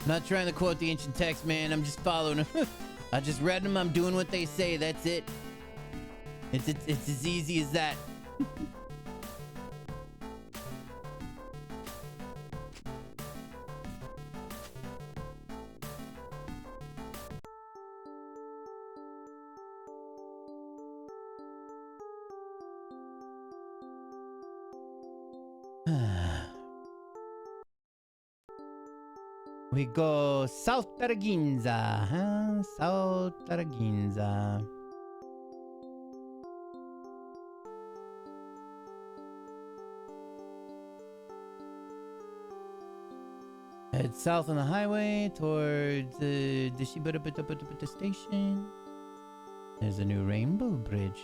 I'm not trying to quote the ancient text, man. I'm just following them. I just read them. I'm doing what they say. That's it. It's as easy as that. We go South Taraginza, huh? South Taraginza. Head south on the highway towards the Shibata station. There's a new rainbow bridge.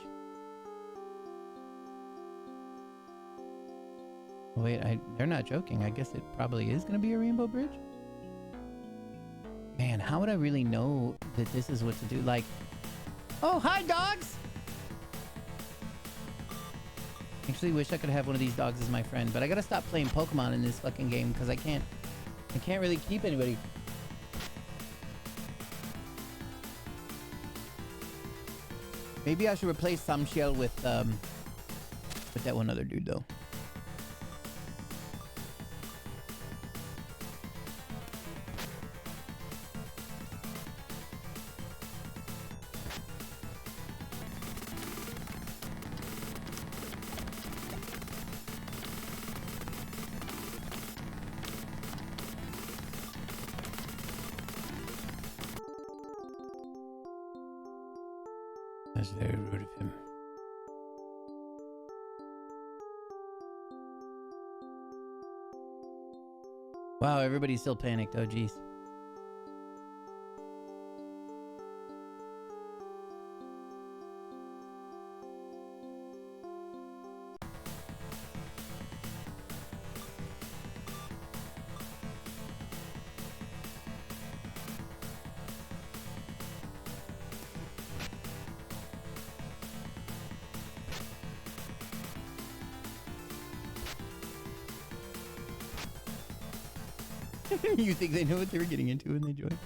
Wait, they're not joking. I guess it probably is going to be a rainbow bridge. Man, how would I really know that this is what to do? Like, oh, hi, dogs! Actually, wish I could have one of these dogs as my friend, but I gotta stop playing Pokemon in this fucking game because I can't really keep anybody. Maybe I should replace Samshiel with that one other dude, though. That's very rude of him. Wow, everybody's still panicked. Oh, jeez. You think they know what they were getting into when they joined?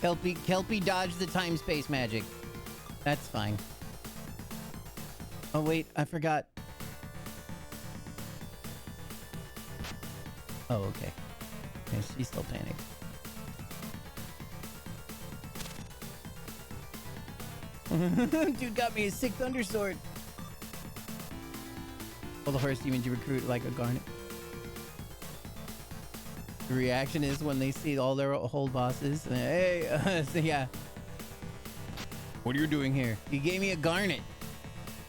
Kelpie dodged the time space magic. That's fine. Oh wait, I forgot. Oh, okay. Okay, she's still panicked. Dude got me a sick thunder sword. All the horse demons you recruit like a garnet. The reaction is when they see all their whole bosses. Hey, so yeah. What are you doing here? He gave me a garnet.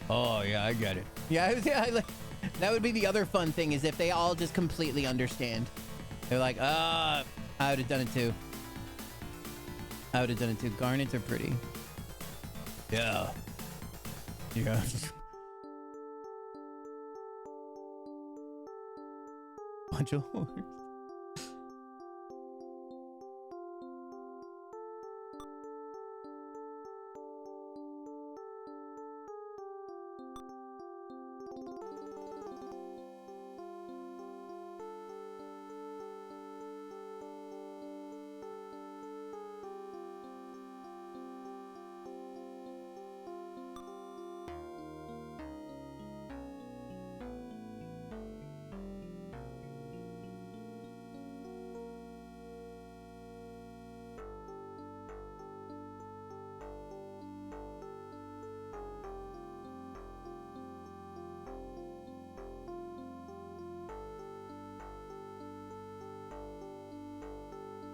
Oh yeah, I get it. Yeah, that would be the other fun thing is if they all just completely understand. They're like, I would have done it too. I would have done it too. Garnets are pretty. Yeah. Yeah. Bunch of horse.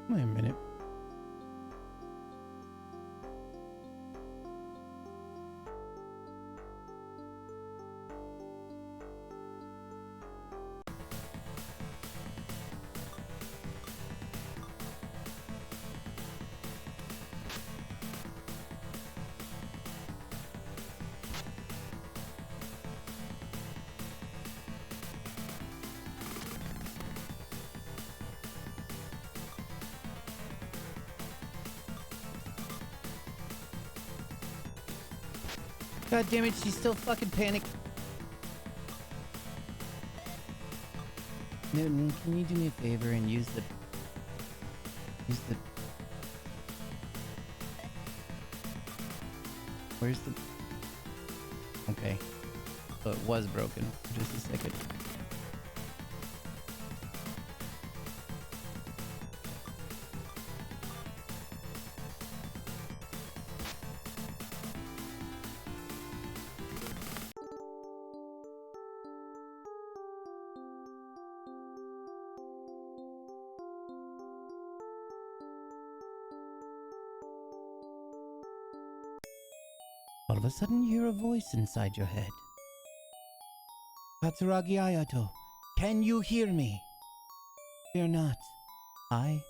Wait a minute. God damn it, she's still fucking panicked. Newton, can you do me a favor and use the... Where's the... Okay. So it was broken. Just a second. All of a sudden, you hear a voice inside your head. Katsuragi Ayato, can you hear me? Fear not. I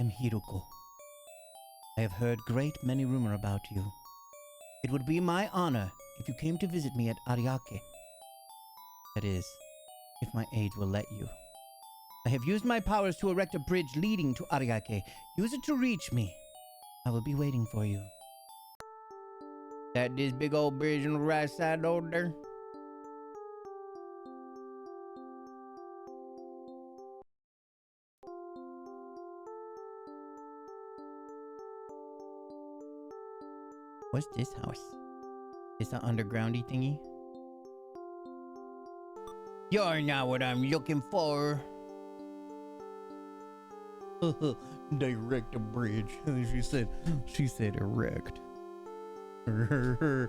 am Hiruko. I have heard great many rumor about you. It would be my honor if you came to visit me at Ariake. That is, if my age will let you. I have used my powers to erect a bridge leading to Ariake. Use it to reach me. I will be waiting for you. That this big old bridge on the right side over there? What's this house? It's an undergroundy thingy? You're not what I'm looking for. Direct a bridge. She said erect. Oh,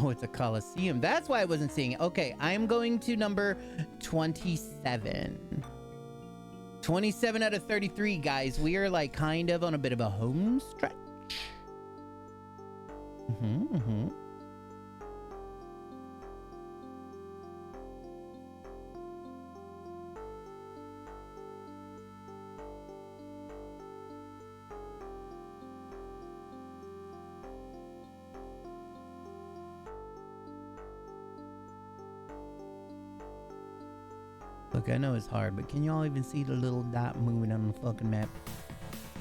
it's a coliseum. That's why I wasn't seeing it. Okay, I'm going to number 27. 27 out of 33, guys. We are like kind of on a bit of a home stretch. Look, I know it's hard, but can y'all even see the little dot moving on the fucking map?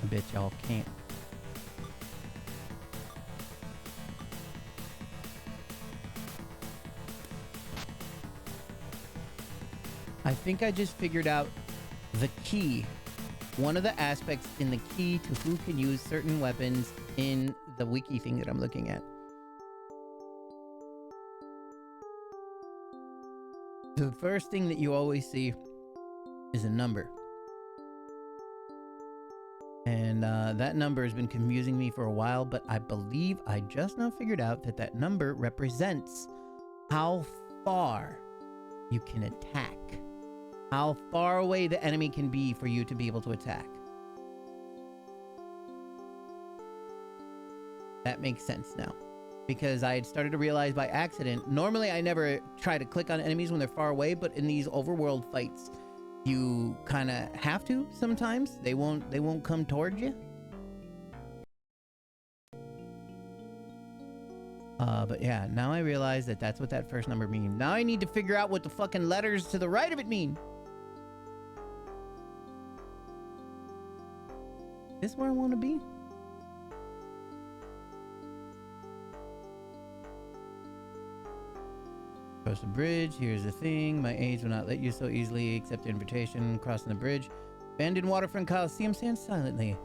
I bet y'all can't. I think I just figured out the key. One of the aspects in the key to who can use certain weapons in the wiki thing that I'm looking at. The first thing that you always see is a number. And that number has been confusing me for a while, but I believe I just now figured out that that number represents how far you can attack. How far away the enemy can be for you to be able to attack. That makes sense now. Because I had started to realize by accident, normally I never try to click on enemies when they're far away, but in these overworld fights, you kind of have to sometimes. They won't come towards you. But yeah, now I realize that that's what that first number means. Now I need to figure out what the fucking letters to the right of it mean. Is this where I want to be? Cross the bridge. Here's the thing. My aides will not let you so easily accept the invitation. Crossing the bridge. Abandoned waterfront coliseum stands silently.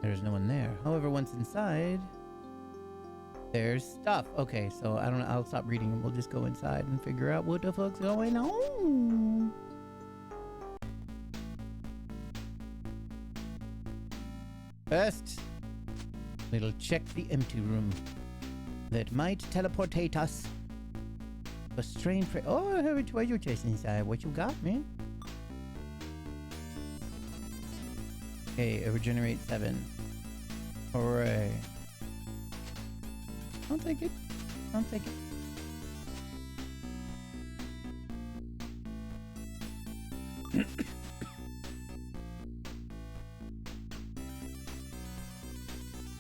There's no one there. However, once inside, there's stuff. Okay, so I don't know. I'll stop reading and we'll just go inside and figure out what the fuck's going on. First, we'll check the empty room that might teleportate us. A strange oh, I have a treasure chest inside. What you got, man? Okay, it regenerate 7. Hooray. I'll take it. I'll take it.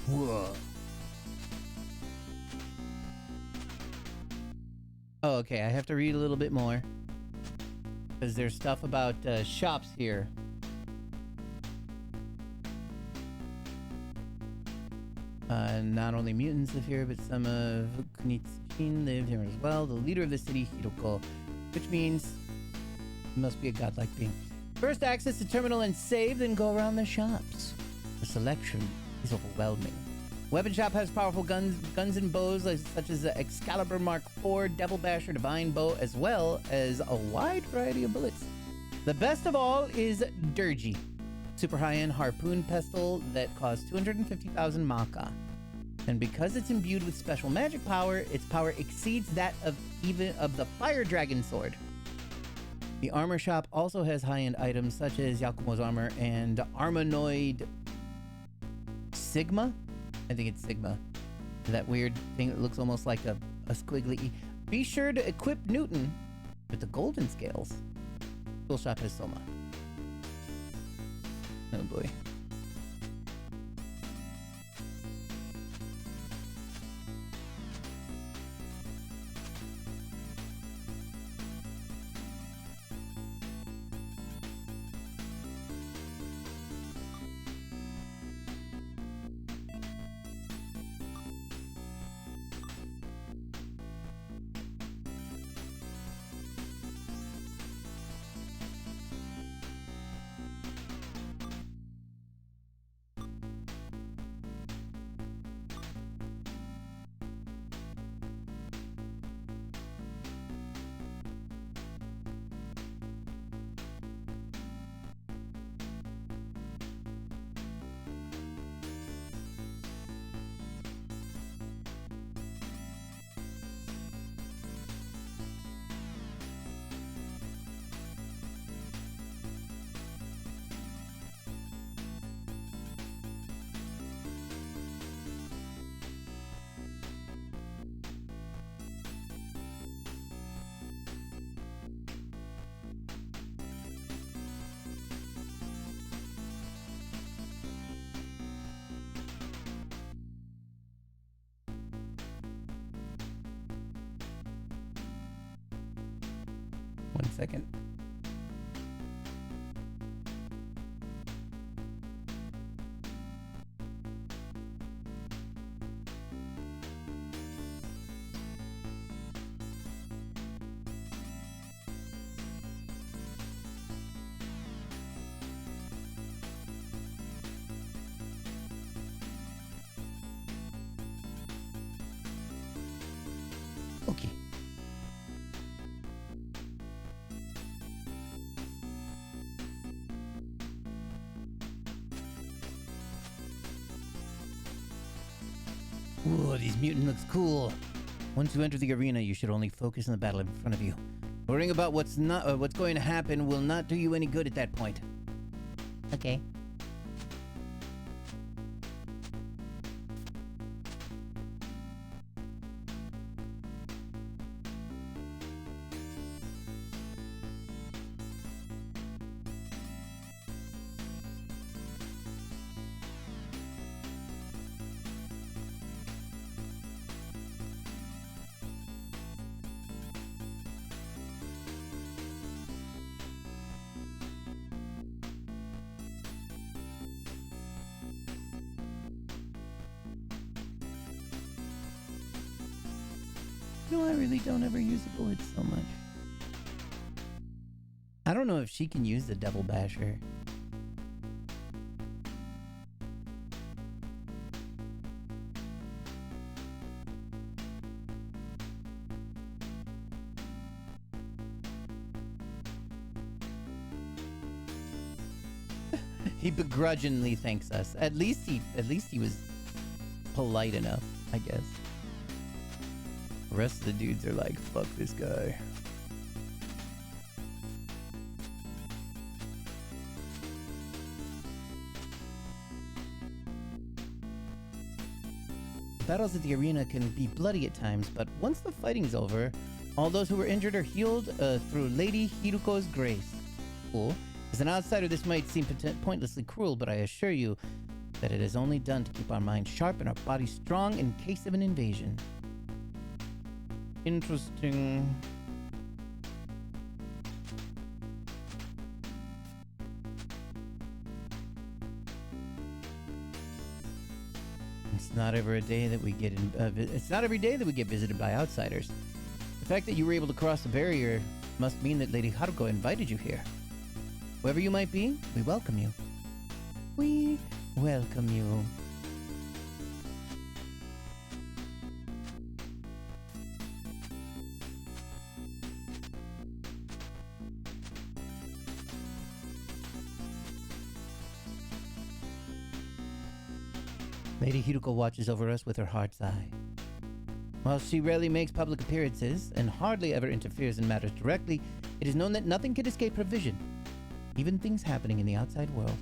Whoa. Oh, okay. I have to read a little bit more. Because there's stuff about shops here. Not only mutants live here, but some of Kunitsuchin live here as well. The leader of the city, Hiroko. Which means he must be a godlike being. First access the terminal and save, then go around the shops. The selection is overwhelming. Weapon shop has powerful guns and bows such as the Excalibur Mark IV, Devil Basher, Divine Bow, as well as a wide variety of bullets. The best of all is Durgi, super high-end harpoon pistol that costs 250,000 Maka. And because it's imbued with special magic power, its power exceeds that of even of the Fire Dragon sword. The armor shop also has high-end items such as Yakumo's armor and Armanoid Sigma. I think it's Sigma. That weird thing that looks almost like a squiggly E. Be sure to equip Newton with the golden scales. Tool shop has Soma. Oh boy. One second. Ooh, this mutant looks cool. Once you enter the arena, you should only focus on the battle in front of you. Worrying about what's going to happen will not do you any good at that point. Okay. No, I really don't ever use the bullets so much. I don't know if she can use the double basher. He begrudgingly thanks us. At least he was polite enough, I guess. The rest of the dudes are like, fuck this guy. Battles at the arena can be bloody at times, but once the fighting's over, all those who were injured are healed through Lady Hiruko's grace. Cool. As an outsider, this might seem pointlessly cruel, but I assure you that it is only done to keep our minds sharp and our bodies strong in case of an invasion. Interesting. It's not every day that we get it's not every day that we get visited by outsiders. The fact that you were able to cross the barrier must mean that Lady Haruko invited you here. Whoever you might be, we welcome you. We welcome you. Lady Hiruko watches over us with her heart's eye. While she rarely makes public appearances and hardly ever interferes in matters directly, it is known that nothing can escape her vision, even things happening in the outside world.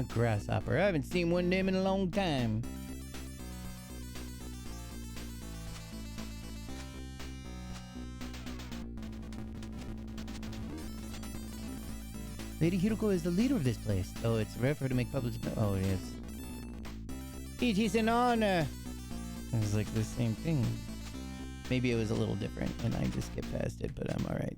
Grasshopper. I haven't seen one of them in a long time. Lady Hiruko is the leader of this place, though it's rare for her to make public... Oh, yes. It is an honor. It was like the same thing. Maybe it was a little different, and I just skipped past it, but I'm alright.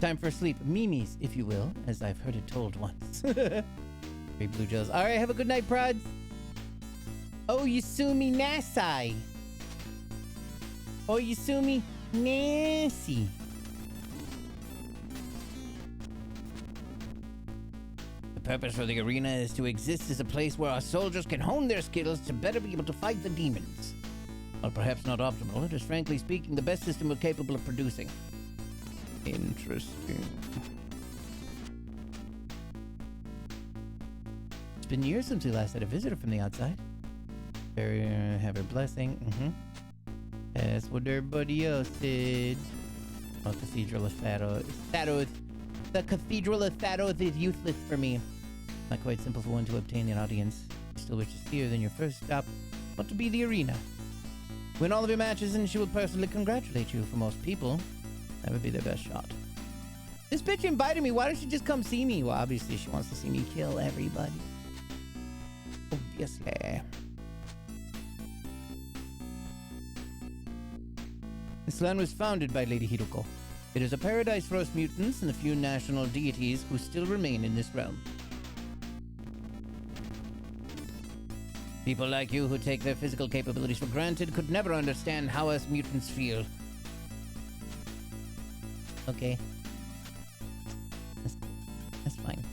Time for sleep. Mimi's, if you will, as I've heard it told once. 3 blue gels. Alright, have a good night, prods. Oh, Yasumi Nasai. Oh, Yasumi Nancy. The purpose for the arena is to exist as a place where our soldiers can hone their skills to better be able to fight the demons. While perhaps not optimal, it is frankly speaking the best system we're capable of producing. Interesting. It's been years since we last had a visitor from the outside. Have her blessing. That's what everybody else did. Oh, Cathedral of Tharoth. The Cathedral of Tharoth is useless for me. Not quite simple for one to obtain an audience. If you still wish to see her, then your first stop ought to be the arena. Win all of your matches and she will personally congratulate you. For most people, that would be their best shot. This bitch invited me. Why don't she just come see me? Well, obviously she wants to see me kill everybody. Obviously. This land was founded by Lady Hiruko. It is a paradise for us mutants and the few national deities who still remain in this realm. People like you who take their physical capabilities for granted could never understand how us mutants feel. Okay. That's fine.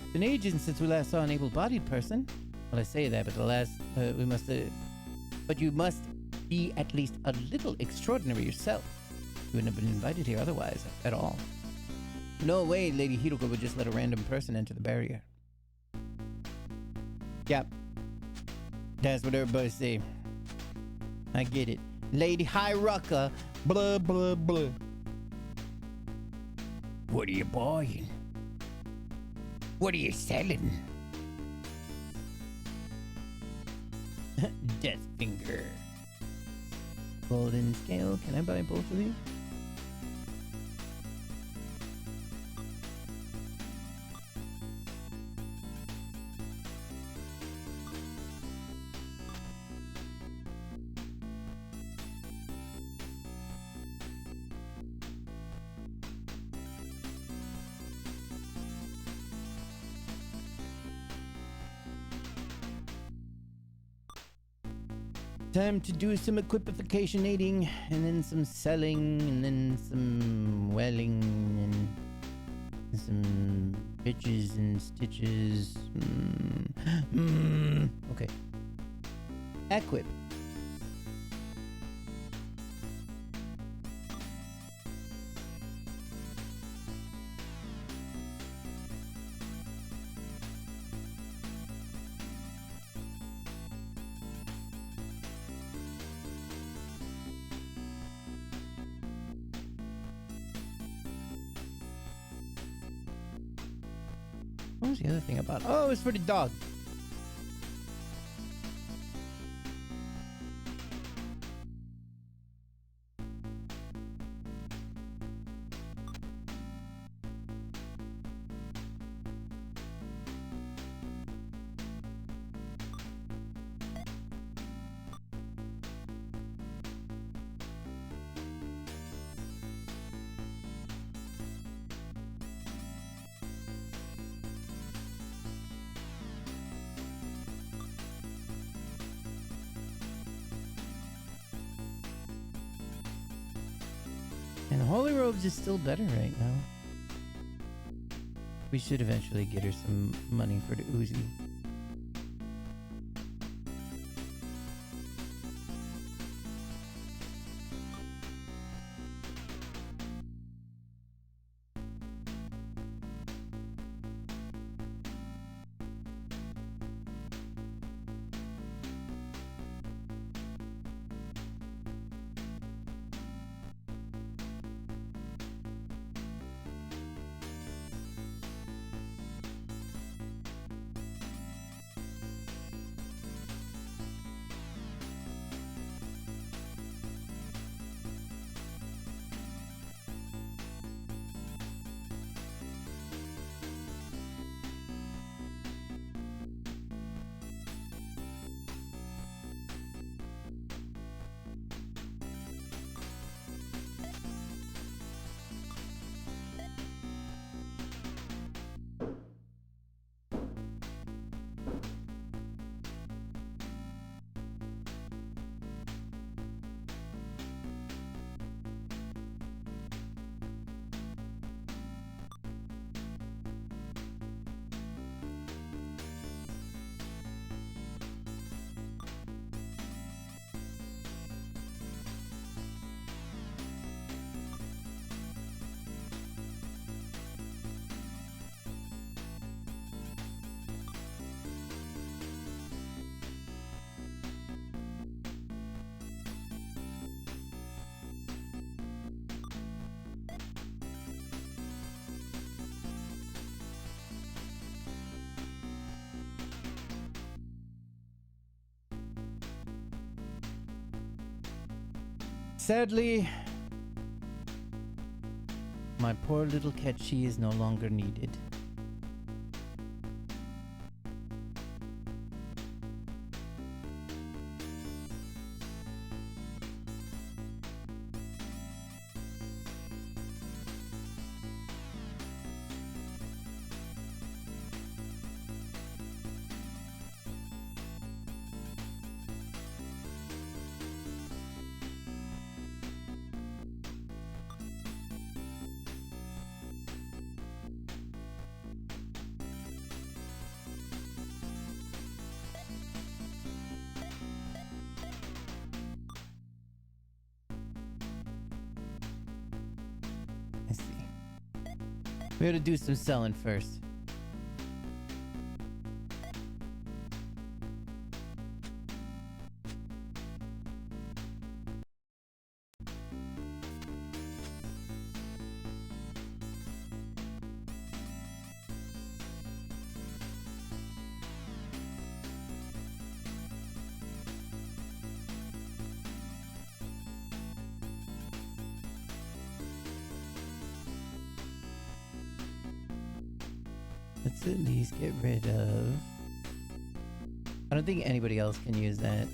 It's been ages since we last saw an able-bodied person. Well, I say that, but but you must be at least a little extraordinary yourself. You wouldn't have been invited here otherwise, at all. No way Lady Hiruka would just let a random person enter the barrier. Yep. That's what everybody say. I get it. Lady Hiruka, blah, blah, blah. What are you buying? What are you selling? Death Finger. Golden Scale. Can I buy both of these? Time to do some equipificationating, and then some selling, and then some welling, and some bitches and stitches. Okay. Equip. What was the other thing about? Oh, it's for the dog. And Holy Robes is still better right now. We should eventually get her some money for the Uzi. Sadly, my poor little Ketchi is no longer needed. We gotta do some selling first. Let's at least get rid of... I don't think anybody else can use that.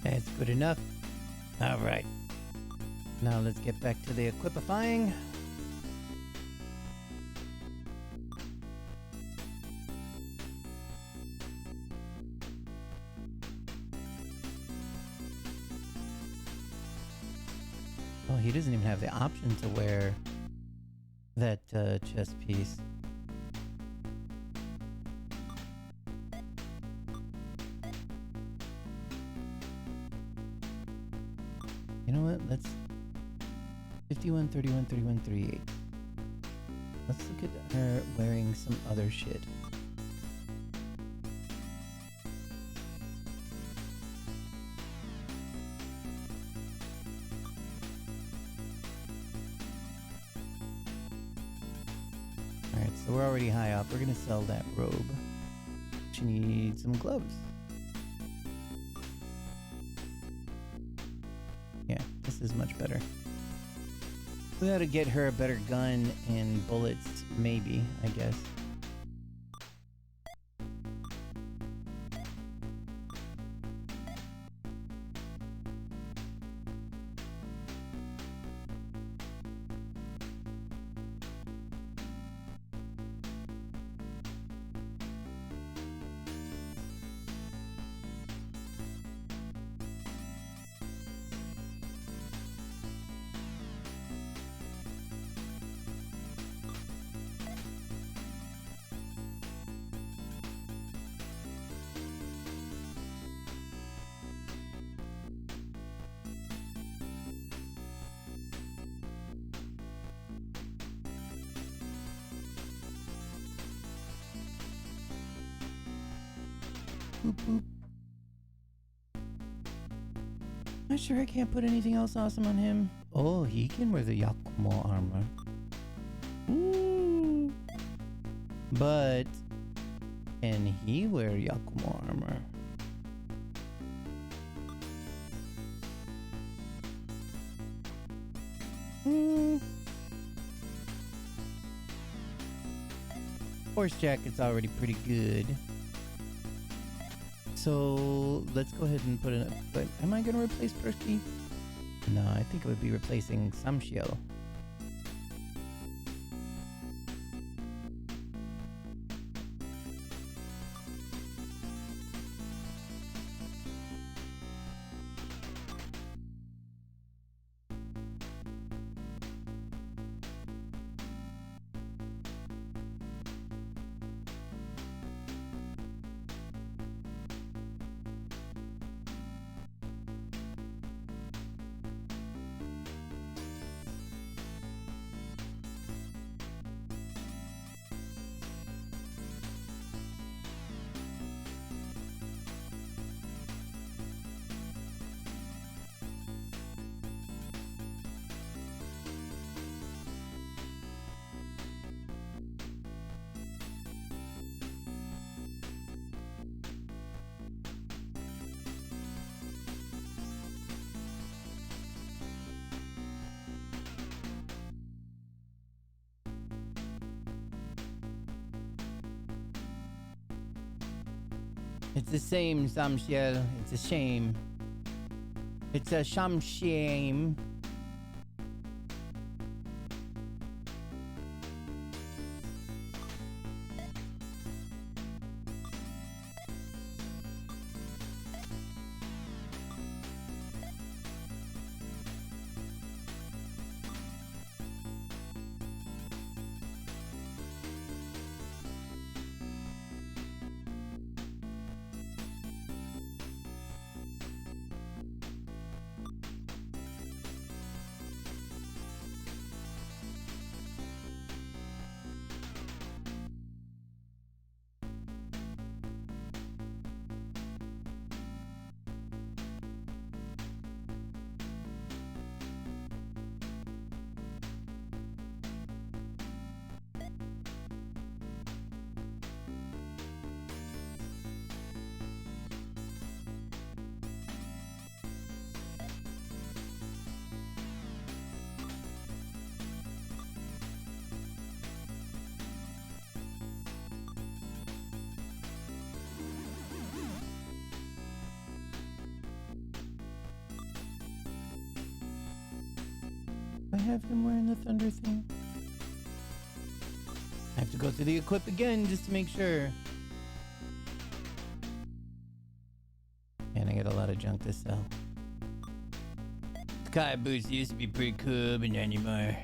That's good enough. Alright. Now let's get back to the equipifying. Oh, he doesn't even have the option to wear that chest piece. You know what? Let's 51, 31, 31, 38. Let's look at her wearing some other shit. Alright, so we're already high up. We're gonna sell that robe. She needs some gloves. Yeah, this is much better. We gotta get her a better gun and bullets, maybe, I guess. Boop, boop. Not sure I can't put anything else awesome on him. Oh, he can wear the Yakumo armor. Ooh. But can he wear Yakumo armor? Horse jacket's already pretty good. So let's go ahead and put it up. But am I going to replace Persky? No, I think it would be replacing Samshio. It's the same, Samshiel. It's a shame. It's a shame. I have him wearing the thunder thing. I have to go through the equip again just to make sure. And I got a lot of junk to sell. Sky boots used to be pretty cool, but not anymore.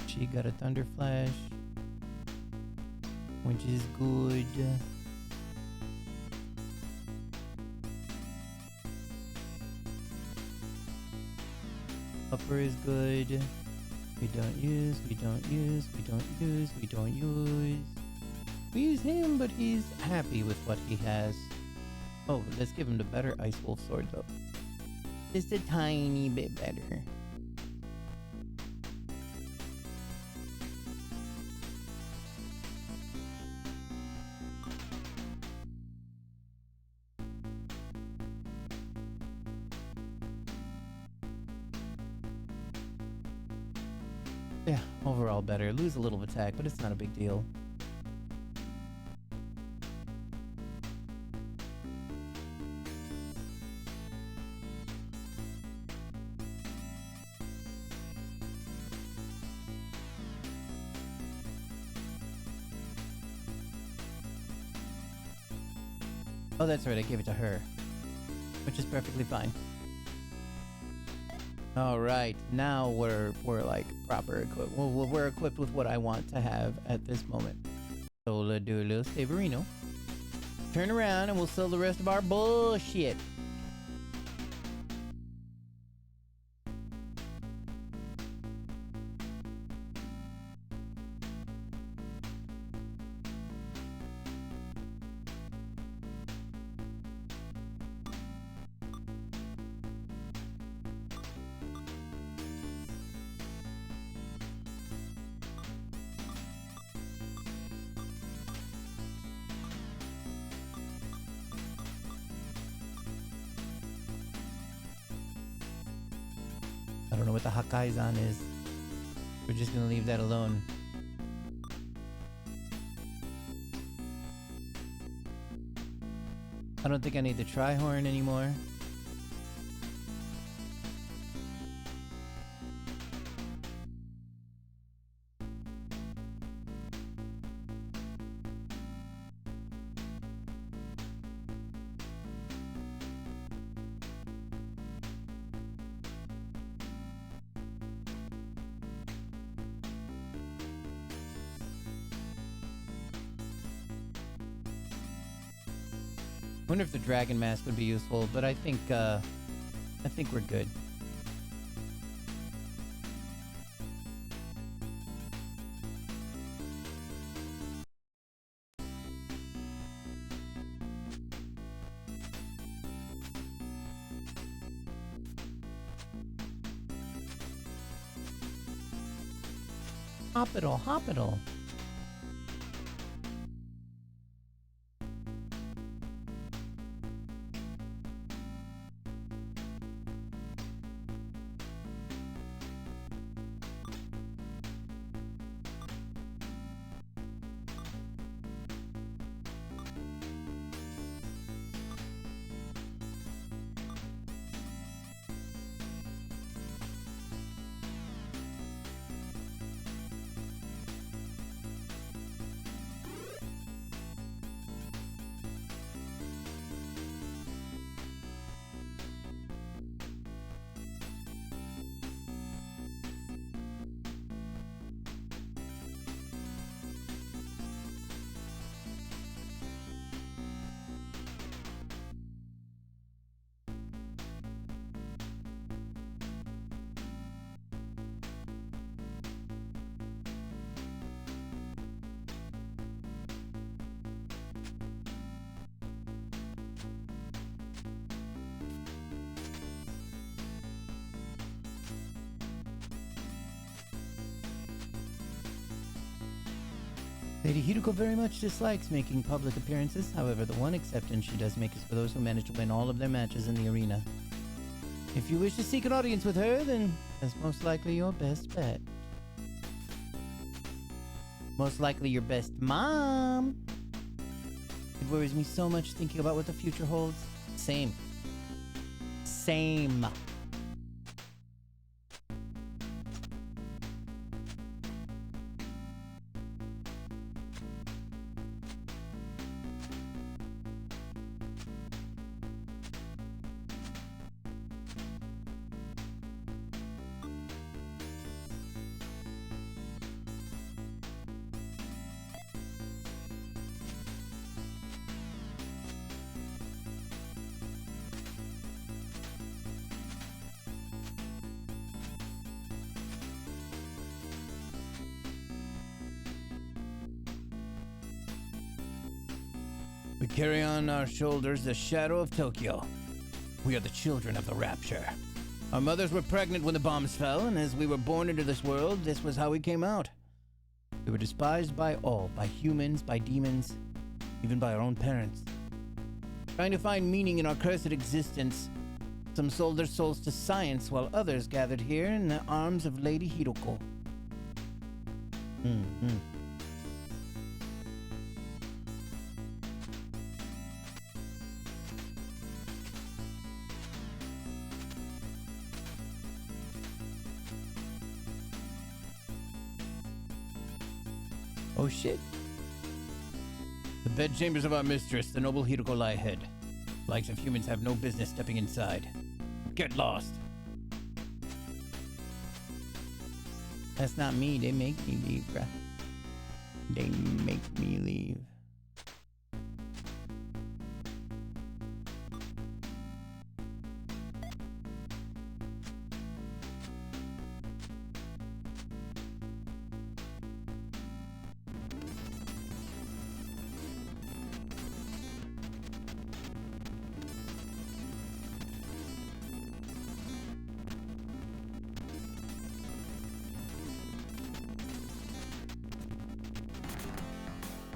She got a thunder flash, which is good. Upper is good. We don't use. We use him, but he's happy with what he has. Oh, let's give him the better Ice Wolf sword though. Just a tiny bit better. Yeah, overall better. Lose a little of attack, but it's not a big deal. Oh, that's right, I gave it to her. Which is perfectly fine. Alright, now we're like proper equipped. Well, we're equipped with what I want to have at this moment. So let's do a little Saverino. Turn around and we'll sell the rest of our bullshit. I don't know what the Hakaizan is. We're just gonna leave that alone. I don't think I need the Trihorn anymore. Wonder if the Dragon Mask would be useful, but I think we're good. Hospital, hospital. Lady Hiruko very much dislikes making public appearances. However, the one exception she does make is for those who manage to win all of their matches in the arena. If you wish to seek an audience with her, then that's most likely your best bet. Most likely your best mom. It worries me so much thinking about what the future holds. Same. Same. We carry on our shoulders the shadow of Tokyo. We are the children of the rapture. Our mothers were pregnant when the bombs fell, and as we were born into this world, this was how we came out. We were despised by all, by humans, by demons, even by our own parents. Trying to find meaning in our cursed existence, some sold their souls to science, while others gathered here in the arms of Lady Hiroko. Oh shit. The bedchambers of our mistress, the noble Hiroko, lie ahead. Likes of humans have no business stepping inside. Get lost. That's not me. They make me leave, bruh. They make me leave.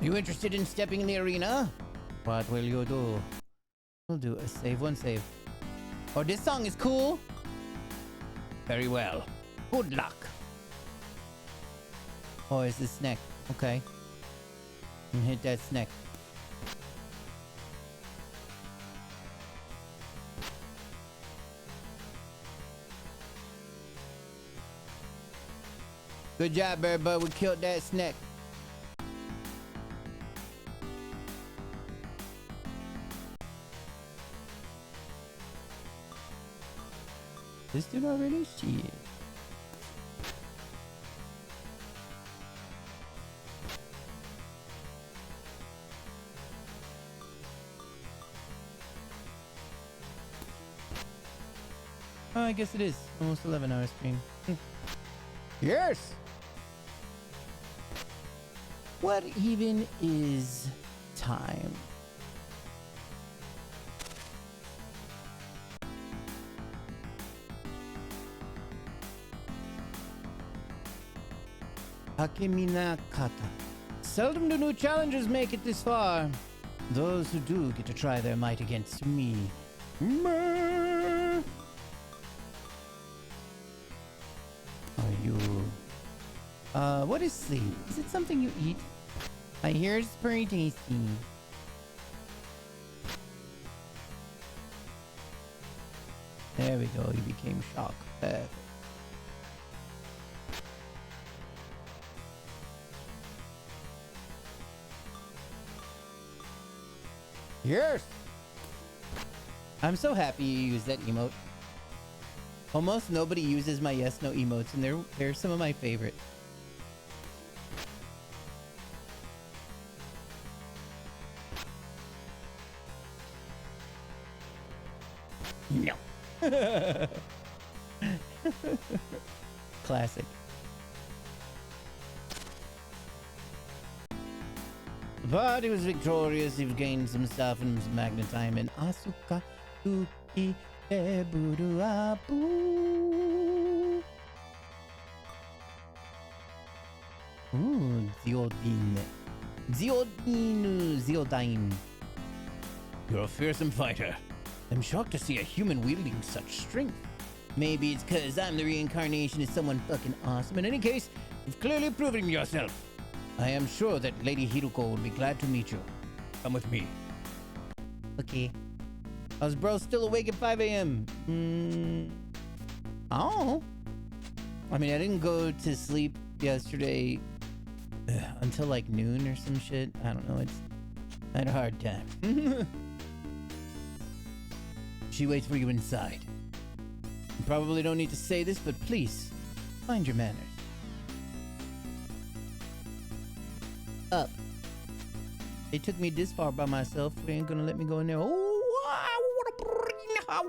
You interested in stepping in the arena? What will you do? We'll do a save, one save. Oh, this song is cool. Very well. Good luck. Oh, it's the snack. Okay. And hit that snack. Good job, Bird Bud. We killed that snack. This dude already? Shit. Oh, I guess it is. Almost 11-hour stream. Yes! What even is time? Hakemina Kata. Seldom do new challengers make it this far. Those who do get to try their might against me. Are you... what is sleep? Is it something you eat? I hear it's pretty tasty. There we go, you became shocked. Perfect. Yes! I'm so happy you used that emote. Almost nobody uses my yes no emotes, and they're some of my favorite. No. Classic. But he was victorious. He gained some stuff and some magnetime and Asuka Tuki Eburu Abu. Ooh, Diodine. Zeodine. You're a fearsome fighter. I'm shocked to see a human wielding such strength. Maybe it's because I'm the reincarnation of someone fucking awesome. In any case, You've clearly proven yourself. I am sure that Lady Hiruko will be glad to meet you. Come with me. Okay. How's bro still awake at 5 a.m.? Oh. I mean, I didn't go to sleep yesterday until like noon or some shit. I don't know. I had a hard time. She waits for you inside. You probably don't need to say this, but please, mind your manners. Up. They took me this far by myself. They ain't gonna let me go in there. Oh,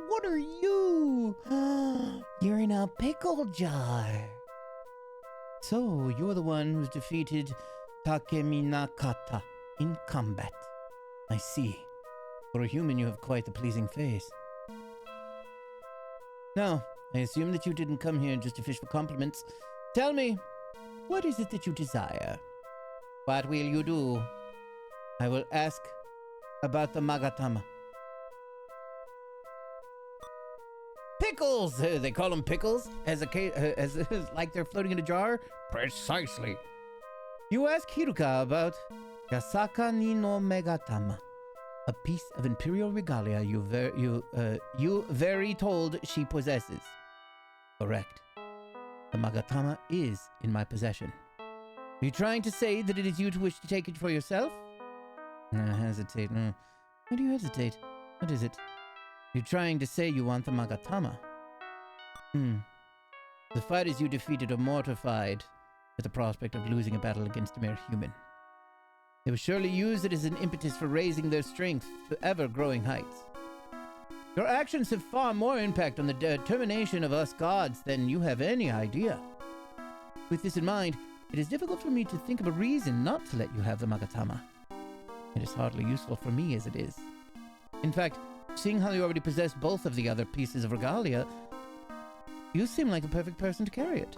what are you? You're in a pickle jar. So, you're the one who's defeated Takeminakata in combat. I see. For a human, you have quite the pleasing face. Now, I assume that you didn't come here just to fish for compliments. Tell me, what is it that you desire? What will you do? I will ask about the Magatama. Pickles! They call them pickles? As like they're floating in a jar? Precisely. You ask Hiruka about Yasaka ni no Megatama, a piece of imperial regalia you very told she possesses. Correct. The Magatama is in my possession. Are you trying to say that it is you who wish to take it for yourself? I hesitate. Why do you hesitate? What is it? You're trying to say you want the Magatama. The fighters you defeated are mortified at the prospect of losing a battle against a mere human. They will surely use it as an impetus for raising their strength to ever-growing heights. Your actions have far more impact on the determination of us gods than you have any idea. With this in mind, it is difficult for me to think of a reason not to let you have the Magatama. It is hardly useful for me as it is. In fact, seeing how you already possess both of the other pieces of regalia, you seem like the perfect person to carry it.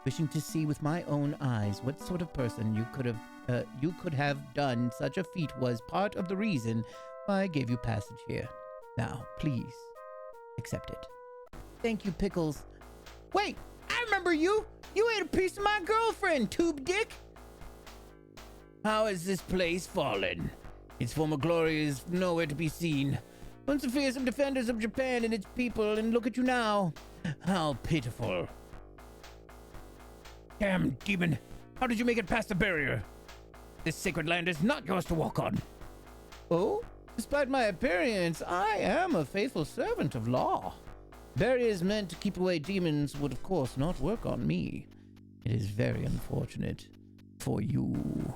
Wishing to see with my own eyes what sort of person you could have done such a feat was part of the reason why I gave you passage here. Now, please, accept it. Thank you, Pickles. Wait, I remember you! You ate a piece of my girlfriend, tube dick! How has this place fallen? Its former glory is nowhere to be seen. Once the fearsome defenders of Japan and its people, and look at you now. How pitiful. Damn demon! How did you make it past the barrier? This sacred land is not yours to walk on. Oh? Despite my appearance, I am a faithful servant of law. Barriers meant to keep away demons would of course not work on me. It is very unfortunate for you. ...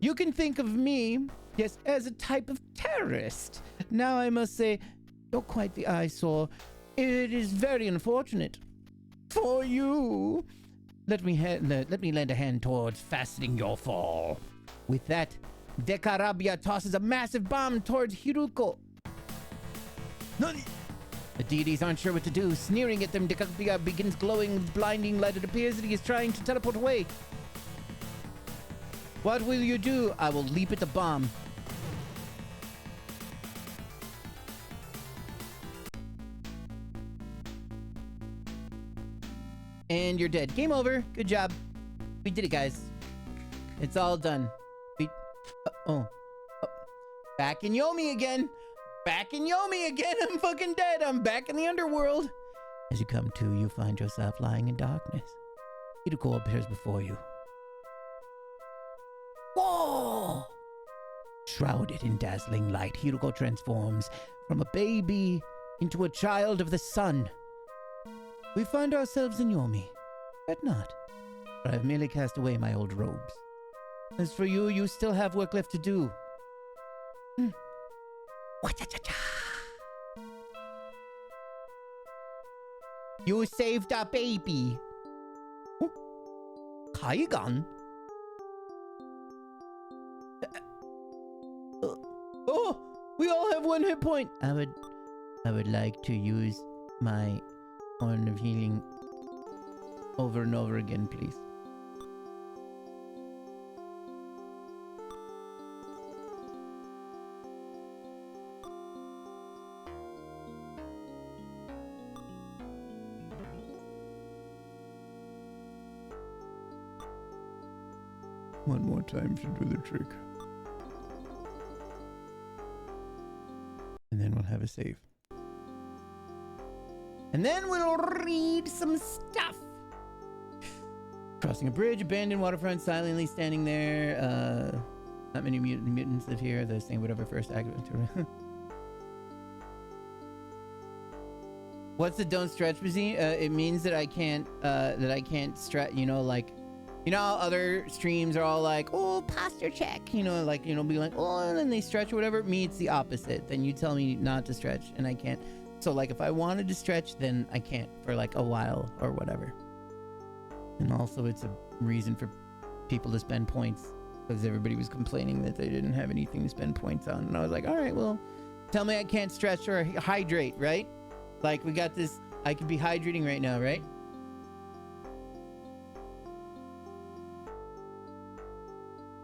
You can think of me, yes, as a type of terrorist. Now I must say, you're quite the eyesore. It is very unfortunate for you. Let me lend a hand towards fastening your fall. With that, Dekarabia tosses a massive bomb towards Hiruko. Nani? The deities aren't sure what to do. Sneering at them, Dekarabia begins glowing blinding light. It appears that he is trying to teleport away. What will you do? I will leap at the bomb. And you're dead. Game over. Good job. We did it, guys. It's all done. Back in Yomi again. Back in Yomi again. I'm fucking dead. I'm back in the underworld. As you come to, you find yourself lying in darkness. Hiruko appears before you. Whoa! Shrouded in dazzling light, Hiruko transforms from a baby into a child of the sun. We find ourselves in Yomi. But not, for I've merely cast away my old robes. As for you, you still have work left to do. You saved a baby. Kaigan? Oh, we all have one hit point. I would like to use my Horn of Healing over and over again, please. One more time should do the trick. And then we'll have a save. And then we'll read some stuff. Crossing a bridge, abandoned waterfront, silently standing there. Not many mutants live here. The same whatever first act. What's the don't stretch machine? It means that I can't stretch. You know, like, you know how other streams are all like, oh, posture check. You know, like, you know, be like, oh, and then they stretch or whatever. Me, it's the opposite. Then you tell me not to stretch, and I can't. So, like, if I wanted to stretch, then I can't for like a while or whatever. And also, it's a reason for people to spend points, because everybody was complaining that they didn't have anything to spend points on. And I was like, all right, well, tell me I can't stretch or hydrate, right? Like, we got this, I could be hydrating right now, right?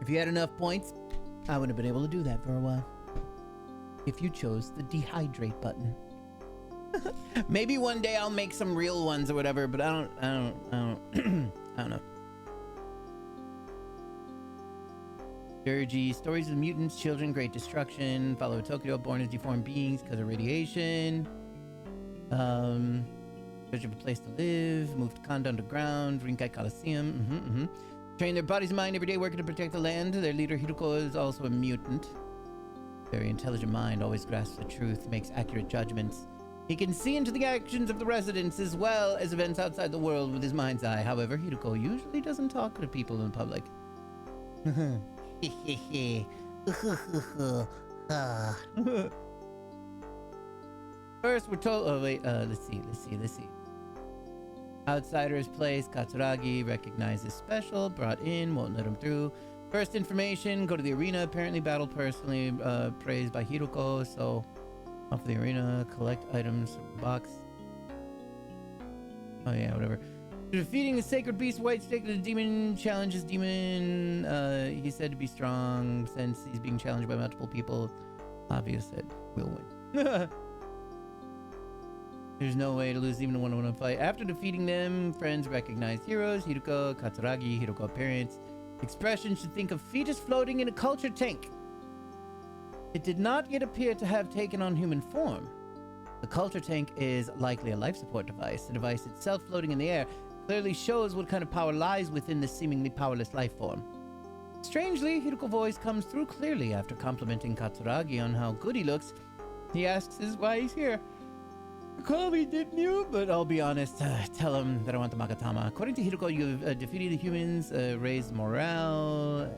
If you had enough points, I would have been able to do that for a while. If you chose the dehydrate button. Maybe one day I'll make some real ones or whatever, but I don't know. Jerry G. Stories of mutants, children, great destruction. Follow Tokyo, born as deformed beings because of radiation. Search of a place to live. Moved to Kanda underground. Rinkai Coliseum. Train their bodies and mind every day, working to protect the land. Their leader Hiroko is also a mutant. Very intelligent mind, always grasps the truth, makes accurate judgments. He can see into the actions of the residents as well as events outside the world with his mind's eye. However, Hiroko usually doesn't talk to people in public. First, we're told. Oh wait, let's see. Outsider's place. Katsuragi recognizes special. Brought in. Won't let him through. First information. Go to the arena. Apparently, battle personally. Praised by Hiroko. So. Off the arena, collect items from the box. Oh yeah, whatever. Defeating the sacred beast, White Stick, the demon challenges demon. He's said to be strong since he's being challenged by multiple people. Obvious that we'll win. There's no way to lose even a one-on-one fight. After defeating them, friends recognize heroes. Hiroko, Katsuragi, Hiroko appearance. Expression should think of fetus floating in a culture tank. It did not yet appear to have taken on human form. The culture tank is likely a life support device. The device itself floating in the air clearly shows what kind of power lies within the seemingly powerless life form. Strangely, Hiroko's voice comes through clearly after complimenting Katsuragi on how good he looks. He asks why he's here. Call me, didn't you? But I'll be honest, tell him that I want the Magatama. According to Hiroko, you've defeated the humans, raised morale,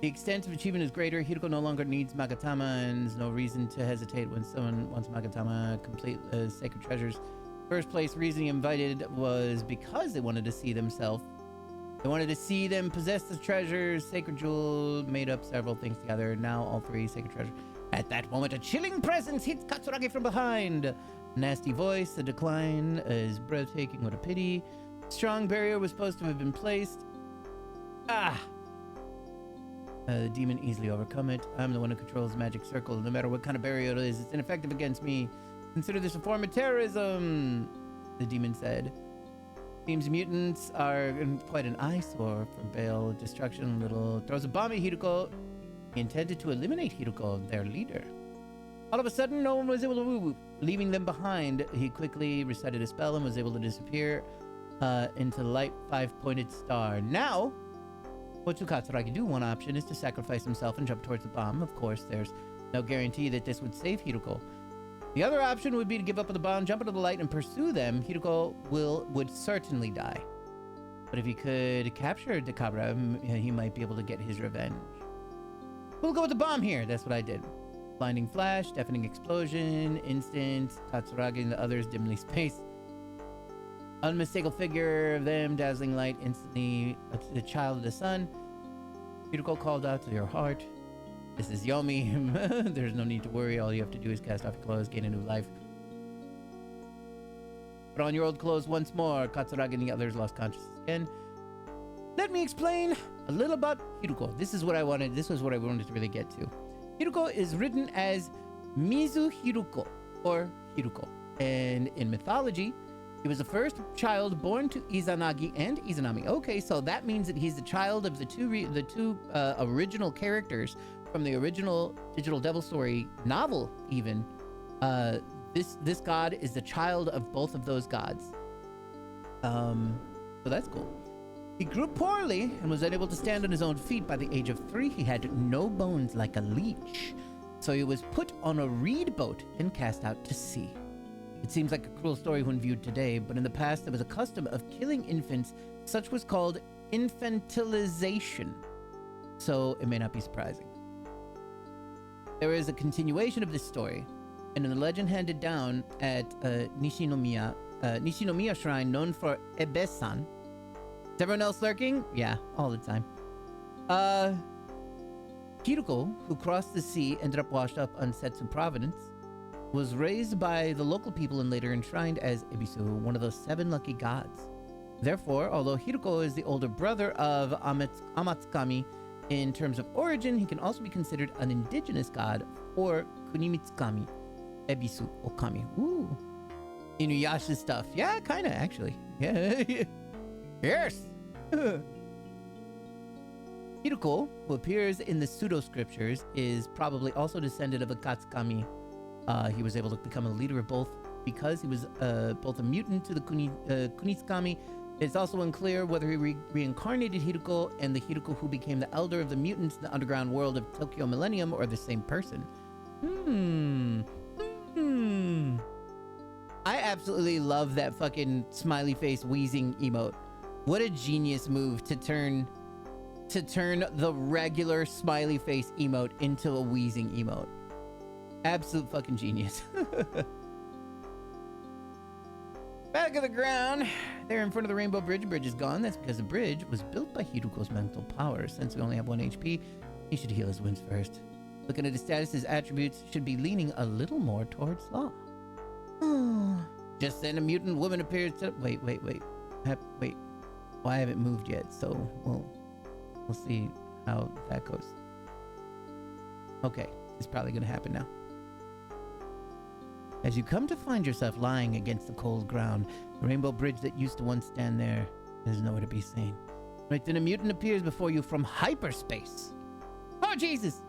the extent of achievement is greater. Hiroko no longer needs Magatama, and there's no reason to hesitate when someone wants Magatama. Complete sacred treasures. First place reason he invited was because they wanted to see themselves. They wanted to see them possess the treasures. Sacred jewel made up several things together. Now all three sacred treasures. At that moment, a chilling presence hits Katsuragi from behind. Nasty voice. The decline is breathtaking. What a pity. Strong barrier was supposed to have been placed. The demon easily overcome it. I'm the one who controls the magic circle. No matter what kind of barrier it is, it's ineffective against me. Consider this a form of terrorism, the demon said. Seems mutants are quite an eyesore for Bale. Destruction little throws a bomb at Hiroko. He intended to eliminate Hiroko, their leader. All of a sudden, no one was able to move, leaving them behind. He quickly recited a spell and was able to disappear into the light 5-pointed star. Now, what should Katsuragi do? One option is to sacrifice himself and jump towards the bomb. Of course, there's no guarantee that this would save Hiroko. The other option would be to give up on the bomb, jump into the light, and pursue them. Hiroko would certainly die. But if he could capture Decabra, he might be able to get his revenge. We'll go with the bomb here. That's what I did. Blinding flash, deafening explosion, instant. Katsuragi and the others dimly spaced. Unmistakable figure of them, dazzling light, instantly the child of the sun. Hiroko called out to your heart. This is Yomi. There's no need to worry. All you have to do is cast off your clothes, gain a new life. Put on your old clothes once more. Katsuragi and the others lost consciousness again. Let me explain a little about Hiruko. This was what I wanted to really get to. Hiruko is written as Mizu Hiruko, or Hiruko. And in mythology, he was the first child born to Izanagi and Izanami. Okay, so that means that he's the child of the two original characters from the original Digital Devil Story novel, even. This god is the child of both of those gods. So that's cool. He grew poorly and was unable to stand on his own feet by the age of 3. He had no bones like a leech. So he was put on a reed boat and cast out to sea. It seems like a cruel story when viewed today, but in the past there was a custom of killing infants. Such was called infantilization. So it may not be surprising. There is a continuation of this story, and in the legend handed down at Nishinomiya Shrine, known for Ebe-san. Is everyone else lurking? Yeah, all the time. Hiruko, who crossed the sea, ended up washed up on Setsu Providence, was raised by the local people and later enshrined as Ebisu, one of those 7 lucky gods. Therefore, although Hiruko is the older brother of Amatsukami in terms of origin, he can also be considered an indigenous god or Kunimitsukami, Ebisu Okami. Ooh. Inuyasha stuff. Yeah, kind of, actually. Yeah. Yes! Hiruko, who appears in the pseudo-scriptures, is probably also descendant of a Katsukami. He was able to become a leader of both because he was both a mutant to the Kunitsukami. It's also unclear whether he reincarnated Hiruko and the Hiruko who became the elder of the mutants in the underground world of Tokyo Millennium or the same person. I absolutely love that fucking smiley face wheezing emote. What a genius move to turn the regular smiley face emote into a wheezing emote. Absolute fucking genius. Back of the ground, there in front of the Rainbow Bridge. The bridge is gone. That's because the bridge was built by Hiruko's mental power. Since we only have 1 HP, he should heal his wounds first. Looking at his status, his attributes should be leaning a little more towards law. Just then a mutant woman appears to... Wait. Well, I haven't moved yet, so we'll see how that goes. Okay, it's probably gonna happen now. As you come to find yourself lying against the cold ground, the rainbow bridge that used to once stand there is nowhere to be seen. Right then a mutant appears before you from hyperspace. Oh, Jesus!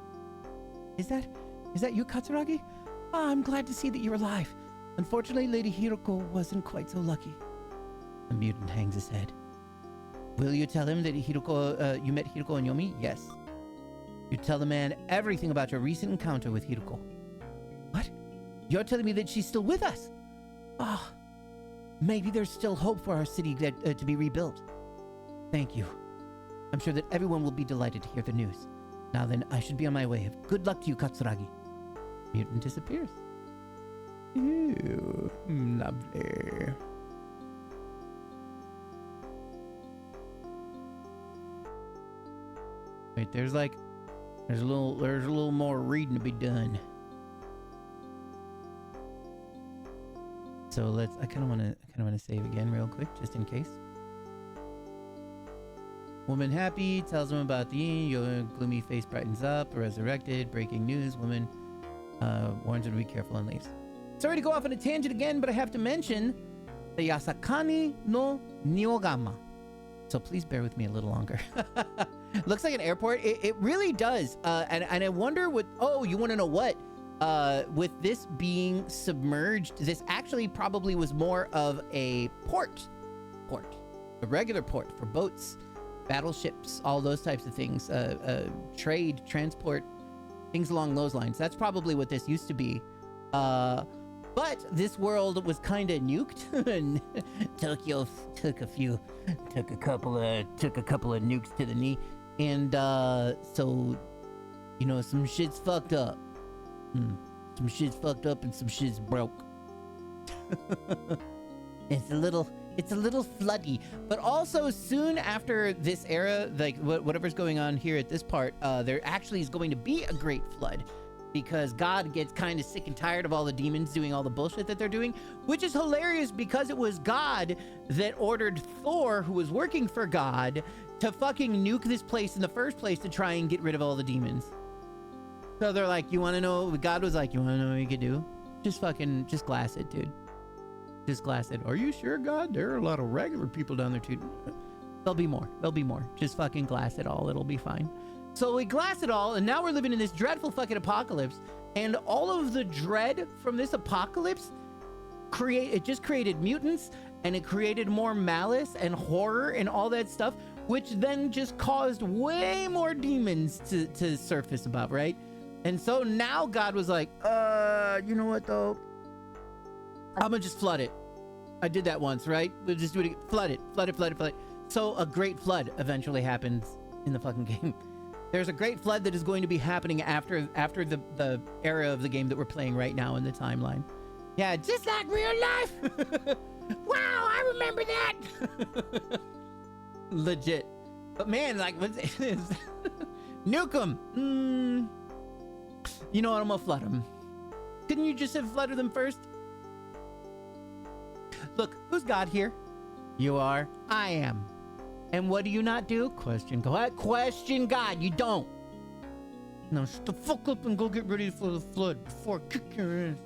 Is that you, Katsuragi? Oh, I'm glad to see that you're alive. Unfortunately, Lady Hiruko wasn't quite so lucky. The mutant hangs his head. Will you tell him that you met Hiruko and Yomi? Yes. You tell the man everything about your recent encounter with Hiruko. What? You're telling me that she's still with us? Ah, maybe there's still hope for our city to be rebuilt. Thank you. I'm sure that everyone will be delighted to hear the news. Now then, I should be on my way. Good luck to you, Katsuragi. Mutant disappears. Ew, lovely. Wait, there's a little more reading to be done. So I kind of want to save again real quick, just in case. Woman happy tells him about the your gloomy face brightens up, resurrected, breaking news. Woman warns him to be careful and leaves. Sorry to go off on a tangent again, but I have to mention the Yasakani no Niogama. So please bear with me a little longer. Looks like an airport. It really does. And I wonder what... Oh, you want to know what? With this being submerged, this actually probably was more of a port. A regular port for boats, battleships, all those types of things. Trade, transport, things along those lines. That's probably what this used to be. But this world was kind of nuked. Tokyo took a couple of nukes to the knee, and so some shit's fucked up. Some shit's fucked up and some shit's broke. It's a little floody, but also soon after this era, like whatever's going on here at this part, there actually is going to be a great flood. because God gets kind of sick and tired of all the demons doing all the bullshit that they're doing, which is hilarious because it was God that ordered Thor, who was working for God, to fucking nuke this place in the first place to try and get rid of all the demons. So they're like, you want to know? God was like, you want to know what you could do? Just glass it, dude. Just glass it. Are you sure, God? There are a lot of regular people down there too. There'll be more. There'll be more. Just fucking glass it all. It'll be fine. So we glass it all, and now we're living in this dreadful fucking apocalypse. And all of the dread from this apocalypse just created mutants, and it created more malice and horror and all that stuff, which then just caused way more demons to surface about, right? And so now God was like, you know what though? I'm gonna just flood it. I did that once, right? We'll just do it again. Flood it. So a great flood eventually happens in the fucking game. There's a great flood that is going to be happening after the era of the game that we're playing right now in the timeline. Yeah, just like real life. Wow, I remember that. Legit. But man, like, nuke them. You know what? I'm gonna flood them. Couldn't you just have flooded them first? Look, who's God here? You are. I am. And what do you not do? Question God. Question God. You don't. Now shut the fuck up and go get ready for the flood before I kick your ass.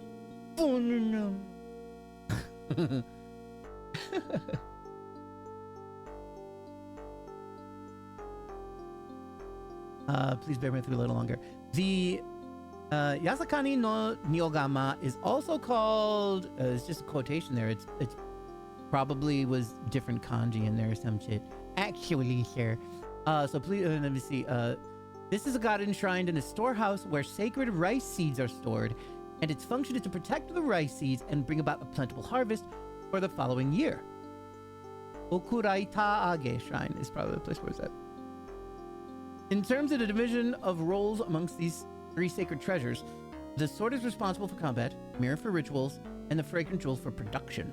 Oh, no. Please bear with me a little longer. The Yasakani no Nyogama is also called, it's just a quotation there. It's probably was different kanji in there or some shit. Actually, sir. So please, let me see. This is a god enshrined in a storehouse where sacred rice seeds are stored, and its function is to protect the rice seeds and bring about a plentiful harvest for the following year. Okuraita Age Shrine is probably the place where it's at. In terms of the division of roles amongst these three sacred treasures, the sword is responsible for combat, mirror for rituals, and the fragrant jewel for production.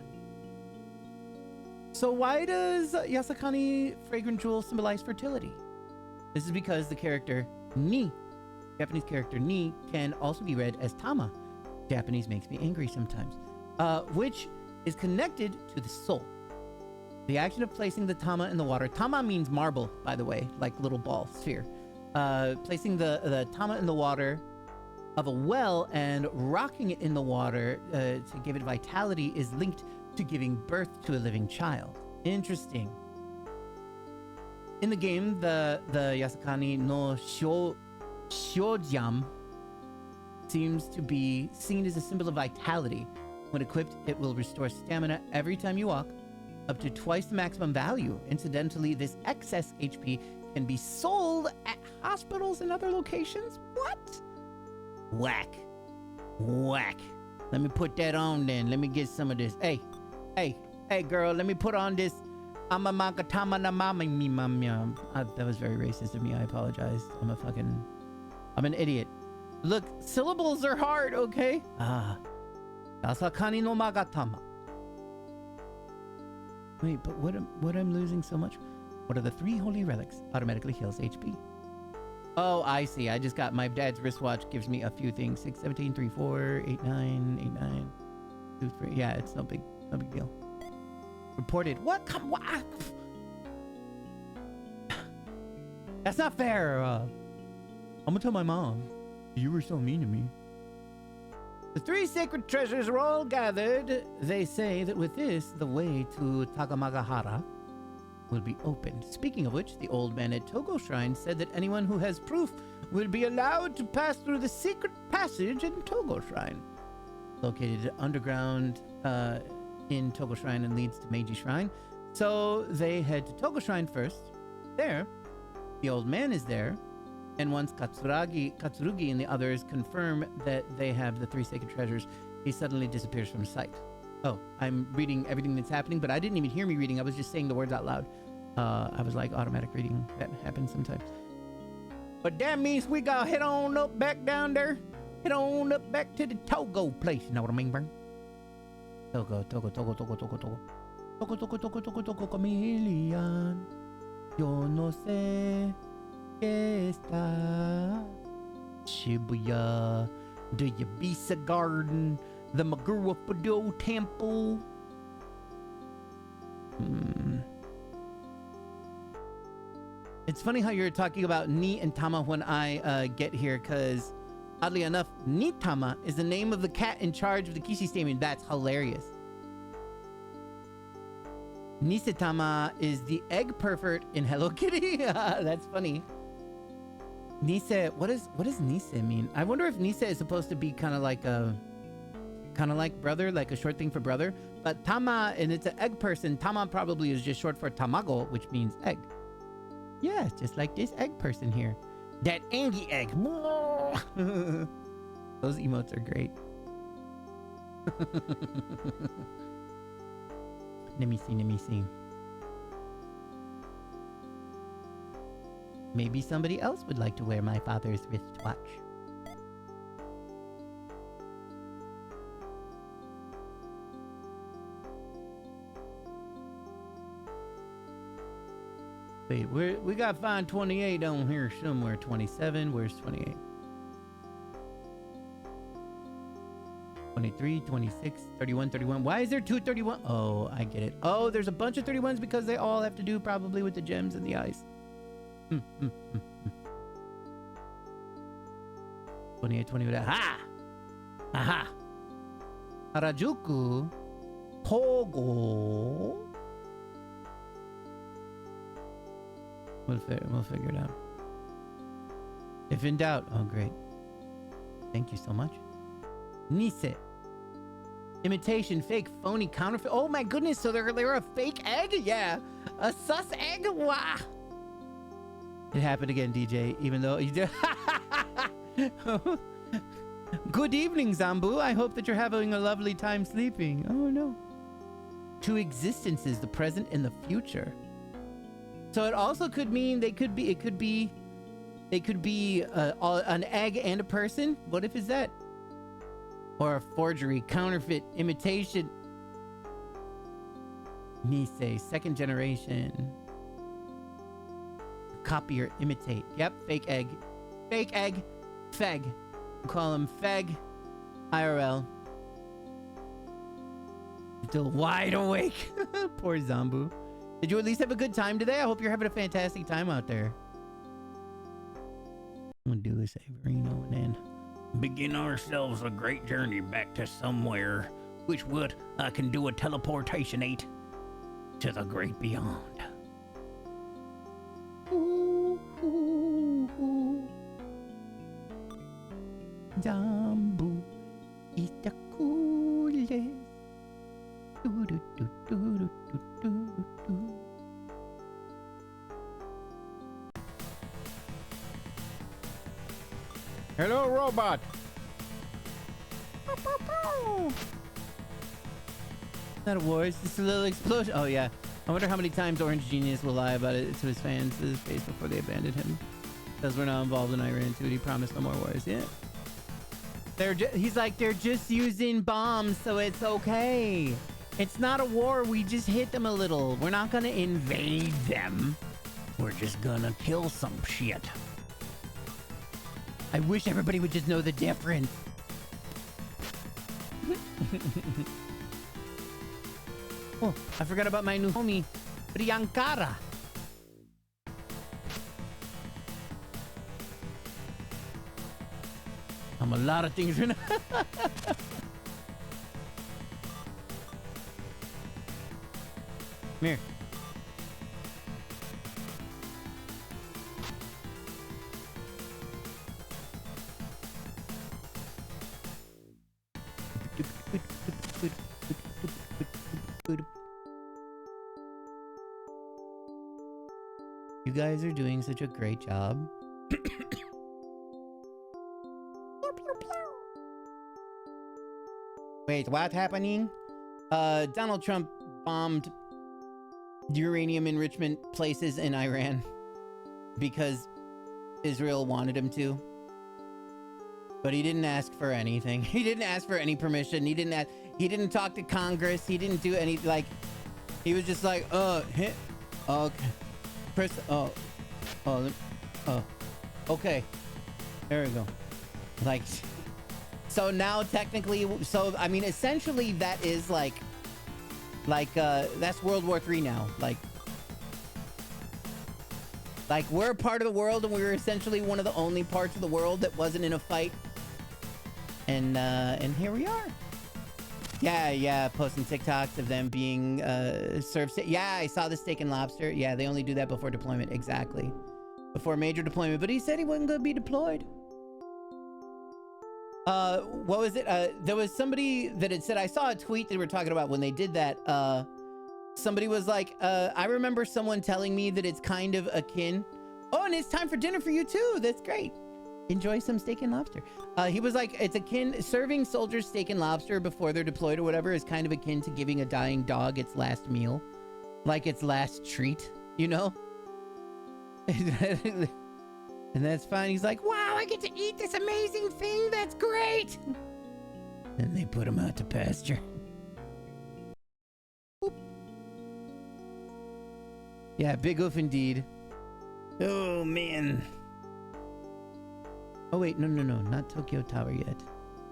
So why does Yasakani fragrant jewel symbolize fertility? This is because the character Ni, Japanese character Ni, can also be read as Tama. Japanese makes me angry sometimes. Which is connected to the soul. The action of placing the Tama in the water. Tama means marble, by the way, like little ball, sphere. Placing the Tama in the water of a well and rocking it in the water to give it vitality is linked to giving birth to a living child. Interesting. In the game, the Yasakani no Shoujam seems to be seen as a symbol of vitality. When equipped, it will restore stamina every time you walk, up to twice the maximum value. Incidentally, this excess HP can be sold at hospitals and other locations. What? Whack. Let me put that on then. Let me get some of this. Hey, girl, let me put on this. That was very racist of me. I apologize. I'm an idiot. Look, syllables are hard, okay? Yasakani no Magatama. Wait, but what I'm losing so much? What are the three holy relics? Automatically heals HP. Oh, I see. I just got my dad's wristwatch. Gives me a few things. 6, 17, 3, 4, 8, 9, 8, 9, 2, 3. Yeah, it's no big deal. Reported. What? Come what? That's not fair. I'm gonna tell my mom. You were so mean to me. The three sacred treasures are all gathered. They say that with this, the way to Takamagahara will be opened. Speaking of which, the old man at Togo Shrine said that anyone who has proof will be allowed to pass through the secret passage in Togo Shrine. Located underground in Togo Shrine and leads to Meiji Shrine. So they head to Togo Shrine first. There, the old man is there. And once Katsurugi and the others confirm that they have the three sacred treasures, he suddenly disappears from sight. Oh, I'm reading everything that's happening, but I didn't even hear me reading. I was just saying the words out loud. I was like automatic reading. That happens sometimes. But that means we gotta head on up back down there. Head on up back to the Togo place. You know what I mean, Bern? Togo, chameleon. Yo no sé que está Shibuya. the Yabisa Garden, the Magura Fado Temple. It's funny how you're talking about Ni and Tama when I get here, because oddly enough, Nitama is the name of the cat in charge of the Kishi Stadium. That's hilarious. Nisitama is the egg pervert in Hello Kitty. That's funny. Nise, what does Nise mean? I wonder if Nise is supposed to be kind of like brother, like a short thing for brother. But Tama, and it's an egg person. Tama probably is just short for tamago, which means egg. Yeah, just like this egg person here. That Angie egg. Those emotes are great. Let me see. Maybe somebody else would like to wear my father's wristwatch. Wait, we got fine 28 on here somewhere. 27, where's 28? 23, 26, 31, 31. Why is there 231? Oh, I get it. Oh, there's a bunch of 31s because they all have to do probably with the gems and the eyes. 28, 28. Aha! Aha! Harajuku. Togo. We'll figure it out. If in doubt. Oh, great. Thank you so much. Nise. Imitation, fake, phony, counterfeit. Oh my goodness, so they're a fake egg? Yeah. A sus egg? Wow. It happened again, DJ, even though you did. Good evening, Zambu. I hope that you're having a lovely time sleeping. Oh no. Two existences, the present and the future. So it also could mean they could be an egg and a person. What if it's that? Or a forgery, counterfeit, imitation. Nisei, second generation. Copy or imitate. Yep, fake egg. Fake egg. Feg. We'll call him Feg. IRL. Still wide awake. Poor Zambu. Did you at least have a good time today? I hope you're having a fantastic time out there. I'm gonna do this Averino and then begin ourselves a great journey back to somewhere which would I can do a teleportation 8 to the great beyond. Ooh, ooh, ooh. Zambu is the coolest. Do, do, do, do, do, do, do. Hello, robot. Not a war, it's just a little explosion. Oh yeah. I wonder how many times Orange Genius will lie about it to his fans to his face before they abandoned him. Because we're not involved in Iran too. He promised no more wars. Yeah. He's like, they're just using bombs, so it's okay. It's not a war. We just hit them a little. We're not gonna invade them. We're just gonna kill some shit. I wish everybody would just know the difference. Oh, I forgot about my new homie, Priyankara. I'm a lot of things right now. Come here. You guys are doing such a great job. Wait, what's happening? Donald Trump bombed uranium enrichment places in Iran because Israel wanted him to. But he didn't ask for anything. He didn't ask for any permission. He didn't talk to Congress. He didn't do any, like, he was just like, hit, okay. Press, okay. There we go. Like, So now technically, so I mean, essentially that is like that's World War III now. Like we're a part of the world, and we were essentially one of the only parts of the world that wasn't in a fight. And here we are. Yeah, posting TikToks of them being served. Yeah, I saw the steak and lobster. Yeah, they only do that before deployment. Exactly. Before major deployment. But he said he wasn't going to be deployed. What was it? There was somebody that had said, I saw a tweet that we were talking about when they did that. Somebody was like, I remember someone telling me that it's kind of akin. Oh, and it's time for dinner for you too. That's great. Enjoy some steak and lobster. He was like, it's akin, serving soldiers steak and lobster before they're deployed or whatever is kind of akin to giving a dying dog its last meal. Like its last treat, you know? And that's fine. He's like, wow, I get to eat this amazing thing. That's great. And they put him out to pasture. Boop. Yeah, big oof indeed. Oh, man. Oh, wait, no, not Tokyo Tower yet.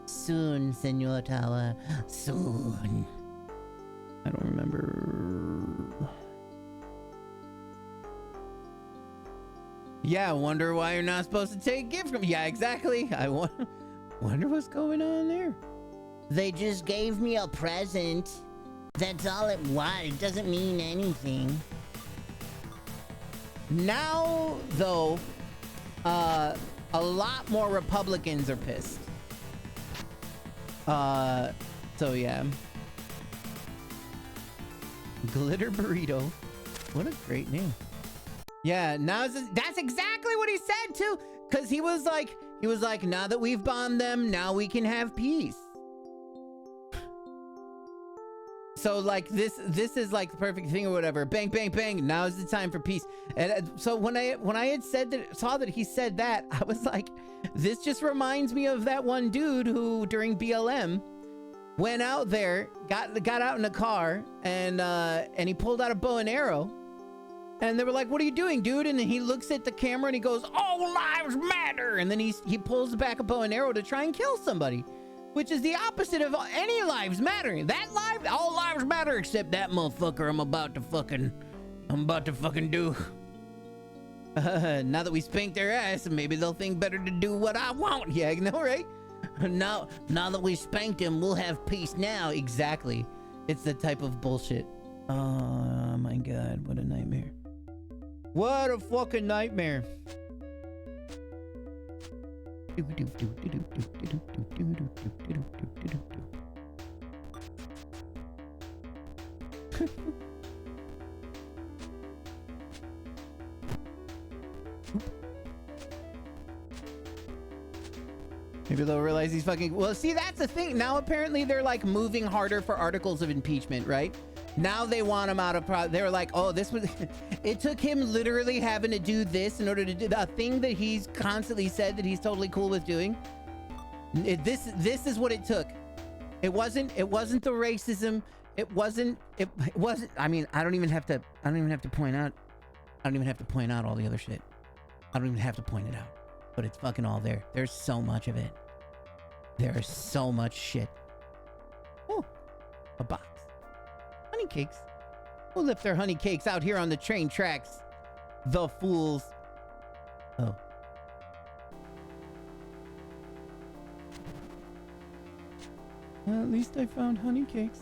Soon, Senor Tower, soon. I don't remember. Yeah, wonder why you're not supposed to take a gift from... Yeah, exactly. I wonder what's going on there. They just gave me a present. That's all it was. It doesn't mean anything. Now, though, a lot more Republicans are pissed. So yeah. Glitter Burrito. What a great name. Yeah, now that's exactly what he said too. Cause he was like, now that we've bombed them, now we can have peace. So like this is like the perfect thing or whatever. Bang, bang, bang. Now is the time for peace. And so when I had saw that he said that, I was like, this just reminds me of that one dude who during BLM went out there, got out in a car, and he pulled out a bow and arrow. And they were like, what are you doing, dude? And then he looks at the camera and he goes, all lives matter. And then he pulls back a bow and arrow to try and kill somebody, which is the opposite of any lives mattering. All lives matter except that motherfucker I'm about to fucking do. Now that we spanked their ass, maybe they'll think better to do what I want. Yeah, no, right? Now that we spanked him, we'll have peace now. Exactly. It's the type of bullshit. Oh my God, what a nightmare. What a fucking nightmare. Maybe they'll realize he's fucking... Well, see, that's the thing. Now, apparently, they're, like, moving harder for articles of impeachment, right? Now they want him out of... They were like, oh, this was... It took him literally having to do this in order to do the thing that he's constantly said that he's totally cool with doing. This is what it took. It wasn't the racism. It wasn't... I mean, I don't even have to point out all the other shit. I don't even have to point it out. But it's fucking all there. There's so much of it. There's so much shit. Oh, a box. Honey cakes. Who left their honey cakes out here on the train tracks? The fools. Oh. Well, at least I found honey cakes.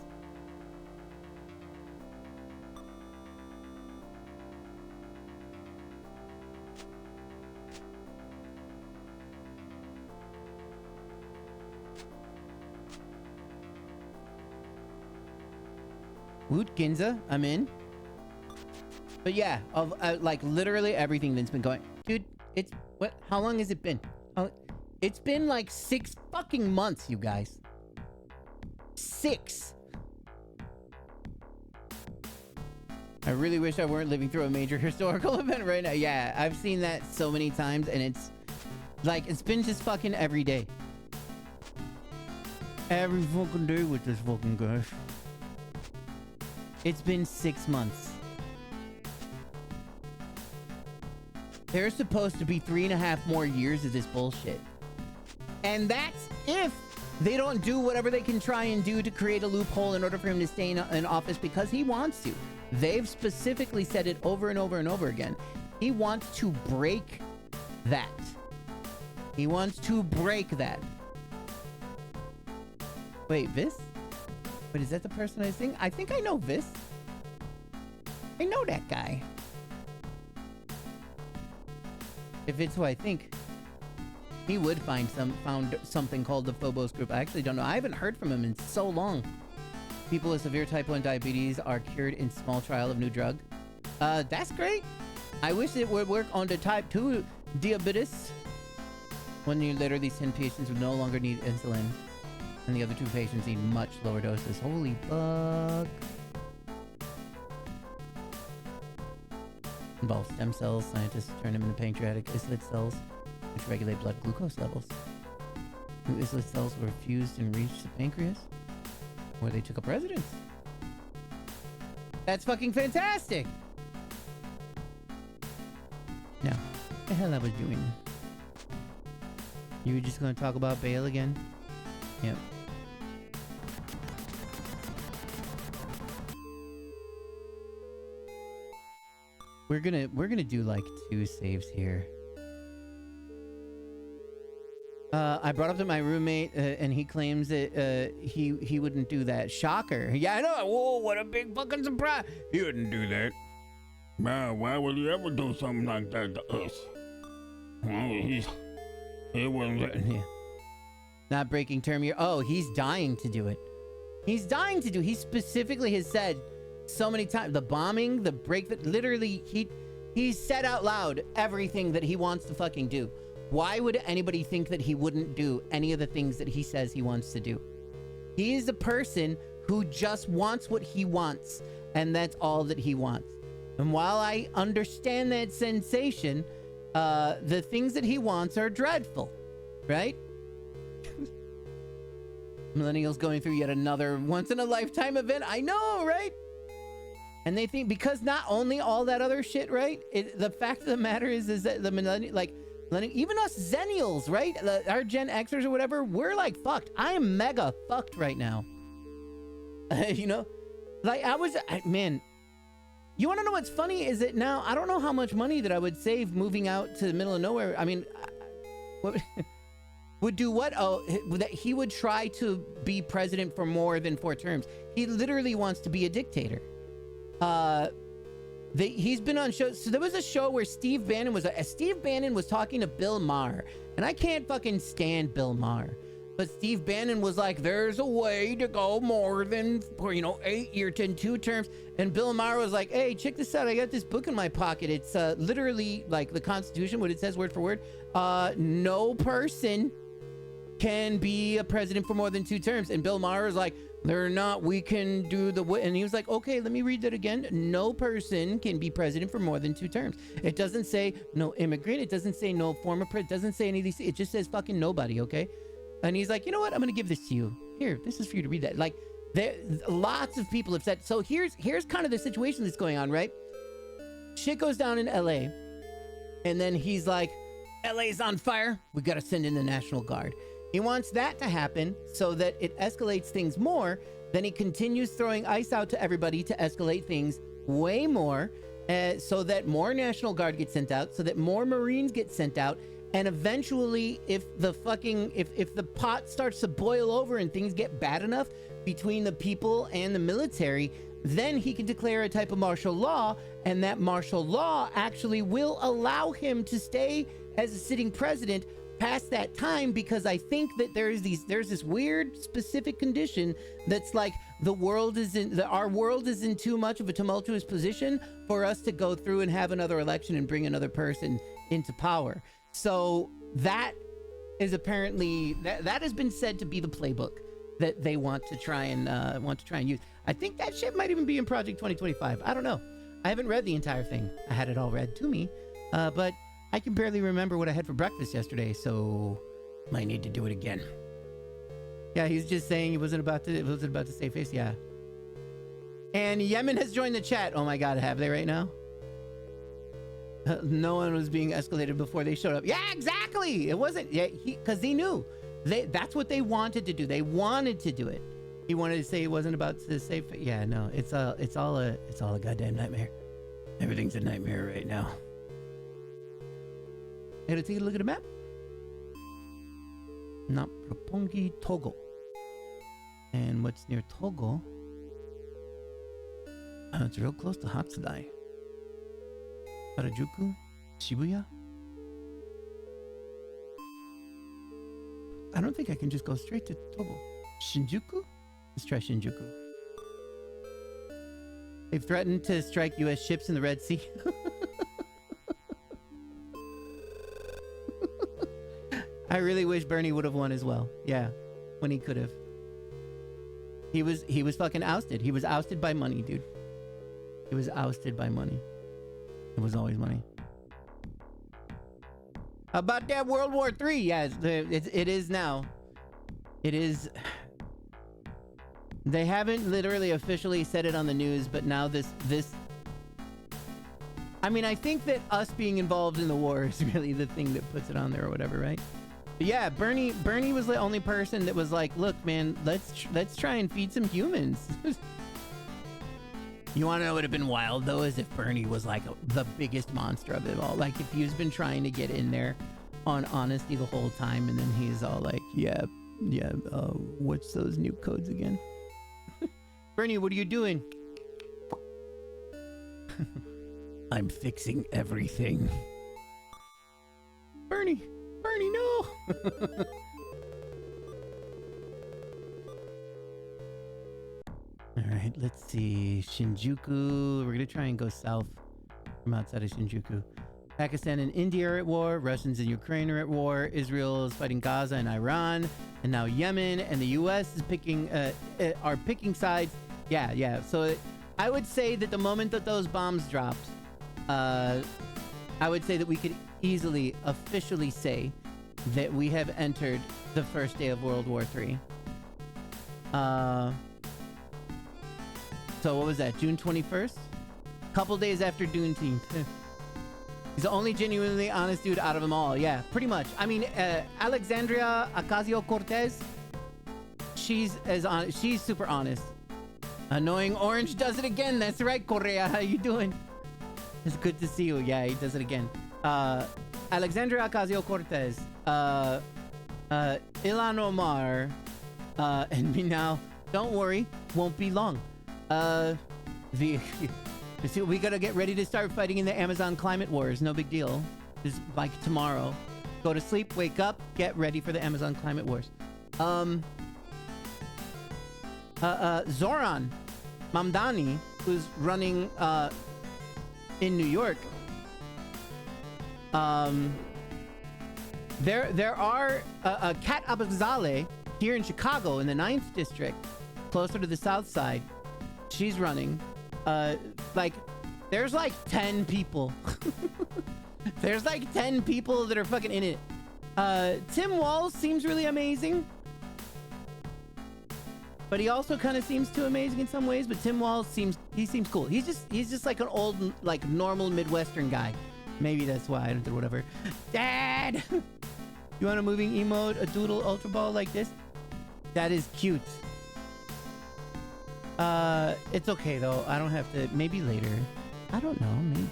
Woot Ginza, I'm in. But yeah, of like literally everything that's been going. Dude, it's what? How long has it been? It's been like 6 fucking months, you guys. 6. I really wish I weren't living through a major historical event right now. Yeah, I've seen that so many times, and it's like it's been just fucking every day. Every fucking day with this fucking guy. It's been 6 months. There's supposed to be 3.5 more years of this bullshit. And that's if They don't do whatever they can try and do to create a loophole in order for him to stay in office because he wants to. They've specifically said it over and over and over again. He wants to break that. He wants to break that. Wait, Vis? Wait, is that the person I think? I think I know Vis. I know that guy. If it's who I think, he would found something called the Phobos Group. I actually don't know. I haven't heard from him in so long. People with severe type 1 diabetes are cured in small trial of new drug. That's great. I wish it would work on the type 2 diabetes. 1 year later, these 10 patients would no longer need insulin, and the other 2 patients need much lower doses. Holy fuck. Involves stem cells. Scientists turn them into pancreatic islet cells, which regulate blood glucose levels. 2 islet cells were fused and reached the pancreas, where they took up residence. That's fucking fantastic! Now, what the hell I was doing? You were just gonna talk about Bale again? Yep. We're gonna do like 2 saves here. I brought up to my roommate, and he claims that he wouldn't do that. Shocker! Yeah, I know. Whoa, what a big fucking surprise! He wouldn't do that. Man, why would he ever do something like that to us? He wouldn't. Yeah. Not breaking term here. Oh, he's dying to do it. He's dying to do. He specifically has said so many times the bombing, the break. That literally he said out loud everything that he wants to fucking do. Why would anybody think that he wouldn't do any of the things that he says he wants to do? He is a person who just wants what he wants, and that's all that he wants. And while I understand that sensation, the things that he wants are dreadful, right? Millennials going through yet another once-in-a-lifetime event. I know, right? And they think because not only all that other shit, right? The fact of the matter is that the millennial, like, even us Zennials, right? Our Gen Xers or whatever, we're like fucked. I am mega fucked right now. You know? Like, man, you want to know what's funny is that now I don't know how much money that I would save moving out to the middle of nowhere. I mean, would do what? Oh, that he would try to be president for more than 4 terms. He literally wants to be a dictator. He's been on shows. So there was a show where Steve Bannon was talking to Bill Maher, and I can't fucking stand Bill Maher. But Steve Bannon was like, there's a way to go more than, 8 year 2 terms. And Bill Maher was like, hey, check this out. I got this book in my pocket. It's literally like the Constitution, what it says word for word. No person can be a president for more than 2 terms. And Bill Maher was like, they're not, we can do the, and he was like, okay, let me read that again. No person can be president for more than 2 terms. It doesn't say no immigrant. It doesn't say no former president. It doesn't say any of these. It just says fucking nobody, okay? And he's like, you know what? I'm going to give this to you. Here, this is for you to read that. Like, lots of people have said, so here's kind of the situation that's going on, right? Shit goes down in LA. And then he's like, LA's on fire. We got to send in the National Guard. He wants that to happen so that it escalates things more. Then he continues throwing ice out to everybody to escalate things way more, so that more National Guard gets sent out, so that more Marines get sent out. And eventually, if the pot starts to boil over and things get bad enough between the people and the military, then he can declare a type of martial law, and that martial law actually will allow him to stay as a sitting president past that time, because I think that there's this weird specific condition that's like our world is in too much of a tumultuous position for us to go through and have another election and bring another person into power. So that is apparently that has been said to be the playbook that they want to try and use. I think that shit might even be in Project 2025. I don't know. I haven't read the entire thing. I had it all read to me, but I can barely remember what I had for breakfast yesterday, so might need to do it again. Yeah, he's just saying it wasn't about to save face. Yeah. And Yemen has joined the chat. Oh my God, have they right now? No one was being escalated before they showed up. Yeah, exactly. It wasn't. Yeah, because he knew. That's what they wanted to do. They wanted to do it. He wanted to say it wasn't about the safe. Yeah, no, it's all a goddamn nightmare. Everything's a nightmare right now. I gotta take a look at a map. Not Roppongi, Togo. And what's near Togo? Oh, it's real close to Hatsudai. Harajuku? Shibuya? I don't think I can just go straight to Togo. Shinjuku? Let's try Shinjuku. They've threatened to strike U.S. ships in the Red Sea. I really wish Bernie would have won as well. Yeah, when he could have. He was fucking ousted. He was ousted by money, dude. He was ousted by money. It was always money. How about that World War III? Yeah, it is now. It is. They haven't literally officially said it on the news, but now this. I mean, I think that us being involved in the war is really the thing that puts it on there or whatever, right? But yeah, Bernie was the only person that was like, look, man, let's try and feed some humans. You want to know what would have been wild, though, is if Bernie was like the biggest monster of it all. Like if he's been trying to get in there on honesty the whole time, and then he's all like, yeah, what's those new codes again? Bernie, what are you doing? I'm fixing everything. Bernie, no! Alright, let's see. Shinjuku. We're gonna try and go south from outside of Shinjuku. Pakistan and India are at war. Russians and Ukraine are at war. Israel is fighting Gaza and Iran. And now Yemen. And the U.S. is are picking sides. Yeah. So I would say that the moment that those bombs dropped, I would say that we could easily, officially say that we have entered the first day of World War III. So what was that? June 21st? Couple days after Juneteenth. He's the only genuinely honest dude out of them all. Yeah, pretty much. I mean, Alexandria Ocasio-Cortez, she's super honest. Annoying Orange does it again. That's right, Correa. How you doing? It's good to see you. Yeah, he does it again. Alexandria Ocasio-Cortez, Ilhan Omar, and me now. Don't worry, won't be long. We gotta get ready to start fighting in the Amazon climate wars. No big deal. It's like tomorrow. Go to sleep, wake up, get ready for the Amazon climate wars. Zoran Mamdani, who's running in New York. There are Kat Abazale here in Chicago in the 9th district, closer to the south side. She's running. There's like 10 people. There's like 10 people that are fucking in it. Tim Walz seems really amazing, but he also kind of seems too amazing in some ways. But Tim Walz seems cool. He's just like an old, like normal Midwestern guy. Maybe that's why I don't do whatever. Dad, you want a moving emote, a doodle ultra ball like this? That is cute. It's okay though. I don't have to. Maybe later. I don't know. Maybe.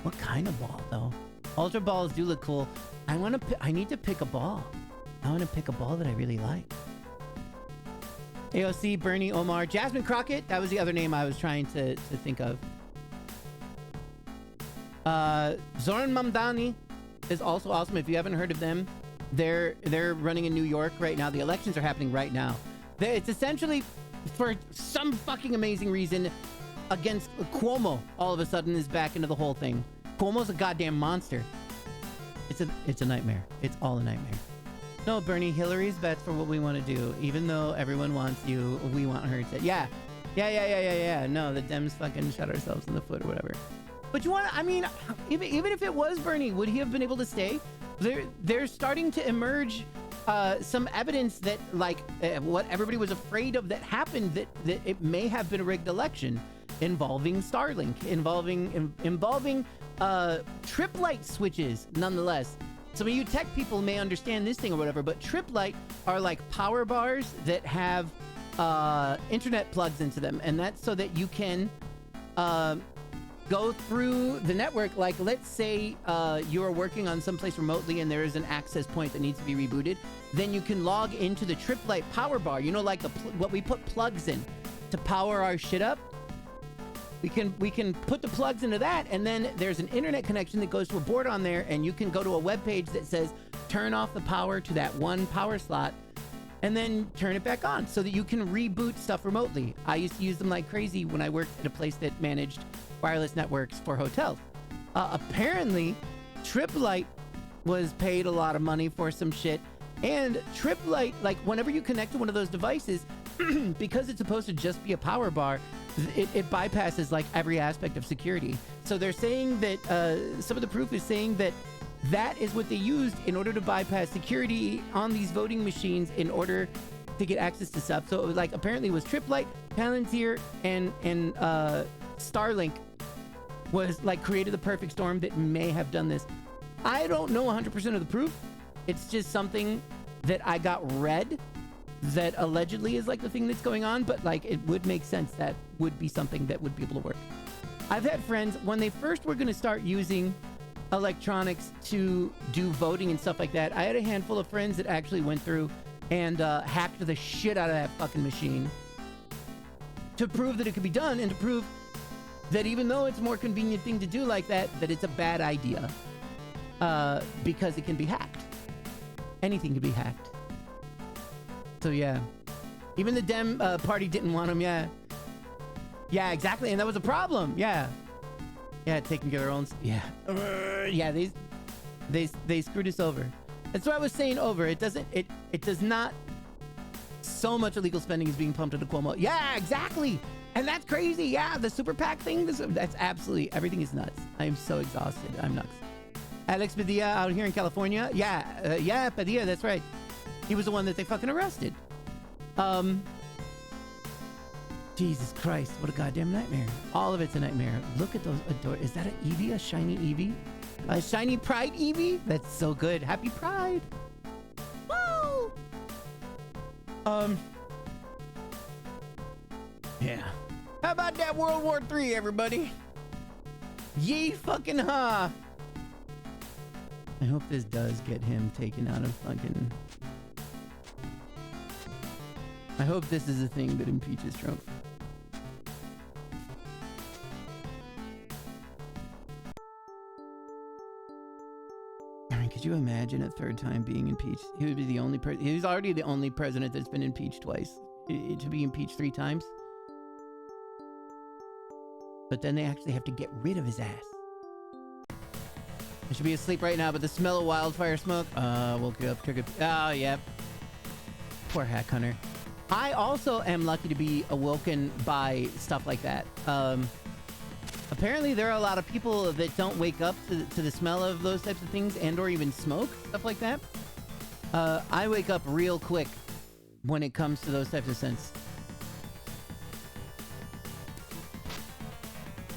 What kind of ball though? Ultra balls do look cool. I need to pick a ball. I want to pick a ball that I really like. AOC, Bernie, Omar, Jasmine Crockett. That was the other name I was trying to think of. Zoran Mamdani is also awesome. If you haven't heard of them, they're running in New York right now. The elections are happening right now. It's essentially, for some fucking amazing reason, against Cuomo. All of a sudden is back into the whole thing. Cuomo's a goddamn monster. It's a nightmare. It's all a nightmare. No, Bernie, Hillary's bets for what we want to do. Even though everyone wants you, we want her to. Yeah. No, the Dems fucking shot ourselves in the foot or whatever. But you want, I mean, even if it was Bernie, would he have been able to stay? There's starting to emerge some evidence that, like, what everybody was afraid of that happened, that it may have been a rigged election involving Starlink, involving trip light switches, nonetheless. some of you tech people may understand this thing or whatever, but trip light are like power bars that have internet plugs into them, and that's so that you can go through the network. Like, let's say you are working on someplace remotely and there is an access point that needs to be rebooted, then you can log into the trip light power bar, you know, like what we put plugs in to power our shit up. We can put the plugs into that, and then there's an internet connection that goes to a board on there, and you can go to a web page that says turn off the power to that one power slot and then turn it back on so that you can reboot stuff remotely. I used to use them like crazy when I worked at a place that managed wireless networks for hotels. Apparently, TripLight was paid a lot of money for some shit, and TripLight, like whenever you connect to one of those devices, because it's supposed to just be a power bar, it bypasses like every aspect of security. So they're saying that some of the proof is saying that that is what they used in order to bypass security on these voting machines in order to get access to stuff. So it was like, apparently it was TripLight, Palantir, and Starlink was like created the perfect storm that may have done this. I don't know 100% of the proof. It's just something that I got read that allegedly is like the thing that's going on, but like it would make sense that would be something that would be able to work. I've had friends, when they first were going to start using electronics to do voting and stuff like that, I had a handful of friends that actually went through and hacked the shit out of that fucking machine to prove that it could be done, and to prove that even though it's a more convenient thing to do like that, that it's a bad idea because it can be hacked. Anything can be hacked. So yeah, even the Dem party didn't want them. Yeah, exactly, and that was a problem. Yeah, taking care of their own. Yeah, they screwed us over. That's what I was saying. It does not. So much illegal spending is being pumped into Cuomo. Yeah, exactly, and that's crazy. Yeah, the super PAC thing. That's absolutely, everything is nuts. I am so exhausted. I'm nuts. Alex Padilla out here in California. Yeah, Padilla. That's right. He was the one that they fucking arrested. Jesus Christ, what a goddamn nightmare. All of it's a nightmare. Look at those is that an Eevee? A shiny Eevee? A shiny Pride Eevee? That's so good. Happy Pride. Woo! Yeah. How about that World War III, everybody? Yee fucking ha! I hope this does get him taken out of fucking... I hope this is a thing that impeaches Trump. I mean, could you imagine a third time being impeached? He would be the only he was already the only president that's been impeached twice. To be impeached 3 times. But then they actually have to get rid of his ass. I should be asleep right now, but the smell of wildfire smoke woke you up, triggered. Oh, yep. Poor hack hunter. I also am lucky to be awoken by stuff like that. Apparently there are a lot of people that don't wake up to the smell of those types of things and or even smoke, stuff like that. I wake up real quick when it comes to those types of scents.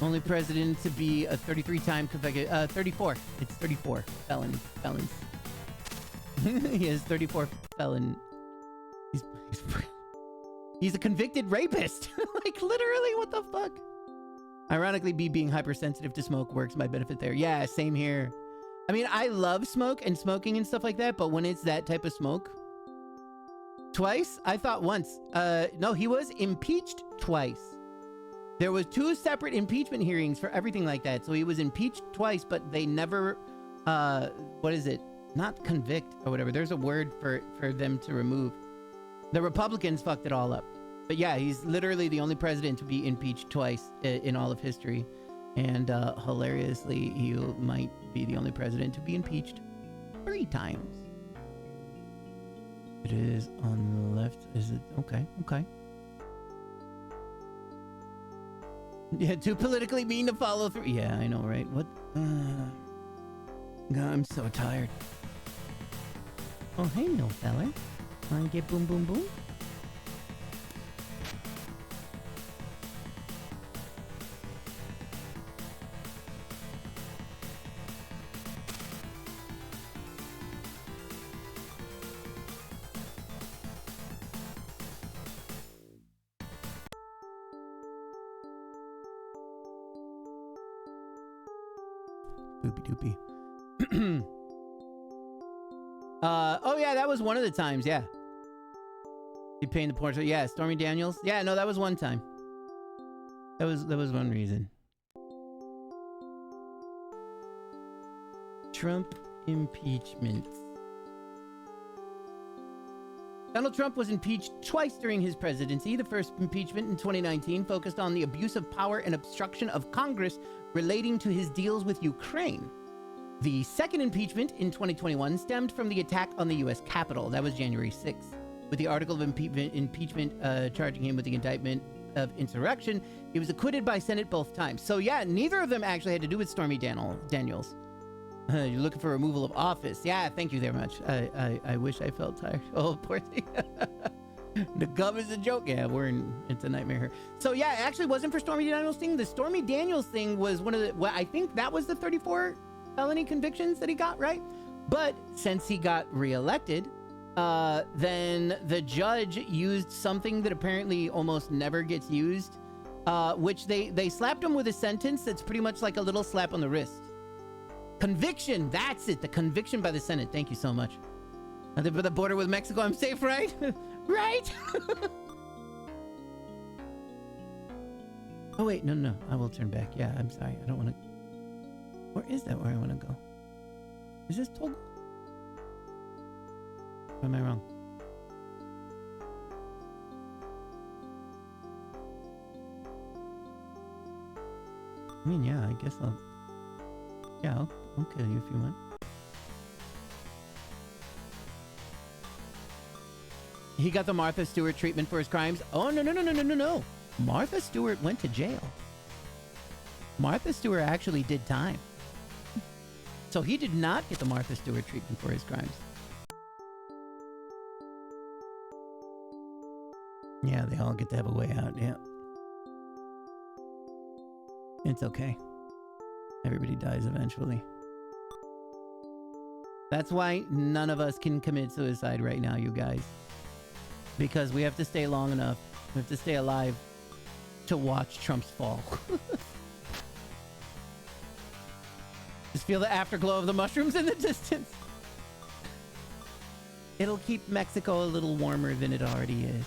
Only president to be a 33-time convicted, 34. It's 34 felons. He has 34 felon. He's a convicted rapist. Like, literally, what the fuck? Ironically, being hypersensitive to smoke works my benefit there. Yeah, same here. I mean, I love smoke and smoking and stuff like that, but when it's that type of smoke... Twice? I thought once. No, he was impeached twice. There was 2 separate impeachment hearings for everything like that. So he was impeached twice, but they never... what is it? Not convict or whatever. There's a word for them to remove. The Republicans fucked it all up. But yeah, he's literally the only president to be impeached twice in all of history. And hilariously, he might be the only president to be impeached 3 times. It is on the left. Is it? Okay. Yeah, too politically mean to follow through. Yeah, I know, right? What? God, I'm so tired. Oh, hey, no fella. Wanna get boom, boom, boom? Poopy doopy. Oh yeah, that was one of the times, yeah. You paying the portrait. Yeah, Stormy Daniels. Yeah, no, that was one time. That was one reason. Trump impeachment. Donald Trump was impeached twice during his presidency. The first impeachment in 2019 focused on the abuse of power and obstruction of Congress relating to his deals with Ukraine. The second impeachment in 2021 stemmed from the attack on the U.S. Capitol. That was January 6th. With the article of impeachment charging him with the indictment of insurrection, he was acquitted by Senate both times. So yeah, neither of them actually had to do with Stormy Daniels. You're looking for removal of office. Yeah, thank you very much. I wish I felt tired. Oh, poor thing. The gov is a joke. Yeah, it's a nightmare here. So yeah, it actually wasn't for Stormy Daniels thing. The Stormy Daniels thing was one of the, well, I think that was the 34 felony convictions that he got, right? But since he got reelected, then the judge used something that apparently almost never gets used, which they slapped him with a sentence that's pretty much like a little slap on the wrist. Conviction, that's it. The conviction by the Senate. Thank you so much. I think for the border with Mexico, I'm safe, right? Right? Oh, wait, no. I will turn back. Yeah, I'm sorry. I don't want to... Where is that where I want to go? Is this Togo? Or am I wrong? I mean, yeah, I guess I'll... Yeah, I'll kill you if you want. He got the Martha Stewart treatment for his crimes. Oh, no. Martha Stewart went to jail. Martha Stewart actually did time. So he did not get the Martha Stewart treatment for his crimes. Yeah, they all get to have a way out, yeah. It's okay. Everybody dies eventually. That's why none of us can commit suicide right now, you guys. Because we have to stay long enough. We have to stay alive to watch Trump's fall. Just feel the afterglow of the mushrooms in the distance. It'll keep Mexico a little warmer than it already is.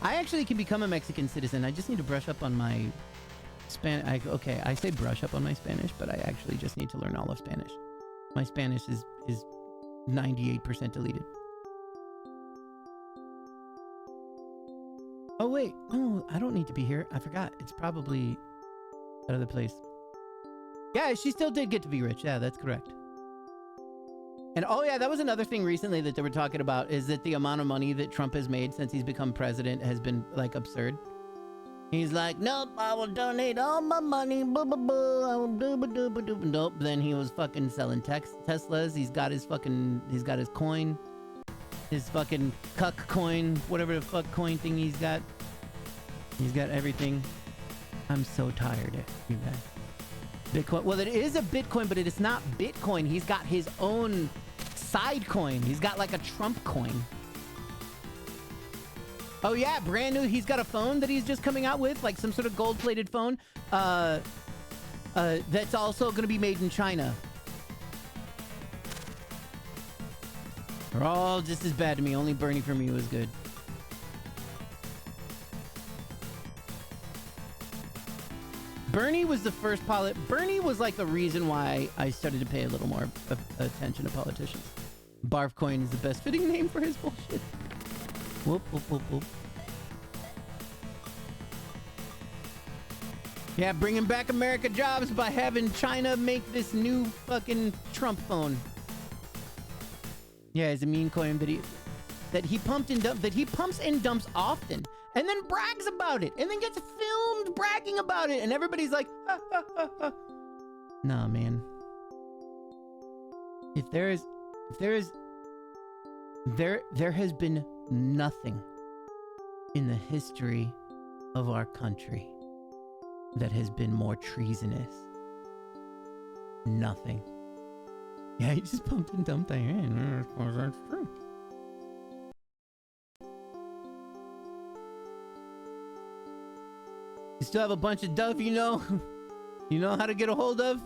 I actually can become a Mexican citizen. I just need to brush up on my Spanish. Okay, I say brush up on my Spanish, but I actually just need to learn all of Spanish. My Spanish is 98% deleted. Oh wait, no, I don't need to be here. I forgot. It's probably that other place. Yeah, she still did get to be rich. Yeah, that's correct. And oh yeah, that was another thing recently that they were talking about, is that the amount of money that Trump has made since he's become president has been like absurd. He's like, nope, I will donate all my money. Boo, boo, boo. I will do, boo, do, boo, do. Nope. Then he was fucking selling Teslas. He's got his coin. His fucking cuck coin. Whatever the fuck coin thing he's got. He's got everything. I'm so tired, you guys. Bitcoin. Well, it is a Bitcoin, but it is not Bitcoin. He's got his own side coin. He's got like a Trump coin. Oh yeah, brand new. He's got a phone that he's just coming out with, like some sort of gold-plated phone. That's also going to be made in China. They're all just as bad to me. Only Bernie for me was good. Bernie was the first pilot. Bernie was like the reason why I started to pay a little more attention to politicians. Barfcoin is the best fitting name for his bullshit. Whoop, whoop, whoop, whoop. Yeah, bringing back America jobs by having China make this new fucking Trump phone. Yeah, it's a meme coin that he pumps and dumps often, and then brags about it, and then gets filmed bragging about it, and everybody's like, ha, ha, ha, ha. Nah, man. There has been nothing in the history of our country that has been more treasonous. Nothing. Yeah, he just pumped and dumped that in. Of course, that's true. You still have a bunch of duff, you know? You know how to get a hold of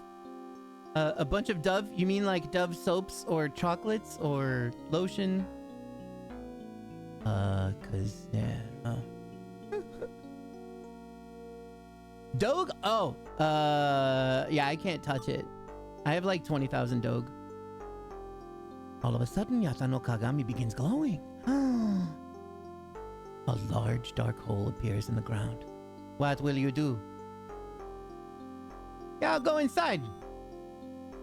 a bunch of Dove? You mean like Dove soaps or chocolates or lotion? Cause yeah. Doge? Oh, yeah, I can't touch it. I have like 20,000 Doge. All of a sudden, Yata no Kagami begins glowing. A large dark hole appears in the ground. What will you do? Yeah, I'll go inside.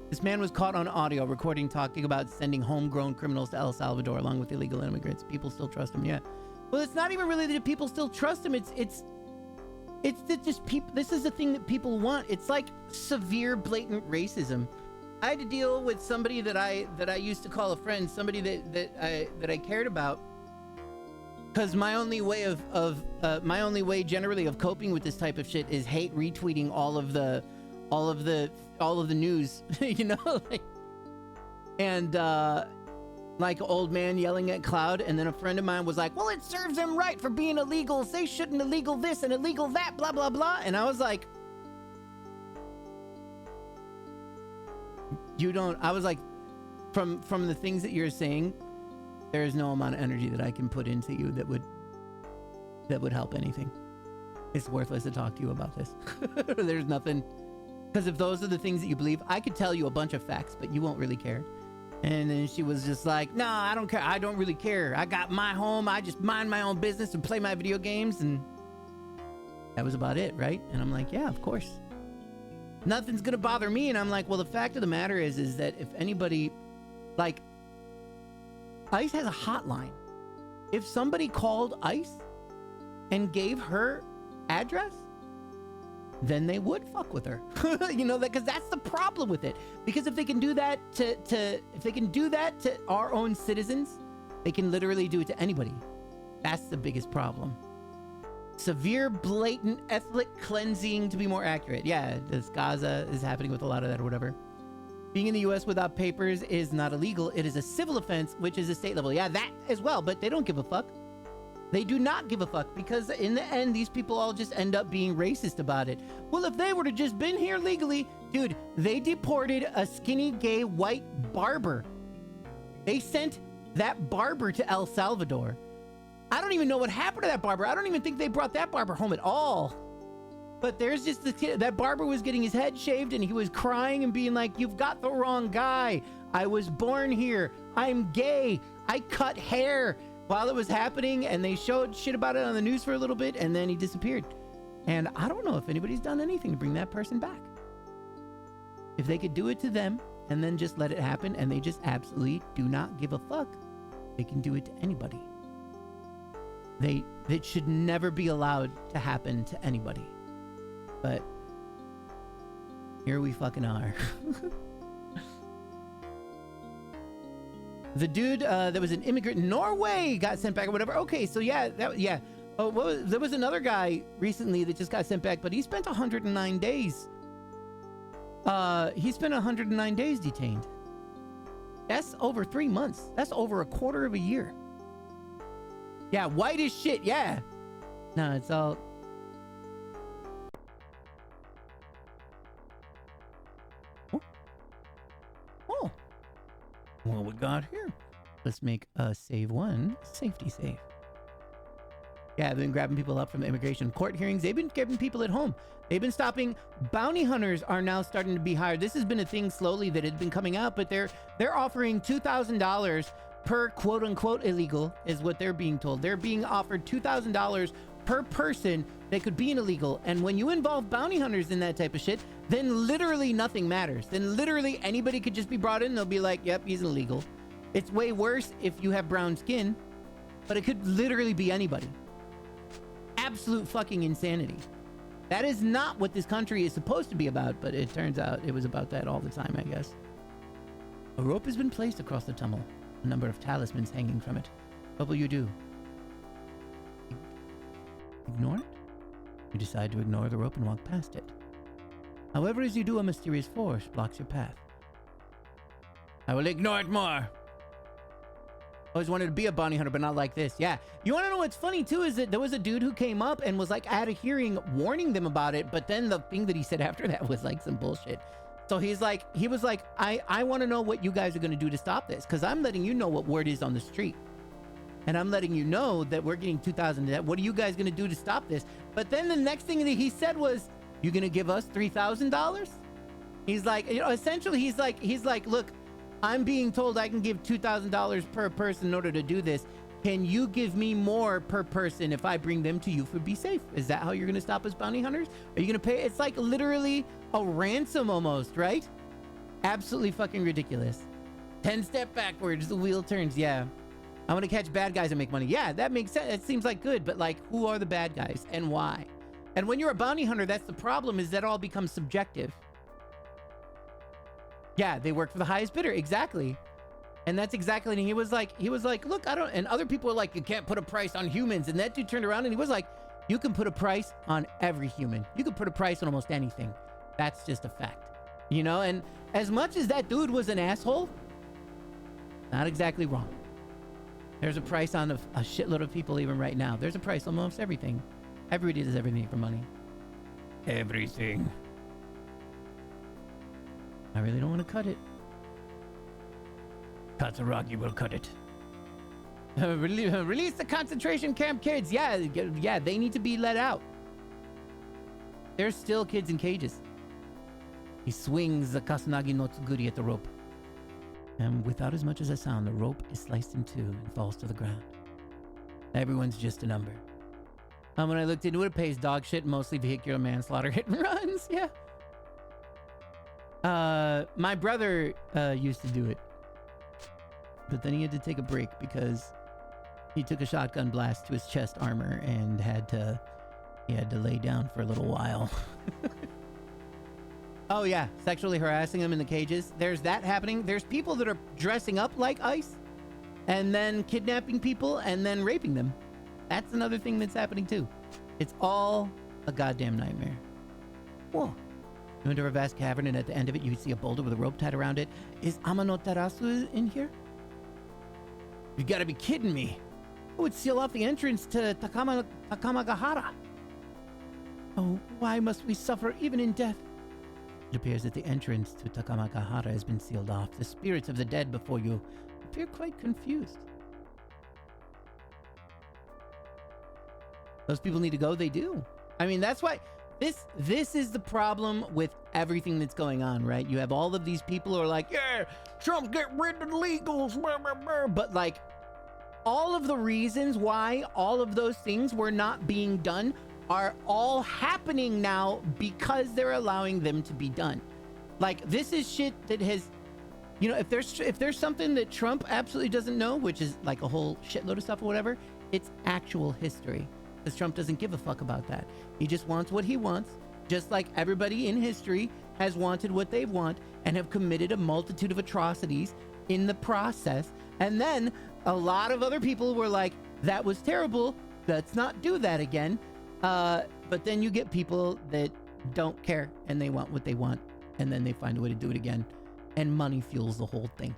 This man was caught on audio recording talking about sending homegrown criminals to El Salvador along with illegal immigrants. People still trust him, yeah. Well, it's not even really that people still trust him. It's that just people. This is the thing that people want. It's like severe, blatant racism. I had to deal with somebody that I used to call a friend, somebody that I cared about. Because my only way generally of coping with this type of shit is hate retweeting all of the news, you know, like old man yelling at cloud, and then a friend of mine was like, well, it serves them right for being illegals. They shouldn't illegal this and illegal that, blah blah blah. And I was like, from the things that you're saying, there is no amount of energy that I can put into you that would help anything. It's worthless to talk to you about this. There's nothing. Because if those are the things that you believe, I could tell you a bunch of facts, but you won't really care. And then she was just like, no, I don't care. I don't really care. I got my home. I just mind my own business and play my video games. And that was about it, right? And I'm like, yeah, of course. Nothing's going to bother me. And I'm like, well, the fact of the matter is that if anybody, like, ICE has a hotline. If somebody called ICE and gave her address, then they would fuck with her. You know, that because that's the problem with it. Because if they can do that to our own citizens, they can literally do it to anybody. That's the biggest problem. Severe, blatant ethnic cleansing, to be more accurate. Yeah, this Gaza is happening with a lot of that or whatever. Being in the U.S. without papers is not illegal. It is a civil offense, which is a state level. Yeah, that as well, but they don't give a fuck. They do not give a fuck because in the end, these people all just end up being racist about it. Well, if they were to just been here legally, dude, they deported a skinny gay white barber. They sent that barber to El Salvador. I don't even know what happened to that barber. I don't even think they brought that barber home at all. But there's just the kid, that barber was getting his head shaved and he was crying and being like, you've got the wrong guy. I was born here. I'm gay. I cut hair while it was happening, and they showed shit about it on the news for a little bit, and then he disappeared. And I don't know if anybody's done anything to bring that person back. If they could do it to them and then just let it happen, and they just absolutely do not give a fuck, they can do it to anybody. It should never be allowed to happen to anybody. But here we fucking are. The dude that was an immigrant in Norway got sent back or whatever. Okay, so yeah, yeah. Oh, there was another guy recently that just got sent back, but he spent 109 days. He spent 109 days detained. That's over 3 months. That's over a quarter of a year. Yeah, white as shit. Yeah. No, it's all. Oh. What we got here? Let's make a save one safety save. Yeah, they've been grabbing people up from immigration court hearings. They've been getting people at home. They've been stopping. Bounty hunters are now starting to be hired. This has been a thing slowly that had been coming out, but they're offering $2,000 per quote unquote illegal is what they're being told. They're being offered $2,000 per person that could be an illegal. And when you involve bounty hunters in that type of shit, then literally nothing matters. Then literally anybody could just be brought in. They'll be like, yep, he's illegal. It's way worse if you have brown skin, but it could literally be anybody. Absolute fucking insanity. That is not what this country is supposed to be about, but it turns out it was about that all the time, I guess. A rope has been placed across the tunnel, a number of talismans hanging from it. What will you do? Ignore it? You decide to ignore the rope and walk past it. However, as you do, a mysterious force blocks your path. I will ignore it more. Always wanted to be a bounty hunter, but not like this. Yeah. You want to know what's funny too is that there was a dude who came up and was like at a hearing warning them about it, but then the thing that he said after that was like some bullshit. So he was like, I want to know what you guys are going to do to stop this, because I'm letting you know what word is on the street. And I'm letting you know that we're getting 2,000 to that. What are you guys going to do to stop this? But then the next thing that he said was, you going to give us $3,000? He's like, you know, essentially he's like, look, I'm being told I can give $2,000 per person in order to do this. Can you give me more per person if I bring them to you for Be Safe? Is that how you're going to stop us bounty hunters? Are you going to pay? It's like literally a ransom almost, right? Absolutely fucking ridiculous. 10 step backwards, the wheel turns. Yeah. I want to catch bad guys and make money. Yeah, that makes sense. It seems like good, but like, who are the bad guys and why? And when you're a bounty hunter, that's the problem, is that all becomes subjective. Yeah, they work for the highest bidder. Exactly. And that's exactly, and he was like, look, I don't, and other people were like, you can't put a price on humans. And that dude turned around and he was like, you can put a price on every human. You can put a price on almost anything. That's just a fact. You know, and as much as that dude was an asshole, not exactly wrong. There's a price on a shitload of people even right now. There's a price on almost everything. Everybody does everything for money. Everything. I really don't want to cut it. Katsuragi will cut it. Release the concentration camp kids. Yeah, they need to be let out. There's still kids in cages. He swings the Kasanagi no Tsuguri at the rope. And without as much as a sound, the rope is sliced in two and falls to the ground. Everyone's just a number. When I looked into it, it pays dog shit, mostly vehicular manslaughter, hit and runs. Yeah. My brother used to do it. But then he had to take a break because he took a shotgun blast to his chest armor and he had to lay down for a little while. Oh yeah, sexually harassing them in the cages. There's that happening. There's people that are dressing up like ICE and then kidnapping people and then raping them. That's another thing that's happening too. It's all a goddamn nightmare. Whoa. You enter a vast cavern and at the end of it you see a boulder with a rope tied around it. Is Amanotarasu in here? You gotta be kidding me. Who would seal off the entrance to Takamagahara? Oh, why must we suffer even in death? It appears that the entrance to Takamagahara has been sealed off. The spirits of the dead before you appear quite confused. Those people need to go? They do. I mean, that's why this is the problem with everything that's going on, right? You have all of these people who are like, yeah, Trump, get rid of the illegals, blah, blah, blah. But like, all of the reasons why all of those things were not being done are all happening now because they're allowing them to be done. Like, this is shit that has, you know, if there's something that Trump absolutely doesn't know, which is like a whole shitload of stuff or whatever, it's actual history. Because Trump doesn't give a fuck about that. He just wants what he wants, just like everybody in history has wanted what they want and have committed a multitude of atrocities in the process. And then a lot of other people were like, that was terrible, let's not do that again. But then you get people that don't care and they want what they want, and then they find a way to do it again, and money fuels the whole thing.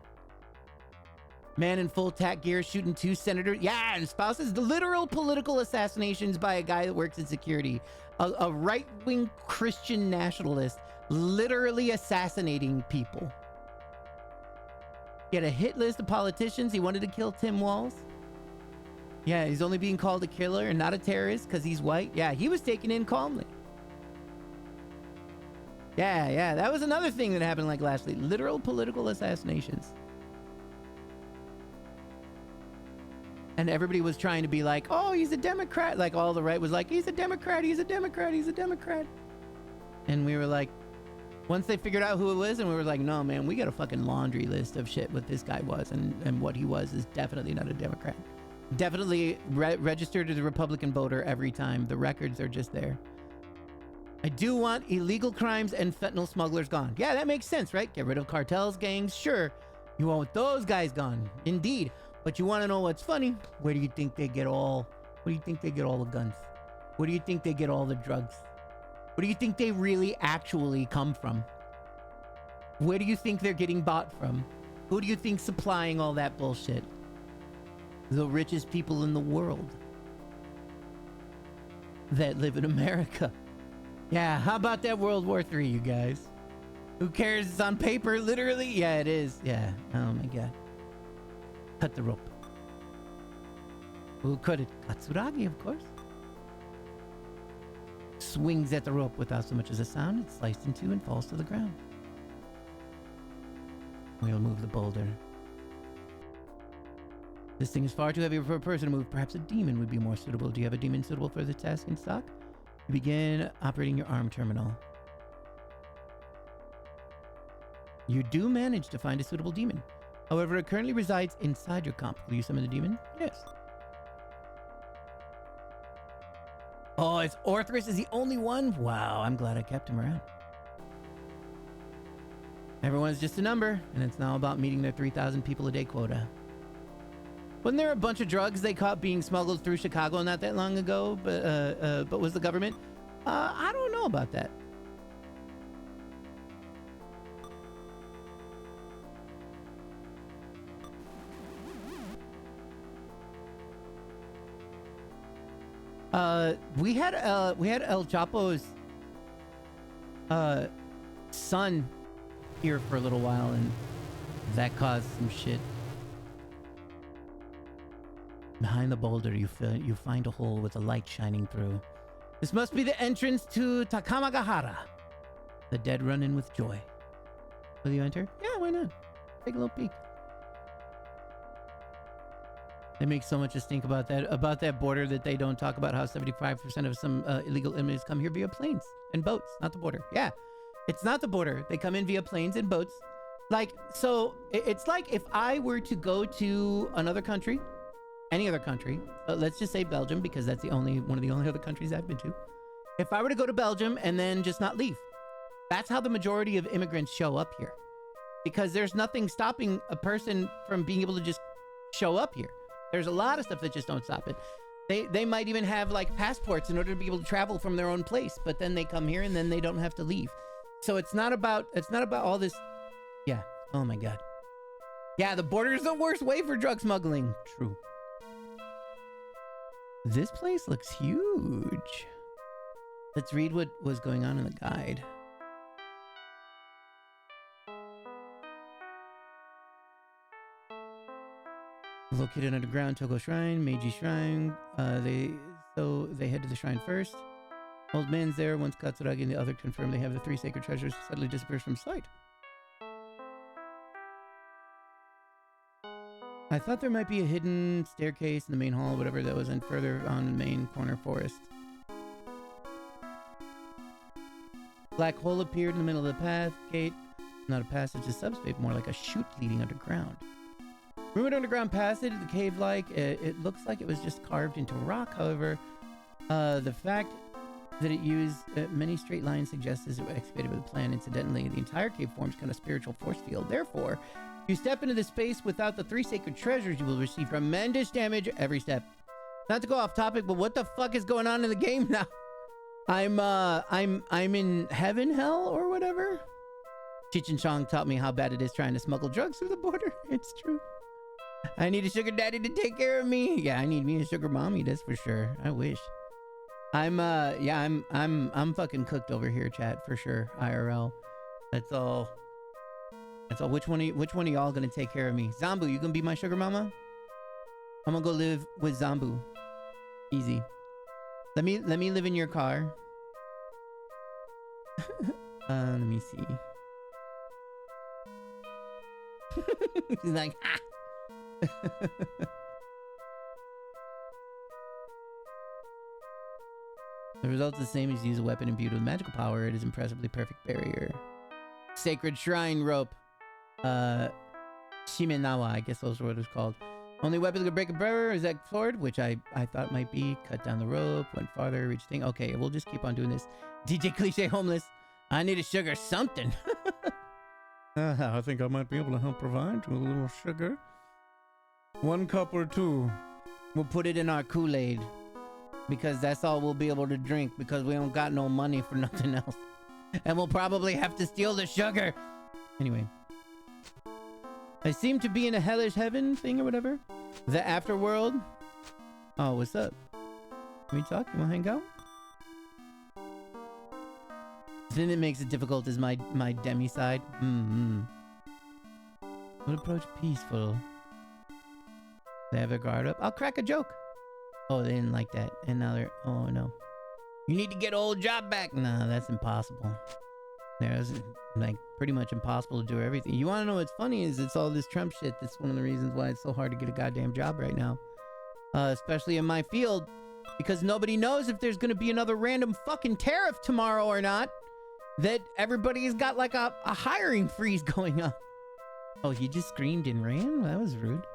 Man in full tack gear shooting 2 senators. Yeah, and spouses. The literal political assassinations by a guy that works in security. A right-wing Christian nationalist literally assassinating people. He had a hit list of politicians. He wanted to kill Tim Walz. Yeah, he's only being called a killer and not a terrorist because he's white. Yeah, he was taken in calmly. Yeah, that was another thing that happened like last week. Literal political assassinations. And everybody was trying to be like, oh, he's a Democrat. Like, all the right was like, he's a Democrat, he's a Democrat, he's a Democrat. And we were like, once they figured out who it was, and we were like, no, man, we got a fucking laundry list of shit what this guy was. And what he was is definitely not a Democrat. Definitely registered as a Republican voter every time. The records are just there. I do want illegal crimes and fentanyl smugglers gone. Yeah, that makes sense, right? Get rid of cartels, gangs. Sure. You want those guys gone. Indeed. But you want to know what's funny? Where do you think they get all the guns? Where do you think they get all the drugs? Where do you think they really actually come from? Where do you think they're getting bought from? Who do you think's supplying all that bullshit? The richest people in the world that live in America. Yeah, how about that World War III, you guys? Who cares? It's on paper, literally? Yeah, it is. Yeah. Oh my god. Cut the rope. Who cut it? Katsuragi, of course. Swings at the rope without so much as a sound. It's sliced in two and falls to the ground. We'll move the boulder. This thing is far too heavy for a person to move. Perhaps a demon would be more suitable. Do you have a demon suitable for the task in stock? You begin operating your arm terminal. You do manage to find a suitable demon. However, it currently resides inside your comp. Will you summon the demon? Yes. Oh, it's Orthrus is the only one? Wow, I'm glad I kept him around. Everyone's just a number, and it's now about meeting their 3,000 people a day quota. Wasn't there a bunch of drugs they caught being smuggled through Chicago not that long ago? But was the government? I don't know about that. We had El Chapo's son here for a little while, and that caused some shit. Behind the boulder, you find a hole with a light shining through. This must be the entrance to Takamagahara. The dead run in with joy. Will you enter? Yeah, why not? Take a little peek. They make so much to stink about that border that they don't talk about how 75% of some illegal immigrants come here via planes and boats, not the border. Yeah, it's not the border. They come in via planes and boats. Like, so it's like if I were to go to another country, any other country, let's just say Belgium, because that's one of the only other countries I've been to. If I were to go to Belgium and then just not leave, that's how the majority of immigrants show up here. Because there's nothing stopping a person from being able to just show up here. There's a lot of stuff that just don't stop it. They might even have like passports in order to be able to travel from their own place, but then they come here and then they don't have to leave. So it's not about all this. Yeah. Oh my god. Yeah, the border is the worst way for drug smuggling. True. This place looks huge. Let's read what was going on in the guide. Located underground, Togo Shrine, Meiji Shrine. They head to the shrine first. Old man's there. Once Katsuragi and the other confirm they have the three sacred treasures, suddenly disappears from sight. I thought there might be a hidden staircase in the main hall, whatever that was, and further on the main corner forest. Black hole appeared in the middle of the path. Gate, not a passage, a subspace, more like a chute leading underground. Rumored underground passage, the cave-like. It looks like it was just carved into rock. However, the fact that it used many straight lines suggests it was excavated with a plan. Incidentally, the entire cave forms kind of spiritual force field. Therefore, if you step into this space without the three sacred treasures, you will receive tremendous damage every step. Not to go off topic, but what the fuck is going on in the game now? I'm in heaven, hell, or whatever. Cheech and Chong taught me how bad it is trying to smuggle drugs through the border. It's true. I need a sugar daddy to take care of me. Yeah, I need me a sugar mommy, that's for sure. I wish. I'm fucking cooked over here, chat, for sure. IRL. That's all. Which one of y'all gonna take care of me? Zambu, you gonna be my sugar mama? I'm gonna go live with Zambu. Easy. Let me live in your car. Let me see. He's like, ha! The result's the same as use a weapon imbued with magical power. It is impressively perfect barrier. Sacred shrine rope. Shimenawa, I guess those were what it's called. Only weapon that can break a barrier is that sword, which I thought might be. Cut down the rope, went farther, reach thing. Okay, we'll just keep on doing this. DJ Cliche Homeless. I need a sugar something. I think I might be able to help provide with a little sugar. 1 cup or 2. We'll put it in our Kool-Aid. Because that's all we'll be able to drink. Because we don't got no money for nothing else. And we'll probably have to steal the sugar. Anyway. I seem to be in a hellish heaven thing or whatever. The afterworld? Oh, what's up? Can we talk? You wanna hang out? The thing that makes it difficult is my demi side. Would approach peaceful. They have their guard up. I'll crack a joke. Oh, they didn't like that. And now they're... Oh, no. You need to get old job back. No, that's impossible. There's like pretty much impossible to do everything. You want to know what's funny is it's all this Trump shit. That's one of the reasons why it's so hard to get a goddamn job right now. Especially in my field. Because nobody knows if there's going to be another random fucking tariff tomorrow or not. That everybody's got like a hiring freeze going on. Oh, he just screamed and ran? That was rude.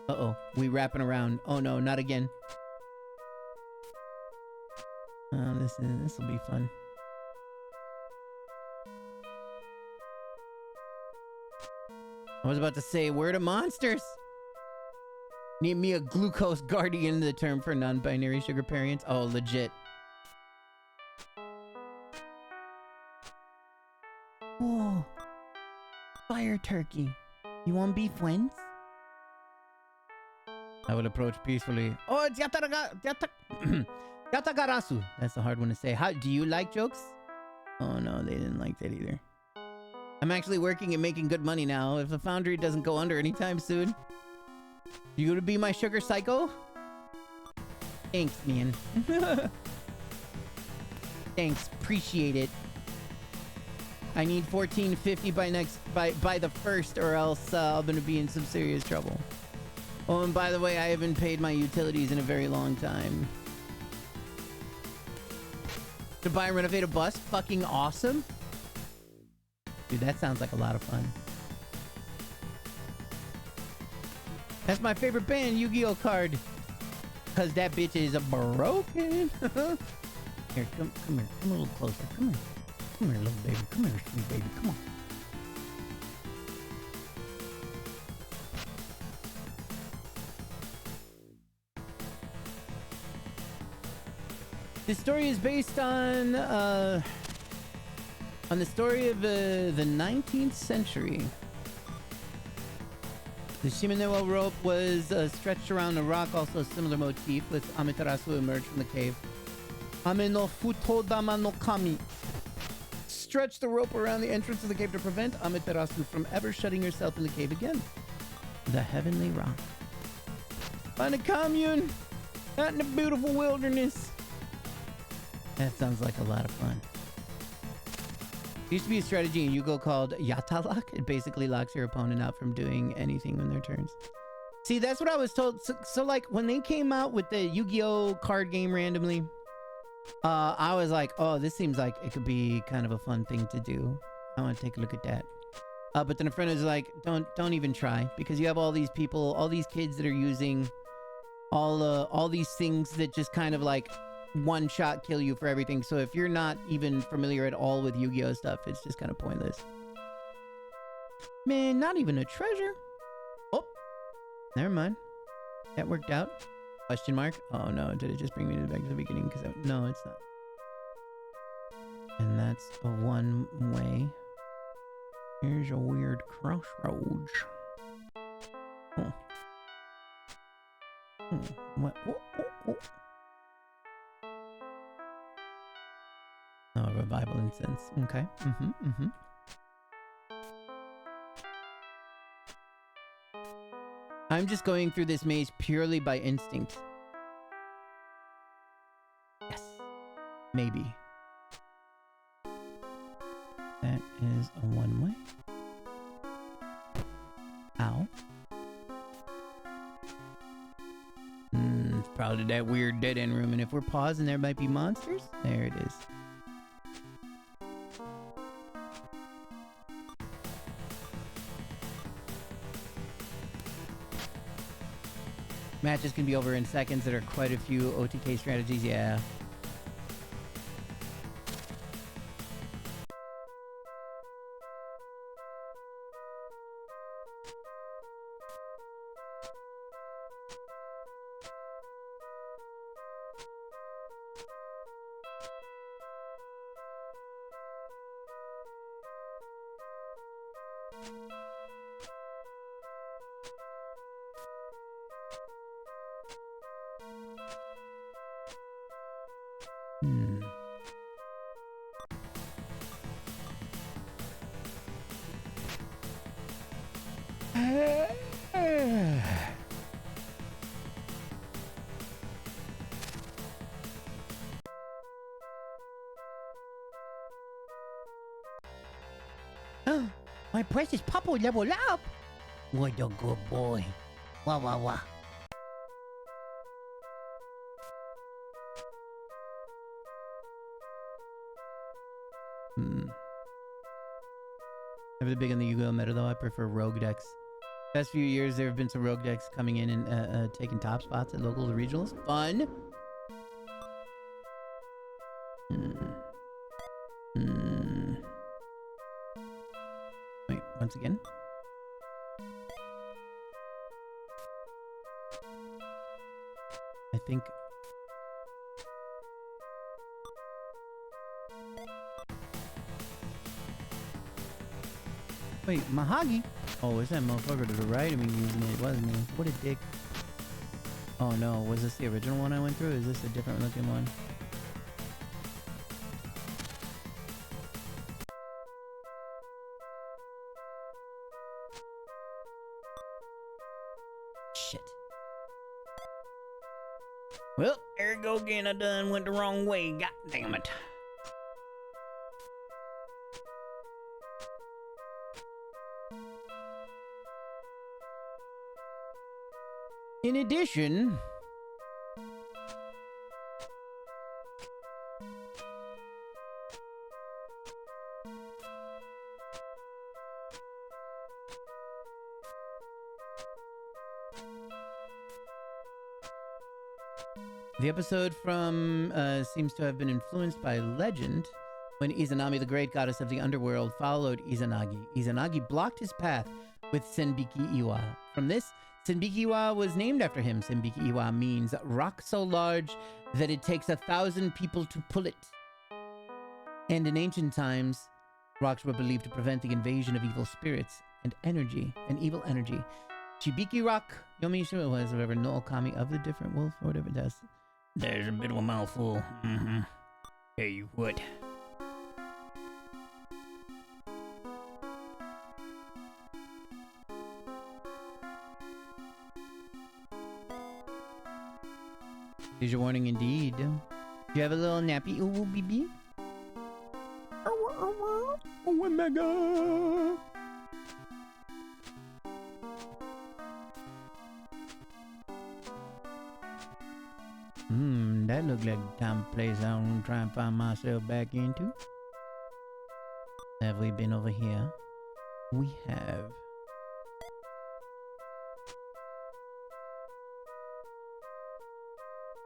Uh-oh. We wrapping around. Oh no, not again. Oh, this will be fun. I was about to say, where to monsters? Need me a glucose guardian, the term for non-binary sugar parents. Oh, legit. Whoa. Fire turkey. You want to be friends? I will approach peacefully. Oh, it's Yatagarasu. That's a hard one to say. How do you like jokes? Oh no, they didn't like that either. I'm actually working and making good money now. If the foundry doesn't go under anytime soon. You gonna be my sugar psycho? Thanks, man. Thanks, appreciate it. I need 1450 by the first, or else I'm gonna be in some serious trouble. Oh, and by the way, I haven't paid my utilities in a very long time. To buy and renovate a bus? Fucking awesome. Dude, that sounds like a lot of fun. That's my favorite band, Yu-Gi-Oh card. Cause that bitch is broken. Here, come here. Come a little closer. Come here. Come here, little baby. Come here, sweet baby. Come on. This story is based on the story of the 19th century. The Shimenewa rope was stretched around a rock, also a similar motif, with Amaterasu emerged from the cave. Ame no Futodama no Kami. Stretch the rope around the entrance of the cave to prevent Amaterasu from ever shutting herself in the cave again. The Heavenly Rock. Find a commune out in the beautiful wilderness. That sounds like a lot of fun. There used to be a strategy in Yu-Gi-Oh called Yata Lock. It basically locks your opponent out from doing anything on their turns. See, that's what I was told. So like, when they came out with the Yu-Gi-Oh card game randomly, I was like, oh, this seems like it could be kind of a fun thing to do. I want to take a look at that. But then a friend was like, don't even try, because you have all these people, all these kids that are using all these things that just kind of like one shot kill you for everything. So if you're not even familiar at all with Yu-Gi-Oh stuff, it's just kind of pointless. Man, not even a treasure. Oh, never mind. That worked out. Question mark. Oh no, did it just bring me back to the beginning? Because no, it's not. And that's a one way. Here's a weird crossroads. Oh. What? Oh. Oh, revival incense. Okay. I'm just going through this maze purely by instinct. Yes. Maybe. That is a one-way. Ow. It's probably that weird dead-end room, and if we're pausing, there might be monsters. There it is. Matches can be over in seconds. There are quite a few OTK strategies, yeah. My precious Papa level up. What a good boy. Wah, wah, wah. Never big on the Yu-Gi-Oh meta though. I prefer rogue decks. Past few years, there have been some rogue decks coming in and taking top spots at locals and regionals. Fun. Wait, once again. I think. Wait, Mahagi? Oh, it's that motherfucker to the right of me using it, wasn't he? What a dick. Oh no, was this the original one I went through? Is this a different looking one? Shit. Well, there you go again. I done went the wrong way. God damn it. In addition, the episode from seems to have been influenced by legend when Izanami, the great goddess of the underworld, followed Izanagi. Izanagi blocked his path with Senbiki Iwa. From this, Senbiki Iwa was named after him. Senbiki Iwa means rock so large that it takes 1,000 people to pull it. And in ancient times, rocks were believed to prevent the invasion of evil spirits and energy, and evil energy. Shibiki Rock, Yomi Shima was whatever, no Okami of the different wolf, or whatever it does. There's a bit of a mouthful. Tell you what. Here's your warning indeed. Do you have a little nappy ooh BB? Oh, Omega. That looked like the time and place I want to try and find myself back into. Have we been over here? We have.